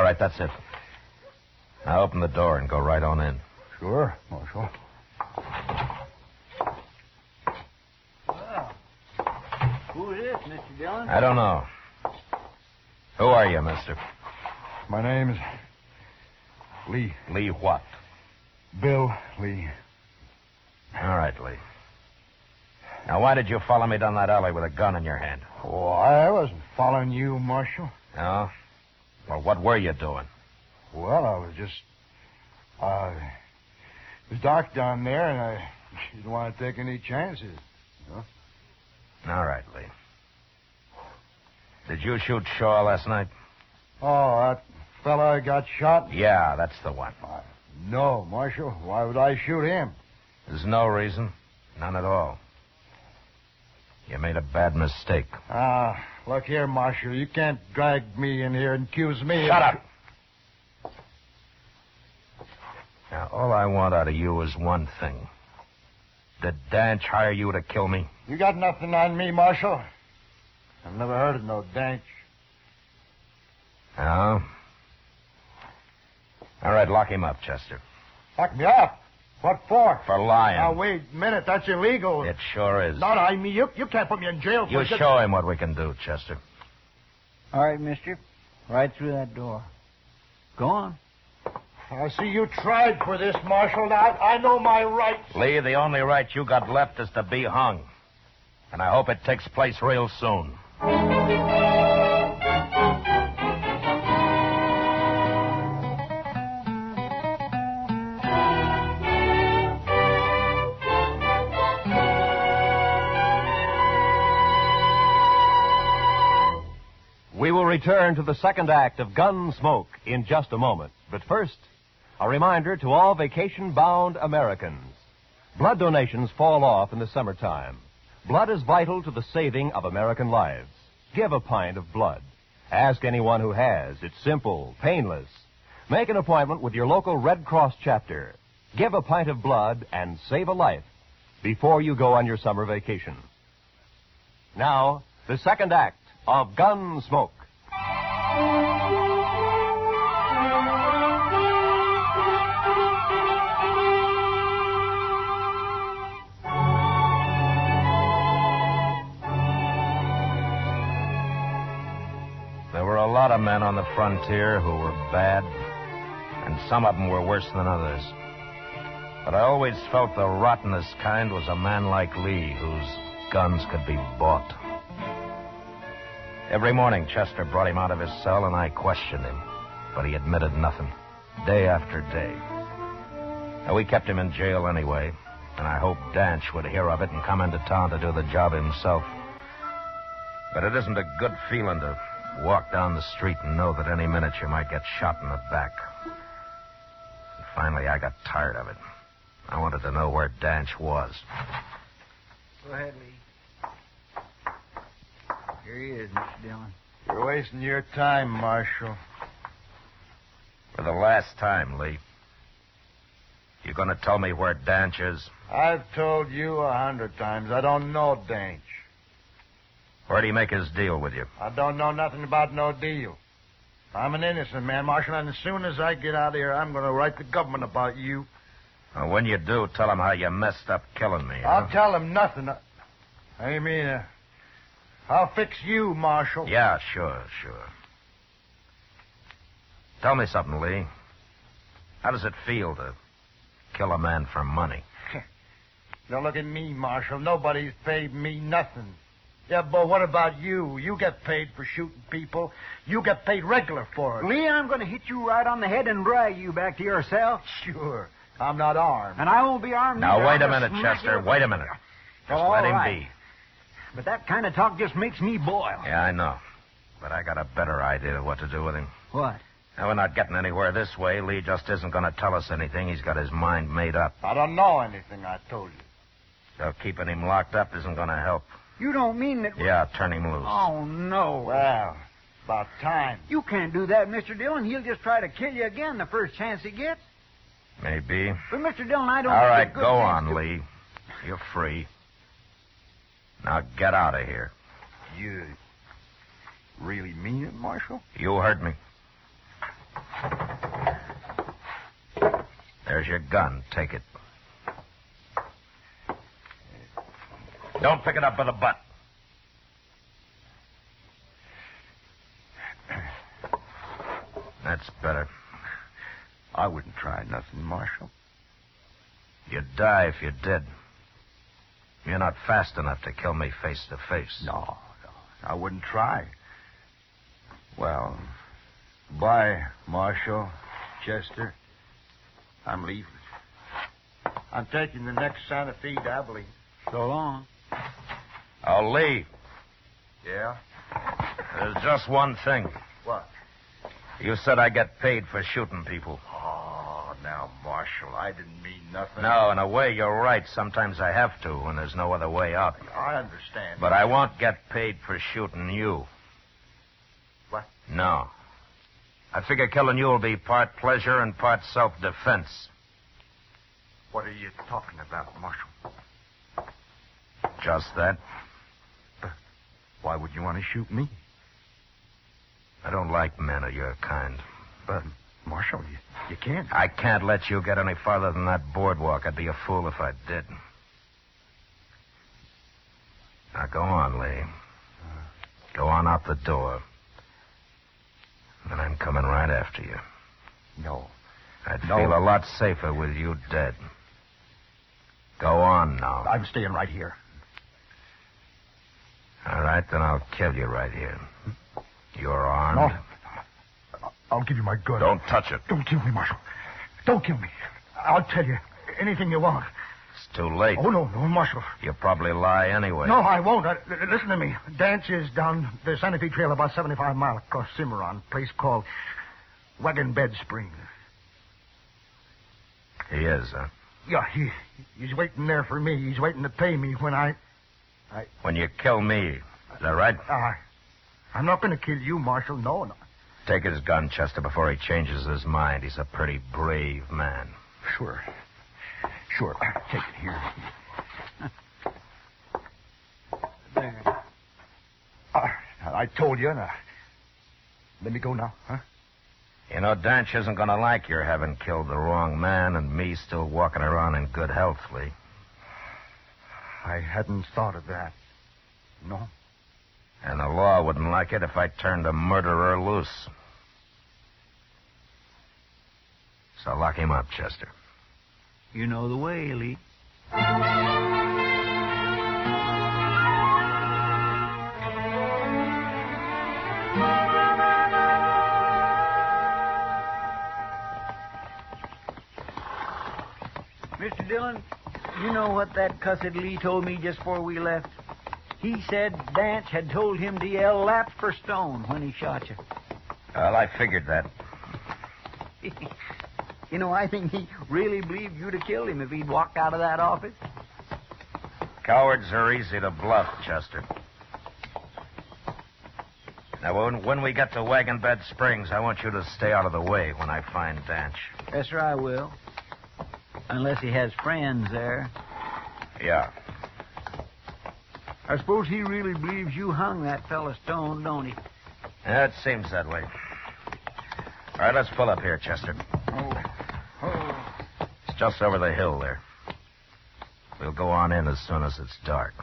right, that's it. Now open the door and go right on in. Sure, Marshal. Well, who is this, Mr. Dillon? I don't know. Who are you, mister? My name's Lee. Lee what? Bill Lee. All right, Lee. Now, why did you follow me down that alley with a gun in your hand? Oh, I wasn't following you, Marshal. No? Well, what were you doing? Well, I was just... it was dark down there, and I didn't want to take any chances. You know? All right, Lee. Did you shoot Shaw last night? Oh, that fella got shot? Yeah, that's the one. No, Marshal. Why would I shoot him? There's no reason. None at all. You made a bad mistake. Look here, Marshal. You can't drag me in here and accuse me. Shut up! Now, all I want out of you is one thing. Did Danch hire you to kill me? You got nothing on me, Marshal. I've never heard of no Danch. No? All right, lock him up, Chester. Lock me up? What for? For lying. Now, wait a minute. That's illegal. It sure is. Not I mean, you can't put me in jail for You show him what we can do, Chester. All right, mister. Right through that door. Go on. I see you tried for this, Marshal. Now, I know my rights. Lee, the only right you got left is to be hung. And I hope it takes place real soon. We will return to the second act of Gunsmoke in just a moment. But first, a reminder to all vacation-bound Americans. Blood donations fall off in the summertime. Blood is vital to the saving of American lives. Give a pint of blood. Ask anyone who has. It's simple, painless. Make an appointment with your local Red Cross chapter. Give a pint of blood and save a life before you go on your summer vacation. Now, the second act of Gunsmoke. There were a lot of men on the frontier who were bad, and some of them were worse than others. But I always felt the rottenest kind was a man like Lee, whose guns could be bought. Every morning, Chester brought him out of his cell, and I questioned him. But he admitted nothing, day after day. Now, we kept him in jail anyway, and I hoped Danch would hear of it and come into town to do the job himself. But it isn't a good feeling to walk down the street and know that any minute you might get shot in the back. And finally, I got tired of it. I wanted to know where Danch was. Go ahead, Lee. Here he is, Mr. Dillon. You're wasting your time, Marshal. For the last time, Lee. You going to tell me where Danch is? I've told you 100 times. I don't know Danch. Where'd he make his deal with you? I don't know nothing about no deal. I'm an innocent man, Marshal, and as soon as I get out of here, I'm going to write the government about you. Well, when you do, tell him how you messed up killing me. I'll tell him nothing. I mean, I'll fix you, Marshal. Yeah, sure. Tell me something, Lee. How does it feel to kill a man for money? Don't look at me, Marshal. Nobody's paid me nothing. Yeah, but what about you? You get paid for shooting people. You get paid regular for it. Lee, I'm going to hit you right on the head and drag you back to your cell. Sure. I'm not armed. And I won't be armed Now, either. wait a minute, Chester. Wait a minute. Just let him be. But that kind of talk just makes me boil. Yeah, I know. But I got a better idea of what to do with him. What? Now, we're not getting anywhere this way. Lee just isn't going to tell us anything. He's got his mind made up. I don't know anything, I told you. So keeping him locked up isn't going to help. You don't mean that... Yeah, turn him loose. Oh, no. Well, about time. You can't do that, Mr. Dillon. He'll just try to kill you again the first chance he gets. Maybe. But, Mr. Dillon, I don't... All right, go on, Lee. You're free. Now get out of here. You really mean it, Marshal? You heard me. There's your gun. Take it. Don't pick it up by the butt. That's better. I wouldn't try nothing, Marshal. You'd die if you did. You're not fast enough to kill me face to face. No, I wouldn't try. Well, bye, Marshal, Chester. I'm leaving. I'm taking the next Santa Fe to Abilene. So long. I'll leave. Yeah? There's just one thing. What? You said I get paid for shooting people. Oh, now, Marshal, I didn't mean nothing. No, in a way, you're right. Sometimes I have to when there's no other way out. I understand. But I won't get paid for shooting you. What? No. I figure killing you will be part pleasure and part self-defense. What are you talking about, Marshal? Just that. Why would you want to shoot me? I don't like men of your kind. But, Marshal, you can't. I can't let you get any farther than that boardwalk. I'd be a fool if I did. Now, go on, Lee. Go on out the door. And I'm coming right after you. No. I'd feel a lot safer with you dead. Go on now. I'm staying right here. All right, then I'll kill you right here. You're armed. No. I'll give you my gun. Don't touch it. Don't kill me, Marshal. Don't kill me. I'll tell you anything you want. It's too late. Oh, no, Marshal. You'll probably lie anyway. No, I won't. Listen to me. Dance is down the Santa Fe Trail about 75 miles across Cimarron, a place called Wagon Bed Springs. He is, huh? Yeah, he's waiting there for me. He's waiting to pay me when When you kill me. Is that right? I'm not going to kill you, Marshal. No. Take his gun, Chester, before he changes his mind. He's a pretty brave man. Sure. Take it here. There. I told you. Now, let me go now, huh? You know, Danch isn't going to like your having killed the wrong man and me still walking around in good health, Lee. I hadn't thought of that. No. And the law wouldn't like it if I turned a murderer loose. So lock him up, Chester. You know the way, Lee. Mr. Dillon, you know what that cussed Lee told me just before we left? He said Dance had told him to yell lap for stone when he shot you. Well, I figured that. You know, I think he really believed you'd have killed him if he'd walked out of that office. Cowards are easy to bluff, Chester. Now, when we get to Wagon Bed Springs, I want you to stay out of the way when I find Danch. Yes, sir, I will. Unless he has friends there. Yeah. I suppose he really believes you hung that fella Stone, don't he? Yeah, it seems that way. All right, let's pull up here, Chester. It's just over the hill there. We'll go on in as soon as it's dark.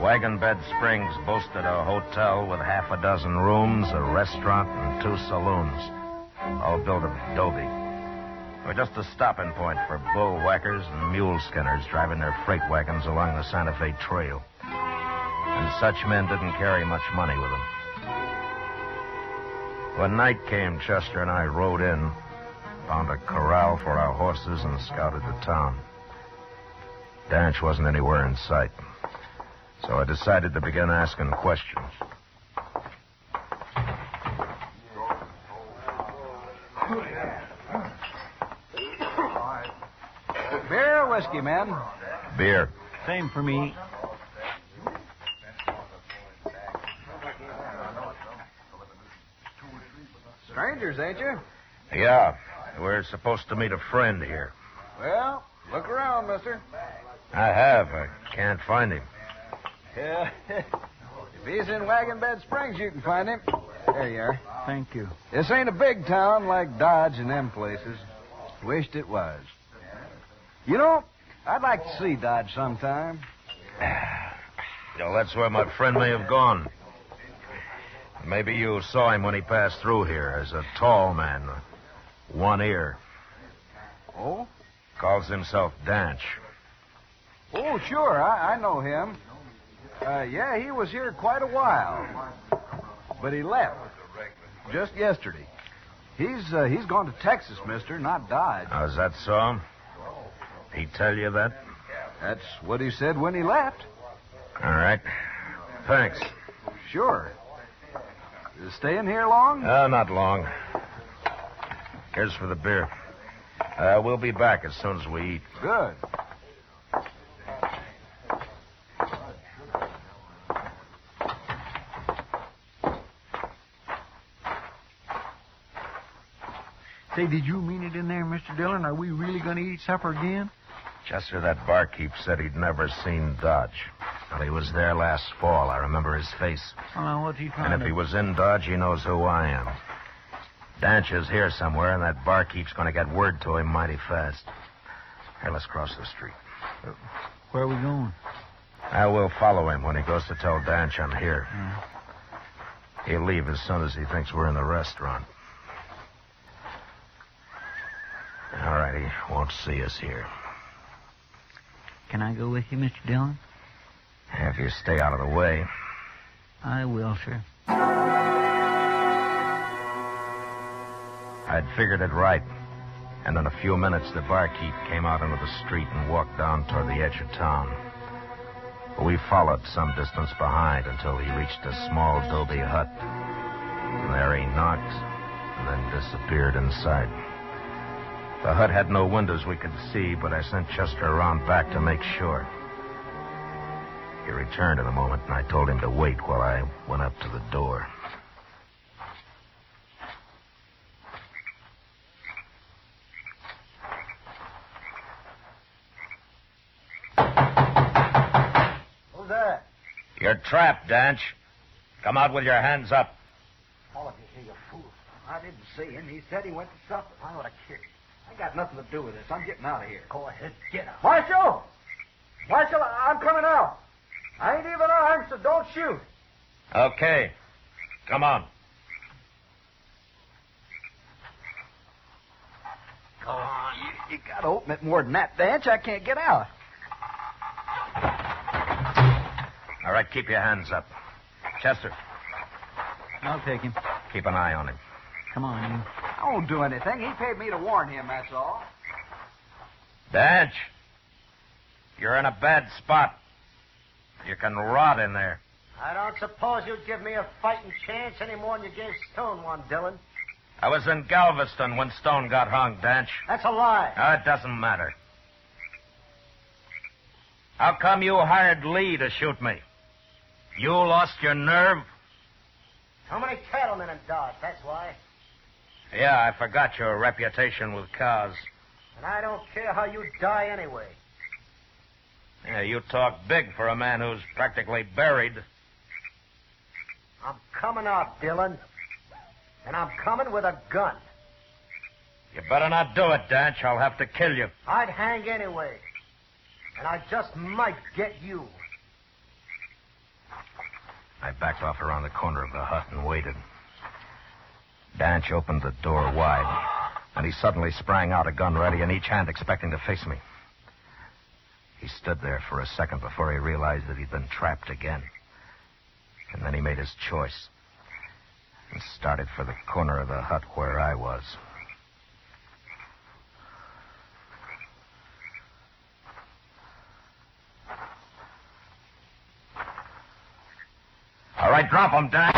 Wagon Bed Springs boasted a hotel with half a dozen rooms, a restaurant, and 2 saloons, all built of adobe. We're just a stopping point for bull whackers and mule skinners driving their freight wagons along the Santa Fe Trail. And such men didn't carry much money with them. When night came, Chester and I rode in, found a corral for our horses, and scouted the town. Danch wasn't anywhere in sight, so I decided to begin asking questions. Beer or whiskey, man? Beer. Same for me. Strangers, ain't you? Yeah, we're supposed to meet a friend here. Well, look around, mister. I have. I can't find him. Yeah. If he's in Wagon Bed Springs, you can find him. There you are. Thank you. This ain't a big town like Dodge and them places. Wished it was. You know, I'd like to see Dodge sometime. Well, that's where my friend may have gone. Maybe you saw him when he passed through here as a tall man, one ear. Oh? Calls himself Danch. Oh, sure. I know him. Yeah, he was here quite a while. But he left. Just yesterday. He's gone to Texas, mister, not Dodge. Oh, is that so? He tell you that? That's what he said when he left. All right. Thanks. Sure. Staying here long? Not long. Here's for the beer. We'll be back as soon as we eat. Good. Say, did you mean it in there, Mr. Dillon? Are we really going to eat supper again? Chester, that barkeep said he'd never seen Dodge. Well, he was there last fall. I remember his face. Oh, what's he trying And if he was in Dodge, he knows who I am. Danch is here somewhere, and that barkeep's going to get word to him mighty fast. Here, let's cross the street. Where are we going? I will follow him when he goes to tell Danch I'm here. He'll leave as soon as he thinks we're in the restaurant. All right, he won't see us here. Can I go with you, Mr. Dillon? If you stay out of the way. I will, sir. I'd figured it right. And in a few minutes, the barkeep came out into the street and walked down toward the edge of town. We followed some distance behind until he reached a small adobe hut. And there he knocked and then disappeared inside. The hut had no windows we could see, but I sent Chester around back to make sure. He returned in a moment, and I told him to wait while I went up to the door. Who's that? You're trapped, Danch. Come out with your hands up. All of you here, you fool. I didn't see him. He said he went to supper. I ought to kill you. I got nothing to do with this. I'm getting out of here. Go ahead, get out. Marshal! Marshal, I'm coming out. I ain't even armed, so don't shoot. Okay. Come on. Go on. You got to open it more than that, Danch. I can't get out. All right, keep your hands up. Chester, I'll take him. keep an eye on him. Come on, you. I won't do anything. He paid me to warn him, that's all. Danch, you're in a bad spot. You can rot in there. I don't suppose you'd give me a fighting chance any more than you gave Stone one, Dillon. I was in Galveston when Stone got hung, Danch. That's a lie. It doesn't matter. How come you hired Lee to shoot me? You lost your nerve? How many cattlemen in Dodge, that's why. Yeah, I forgot your reputation with cows. And I don't care how you die anyway. Yeah, you talk big for a man who's practically buried. I'm coming out, Dillon. And I'm coming with a gun. You better not do it, Danch. I'll have to kill you. I'd hang anyway. And I just might get you. I backed off around the corner of the hut and waited. Danch opened the door wide, and he suddenly sprang out, a gun ready in each hand, expecting to face me. He stood there for a second before he realized that he'd been trapped again. And then he made his choice and started for the corner of the hut where I was. All right, drop him, Danch.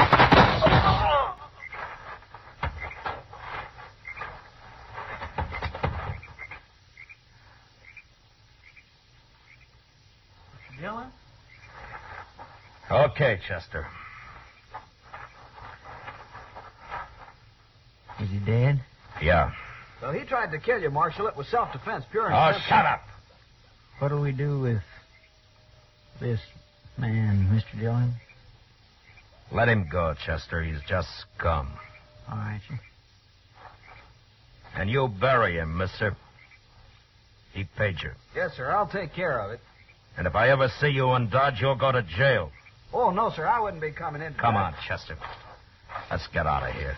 Dillon? Okay, Chester. Is he dead? Yeah. Well, he tried to kill you, Marshal. It was self-defense, pure and Oh, simple. shut up. What do we do with this man, Mr. Dillon? Let him go, Chester. He's just scum. All right, sir. And you bury him, mister. He paid you. Yes, sir. I'll take care of it. And if I ever see you in Dodge, you'll go to jail. Oh, no, sir. I wouldn't be coming in. Come on, Chester. Let's get out of here.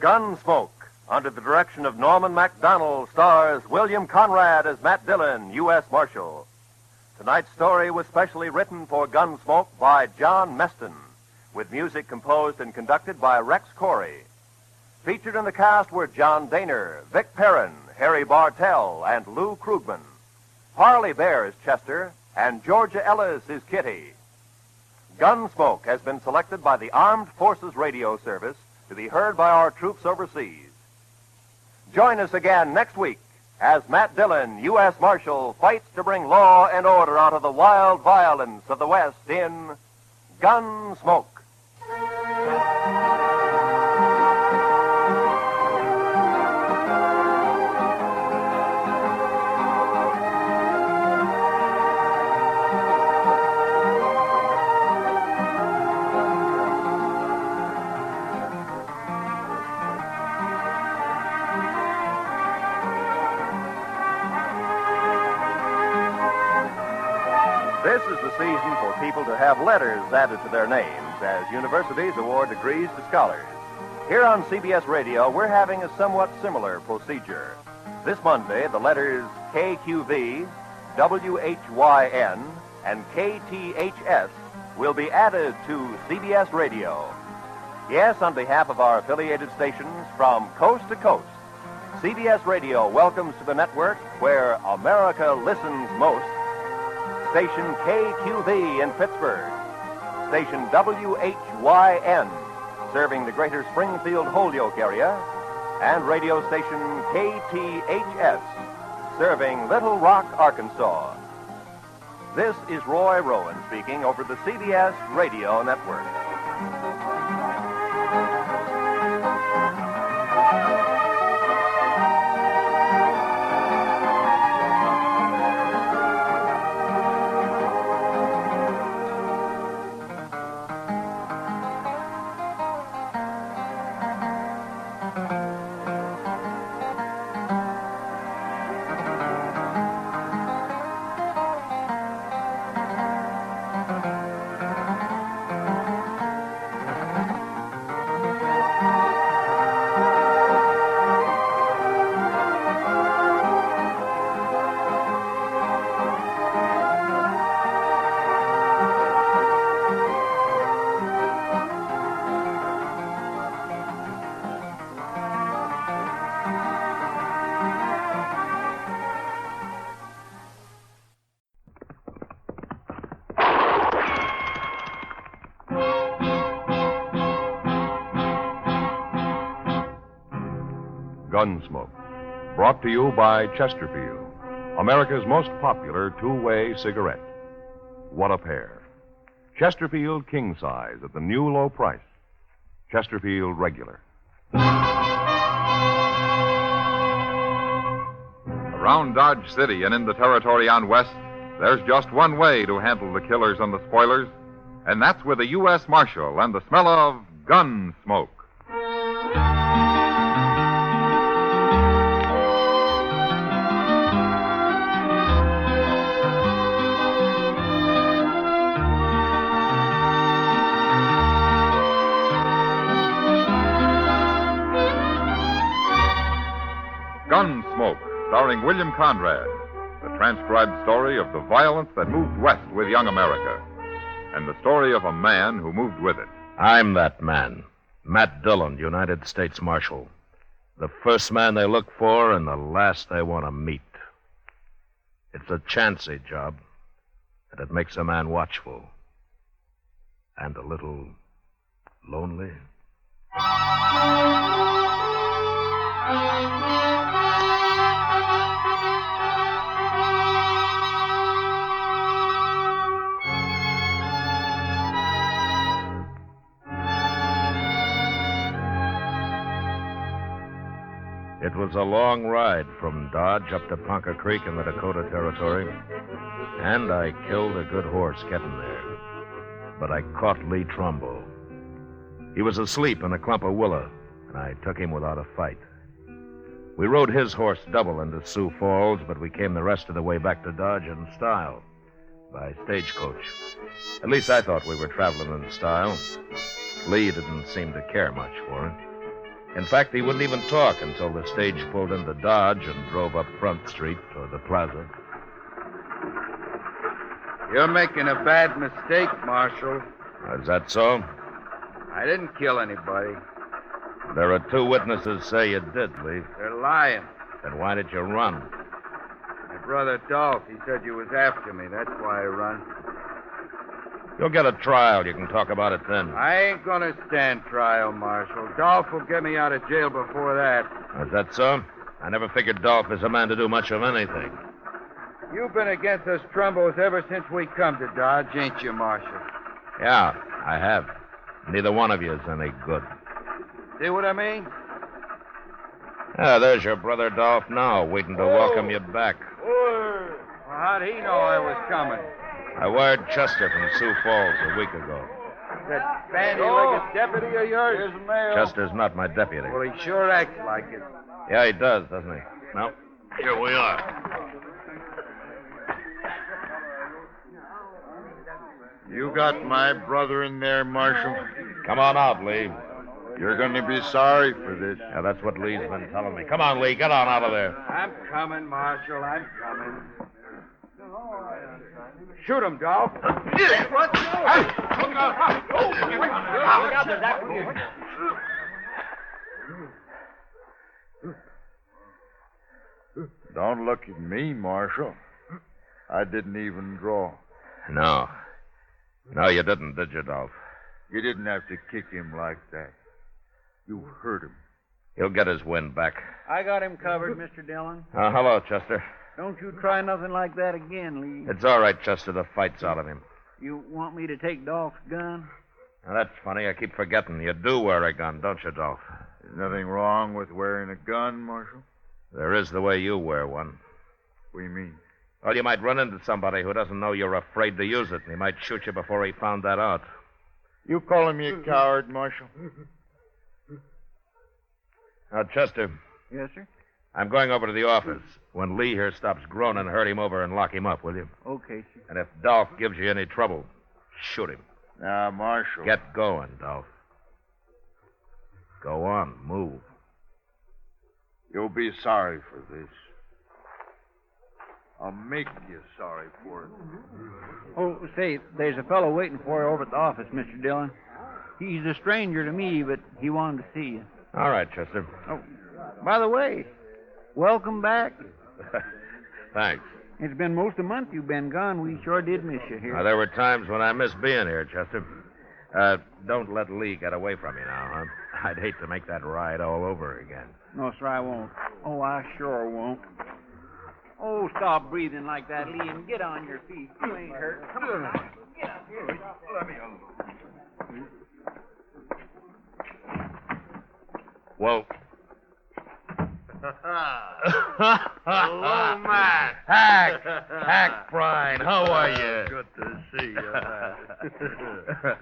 Gunsmoke, under the direction of Norman MacDonald, stars William Conrad as Matt Dillon, U.S. Marshal. Tonight's story was specially written for Gunsmoke by John Meston, with music composed and conducted by Rex Corey. Featured in the cast were John Daner, Vic Perrin, Harry Bartell, and Lou Krugman. Parley Bear is Chester, and Georgia Ellis is Kitty. Gunsmoke has been selected by the Armed Forces Radio Service to be heard by our troops overseas. Join us again next week as Matt Dillon, U.S. Marshal, fights to bring law and order out of the wild violence of the West in Gunsmoke. This is the season for people to have letters added to their names as universities award degrees to scholars. Here on CBS Radio, we're having a somewhat similar procedure. This Monday, the letters KQV, WHYN, and KTHS will be added to CBS Radio. Yes, on behalf of our affiliated stations from coast to coast, CBS Radio welcomes to the network where America listens most, station KQV in Pittsburgh, station WHYN, serving the greater Springfield Holyoke area, and radio station KTHS, serving Little Rock, Arkansas. This is Roy Rowan speaking over the CBS Radio Network. Gunsmoke, brought to you by Chesterfield, America's most popular two-way cigarette. What a pair. Chesterfield king size at the new low price. Chesterfield regular. Around Dodge City and in the territory on West, there's just one way to handle the killers and the spoilers, and that's with a U.S. Marshal and the smell of gun smoke. Gunsmoke, starring William Conrad, the transcribed story of the violence that moved west with young America, and the story of a man who moved with it. I'm that man, Matt Dillon, United States Marshal. The first man they look for and the last they want to meet. It's a chancy job, and it makes a man watchful. And a little lonely. It was a long ride from Dodge up to Ponca Creek in the Dakota Territory, and I killed a good horse getting there. But I caught Lee Trumbo. He was asleep in a clump of willow, and I took him without a fight. We rode his horse double into Sioux Falls, but we came the rest of the way back to Dodge in style, by stagecoach. At least I thought we were traveling in style. Lee didn't seem to care much for it. In fact, he wouldn't even talk until the stage pulled into Dodge and drove up Front Street toward the plaza. You're making a bad mistake, Marshal. Is that so? I didn't kill anybody. There are 2 witnesses say you did, Lee. They're lying. Then why did you run? My brother Dolph, he said you was after me. That's why I run. You'll get a trial. You can talk about it then. I ain't gonna stand trial, Marshal. Dolph will get me out of jail before that. Is that so? I never figured Dolph is a man to do much of anything. You've been against us Trumbos ever since we come to Dodge, ain't you, Marshal? Yeah, I have. Neither one of you is any good. See what I mean? There's your brother Dolph now, waiting to welcome you back. Well, how'd he know I was coming? I wired Chester from Sioux Falls a week ago. That bandy-legged deputy of yours? Here's the mail. Chester's not my deputy. Well, he sure acts like it. Yeah, he does, doesn't he? No. Here we are. You got my brother in there, Marshal? Come on out, Lee. You're going to be sorry for this. Yeah, that's what Lee's been telling me. Come on, Lee, get on out of there. I'm coming, Marshal. I'm coming. Shoot him, Dolph. What? Don't look at me, Marshal. I didn't even draw. No. No, you didn't, did you, Dolph? You didn't have to kick him like that. You hurt him. He'll get his wind back. I got him covered, Mr. Dillon. Hello, Chester. Don't you try nothing like that again, Lee. It's all right, Chester. The fight's out of him. You want me to take Dolph's gun? Now, that's funny. I keep forgetting. You do wear a gun, don't you, Dolph? There's nothing wrong with wearing a gun, Marshal. There is the way you wear one. What do you mean? Well, you might run into somebody who doesn't know you're afraid to use it, and he might shoot you before he found that out. You calling me a coward, Marshal? Now, Chester. Yes, sir? I'm going over to the office. When Lee here stops groaning, herd him over and lock him up, will you? Okay, sir. And if Dolph gives you any trouble, shoot him. Now, Marshal. Get going, Dolph. Go on, move. You'll be sorry for this. I'll make you sorry for it. Oh, say, there's a fellow waiting for you over at the office, Mr. Dillon. He's a stranger to me, but he wanted to see you. All right, Chester. Oh, by the way, welcome back. Thanks. It's been most a month you've been gone. We sure did miss you here. Now, there were times when I missed being here, Chester. Don't let Lee get away from you now, huh? I'd hate to make that ride all over again. No, sir, I won't. Oh, I sure won't. Oh, stop breathing like that, Lee, and get on your feet. You ain't hurt. Come on. Get up here. Let me alone. Whoa. Hello, Matt. Hack Brine, how are you? Good to see you, Matt.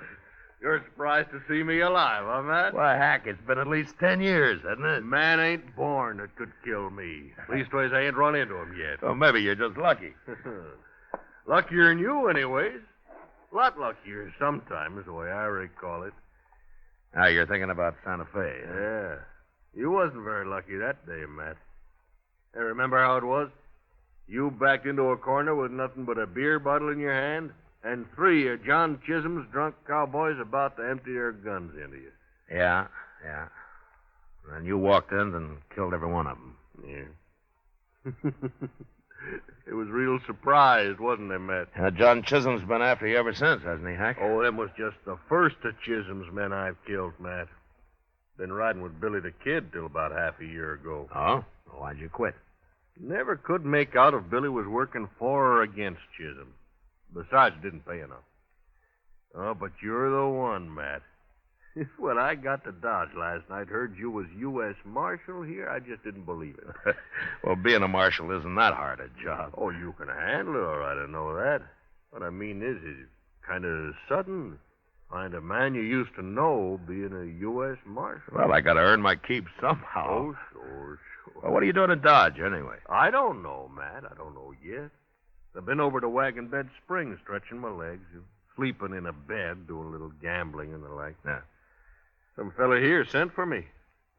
You're surprised to see me alive, huh, Matt? Why, Hack, it's been at least 10 years, hasn't it? Man ain't born that could kill me. Leastways, I ain't run into him yet. Well, maybe you're just lucky. Luckier than you, anyways. A lot luckier sometimes, the way I recall it. Now, you're thinking about Santa Fe. Huh? Yeah. You wasn't very lucky that day, Matt. Hey, remember how it was? You backed into a corner with nothing but a beer bottle in your hand, and 3 of John Chisholm's drunk cowboys about to empty their guns into you. Yeah. And you walked in and killed every one of them. Yeah. It was real surprised, wasn't it, Matt? John Chisholm's been after you ever since, hasn't he, Hack? Oh, them was just the first of Chisholm's men I've killed, Matt. Been riding with Billy the Kid till about half a year ago. Oh? Why'd you quit? Never could make out if Billy was working for or against Chisholm. Besides, it didn't pay enough. Oh, but you're the one, Matt. When I got to Dodge last night, heard you was U.S. Marshal here, I just didn't believe it. Well, being a marshal isn't that hard a job. Oh, you can handle it all right, I know that. What I mean is it's kind of sudden. Find a man you used to know being a U.S. Marshal. Well, I got to earn my keep somehow. Oh, sure. Well, what are you doing in Dodge, anyway? I don't know, Matt. I don't know yet. I've been over to Wagon Bed Springs, stretching my legs, sleeping in a bed, doing a little gambling and the like. Yeah. Some fella here sent for me.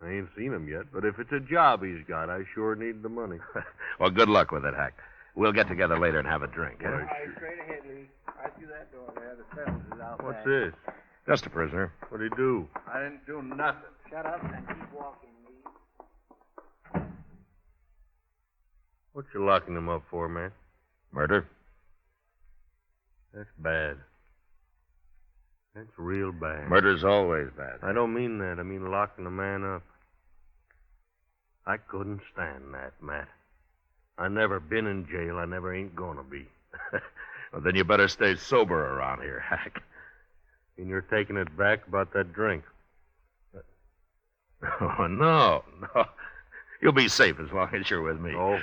I ain't seen him yet, but if it's a job he's got, I sure need the money. Well, good luck with it, Hack. We'll get together later and have a drink. Well, Straight ahead, Lee. Right through that door there. The fellas is out What's back. this? Just a prisoner. What'd he do? I didn't do nothing. Shut up and keep walking, Lee. What you locking him up for, man? Murder? That's bad. That's real bad. Murder's always bad. I don't mean that. I mean locking a man up. I couldn't stand that, Matt. I never been in jail. I never ain't gonna be. Well, then you better stay sober around here, Hack. And you're taking it back about that drink. Oh, no. You'll be safe as long as you're with me. Oh.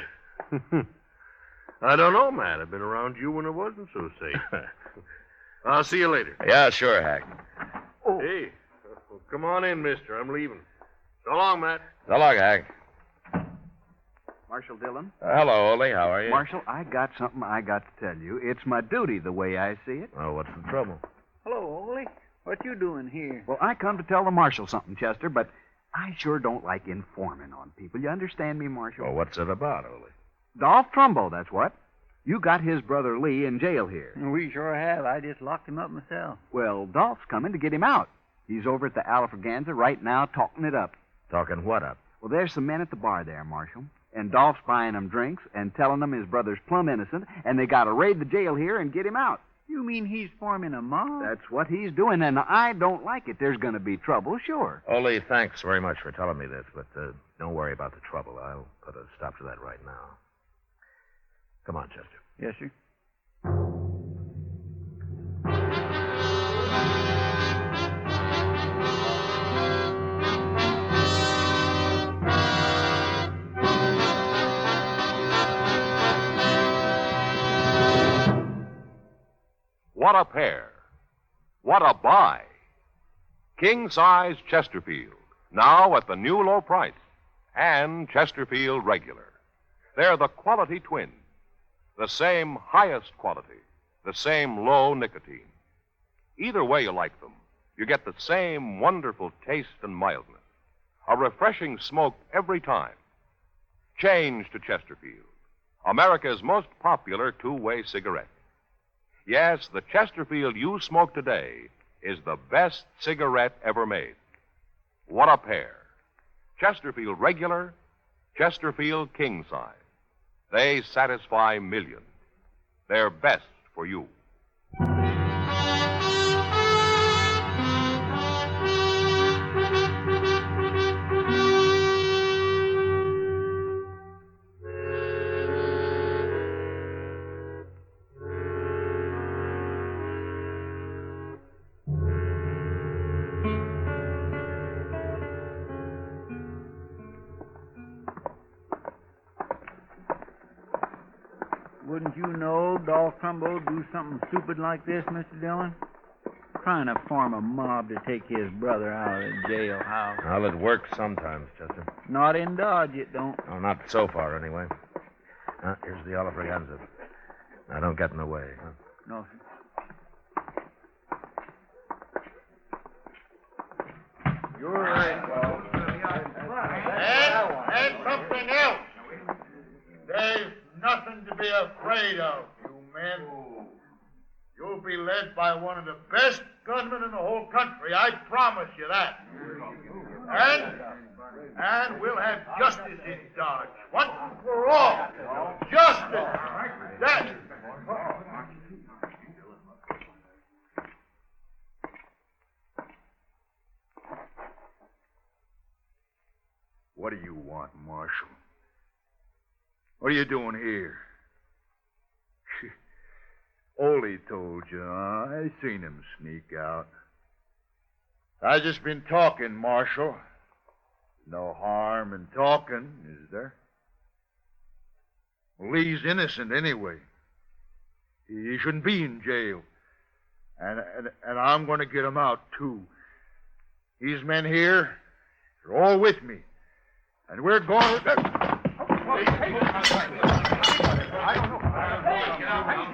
I don't know, Matt. I've been around you when it wasn't so safe. I'll see you later. Yeah, sure, Hack. Oh. Hey, well, come on in, mister. I'm leaving. So long, Matt. So long, Hack. Marshal Dillon? Hello, Ole. How are you? Marshal, I got something I got to tell you. It's my duty, the way I see it. Oh, what's the trouble? Hello, Ole. What you doing here? Well, I come to tell the marshal something, Chester, but I sure don't like informing on people. You understand me, Marshal? Well, what's it about, Ole? Dolph Trumbo, that's what. You got his brother Lee in jail here. We sure have. I just locked him up myself. Well, Dolph's coming to get him out. He's over at the Alfraganza right now talking it up. Talking what up? Well, there's some men at the bar there, Marshal. And Dolph's buying them drinks and telling them his brother's plumb innocent, and they got to raid the jail here and get him out. You mean he's forming a mob? That's what he's doing, and I don't like it. There's going to be trouble, sure. Ole, thanks very much for telling me this, but don't worry about the trouble. I'll put a stop to that right now. Come on, Chester. Yes, sir. What a pair. What a buy. King-size Chesterfield, now at the new low price. And Chesterfield Regular. They're the quality twins. The same highest quality. The same low nicotine. Either way you like them, you get the same wonderful taste and mildness. A refreshing smoke every time. Change to Chesterfield, America's most popular two-way cigarette. Yes, the Chesterfield you smoke today is the best cigarette ever made. What a pair. Chesterfield Regular, Chesterfield King Size. They satisfy millions. They're best for you. Wouldn't you know Dolph Trumbo do something stupid like this, Mr. Dillon? Trying to form a mob to take his brother out of the jailhouse. Well, it works sometimes, Chester. Not in Dodge, it don't. Oh, not so far, anyway. Here's the Alfraganza. Now, don't get in the way. Huh? No, sir. You're right, Dolph. And something else. There's nothing to be afraid of, you men. You'll be led by one of the best gunmen in the whole country. I promise you that. And we'll have justice in Dodge. Once and for all. Justice. That. What do you want, Marshal? What are you doing here? Ole told you, I seen him sneak out. I just been talking, Marshal. No harm in talking, is there? Well, Lee's innocent anyway. He shouldn't be in jail. And I'm going to get him out, too. These men here are all with me. And we're going to...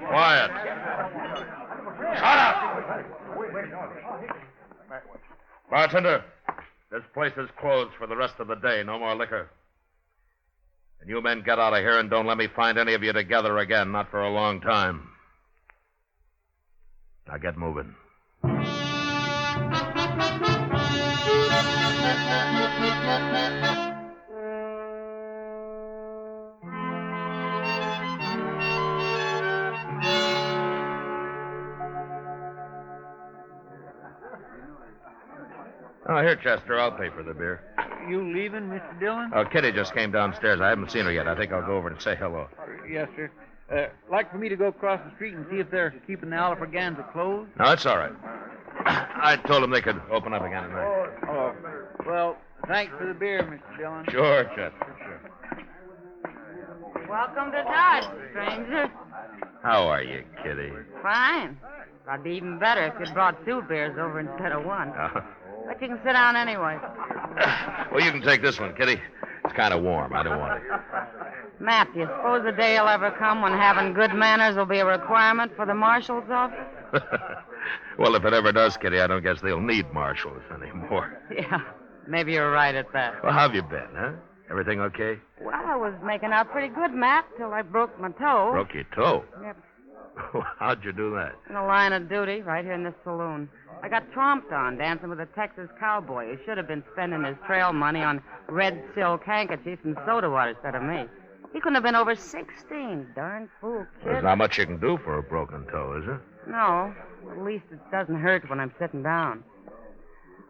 Quiet. Shut up! Bartender, this place is closed for the rest of the day. No more liquor. And you men get out of here and don't let me find any of you together again. Not for a long time. Now get moving. Oh, here, Chester. I'll pay for the beer. You leaving, Mr. Dillon? Oh, Kitty just came downstairs. I haven't seen her yet. I think I'll go over and say hello. Yes, sir. Like for me to go across the street and see if they're keeping the Alfraganza closed? No, it's all right. I told them they could open up again tonight. Oh, well, thanks for the beer, Mr. Dillon. Sure, Chester, sure. Welcome to Dodge, stranger. How are you, Kitty? Fine. I'd be even better if you'd brought 2 beers over instead of 1. Oh. But you can sit down anyway. Well, you can take this one, Kitty. It's kind of warm. I don't want it. Matt, do you suppose the day will ever come when having good manners will be a requirement for the marshal's office? Well, if it ever does, Kitty, I don't guess they'll need marshals anymore. Yeah, maybe you're right at that. Well, how have you been, huh? Everything okay? Well, I was making out pretty good, Matt, till I broke my toe. Broke your toe? Yep. How'd you do that? In the line of duty, right here in this saloon. I got tromped on dancing with a Texas cowboy who should have been spending his trail money on red silk handkerchiefs and soda water instead of me. He couldn't have been over 16. Darn fool kid. There's not much you can do for a broken toe, is there? No. At least it doesn't hurt when I'm sitting down.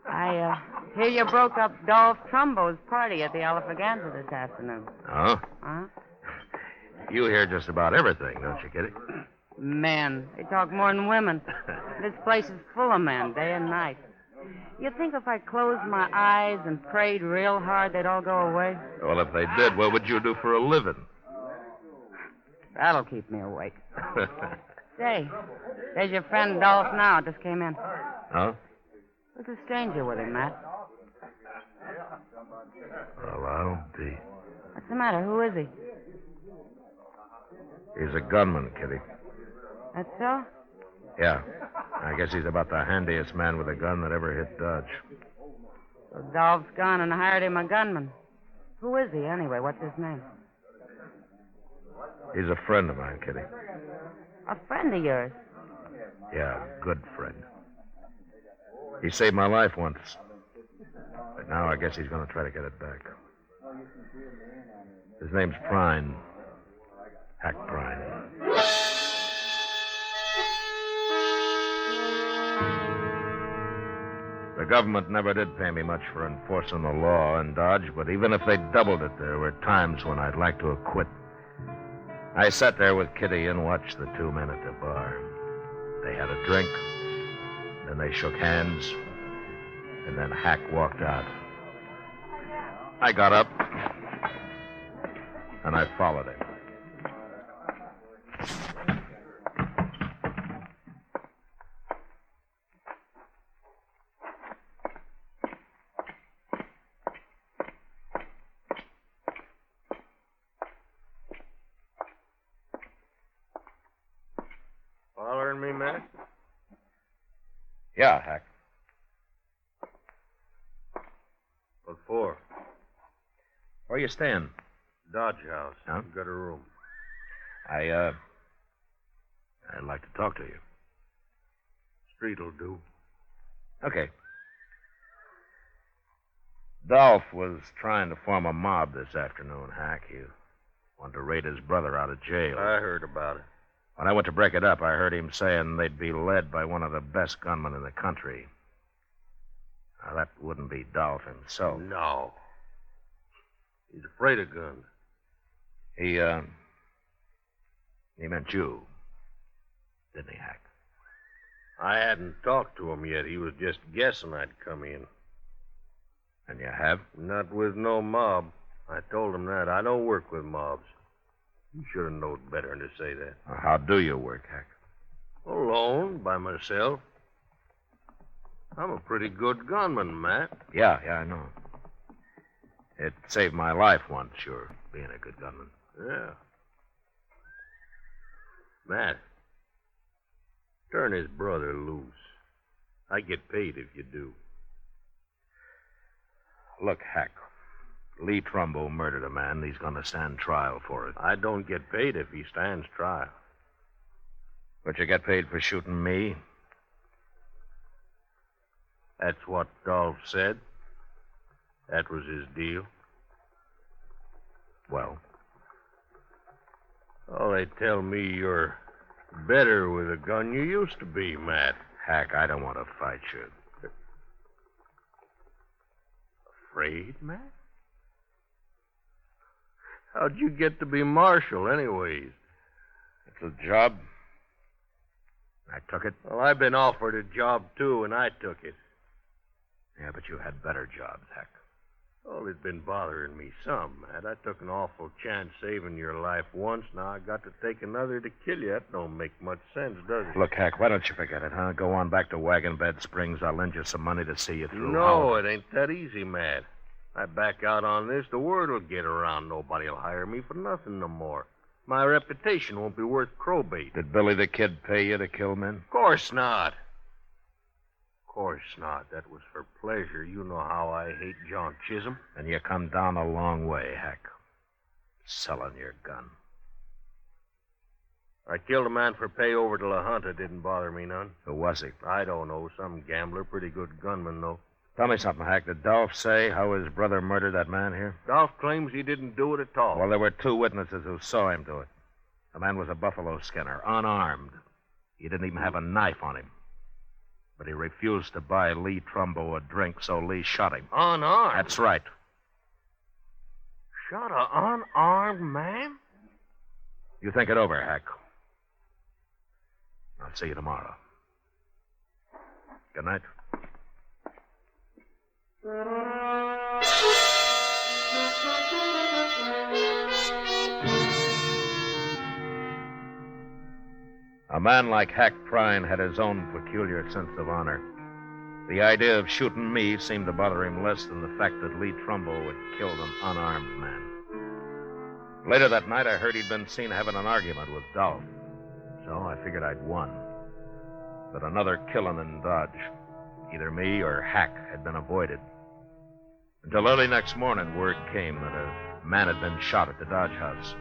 I hear you broke up Dolph Trumbo's party at the Alfraganza this afternoon. Oh? Huh? You hear just about everything, don't you, Kitty? Men. They talk more than women. This place is full of men, day and night. You think if I closed my eyes and prayed real hard, they'd all go away? Well, if they did, what would you do for a living? That'll keep me awake. Say, there's your friend Dolph now. Just came in. Huh? There's a stranger with him, Matt. Well, I'll be. What's the matter? Who is he? He's a gunman, Kitty. That's so? Yeah. I guess he's about the handiest man with a gun that ever hit Dodge. So Dolph's gone and hired him a gunman. Who is he, anyway? What's his name? He's a friend of mine, Kitty. A friend of yours? Yeah, a good friend. He saved my life once. But now I guess he's going to try to get it back. His name's Prine. Hack Prine. The government never did pay me much for enforcing the law in Dodge, but even if they doubled it, there were times when I'd like to have quit. I sat there with Kitty and watched the 2 men at the bar. They had a drink, then they shook hands, and then Hack walked out. I got up, and I followed him. Following me, Matt? Yeah, Hack. What for? Where you staying? Dodge House. Huh? Got a room. I'd like to talk to you. Street'll do. Okay. Dolph was trying to form a mob this afternoon, Hack. He wanted to raid his brother out of jail. I heard about it. When I went to break it up, I heard him saying they'd be led by one of the best gunmen in the country. Now, that wouldn't be Dolph himself. No. He's afraid of guns. He meant you. Didn't he, Hack? I hadn't talked to him yet. He was just guessing I'd come in. And you have? Not with no mob. I told him that. I don't work with mobs. You should have known better than to say that. How do you work, Hack? Alone, by myself. I'm a pretty good gunman, Matt. Yeah, I know. It saved my life once, sure, being a good gunman. Yeah. Matt, turn his brother loose. I get paid if you do. Look, Hack, Lee Trumbo murdered a man. He's going to stand trial for it. I don't get paid if he stands trial. But you get paid for shooting me? That's what Dolph said. That was his deal. Well? Oh, they tell me you're better with a gun you used to be, Matt. Hack, I don't want to fight you. Afraid, Matt? How'd you get to be marshal, anyways? It's a job. I took it. Well, I've been offered a job, too, and I took it. Yeah, but you had better jobs, Hack. Well, it's been bothering me some, Matt. I took an awful chance saving your life once. Now I got to take another to kill you. That don't make much sense, does it? Look, Hack, why don't you forget it, huh? Go on back to Wagon Bed Springs. I'll lend you some money to see you through. No, it ain't that easy, Matt. I back out on this, the word will get around. Nobody'll hire me for nothing no more. My reputation won't be worth crowbait. Did Billy the Kid pay you to kill men? Of course not. Of course not. That was for pleasure. You know how I hate John Chisholm. And you come down a long way, Hack. Selling your gun. I killed a man for pay over to La Junta. Didn't bother me none. Who was he? I don't know. Some gambler. Pretty good gunman, though. Tell me something, Hack. Did Dolph say how his brother murdered that man here? Dolph claims he didn't do it at all. Well, there were 2 witnesses who saw him do it. The man was a buffalo skinner, unarmed. He didn't even have a knife on him. But he refused to buy Lee Trumbo a drink, so Lee shot him. Unarmed? That's right. Shot an unarmed man? You think it over, Hack. I'll see you tomorrow. Good night. A man like Hack Prine had his own peculiar sense of honor. The idea of shooting me seemed to bother him less than the fact that Lee Trumbo had killed an unarmed man. Later that night, I heard he'd been seen having an argument with Dolph. So I figured I'd won. But another killing in Dodge, either me or Hack, had been avoided. Until early next morning, word came that a man had been shot at the Dodge house.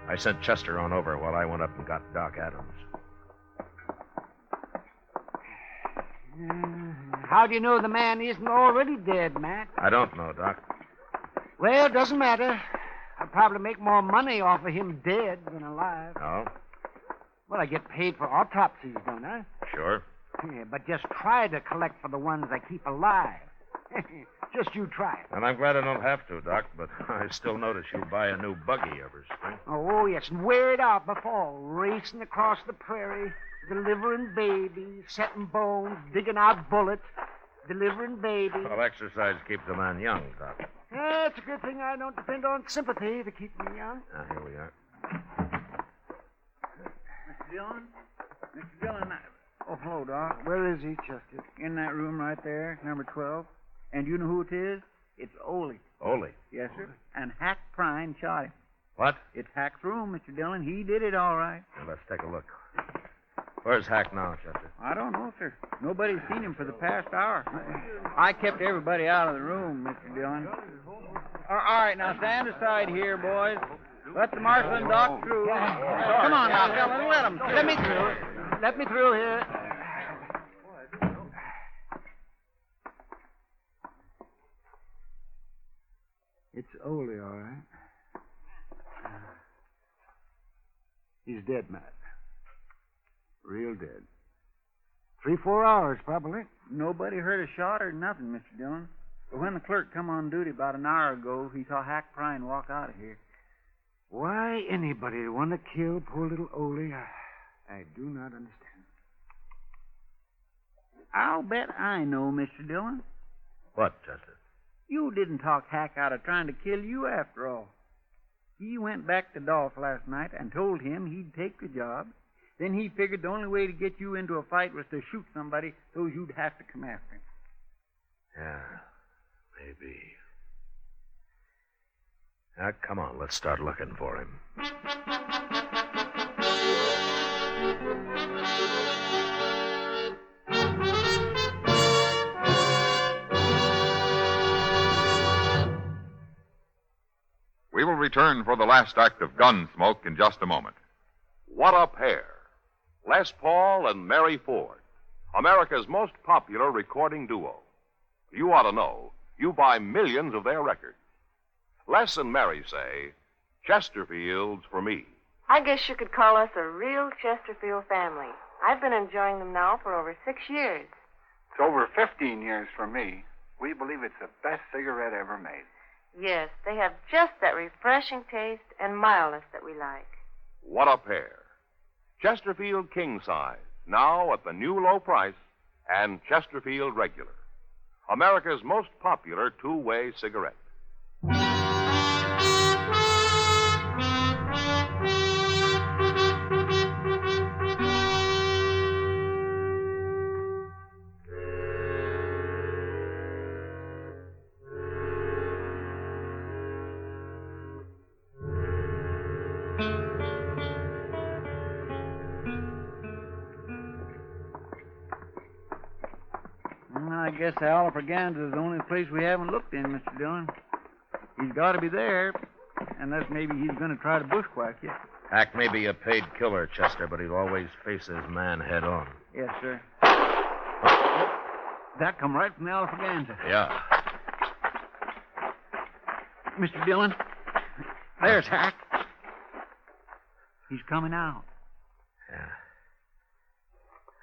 I sent Chester on over while I went up and got Doc Adams. How do you know the man isn't already dead, Matt? I don't know, Doc. Well, it doesn't matter. I'll probably make more money off of him dead than alive. Oh? Well, I get paid for autopsies, don't I? Sure. Yeah, but just try to collect for the ones I keep alive. Just you try it. And I'm glad I don't have to, Doc, but I still notice you buy a new buggy every spring. Oh, yes, and wear it out before. Racing across the prairie, delivering babies, setting bones, digging out bullets, delivering babies. Well, exercise keeps a man young, Doc. Yeah, it's a good thing I don't depend on sympathy to keep me young. Here we are. Mr. Dillon? Mr. Dillon, oh, hello, Doc. Where is he, Chester? In that room right there, number 12. And you know who it is? It's Ole. Ole? Yes, sir. And Hack Prine shot him. What? It's Hack's room, Mr. Dillon. He did it all right. Well, let's take a look. Where's Hack now, Chester? I don't know, sir. Nobody's seen him for the past hour. I kept everybody out of the room, Mr. Dillon. All right, now stand aside here, boys. Let the marshal and Doc through. Come on now, fella, let them through. Let me through. Let me through here. It's Ole, all right. He's dead, Matt. Real dead. 3-4 hours, probably. Nobody heard a shot or nothing, Mr. Dillon. But when the clerk come on duty about an hour ago, he saw Hack Prine walk out of here. Why anybody would want to kill poor little Ole, I do not understand. I'll bet I know, Mr. Dillon. What, Chester? You didn't talk Hack out of trying to kill you after all. He went back to Dolph last night and told him he'd take the job. Then he figured the only way to get you into a fight was to shoot somebody so you'd have to come after him. Yeah, maybe. Now, come on, let's start looking for him. We will return for the last act of Gunsmoke in just a moment. What a pair! Les Paul and Mary Ford, America's most popular recording duo. You ought to know. You buy millions of their records. Les and Mary say, Chesterfields for me. I guess you could call us a real Chesterfield family. I've been enjoying them now for over 6 years. It's over 15 years for me. We believe it's the best cigarette ever made. Yes, they have just that refreshing taste and mildness that we like. What a pair. Chesterfield King Size, now at the new low price, and Chesterfield Regular, America's most popular two-way cigarette. I guess the Oliver Gans is the only place we haven't looked in, Mr. Dillon. He's got to be there, unless maybe he's going to try to bushwhack you. Hack may be a paid killer, Chester, but he'll always face his man head on. Yes, sir. That come right from the Alfraganza. Yeah. Mr. Dillon, there's Hack. He's coming out. Yeah.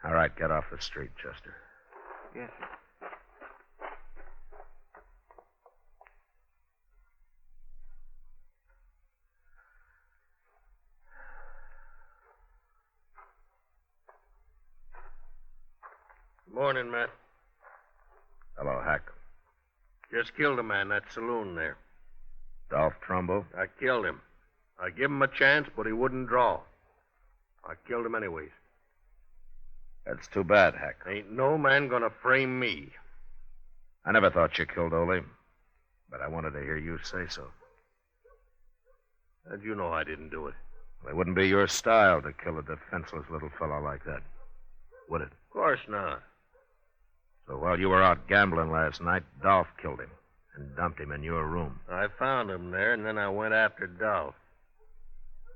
All right, get off the street, Chester. Yes, sir. Morning, Matt. Hello, Hack. Just killed a man in that saloon there. Dolph Trumbo? I killed him. I give him a chance, but he wouldn't draw. I killed him anyways. That's too bad, Hack. Ain't no man gonna frame me. I never thought you killed Ole, but I wanted to hear you say so. How'd you know I didn't do it? It wouldn't be your style to kill a defenseless little fellow like that, would it? Of course not. So while you were out gambling last night, Dolph killed him and dumped him in your room. I found him there, and then I went after Dolph.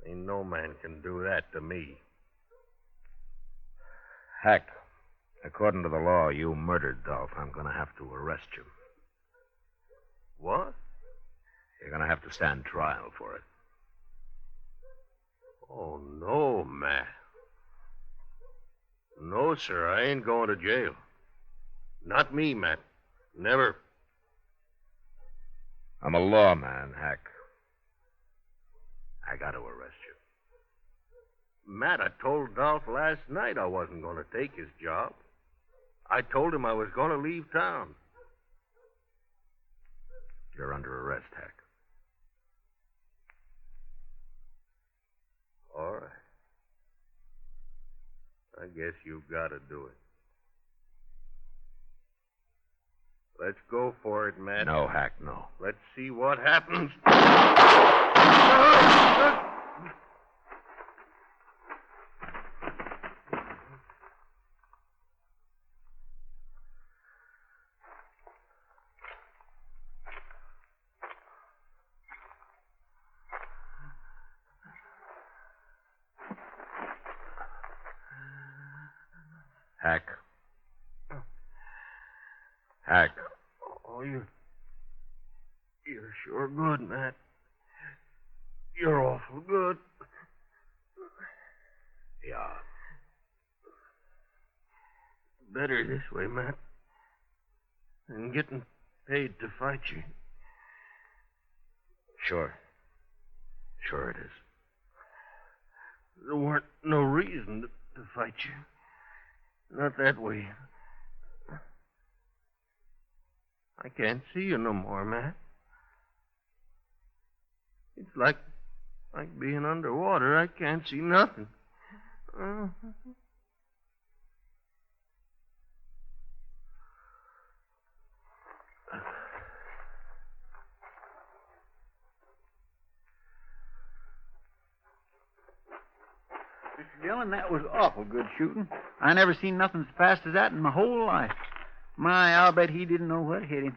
Ain't no man can do that to me. Hack, according to the law, you murdered Dolph. I'm going to have to arrest you. What? You're going to have to stand trial for it. Oh, no, Matt. No, sir, I ain't going to jail. Not me, Matt. Never. I'm a lawman, Hack. I got to arrest you. Matt, I told Dolph last night I wasn't going to take his job. I told him I was going to leave town. You're under arrest, Hack. All right. I guess you've got to do it. Let's go for it, Matt. No, Hack, no. Let's see what happens. Hack. Hack. Oh, you're sure good, Matt. You're awful good. Yeah. Better this way, Matt. Than getting paid to fight you. Sure. Sure it is. There weren't no reason to fight you. Not that way. I can't see you no more, Matt. It's like being underwater. I can't see nothing. Mr. Dillon, that was awful good shooting. I never seen nothing as fast as that in my whole life. My, I'll bet he didn't know what hit him.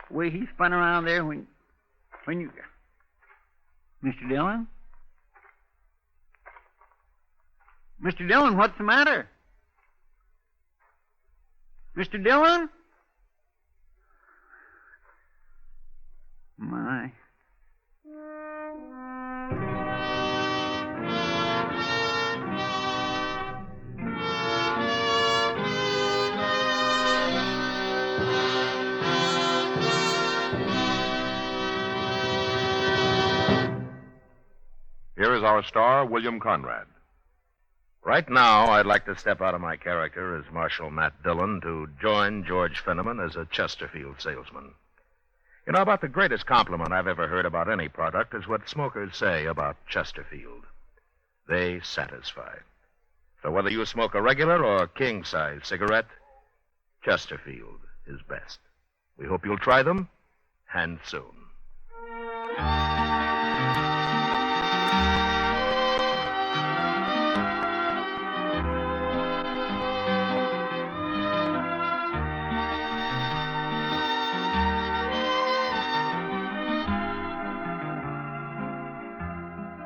The way he spun around there when you... Mr. Dillon? Mr. Dillon, what's the matter? Mr. Dillon? My... Here is our star, William Conrad. Right now, I'd like to step out of my character as Marshal Matt Dillon to join George Fenneman as a Chesterfield salesman. You know, about the greatest compliment I've ever heard about any product is what smokers say about Chesterfield. They satisfy. So whether you smoke a regular or king-size cigarette, Chesterfield is best. We hope you'll try them, and soon.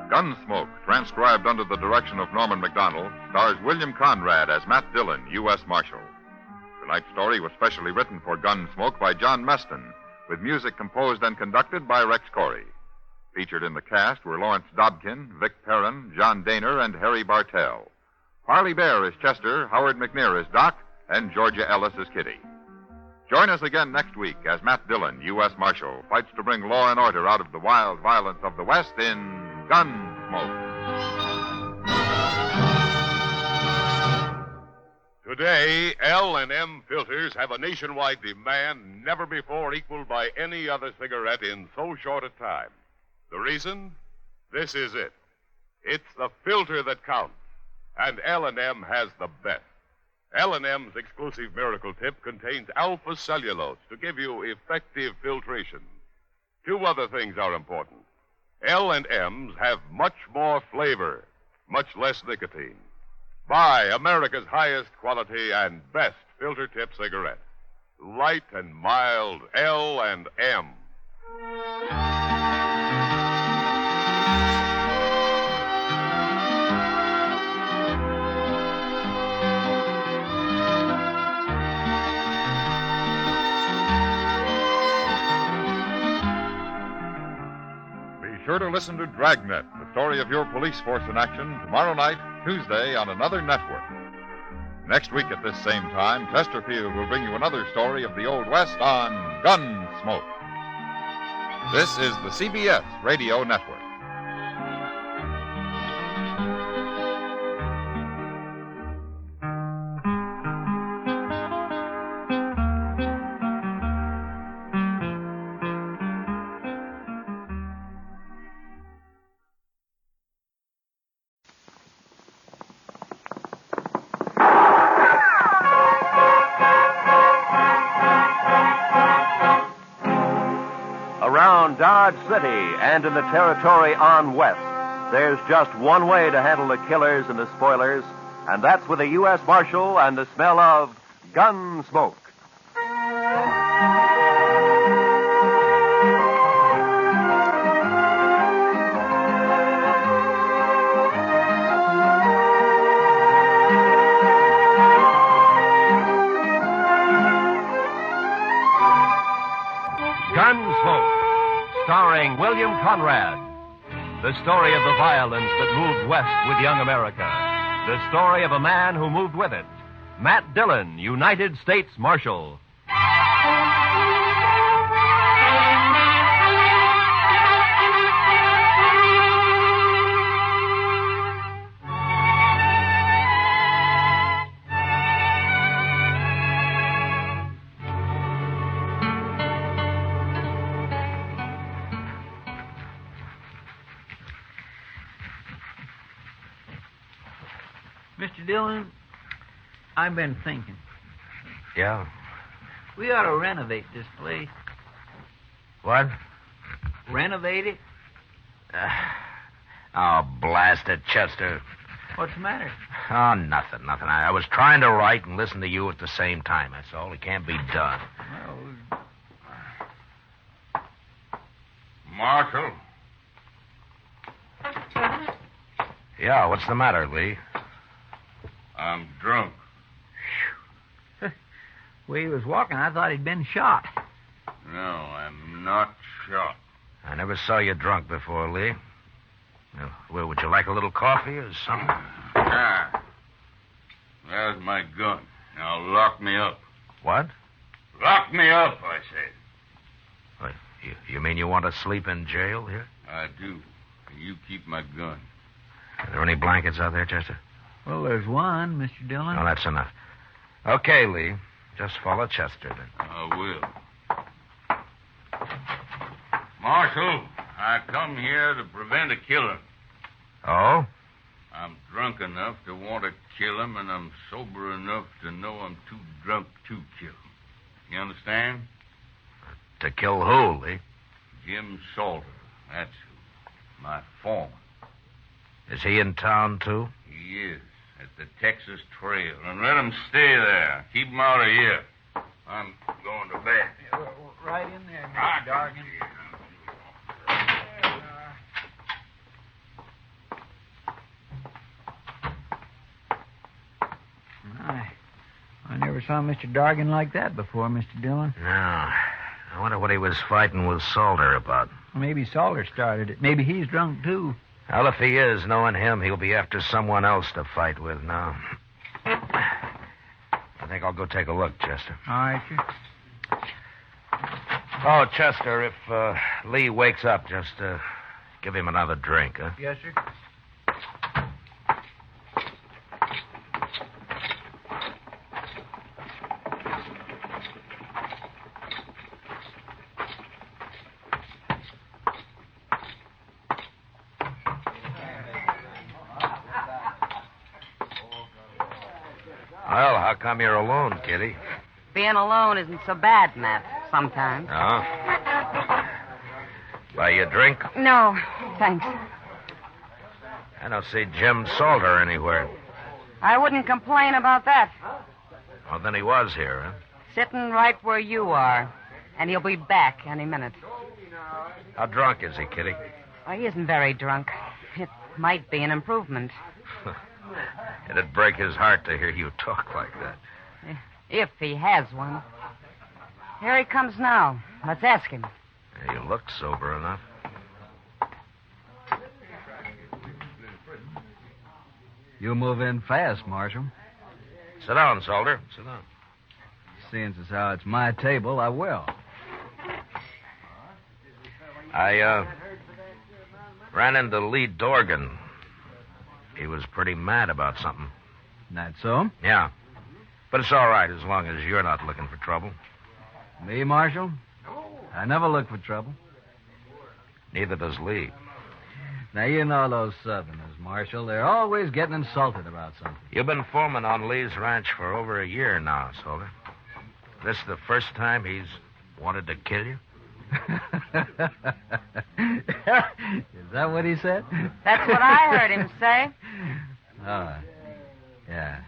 Gunsmoke, transcribed under the direction of Norman McDonald, stars William Conrad as Matt Dillon, U.S. Marshal. Tonight's story was specially written for Gunsmoke by John Meston, with music composed and conducted by Rex Corey. Featured in the cast were Lawrence Dobkin, Vic Perrin, John Daner, and Harry Bartell. Harley Bear is Chester, Howard McNear is Doc, and Georgia Ellis is Kitty. Join us again next week as Matt Dillon, U.S. Marshal, fights to bring law and order out of the wild violence of the West in Gunsmoke. Today, L&M filters have a nationwide demand never before equaled by any other cigarette in so short a time. The reason? This is it. It's the filter that counts, and L&M has the best. L&M's exclusive Miracle Tip contains alpha cellulose to give you effective filtration. Two other things are important. L&M's have much more flavor, much less nicotine. Buy America's highest quality and best filter tip cigarette. Light and mild L&M. Be sure to listen to Dragnet, the story of your police force in action, tomorrow night, Tuesday, on another network. Next week at this same time, Chesterfield will bring you another story of the Old West on Gunsmoke. This is the CBS Radio Network. Around Dodge City and in the territory on west, there's just one way to handle the killers and the spoilers, and that's with a U.S. Marshal and the smell of Gunsmoke. Gunsmoke, starring William Conrad. The story of the violence that moved west with young America. The story of a man who moved with it. Matt Dillon, United States Marshal. Mr. Dillon, I've been thinking. Yeah? We ought to renovate this place. What? Renovate it? Oh, blast it, Chester. What's the matter? Oh, nothing. I was trying to write and listen to you at the same time. That's all. It can't be done. Well, Marshal. Yeah, what's the matter, Lee? I'm drunk. the way he was walking, I thought he'd been shot. No, I'm not shot. I never saw you drunk before, Lee. Well, would you like a little coffee or something? Ah. There's my gun. Now lock me up. What? Lock me up, I said. What, you mean you want to sleep in jail here? I do. You keep my gun. Are there any blankets out there, Chester? Well, there's one, Mr. Dillon. No, that's enough. Okay, Lee. Just follow Chester, then. I will. Marshal, I come here to prevent a killing. Oh? I'm drunk enough to want to kill him, and I'm sober enough to know I'm too drunk to kill him. You understand? To kill who, Lee? Jim Salter. That's who. My foreman. Is he in town, too? He is. At the Texas Trail. And let him stay there. Keep him out of here. I'm going to bed. Right in there, Mr. Dargan. I never saw Mr. Dargan like that before, Mr. Dillon. No. I wonder what he was fighting with Salter about. Maybe Salter started it. Maybe he's drunk, too. Well, if he is, knowing him, he'll be after someone else to fight with now. I think I'll go take a look, Chester. All right, sir. Oh, Chester, if Lee wakes up, just give him another drink, huh? Yes, sir. Well, how come you're alone, Kitty? Being alone isn't so bad, Matt, sometimes. Oh? Buy you a drink? No, thanks. I don't see Jim Salter anywhere. I wouldn't complain about that. Well, then he was here, huh? Sitting right where you are. And he'll be back any minute. How drunk is he, Kitty? Oh, he isn't very drunk. It might be an improvement. It'd break his heart to hear you talk like that. If he has one. Here he comes now. Let's ask him. You look sober enough. You move in fast, Marshal. Sit down, Salter. Sit down. Seeing as how it's my table, I will. I ran into Lee Dorgan. He was pretty mad about something. That so? Yeah. But it's all right as long as you're not looking for trouble. Me, Marshal? I never look for trouble. Neither does Lee. Now, you know those Southerners, Marshal. They're always getting insulted about something. You've been foreman on Lee's ranch for over a year now, Salter. This the first time he's wanted to kill you? Is that what he said? That's what I heard him say. Oh, yeah.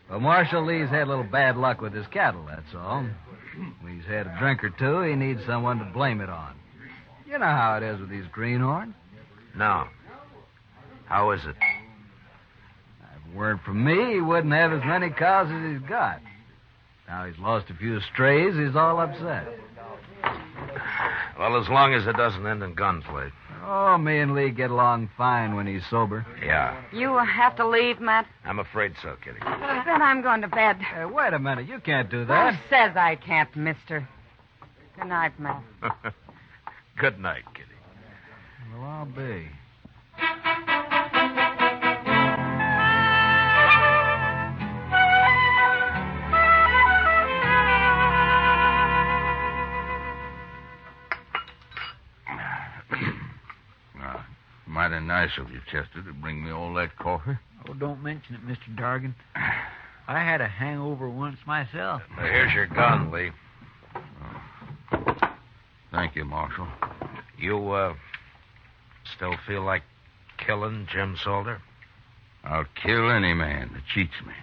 Well, Marshal, Lee's had a little bad luck with his cattle, that's all. When he's had a drink or two, he needs someone to blame it on. You know how it is with these greenhorns. No. How is it? If it weren't for me, he wouldn't have as many cows as he's got. Now he's lost a few strays, he's all upset. Well, as long as it doesn't end in gunplay. Oh, me and Lee get along fine when he's sober. Yeah. You have to leave, Matt? I'm afraid so, Kitty. Then I'm going to bed. Hey, wait a minute. You can't do that. Who says I can't, mister? Good night, Matt. Good night, Kitty. Well, I'll be. Mighty nice of you, Chester, to bring me all that coffee. Oh, don't mention it, Mr. Dargan. I had a hangover once myself. Here's your gun, Lee. Thank you, Marshal. You, still feel like killing Jim Salter? I'll kill any man that cheats me.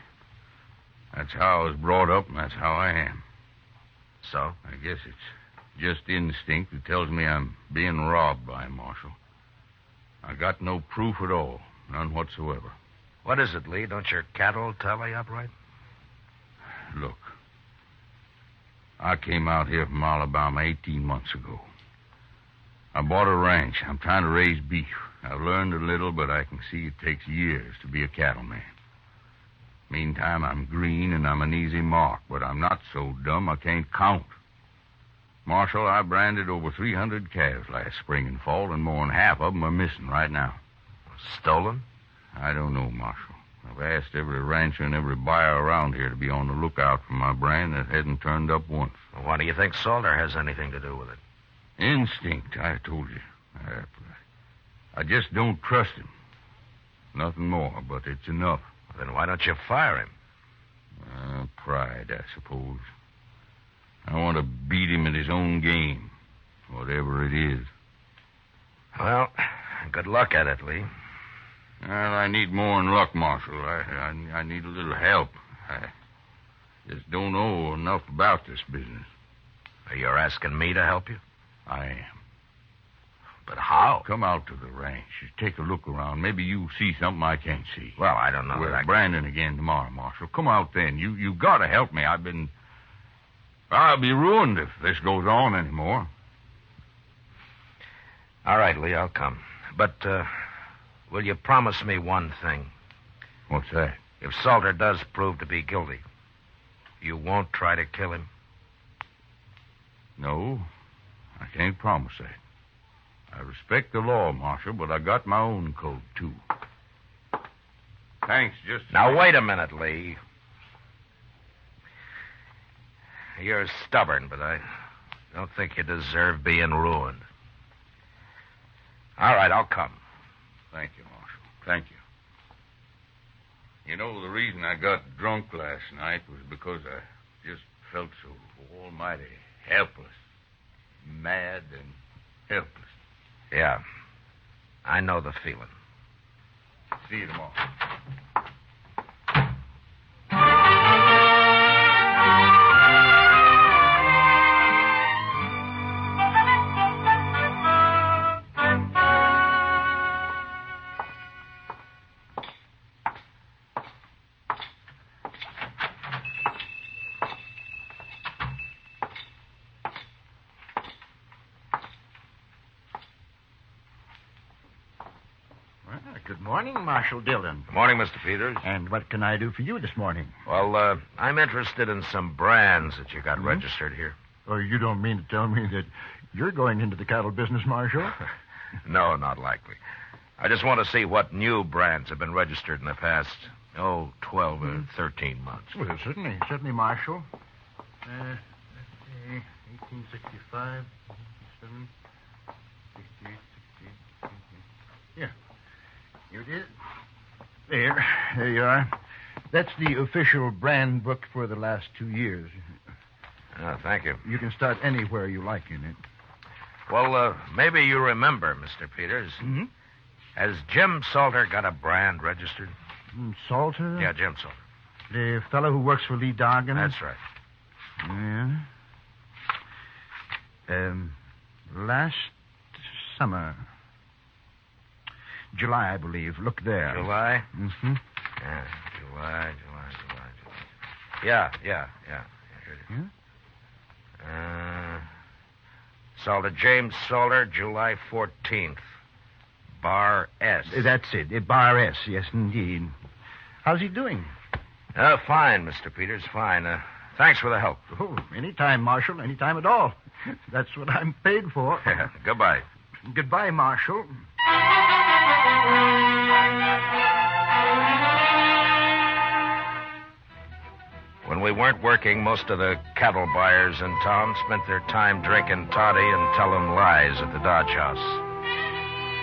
That's how I was brought up, and that's how I am. So? I guess it's just instinct that tells me I'm being robbed by him, Marshal. I got no proof at all. None whatsoever. What is it, Lee? Don't your cattle tally up right? Look, I came out here from Alabama 18 months ago. I bought a ranch. I'm trying to raise beef. I've learned a little, but I can see it takes years to be a cattleman. Meantime, I'm green and I'm an easy mark, but I'm not so dumb I can't count. Marshal, I branded over 300 calves last spring and fall, and more than half of them are missing right now. Stolen? I don't know, Marshal. I've asked every rancher and every buyer around here to be on the lookout for my brand that hasn't turned up once. Well, why do you think Salter has anything to do with it? Instinct, I told you. I just don't trust him. Nothing more, but it's enough. Well, then why don't you fire him? Pride, I suppose. I want to beat him at his own game, whatever it is. Well, good luck at it, Lee. Well, I need more than luck, Marshal. I need a little help. I just don't know enough about this business. You're asking me to help you? I am. But how? Come out to the ranch. Take a look around. Maybe you see something I can't see. Well, I don't know. We're branding again tomorrow, Marshal. Come out then. You got to help me. I'll be ruined if this goes on anymore. All right, Lee, I'll come. But, will you promise me one thing? What's that? If Salter does prove to be guilty, you won't try to kill him? No, I can't promise that. I respect the law, Marshal, but I got my own code, too. Thanks, just... Now, wait a minute, Lee. You're stubborn, but I don't think you deserve being ruined. All right, I'll come. Thank you, Marshal. Thank you. You know, the reason I got drunk last night was because I just felt so almighty helpless. Mad and helpless. Yeah. I know the feeling. See you tomorrow. Good morning, Marshal Dillon. Good morning, Mr. Peters. And what can I do for you this morning? Well, I'm interested in some brands that you got registered here. Oh, you don't mean to tell me that you're going into the cattle business, Marshal? No, not likely. I just want to see what new brands have been registered in the past, 12 or 13 months. Well, certainly, Marshal. Let's see, 1865, 67, 68, 68, yeah. Here it is. There you are. That's the official brand book for the last 2 years. Oh, thank you. You can start anywhere you like in it. Well, maybe you remember, Mr. Peters. Mm-hmm. Has Jim Salter got a brand registered? Salter? Yeah, Jim Salter. The fellow who works for Lee Dargan? That's right. Yeah. Last summer. July, I believe. Look there. July? Mm-hmm. Yeah, July. Yeah. Here it is. Salter, James Salter, July 14th. Bar S. That's it. Bar S, yes, indeed. How's he doing? Fine, Mr. Peters, fine. Thanks for the help. Oh, anytime, Marshal, anytime at all. That's what I'm paid for. Goodbye. Goodbye, Marshal. When we weren't working, most of the cattle buyers in town spent their time drinking toddy and telling lies at the Dodge House.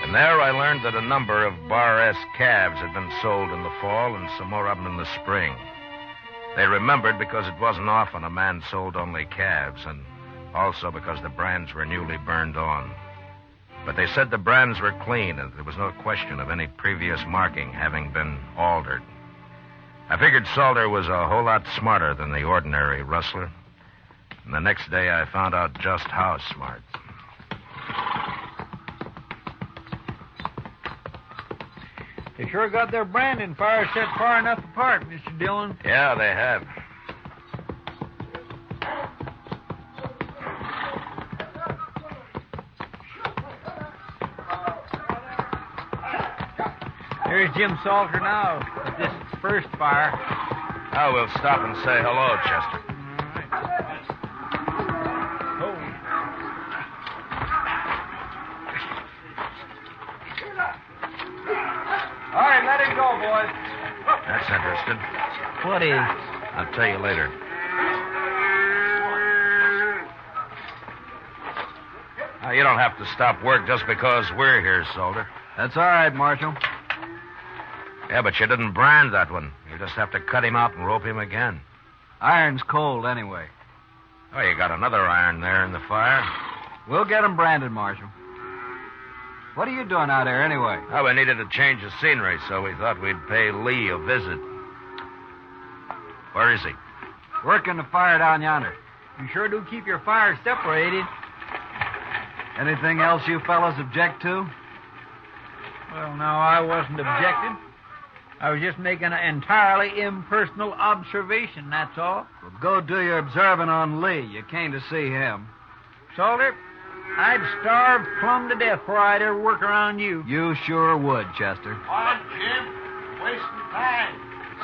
And there I learned that a number of Bar S calves had been sold in the fall and some more of them in the spring. They remembered because it wasn't often a man sold only calves, and also because the brands were newly burned on. But they said the brands were clean, and there was no question of any previous marking having been altered. I figured Salter was a whole lot smarter than the ordinary rustler. And the next day I found out just how smart. They sure got their branding fire set far enough apart, Mr. Dillon. Yeah, they have. There's Jim Salter now at this first fire. Oh, we'll stop and say hello, Chester. All right, let him go, boys. That's interesting. What is? I'll tell you later. You don't have to stop work just because we're here, Salter. That's all right, Marshal. Yeah, but you didn't brand that one. You just have to cut him out and rope him again. Iron's cold anyway. Oh, you got another iron there in the fire. We'll get him branded, Marshal. What are you doing out there anyway? Oh, we needed a change of scenery, so we thought we'd pay Lee a visit. Where is he? Working the fire down yonder. You sure do keep your fires separated. Anything else you fellas object to? Well, no, I wasn't objecting. I was just making an entirely impersonal observation, that's all. Well, go do your observing on Lee. You came to see him. Salter, I'd starve plumb to death before I'd ever work around you. You sure would, Chester. On, Jim. Wasting time.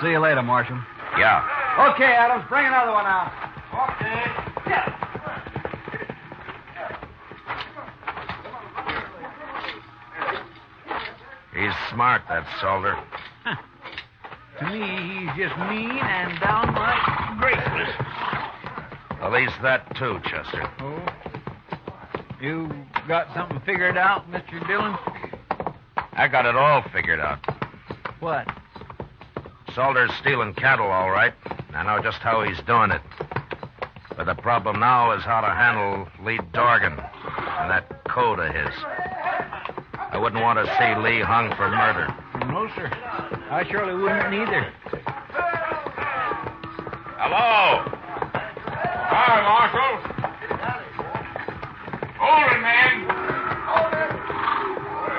See you later, Marshal. Yeah. Okay, Adams, bring another one out. Okay. Yeah. He's smart, that Salter. To me, he's just mean and downright graceless. At least that, too, Chester. Oh? You got something figured out, Mr. Dillon? I got it all figured out. What? Salter's stealing cattle, all right. I know just how he's doing it. But the problem now is how to handle Lee Dorgan and that code of his. I wouldn't want to see Lee hung for murder. No, sir. I surely wouldn't either. Hello. Hi, Marshal. Hold it, man.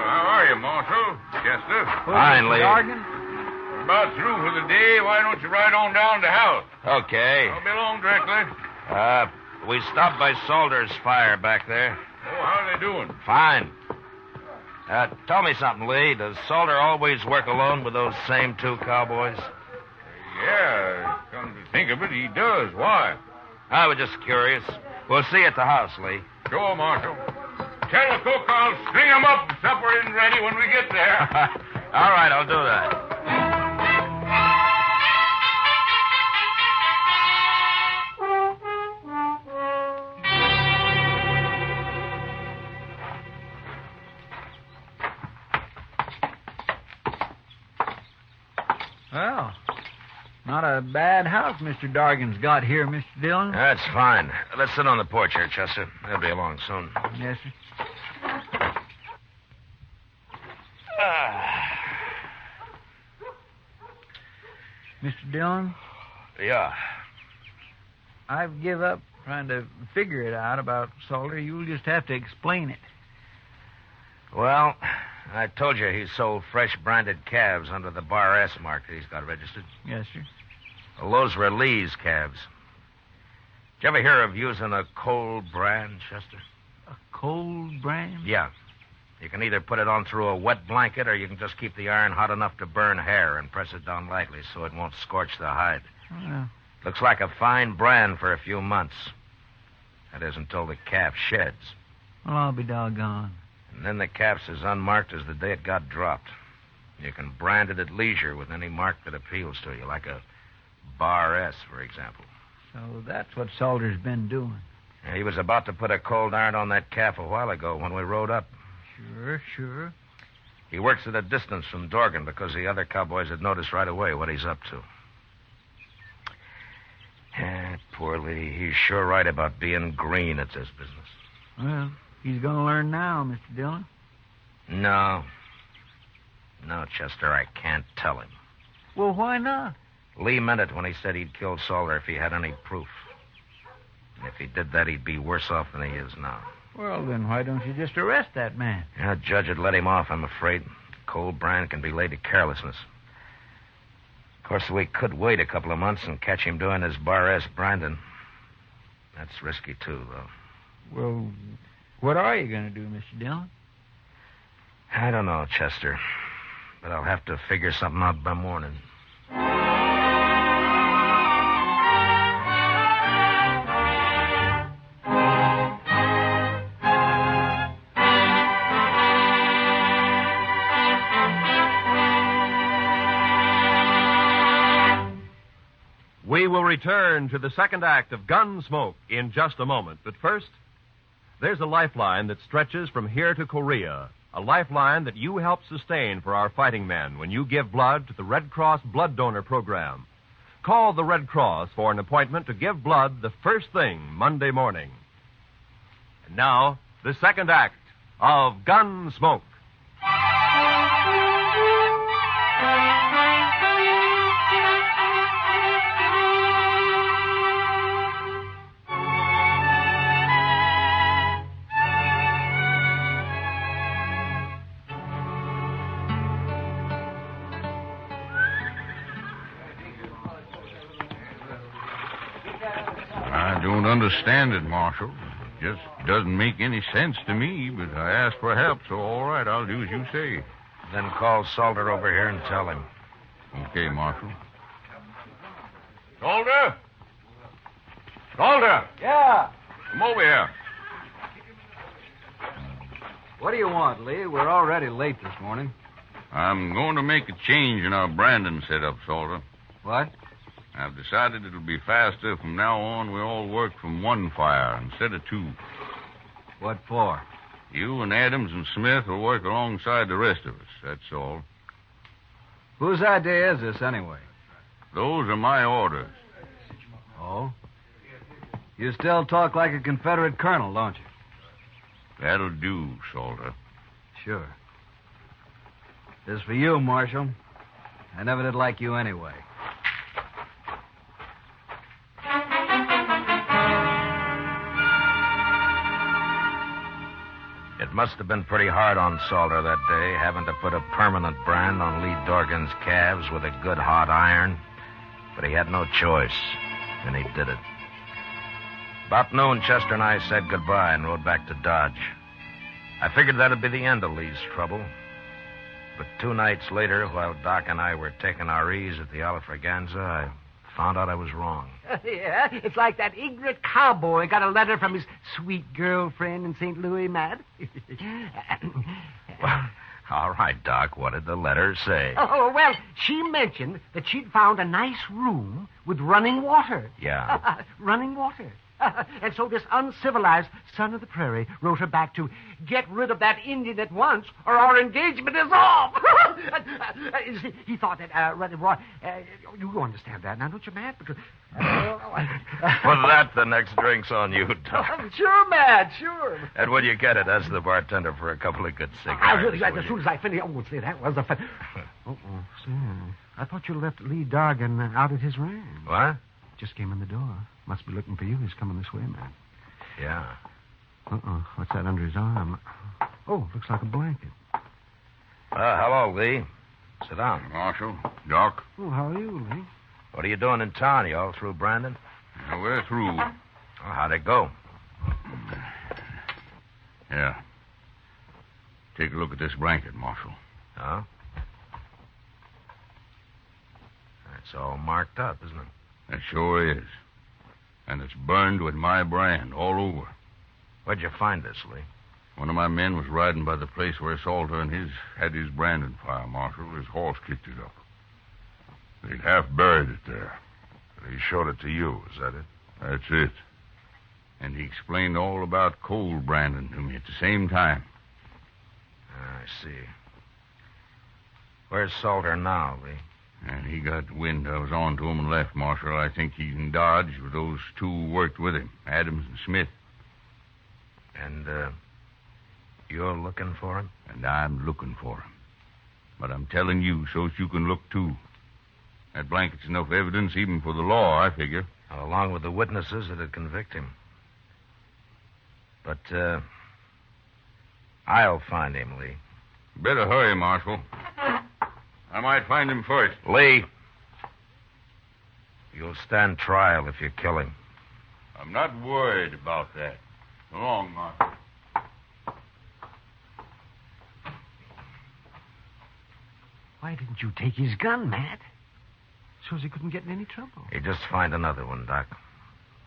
How are you, Marshal? Chester? Fine, Lee. We're about through for the day. Why don't you ride on down to the house? Okay. I'll be along directly. We stopped by Salter's fire back there. Oh, how are they doing? Fine. Tell me something, Lee. Does Salter always work alone with those same two cowboys? Yeah, come to think of it, he does. Why? I was just curious. We'll see you at the house, Lee. Sure, Marshal. Tell the cook I'll string him up and supper isn't ready when we get there. All right, I'll do that. Well, not a bad house Mr. Dorgan's got here, Mr. Dillon. That's fine. Let's sit on the porch here, Chester. They'll be along soon. Yes, sir. Mr. Dillon? Yeah. I've give up trying to figure it out about Salter. You'll just have to explain it. Well, I told you he sold fresh branded calves under the Bar S mark that he's got registered. Yes, sir. Well, those were Lee's calves. Did you ever hear of using a cold brand, Chester? A cold brand? Yeah. You can either put it on through a wet blanket or you can just keep the iron hot enough to burn hair and press it down lightly so it won't scorch the hide. Well, Looks like a fine brand for a few months. That is until the calf sheds. well, I'll be doggone. And then the calf's as unmarked as the day it got dropped. You can brand it at leisure with any mark that appeals to you, like a Bar S, for example. So that's what Salter's been doing. He was about to put a cold iron on that calf a while ago when we rode up. Sure. He works at a distance from Dorgan because the other cowboys had noticed right away what he's up to. Poor Lee. He's sure right about being green at this business. Well, he's going to learn now, Mr. Dillon. No. No, Chester, I can't tell him. Well, why not? Lee meant it when he said he'd kill Salter if he had any proof. And if he did that, he'd be worse off than he is now. Well, then why don't you just arrest that man? Yeah, Judge would let him off, I'm afraid. Cold brand can be laid to carelessness. Of course, we could wait a couple of months and catch him doing his bar-ass branding. That's risky, too, though. Well, what are you going to do, Mr. Dillon? I don't know, Chester. But I'll have to figure something out by morning. We will return to the second act of Gunsmoke in just a moment. But first, there's a lifeline that stretches from here to Korea. A lifeline that you help sustain for our fighting men when you give blood to the Red Cross Blood Donor Program. Call the Red Cross for an appointment to give blood the first thing Monday morning. And now, the second act of Gunsmoke. I don't understand it, Marshal. It just doesn't make any sense to me, but I asked for help, so all right, I'll do as you say. Then call Salter over here and tell him. Okay, Marshal. Salter? Salter! Yeah? Come over here. What do you want, Lee? We're already late this morning. I'm going to make a change in our branding setup, Salter. What? I've decided it'll be faster. From now on, we all work from one fire instead of two. What for? You and Adams and Smith will work alongside the rest of us, that's all. Whose idea is this, anyway? Those are my orders. Oh? You still talk like a Confederate colonel, don't you? That'll do, Salter. Sure. This is for you, Marshal. I never did like you anyway. It must have been pretty hard on Salter that day, having to put a permanent brand on Lee Dorgan's calves with a good hot iron. But he had no choice, and he did it. About noon, Chester and I said goodbye and rode back to Dodge. I figured that'd be the end of Lee's trouble. But 2 nights later, while Doc and I were taking our ease at the Alfraganza, I found out I was wrong. Yeah, it's like that ignorant cowboy got a letter from his sweet girlfriend in St. Louis, Matt. Well, all right, Doc, what did the letter say? Oh, well, she mentioned that she'd found a nice room with running water. Yeah. Running water. And so this uncivilized son of the prairie wrote her back to get rid of that Indian at once, or our engagement is off. He thought that, you understand that now, don't you, Matt? Because, For that, the next drink's on you, Doc. Sure, Matt, sure. And will you get it? Ask the bartender for a couple of good I cigars. will, will as you? soon as I finish. Oh, say, that was a I thought you left Lee Dorgan out at his ranch. What? Just came in the door. Must be looking for you. He's coming this way, man. Yeah. What's that under his arm? Oh, looks like a blanket. Hello, Lee. Sit down. Marshal, Doc. Oh, how are you, Lee? What are you doing in town? You all through, Brandon? Yeah, we're through. Oh, how'd it go? Yeah. Take a look at this blanket, Marshal. Huh? It's all marked up, isn't it? It sure is. And it's burned with my brand all over. Where'd you find this, Lee? One of my men was riding by the place where Salter and his had his branding fire, Marshal. His horse kicked it up. They'd half buried it there. He showed it to you, is that it? That's it. And he explained all about cold branding to me at the same time. I see. Where's Salter now, Lee? And he got wind I was on to him and left, Marshal. I think he's in Dodge with those two who worked with him, Adams and Smith. And, you're looking for him? And I'm looking for him. But I'm telling you so's you can look, too. That blanket's enough evidence even for the law, I figure. Along with the witnesses that'd convict him. But, I'll find him, Lee. Better hurry, Marshal. I might find him first. Lee, you'll stand trial if you kill him. I'm not worried about that. So long, Marshal. Why didn't you take his gun, Matt? So's he couldn't get in any trouble. You just find another one, Doc.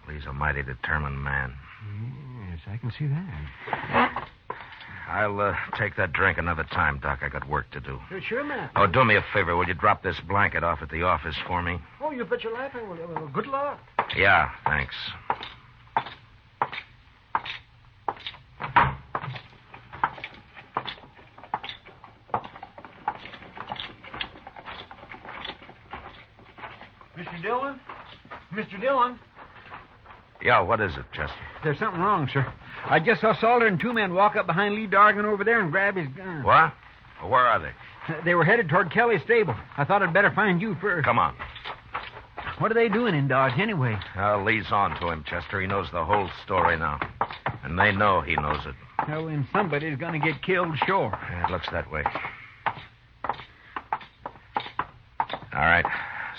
Lee's a mighty determined man. Yes, I can see that. I'll take that drink another time, Doc. I got work to do. Sure, Matt. Oh, do me a favor. Will you drop this blanket off at the office for me? Oh, you bet your life I will. Well, good luck. Yeah, thanks. Mr. Dillon? Mr. Dillon? Yeah, what is it, Chester? There's something wrong, sir. I just saw Salter and two men walk up behind Lee Dargan over there and grab his gun. What? Well, where are they? They were headed toward Kelly's stable. I thought I'd better find you first. Come on. What are they doing in Dodge, anyway? Lee's on to him, Chester. He knows the whole story now. And they know he knows it. Well, then somebody's going to get killed, sure. It looks that way. All right.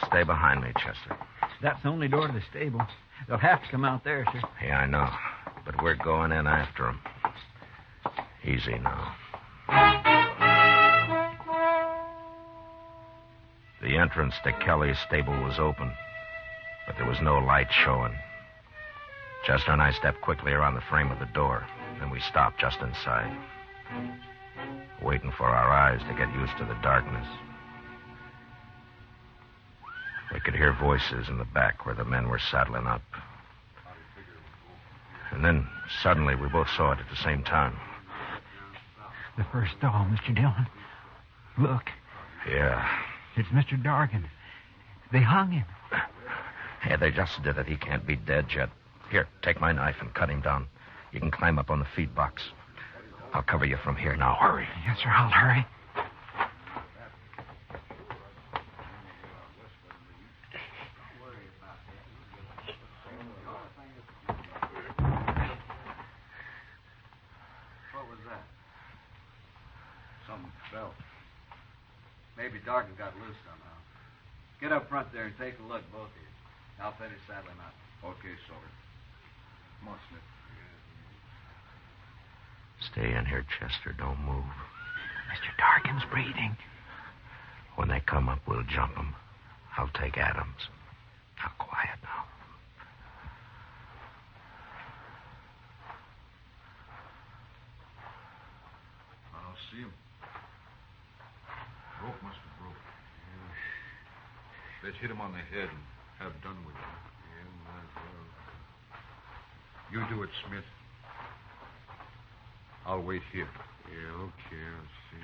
Stay behind me, Chester. That's the only door to the stable. They'll have to come out there, sir. Yeah, I know. But we're going in after them. Easy now. The entrance to Kelly's stable was open, but there was no light showing. Chester and I stepped quickly around the frame of the door, and we stopped just inside, waiting for our eyes to get used to the darkness. We could hear voices in the back where the men were saddling up. And then, suddenly, we both saw it at the same time. The first stall, Mr. Dillon. Look. Yeah. It's Mr. Dargan. They hung him. Yeah, they just did it. He can't be dead yet. Here, take my knife and cut him down. You can climb up on the feed box. I'll cover you from here now. Hurry. Yes, sir, I'll hurry. Maybe Dargan got loose somehow. Get up front there and take a look, both of you. I'll finish saddling up. Okay, Salter. Come on, Smith. Stay in here, Chester. Don't move. Mr. Dargan's breathing. When they come up, we'll jump them. I'll take Adams. Now, quiet now. I'll see him. Rope must have broke. Let's hit him on the head and have done with it. Yeah, might as well. You do it, Smith. I'll wait here. Yeah, okay. I'll see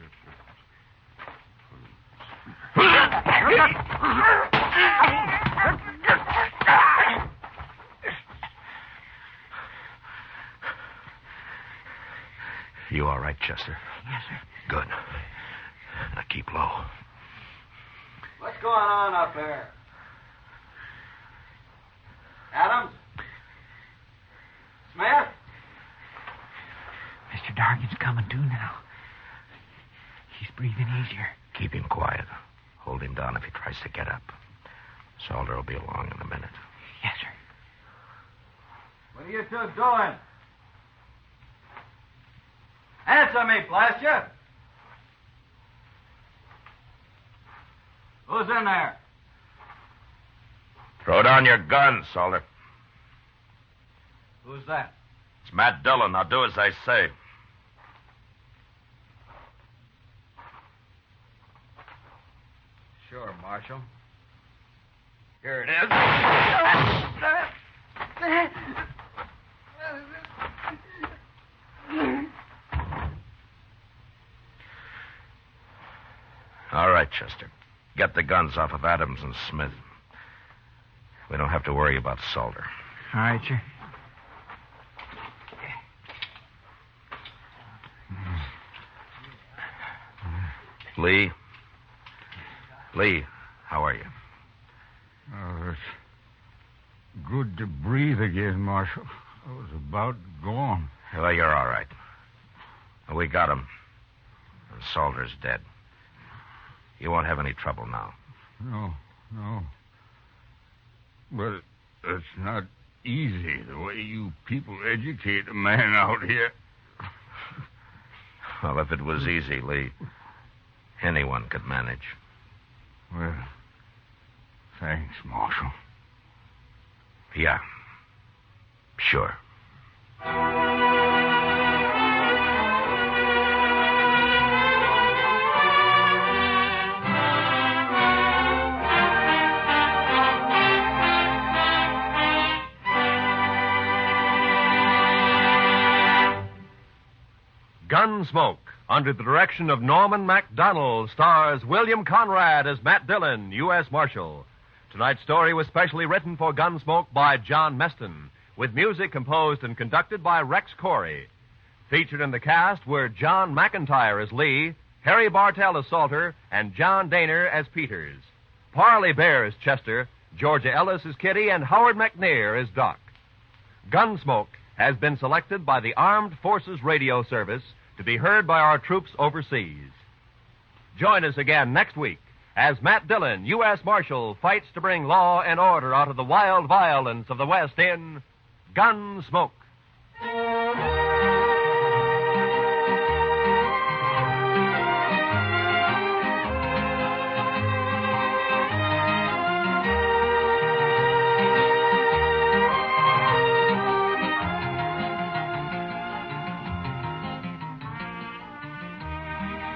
you. You all right, Chester? Yes, sir. Good. Now keep low. What's going on up there? Adams? Smith? Mr. Dargan's coming to now. He's breathing easier. Keep him quiet. Hold him down if he tries to get up. Salter will be along in a minute. Yes, sir. What are you two doing? Answer me, blast you! Who's in there? Throw down your gun, Salter. Who's that? It's Matt Dillon. Now do as I say. Sure, Marshal. Here it is. All right, Chester. Get the guns off of Adams and Smith. We don't have to worry about Salter. All right, sir. Lee? Lee, how are you? Oh, it's good to breathe again, Marshal. I was about gone. Well, you're all right. We got him. And Salter's dead. You won't have any trouble now. No. But it's not easy the way you people educate a man out here. Well, if it was easy, Lee, anyone could manage. Well, thanks, Marshal. Yeah. Sure. Gunsmoke, under the direction of Norman MacDonald, stars William Conrad as Matt Dillon, U.S. Marshal. Tonight's story was specially written for Gunsmoke by John Meston, with music composed and conducted by Rex Corey. Featured in the cast were John McIntyre as Lee, Harry Bartell as Salter, and John Daner as Peters. Parley Bear as Chester, Georgia Ellis as Kitty, and Howard McNair as Doc. Gunsmoke has been selected by the Armed Forces Radio Service to be heard by our troops overseas. Join us again next week as Matt Dillon, U.S. Marshal, fights to bring law and order out of the wild violence of the West in Gunsmoke.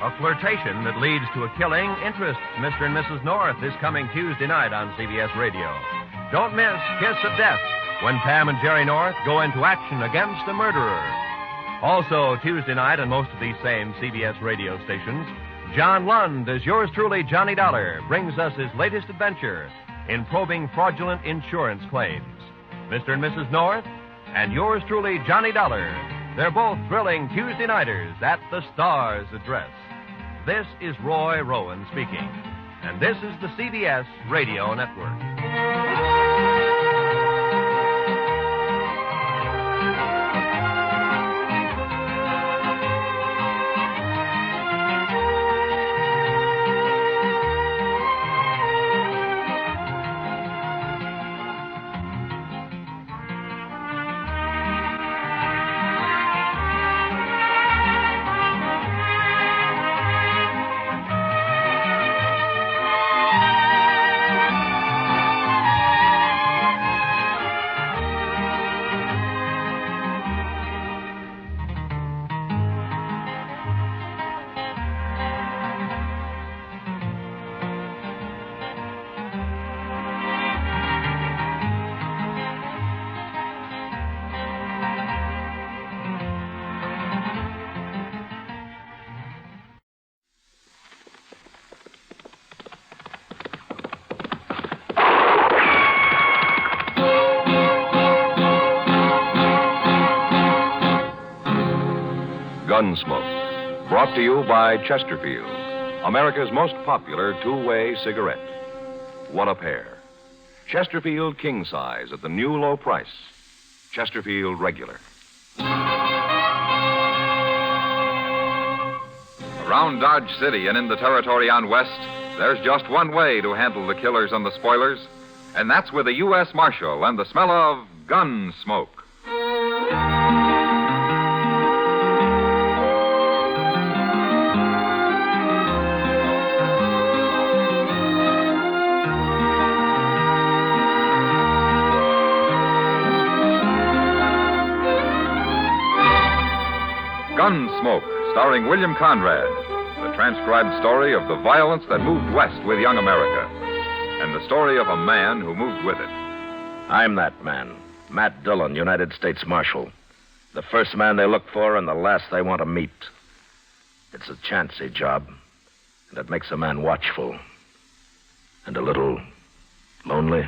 A flirtation that leads to a killing interests Mr. and Mrs. North this coming Tuesday night on CBS Radio. Don't miss Kiss of Death when Pam and Jerry North go into action against a murderer. Also, Tuesday night on most of these same CBS radio stations, John Lund, as yours truly, Johnny Dollar, brings us his latest adventure in probing fraudulent insurance claims. Mr. and Mrs. North and yours truly, Johnny Dollar. They're both thrilling Tuesday nighters at the Star's address. This is Roy Rowan speaking, and this is the CBS Radio Network. Gunsmoke, brought to you by Chesterfield, America's most popular two-way cigarette. What a pair. Chesterfield King Size at the new low price. Chesterfield Regular. Around Dodge City and in the territory on West, there's just one way to handle the killers and the spoilers, and that's with a U.S. Marshal and the smell of Gunsmoke. Gunsmoke, starring William Conrad, the transcribed story of the violence that moved west with young America, and the story of a man who moved with it. I'm that man, Matt Dillon, United States Marshal. The first man they look for and the last they want to meet. It's a chancy job, That makes a man watchful and a little lonely.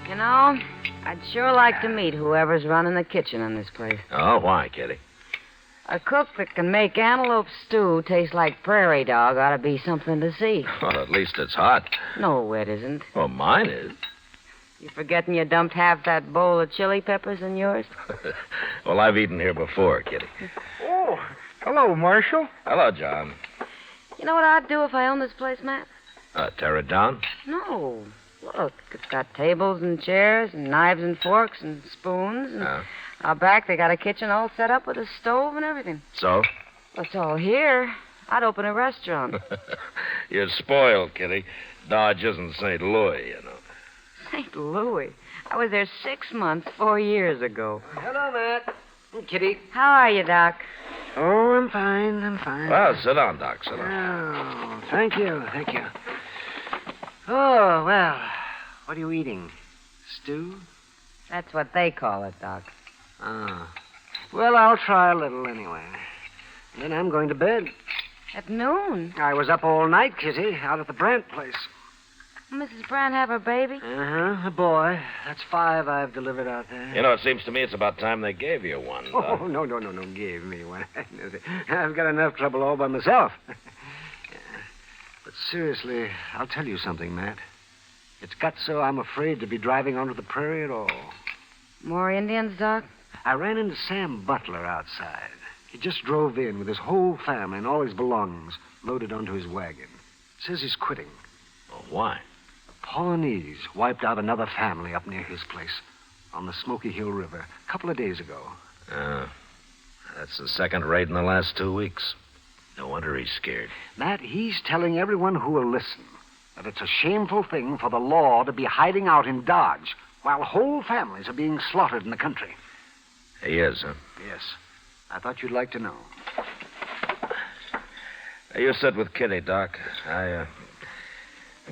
You know, I'd sure like to meet whoever's running the kitchen in this place. Oh, why, Kitty? A cook that can make antelope stew taste like prairie dog ought to be something to see. Well, at least it's hot. No, it isn't. Well, mine is. You forgetting you dumped half that bowl of chili peppers in yours? Well, I've eaten here before, Kitty. Oh, hello, Marshal. Hello, John. You know what I'd do if I owned this place, Matt? Tear it down? No. Look, it's got tables and chairs and knives and forks and spoons. And out back, they got a kitchen all set up with a stove and everything. So? Well, it's all here. I'd open a restaurant. You're spoiled, Kitty. Dodge isn't St. Louis, you know. St. Louis? I was there 6 months, 4 years ago. Hello, Matt. Kitty. How are you, Doc? Oh, I'm fine. Well, sit down, Doc. Sit down. Oh, thank you. Oh, well, what are you eating? Stew? That's what they call it, Doc. Ah. Well, I'll try a little anyway. Then I'm going to bed. At noon? I was up all night, Kitty, out at the Brandt place. Mrs. Brandt have her baby? Uh-huh, a boy. That's 5 I've delivered out there. You know, it seems to me it's about time they gave you one. Doc. Oh, no, gave me one. I've got enough trouble all by myself. But seriously, I'll tell you something, Matt. It's got so I'm afraid to be driving onto the prairie at all. More Indians, Doc? I ran into Sam Butler outside. He just drove in with his whole family and all his belongings loaded onto his wagon. Says he's quitting. Well, why? The Pawnees wiped out another family up near his place on the Smoky Hill River a couple of days ago. That's the second raid in the last 2 weeks. No wonder he's scared. Matt, he's telling everyone who will listen that it's a shameful thing for the law to be hiding out in Dodge while whole families are being slaughtered in the country. He is, huh? Yes. I thought you'd like to know. You sit with Kitty, Doc. I'm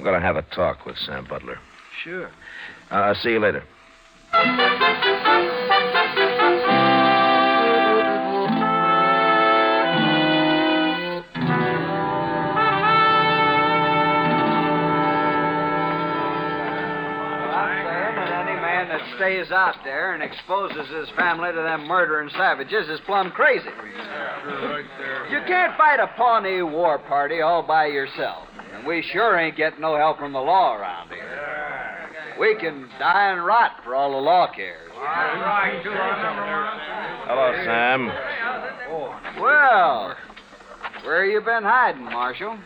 going to have a talk with Sam Butler. Sure. I'll see you later. Stays out there and exposes his family to them murdering savages is plumb crazy. You can't fight a Pawnee war party all by yourself. And we sure ain't getting no help from the law around here. We can die and rot for all the law cares. Hello, Sam. Well, where you been hiding, Marshal?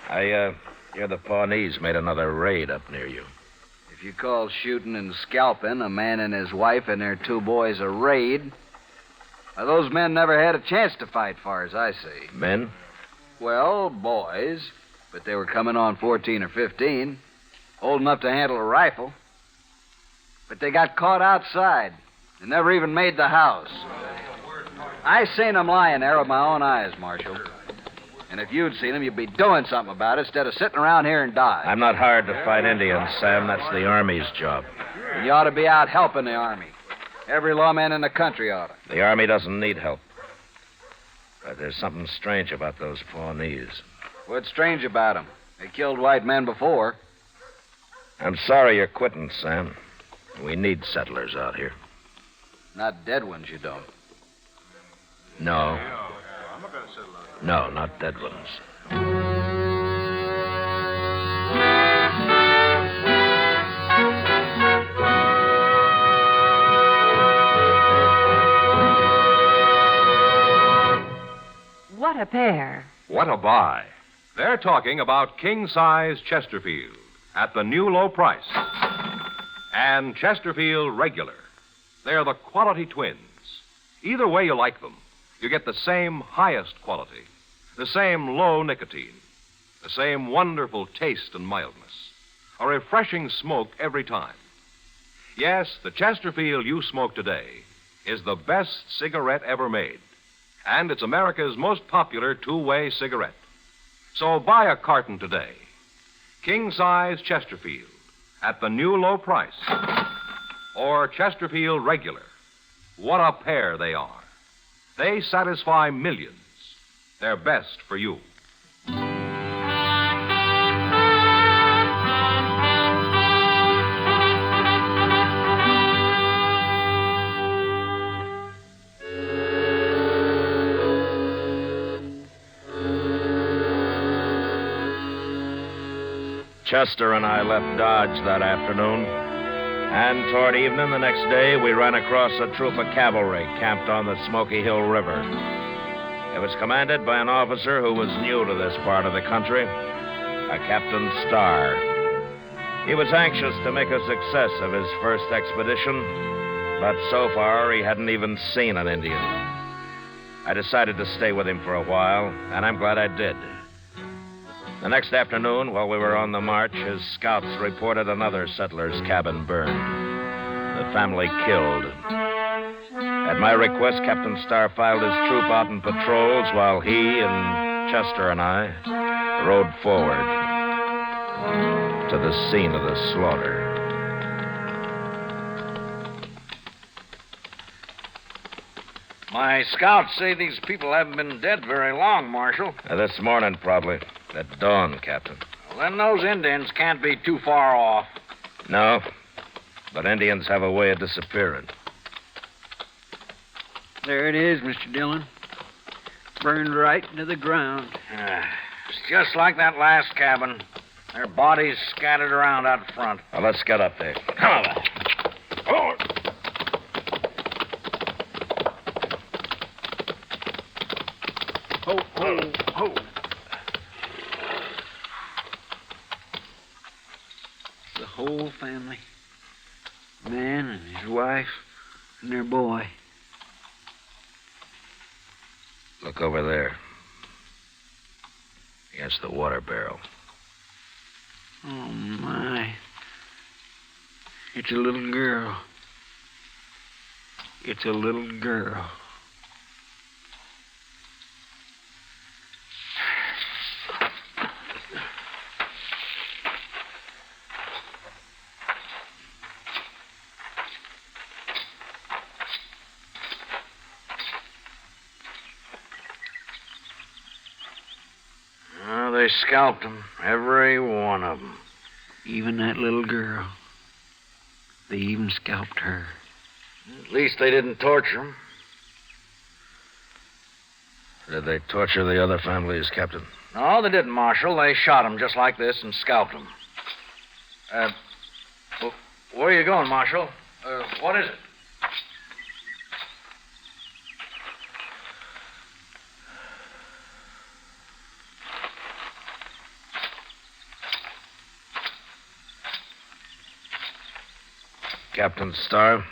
I hear the Pawnees made another raid up near you. If you call shooting and scalping a man and his wife and their 2 boys a raid, those men never had a chance to fight, far as I see. Men? Well, boys, but they were coming on 14 or 15, old enough to handle a rifle. But they got caught outside and never even made the house. I seen them lying there with my own eyes, Marshal. And if you'd seen them, you'd be doing something about it instead of sitting around here and dying. I'm not hired to fight Indians, Sam. That's the Army's job. You ought to be out helping the Army. Every lawman in the country ought to. The Army doesn't need help. But there's something strange about those Pawnees. What's strange about them? They killed white men before. I'm sorry you're quitting, Sam. We need settlers out here. Not dead ones, you don't. No. No, not dead ones. What a pair. What a buy. They're talking about king-size Chesterfield at the new low price. And Chesterfield Regular. They're the quality twins. Either way you like them, you get the same highest quality, the same low nicotine, the same wonderful taste and mildness, a refreshing smoke every time. Yes, the Chesterfield you smoke today is the best cigarette ever made. And it's America's most popular two-way cigarette. So buy a carton today. King-size Chesterfield at the new low price. Or Chesterfield Regular. What a pair they are. They satisfy millions. They're best for you. Chester and I left Dodge that afternoon, and toward evening the next day, we ran across a troop of cavalry camped on the Smoky Hill River. It was commanded by an officer who was new to this part of the country, a Captain Starr. He was anxious to make a success of his first expedition, but so far he hadn't even seen an Indian. I decided to stay with him for a while, and I'm glad I did. The next afternoon, while we were on the march, his scouts reported another settler's cabin burned. The family killed. At my request, Captain Starr filed his troop out in patrols while he and Chester and I rode forward to the scene of the slaughter. My scouts say these people haven't been dead very long, Marshal. This morning, probably. At dawn, Captain. Well, then those Indians can't be too far off. No, but Indians have a way of disappearing. There it is, Mr. Dillon. Burned right into the ground. It's just like that last cabin. Their bodies scattered around out front. Well, let's get up there. Come on. Oh. Ho, ho, ho. The whole family. Man and his wife and their boy. Look over there. Against the water barrel. Oh, my. It's a little girl. It's a little girl. They scalped them, every one of them. Even that little girl. They even scalped her. At least they didn't torture them. Did they torture the other families, Captain? No, they didn't, Marshal. They shot them just like this and scalped them. Where are you going, Marshal? What is it? Captain Starr,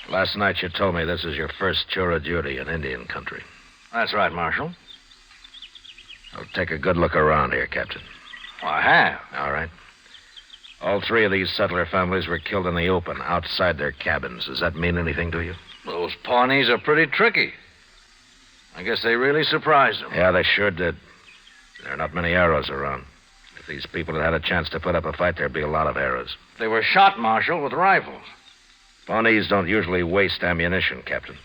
last night you told me this is your first tour of duty in Indian country. That's right, Marshal. I'll take a good look around here, Captain. Well, I have. All right. All three of these settler families were killed in the open, outside their cabins. Does that mean anything to you? Those Pawnees are pretty tricky. I guess they really surprised them. Yeah, they sure did. There are not many arrows around. If these people had had a chance to put up a fight, there'd be a lot of arrows. They were shot, Marshal, with rifles. Pawnees don't usually waste ammunition, Captain.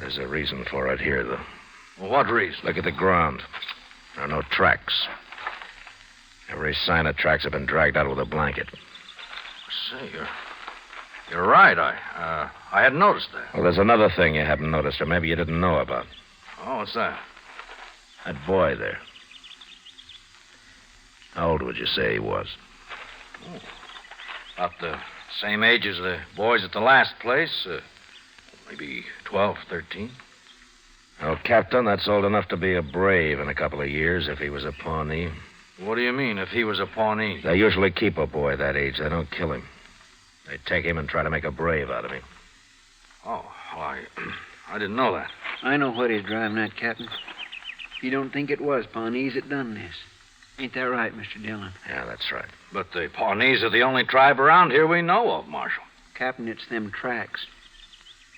There's a reason for it here, though. Well, what reason? Look at the ground. There are no tracks. Every sign of tracks have been dragged out with a blanket. Say, you're right. I hadn't noticed that. Well, there's another thing you haven't noticed, or maybe you didn't know about. Oh, what's that? That boy there. How old would you say he was? Oh, about the same age as the boys at the last place. Maybe 12, 13. Oh, Captain, that's old enough to be a brave in a couple of years if he was a Pawnee. What do you mean, if he was a Pawnee? They usually keep a boy that age. They don't kill him. They take him and try to make a brave out of him. Oh, well, I didn't know that. I know what he's driving at, Captain. You don't think it was Pawnees that done this. Ain't that right, Mr. Dillon? Yeah, that's right. But the Pawnees are the only tribe around here we know of, Marshal. Captain, it's them tracks.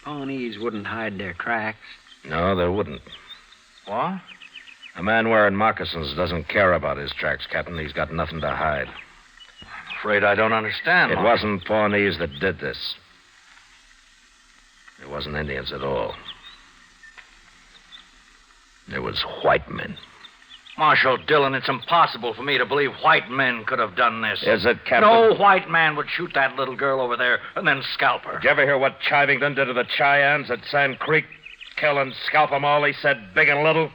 Pawnees wouldn't hide their tracks. No, they wouldn't. What? A man wearing moccasins doesn't care about his tracks, Captain. He's got nothing to hide. I'm afraid I don't understand. It wasn't Pawnees that did this. It wasn't Indians at all. It was white men. Marshal Dillon, it's impossible for me to believe white men could have done this. Is it, Captain? No white man would shoot that little girl over there and then scalp her. Did you ever hear what Chivington did to the Cheyennes at Sand Creek? Kill and scalp them all, he said, big and little.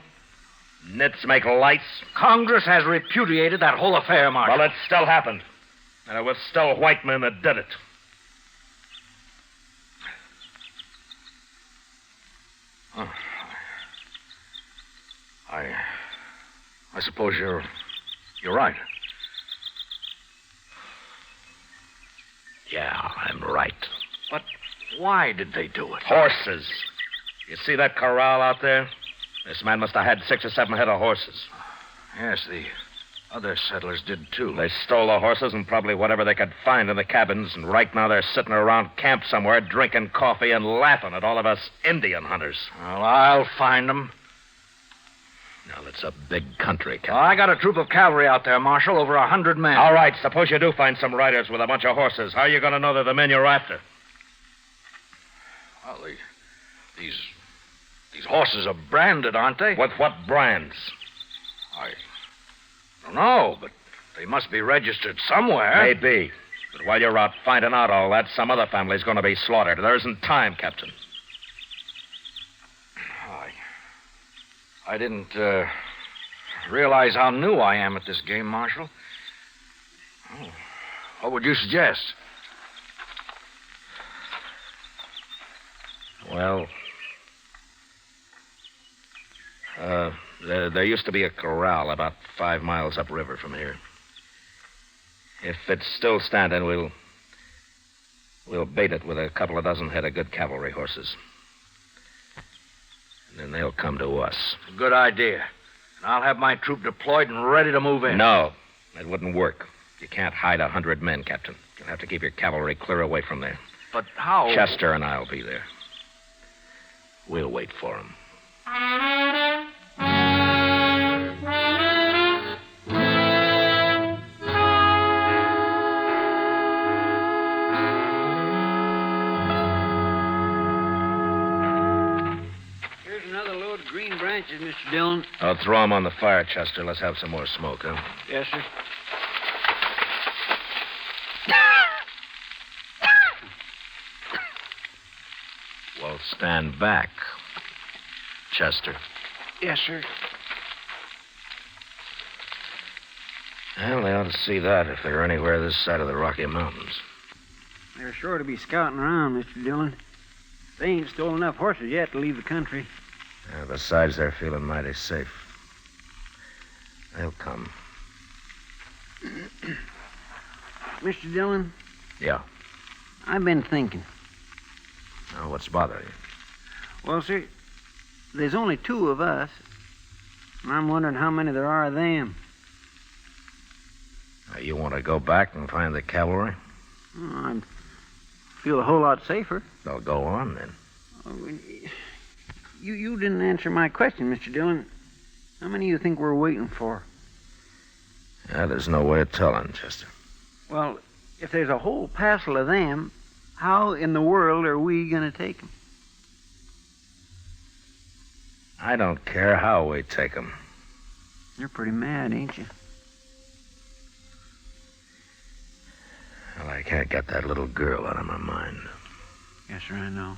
Nits make lights. Congress has repudiated that whole affair, Marshal. Well, it still happened. And it was still white men that did it. Oh. I suppose you're right. Yeah, I'm right. But why did they do it? Horses. You see that corral out there? This man must have had 6 or 7 head of horses. Yes, the other settlers did, too. They stole the horses and probably whatever they could find in the cabins, and right now they're sitting around camp somewhere drinking coffee and laughing at all of us Indian hunters. Well, I'll find them. Now, it's a big country, Captain. I got a troop of cavalry out there, Marshal, over 100 men. All right, suppose you do find some riders with a bunch of horses. How are you going to know they're the men you're after? Well, these horses are branded, aren't they? With what brands? I don't know, but they must be registered somewhere. Maybe. But while you're out finding out all that, some other family's going to be slaughtered. There isn't time, Captain. I didn't realize how new I am at this game, Marshal. Oh, what would you suggest? Well, there used to be a corral about 5 miles upriver from here. If it's still standing, we'll bait it with a couple of dozen head of good cavalry horses. And then they'll come to us. Good idea. And I'll have my troop deployed and ready to move in. No, it wouldn't work. You can't hide 100 men, Captain. You'll have to keep your cavalry clear away from there. But how? Chester and I'll be there. We'll wait for him. Mr. Dillon. I'll throw them on the fire, Chester. Let's have some more smoke, huh? Yes, sir. Well, stand back, Chester. Yes, sir. Well, they ought to see that if they're anywhere this side of the Rocky Mountains. They're sure to be scouting around, Mr. Dillon. They ain't stolen enough horses yet to leave the country. Besides, they're feeling mighty safe. They'll come. Mr. Dillon? Yeah. I've been thinking. Now, what's bothering you? Well, sir, there's only 2 of us. And I'm wondering how many there are of them. You want to go back and find the cavalry? I feel a whole lot safer. They'll go on, then. You didn't answer my question, Mr. Dillon. How many do you think we're waiting for? There's no way of telling, Chester. Well, if there's a whole passel of them, how in the world are we going to take them? I don't care how we take them. You're pretty mad, ain't you? Well, I can't get that little girl out of my mind. Yes, sir, I know.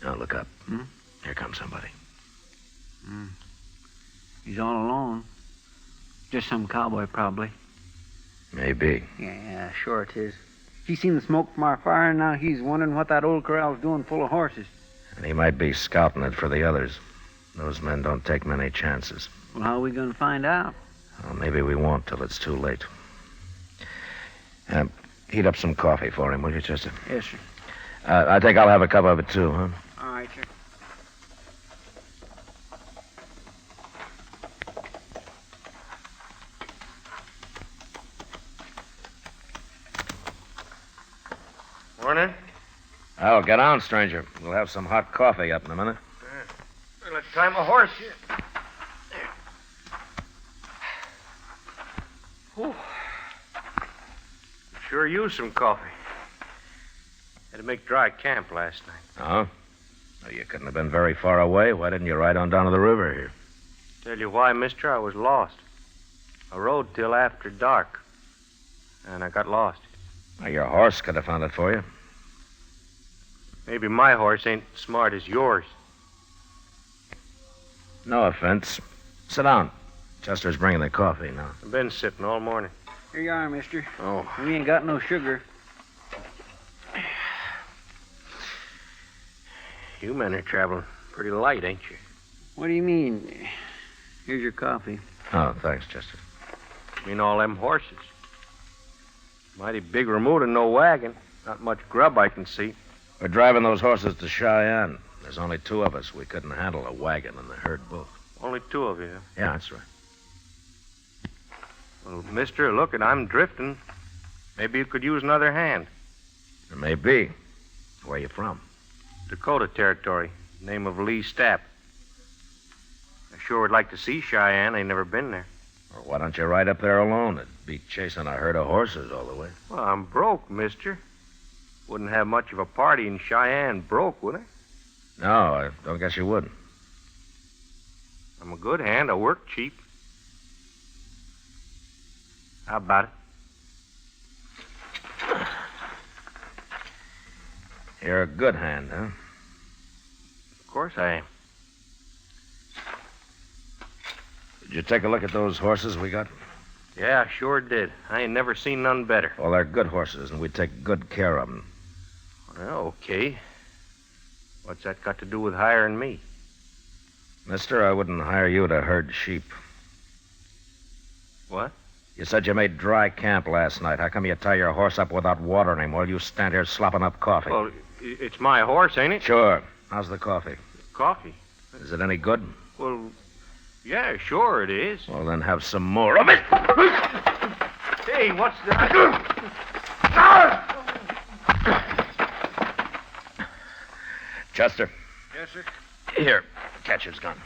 Now, look up. Here comes somebody. He's all alone. Just some cowboy, probably. Maybe. Yeah, sure it is. He's seen the smoke from our fire, and now he's wondering what that old corral's doing full of horses. And he might be scouting it for the others. Those men don't take many chances. Well, how are we going to find out? Well, maybe we won't till it's too late. Heat up some coffee for him, will you, Chester? Yes, sir. I think I'll have a cup of it, too, huh? All right, sir. Morning. Oh, get on, stranger. We'll have some hot coffee up in a minute. Well, let's tie my horse here. Whew. Sure used some coffee. Had to make dry camp last night. Oh? Well, you couldn't have been very far away. Why didn't you ride on down to the river here? Tell you why, mister, I was lost. I rode till after dark, and I got lost. Well, your horse could have found it for you. Maybe my horse ain't smart as yours. No offense. Sit down. Chester's bringing the coffee now. I've been sitting all morning. Here you are, mister. Oh. We ain't got no sugar. You men are traveling pretty light, ain't you? What do you mean? Here's your coffee. Oh, thanks, Chester. I mean all them horses. Mighty big remote and no wagon. Not much grub I can see. We're driving those horses to Cheyenne. There's only two of us. We couldn't handle a wagon and the herd both. Only two of you. Yeah, that's right. Well, mister, look, I'm drifting. Maybe you could use another hand. It may be. Where are you from? Dakota Territory. Name of Lee Stapp. I sure would like to see Cheyenne. I ain't never been there. Well, why don't you ride up there alone? It'd be chasing a herd of horses all the way. Well, I'm broke, mister. Wouldn't have much of a party in Cheyenne broke, would I? No, I don't guess you would. I'm a good hand. I work cheap. How about it? You're a good hand, huh? Of course I am. Did you take a look at those horses we got? Yeah, I sure did. I ain't never seen none better. Well, they're good horses, and we take good care of them. Well, okay. What's that got to do with hiring me? Mister, I wouldn't hire you to herd sheep. What? You said you made dry camp last night. How come you tie your horse up without watering him while you stand here slopping up coffee? Well, it's my horse, ain't it? Sure. How's the coffee? Coffee? Is it any good? Well, yeah, sure it is. Well, then have some more of it. Hey, what's that? Chester. Yes, sir. Here, catch his gun.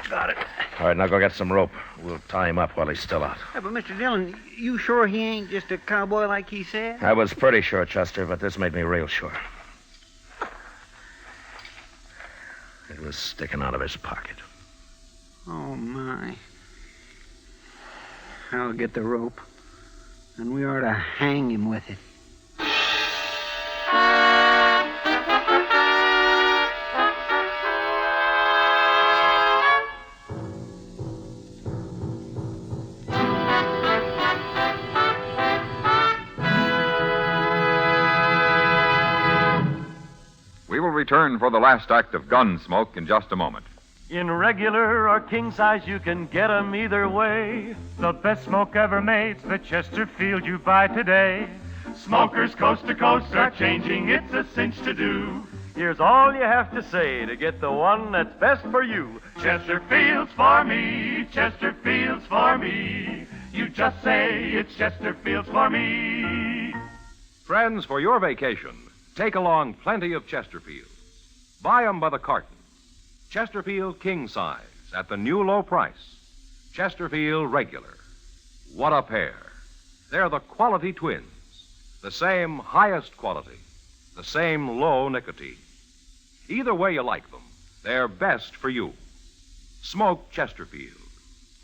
Got it. All right, now go get some rope. We'll tie him up while he's still out. Yeah, but Mr. Dillon, you sure he ain't just a cowboy like he said? I was pretty sure, Chester, but this made me real sure. It was sticking out of his pocket. Oh, my. I'll get the rope, and we ought to hang him with it. We will return for the last act of Gunsmoke in just a moment. In regular or king size, you can get 'em either way. The best smoke ever made's the Chesterfield you buy today. Smokers coast to coast are changing, it's a cinch to do. Here's all you have to say to get the one that's best for you. Chesterfield's for me, Chesterfield's for me. You just say it's Chesterfield's for me. Friends, for your vacation, take along plenty of Chesterfield. Buy 'em by the carton. Chesterfield king size at the new low price. Chesterfield regular. What a pair. They're the quality twins. The same highest quality. The same low nicotine. Either way you like them, they're best for you. Smoke Chesterfield.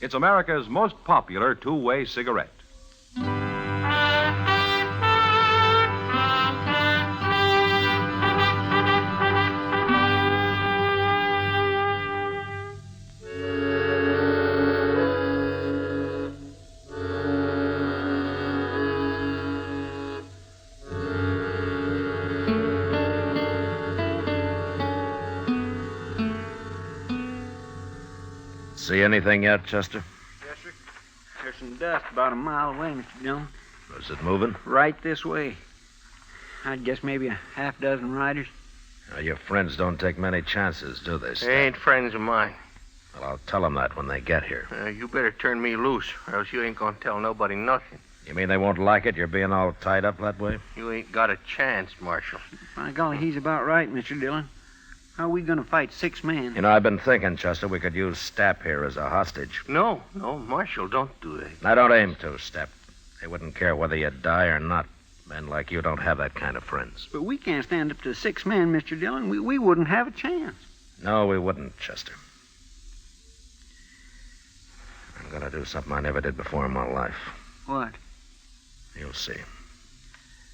It's America's most popular two-way cigarette. See anything yet, Chester? Yes, sir. There's some dust about a mile away, Mr. Dillon. Is it moving? Right this way. I'd guess maybe a half dozen riders. Now, your friends don't take many chances, do they, Stan? They ain't friends of mine. Well, I'll tell them that when they get here. You better turn me loose, or else you ain't gonna tell nobody nothing. You mean they won't like it, you're being all tied up that way? You ain't got a chance, Marshal. By golly, he's about right, Mr. Dillon. How are we going to fight 6 men? You know, I've been thinking, Chester, we could use Stapp here as a hostage. No, Marshal, don't do that. I don't aim to, Stapp. They wouldn't care whether you die or not. Men like you don't have that kind of friends. But we can't stand up to 6 men, Mr. Dillon. We wouldn't have a chance. No, we wouldn't, Chester. I'm going to do something I never did before in my life. What? You'll see.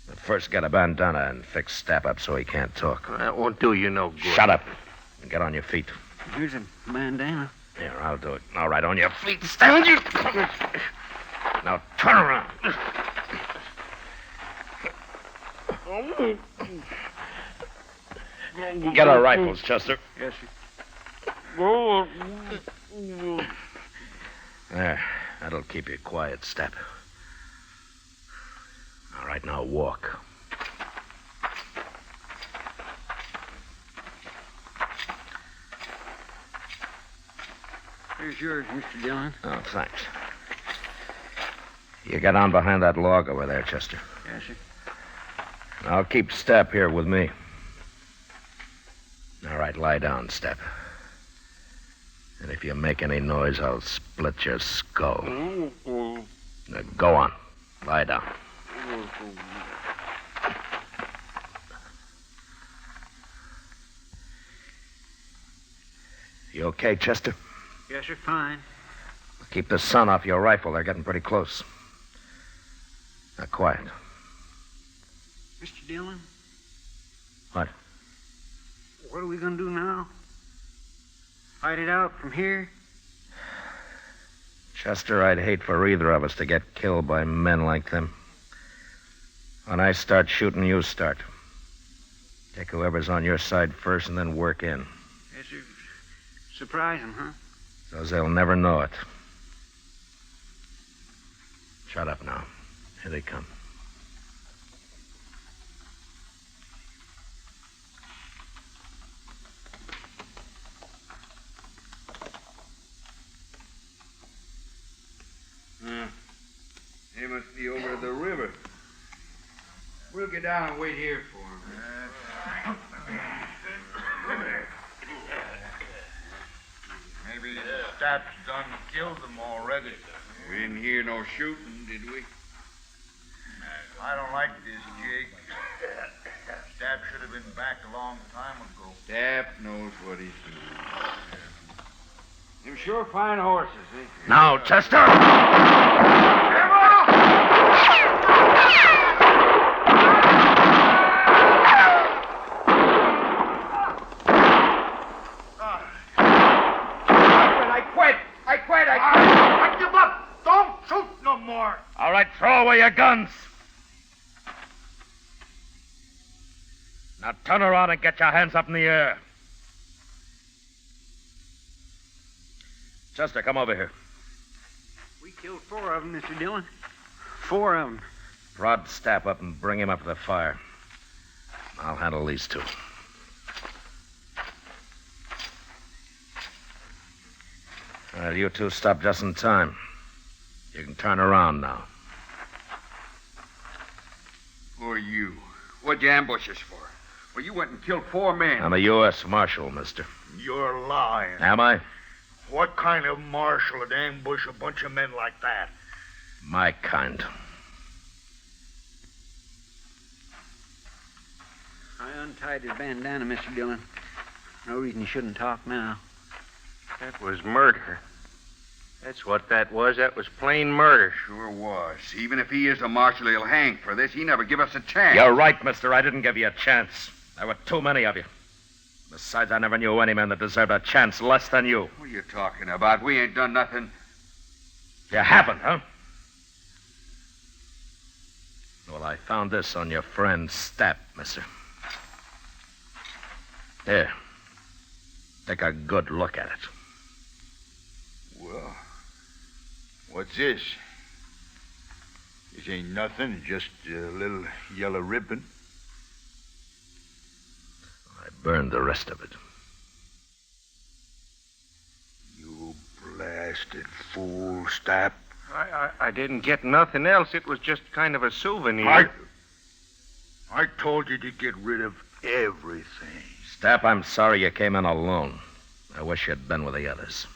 But first, get a bandana and fix Stapp up so he can't talk. That won't do you no good. Shut up and get on your feet. Here's a bandana. Here, I'll do it. All right, on your feet. Stand you. Now turn around. Get our rifles, Chester. Yes, sir. There. That'll keep you quiet, Stapp. All right, now walk. Here's yours, Mr. Dillon. Oh, thanks. You get on behind that log over there, Chester. Yes, sir. I'll keep Stapp here with me. All right, lie down, Stapp. And if you make any noise, I'll split your skull. Now, go on. Lie down. You okay, Chester? Yes, sir, fine. Keep the sun off your rifle. They're getting pretty close. Now, quiet. Mr. Dillon? What? What are we going to do now? Fight it out from here? Chester, I'd hate for either of us to get killed by men like them. When I start shooting, you start. Take whoever's on your side first and then work in. Yes, sir. Surprise them, huh? So they'll never know it. Shut up now. Here they come. They must be over the river. We'll get down and wait here for them. Maybe Stapp's done killed them already. We didn't hear no shooting, did we? I don't like this, Jake. Stapp should have been back a long time ago. Stapp knows what he's doing. Them sure fine horses, eh? Now, Chester! I give up. Don't shoot no more. All right, throw away your guns. Now turn around and get your hands up in the air. Chester, come over here. We killed 4 of them, Mr. Dillon. 4 of them. Prod Stapp up and bring him up to the fire. I'll handle these 2. Well, you 2 stopped just in time. You can turn around now. Who are you? What'd you ambush us for? Well, you went and killed 4 men. I'm a U.S. Marshal, mister. You're lying. Am I? What kind of marshal would ambush a bunch of men like that? My kind. I untied his bandana, Mr. Dillon. No reason he shouldn't talk now. That was murder. That's what that was. That was plain murder. Sure was. Even if he is a marshal, he'll hang for this. He never give us a chance. You're right, mister. I didn't give you a chance. There were too many of you. Besides, I never knew any man that deserved a chance less than you. What are you talking about? We ain't done nothing. You haven't, huh? Well, I found this on your friend Stapp, mister. Here. Take a good look at it. Well, what's this? This ain't nothing, just a little yellow ribbon. I burned the rest of it. You blasted fool, Stapp. I didn't get nothing else. It was just kind of a souvenir. I told you to get rid of everything. Stapp, I'm sorry you came in alone. I wish you'd been with the others.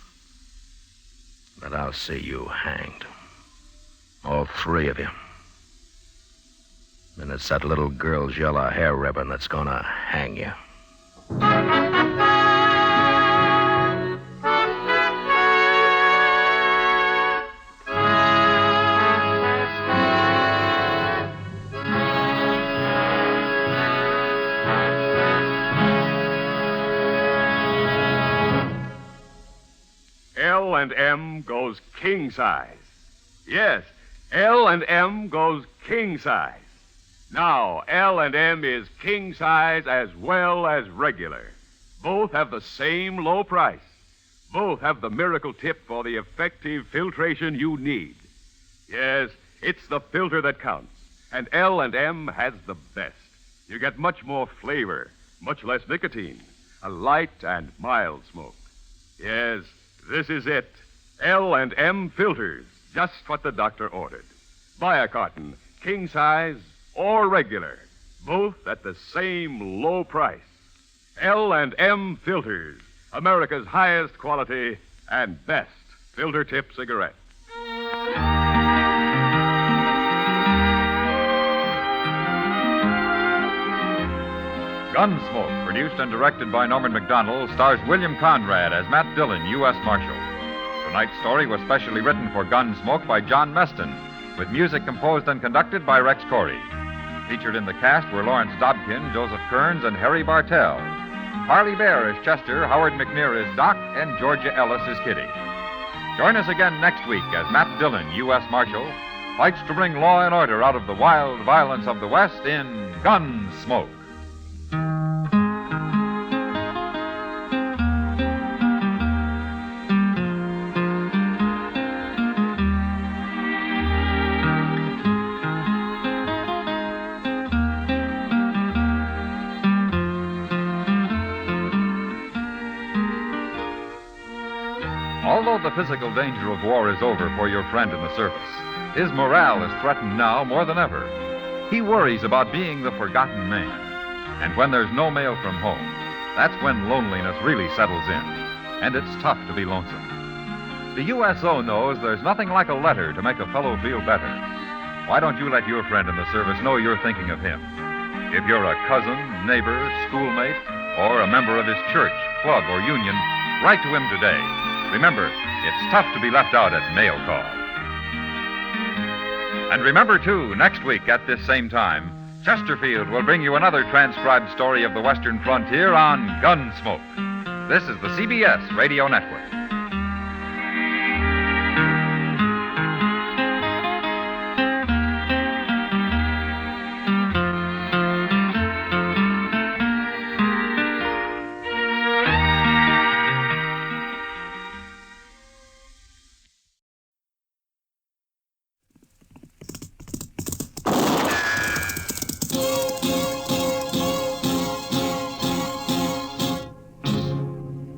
But I'll see you hanged. All three of you. And it's that little girl's yellow hair ribbon that's gonna hang you. L&M goes king size. Yes, L&M goes king size. Now, L&M is king size as well as regular. Both have the same low price. Both have the miracle tip for the effective filtration you need. Yes, it's the filter that counts, and L&M has the best. You get much more flavor, much less nicotine, a light and mild smoke. Yes, this is it. L&M filters, just what the doctor ordered. Buy a carton, king size or regular, both at the same low price. L&M filters, America's highest quality and best filter tip cigarette. Gunsmoke, produced and directed by Norman McDonald, stars William Conrad as Matt Dillon, U.S. Marshal. Tonight's story was specially written for Gunsmoke by John Meston, with music composed and conducted by Rex Corey. Featured in the cast were Lawrence Dobkin, Joseph Kearns, and Harry Bartell. Harley Bear is Chester, Howard McNear is Doc, and Georgia Ellis is Kitty. Join us again next week as Matt Dillon, U.S. Marshal, fights to bring law and order out of the wild violence of the West in Gunsmoke. Although the physical danger of war is over for your friend in the service, his morale is threatened now more than ever. He worries about being the forgotten man. And when there's no mail from home, that's when loneliness really settles in. And it's tough to be lonesome. The USO knows there's nothing like a letter to make a fellow feel better. Why don't you let your friend in the service know you're thinking of him? If you're a cousin, neighbor, schoolmate, or a member of his church, club, or union, write to him today. Remember, it's tough to be left out at mail call. And remember, too, next week at this same time, Chesterfield will bring you another transcribed story of the Western frontier on Gunsmoke. This is the CBS Radio Network.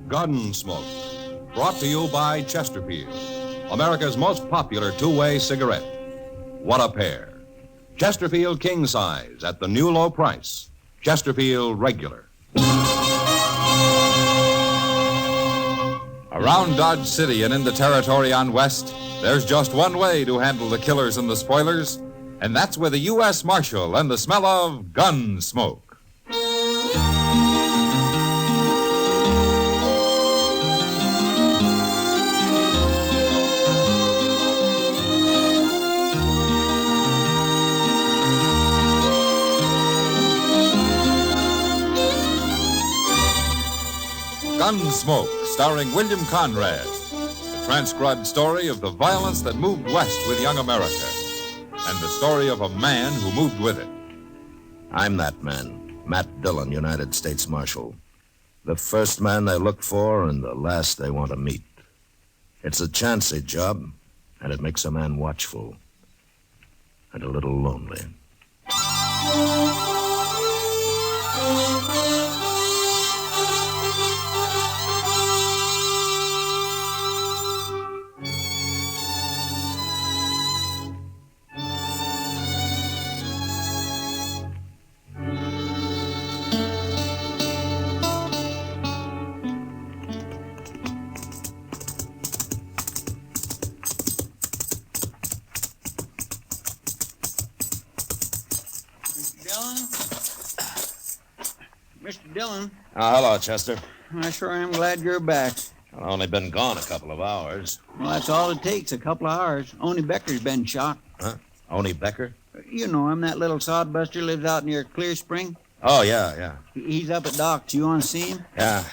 Gunsmoke, brought to you by Chesterfield, America's most popular two-way cigarette. What a pair. Chesterfield king size at the new low price. Chesterfield regular. Around Dodge City and in the territory on West, there's just one way to handle the killers and the spoilers, and that's with a U.S. Marshal and the smell of Gunsmoke. Gunsmoke, starring William Conrad, the transcribed story of the violence that moved west with young America, and the story of a man who moved with it. I'm that man, Matt Dillon, United States Marshal. The first man they look for and the last they want to meet. It's a chancy job, and it makes a man watchful and a little lonely. Dillon? Mr. Dillon, Hello, Chester. I sure am glad you're back. I've only been gone a couple of hours. Well, that's all it takes, a couple of hours. Only Becker's been shot. Huh? Oni Becker? You know him, that little sodbuster lives out near Clear Spring. Oh, yeah. He's up at Doc's. You want to see him? Yeah.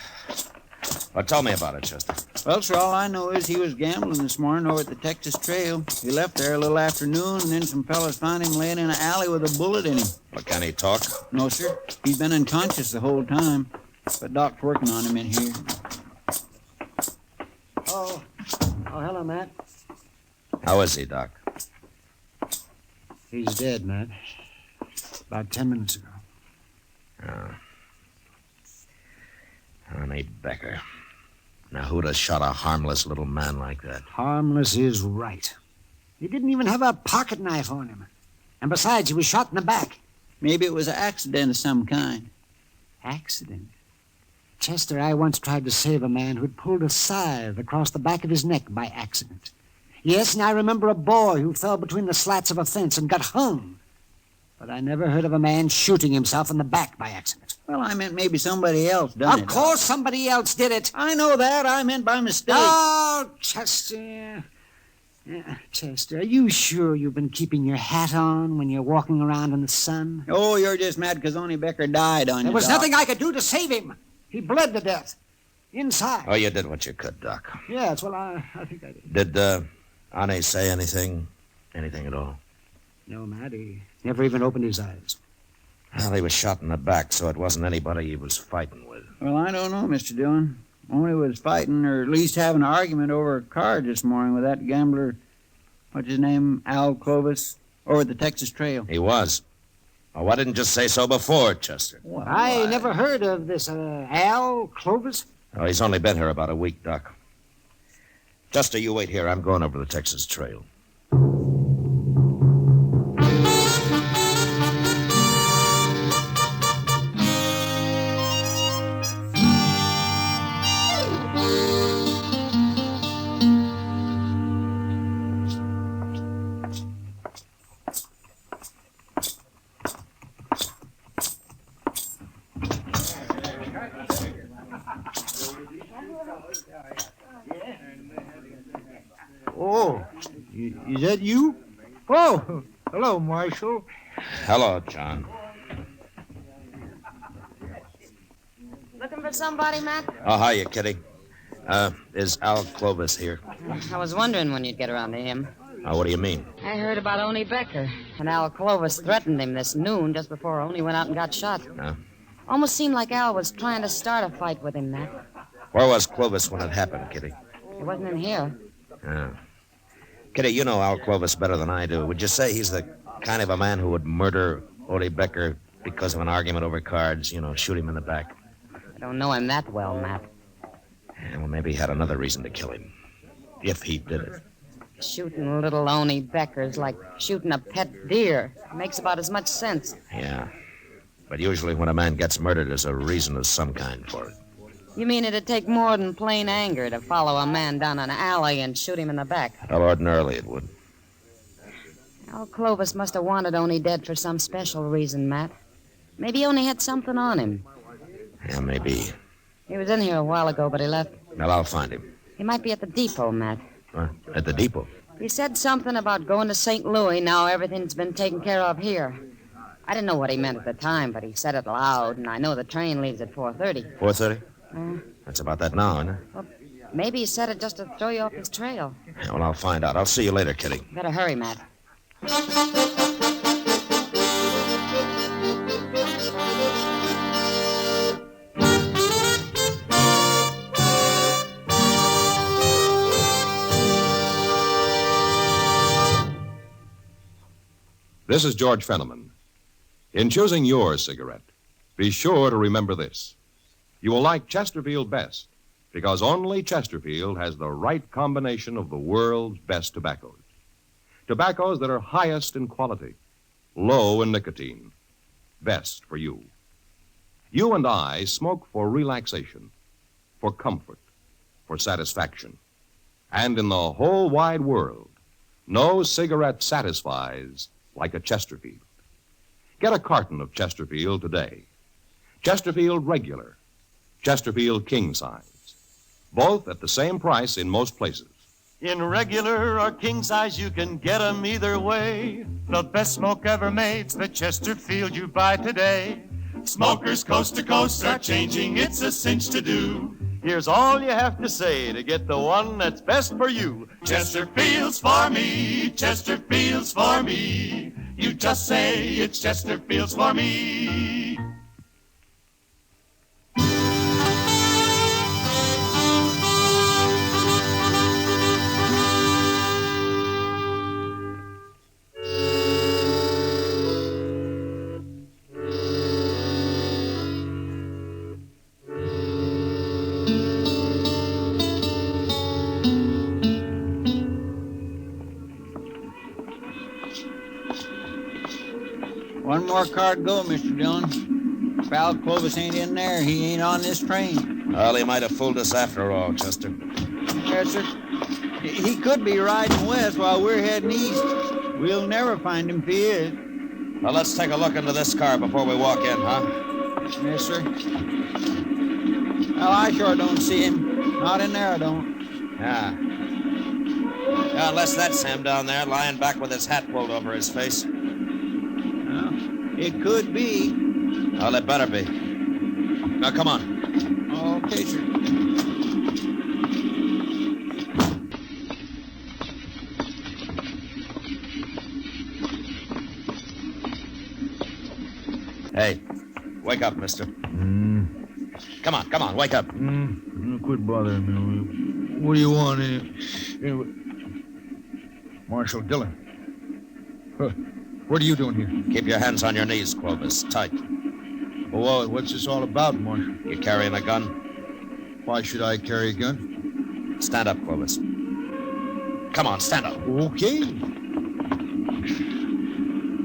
Well, tell me about it, Chester. Well, sir, all I know is he was gambling this morning over at the Texas Trail. He left there a little after noon, and then some fellas found him laying in an alley with a bullet in him. Well, can he talk? No, sir. He's been unconscious the whole time. But Doc's working on him in here. Oh, hello, Matt. How is he, Doc? He's dead, Matt. About 10 minutes ago. Oh. Oni Becker. Now, who'd have shot a harmless little man like that? Harmless is right. He didn't even have a pocket knife on him. And besides, he was shot in the back. Maybe it was an accident of some kind. Accident? Chester, I once tried to save a man who'd pulled a scythe across the back of his neck by accident. Yes, and I remember a boy who fell between the slats of a fence and got hung. But I never heard of a man shooting himself in the back by accident. Well, I meant maybe somebody else done it. Of course somebody else did it. I know that. I meant by mistake. Oh, Chester. Chester, are you sure you've been keeping your hat on when you're walking around in the sun? Oh, you're just mad because Oni Becker died on you, There was Doc. nothing I could do to save him. He bled to death. Inside. Oh, you did what you could, Doc. Yes, well, I think I did. Did, Ani say anything? Anything at all? No, Matt, he never even opened his eyes. Well, he was shot in the back, so it wasn't anybody he was fighting with. Well, I don't know, Mr. Dillon. Oni was fighting, or at least having an argument over a card this morning with that gambler, what's his name, Al Clovis, over at the Texas Trail. He was. Well, why didn't you just say so before, Chester? Well, I never heard of this Al Clovis. Oh, he's only been here about a week, Doc. Chester, you wait here. I'm going over the Texas Trail. Oh, is that you? Oh, hello, Marshal. Hello, John. Looking for somebody, Matt? Oh, hiya, Kitty. Is Al Clovis here? I was wondering when you'd get around to him. What do you mean? I heard about Oni Becker, and Al Clovis threatened him this noon just before Oni went out and got shot. Huh? Almost seemed like Al was trying to start a fight with him, Matt. Where was Clovis when it happened, Kitty? He wasn't in here. Yeah. Kitty, you know Al Clovis better than I do. Would you say he's the kind of a man who would murder Oli Becker because of an argument over cards, shoot him in the back? I don't know him that well, Matt. Yeah, well, maybe he had another reason to kill him. If he did it. Shooting little Oni Becker's like shooting a pet deer. Makes about as much sense. Yeah. But usually when a man gets murdered, there's a reason of some kind for it. You mean it'd take more than plain anger to follow a man down an alley and shoot him in the back? Well, ordinarily it would. Al Clovis must have wanted Oni dead for some special reason, Matt. Maybe Oni had something on him. Yeah, maybe. He was in here a while ago, but he left. Well, I'll find him. He might be at the depot, Matt. At the depot? He said something about going to St. Louis now everything's been taken care of here. I didn't know what he meant at the time, but he said it loud, and I know the train leaves at 4:30. 4:30? That's about that now, isn't it? Well, maybe he said it just to throw you off his trail. Yeah, well, I'll find out. I'll see you later, Kitty. Better hurry, Matt. This is George Fenneman. In choosing your cigarette, be sure to remember this. You will like Chesterfield best because only Chesterfield has the right combination of the world's best tobaccos. Tobaccos that are highest in quality, low in nicotine, best for you. You and I smoke for relaxation, for comfort, for satisfaction. And in the whole wide world, no cigarette satisfies like a Chesterfield. Get a carton of Chesterfield today. Chesterfield Regular, Chesterfield King Size. Both at the same price in most places. In regular or king size, you can get 'em either way. The best smoke ever made's the Chesterfield you buy today. Smokers coast to coast are changing, it's a cinch to do. Here's all you have to say to get the one that's best for you. Chesterfield's for me, Chesterfield's for me. You just say it's Chesterfield's for me. One more car to go, Mr. Dillon. Pal Clovis ain't in there. He ain't on this train. Well, he might have fooled us after all, Chester. Yes, sir. He could be riding west while we're heading east. We'll never find him if he is. Well, let's take a look into this car before we walk in, huh? Yes, sir. Well, I sure don't see him. Not in there, I don't. Yeah. Yeah, unless that's him down there, lying back with his hat pulled over his face. It could be. Well, it better be. Now, come on. Okay, sir. Hey, wake up, mister. Come on, wake up. Quit bothering me. What do you want here? Marshal Dillon. What are you doing here? Keep your hands on your knees, Clovis. Tight. Well, what's this all about, Marshal? You carrying a gun? Why should I carry a gun? Stand up, Clovis. Come on, stand up. Okay.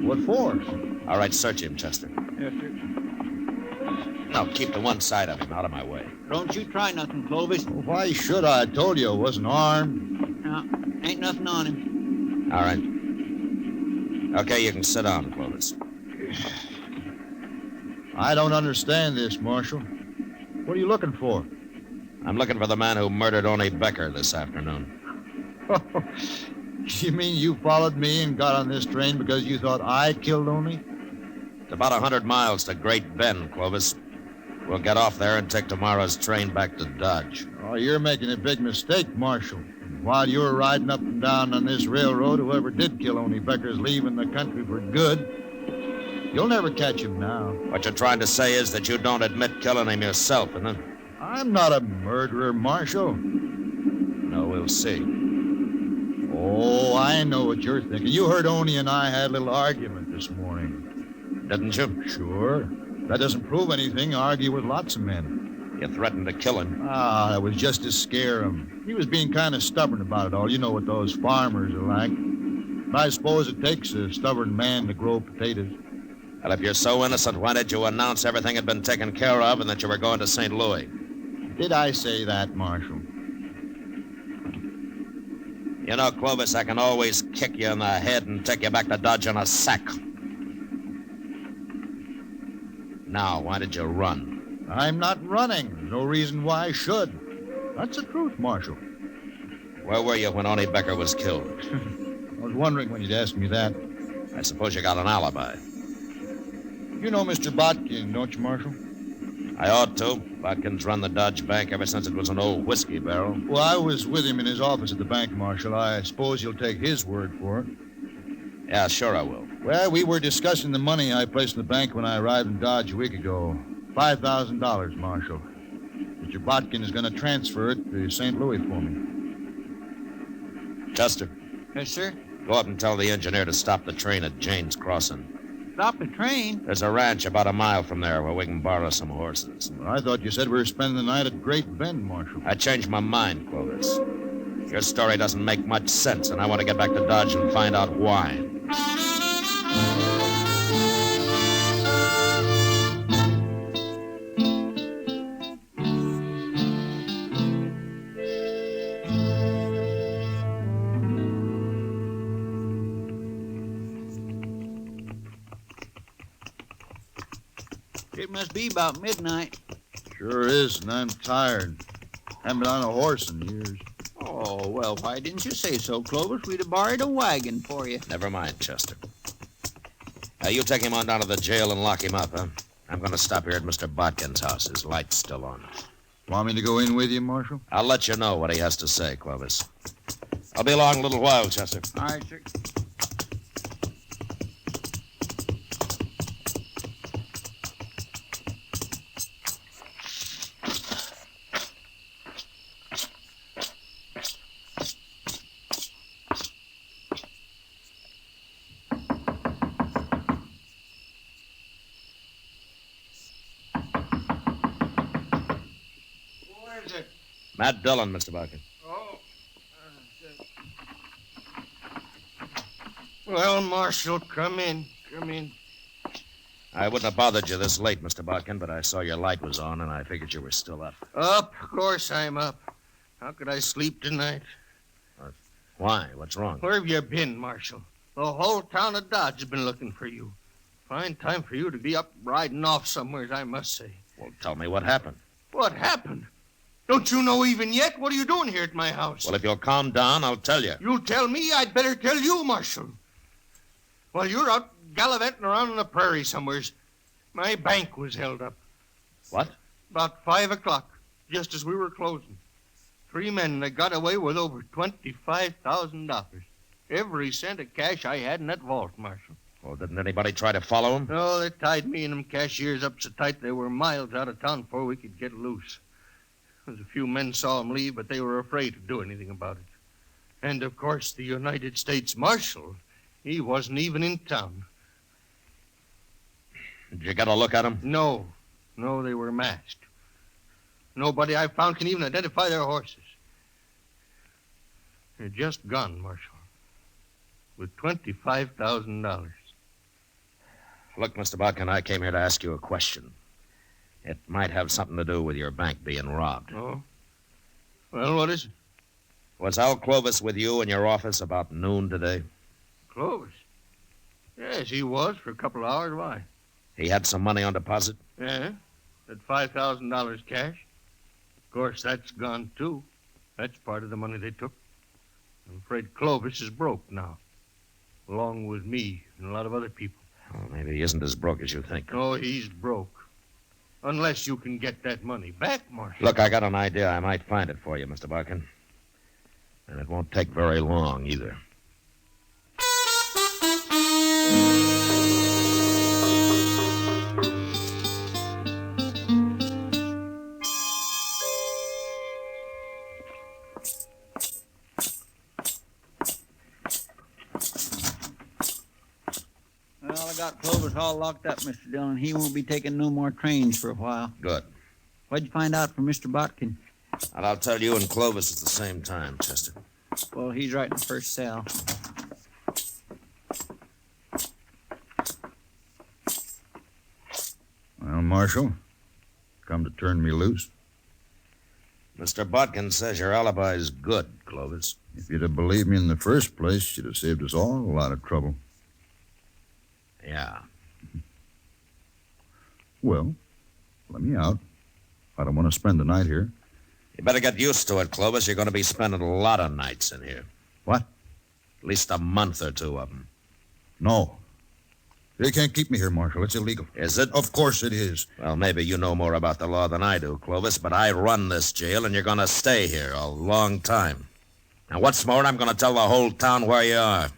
What for? All right, search him, Chester. Yes, sir. No, keep to one side of him, out of my way. Don't you try nothing, Clovis. Why should I? I told you I wasn't armed. No, ain't nothing on him. All right. Okay, you can sit down, Clovis. I don't understand this, Marshal. What are you looking for? I'm looking for the man who murdered Oney Becker this afternoon. You mean you followed me and got on this train because you thought I killed Oney? It's about 100 miles to Great Bend, Clovis. We'll get off there and take tomorrow's train back to Dodge. Oh, you're making a big mistake, Marshal. While you were riding up and down on this railroad, whoever did kill Oney Becker's leaving the country for good. You'll never catch him now. What you're trying to say is that you don't admit killing him yourself, isn't it? I'm not a murderer, Marshal. No, we'll see. Oh, I know what you're thinking. You heard Oney and I had a little argument this morning. Didn't you? Sure. That doesn't prove anything. I argue with lots of men. You threatened to kill him. Ah, that was just to scare him. He was being kind of stubborn about it all. You know what those farmers are like. But I suppose it takes a stubborn man to grow potatoes. Well, if you're so innocent, why did you announce everything had been taken care of and that you were going to St. Louis? Did I say that, Marshal? You know, Clovis, I can always kick you in the head and take you back to Dodge in a sack. Now, why did you run? I'm not running. There's no reason why I should. That's the truth, Marshal. Where were you when Oney Becker was killed? I was wondering when you'd ask me that. I suppose you got an alibi. You know Mr. Botkin, don't you, Marshal? I ought to. Botkin's run the Dodge Bank ever since it was an old whiskey barrel. Well, I was with him in his office at the bank, Marshal. I suppose you'll take his word for it. Yeah, sure I will. Well, we were discussing the money I placed in the bank when I arrived in Dodge a week ago. $5,000, Marshal. Mr. Botkin is going to transfer it to St. Louis for me. Chester. Yes, sir? Go up and tell the engineer to stop the train at Jane's Crossing. Stop the train? There's a ranch about a mile from there where we can borrow some horses. Well, I thought you said we were spending the night at Great Bend, Marshal. I changed my mind, Clovis. Your story doesn't make much sense, and I want to get back to Dodge and find out why. It must be about midnight. Sure is, and I'm tired. Haven't been on a horse in years. Oh, well, why didn't you say so, Clovis? We'd have borrowed a wagon for you. Never mind, Chester. You take him on down to the jail and lock him up, huh? I'm going to stop here at Mr. Botkin's house. His light's still on. Want me to go in with you, Marshal? I'll let you know what he has to say, Clovis. I'll be along in a little while, Chester. All right, sir. Matt Dillon, Mr. Botkin. Oh. Well, Marshal, come in. Come in. I wouldn't have bothered you this late, Mr. Botkin, but I saw your light was on, and I figured you were still up. Up? Of course I'm up. How could I sleep tonight? Why? What's wrong? Where have you been, Marshal? The whole town of Dodge has been looking for you. Fine time for you to be up riding off somewhere, I must say. Well, tell me what happened. What happened? Don't you know even yet? What are you doing here at my house? Well, if you'll calm down, I'll tell you. You'll tell me? I'd better tell you, Marshal. While you're out gallivanting around on the prairie somewheres, my bank was held up. What? About 5 o'clock, just as we were closing. 3 men that got away with over $25,000. Every cent of cash I had in that vault, Marshal. Well, didn't anybody try to follow him? No, they tied me and them cashiers up so tight they were miles out of town before we could get loose. There's a few men saw him leave, but they were afraid to do anything about it. And, of course, the United States Marshal, he wasn't even in town. Did you get a look at him? No, they were masked. Nobody I found can even identify their horses. They're just gone, Marshal, with $25,000. Look, Mr. Botkin, I came here to ask you a question. It might have something to do with your bank being robbed. Oh? Well, what is it? Was Al Clovis with you in your office about noon today? Clovis? Yes, he was for a couple of hours. Why? He had some money on deposit? Yeah, that $5,000 cash. Of course, that's gone, too. That's part of the money they took. I'm afraid Clovis is broke now, along with me and a lot of other people. Well, maybe he isn't as broke as you think. Oh, he's broke. Unless you can get that money back, Marshal. Look, I got an idea. I might find it for you, Mr. Botkin. And it won't take very long, either. Well, I got Clovis all locked up, Mr. Dillon. He won't be taking no more trains for a while. Good. What'd you find out from Mr. Botkin? And I'll tell you and Clovis at the same time, Chester. Well, he's right in the first cell. Well, Marshal, come to turn me loose. Mr. Botkin says your alibi's good, Clovis. If you'd have believed me in the first place, you'd have saved us all a lot of trouble. Yeah. Well, let me out. I don't want to spend the night here. You better get used to it, Clovis. You're going to be spending a lot of nights in here. What? At least a month or two of them. No. They can't keep me here, Marshal. It's illegal. Is it? Of course it is. Well, maybe you know more about the law than I do, Clovis, but I run this jail, and you're going to stay here a long time. Now, what's more, I'm going to tell the whole town where you are.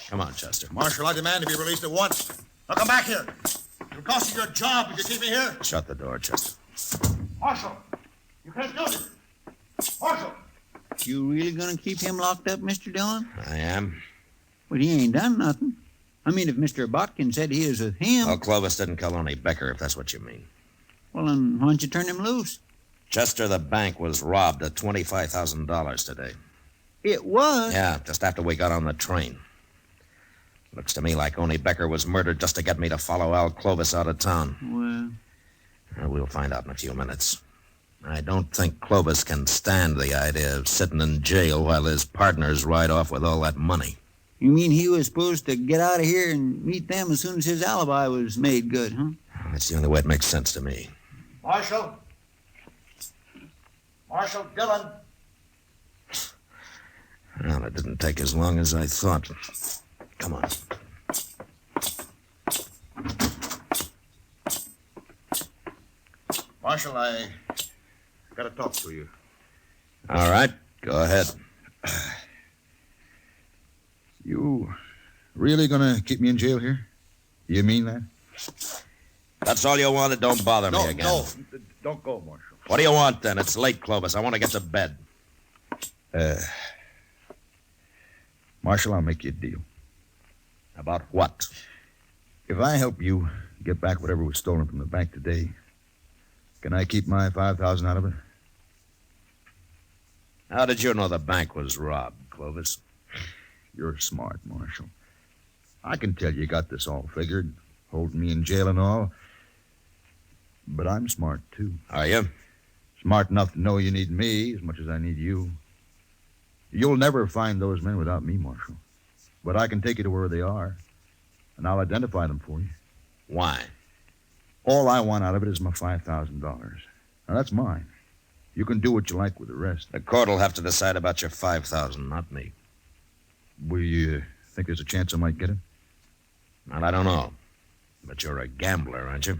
Come on, Chester. Marshal, I demand to be released at once. Now come back here. It'll cost you your job if you keep me here. Shut the door, Chester. Marshal, you can't do this. Marshal! You really gonna keep him locked up, Mr. Dillon? I am. Well, he ain't done nothing. I mean, if Mr. Botkin said he was with him... Well, Clovis didn't kill only Becker, if that's what you mean. Well, then why don't you turn him loose? Chester, the bank was robbed of $25,000 today. It was? Yeah, just after we got on the train. Looks to me like Oney Becker was murdered just to get me to follow Al Clovis out of town. Well... We'll find out in a few minutes. I don't think Clovis can stand the idea of sitting in jail while his partners ride off with all that money. You mean he was supposed to get out of here and meet them as soon as his alibi was made good, huh? That's the only way it makes sense to me. Marshal? Marshal Dillon? Well, it didn't take as long as I thought. Come on. Marshal, I got to talk to you. All right, go ahead. You really gonna keep me in jail here? You mean that? That's all you wanted. Don't bother me again. No, don't go, Marshal. What do you want, then? It's late, Clovis. I want to get to bed. Marshal, I'll make you a deal. About what? If I help you get back whatever was stolen from the bank today, can I keep my $5,000 out of it? How did you know the bank was robbed, Clovis? You're smart, Marshal. I can tell you got this all figured, holding me in jail and all. But I'm smart, too. Are you? Smart enough to know you need me as much as I need you. You'll never find those men without me, Marshal. But I can take you to where they are, and I'll identify them for you. Why? All I want out of it is my $5,000. Now, that's mine. You can do what you like with the rest. The court will have to decide about your $5,000, not me. Will you think there's a chance I might get it? Well, I don't know. But you're a gambler, aren't you?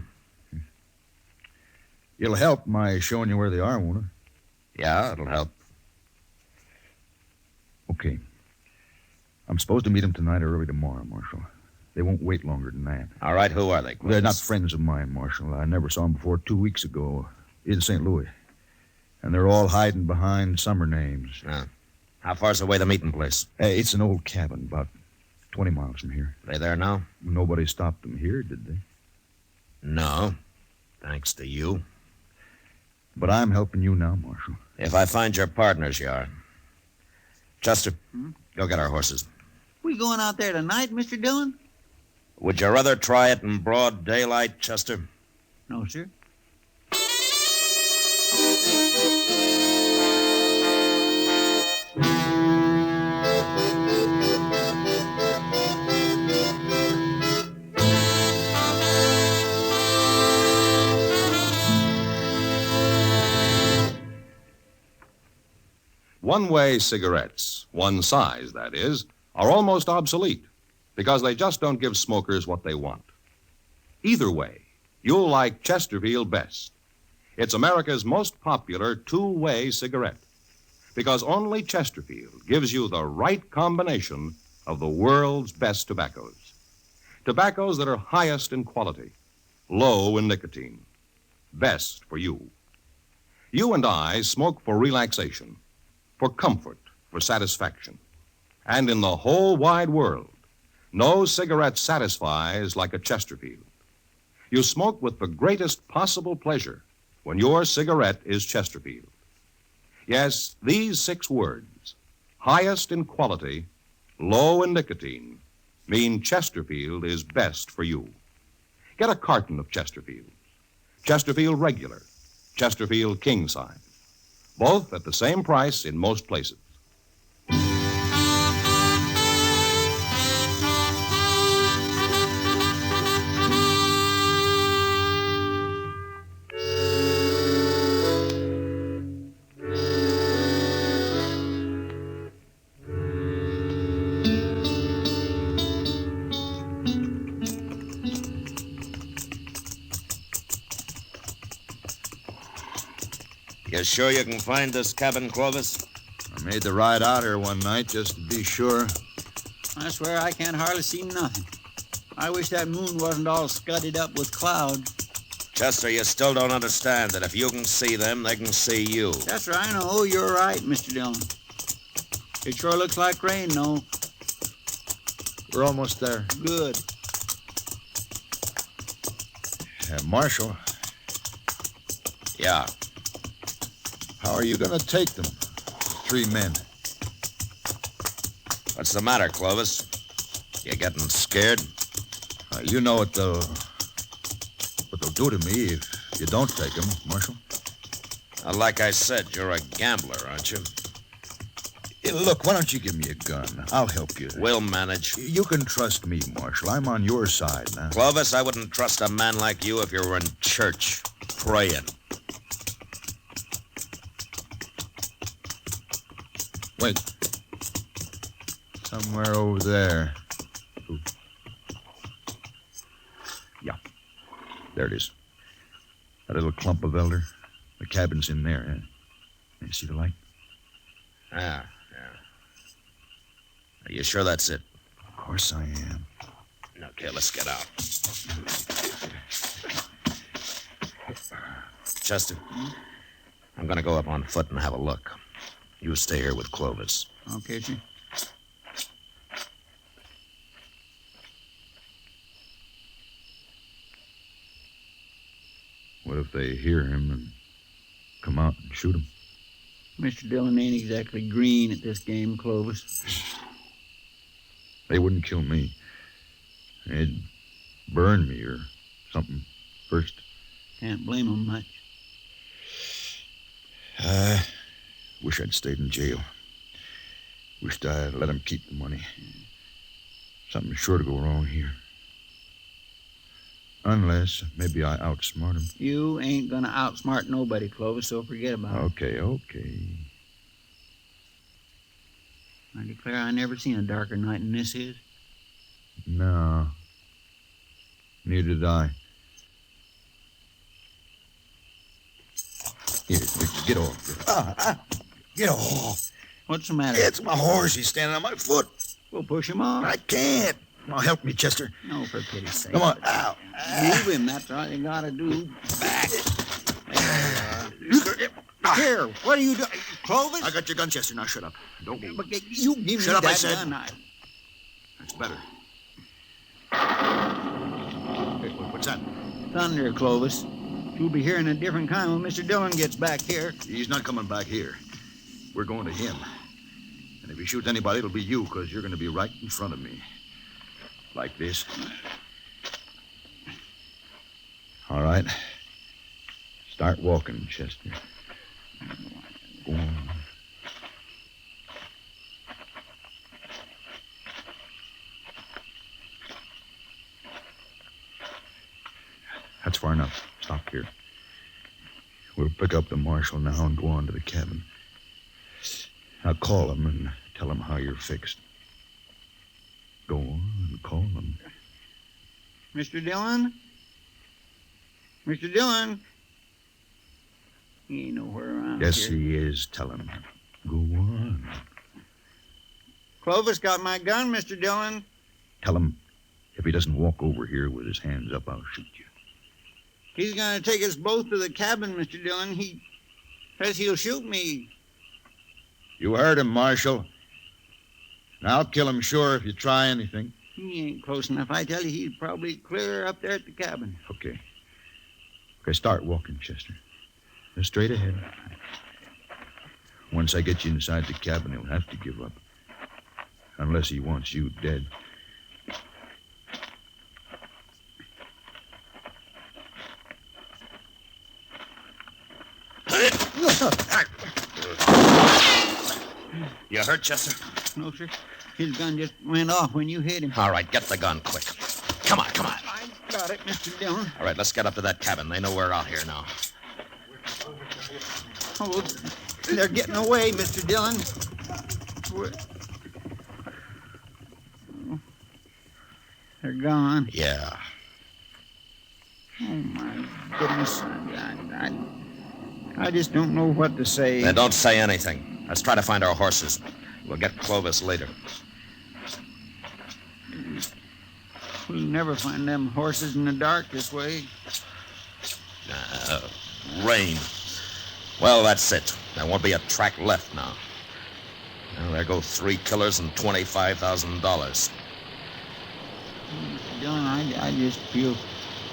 It'll help my showing you where they are, won't it? Yeah, it'll help. Okay. I'm supposed to meet them tonight or early tomorrow, Marshal. They won't wait longer than that. All right, who are they, Clovis? They're not friends of mine, Marshal. I never saw them before 2 weeks ago in St. Louis. And they're all hiding behind summer names. How far's away the meeting place? It's an old cabin, about 20 miles from here. They there now? Nobody stopped them here, did they? No. Thanks to you. But I'm helping you now, Marshal. If I find your partners, you are. Chester, go get our horses. We going out there tonight, Mr. Dillon? Would you rather try it in broad daylight, Chester? No, sir. One-way cigarettes, one size, that is, are almost obsolete because they just don't give smokers what they want. Either way, you'll like Chesterfield best. It's America's most popular two-way cigarette because only Chesterfield gives you the right combination of the world's best tobaccos. Tobaccos that are highest in quality, low in nicotine, best for you. You and I smoke for relaxation, for comfort, for satisfaction. And in the whole wide world, no cigarette satisfies like a Chesterfield. You smoke with the greatest possible pleasure when your cigarette is Chesterfield. Yes, these 6 words, highest in quality, low in nicotine, mean Chesterfield is best for you. Get a carton of Chesterfield. Chesterfield Regular, Chesterfield King Size. Both at the same price in most places. You sure you can find this cabin, Clovis? I made the ride out here one night just to be sure. I swear I can't hardly see nothing. I wish that moon wasn't all scudded up with clouds. Chester, you still don't understand that if you can see them, they can see you. That's right. I know. You're right, Mr. Dillon. It sure looks like rain, though. We're almost there. Good. Marshal. Yeah. How are you going to take them? 3 men. What's the matter, Clovis? You getting scared? You know what they'll do to me if you don't take them, Marshal. Like I said, you're a gambler, aren't you? Look, why don't you give me a gun? I'll help you. We'll manage. You can trust me, Marshal. I'm on your side now. Clovis, I wouldn't trust a man like you if you were in church, praying. Wait. Somewhere over there. Ooh. Yeah. There it is. That little clump of elder. The cabin's in there. You see the light? Yeah. Are you sure that's it? Of course I am. Okay, let's get out. Chester, I'm going to go up on foot and have a look. You stay here with Clovis. Okay, sir. What if they hear him and come out and shoot him? Mr. Dillon ain't exactly green at this game, Clovis. They wouldn't kill me. They'd burn me or something first. Can't blame them much. Wish I'd stayed in jail. Wished I'd let him keep the money. Something's sure to go wrong here. Unless maybe I outsmart him. You ain't gonna outsmart nobody, Clovis, so forget about it. Okay. I declare I never seen a darker night than this is. No. Neither did I. Here, get off. Get off. What's the matter? It's my horse. He's standing on my foot. We'll push him off. I can't. Now help me, Chester. No, for pity's sake. Come on. Ow. Move him. That's all you gotta do. Back. Here, what are you doing? Clovis? I got your gun, Chester. Now shut up. Don't move. You give Shut me up, that I said. gun. That's better. Hey, what's that? Thunder, Clovis. You'll be hearing a different kind when Mr. Dillon gets back here. He's not coming back here. We're going to him. And if he shoots anybody, it'll be you, because you're going to be right in front of me. Like this. All right. Start walking, Chester. Go on. That's far enough. Stop here. We'll pick up the marshal now and go on to the cabin. I'll call him and tell him how you're fixed. Go on and call him. Mr. Dillon? Mr. Dillon? He ain't nowhere around Yes, here. he is. Tell him. Go on. Clovis got my gun, Mr. Dillon. Tell him if he doesn't walk over here with his hands up, I'll shoot you. He's gonna take us both to the cabin, Mr. Dillon. He says he'll shoot me. You heard him, Marshal. And I'll kill him sure if you try anything. He ain't close enough. I tell you, he's probably clear up there at the cabin. Okay, start walking, Chester. Just straight ahead. Once I get you inside the cabin, he'll have to give up. Unless he wants you dead. You hurt, Chester? No, sir. His gun just went off when you hit him. All right, get the gun quick. Come on. I got it, Mr. Dillon. All right, let's get up to that cabin. They know we're out here now. Oh, they're getting away, Mr. Dillon. They're gone. Yeah. Oh, my goodness. I just don't know what to say. Then don't say anything. Let's try to find our horses. We'll get Clovis later. We'll never find them horses in the dark this way. Rain. Well, that's it. There won't be a track left now. Well, there go 3 killers and $25,000. Mr. Dillon, I just feel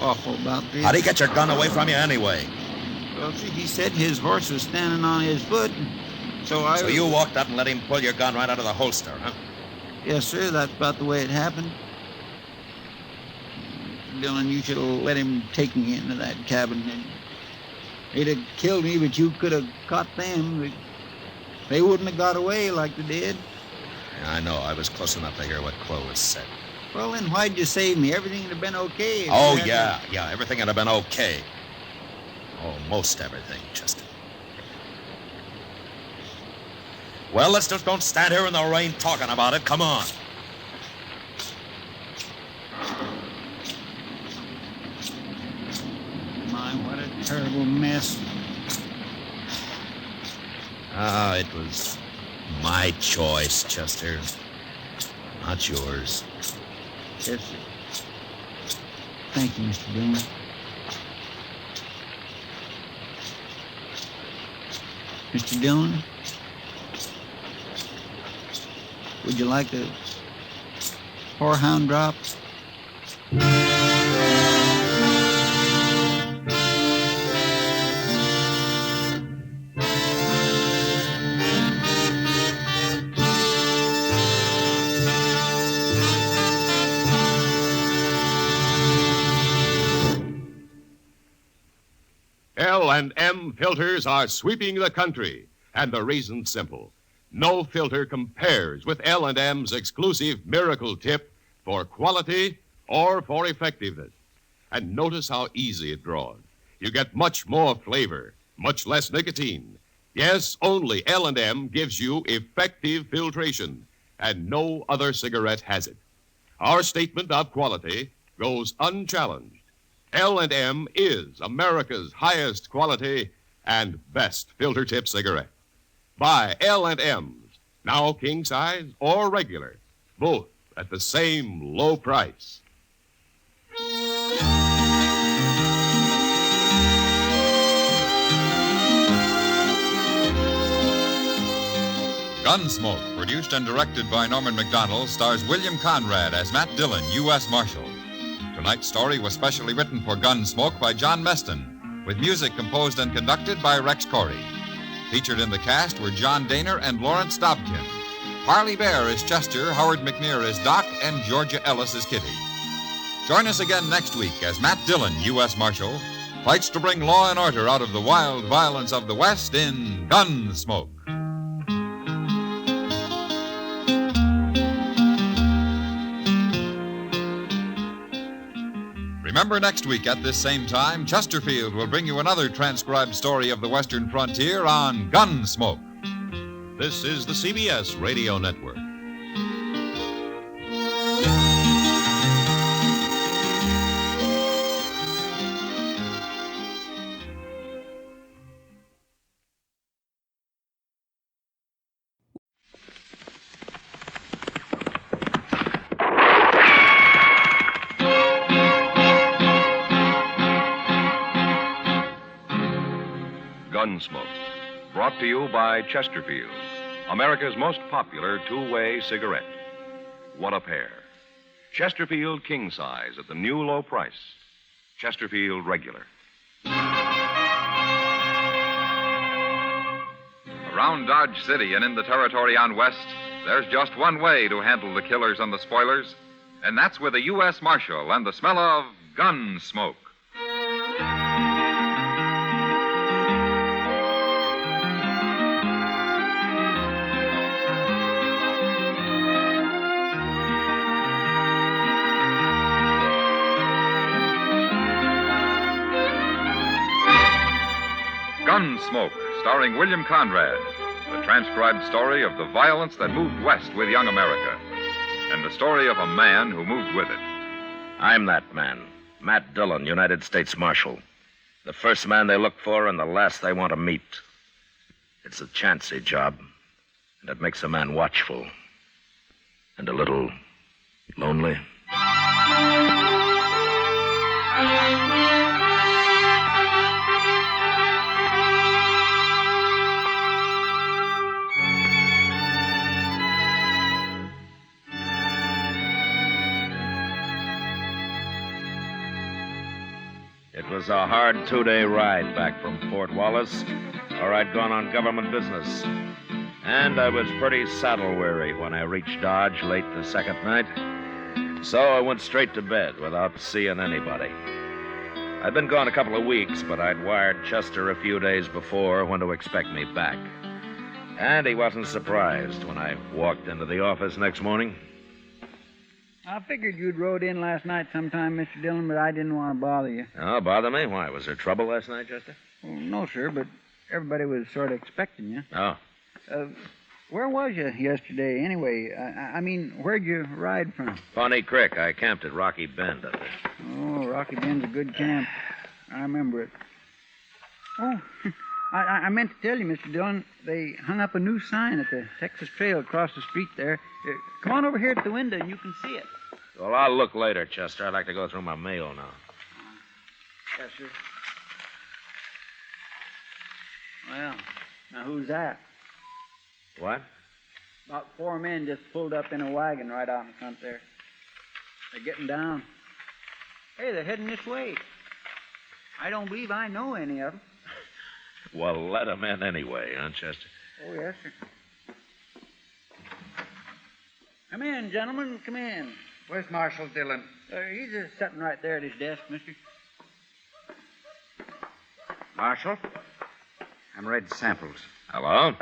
awful about this. How'd he get your gun away from you anyway? Well, see, he said his horse was standing on his foot, so So you walked up and let him pull your gun right out of the holster, huh? Yes, sir, that's about the way it happened. Mr. Dillon, you should have let him take me into that cabin. They'd have killed me, but you could have caught them. They wouldn't have got away like they did. Yeah, I know. I was close enough to hear what Clovis said. Well, then why'd you save me? Everything would have been okay. if Oh, you hadn't- yeah. Everything would have been okay. Oh, most everything, Chester. Well, let's just don't stand here in the rain talking about it. Come on. My, what a terrible mess. Ah, it was my choice, Chester. Not yours. Yes, sir. Thank you, Mr. Dillon. Mr. Dillon? Would you like a whorehound drop? L&M filters are sweeping the country, and the reason's simple. No filter compares with L&M's exclusive miracle tip for quality or for effectiveness. And notice how easy it draws. You get much more flavor, much less nicotine. Yes, only L&M gives you effective filtration, and no other cigarette has it. Our statement of quality goes unchallenged. L&M is America's highest quality and best filter tip cigarette. Buy L&M's, now king size or regular, both at the same low price. Gunsmoke, produced and directed by Norman Macdonald, stars William Conrad as Matt Dillon, U.S. Marshal. Tonight's story was specially written for Gunsmoke by John Meston, with music composed and conducted by Rex Corey. Featured in the cast were John Daner and Lawrence Dobkin. Parley Bear is Chester, Howard McNear is Doc, and Georgia Ellis is Kitty. Join us again next week as Matt Dillon, U.S. Marshal, fights to bring law and order out of the wild violence of the West in Gunsmoke. Remember, next week at this same time, Chesterfield will bring you another transcribed story of the Western frontier on Gunsmoke. This is the CBS Radio Network. Gunsmoke, brought to you by Chesterfield, America's most popular two-way cigarette. What a pair. Chesterfield king size at the new low price. Chesterfield regular. Around Dodge City and in the territory on West, there's just one way to handle the killers and the spoilers, and that's with a U.S. Marshal and the smell of Gunsmoke. Gunsmoke, starring William Conrad, the transcribed story of the violence that moved west with young America, and the story of a man who moved with it. I'm that man, Matt Dillon, United States Marshal. The first man they look for and the last they want to meet. It's a chancy job, and it makes a man watchful and a little lonely. It was a hard 2-day ride back from Fort Wallace, or I'd gone on government business. And I was pretty saddle-weary when I reached Dodge late the second night. So I went straight to bed without seeing anybody. I'd been gone a couple of weeks, but I'd wired Chester a few days before when to expect me back. And he wasn't surprised when I walked into the office next morning. I figured you'd rode in last night sometime, Mr. Dillon, but I didn't want to bother you. Oh, bother me? Why? Was there trouble last night, Chester? Well, no, sir, but everybody was sort of expecting you. Oh. Where was you yesterday, anyway? I mean, where'd you ride from? Pawnee Creek. I camped at Rocky Bend up there. Oh, Rocky Bend's a good camp. I remember it. Oh, I meant to tell you, Mr. Dillon, they hung up a new sign at the Texas Trail across the street there. Come on over here to the window and you can see it. Well, I'll look later, Chester. I'd like to go through my mail now. Yes, sir. Well, now who's that? What? About 4 men just pulled up in a wagon right out in front there. They're getting down. Hey, they're heading this way. I don't believe I know any of them. Well, let them in anyway, huh, Chester? Oh, yes, sir. Come in, gentlemen, come in. Where's Marshal Dillon? He's just sitting right there at his desk, mister. Marshal, I'm Red Samples. Hello?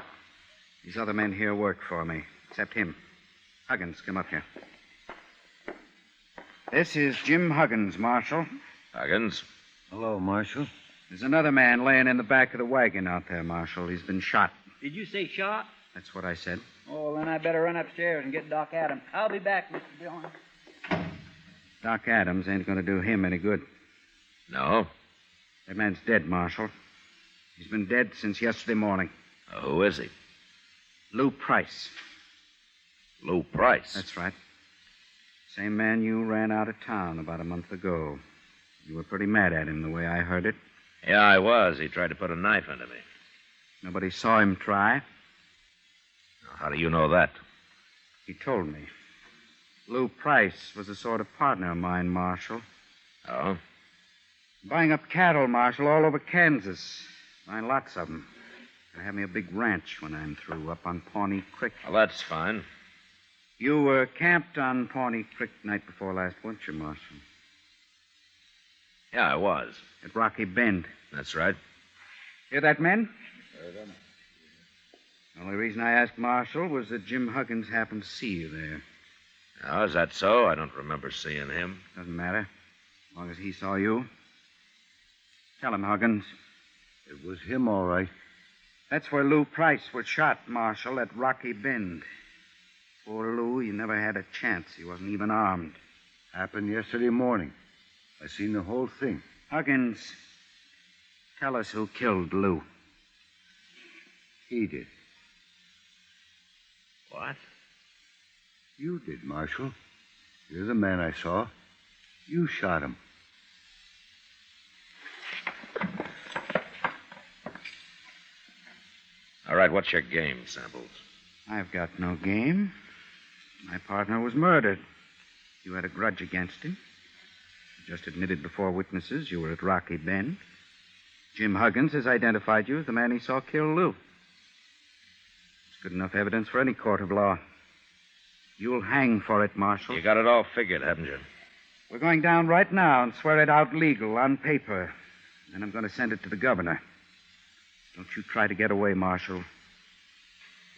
These other men here work for me, except him. Huggins, come up here. This is Jim Huggins, Marshal. Huggins? Hello, Marshal. There's another man laying in the back of the wagon out there, Marshal. He's been shot. Did you say shot? That's what I said. Oh, then I better run upstairs and get Doc Adams. I'll be back, Mr. Dillon. Doc Adams ain't going to do him any good. No? That man's dead, Marshal. He's been dead since yesterday morning. Who is he? Lou Price. Lou Price? That's right. Same man you ran out of town about a month ago. You were pretty mad at him, the way I heard it. Yeah, I was. He tried to put a knife into me. Nobody saw him try. How do you know that? He told me. Lou Price was a sort of partner of mine, Marshal. Oh? Buying up cattle, Marshal, all over Kansas. Buying lots of them. Gonna have me a big ranch when I'm through, up on Pawnee Creek. Well, that's fine. You were camped on Pawnee Creek night before last, weren't you, Marshal? Yeah, I was. At Rocky Bend. That's right. Hear that, men? The only reason I asked Marshal was that Jim Huggins happened to see you there. Oh, is that so? I don't remember seeing him. Doesn't matter. As long as he saw you. Tell him, Huggins. It was him, all right. That's where Lou Price was shot, Marshal, at Rocky Bend. Poor Lou, he never had a chance. He wasn't even armed. Happened yesterday morning. I seen the whole thing. Huggins, tell us who killed Lou. He did. What? You did, Marshal. You're the man I saw. You shot him. All right, what's your game, Samples? I've got no game. My partner was murdered. You had a grudge against him. You just admitted before witnesses you were at Rocky Bend. Jim Huggins has identified you as the man he saw kill Lou. It's good enough evidence for any court of law. You'll hang for it, Marshal. You got it all figured, haven't you? We're going down right now and swear it out legal on paper. Then I'm going to send it to the governor. Don't you try to get away, Marshal.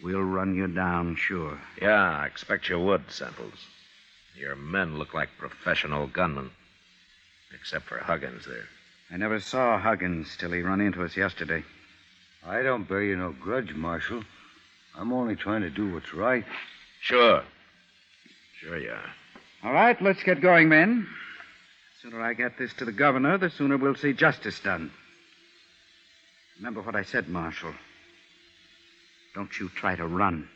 We'll run you down, sure. Yeah, I expect you would, Samples. Your men look like professional gunmen. Except for Huggins there. I never saw Huggins till he run into us yesterday. I don't bear you no grudge, Marshal. I'm only trying to do what's right. Sure. Sure you are. All right, let's get going, men. The sooner I get this to the governor, the sooner we'll see justice done. Remember what I said, Marshal. Don't you try to run.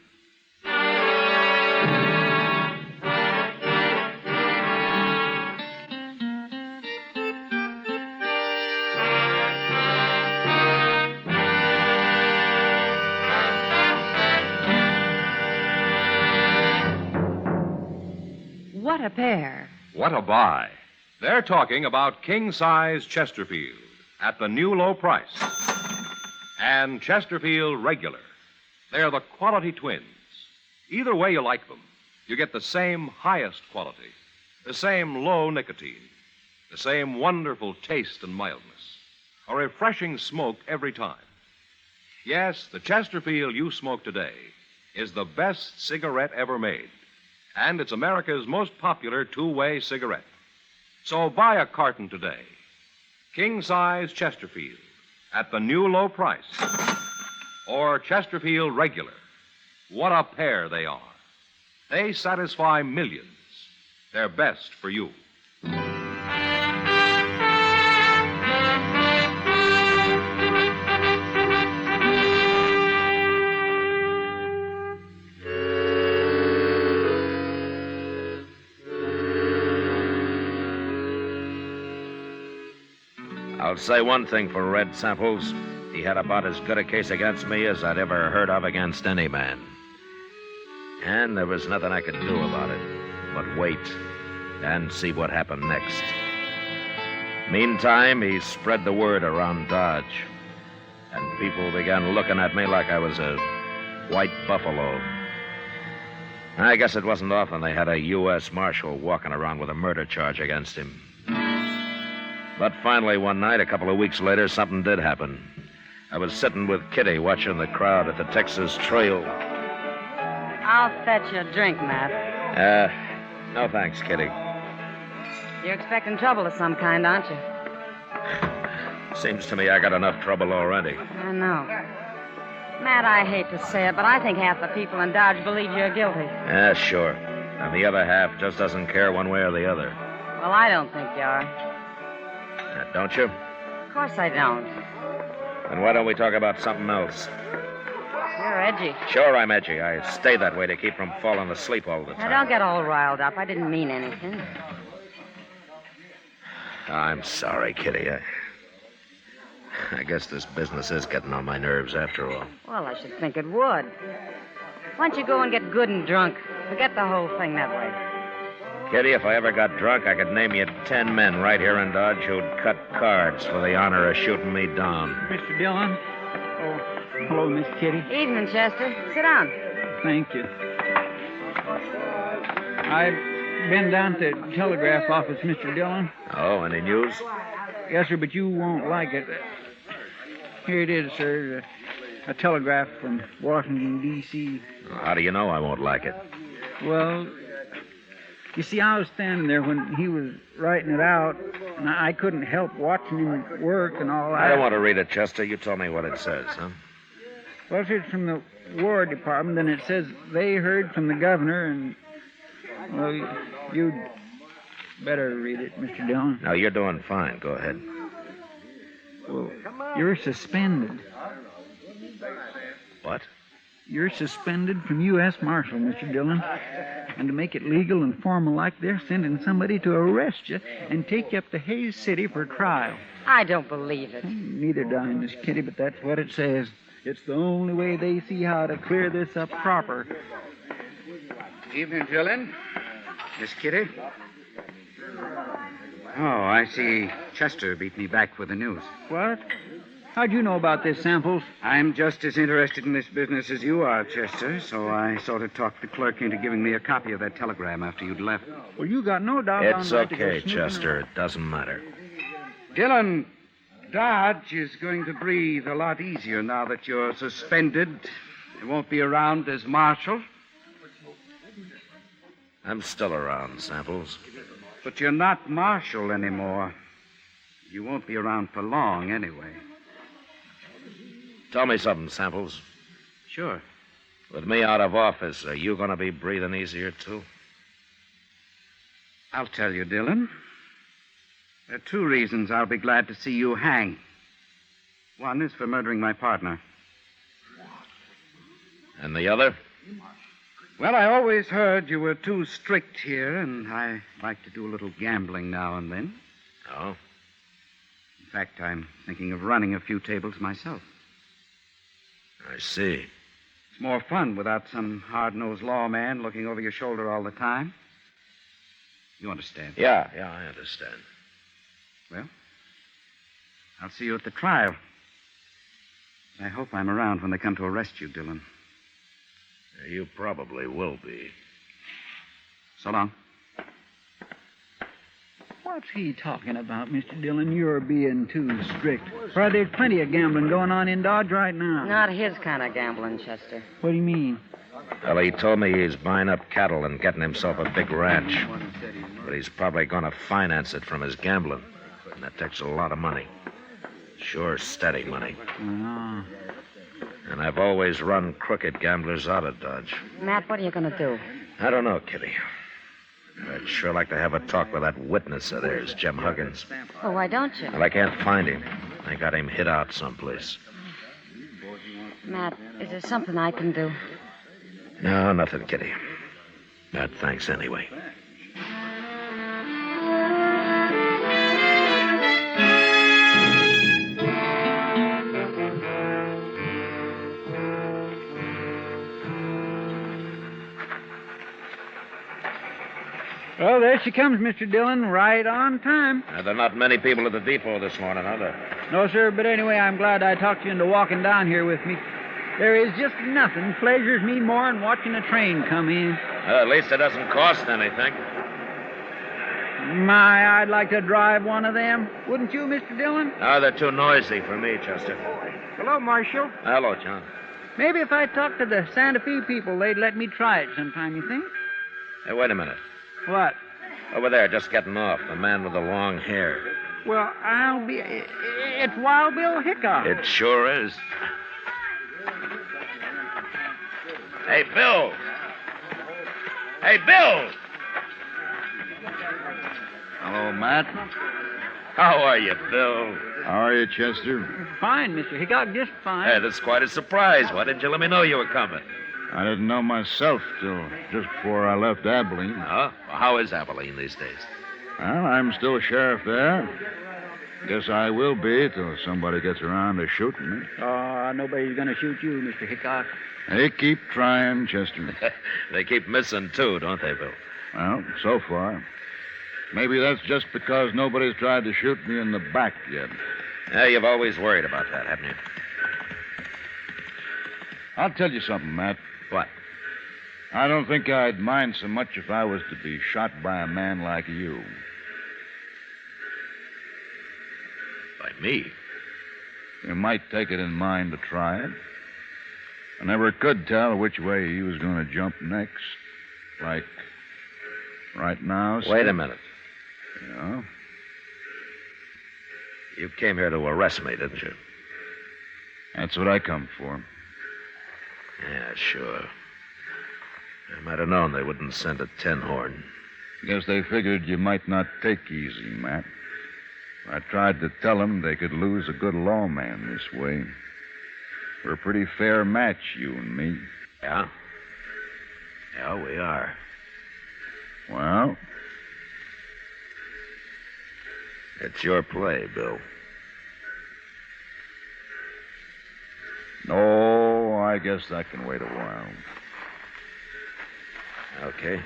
What a pair. What a buy. They're talking about king-size Chesterfield at the new low price. And Chesterfield Regular. They're the quality twins. Either way you like them, you get the same highest quality, the same low nicotine, the same wonderful taste and mildness, a refreshing smoke every time. Yes, the Chesterfield you smoke today is the best cigarette ever made. And it's America's most popular two-way cigarette. So buy a carton today. King-size Chesterfield at the new low price. Or Chesterfield Regular. What a pair they are. They satisfy millions. They're best for you. I'll say one thing for Red Samples. He had about as good a case against me as I'd ever heard of against any man. And there was nothing I could do about it but wait and see what happened next. Meantime, he spread the word around Dodge, and people began looking at me like I was a white buffalo. I guess it wasn't often they had a U.S. Marshal walking around with a murder charge against him. But finally, one night, a couple of weeks later, something did happen. I was sitting with Kitty watching the crowd at the Texas Trail. I'll fetch you a drink, Matt. No thanks, Kitty. You're expecting trouble of some kind, aren't you? Seems to me I got enough trouble already. I know. Matt, I hate to say it, but I think half the people in Dodge believe you're guilty. Sure. And the other half just doesn't care one way or the other. Well, I don't think you are. Don't you? Of course I don't. Then why don't we talk about something else? You're edgy. Sure, I'm edgy. I stay that way to keep from falling asleep all the Now, time. don't get all riled up. I didn't mean anything. I'm sorry, Kitty. I guess this business is getting on my nerves after all. Well, I should think it would. Why don't you go and get good and drunk? Forget the whole thing that way. Kitty, if I ever got drunk, I could name you 10 men right here in Dodge who'd cut cards for the honor of shooting me down. Mr. Dillon? Oh, hello, Miss Kitty. Evening, Chester. Sit down. Thank you. I've been down to the telegraph office, Mr. Dillon. Oh, any news? Yes, sir, but you won't like it. Here it is, sir. A telegraph from Washington, D.C. How do you know I won't like it? Well, you see, I was standing there when he was writing it out, and I couldn't help watching him work and all that. I don't want to read it, Chester. You tell me what it says, huh? Well, it's from the War Department, and it says they heard from the governor, and, well, you'd better read it, Mr. Dillon. No, you're doing fine. Go ahead. Well, you're suspended. What? You're suspended from U.S. Marshal, Mr. Dillon. And to make it legal and formal like, they're sending somebody to arrest you and take you up to Hayes City for trial. I don't believe it. Neither do I, Miss Kitty, but that's what it says. It's the only way they see how to clear this up proper. Evening, Dillon. Miss Kitty. Oh, I see Chester beat me back with the news. What? How'd you know about this, Samples? I'm just as interested in this business as you are, Chester, so I sort of talked the clerk into giving me a copy of that telegram after you'd left. Well, you got no doubt on It's right to go okay, snooping Chester. around. It doesn't matter. Dillon, Dodge is going to breathe a lot easier now that you're suspended. You won't be around as marshal. I'm still around, Samples. But you're not marshal anymore. You won't be around for long, anyway. Tell me something, Samples. Sure. With me out of office, are you going to be breathing easier, too? I'll tell you, Dillon. There are two reasons I'll be glad to see you hang. One is for murdering my partner. And the other? Well, I always heard you were too strict here, and I like to do a little gambling now and then. Oh? In fact, I'm thinking of running a few tables myself. I see. It's more fun without some hard-nosed lawman looking over your shoulder all the time. You understand? Yeah, I understand. Well, I'll see you at the trial. I hope I'm around when they come to arrest you, Dillon. You probably will be. So long. What's he talking about, Mr. Dillon? You're being too strict. Why, there's plenty of gambling going on in Dodge right now. Not his kind of gambling, Chester. What do you mean? Well, he told me he's buying up cattle and getting himself a big ranch. But he's probably going to finance it from his gambling. And that takes a lot of money. Sure, steady money. Oh. And I've always run crooked gamblers out of Dodge. Matt, what are you going to do? I don't know, Kitty. I'd sure like to have a talk with that witness of theirs, Jim Huggins. Well, why don't you? Well, I can't find him. I got him hid out someplace. Matt, is there something I can do? No, nothing, Kitty. Thanks anyway. Well, there she comes, Mr. Dillon, right on time. There are not many people at the depot this morning, are there? No, sir, but anyway, I'm glad I talked you into walking down here with me. There is just nothing pleasures me more than watching a train come in. At least it doesn't cost anything. My, I'd like to drive one of them. Wouldn't you, Mr. Dillon? No, they're too noisy for me, Chester. Hello, Marshal. Hello, John. Maybe if I talked to the Santa Fe people, they'd let me try it sometime, you think? Hey, wait a minute. What? Over there, just getting off. The man with the long hair. Well, I'll be... It's Wild Bill Hickok. It sure is. Hey, Bill! Hey, Bill! Hello, Matt. How are you, Bill? How are you, Chester? Fine, Mr. Hickok, just fine. Hey, that's quite a surprise. Why didn't you let me know you were coming? I didn't know myself till just before I left Abilene. Huh? Well, how is Abilene these days? Well, I'm still sheriff there. Guess I will be till somebody gets around to shooting me. Oh, nobody's going to shoot you, Mr. Hickok. They keep trying, Chester. They keep missing, too, don't they, Bill? Well, so far. Maybe that's just because nobody's tried to shoot me in the back yet. Yeah, you've always worried about that, haven't you? I'll tell you something, Matt. What? I don't think I'd mind so much if I was to be shot by a man like you. By me? You might take it in mind to try it. I never could tell which way he was going to jump next. Like right now. Wait a minute. Yeah? You came here to arrest me, didn't you? That's what I come for. Yeah, sure. I might have known they wouldn't send a tin horn. Guess they figured you might not take easy, Matt. I tried to tell them they could lose a good lawman this way. We're a pretty fair match, you and me. Yeah? Yeah, we are. Well? It's your play, Bill. No, I guess that can wait a while. Okay.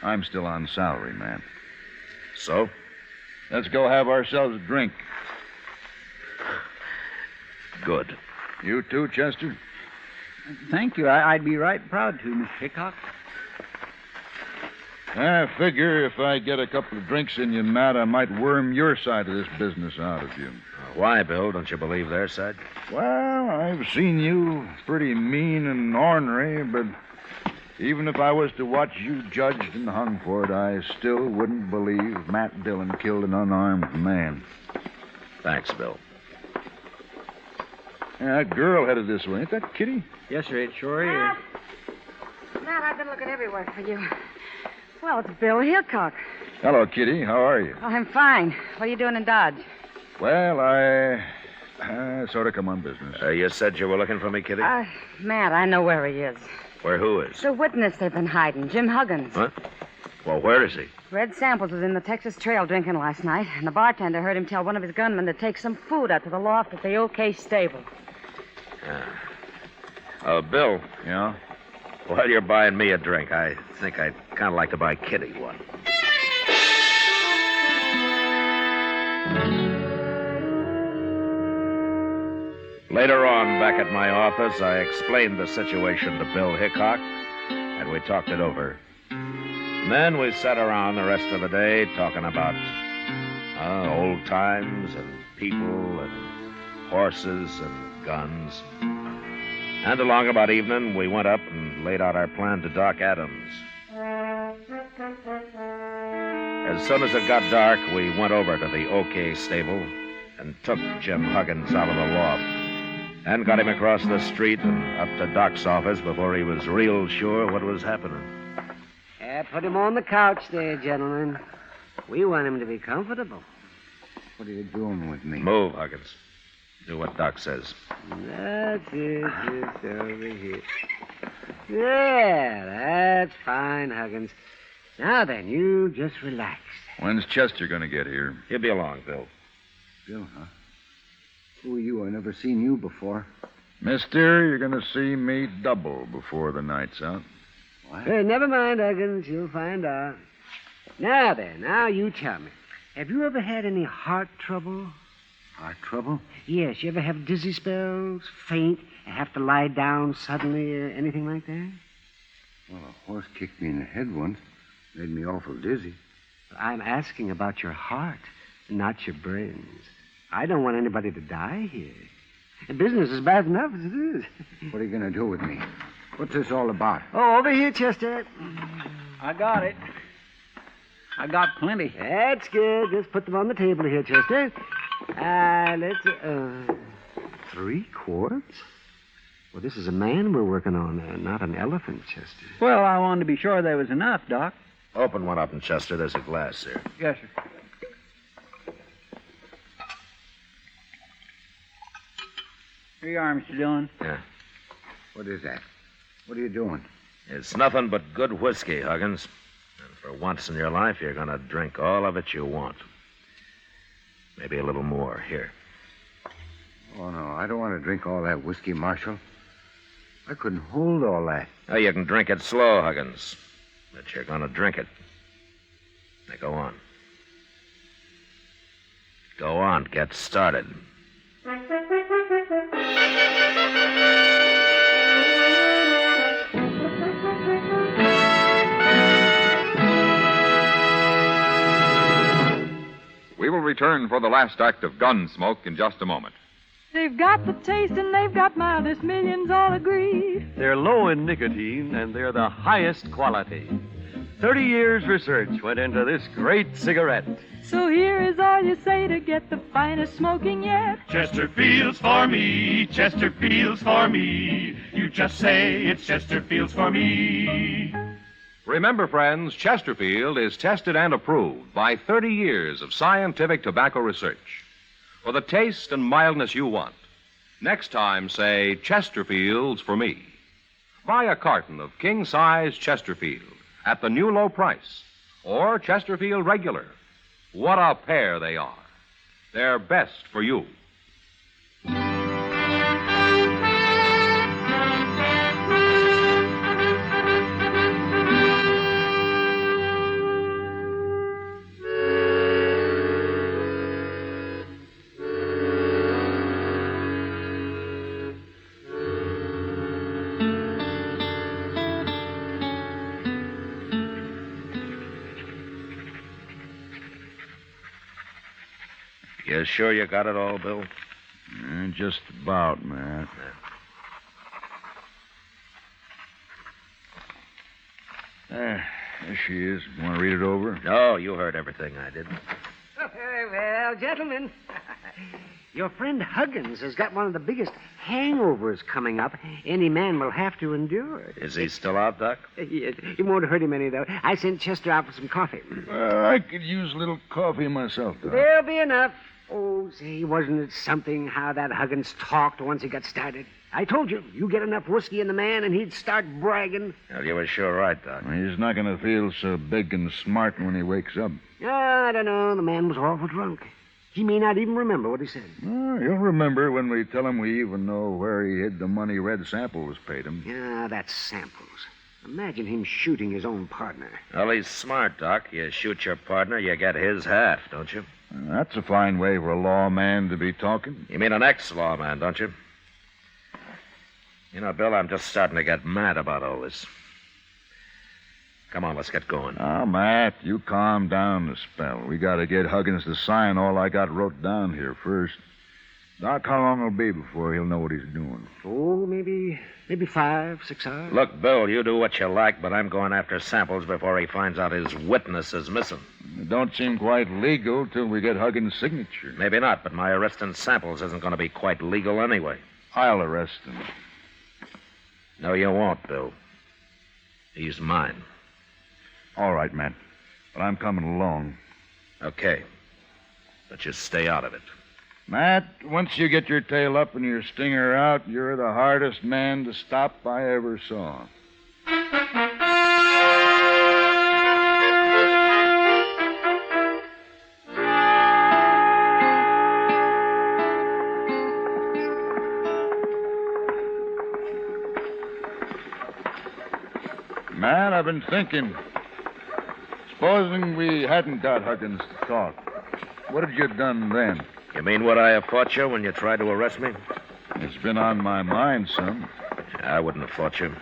I'm still on salary, man. So? Let's go have ourselves a drink. Good. You too, Chester? Thank you. I'd be right proud to, Mr. Hickok. I figure if I get a couple of drinks in you, Matt, I might worm your side of this business out of you. Why, Bill? Don't you believe their side? Well, I've seen you pretty mean and ornery, but even if I was to watch you judged and hung for it, I still wouldn't believe Matt Dillon killed an unarmed man. Thanks, Bill. Yeah, that girl headed this way. Ain't that Kitty? Yes, sir, it sure is. Matt, I've been looking everywhere for you. Well, it's Bill Hickok. Hello, Kitty. How are you? Oh, I'm fine. What are you doing in Dodge? Well, I sort of come on business. You said you were looking for me, Kitty? Matt, I know where he is. Where who is? The witness they've been hiding, Jim Huggins. Huh? Well, where is he? Red Samples was in the Texas Trail drinking last night, and the bartender heard him tell one of his gunmen to take some food out to the loft at the OK stable. Bill. Yeah? While you're buying me a drink, I think I'd kind of like to buy Kitty one. Later on, back at my office, I explained the situation to Bill Hickok, and we talked it over. And then we sat around the rest of the day talking about old times and people and horses and guns. And along about evening, we went up and laid out our plan to Doc Adams. As soon as it got dark, we went over to the OK stable and took Jim Huggins out of the loft and got him across the street and up to Doc's office before he was real sure what was happening. Put him on the couch there, gentlemen. We want him to be comfortable. What are you doing with me? Move, Huggins. Do what Doc says. That's it. Just over here. Yeah, that's fine, Huggins. Now then, you just relax. When's Chester going to get here? He'll be along, Bill. Bill, huh? Who are you? I never seen you before. Mister, you're going to see me double before the night's out. What? Hey, never mind, Huggins. You'll find out. Now then, now you tell me. Have you ever had any heart trouble? Heart trouble? Yes. You ever have dizzy spells, faint, and have to lie down suddenly, anything like that? Well, a horse kicked me in the head once. Made me awful dizzy. I'm asking about your heart, not your brains. I don't want anybody to die here. The business is bad enough as it is. What are you going to do with me? What's this all about? Oh, over here, Chester. I got it. I got plenty. That's good. Just put them on the table here, Chester. Let's... 3 quarts? Well, this is a man we're working on, not an elephant, Chester. Well, I wanted to be sure there was enough, Doc. Open one up in Chester. There's a glass there. Yes, sir. Here you are, Mr. Dillon. Yeah. What is that? What are you doing? It's nothing but good whiskey, Huggins. And for once in your life, you're going to drink all of it you want. Maybe a little more. Here. Oh, no, I don't want to drink all that whiskey, Marshal. I couldn't hold all that. Oh, you can drink it slow, Huggins. But you're going to drink it. Now, go on. Go on. Get started. We will return for the last act of Gunsmoke in just a moment. They've got the taste and they've got mildness, millions all agree. They're low in nicotine and they're the highest quality. 30 years research went into this great cigarette. So here is all you say to get the finest smoking yet. Chesterfield's for me, Chesterfield's for me. You just say it's Chesterfield's for me. Remember, friends, Chesterfield is tested and approved by 30 years of scientific tobacco research. For the taste and mildness you want, next time say Chesterfield's for me. Buy a carton of king-size Chesterfield at the new low price, or Chesterfield Regular. What a pair they are. They're best for you. You sure you got it all, Bill? Just about, Matt. There she is. Want to read it over? No, you heard everything I did. Well, gentlemen, your friend Huggins has got one of the biggest hangovers coming up any man will have to endure. Is he still out, Doc? Yes, it won't hurt him any, though. I sent Chester out for some coffee. I could use a little coffee myself, Doc. There'll be enough. Oh, say, wasn't it something how that Huggins talked once he got started? I told you, you get enough whiskey in the man and he'd start bragging. Well, you were sure right, Doc. He's not going to feel so big and smart when he wakes up. I don't know. The man was awful drunk. He may not even remember what he said. He'll remember when we tell him we even know where he hid the money Red Samples paid him. Yeah, that's Samples. Imagine him shooting his own partner. Well, he's smart, Doc. You shoot your partner, you get his half, don't you? That's a fine way for a lawman to be talking. You mean an ex-lawman, don't you? You know, Bill, I'm just starting to get mad about all this. Come on, let's get going. Oh, Matt, you calm down a spell. We got to get Huggins to sign all I got wrote down here first. Doc, how long it'll be before he'll know what he's doing? Oh, maybe 5, 6 hours. Look, Bill, you do what you like, but I'm going after Samples before he finds out his witness is missing. It don't seem quite legal till we get Huggins' signature. Maybe not, but my arresting Samples isn't going to be quite legal anyway. I'll arrest him. No, you won't, Bill. He's mine. All right, Matt. But I'm coming along. Okay. But just stay out of it. Matt, once you get your tail up and your stinger out, you're the hardest man to stop I ever saw. Matt, I've been thinking. Supposing we hadn't got Huggins to talk, what had you done then? You mean would I have fought you when you tried to arrest me? It's been on my mind some. I wouldn't have fought you.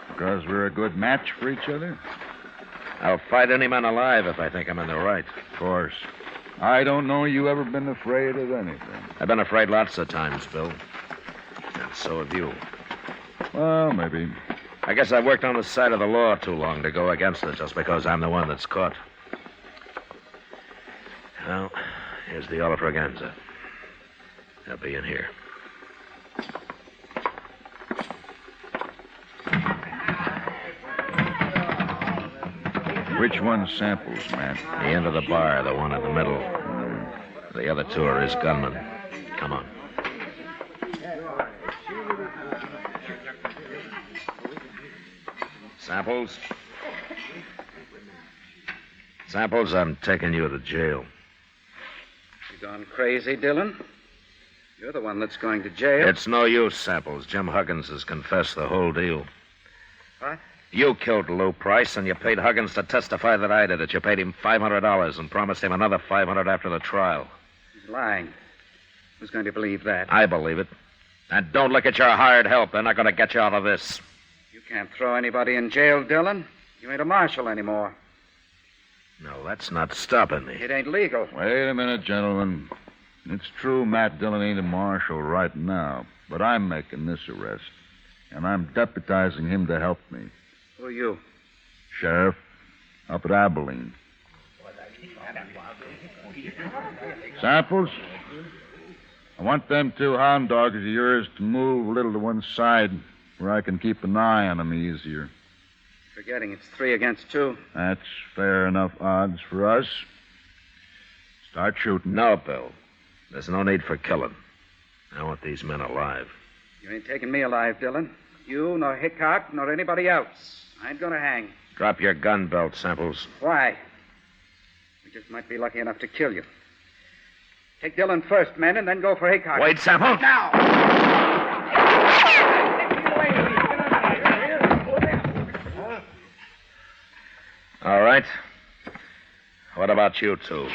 Because we're a good match for each other? I'll fight any man alive if I think I'm in the right. Of course. I don't know you ever been afraid of anything. I've been afraid lots of times, Bill. And so have you. Well, maybe. I guess I've worked on the side of the law too long to go against it just because I'm the one that's caught. Well, here's the Olifraganza. They'll be in here. Which one's Samples, Matt? The end of the bar, the one in the middle. The other two are his gunmen. Come on. Samples? Samples, I'm taking you to jail. You gone crazy, Dillon? You're the one that's going to jail. It's no use, Samples. Jim Huggins has confessed the whole deal. What? You killed Lou Price, and you paid Huggins to testify that I did it. You paid him $500 and promised him another $500 after the trial. He's lying. Who's going to believe that? I believe it. And don't look at your hired help. They're not going to get you out of this. You can't throw anybody in jail, Dillon. You ain't a marshal anymore. No, that's not stopping me. It ain't legal. Wait a minute, gentlemen. It's true Matt Dillon ain't a marshal right now, but I'm making this arrest, and I'm deputizing him to help me. Who are you? Sheriff, up at Abilene. Samples, I want them 2 hound dogs of yours to move a little to one side where I can keep an eye on them easier. Forgetting it's 3 against 2. That's fair enough odds for us. Start shooting. No, Bill. There's no need for killing. I want these men alive. You ain't taking me alive, Dillon. You, nor Hickok, nor anybody else. I ain't gonna hang. Drop your gun belt, Samples. Why? We just might be lucky enough to kill you. Take Dillon first, men, and then go for Hickok. Wait, Samples. Now! All right. What about you two?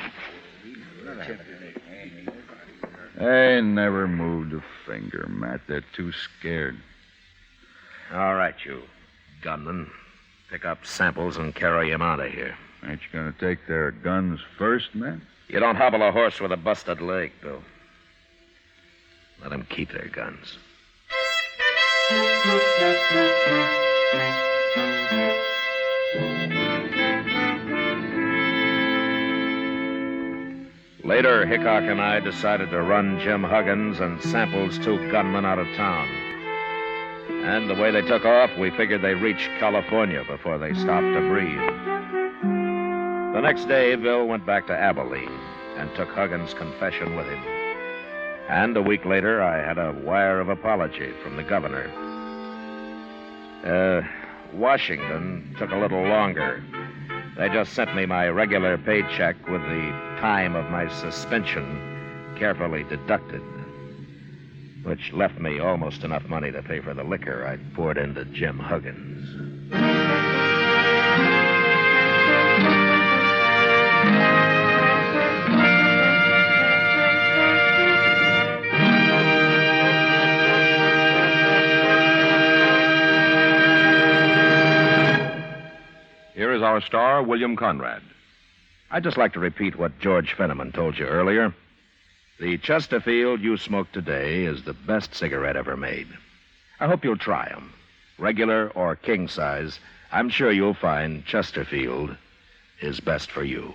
They never moved a finger, Matt. They're too scared. All right, you gunmen. Pick up Samples and carry him out of here. Ain't you going to take their guns first, Matt? You don't hobble a horse with a busted leg, Bill. Let them keep their guns. Later, Hickok and I decided to run Jim Huggins and Samples' 2 gunmen out of town. And the way they took off, we figured they'd reach California before they stopped to breathe. The next day, Bill went back to Abilene and took Huggins' confession with him. And a week later, I had a wire of apology from the governor. Washington took a little longer. They just sent me my regular paycheck with the time of my suspension carefully deducted, which left me almost enough money to pay for the liquor I'd poured into Jim Huggins. Here is our star, William Conrad. I'd just like to repeat what George Fenneman told you earlier. The Chesterfield you smoke today is the best cigarette ever made. I hope you'll try 'em. Regular or king size, I'm sure you'll find Chesterfield is best for you.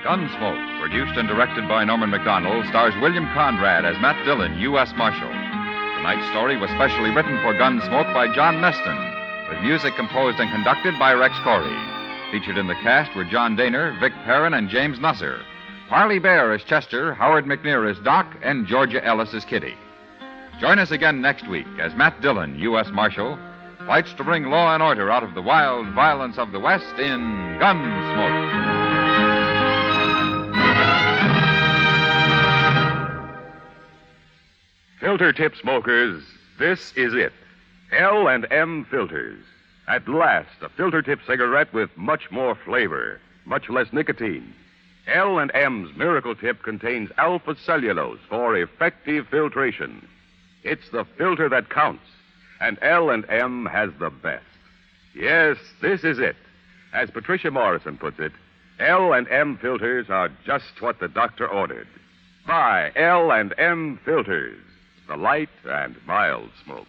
Gunsmoke, produced and directed by Norman Macdonald, stars William Conrad as Matt Dillon, U.S. Marshal. Tonight's story was specially written for Gunsmoke by John Meston, with music composed and conducted by Rex Corey. Featured in the cast were John Daner, Vic Perrin, and James Nusser. Parley Bear as Chester, Howard McNear as Doc, and Georgia Ellis as Kitty. Join us again next week as Matt Dillon, U.S. Marshal, fights to bring law and order out of the wild violence of the West in Gunsmoke. Filter tip smokers, this is it. L&M Filters. At last, a filter tip cigarette with much more flavor, much less nicotine. L&M's Miracle Tip contains alpha cellulose for effective filtration. It's the filter that counts, and L&M has the best. Yes, this is it. As Patricia Morrison puts it, L&M filters are just what the doctor ordered. Buy L&M Filters. The light and mild smoke.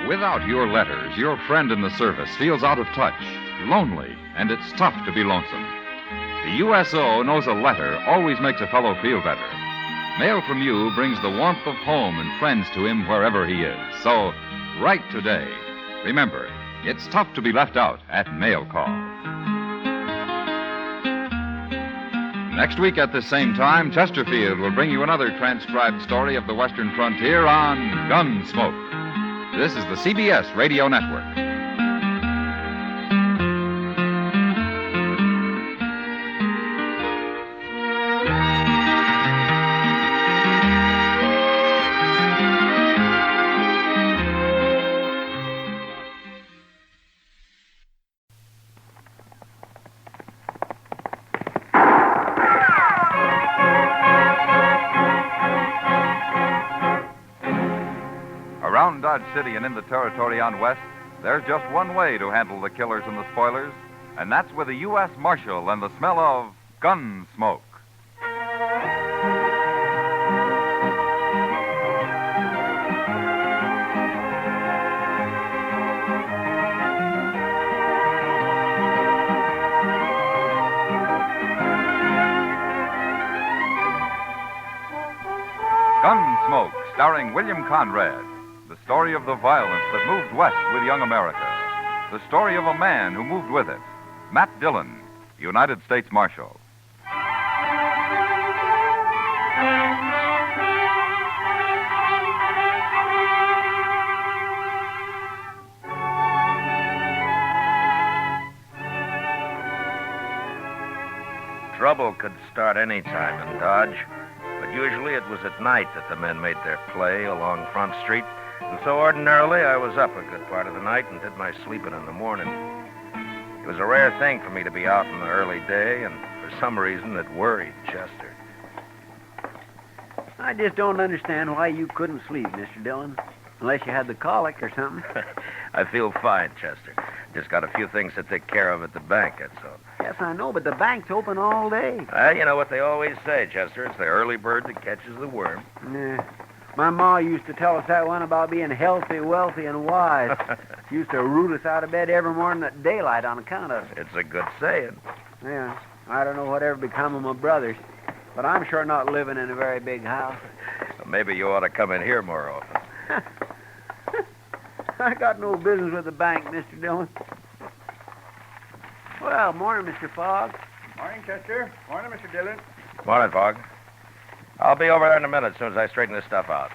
Without your letters, your friend in the service feels out of touch, lonely, and it's tough to be lonesome. The USO knows a letter always makes a fellow feel better. Mail from you brings the warmth of home and friends to him wherever he is. So, write today. Remember, it's tough to be left out at mail call. Next week at the same time, Chesterfield will bring you another transcribed story of the Western frontier on Gunsmoke. This is the CBS Radio Network. Around Dodge City and in the territory on West, there's just one way to handle the killers and the spoilers, and that's with a U.S. Marshal and the smell of Gunsmoke. Gunsmoke, starring William Conrad. The story of the violence that moved west with young America. The story of a man who moved with it. Matt Dillon, United States Marshal. Trouble could start any time in Dodge, but usually it was at night that the men made their play along Front Street. And so ordinarily, I was up a good part of the night and did my sleeping in the morning. It was a rare thing for me to be out in the early day, and for some reason it worried Chester. I just don't understand why you couldn't sleep, Mr. Dillon. Unless you had the colic or something. I feel fine, Chester. Just got a few things to take care of at the bank, that's all. Yes, I know, but the bank's open all day. You know what they always say, Chester. It's the early bird that catches the worm. Yeah. My ma used to tell us that one about being healthy, wealthy, and wise. She used to root us out of bed every morning at daylight on account of it. It's a good saying. Yeah. I don't know whatever become of my brothers, but I'm sure not living in a very big house. Well, maybe you ought to come in here more often. I got no business with the bank, Mr. Dillon. Well, morning, Mr. Fogg. Morning, Chester. Morning, Mr. Dillon. Morning, Fogg. I'll be over there in a minute as soon as I straighten this stuff out.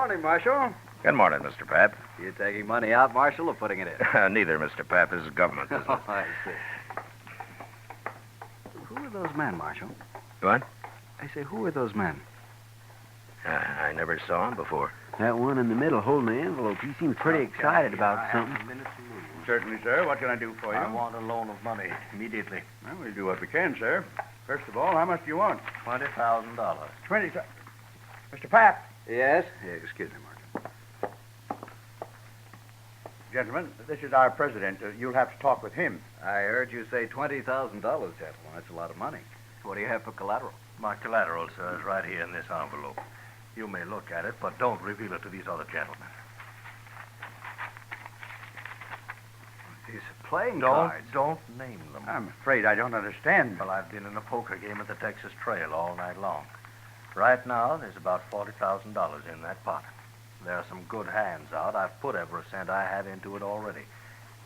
Morning, Marshal. Good morning, Mr. Pap. You taking money out, Marshal, or putting it in? Neither, Mr. Pap. This is government business. Oh, I see. Who are those men, Marshal? What? I say, who are those men? I never saw him before. That one in the middle holding the envelope, he seems pretty excited about something. Certainly, sir. What can I do for you? I want a loan of money immediately. Well, we'll do what we can, sir. First of all, how much do you want? $20,000. 20. Mr. Pap. Yes? Excuse me, Marshal. Gentlemen, this is our president. You'll have to talk with him. I heard you say $20,000, gentlemen. That's a lot of money. What do you have for collateral? My collateral, sir, is right here in this envelope. You may look at it, but don't reveal it to these other gentlemen. These playing Don't cards. name them. I'm afraid I don't understand. Well, I've been in a poker game at the Texas Trail all night long. Right now, there's about $40,000 in that pot. There are some good hands out. I've put every cent I have into it already.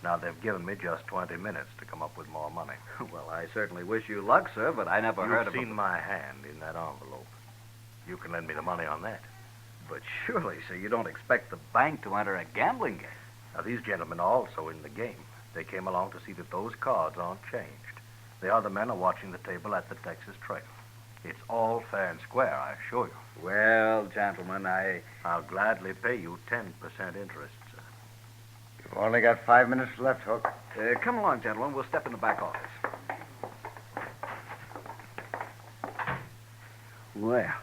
Now, they've given me just 20 minutes to come up with more money. Well, I certainly wish you luck, sir, but I never heard You've of seen my hand in that envelope. You can lend me the money on that. But surely, sir, you don't expect the bank to enter a gambling game. Now, these gentlemen are also in the game. They came along to see that those cards aren't changed. The other men are watching the table at the Texas Trail. It's all fair and square, I assure you. Well, gentlemen, I'll gladly pay you 10% interest, sir. You've only got 5 minutes left, Hook. Come along, gentlemen. We'll step in the back office. Well,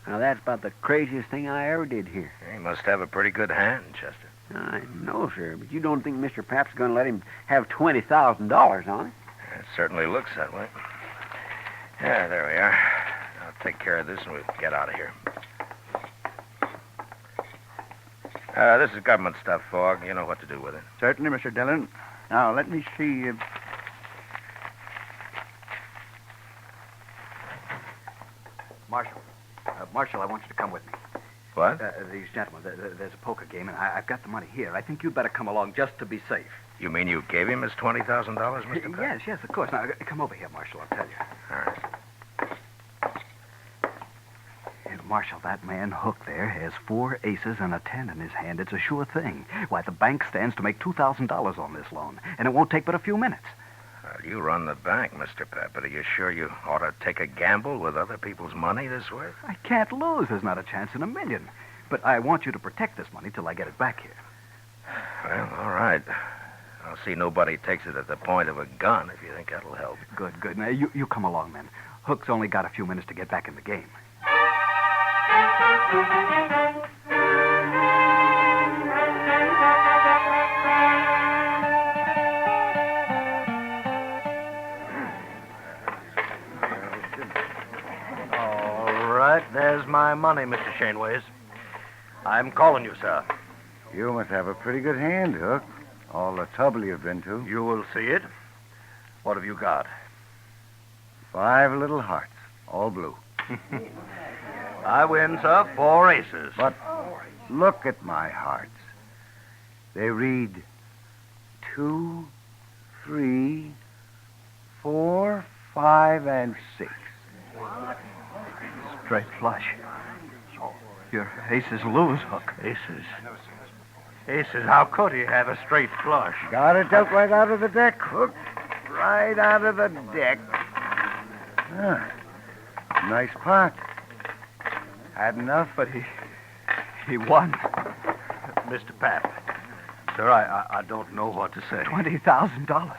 now that's about the craziest thing I ever did here. He must have a pretty good hand, Chester. I know, sir, but you don't think Mr. Pap's going to let him have $20,000 on it? It certainly looks that way. Yeah, there we are. I'll take care of this and we'll get out of here. This is government stuff, Fogg. You know what to do with it. Certainly, Mr. Dillon. Now, let me see. Marshal, I want you to come with me. What? These gentlemen, there's a poker game, and I've got the money here. I think you'd better come along just to be safe. You mean you gave him his $20,000, Mr. Pap? Yes, of course. Now, come over here, Marshal, I'll tell you. All right. Marshal, that man Hook there has 4 aces and a 10 in his hand. It's a sure thing. Why, the bank stands to make $2,000 on this loan, and it won't take but a few minutes. Well, you run the bank, Mr. Pap, but are you sure you ought to take a gamble with other people's money this way? I can't lose. There's not a chance in a million. But I want you to protect this money till I get it back here. Well, all right. I'll see nobody takes it at the point of a gun if you think that'll help. Good. Now, you come along, then. Hook's only got a few minutes to get back in the game. All right, there's my money, Mr. Shaneways. I'm calling you, sir. You must have a pretty good hand, Hook. All the trouble you've been to. You will see it. What have you got? 5 little hearts, all blue. I win, sir. 4 aces. But look at my hearts. They read 2, 3, 4, 5, and 6. Straight flush. Your aces lose, Hook. Aces. Aces, how could he have a straight flush? Got it dealt right out of the deck, Hook. Right out of the deck. Nice pot. Had enough? But he won. Mr. Pap, sir, I don't know what to say. $20,000.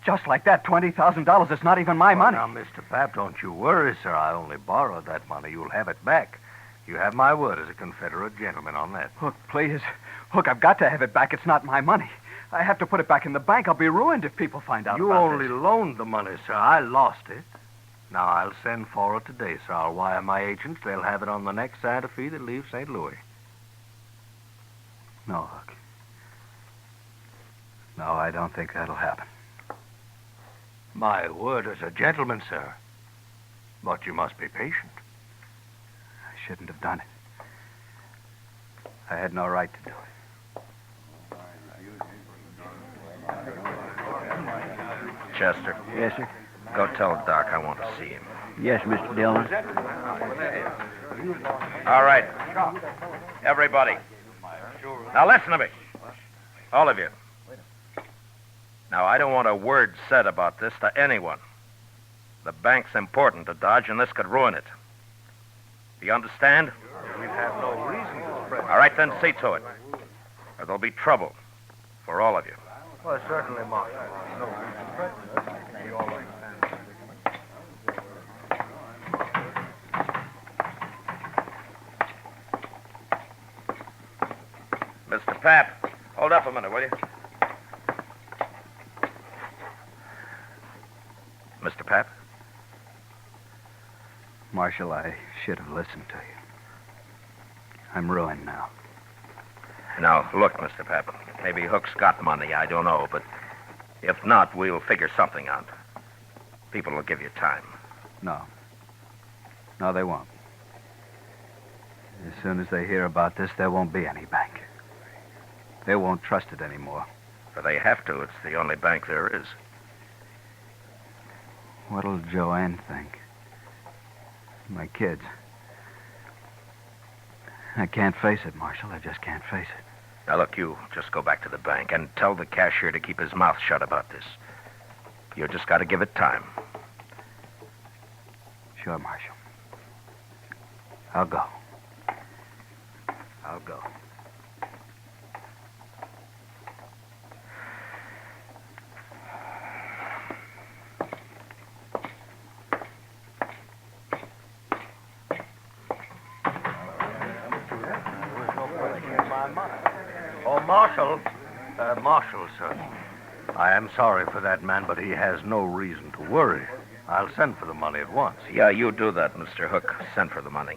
Just like that, $20,000. It's not even my money. Now, Mr. Pap, don't you worry, sir. I only borrowed that money. You'll have it back. You have my word as a Confederate gentleman on that. Hook, please. Hook, I've got to have it back. It's not my money. I have to put it back in the bank. I'll be ruined if people find out You about only this. loaned the money, sir. I lost it. Now, I'll send for it today, sir. I'll wire my agents. They'll have it on the next Santa Fe that leaves St. Louis. No, Hook. No, I don't think that'll happen. My word as a gentleman, sir. But you must be patient. I shouldn't have done it. I had no right to do it. Chester. Yes, sir. Go tell Doc I want to see him. Yes, Mr. Dillon. All right. Everybody. Now listen to me. All of you. Now, I don't want a word said about this to anyone. The bank's important to Dodge, and this could ruin it. Do you understand? We have no reason to fret. All right, then see to it. Or there'll be trouble for all of you. Well, certainly, Marshal. No reason to fret. We all understand. Mr. Pap, hold up a minute, will you? Mr. Pap? Marshal, I should have listened to you. I'm ruined now. Now, look, Mr. Pap. Maybe Hook's got money, I don't know, but if not, we'll figure something out. People will give you time. No. No, they won't. As soon as they hear about this, there won't be any bank. They won't trust it anymore. But they have to. It's the only bank there is. What'll Joanne think? My kids. I can't face it, Marshal. I just can't face it. Now, look, you just go back to the bank and tell the cashier to keep his mouth shut about this. You just got to give it time. Sure, Marshal. I'll go. I'll go. Oh, Marshal. Marshal, sir. I am sorry for that man, but he has no reason to worry. I'll send for the money at once. Yeah, you do that, Mr. Hook. Send for the money.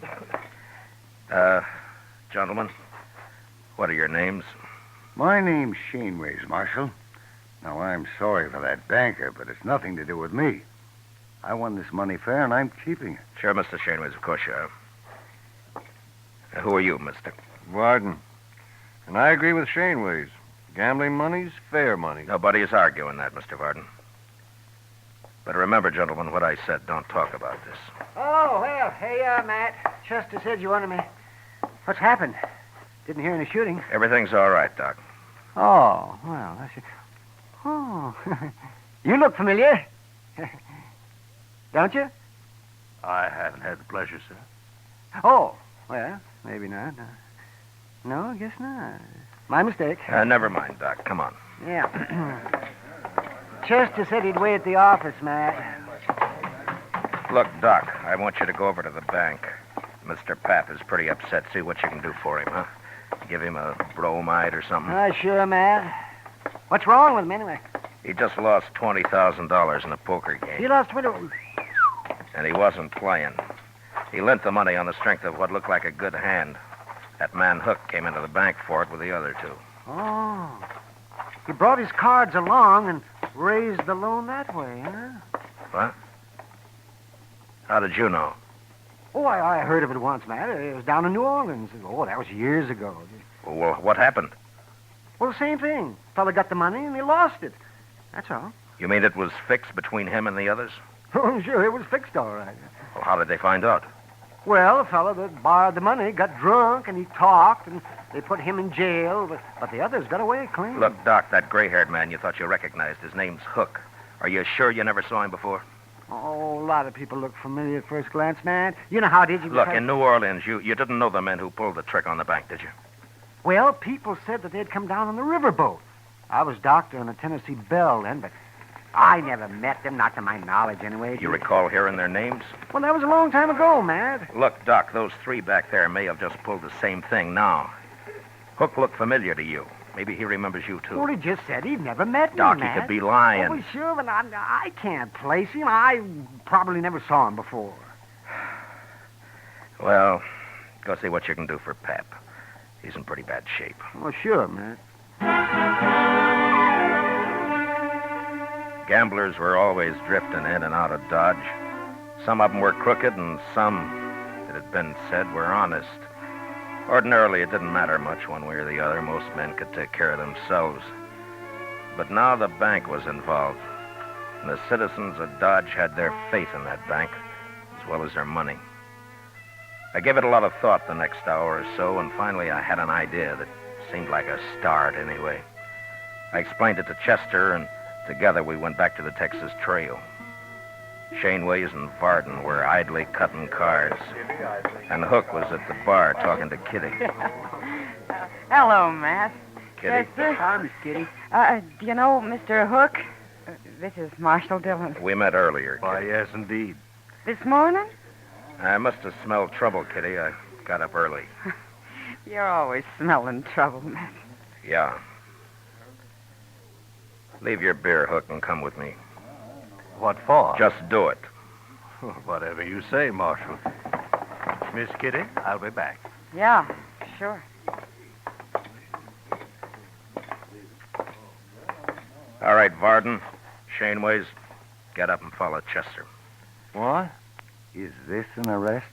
Gentlemen, what are your names? My name's Shaneways, Marshal. Now, I'm sorry for that banker, but it's nothing to do with me. I won this money fair, and I'm keeping it. Sure, Mr. Shaneways, of course you are. Who are you, mister? Varden. And I agree with Shaneways. Gambling money's fair money. Nobody's arguing that, Mr. Varden. But remember, gentlemen, what I said. Don't talk about this. Oh, well, hey, Matt. Chester said you wanted me. What's happened? Didn't hear any shooting. Everything's all right, Doc. Oh, well, that's... Oh, you look familiar. Don't you? I haven't had the pleasure, sir. Oh, well, maybe not. No, I guess not. My mistake. Never mind, Doc. Come on. Yeah. Chester said he'd wait at the office, Matt. Look, Doc, I want you to go over to the bank. Mr. Pap is pretty upset. See what you can do for him, huh? Give him a bromide or something. Sure, Matt. What's wrong with him, anyway? He just lost $20,000 in a poker game. He lost 20... And he wasn't playing. He lent the money on the strength of what looked like a good hand. That man Hook came into the bank for it with the other two. Oh. He brought his cards along and raised the loan that way, huh? What? How did you know? Oh, I heard of it once, Matt. It was down in New Orleans. Oh, that was years ago. Well, what happened? Well, the same thing. Fella got the money and he lost it. That's all. You mean it was fixed between him and the others? Oh, sure, it was fixed all right. Well, how did they find out? Well, the fella that borrowed the money got drunk and he talked and they put him in jail, but the others got away clean. Look, Doc, that gray-haired man you thought you recognized, his name's Hook. Are you sure you never saw him before? Oh, a lot of people look familiar at first glance, man. You know how it is. Look, in New Orleans, you didn't know the men who pulled the trick on the bank, did you? Well, people said that they'd come down on the riverboat. I was doctor on the Tennessee Belle then, but I never met them, not to my knowledge anyway. You recall hearing their names? Well, that was a long time ago, Matt. Look, Doc, those three back there may have just pulled the same thing now. Hook looked familiar to you. Maybe he remembers you, too. Well, he just said he'd never met Doc, me, Matt. he could be lying. Oh, sure, but I can't place him. I probably never saw him before. Well, go see what you can do for Pap. He's in pretty bad shape. Oh, sure, Matt. Gamblers were always drifting in and out of Dodge. Some of them were crooked, and some, it had been said, were honest. Ordinarily, it didn't matter much one way or the other. Most men could take care of themselves. But now the bank was involved, and the citizens of Dodge had their faith in that bank as well as her money. I gave it a lot of thought the next hour or so, and finally I had an idea that seemed like a start anyway. I explained it to Chester, and together we went back to the Texas Trail. Shaneways and Varden were idly cutting cars, and Hook was at the bar talking to Kitty. Hello, Matt. Kitty? Hi, Miss Kitty. Do you know Mr. Hook? This is Marshall Dillon. We met earlier. Why, Kitty. yes, indeed. This morning? I must have smelled trouble, Kitty. I got up early. You're always smelling trouble, Matt. Yeah. Leave your beer, Hook, and come with me. What for? Just do it. Whatever you say, Marshal. Miss Kitty, I'll be back. Yeah, sure. All right, Varden, Shaneways, get up and follow Chester. What? Is this an arrest?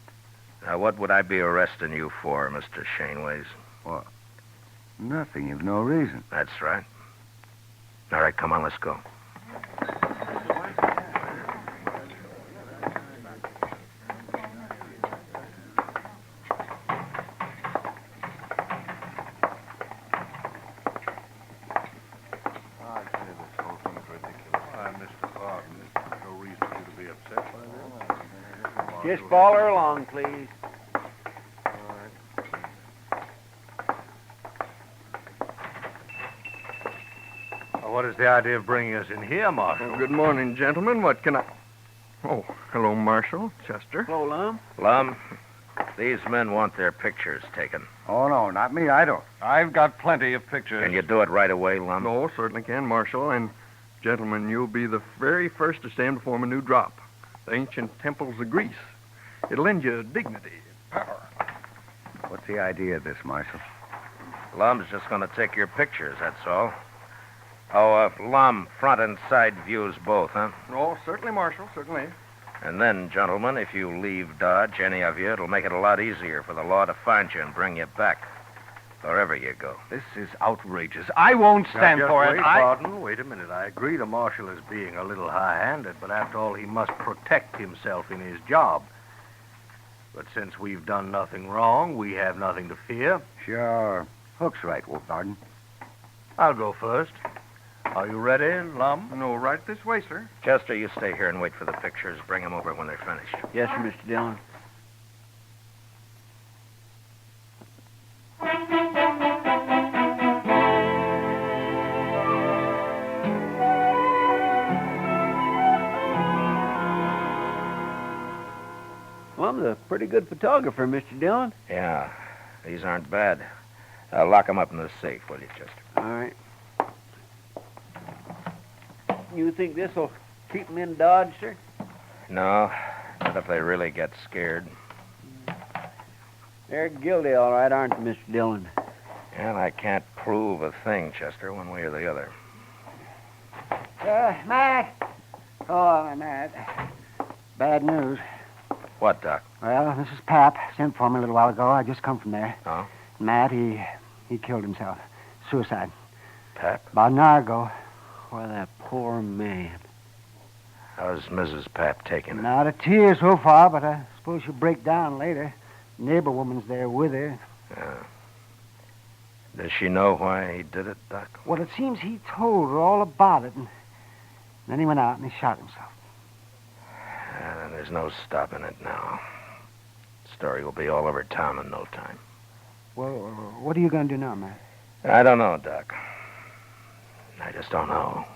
Now, what would I be arresting you for, Mr. Shaneways? What? Nothing. You've no reason. That's right. All right, come on, let's go. Just follow her along, please. What is the idea of bringing us in here, Marshal? Good morning, gentlemen. What can I... Oh, hello, Marshal. Chester. Hello, Lum. Lum, these men want their pictures taken. Oh, no, not me. I don't. I've got plenty of pictures. Can you do it right away, Lum? Oh, certainly can, Marshal. And, gentlemen, you'll be the very first to stand before my new drop. The ancient temples of Greece. It'll lend you dignity, power. What's the idea of this, Marshal? Lum's just going to take your pictures, that's all. Oh, Lum, front and side views both, huh? Oh, certainly, Marshal, certainly. And then, gentlemen, if you leave Dodge, any of you, it'll make it a lot easier for the law to find you and bring you back. Wherever you go. This is outrageous. I won't stand for it. Varden, wait a minute. I agree the Marshal is being a little high-handed, but after all, he must protect himself in his job. But since we've done nothing wrong, we have nothing to fear. Sure. Hook's right, Wolf Varden. I'll go first. Are you ready, Lum? No, right this way, sir. Chester, you stay here and wait for the pictures. Bring them over when they're finished. Yes, sir, Mr. Dillon. Well, I'm a pretty good photographer, Mr. Dillon. Yeah, these aren't bad. Lock them up in the safe, will you, Chester? All right. You think this will keep them in Dodge, sir? No, not if they really get scared. They're guilty, all right, aren't they, Mr. Dillon? And I can't prove a thing, Chester, one way or the other. Matt. Oh, Matt. Bad news. What, Doc? Well, this is Pap. Sent for me a little while ago. I just come from there. Oh? Matt, he killed himself. Suicide. Pap? About an hour ago. Why, that poor man. How's Mrs. Pap taking it? Not a tear so far, but I suppose she'll break down later. Neighbor woman's there with her. Yeah. Does she know why he did it, Doc? Well, it seems he told her all about it, and then he went out and he shot himself. And there's no stopping it now. The story will be all over town in no time. Well, what are you going to do now, Matt? I don't know, Doc. I just don't know.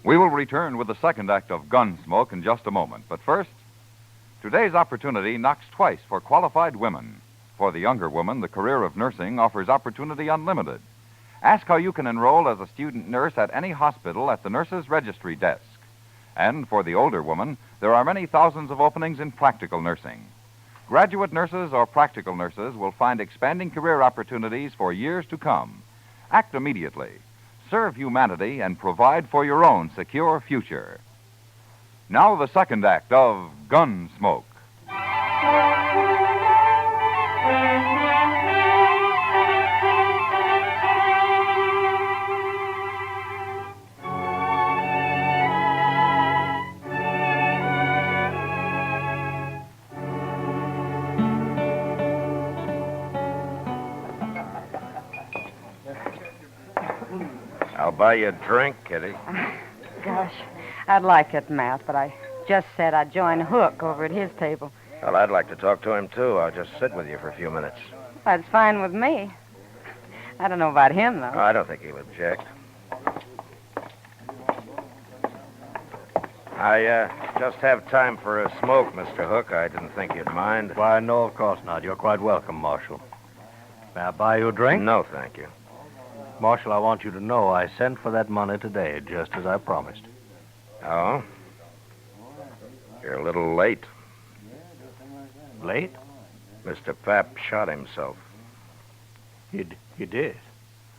We will return with the second act of Gunsmoke in just a moment. But first, today's opportunity knocks twice for qualified women. For the younger woman, the career of nursing offers opportunity unlimited. Ask how you can enroll as a student nurse at any hospital at the nurse's registry desk. And for the older woman, there are many thousands of openings in practical nursing. Graduate nurses or practical nurses will find expanding career opportunities for years to come. Act immediately. Serve humanity and provide for your own secure future. Now the second act of Gunsmoke. I'll buy you a drink, Kitty. Gosh, I'd like it, Matt, but I just said I'd join Hook over at his table. Well, I'd like to talk to him, too. I'll just sit with you for a few minutes. That's fine with me. I don't know about him, though. I don't think he'll object. I just have time for a smoke, Mr. Hook. I didn't think you'd mind. Why, no, of course not. You're quite welcome, Marshal. May I buy you a drink? No, thank you. Marshal, I want you to know I sent for that money today, just as I promised. Oh? You're a little late. Late? Mr. Papp shot himself. You did?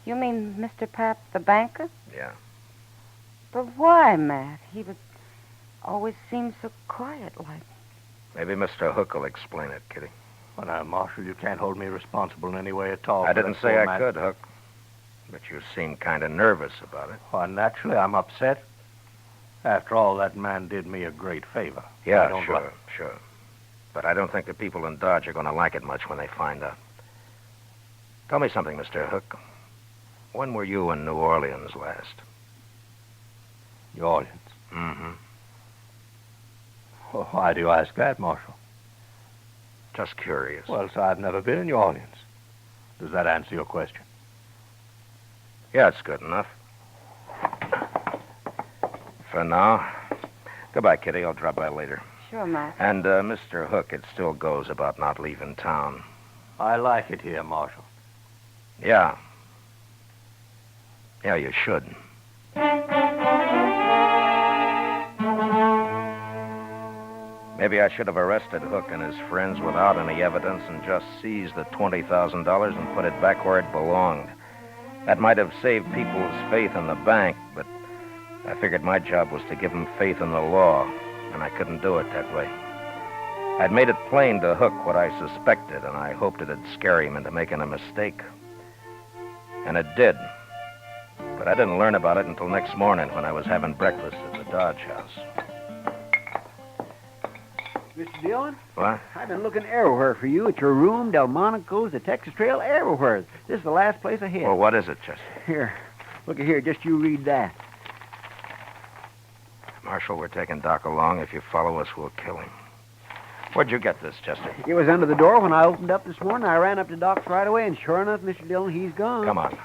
You mean Mr. Papp, the banker? Yeah. But why, Matt? He would always seem so quiet-like. Maybe Mr. Hook will explain it, Kitty. Well, now, Marshal, you can't hold me responsible in any way at all. I didn't say I could, Hook. But you seem kind of nervous about it. Well, naturally, I'm upset. After all, that man did me a great favor. Yeah, sure. But I don't think the people in Dodge are going to like it much when they find out. Tell me something, Mr. Hook. When were you in New Orleans last? New Orleans? Mm-hmm. Well, why do you ask that, Marshal? Just curious. Well, so I've never been in New Orleans. Does that answer your question? Yeah, it's good enough. For now. Goodbye, Kitty. I'll drop by later. Sure, Matt. And, Mr. Hook, it still goes about not leaving town. I like it here, Marshal. Yeah. Yeah, you should. Maybe I should have arrested Hook and his friends without any evidence and just seized the $20,000 and put it back where it belonged. That might have saved people's faith in the bank, but I figured my job was to give them faith in the law, and I couldn't do it that way. I'd made it plain to Hook what I suspected, and I hoped it'd scare him into making a mistake. And it did. But I didn't learn about it until next morning when I was having breakfast at the Dodge House. Mr. Dillon? What? I've been looking everywhere for you. At your room, Delmonico's, the Texas Trail, everywhere. This is the last place I hit. Well, what is it, Chester? Here. Look at here. Just you read that. Marshal, we're taking Doc along. If you follow us, we'll kill him. Where'd you get this, Chester? It was under the door when I opened up this morning. I ran up to Doc's right away, and sure enough, Mr. Dillon, he's gone. Come on.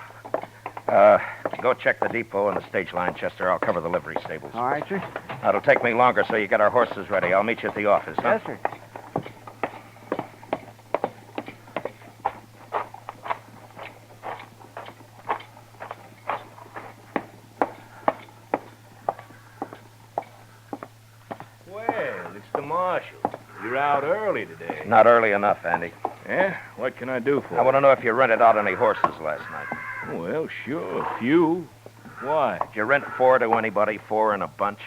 Go check the depot and the stage line, Chester. I'll cover the livery stables. All right, sir. It'll take me longer, so you get our horses ready. I'll meet you at the office, huh? Yes, sir. Well, it's the Marshal. You're out early today. Not early enough, Andy. Yeah? What can I do for you? I want to know if you rented out any horses last night. Well, sure, a few. Why? Did you rent 4 to anybody, 4 in a bunch?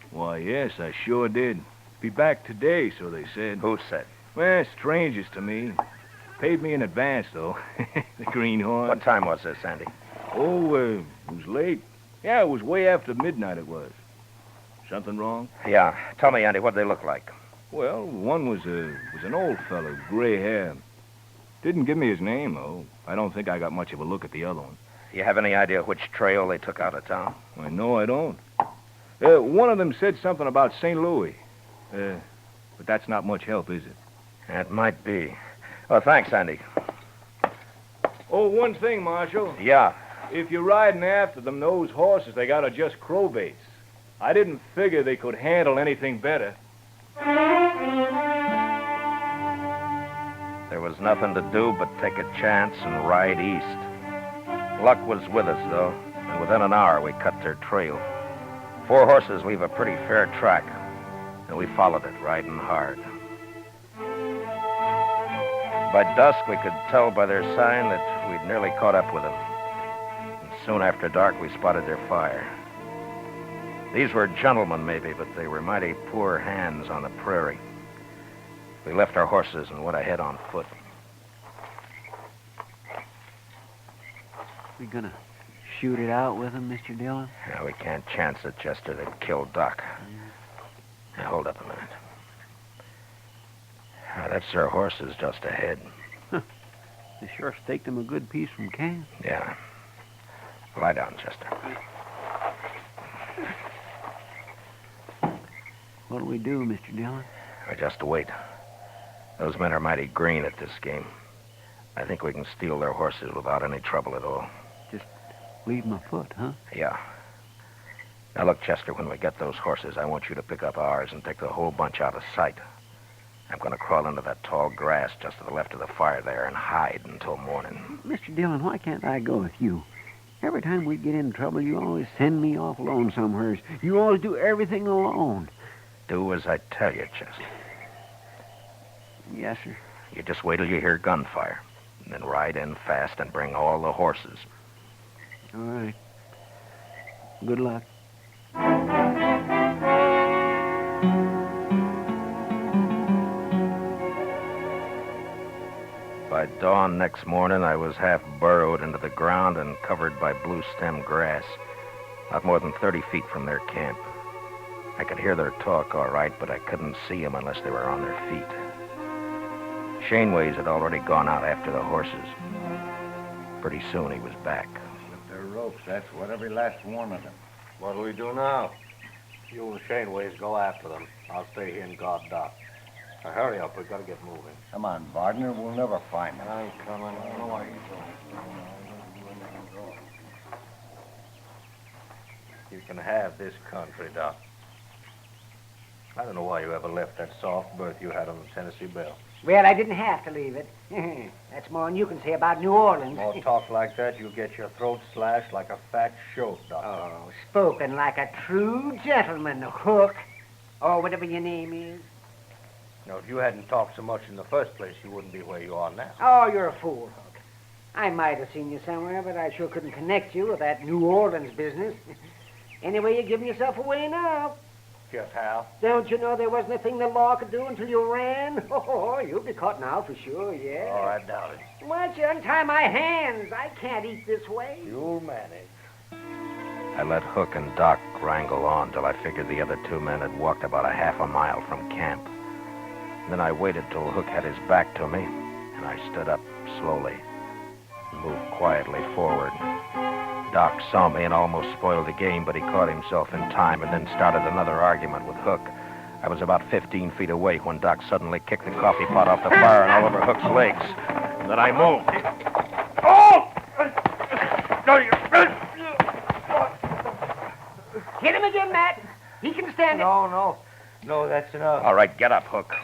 Why, yes, I sure did. Be back today, so they said. Who said? Well, strangers to me. Paid me in advance, though. The greenhorn. What time was this, Andy? Oh, it was late. Yeah, it was way after midnight it was. Something wrong? Yeah. Tell me, Andy, what'd they look like? Well, one was an old fellow, gray hair. Didn't give me his name, though. I don't think I got much of a look at the other one. You have any idea which trail they took out of town? I know I don't. One of them said something about St. Louis. But that's not much help, is it? It might be. Oh, thanks, Andy. Oh, one thing, Marshal. Yeah. If you're riding after them, those horses they got are just crowbaits. I didn't figure they could handle anything better. There was nothing to do but take a chance and ride east. Luck was with us, though, and within an hour we cut their trail. 4 horses leave a pretty fair track, and we followed it, riding hard. By dusk, we could tell by their sign that we'd nearly caught up with them. And soon after dark, we spotted their fire. These were gentlemen, maybe, but they were mighty poor hands on the prairie. We left our horses and went ahead on foot. We gonna shoot it out with him, Mr. Dillon? Yeah, we can't chance it, Chester. They'd kill Doc. Now, hold up a minute. That's their horses just ahead. They sure staked him a good piece from camp. Yeah. Lie down, Chester. What'll we do, Mr. Dillon? We just wait. Those men are mighty green at this game. I think we can steal their horses without any trouble at all. Just leave 'em afoot, huh? Yeah. Now, look, Chester, when we get those horses, I want you to pick up ours and take the whole bunch out of sight. I'm going to crawl into that tall grass just to the left of the fire there and hide until morning. Mr. Dillon, why can't I go with you? Every time we get in trouble, you always send me off alone somewheres. You always do everything alone. Do as I tell you, Chester. Yes, sir. You just wait till you hear gunfire, and then ride in fast and bring all the horses. All right. Good luck. By dawn next morning, I was half burrowed into the ground and covered by blue-stem grass, not more than 30 feet from their camp. I could hear their talk all right, but I couldn't see them unless they were on their feet. Shaneways had already gone out after the horses. Pretty soon he was back. With their ropes, that's what every last one of them. What'll we do now? You and Shaneways go after them. I'll stay here and guard Doc. Now, hurry up. We've got to get moving. Come on, Wagner. We'll never find them. I ain't coming. I don't know why you're going. You can have this country, Doc. I don't know why you ever left that soft berth you had on the Tennessee Belle. Well, I didn't have to leave it. That's more than you can say about New Orleans. More talk like that, you'll get your throat slashed like a fat shoat, Doctor. Oh, spoken like a true gentleman, Hook. Or whatever your name is. Now, if you hadn't talked so much in the first place, you wouldn't be where you are now. Oh, you're a fool, Hook. I might have seen you somewhere, but I sure couldn't connect you with that New Orleans business. Anyway, you're giving yourself away now. Just how? Don't you know there wasn't a thing the law could do until you ran? Oh, you'll be caught now for sure, yeah. Oh, I doubt it. Why don't you untie my hands? I can't eat this way. You'll manage. I let Hook and Doc wrangle on till I figured the other two men had walked about a half a mile from camp. Then I waited till Hook had his back to me, and I stood up slowly and moved quietly forward. Doc saw me and almost spoiled the game, but he caught himself in time and then started another argument with Hook. I was about 15 feet away when Doc suddenly kicked the coffee pot off the fire and all over Hook's legs. And then I moved. Oh! No, you... Hit him again, Matt. He can stand it. No, that's enough. All right, get up, Hook.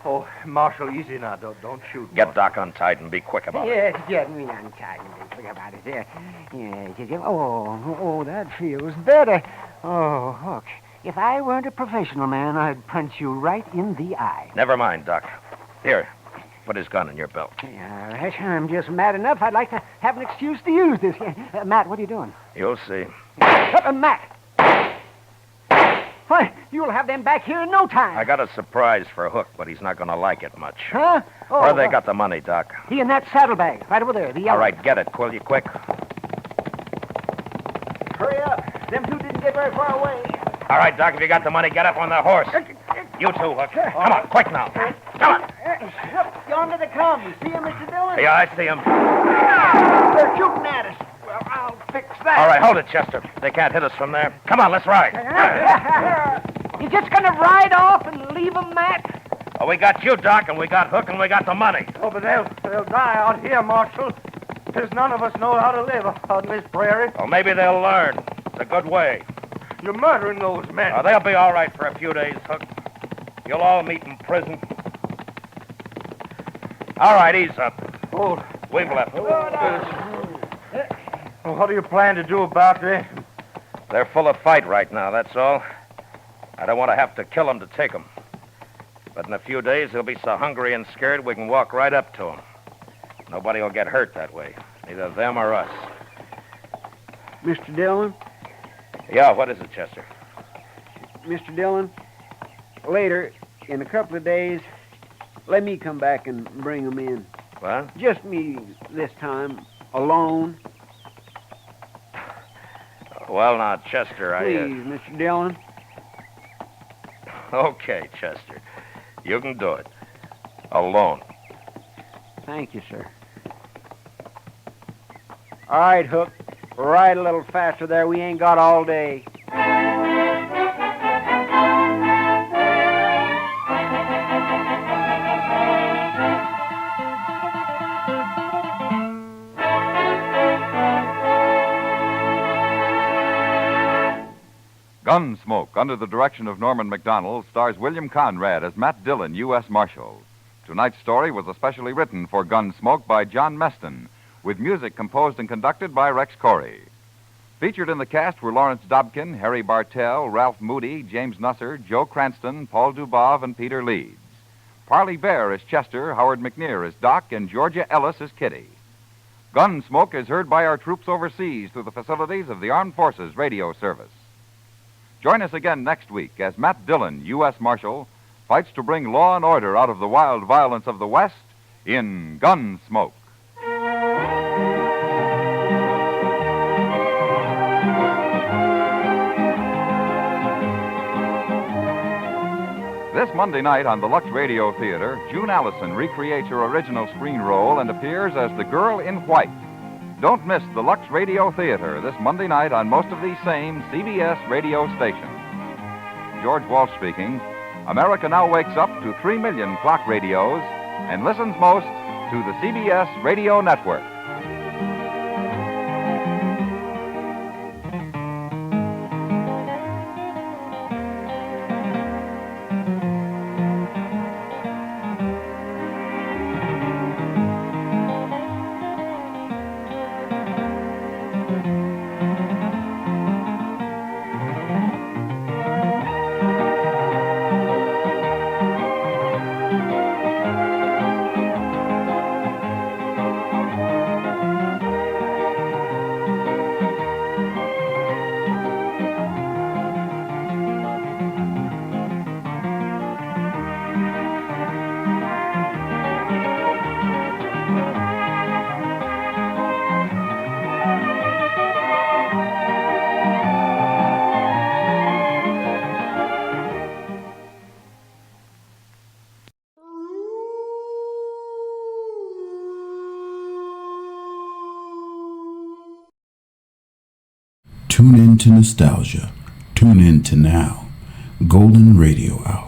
Oh, Marshal, easy now. Don't shoot. Get Doc untied and be quick about it. Yes, get me untied and be quick about it. There. Yes. Oh, that feels better. Oh, Hook, if I weren't a professional man, I'd punch you right in the eye. Never mind, Doc. Here, put his gun in your belt. All right, I'm just mad enough. I'd like to have an excuse to use this. Matt, what are you doing? You'll see. Matt! Why, you'll have them back here in no time. I got a surprise for Hook, but he's not going to like it much. Huh? Oh, Where they got the money, Doc? He in that saddlebag, right over there, the yellow. All right, get it, will you, quick? Hurry up. Them two didn't get very far away. All right, Doc, if you got the money, get up on the horse. You too, Hook. Come on, quick now. Come on. Yonder they come. You see him, Mr. Dillon? Yeah, I see him. They're shooting at us. Well, I'll fix that. All right, hold it, Chester. They can't hit us from there. Come on, let's ride. You just gonna ride off and leave them, Matt? Oh, we got you, Doc, and we got Hook, and we got the money. Oh, but they'll die out here, Marshal. There's none of us know how to live out in this prairie. Well, maybe they'll learn. It's a good way. You're murdering those men. Oh, they'll be all right for a few days, Hook. You'll all meet in prison. All right, ease up. Oh, We've left them. Well, what do you plan to do about this? They're full of fight right now, that's all. I don't want to have to kill them to take them. But in a few days, they'll be so hungry and scared we can walk right up to them. Nobody will get hurt that way, neither them or us. Mr. Dillon? Yeah, what is it, Chester? Mr. Dillon, later, in a couple of days, let me come back and bring 'em in. What? Just me this time, alone. Well, now, Chester, Please, Mr. Dillon. Okay, Chester. You can do it. Alone. Thank you, sir. All right, Hook. Ride a little faster there. We ain't got all day. Gunsmoke, under the direction of Norman McDonald, stars William Conrad as Matt Dillon, U.S. Marshal. Tonight's story was especially written for Gunsmoke by John Meston, with music composed and conducted by Rex Corey. Featured in the cast were Lawrence Dobkin, Harry Bartell, Ralph Moody, James Nusser, Joe Cranston, Paul Dubov, and Peter Leeds. Parley Bear is Chester, Howard McNear is Doc, and Georgia Ellis is Kitty. Gunsmoke is heard by our troops overseas through the facilities of the Armed Forces Radio Service. Join us again next week as Matt Dillon, U.S. Marshal, fights to bring law and order out of the wild violence of the West in Gunsmoke. This Monday night on the Lux Radio Theater, June Allison recreates her original screen role and appears as the Girl in White. Don't miss the Lux Radio Theater this Monday night on most of these same CBS radio stations. George Walsh speaking. America now wakes up to 3 million clock radios and listens most to the CBS Radio Network. Tune in to nostalgia. Tune in to now. Golden Radio Hour.